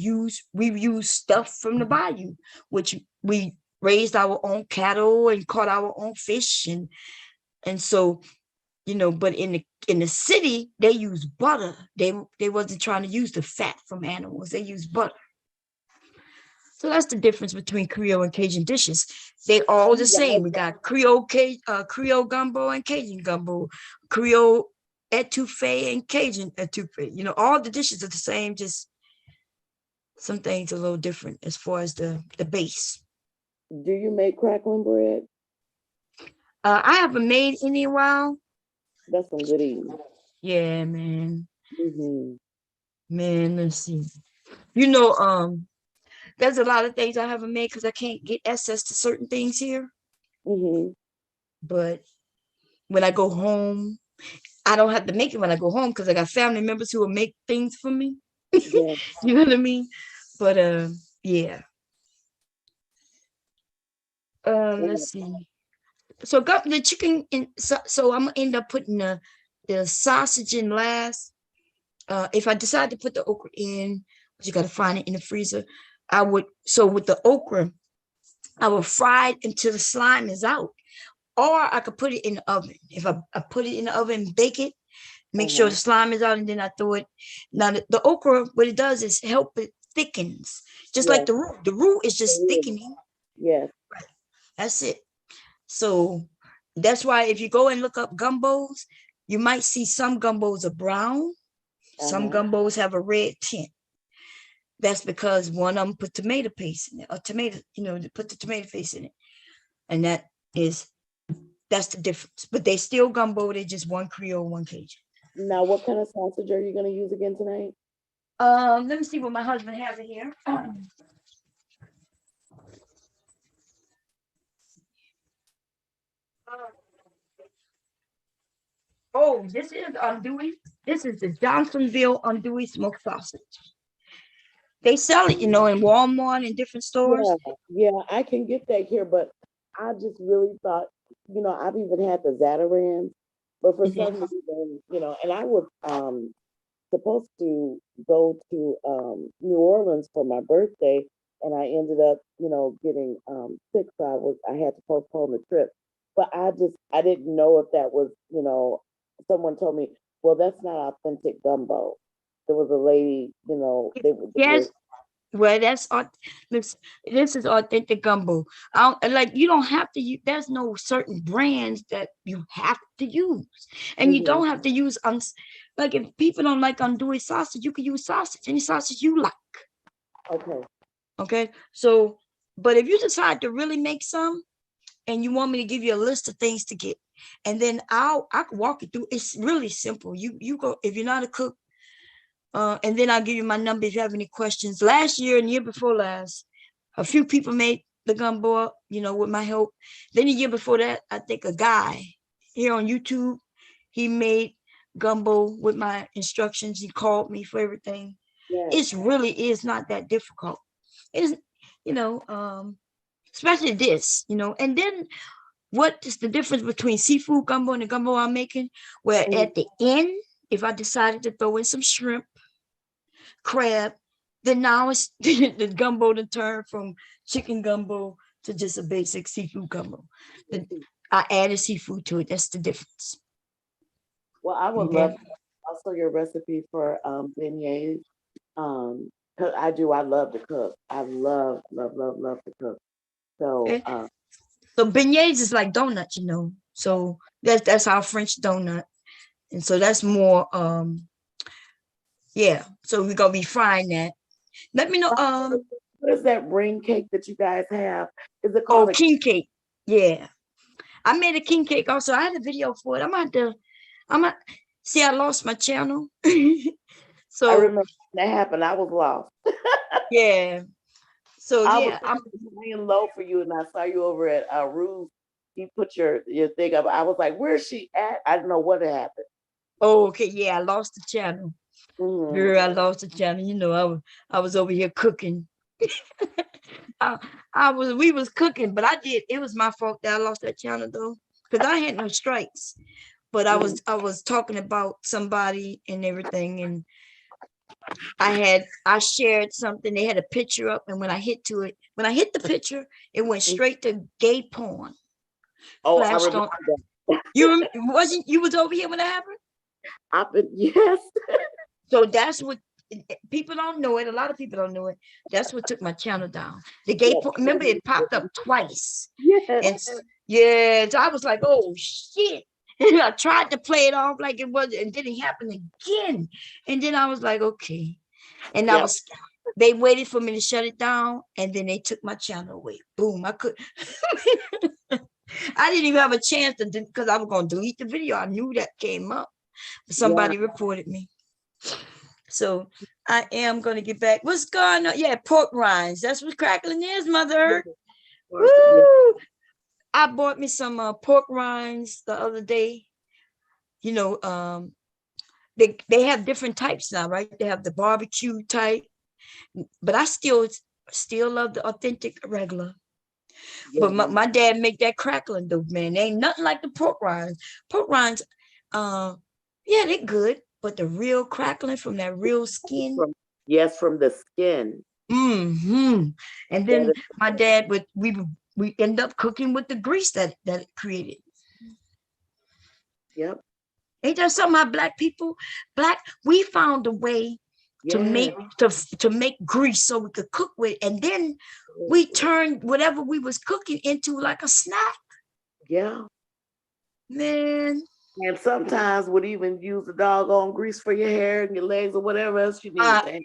we use stuff from the bayou, which we raised our own cattle and caught our own fish, and so but in the city they use butter. They wasn't trying to use the fat from animals. They use butter. So that's the difference between Creole and Cajun dishes. They all the same. We got Creole gumbo and Cajun gumbo, Creole etouffee and Cajun etouffee. All the dishes are the same, just some things a little different as far as the base. Do you make crackling bread? I haven't made any in a while. That's some good eating. Yeah, man. Mm-hmm. Man, let's see. there's a lot of things I haven't made because I can't get access to certain things here. Mm-hmm. But when I go home, I don't have to make it when I go home because I got family members who will make things for me. Yeah. You know what I mean? But yeah. Let's see. So got the chicken in. So I'm gonna end up putting the sausage in last. If I decide to put the okra in, but you gotta find it in the freezer. I would. So with the okra, I will fry it until the slime is out, or I could put it in the oven. If I put it in the oven, bake it, make sure the slime is out, and then I throw it. Now the okra, what it does is help it thickens, just like Yes. the root. The root is just It is. thickening. Yes. That's it. So that's why if you go and look up gumbos, you might see some gumbos are brown, some gumbos have a red tint. That's because one of them put tomato paste in it, or tomato, they put the tomato paste in it. And that's the difference. But they still gumbo, they just one Creole, one Cajun. Now, what kind of sausage are you going to use again tonight? Let me see what my husband has in here. Oh, this is andouille. This is the Johnsonville andouille smoked sausage. They sell it, in Walmart and different stores. Yeah, I can get that here, but I just really thought, I've even had the Zatarans, but for some reason, and I was supposed to go to New Orleans for my birthday, and I ended up, getting sick, so I had to postpone the trip. But I didn't know if that was, someone told me, well, that's not authentic gumbo. There was a lady, Yes. Well, this is authentic gumbo. You don't have to use, there's no certain brands that you have to use. And you don't have to use, like if people don't like andouille sausage, you can use sausage, any sausage you like. Okay. So, but if you decide to really make some, and you want me to give you a list of things to get, and then I can walk you through. It's really simple. You go, if you're not a cook, and then I'll give you my number if you have any questions. Last year and year before last, a few people made the gumbo, with my help. Then the year before that, I think a guy here on YouTube, he made gumbo with my instructions. He called me for everything. It really is not that difficult. It's, especially this, and then what is the difference between seafood gumbo and the gumbo I'm making? Where at the end, if I decided to throw in some shrimp, crab, then now it's the gumbo to turn from chicken gumbo to just a basic seafood gumbo. I added seafood to it. That's the difference. Well, I would love also your recipe for beignets. Cause I love to cook. I love to cook. So so beignets is like donuts, So that's our French donut. And so that's more yeah. So we're gonna be frying that. Let me know. What is that ring cake that you guys have? Is it called king cake? Yeah. I made a king cake also. I had a video for it. I lost my channel. So I remember that happened. I was lost. Yeah. So I'm laying low for you, and I saw you over at Ruth. You put your thing up. I was like, "Where's she at?" I don't know what happened. Oh, okay. Yeah, I lost the channel. Girl, I lost the channel. I was over here cooking. We was cooking, but it was my fault that I lost that channel though, because I had no strikes. But I was talking about somebody and everything, and I shared something. They had a picture up, and when I hit the picture, it went straight to gay porn. Oh, I remember that. You was over here when that happened? Yes. So that's what people don't know it. A lot of people don't know it. That's what took my channel down. The gay porn, remember it popped up twice. And so I was like, oh shit. And I tried to play it off like it was, and then it happened again. And then I was like, okay. And they waited for me to shut it down, and then they took my channel away. Boom. I didn't even have a chance to, because I was going to delete the video. I knew that came up. Somebody reported me. So I am gonna get back. What's going on? Yeah, pork rinds. That's what crackling is, mother. Woo! I bought me some pork rinds the other day. You know, they have different types now, right? They have the barbecue type, but I still love the authentic regular. But my dad make that crackling though, man. They ain't nothing like the pork rinds. Pork rinds, yeah, they're good, but the real crackling from that real skin. From the skin. Mm-hmm. And then my dad we end up cooking with the grease that it created. Yep. Ain't that something about we found a way to make grease so we could cook with, and then we turned whatever we was cooking into like a snack. Yeah. Man. And sometimes would even use the doggone grease for your hair and your legs or whatever else you need.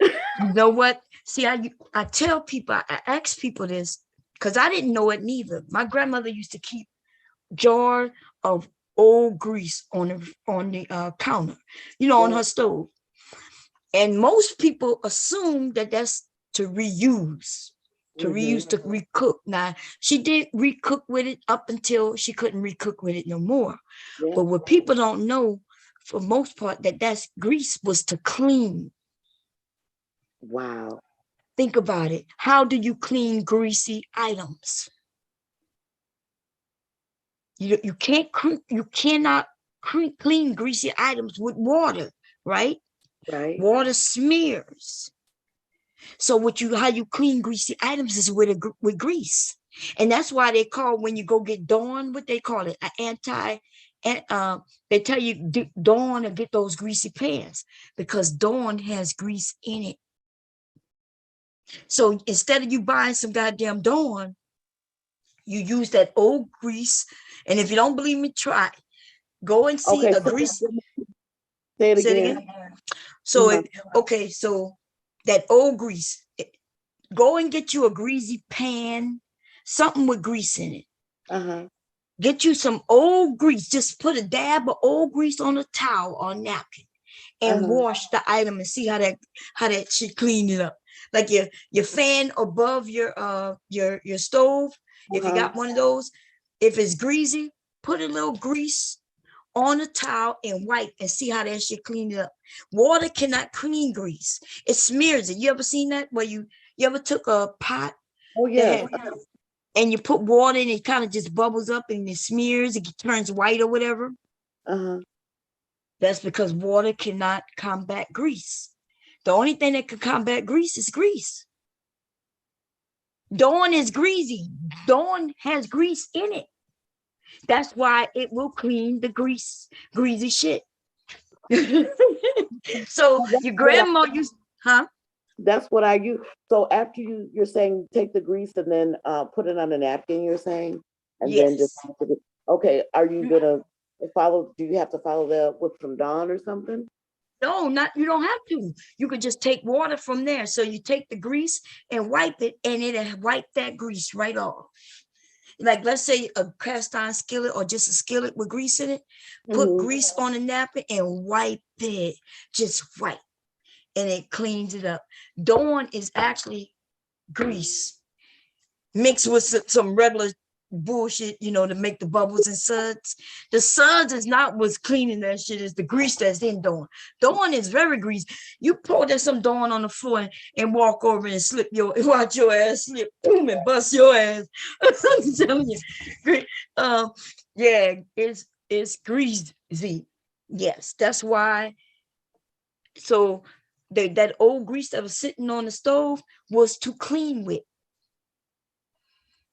You know what? See, I tell people, I ask people this because I didn't know it neither. My grandmother used to keep jar of old grease on the counter, on her stove. And most people assume that that's to reuse, to recook. Now, she did recook with it up until she couldn't recook with it no more. Yeah. But what people don't know, for most part, that's grease was to clean. Wow. Think about it. How do you clean greasy items? You cannot clean greasy items with water, right? Right. Water smears. So how you clean greasy items is with grease. And that's why they call, when you go get Dawn, what they call it, they tell you Dawn to get those greasy pans because Dawn has grease in it. So instead of you buying some goddamn Dawn, you use that old grease. And if you don't believe me, try. Go and see a grease. Say it again. So, so that old grease, go and get you a greasy pan, something with grease in it. Get you some old grease. Just put a dab of old grease on a towel or napkin and wash the item and see how that should clean it up. Like your fan above your stove, if you got one of those, if it's greasy, put a little grease on a towel and wipe and see how that shit clean it up. Water cannot clean grease. It smears it. You ever seen that? Where you ever took a pot? Oh yeah. And you put water in, it kind of just bubbles up and it smears, it turns white or whatever. That's because water cannot combat grease. The only thing that can combat grease is grease. Dawn is greasy. Dawn has grease in it. That's why it will clean the greasy shit. So your grandma used, That's what I use. So after you're saying take the grease and then put it on a napkin, you're saying? And then just, okay, are you gonna follow, do you have to follow that with some Dawn or something? No, you don't have to. You could just take water from there. So you take the grease and wipe it, and it'll wipe that grease right off. Like, let's say a cast iron skillet or just a skillet with grease in it, put grease on a napkin and wipe it, just wipe, and it cleans it up. Dawn is actually grease mixed with some regular bullshit, to make the bubbles and suds. The suds is not what's cleaning that shit, is the grease that's in Dawn. Dawn is very greasy. You pour some Dawn on the floor and walk over and watch your ass slip, boom, and bust your ass. I'm telling you. Yeah, it's greasy. Yes, that's why. So that old grease that was sitting on the stove was to clean with.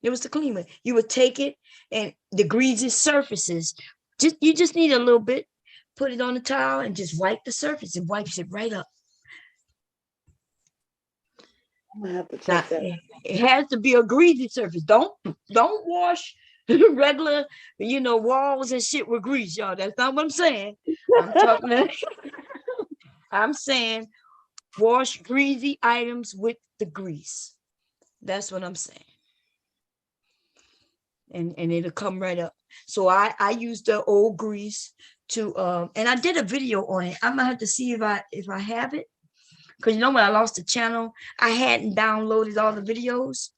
It was to clean with. You would take it and the greasy surfaces. You just need a little bit. Put it on the towel and just wipe the surface. It wipes it right up. I'm gonna have to check that. It has to be a greasy surface. Don't wash regular, walls and shit with grease, y'all. That's not what I'm saying. I'm saying wash greasy items with the grease. That's what I'm saying. And it'll come right up. So I use the old grease to and I did a video on it. I'm gonna have to see if I have it. Because when I lost the channel, I hadn't downloaded all the videos,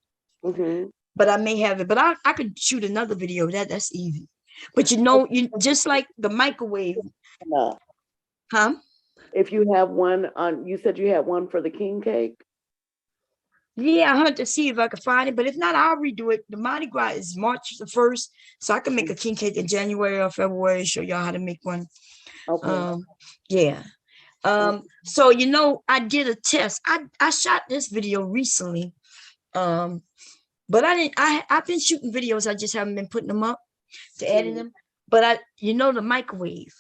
but I may have it. But I could shoot another video. That's easy. But you just like the microwave. No. Huh? If you have one on, you said you had one for the king cake. Yeah, I had to see if I could find it, but if not, I'll redo it. The Mardi Gras is March the 1st, so I can make a king cake in January or February, show y'all how to make one. Okay. Yeah. So I did a test. I shot this video recently. But I've been shooting videos, I just haven't been putting them up to edit them. But the microwave.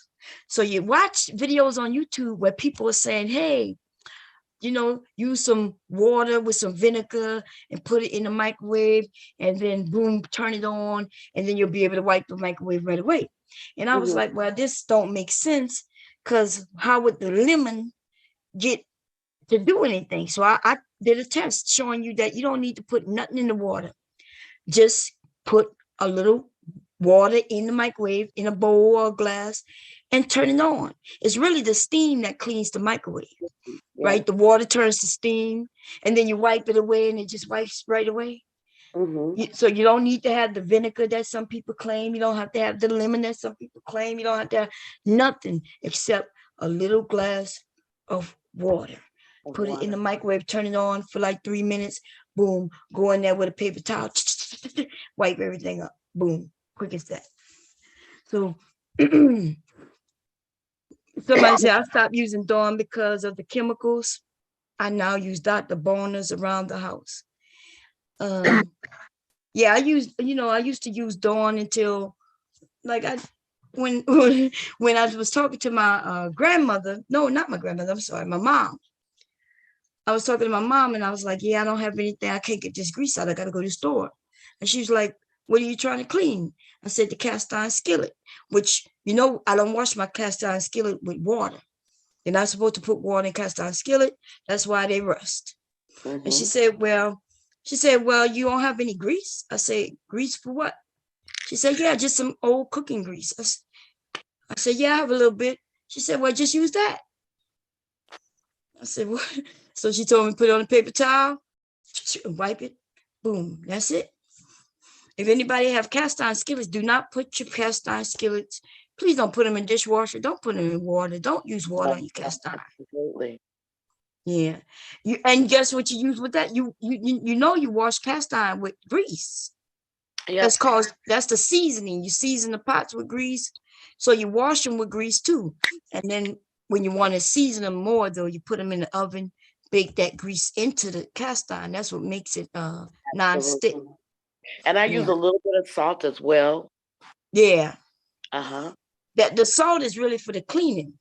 So you watch videos on YouTube where people are saying, hey, use some water with some vinegar and put it in the microwave, and then boom, turn it on, and then you'll be able to wipe the microwave right away. And I was like, well, this don't make sense, because how would the lemon get to do anything? So I did a test showing you that you don't need to put nothing in the water. Just put a little water in the microwave in a bowl or a glass and turn it on. It's really the steam that cleans the microwave, right? The water turns to steam, and then you wipe it away and it just wipes right away. So you don't need to have the vinegar that some people claim. You don't have to have the lemon that some people claim. You don't have to have nothing except a little glass of water. Put it in the microwave, turn it on for like 3 minutes. Boom, go in there with a paper towel, wipe everything up. Boom, quick as that. So somebody said I stopped using Dawn because of the chemicals. I now use Dr. Bonners around the house. Yeah, I used to use Dawn until like when I was talking to my grandmother. No, not my grandmother. I'm sorry, my mom. I was talking to my mom and I was like, yeah, I don't have anything. I can't get this grease out. I got to go to the store. And she was like, what are you trying to clean? I said, the cast iron skillet, which, I don't wash my cast iron skillet with water. You're not supposed to put water in cast iron skillet. That's why they rust. And she said, well, you don't have any grease? I said, grease for what? She said, yeah, just some old cooking grease. I said, yeah, I have a little bit. She said, well, just use that. I said, what? So she told me, put it on a paper towel, wipe it, boom, that's it. If anybody have cast iron skillets, do not put your cast iron skillets. Please don't put them in dishwasher. Don't put them in water. Don't use water on your cast iron. Absolutely. Yeah. And guess what you use with that? You wash cast iron with grease. Yeah. That's the seasoning. You season the pots with grease. So you wash them with grease too. And then when you want to season them more, though, you put them in the oven, bake that grease into the cast iron. That's what makes it non-stick. And I use a little bit of salt as well. Yeah. That the salt is really for the cleaning.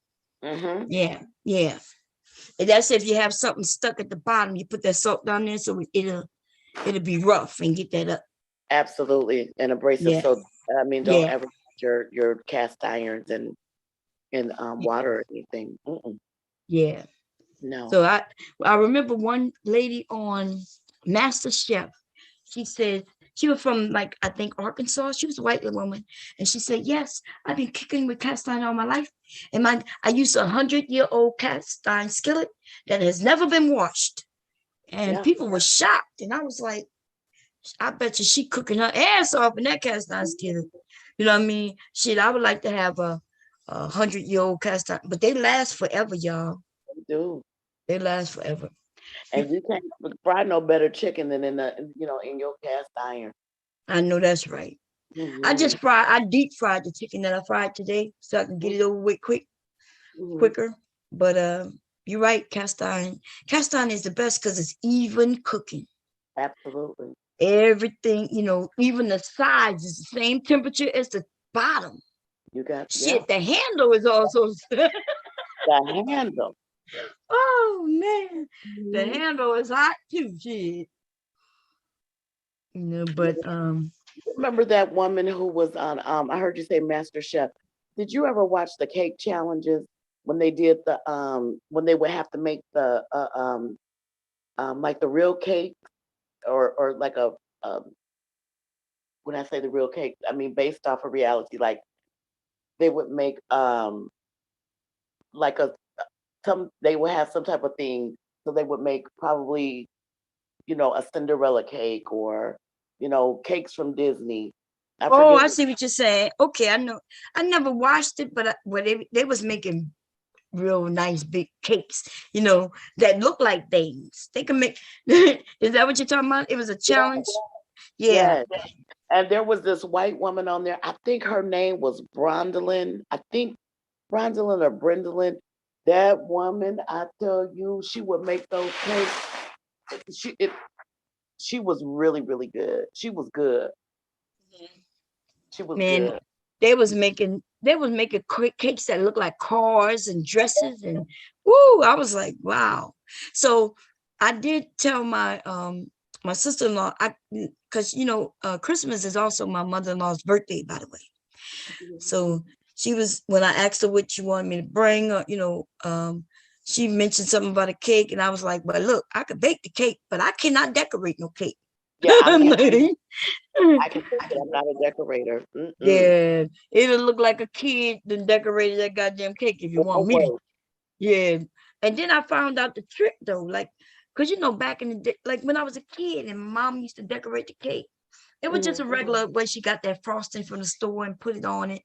Yeah. And that's if you have something stuck at the bottom, you put that salt down there so it'll be rough and get that up. Absolutely. And abrasive soap. I mean, don't ever put your cast irons in water or anything. Yeah. No. So I remember one lady on MasterChef. She said she was from I think Arkansas. She was a white woman, and she said, "Yes, I've been cooking with cast iron all my life, and I used a 100-year-old cast iron skillet that has never been washed." And people were shocked, and I was like, "I bet you she cooking her ass off in that cast iron skillet." You know what I mean? Shit, I would like to have a 100-year-old cast iron, but they last forever, y'all. They do. They last forever. And you can't fry no better chicken than in your cast iron. I know that's right. I deep fried the chicken that I fried today so I can get it over with quicker. But you're right, cast iron. Cast iron is the best because it's even cooking. Absolutely. Everything, even the sides is the same temperature as the bottom. You got shit. The handle is also the handle. Oh man, the handle is hot too, shit. But remember that woman who was on I heard you say MasterChef. Did you ever watch the cake challenges when they did when they would have to make the like the real cake or like when I say the real cake, I mean based off of reality, like they would make like they would have some type of thing So they would make probably, a Cinderella cake or, cakes from Disney. Oh, I see what you're saying. Okay, I know. I never watched it, but they was making real nice big cakes, that look like things. They can make. Is that what you're talking about? It was a challenge. Yeah. Yes. And there was this white woman on there. I think her name was Brondolyn. I think Brondolyn or Brendolyn. That woman, I tell you, she would make those cakes. She was really, really good. She was good. She was Man, good. they was making cakes that look like cars and dresses, and woo, I was like, wow. So I did tell my my sister-in-law, because Christmas is also my mother-in-law's birthday, by the way. So she was, when I asked her what she wanted me to bring, she mentioned something about a cake, and I was like, well, look, I could bake the cake, but I cannot decorate no cake. Yeah, I can say I'm not a decorator. Yeah, it'll look like a kid then decorated that goddamn cake if you want me to. Yeah. And then I found out the trick though, like, because back in the day, like when I was a kid and mom used to decorate the cake, it was just a regular way she got that frosting from the store and put it on it.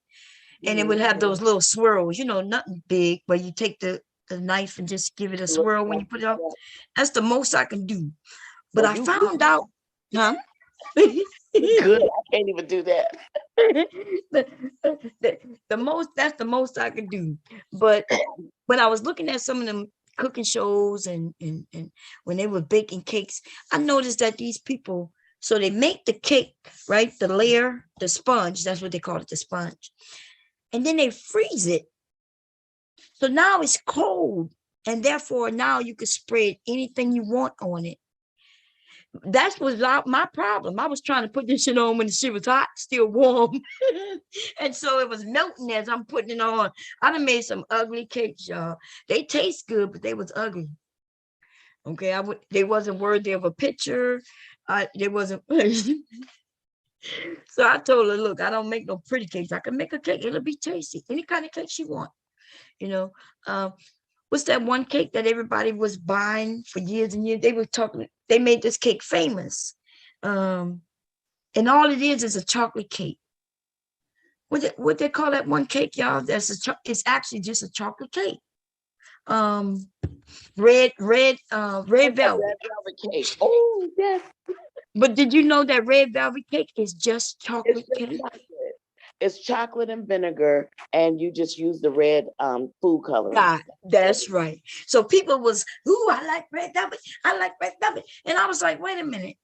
And it would have those little swirls, nothing big, but you take the knife and just give it a swirl when you put it on. That's the most I can do. But I found out, huh? Good. I can't even do that. That's the most I could do. But when I was looking at some of them cooking shows and when they were baking cakes, I noticed that these people, so they make the cake, right? The layer, the sponge, that's what they call it, the sponge. And then they freeze it. So now it's cold. And therefore now you can spread anything you want on it. That was my problem. I was trying to put this shit on when the shit was hot, still warm. And so it was melting as I'm putting it on. I done made some ugly cakes, y'all. They taste good, but they was ugly. Okay, they wasn't worthy of a picture. They wasn't. So I told her, look, I don't make no pretty cakes. I can make a cake. It'll be tasty. Any kind of cake she want. What's that one cake that everybody was buying for years and years? They made this cake famous. And all it is a chocolate cake. What they call that one cake, y'all? It's actually just a chocolate cake. Red velvet. Red velvet cake. Oh, yes. But did you know that red velvet cake is just chocolate cake? It's chocolate and vinegar, and you just use the red food coloring. God, that's right. So people was, ooh, I like red velvet. I like red velvet. And I was like, wait a minute.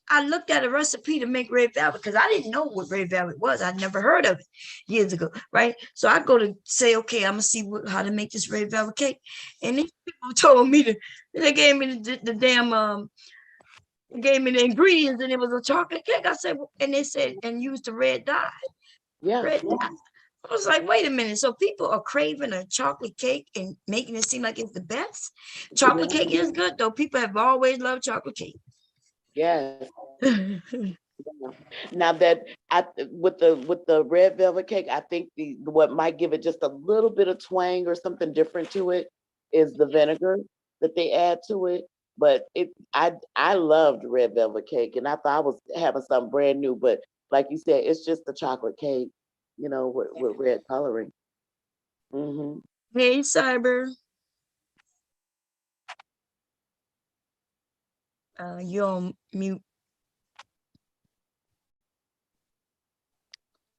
I looked at a recipe to make red velvet because I didn't know what red velvet was. I'd never heard of it years ago, right? So I go to say, okay, I'm gonna see how to make this red velvet cake. And these people told me they gave me the damn gave me the ingredients, and it was a chocolate cake. I said, and they said, and use the red dye. Yeah. Red dye. I was like, wait a minute. So people are craving a chocolate cake and making it seem like it's the best. Chocolate cake is good though. People have always loved chocolate cake. Yes. Now that with the red velvet cake, I think what might give it just a little bit of twang or something different to it is the vinegar that they add to it. But I loved red velvet cake, and I thought I was having something brand new. But like you said, it's just the chocolate cake, with red coloring. Mm-hmm. Hey, Cyber. You're on mute.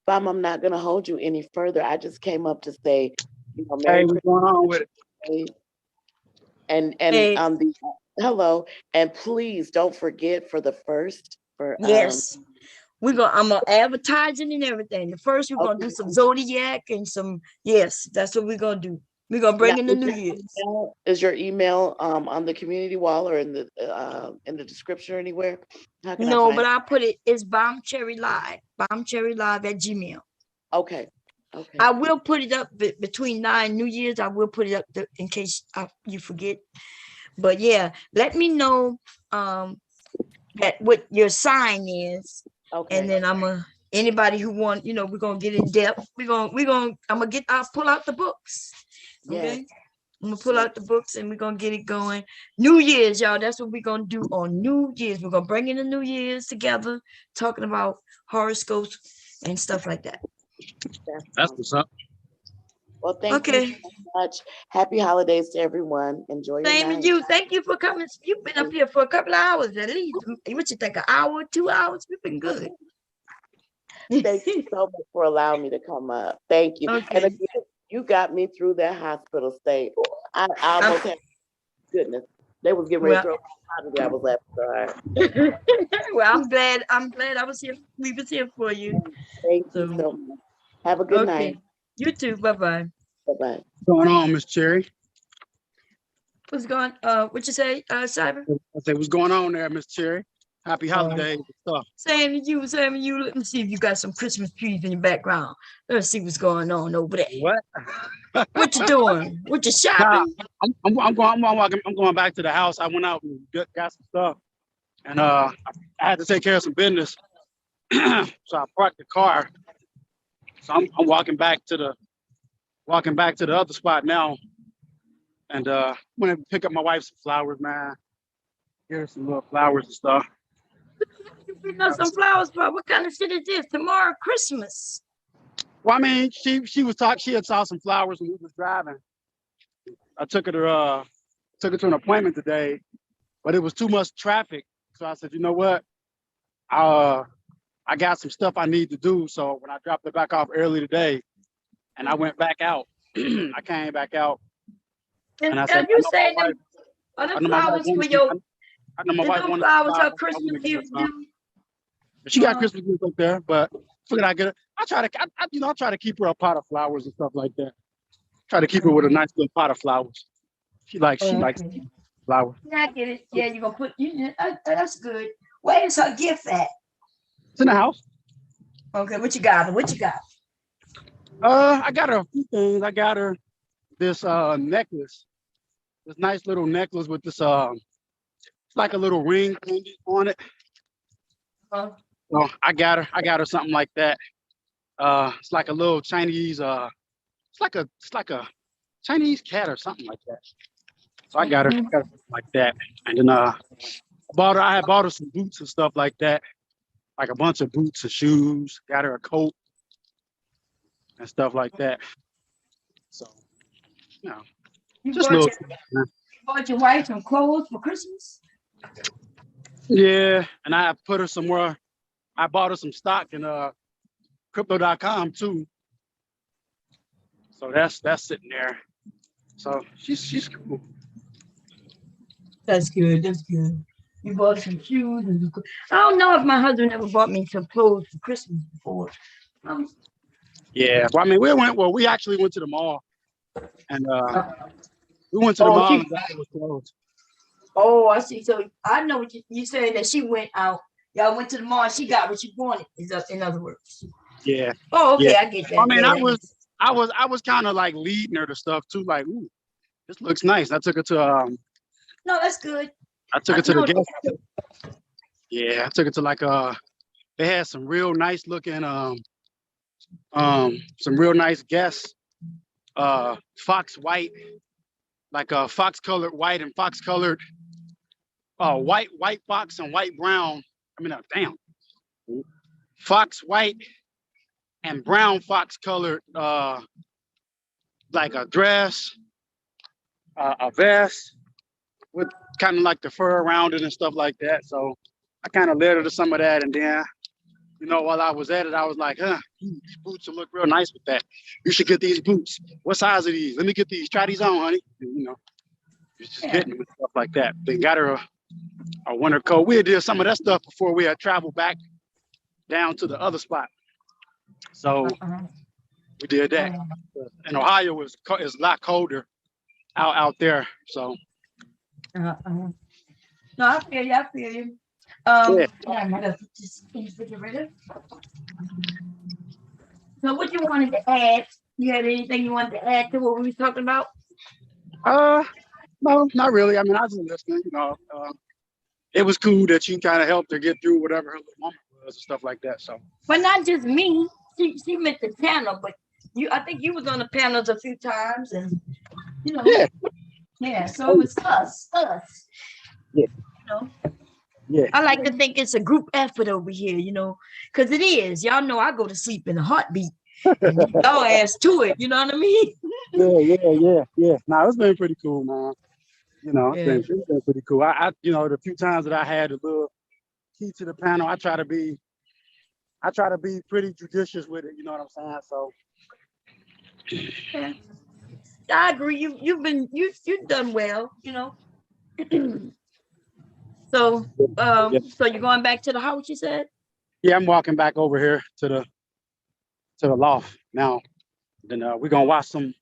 I'm not gonna hold you any further. I just came up to say, Hey, what's going on with it? And Hey. Hello, and please don't forget for the first yes. I'm gonna advertise it and everything. The first we're gonna do some Zodiac and some, yes, that's what we're gonna do. We're gonna bring in the New Year's. Is your email on the community wall or in the description or anywhere? No, but I'll put it's bombcherrylive at Gmail. Okay. I will put it up between now and New Year's. I will put it up in case you forget. But yeah, let me know that what your sign is. Okay. And then anybody who want, we're gonna get in depth. I'm gonna pull out the books. Okay. I'm gonna pull out the books and we're gonna get it going. New Year's, y'all. That's what we're gonna do on New Year's. We're gonna bring in the New Year's together, talking about horoscopes and stuff like that. That's what's up. Well, thank you so much. Happy holidays to everyone. Enjoy your Same night. as you. Thank you for coming. You've been up here for a couple of hours at least. What you think, an hour, 2 hours? We've been good. Thank you so much for allowing me to come up. Thank you. Okay. And again, you got me through that hospital stay. I almost had, goodness, they was getting ready to throw me out of there. I was laughing so hard. Well, I'm glad I was here. We was here for you. Thank you so much. Have a good night. You too. Bye-bye. Bye-bye. What's going on, Miss Cherry? What's going what you say, Cyber? I say, what's going on there, Miss Cherry? Happy holidays and stuff. Same to you, same to you. Let me see if you got some Christmas trees in your background. Let's see what's going on over there. What? What you doing? What you shopping? I'm going back to the house. I went out and got some stuff, and I had to take care of some business. So I parked the car. So I'm walking back to the other spot now, and I'm gonna pick up my wife some flowers, man. Get her some little flowers and stuff. You picking up some flowers, bro? What kind of shit is this? Tomorrow, Christmas. Well, I mean, she had saw some flowers when we was driving. I took her to an appointment today, but it was too much traffic. So I said, you know what? I got some stuff I need to do. So when I dropped it back off early today, and I went back out, I came back out, and I said, you saying are the flowers for your? I know my wife wanted flowers her Christmas gifts. She got Christmas gifts up there, but figured I get it. I try to keep her a pot of flowers and stuff like that. Try to keep her with a nice little pot of flowers. She likes flowers. Yeah, I get it. Yeah, you're gonna put that's good. Where is her gift at? It's in the house. Okay, what you got? What you got? I got her a few things. I got her this necklace. This nice little necklace with this it's like a little ring on it. So I got her something like that. It's like a little Chinese it's like a Chinese cat or something like that. So I got her something like that. And then I had bought her some boots and stuff like that. Like a bunch of boots and shoes. Got her a coat and stuff like that. So, you know, You bought your wife some clothes for Christmas? Yeah, and I put her somewhere. I bought her some stock in crypto.com too. So that's sitting there. So she's cool. That's good. That's good. You bought some shoes and I don't know if my husband ever bought me some clothes for Christmas before. Yeah, well, I mean, we actually went to the mall, and we went to the mall. And it was closed. Oh, I see. So I know what you said that she went out. Y'all went to the mall. And she got what she wanted. In other words. Yeah. Oh, okay. Yeah. I get that. I mean, yeah, I was kind of like leading her to stuff too. Like, ooh, this looks nice. I took her to No, that's good. I took her to the guest. Yeah, I took her to like they had some real nice looking some real nice guests. Fox white, like fox colored white and fox colored white fox and white brown. I mean, damn. Fox white and brown fox colored like a dress, a vest with kind of like the fur around it and stuff like that. So I kind of led her to some of that, and then, you know, while I was at it, I was like, these boots will look real nice with that. You should get these boots. What size are these? Let me get these. Try these on, honey. And, you know, just hitting them with stuff like that. Then got her a winter coat. We did some of that stuff before we had traveled back down to the other spot. So we did that. In Ohio, it's a lot colder out there. So. No, I feel you. I feel you. Yeah, I gotta just finish the refrigerator. So, what you wanted to add? You had anything you wanted to add to what we were talking about? No, not really. I mean, I was listening. You know, it was cool that you kind of helped her get through whatever her little moment was and stuff like that. So, but not just me. She meant the channel, but I think you was on the panels a few times, and You know. Yeah. Yeah. So it's us. Yeah. You know. Yeah. I like to think it's a group effort over here, you know, because it is. Y'all know I go to sleep in a heartbeat. And y'all ass to it, you know what I mean? Yeah. Nah, it's been pretty cool, man. You know, Yeah. it's been pretty cool. I the few times that I had a little key to the panel, I try to be pretty judicious with it. You know what I'm saying? So. Yeah. I agree. You've done well, you know. So so you're going back to the house, you said? Yeah, I'm walking back over here to the loft now. Then we're gonna watch some.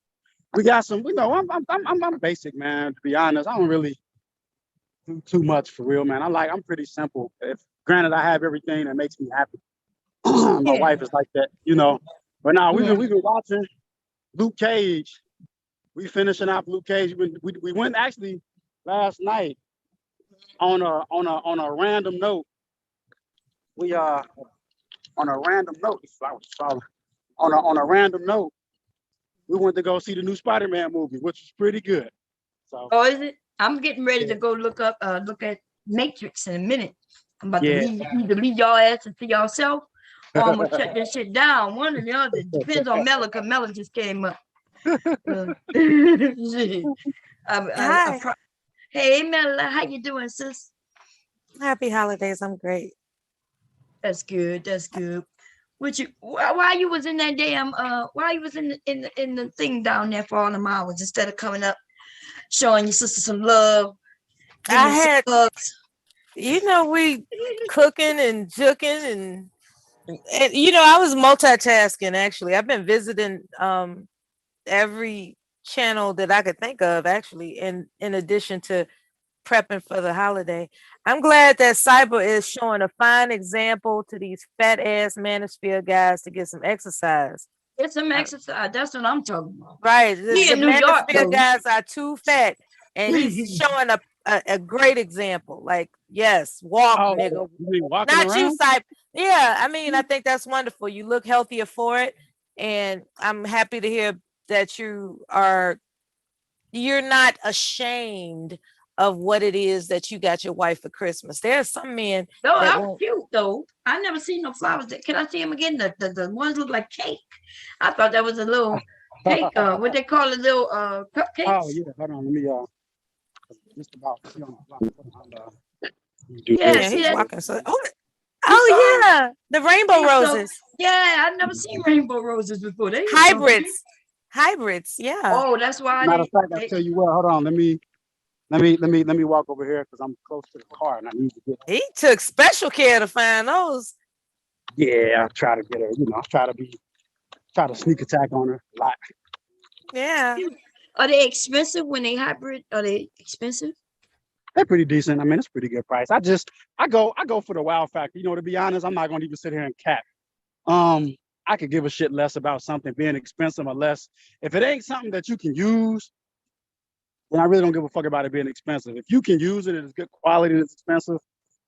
We got some. You know, I'm basic, man. To be honest, I don't really do too much for real, man. I'm pretty simple. If granted, I have everything that makes me happy. My wife is like that, you know. But now we've been watching Luke Cage. We finishing out Luke Cage. We went actually last night on a random note. We on a random note. On a random note, we went to go see the new Spider-Man movie, which was pretty good. So. Oh, is it? I'm getting ready to go look at Matrix in a minute. I'm about to leave y'all ass and see yourself, or I'm gonna shut this shit down. One or the other. Depends on Mela, because Mela just came up. Hi. Hey Mela, how you doing, sis? Happy holidays. I'm great. That's good. That's good. Why you was in that damn why you was in the thing down there for all them hours instead of coming up showing your sister some love? I had hugs. You know, we cooking and juking and you know, I was multitasking actually. I've been visiting every channel that I could think of actually in addition to prepping for the holiday. I'm glad that Cyber is showing a fine example to these fat ass manosphere guys to get some exercise. Get some exercise. That's what I'm talking about. Right. He The in New York, manosphere guys are too fat, and he's showing a great example. Like, yes, walk, nigga. Not around? you, Cyber. Yeah, I mean, I think that's wonderful. You look healthier for it, and I'm happy to hear that you're not ashamed of what it is that you got your wife for Christmas. There are some men. No, that was cute though. I never seen no flowers. Can I see them again? The ones look like cake. I thought that was a little cake. What they call it, little cupcakes. Oh yeah, hold on. Let me just about. Yeah, he's walking. So, oh yeah, the rainbow roses. Yeah, I've never seen rainbow roses before. They hybrids. Yeah. Oh, that's why. Matter of fact, I tell you what. Hold on. Let me walk over here because I'm close to the car and I need to get. He took special care to find those. Yeah, I try to get her. You know, try to sneak attack on her a lot. Yeah. Are they expensive when they hybrid? Are they expensive? They're pretty decent. I mean, it's pretty good price. I go for the wow factor. You know, to be honest, I'm not going to even sit here and cap. I could give a shit less about something being expensive or less. If it ain't something that you can use, then I really don't give a fuck about it being expensive. If you can use it, it's good quality, and it's expensive,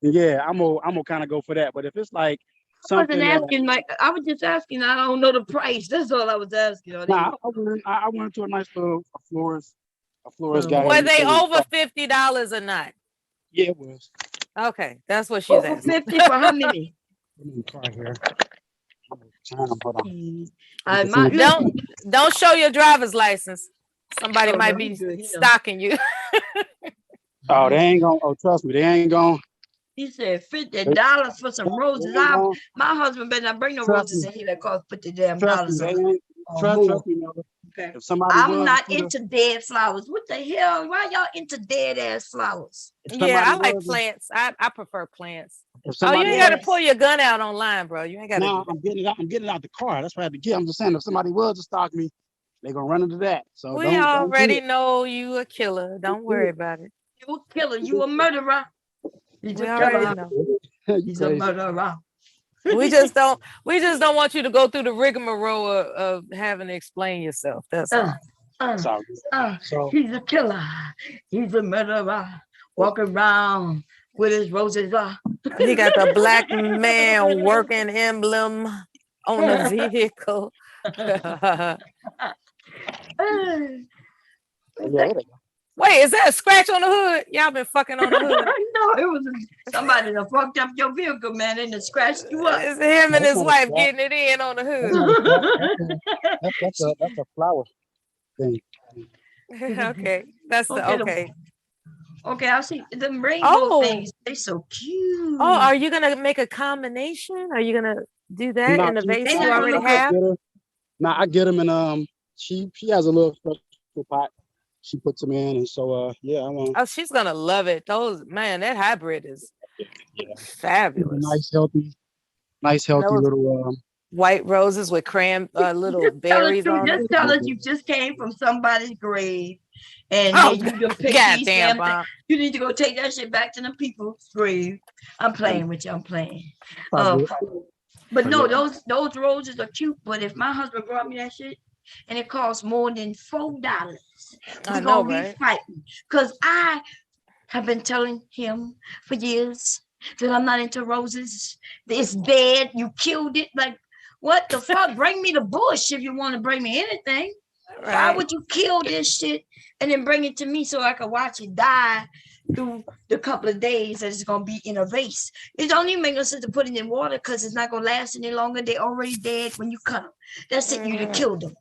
then yeah, I'm gonna kind of go for that. But if it's like something, I was just asking. I don't know the price. That's all I was asking. Nah, I went to a nice little florist guy. Were they over $50 or not? Yeah, it was. Okay, that's what she's asking. 50 for how many? Don't show your driver's license. Somebody might be stalking you. Oh, they ain't gonna. Oh, trust me, they ain't gonna. He said $50 for some roses. My husband better not bring no roses in here that cost $50 dollars. Trust me, okay. If somebody I'm not into dead flowers. What the hell? Why y'all into dead ass flowers? Yeah, I like plants. I prefer plants. Oh, you ain't gotta pull your gun out online, bro. You ain't gotta. No, I'm getting out the car. That's what I had to get. I'm just saying, if somebody was to stalk me, they're gonna run into that. So we already know you a killer. Don't worry about it. You a killer. You a murderer. He's a killer. He's a murderer. We just don't want you to go through the rigmarole of having to explain yourself. That's all. He's a killer. He's a murderer. Walking around with his roses. He got the black man working emblem on the vehicle. Yeah. Wait, is that a scratch on the hood? Y'all been fucking on the hood. No, it was somebody that fucked up your vehicle, man, and it scratched you up. It's him and That's his not a wife scratch. getting it in on the That's hood. not a scratch. That's a flower thing. Okay, that's the Okay, okay. Okay, I see the rainbow Oh. things. They so cute. Oh, are you gonna make a combination? Are you gonna do that Nah, in the she- vase They you not gonna already look have? get her. Nah, I get them and she has a little special pot. She puts them in, and so yeah, I want Oh, she's gonna love it. Those man, that hybrid is yeah, fabulous. nice healthy Those little white roses with little Tell the berries truth. on them. Just tell us you just came from somebody's grave, and Oh, then you just pick God these damn, damn things. Bob. You need to go take that shit back to the people's grave. I'm playing with you. I'm playing. probably. But So no, yeah. those roses are cute. But if my husband brought me that shit and it costs more than $4, I we're know, gonna be right? fighting. Cause I have been telling him for years that I'm not into roses. It's dead. You killed it. Like, what the fuck? Bring me the bush if you want to bring me anything. Why Right. would you kill this shit and then bring it to me so I can watch it die through the couple of days that it's gonna be in a vase? It don't even make no sense to put it in water because it's not gonna last any longer. They're already dead when you cut them. That's it. You to kill them.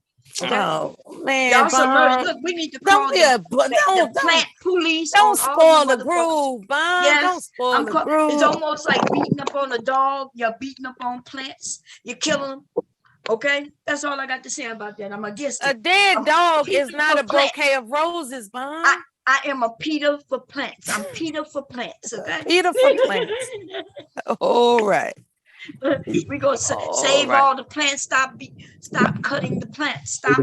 Okay. Oh man, Y'all submerged. Bob. Look, we need to call Don't be a the plant police don't on all spoil the the motherfuckers. groove, Bob. Yes, Don't spoil the It's groove. almost like beating up on a dog. You're beating up on plants. You're killing them. Okay, that's all I got to say about that. I'm against A it. dead I'm dog Peter is not for a plants. bouquet of roses, Bob. I am a Peter for plants. I'm Peter for plants. Okay. Peter for plants. All right. We gonna save right. all the plants. Stop cutting the plants. Stop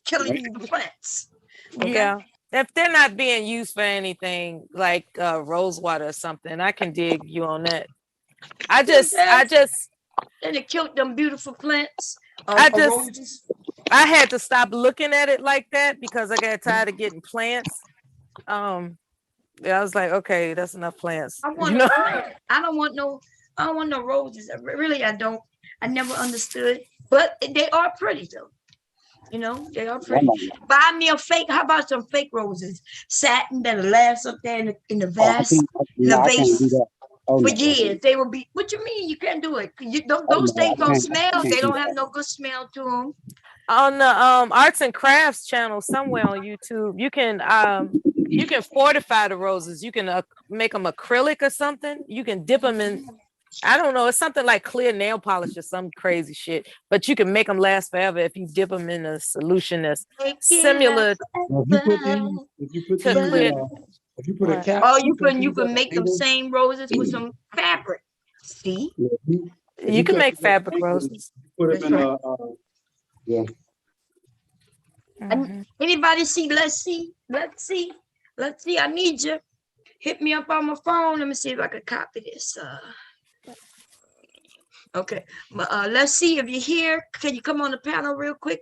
killing the plants. Okay? Yeah. If they're not being used for anything like rose water or something, I can dig you on that. I just And it killed them beautiful plants. I Roses. had to stop looking at it like that because I got tired of getting plants. Yeah, I was like, okay, that's enough plants. I want a plant. I don't want no roses. Really, I don't. I never understood. But they are pretty though. You know, they are pretty. Buy me a fake. How about some fake roses? Satin that'll last up there in the vase. Vase. For years, they will be. What you mean you can't do it? Those things don't smell. They don't have no good smell to them. On the arts and crafts channel somewhere on YouTube, you can fortify the roses. You can make them acrylic or something. You can dip them in. I don't know. It's something like clear nail polish or some crazy shit. But you can make them last forever if you dip them in a solution that's similar to clear. If you put a cap, you can make them same roses with some fabric. See, you can make fabric roses. Put them in yeah. Anybody see? Let's see. I need you. Hit me up on my phone. Let me see if I can copy this. Okay. Let's see if you're here. Can you come on the panel real quick?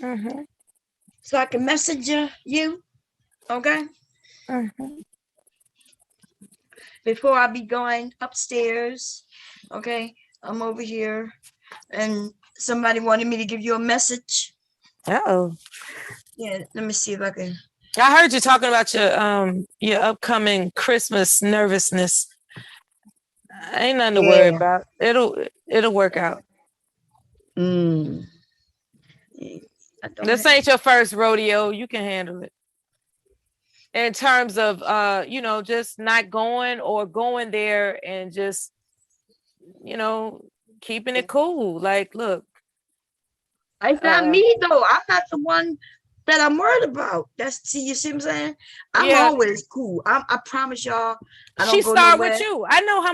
So I can message you. Okay. Before I be going upstairs. Okay. I'm over here. And somebody wanted me to give you a message. Oh. Yeah, let me see if I can. I heard you talking about your upcoming Christmas nervousness. Ain't nothing to worry about. It'll work out. This ain't your first rodeo. You can handle it. In terms of just not going or going there and just keeping it cool. Like, look. It's not me though. I'm not the one that I'm worried about. You see what I'm saying? I'm always cool. I promise y'all. She start with you. I know how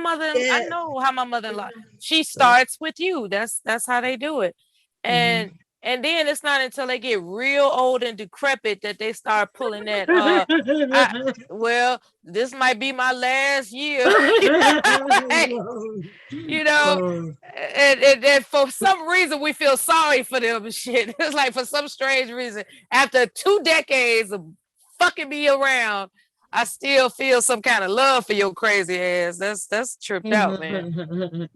my mother-in-law. She starts with you. That's how they do it. And then it's not until they get real old and decrepit that they start pulling that. This might be my last year. And for some reason we feel sorry for them and shit. It's like for some strange reason, after 2 decades of fucking me around, I still feel some kind of love for your crazy ass. That's tripped out, man.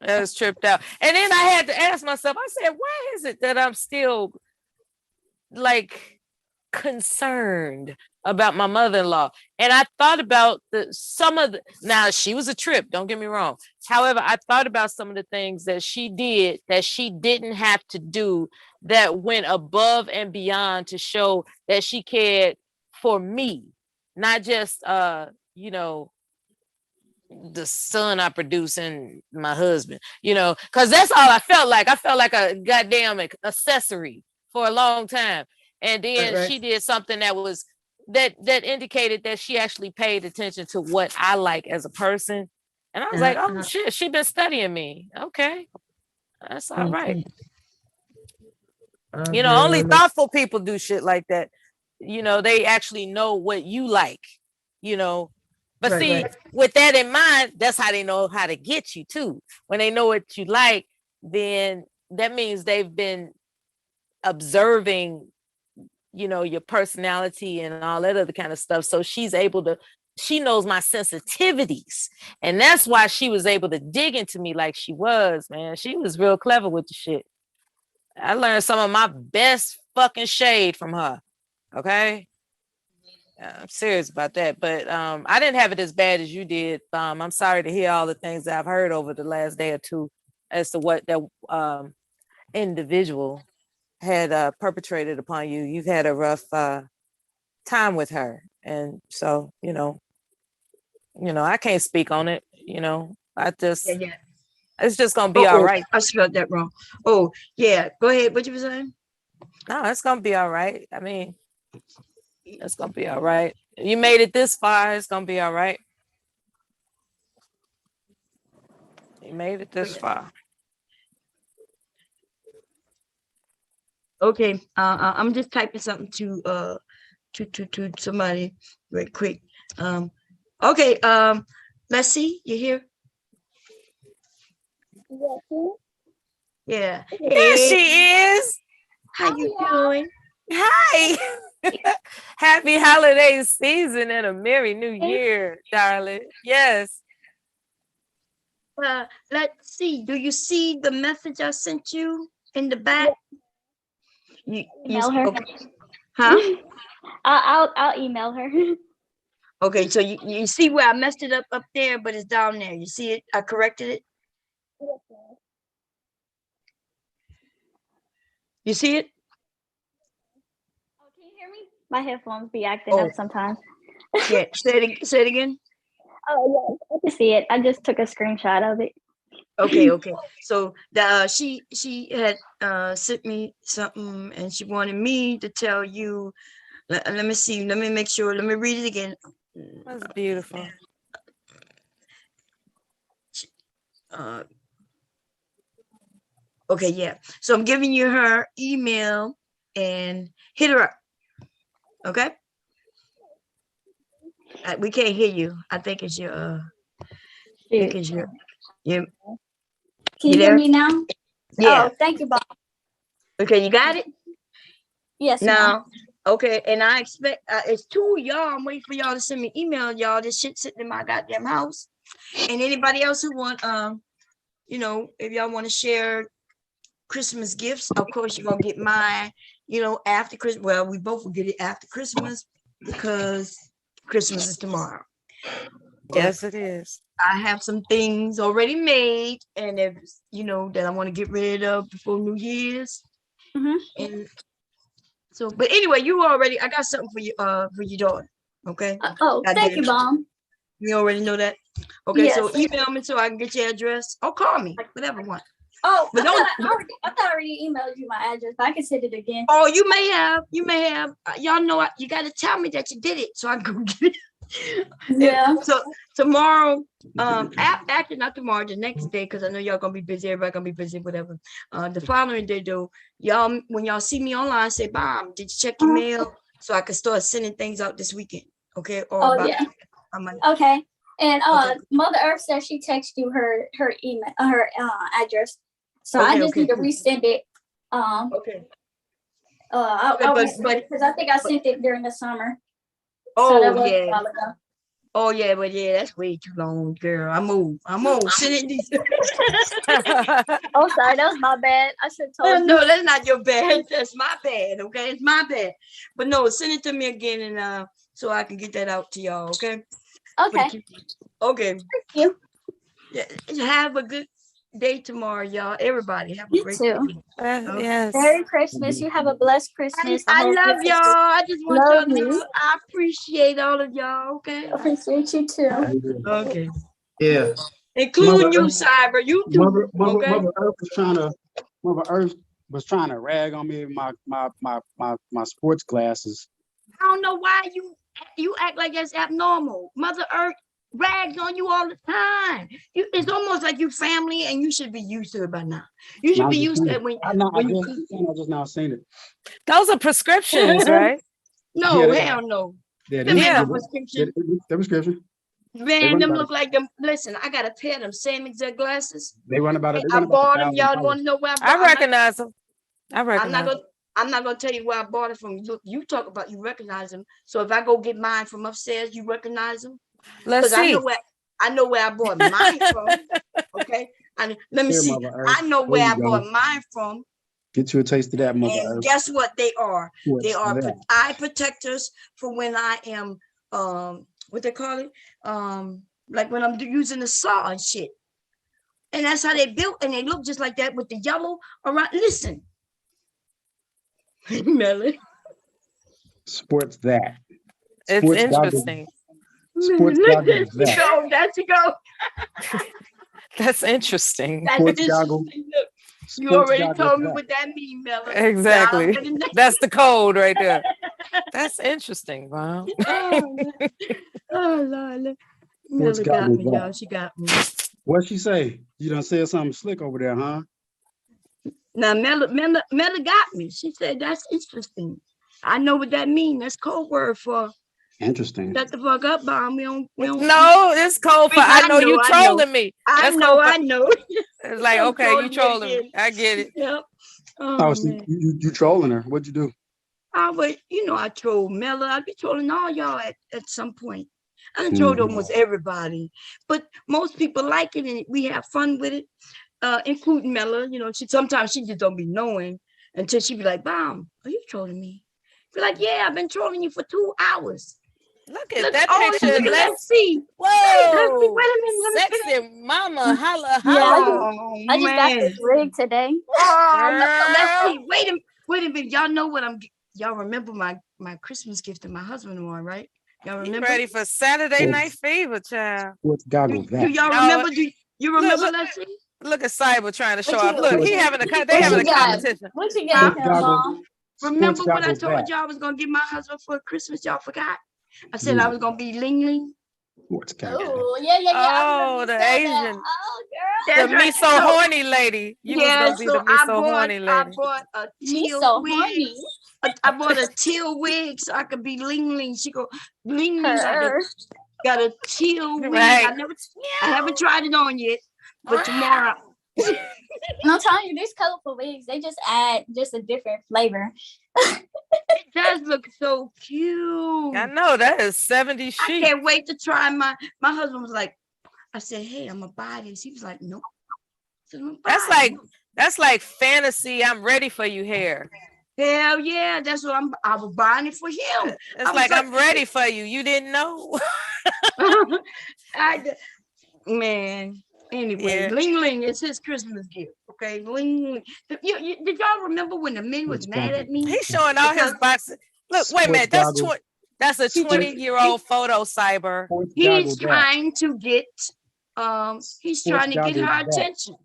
I was tripped out. And then I had to ask myself, I said, why is it that I'm still like concerned about my mother-in-law. And I thought about now she was a trip, don't get me wrong. However, I thought about some of the things that she did that she didn't have to do, that went above and beyond to show that she cared for me, not just the son I produce and my husband, because that's all I felt like. I felt like a goddamn accessory for a long time. And then Right. she did something that indicated that she actually paid attention to what I like as a person. And I was like, oh shit, she been studying me. Okay. That's all right. Only thoughtful people do shit like that. They actually know what you like, But see, with that in mind, that's how they know how to get you too. When they know what you like, then that means they've been observing, your personality and all that other kind of stuff. So she knows my sensitivities. And that's why she was able to dig into me like she was, man. She was real clever with the shit. I learned some of my best fucking shade from her. Okay. I'm serious about that, but I didn't have it as bad as you did. I'm sorry to hear all the things that I've heard over the last day or two as to what that individual had perpetrated upon you. You've had a rough time with her, and so I can't speak on it. I just it's just gonna be all right. I spelled that wrong. Oh yeah, go ahead. What you were saying? No, it's gonna be all right. I mean, it's gonna be all right. You made it this far. It's gonna be all right. You made it this far. Okay. I'm just typing something to somebody real quick. Okay. Let's see. You here? Yeah. There she is. How you doing? Hi. Happy holiday season and a merry new year, darling. Yes. Let's see. Do you see the message I sent you in the back? You email her. Okay. Huh? I'll email her. Okay, so you see where I messed it up there, but it's down there. You see it? I corrected it. You see it? Oh, can you hear me? My headphones be acting up sometimes. Yeah, say it again. Oh yeah, I can see it. I just took a screenshot of it. Okay. So she had sent me something, and she wanted me to tell you. Let me see. Let me make sure. Let me read it again. That's beautiful. Okay, yeah. So I'm giving you her email and hit her up. Okay. We can't hear you. I think it's your. Can you hear me now? Yeah. Oh, thank you, Bob. Okay, you got it? Yes. Now, okay, and I expect it's two of y'all. I'm waiting for y'all to send me email. Y'all, this shit sitting in my goddamn house. And anybody else who want, if y'all want to share Christmas gifts, of course you're gonna get mine. After Christmas. Well, we both will get it after Christmas because Christmas is tomorrow. Yes, it is. I have some things already made, and if that I want to get rid of before New Year's. And so, but anyway, I got something for you, for your daughter. Okay. Thank you, Mom. You already know that. Okay, yes. So email me so I can get your address, or call me, whatever one. Oh, but I thought I already emailed you my address, but I can send it again. Oh, you may have. Y'all know you got to tell me that you did it so I can go get it. Yeah. So tomorrow, actually not tomorrow, the next day, because I know y'all gonna be busy. Everybody gonna be busy, whatever. The following day, though, when y'all see me online, say, "Mom, did you check your mail?" So I can start sending things out this weekend. Okay. Yeah. Okay. And Mother Earth says she texted you her email, her address. So I just need to resend it. Okay. I'll resend it because I think I sent it during the summer. Oh, so that was yeah. a while ago. Oh yeah, but yeah, that's way too long, girl. I'm old. Send it these. Oh, sorry, that was my bad. I should have told you. No, that's not your bad. That's my bad. Okay, it's my bad. But no, send it to me again, and so I can get that out to y'all. Okay. Okay. Okay. Thank you. Yeah. Have a good day tomorrow, y'all. Everybody have a You great too. day. Yes. Merry Christmas. You have a blessed Christmas. I love y'all. I just want Love y'all to you. know I appreciate all of y'all. Okay. Appreciate you too. Okay. Yeah. Including you, Cyber. You too. Mother Okay. Mother Earth was trying to rag on me with my sports glasses. I don't know why you act like that's abnormal. Mother Earth rags on you all the time. It's almost like you family, and you should be used to it by now. You should be used to it when I just now seen it. Those are prescriptions, right? No, Yeah, hell no. Yeah, Them ain't no Yeah. prescription. The prescription. Man, them look like them. Listen, I got a pair of them same exact glasses. They run about it. I bought them. Y'all want to know where I bought them? I recognize them. I'm not gonna tell you where I bought it from. You talk about you recognize them. So if I go get mine from upstairs, you recognize them? Let's see. I know where I bought mine from. Okay. And let me see. I know where I bought mine from. Get you a taste of that, Mother And Earth. guess what they are? They are that? eye protectors for when I am what they call it? Like when I'm using the saw and shit. And that's how they built, and they look just like that with the yellow around. Listen. Melon. Sports that. It's Sports interesting. Sports goggles that. Go, there you go. That's interesting. That's Sports interesting. goggles. Look, you Sports already goggles told me that. what that means, Melon. Exactly. That's the code right there. That's interesting. Wow. Oh Lord. Sports Miller got goggles me, that. y'all. She got me. What'd she say? You done said something slick over there, huh? Now Miller got me. She said that's interesting. I know what that means. That's code word for Interesting. shut the fuck up, Bomb. We don't No, it's code for I know you trolling me. I That's know, code for- I know. It's like, I'm okay, you trolling trolling again. me. I get it. Yep. Oh, Oh so man. you trolling her. What'd you do? I troll Miller. I be trolling all y'all at some point. I done trolled almost everybody, but most people like it and we have fun with it, including Mella. You know, sometimes she just don't be knowing until she be like, "Bomb, are you trolling me?" Be like, "Yeah, I've been trolling you for 2 hours." Look at that picture. Let's see. Whoa. Wait a minute. Let me Sexy mama. Holla, Yeah, holla. I just got this rig today. Let's see. Wait a minute. Y'all know what y'all remember my Christmas gift that my husband won, right? Y'all remember? Ready for Saturday Night Fever, child. Sports goggles Do that. y'all remember? Do you remember? Look, Let's see. Look at Cyber trying to show What off. you- Look, what he you- having a What they having you a got? competition. What you got, Mom? Remember what I goggles told that. y'all I was gonna give my husband for Christmas? Y'all forgot? I said I was gonna be Ling Ling. Sports goggles. Oh, yeah. Oh, the Asian. Oh, The girl. That's right. miso horny lady. You was gonna be the miso horny I lady. bought a Me teal so wig. horny. I bought a teal wig so I could be Ling Ling. She go, Ling Ling Her. got a teal wig. Right. I haven't tried it on yet, but tomorrow. And I'm telling you, these colorful wigs, they just add just a different flavor. It does look so cute. I know that is 70 I chic. can't wait to try my husband was like, I said, hey, I'm gonna buy this. He was like, nope. I said, That's like fantasy. I'm ready for you hair. hell yeah, that's what I was buying it for him. It's like I'm ready for you. You didn't know. Man. Anyway, Yeah. Ling Ling is his Christmas gift. Okay, Ling Ling. Did y'all remember when the men was mad at me? He's showing all his boxes. Look, wait a minute. That's goggles. that's a 20-year-old photo, Cyber. Sports He's goggles that. trying to get he's trying to get her goggles that. attention.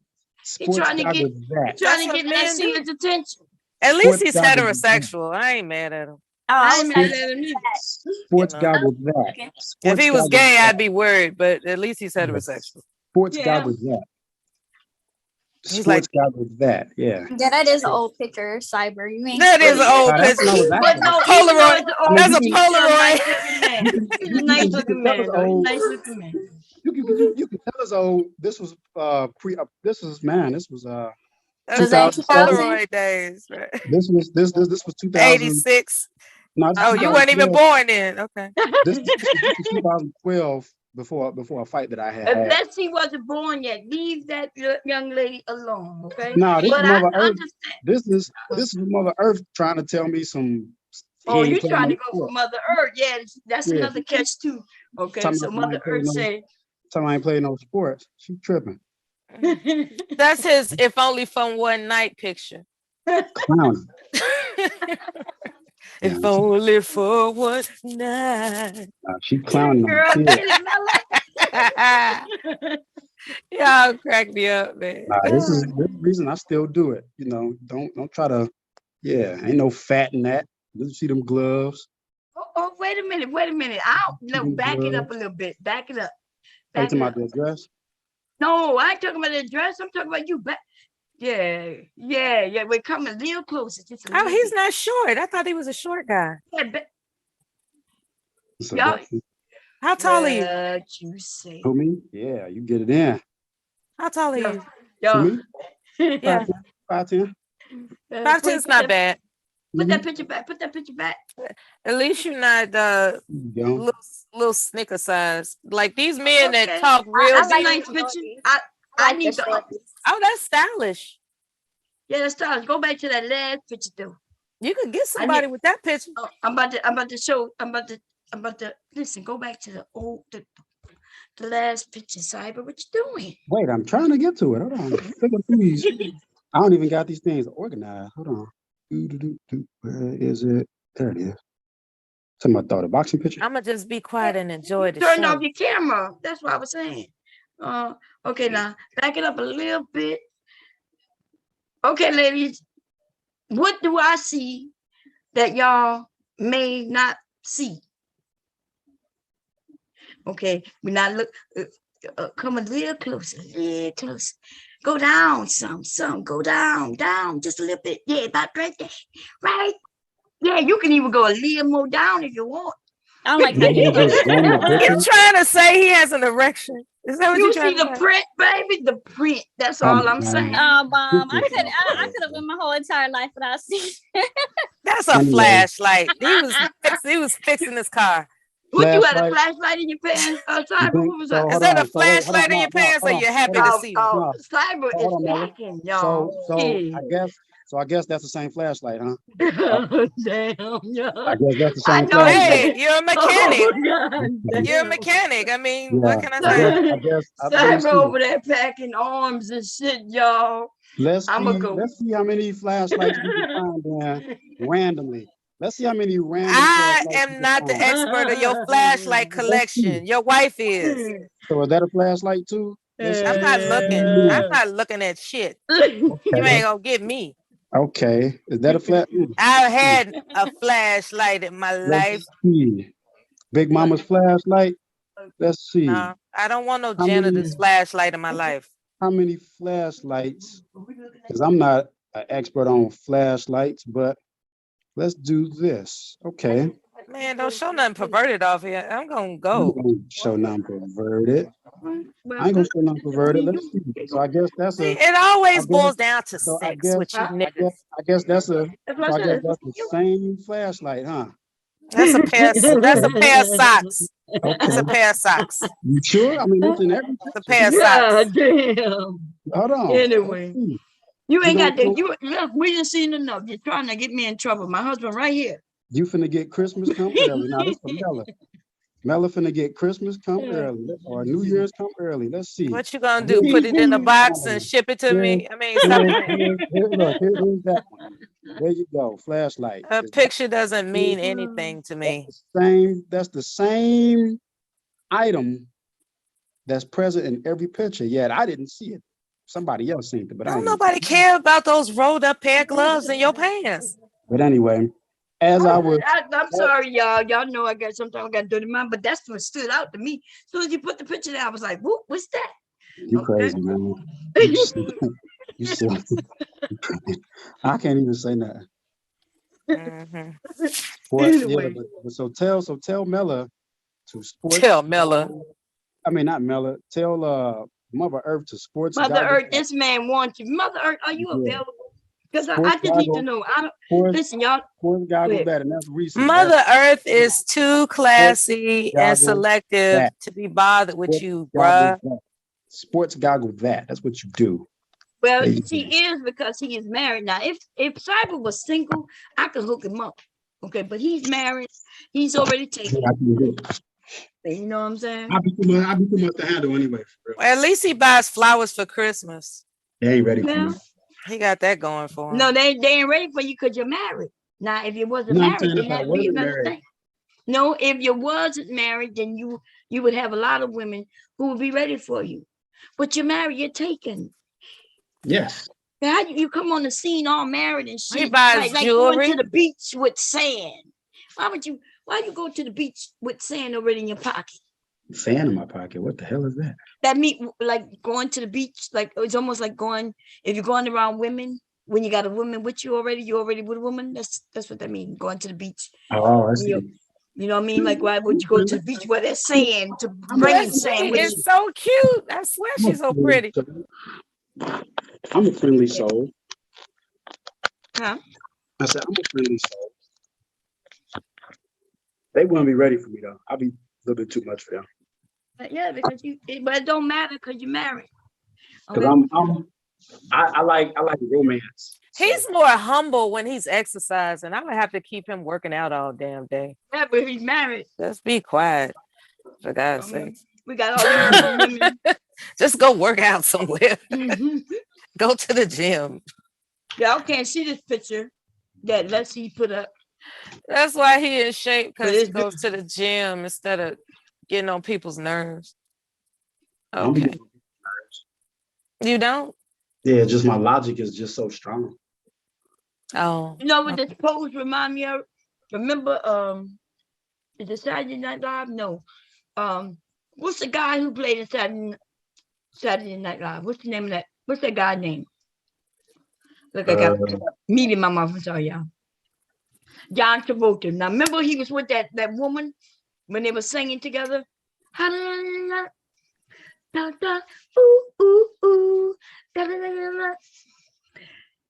He's Sports trying to get goggles that. trying to That's get what men do. Lexia's attention. At least Sports he's goggles that. heterosexual. I ain't mad at him. I I ain't was mad like, at him either. Sports You know. goggles that. okay. If Sports he was goggles gay, that. I'd be worried, but at least he's heterosexual. Sports Yeah. goggles that. He's Sports goggles that. Yeah. Yeah, that is an old picture, Cyber. You ain't. That is an old Now, that's when I was picture. But acting. no, Polaroid. even though it's an old That's a man, he's still a Polaroid. nice looking man. He's a nice looking man. That was Though. He's a old. nice looking man. You can tell us old. This was this was That's Was that 2007. Polaroid days, right? This was 2000. 86. No, Oh, you weren't even 2012. born then. Okay. This is 2012 before a fight that I had. Unless he wasn't born yet, leave that young lady alone, okay? No, this is But I Mother Earth. understand. This is Mother Earth trying to tell me some. Oh, he you ain't playing trying no to go sport. for Mother Earth? Yeah, that's Yeah. another catch too. Okay, Talking so about somebody Mother Earth said. I ain't playing no sports. She tripping. That's his if only from one night picture. Clowning. If only for one night. She clowning them Girl, kids. get it, Y'all crack me up, man. This is the reason I still do it. You know, don't try to. Yeah, ain't no fat in that. Did you see them gloves? Oh, wait a minute. No, back it up a little bit. Back it up. Are you Back it talking up. about the dress? No, I ain't talking about the dress. I'm talking about you back. Yeah. We're coming a little closer. Just a Oh, little he's bit. not short. I thought he was a short guy. Yeah, How tall are you? what you say? Who, me? Yeah, you get it in. How tall are you? To Yo. me? Yeah. 5'10". 5'10's not bad. Put that picture back. Put that picture back. At least you're not little snicker size. Like these men that talk real That's a deep. nice picture. I need to. Oh, that's stylish. Yeah, that's stylish. Go back to that last picture though. You could get somebody with that picture. Oh, I'm about to show. I'm about to listen. Go back to the last picture, Cyber. What you doing? Wait, I'm trying to get to it. Hold on. Flipping through these. I don't even got these things organized. Hold on. Where is it? There it is. Somebody thought a boxing picture. I'm gonna just be quiet and enjoy the Turn show. off your camera. That's what I was saying. Okay, now back it up a little bit. Okay, ladies, what do I see that y'all may not see? Okay, we not look. Come a little closer. Yeah, close. Go down some. Go down, just a little bit. Yeah, about right there. Right. Yeah, you can even go a little more down if you want. I don't like how you trying to say he has an erection? Is that what you you're see trying the to say? print, baby? The print. That's all I'm saying. Mom, I could have went my whole entire life without seeing. That's a flashlight. He was fixing his car. What, you had a flashlight in your pants? Cyber, what was that? Is that a flashlight in your pants, or you happy to see me? Cyber is packing, y'all. So I guess that's the same flashlight, huh? Damn, yeah. I guess that's the same flashlight. Hey, you're a mechanic. Oh, you're a mechanic. I mean, what can I say? I guess Cyber over there packing arms and shit, y'all. Let's see how many flashlights we can find there randomly. Let's see how many random. I am not the expert of your flashlight collection. Your wife is. So is that a flashlight too? I'm not looking. I'm not looking at shit. Okay. You ain't gonna get me. Okay. Is that a flash? I've had a flashlight in my life. See. Big Mama's flashlight. Let's see. No, I don't want no janitor's flashlight in my life. How many flashlights? Because I'm not an expert on flashlights, but let's do this. Okay. Man, don't show nothing perverted off here. I'm gonna go. I'm gonna show nothing perverted. I ain't gonna show nothing perverted. Let's see. So I guess that's a. It always boils down to sex with you niggas. I guess that's the same flashlight, huh? That's a pair of socks. Okay. That's a pair of socks. You sure? I mean, it's in every. It's a pair of socks. Damn. Hold on. Anyway, you ain't got that. You look. We didn't see enough. You're trying to get me in trouble. My husband right here. You finna get Christmas come early. Now this for Mella. Mella finna get Christmas come early or New Year's come early. Let's see. What you gonna do? Put it in a box and ship it to me? I mean, here's that one. There you go. Flashlight. A picture doesn't mean anything to me. That's the same item that's present in every picture. Yet I didn't see it. Somebody else seen it, but don't nobody care about those rolled up pair of gloves in your pants. But anyway, I'm sorry, y'all. Y'all know sometimes I got dirty mind, but that's what stood out to me. As soon as you put the picture there, I was like, whoop, what's that? You crazy, man. You silly. I can't even say nothing. Anyway. So tell Mella to sports. Tell Mella. I mean, not Mella. Tell Mother Earth to sports. Mother Earth, this man wants you. Mother Earth, are you available? Because I just need to know. Listen, y'all. Sports Goggle that, and that's recent. Mother Earth is too classy and selective to be bothered with you, bruh. Sports Goggle that. That's what you do. Well, she is because he is married now. If Cyber was single, I could hook him up. Okay, but he's married. He's already taken. You know what I'm saying? I'll be too much to handle anyway. Well, at least he buys flowers for Christmas. They ain't ready for me. He got that going for him. No, they ain't ready for you because you're married. Now, if you wasn't married, then that'd be another thing. No, if you wasn't married, then you would have a lot of women who would be ready for you. But you're married, you're taken. Yes. How you come on the scene all married and shit? He buys like jewelry. going to the beach with sand. Why you go to the beach with sand already in your pocket? Sand in my pocket. What the hell is that? That mean like going to the beach, like it's almost like going if you're going around women when you got a woman with you already, you're already with a woman. That's what that means. Going to the beach. Oh, I see. You know what I mean? Like why would you go to the beach where there's sand to bring sand with you? It's so cute. I swear she's so pretty. I'm a friendly soul. Huh? I said I'm a friendly soul. They wouldn't be ready for me though. I'll be a little bit too much for them. Yeah, because but it don't matter because you're married. Because I like romance. He's more humble when he's exercising. I would have to keep him working out all damn day. Yeah, but he's married. Just be quiet, for God's sake. We got all these women. Just go work out somewhere. Go to the gym. Y'all can't see this picture that Leslie put up. That's why he in shape, because he goes to the gym instead of getting on people's nerves. Okay. You don't? Yeah, just my logic is just so strong. Oh. You know what this pose remind me of? Remember, is it Saturday Night Live? No. What's the guy who played in Saturday Night Live? What's the name of that? What's that guy's name? Look, I got meat in my mouth. I'm sorry, y'all. John Travolta. Now, remember he was with that woman when they were singing together?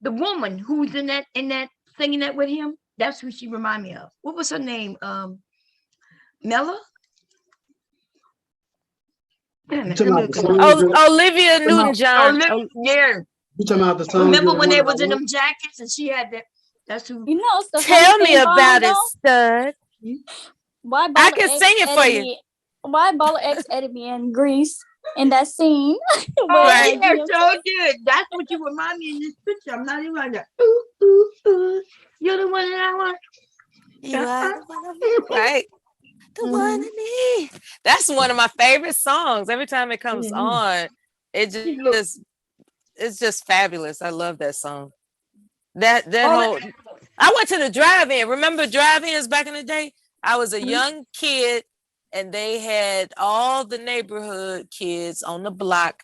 The woman who's in that singing that with him, that's who she remind me of. What was her name? Mella? Olivia Newton-John. Yeah. You talking about the song? Remember when they was in them jackets and she had that? That's who. You know, so tell me about it, stud. Why I can sing it for you. Why Baller X edited me in Greece in that scene? Right. Yeah, so good. That's what you remind me in this picture. I'm not even like that. Ooh, ooh, ooh. You're the one that I want. You are the one I need. Right. The one I need. That's one of my favorite songs. Every time it comes on, it's just fabulous. I love that song. That whole. I went to the drive-in. Remember drive-ins back in the day? I was a young kid, and they had all the neighborhood kids on the block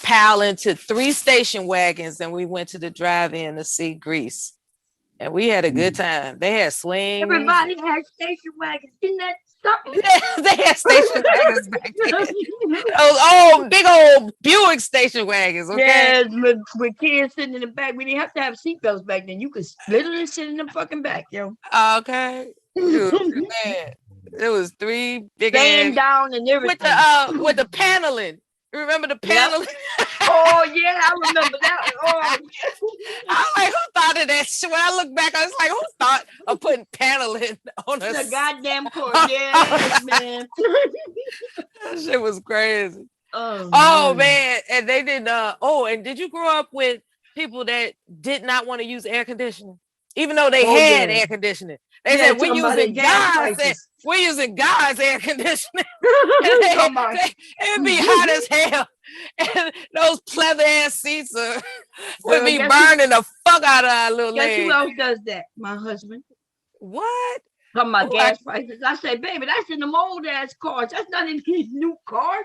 pile into 3 station wagons, and we went to the drive-in to see Grease. And we had a good time. They had swings. Everybody had station wagons. Isn't that something? They had station wagons back then. Those big old Buick station wagons. Okay. Yes, with kids sitting in the back. We didn't have to have seatbelts back then. You could literally sit in the fucking back, yo. Okay. Dude, man. There was 3 big laying down and everything. With the paneling. Remember the paneling? Yep. Oh yeah, I remember that. Oh, I'm like, who thought of that shit? When I look back, I was like, who thought of putting paneling on the goddamn course? Yeah, man. That shit was crazy. Oh man. And they did and did you grow up with people that did not want to use air conditioning? Even though they had air condionding. They said we're using God's air conditioning. It'd be hot as hell. And those pleather ass seats would be burning the fuck out of our little legs. Guess who else does that? My husband. What? Talking about gas prices. I say, baby, that's in them old ass cars. That's not in these new cars.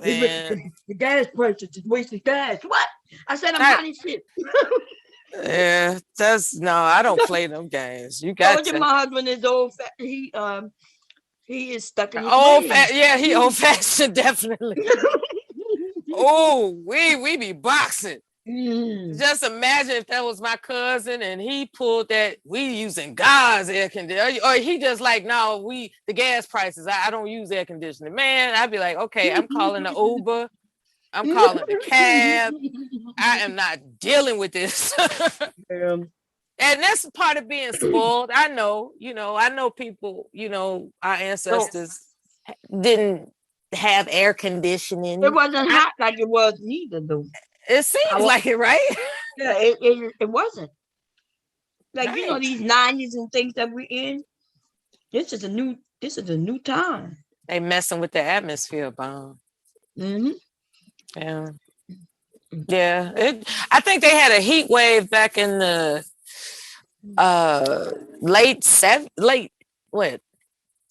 The gas prices is wasting gas. What? I said, I'm hot as shit. Yeah, I don't play them games. You got to. My husband is old. He is stuck in his yeah, he old fashioned definitely. Oh, we be boxing. Just imagine if that was my cousin and he pulled that, we using God's air conditioner, or he just like, no, the gas prices, I don't use air conditioning. Man, I'd be like, okay, I'm calling the Uber, I'm calling the cab. I am not dealing with this. And that's part of being spoiled. I know people, our ancestors didn't have air conditioning. It wasn't hot like it was neither, though. It seems like it, right? Yeah, it wasn't. Like, Right. these 90s and things that we're in, this is a new time. They messing with the atmosphere bomb. Mm-hmm. Yeah. Yeah. I think they had a heat wave back in the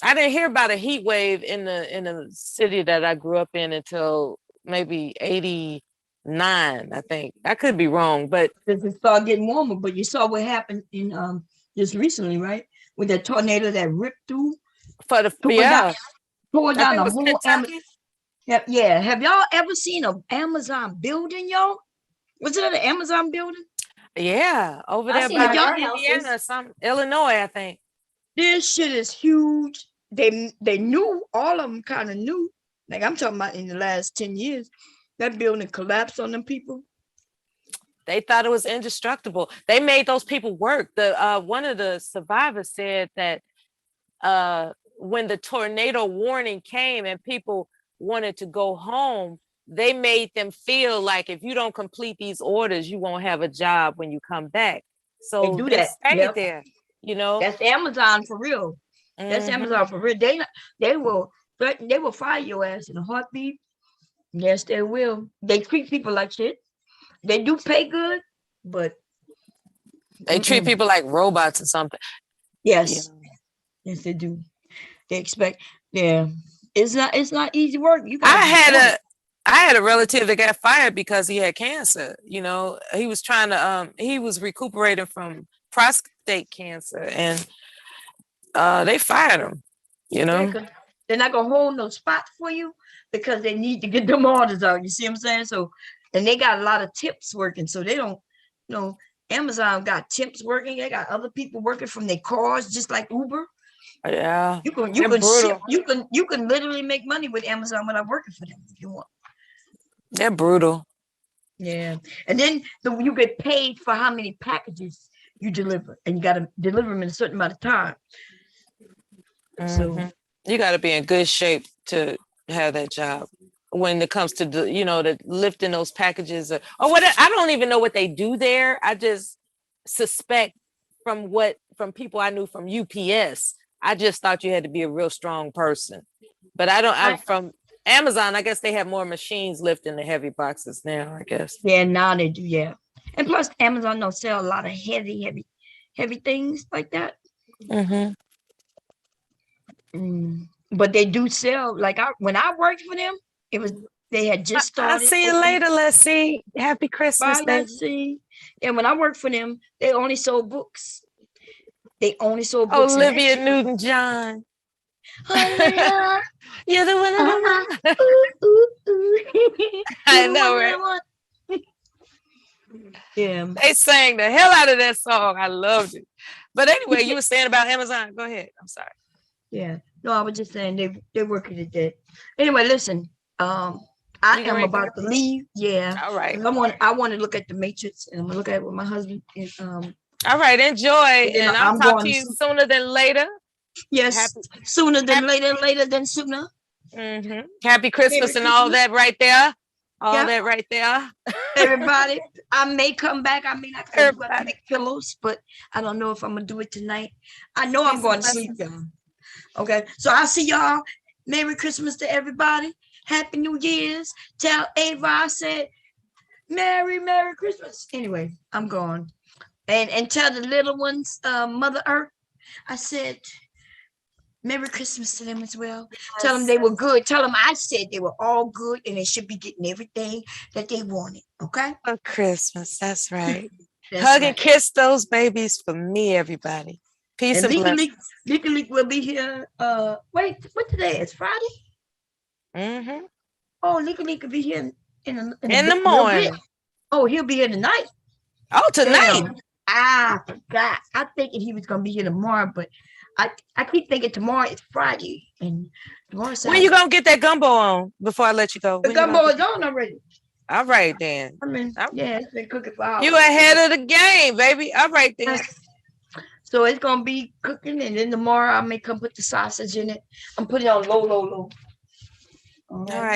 I didn't hear about a heat wave in the city that I grew up in until maybe 89, I think. I could be wrong, but It started getting warmer. But you saw what happened in just recently, right? With that tornado that ripped through. Tore down the whole Amazon. Yeah. Have y'all ever seen an Amazon building, y'all? Was it an Amazon building? Yeah, over there by Indiana, Illinois, I think. This shit is huge. They knew, all of them kind of knew. Like, I'm talking about in the last 10 years, that building collapsed on them people. They thought it was indestructible. They made those people work. One of the survivors said that when the tornado warning came and people wanted to go home, they made them feel like if you don't complete these orders, you won't have a job when you come back. So They do that. stayed there, That's Amazon for real. That's Amazon for real. They will fire your ass in a heartbeat. Yes, they will. They treat people like shit. They do pay good, but they treat people like robots or something. Yes. Yes, they do. They expect, it's not easy work. I had a relative that got fired because he had cancer. He was trying to he was recuperating from prostate cancer, and they fired him. They're not gonna hold no spots for you because they need to get them orders out. You see what I'm saying? So, and they got a lot of tips working, so they don't, Amazon got tips working. They got other people working from their cars, just like Uber. Yeah, you can literally make money with Amazon without working for them if you want. They're brutal. Yeah, and then you get paid for how many packages you deliver, and you got to deliver them in a certain amount of time. So you got to be in good shape to have that job when it comes to the lifting those packages or what. I don't even know what they do there. I just suspect from people I knew from UPS. I just thought you had to be a real strong person, but from Amazon, I guess they have more machines lifting the heavy boxes now, I guess. Yeah, now they do, yeah. And plus Amazon don't sell a lot of heavy things like that. But they do sell, like when I worked for them, they had just started. I'll see you later, let's see. Happy Christmas. Bye, let's see. And when I worked for them, they only sold books. Olivia Newton-John. You're the one. I know, right? Yeah. They sang the hell out of that song. I loved it. But anyway, you were saying about Amazon. Go ahead. I'm sorry. Yeah. No, I was just saying they're working it dead. Anyway, listen. I am about to leave. Yeah. All right. I want to look at the Matrix, and I'm gonna look at it with my husband. And, all right, enjoy. And I'll talk to you sooner than later. Yes, sooner than later than sooner. Happy Christmas and all that right there. That right there. Everybody, I may come back. I may not come back to make pillows, but I don't know if I'm gonna do it tonight. I know I'm going to sleep, y'all. Okay, so I'll see y'all. Merry Christmas to everybody. Happy New Year's. Tell Ava I said Merry Christmas. Anyway, I'm gone. And tell the little ones, Mother Earth, I said Merry Christmas to them as well. Tell them they were good. Tell them I said they were all good and they should be getting everything that they wanted. Okay? For Christmas. That's right. Hug and kiss those babies for me, everybody. Peace and blessings. Leaky Leak will be here. Wait, what today? It's Friday? Oh, Leaky Leak will be here in the morning. Oh, he'll be here tonight. Oh, tonight. Damn. I forgot. I thinking he was gonna be here tomorrow, but I keep thinking tomorrow is Friday and tomorrow. When you gonna get that gumbo on before I let you go? The gumbo is on already. All right then. I mean, yeah, it's been cooking for hours. You ahead of the game, baby. All right then. So it's gonna be cooking, and then tomorrow I may come put the sausage in it. I'm putting it on low. All right.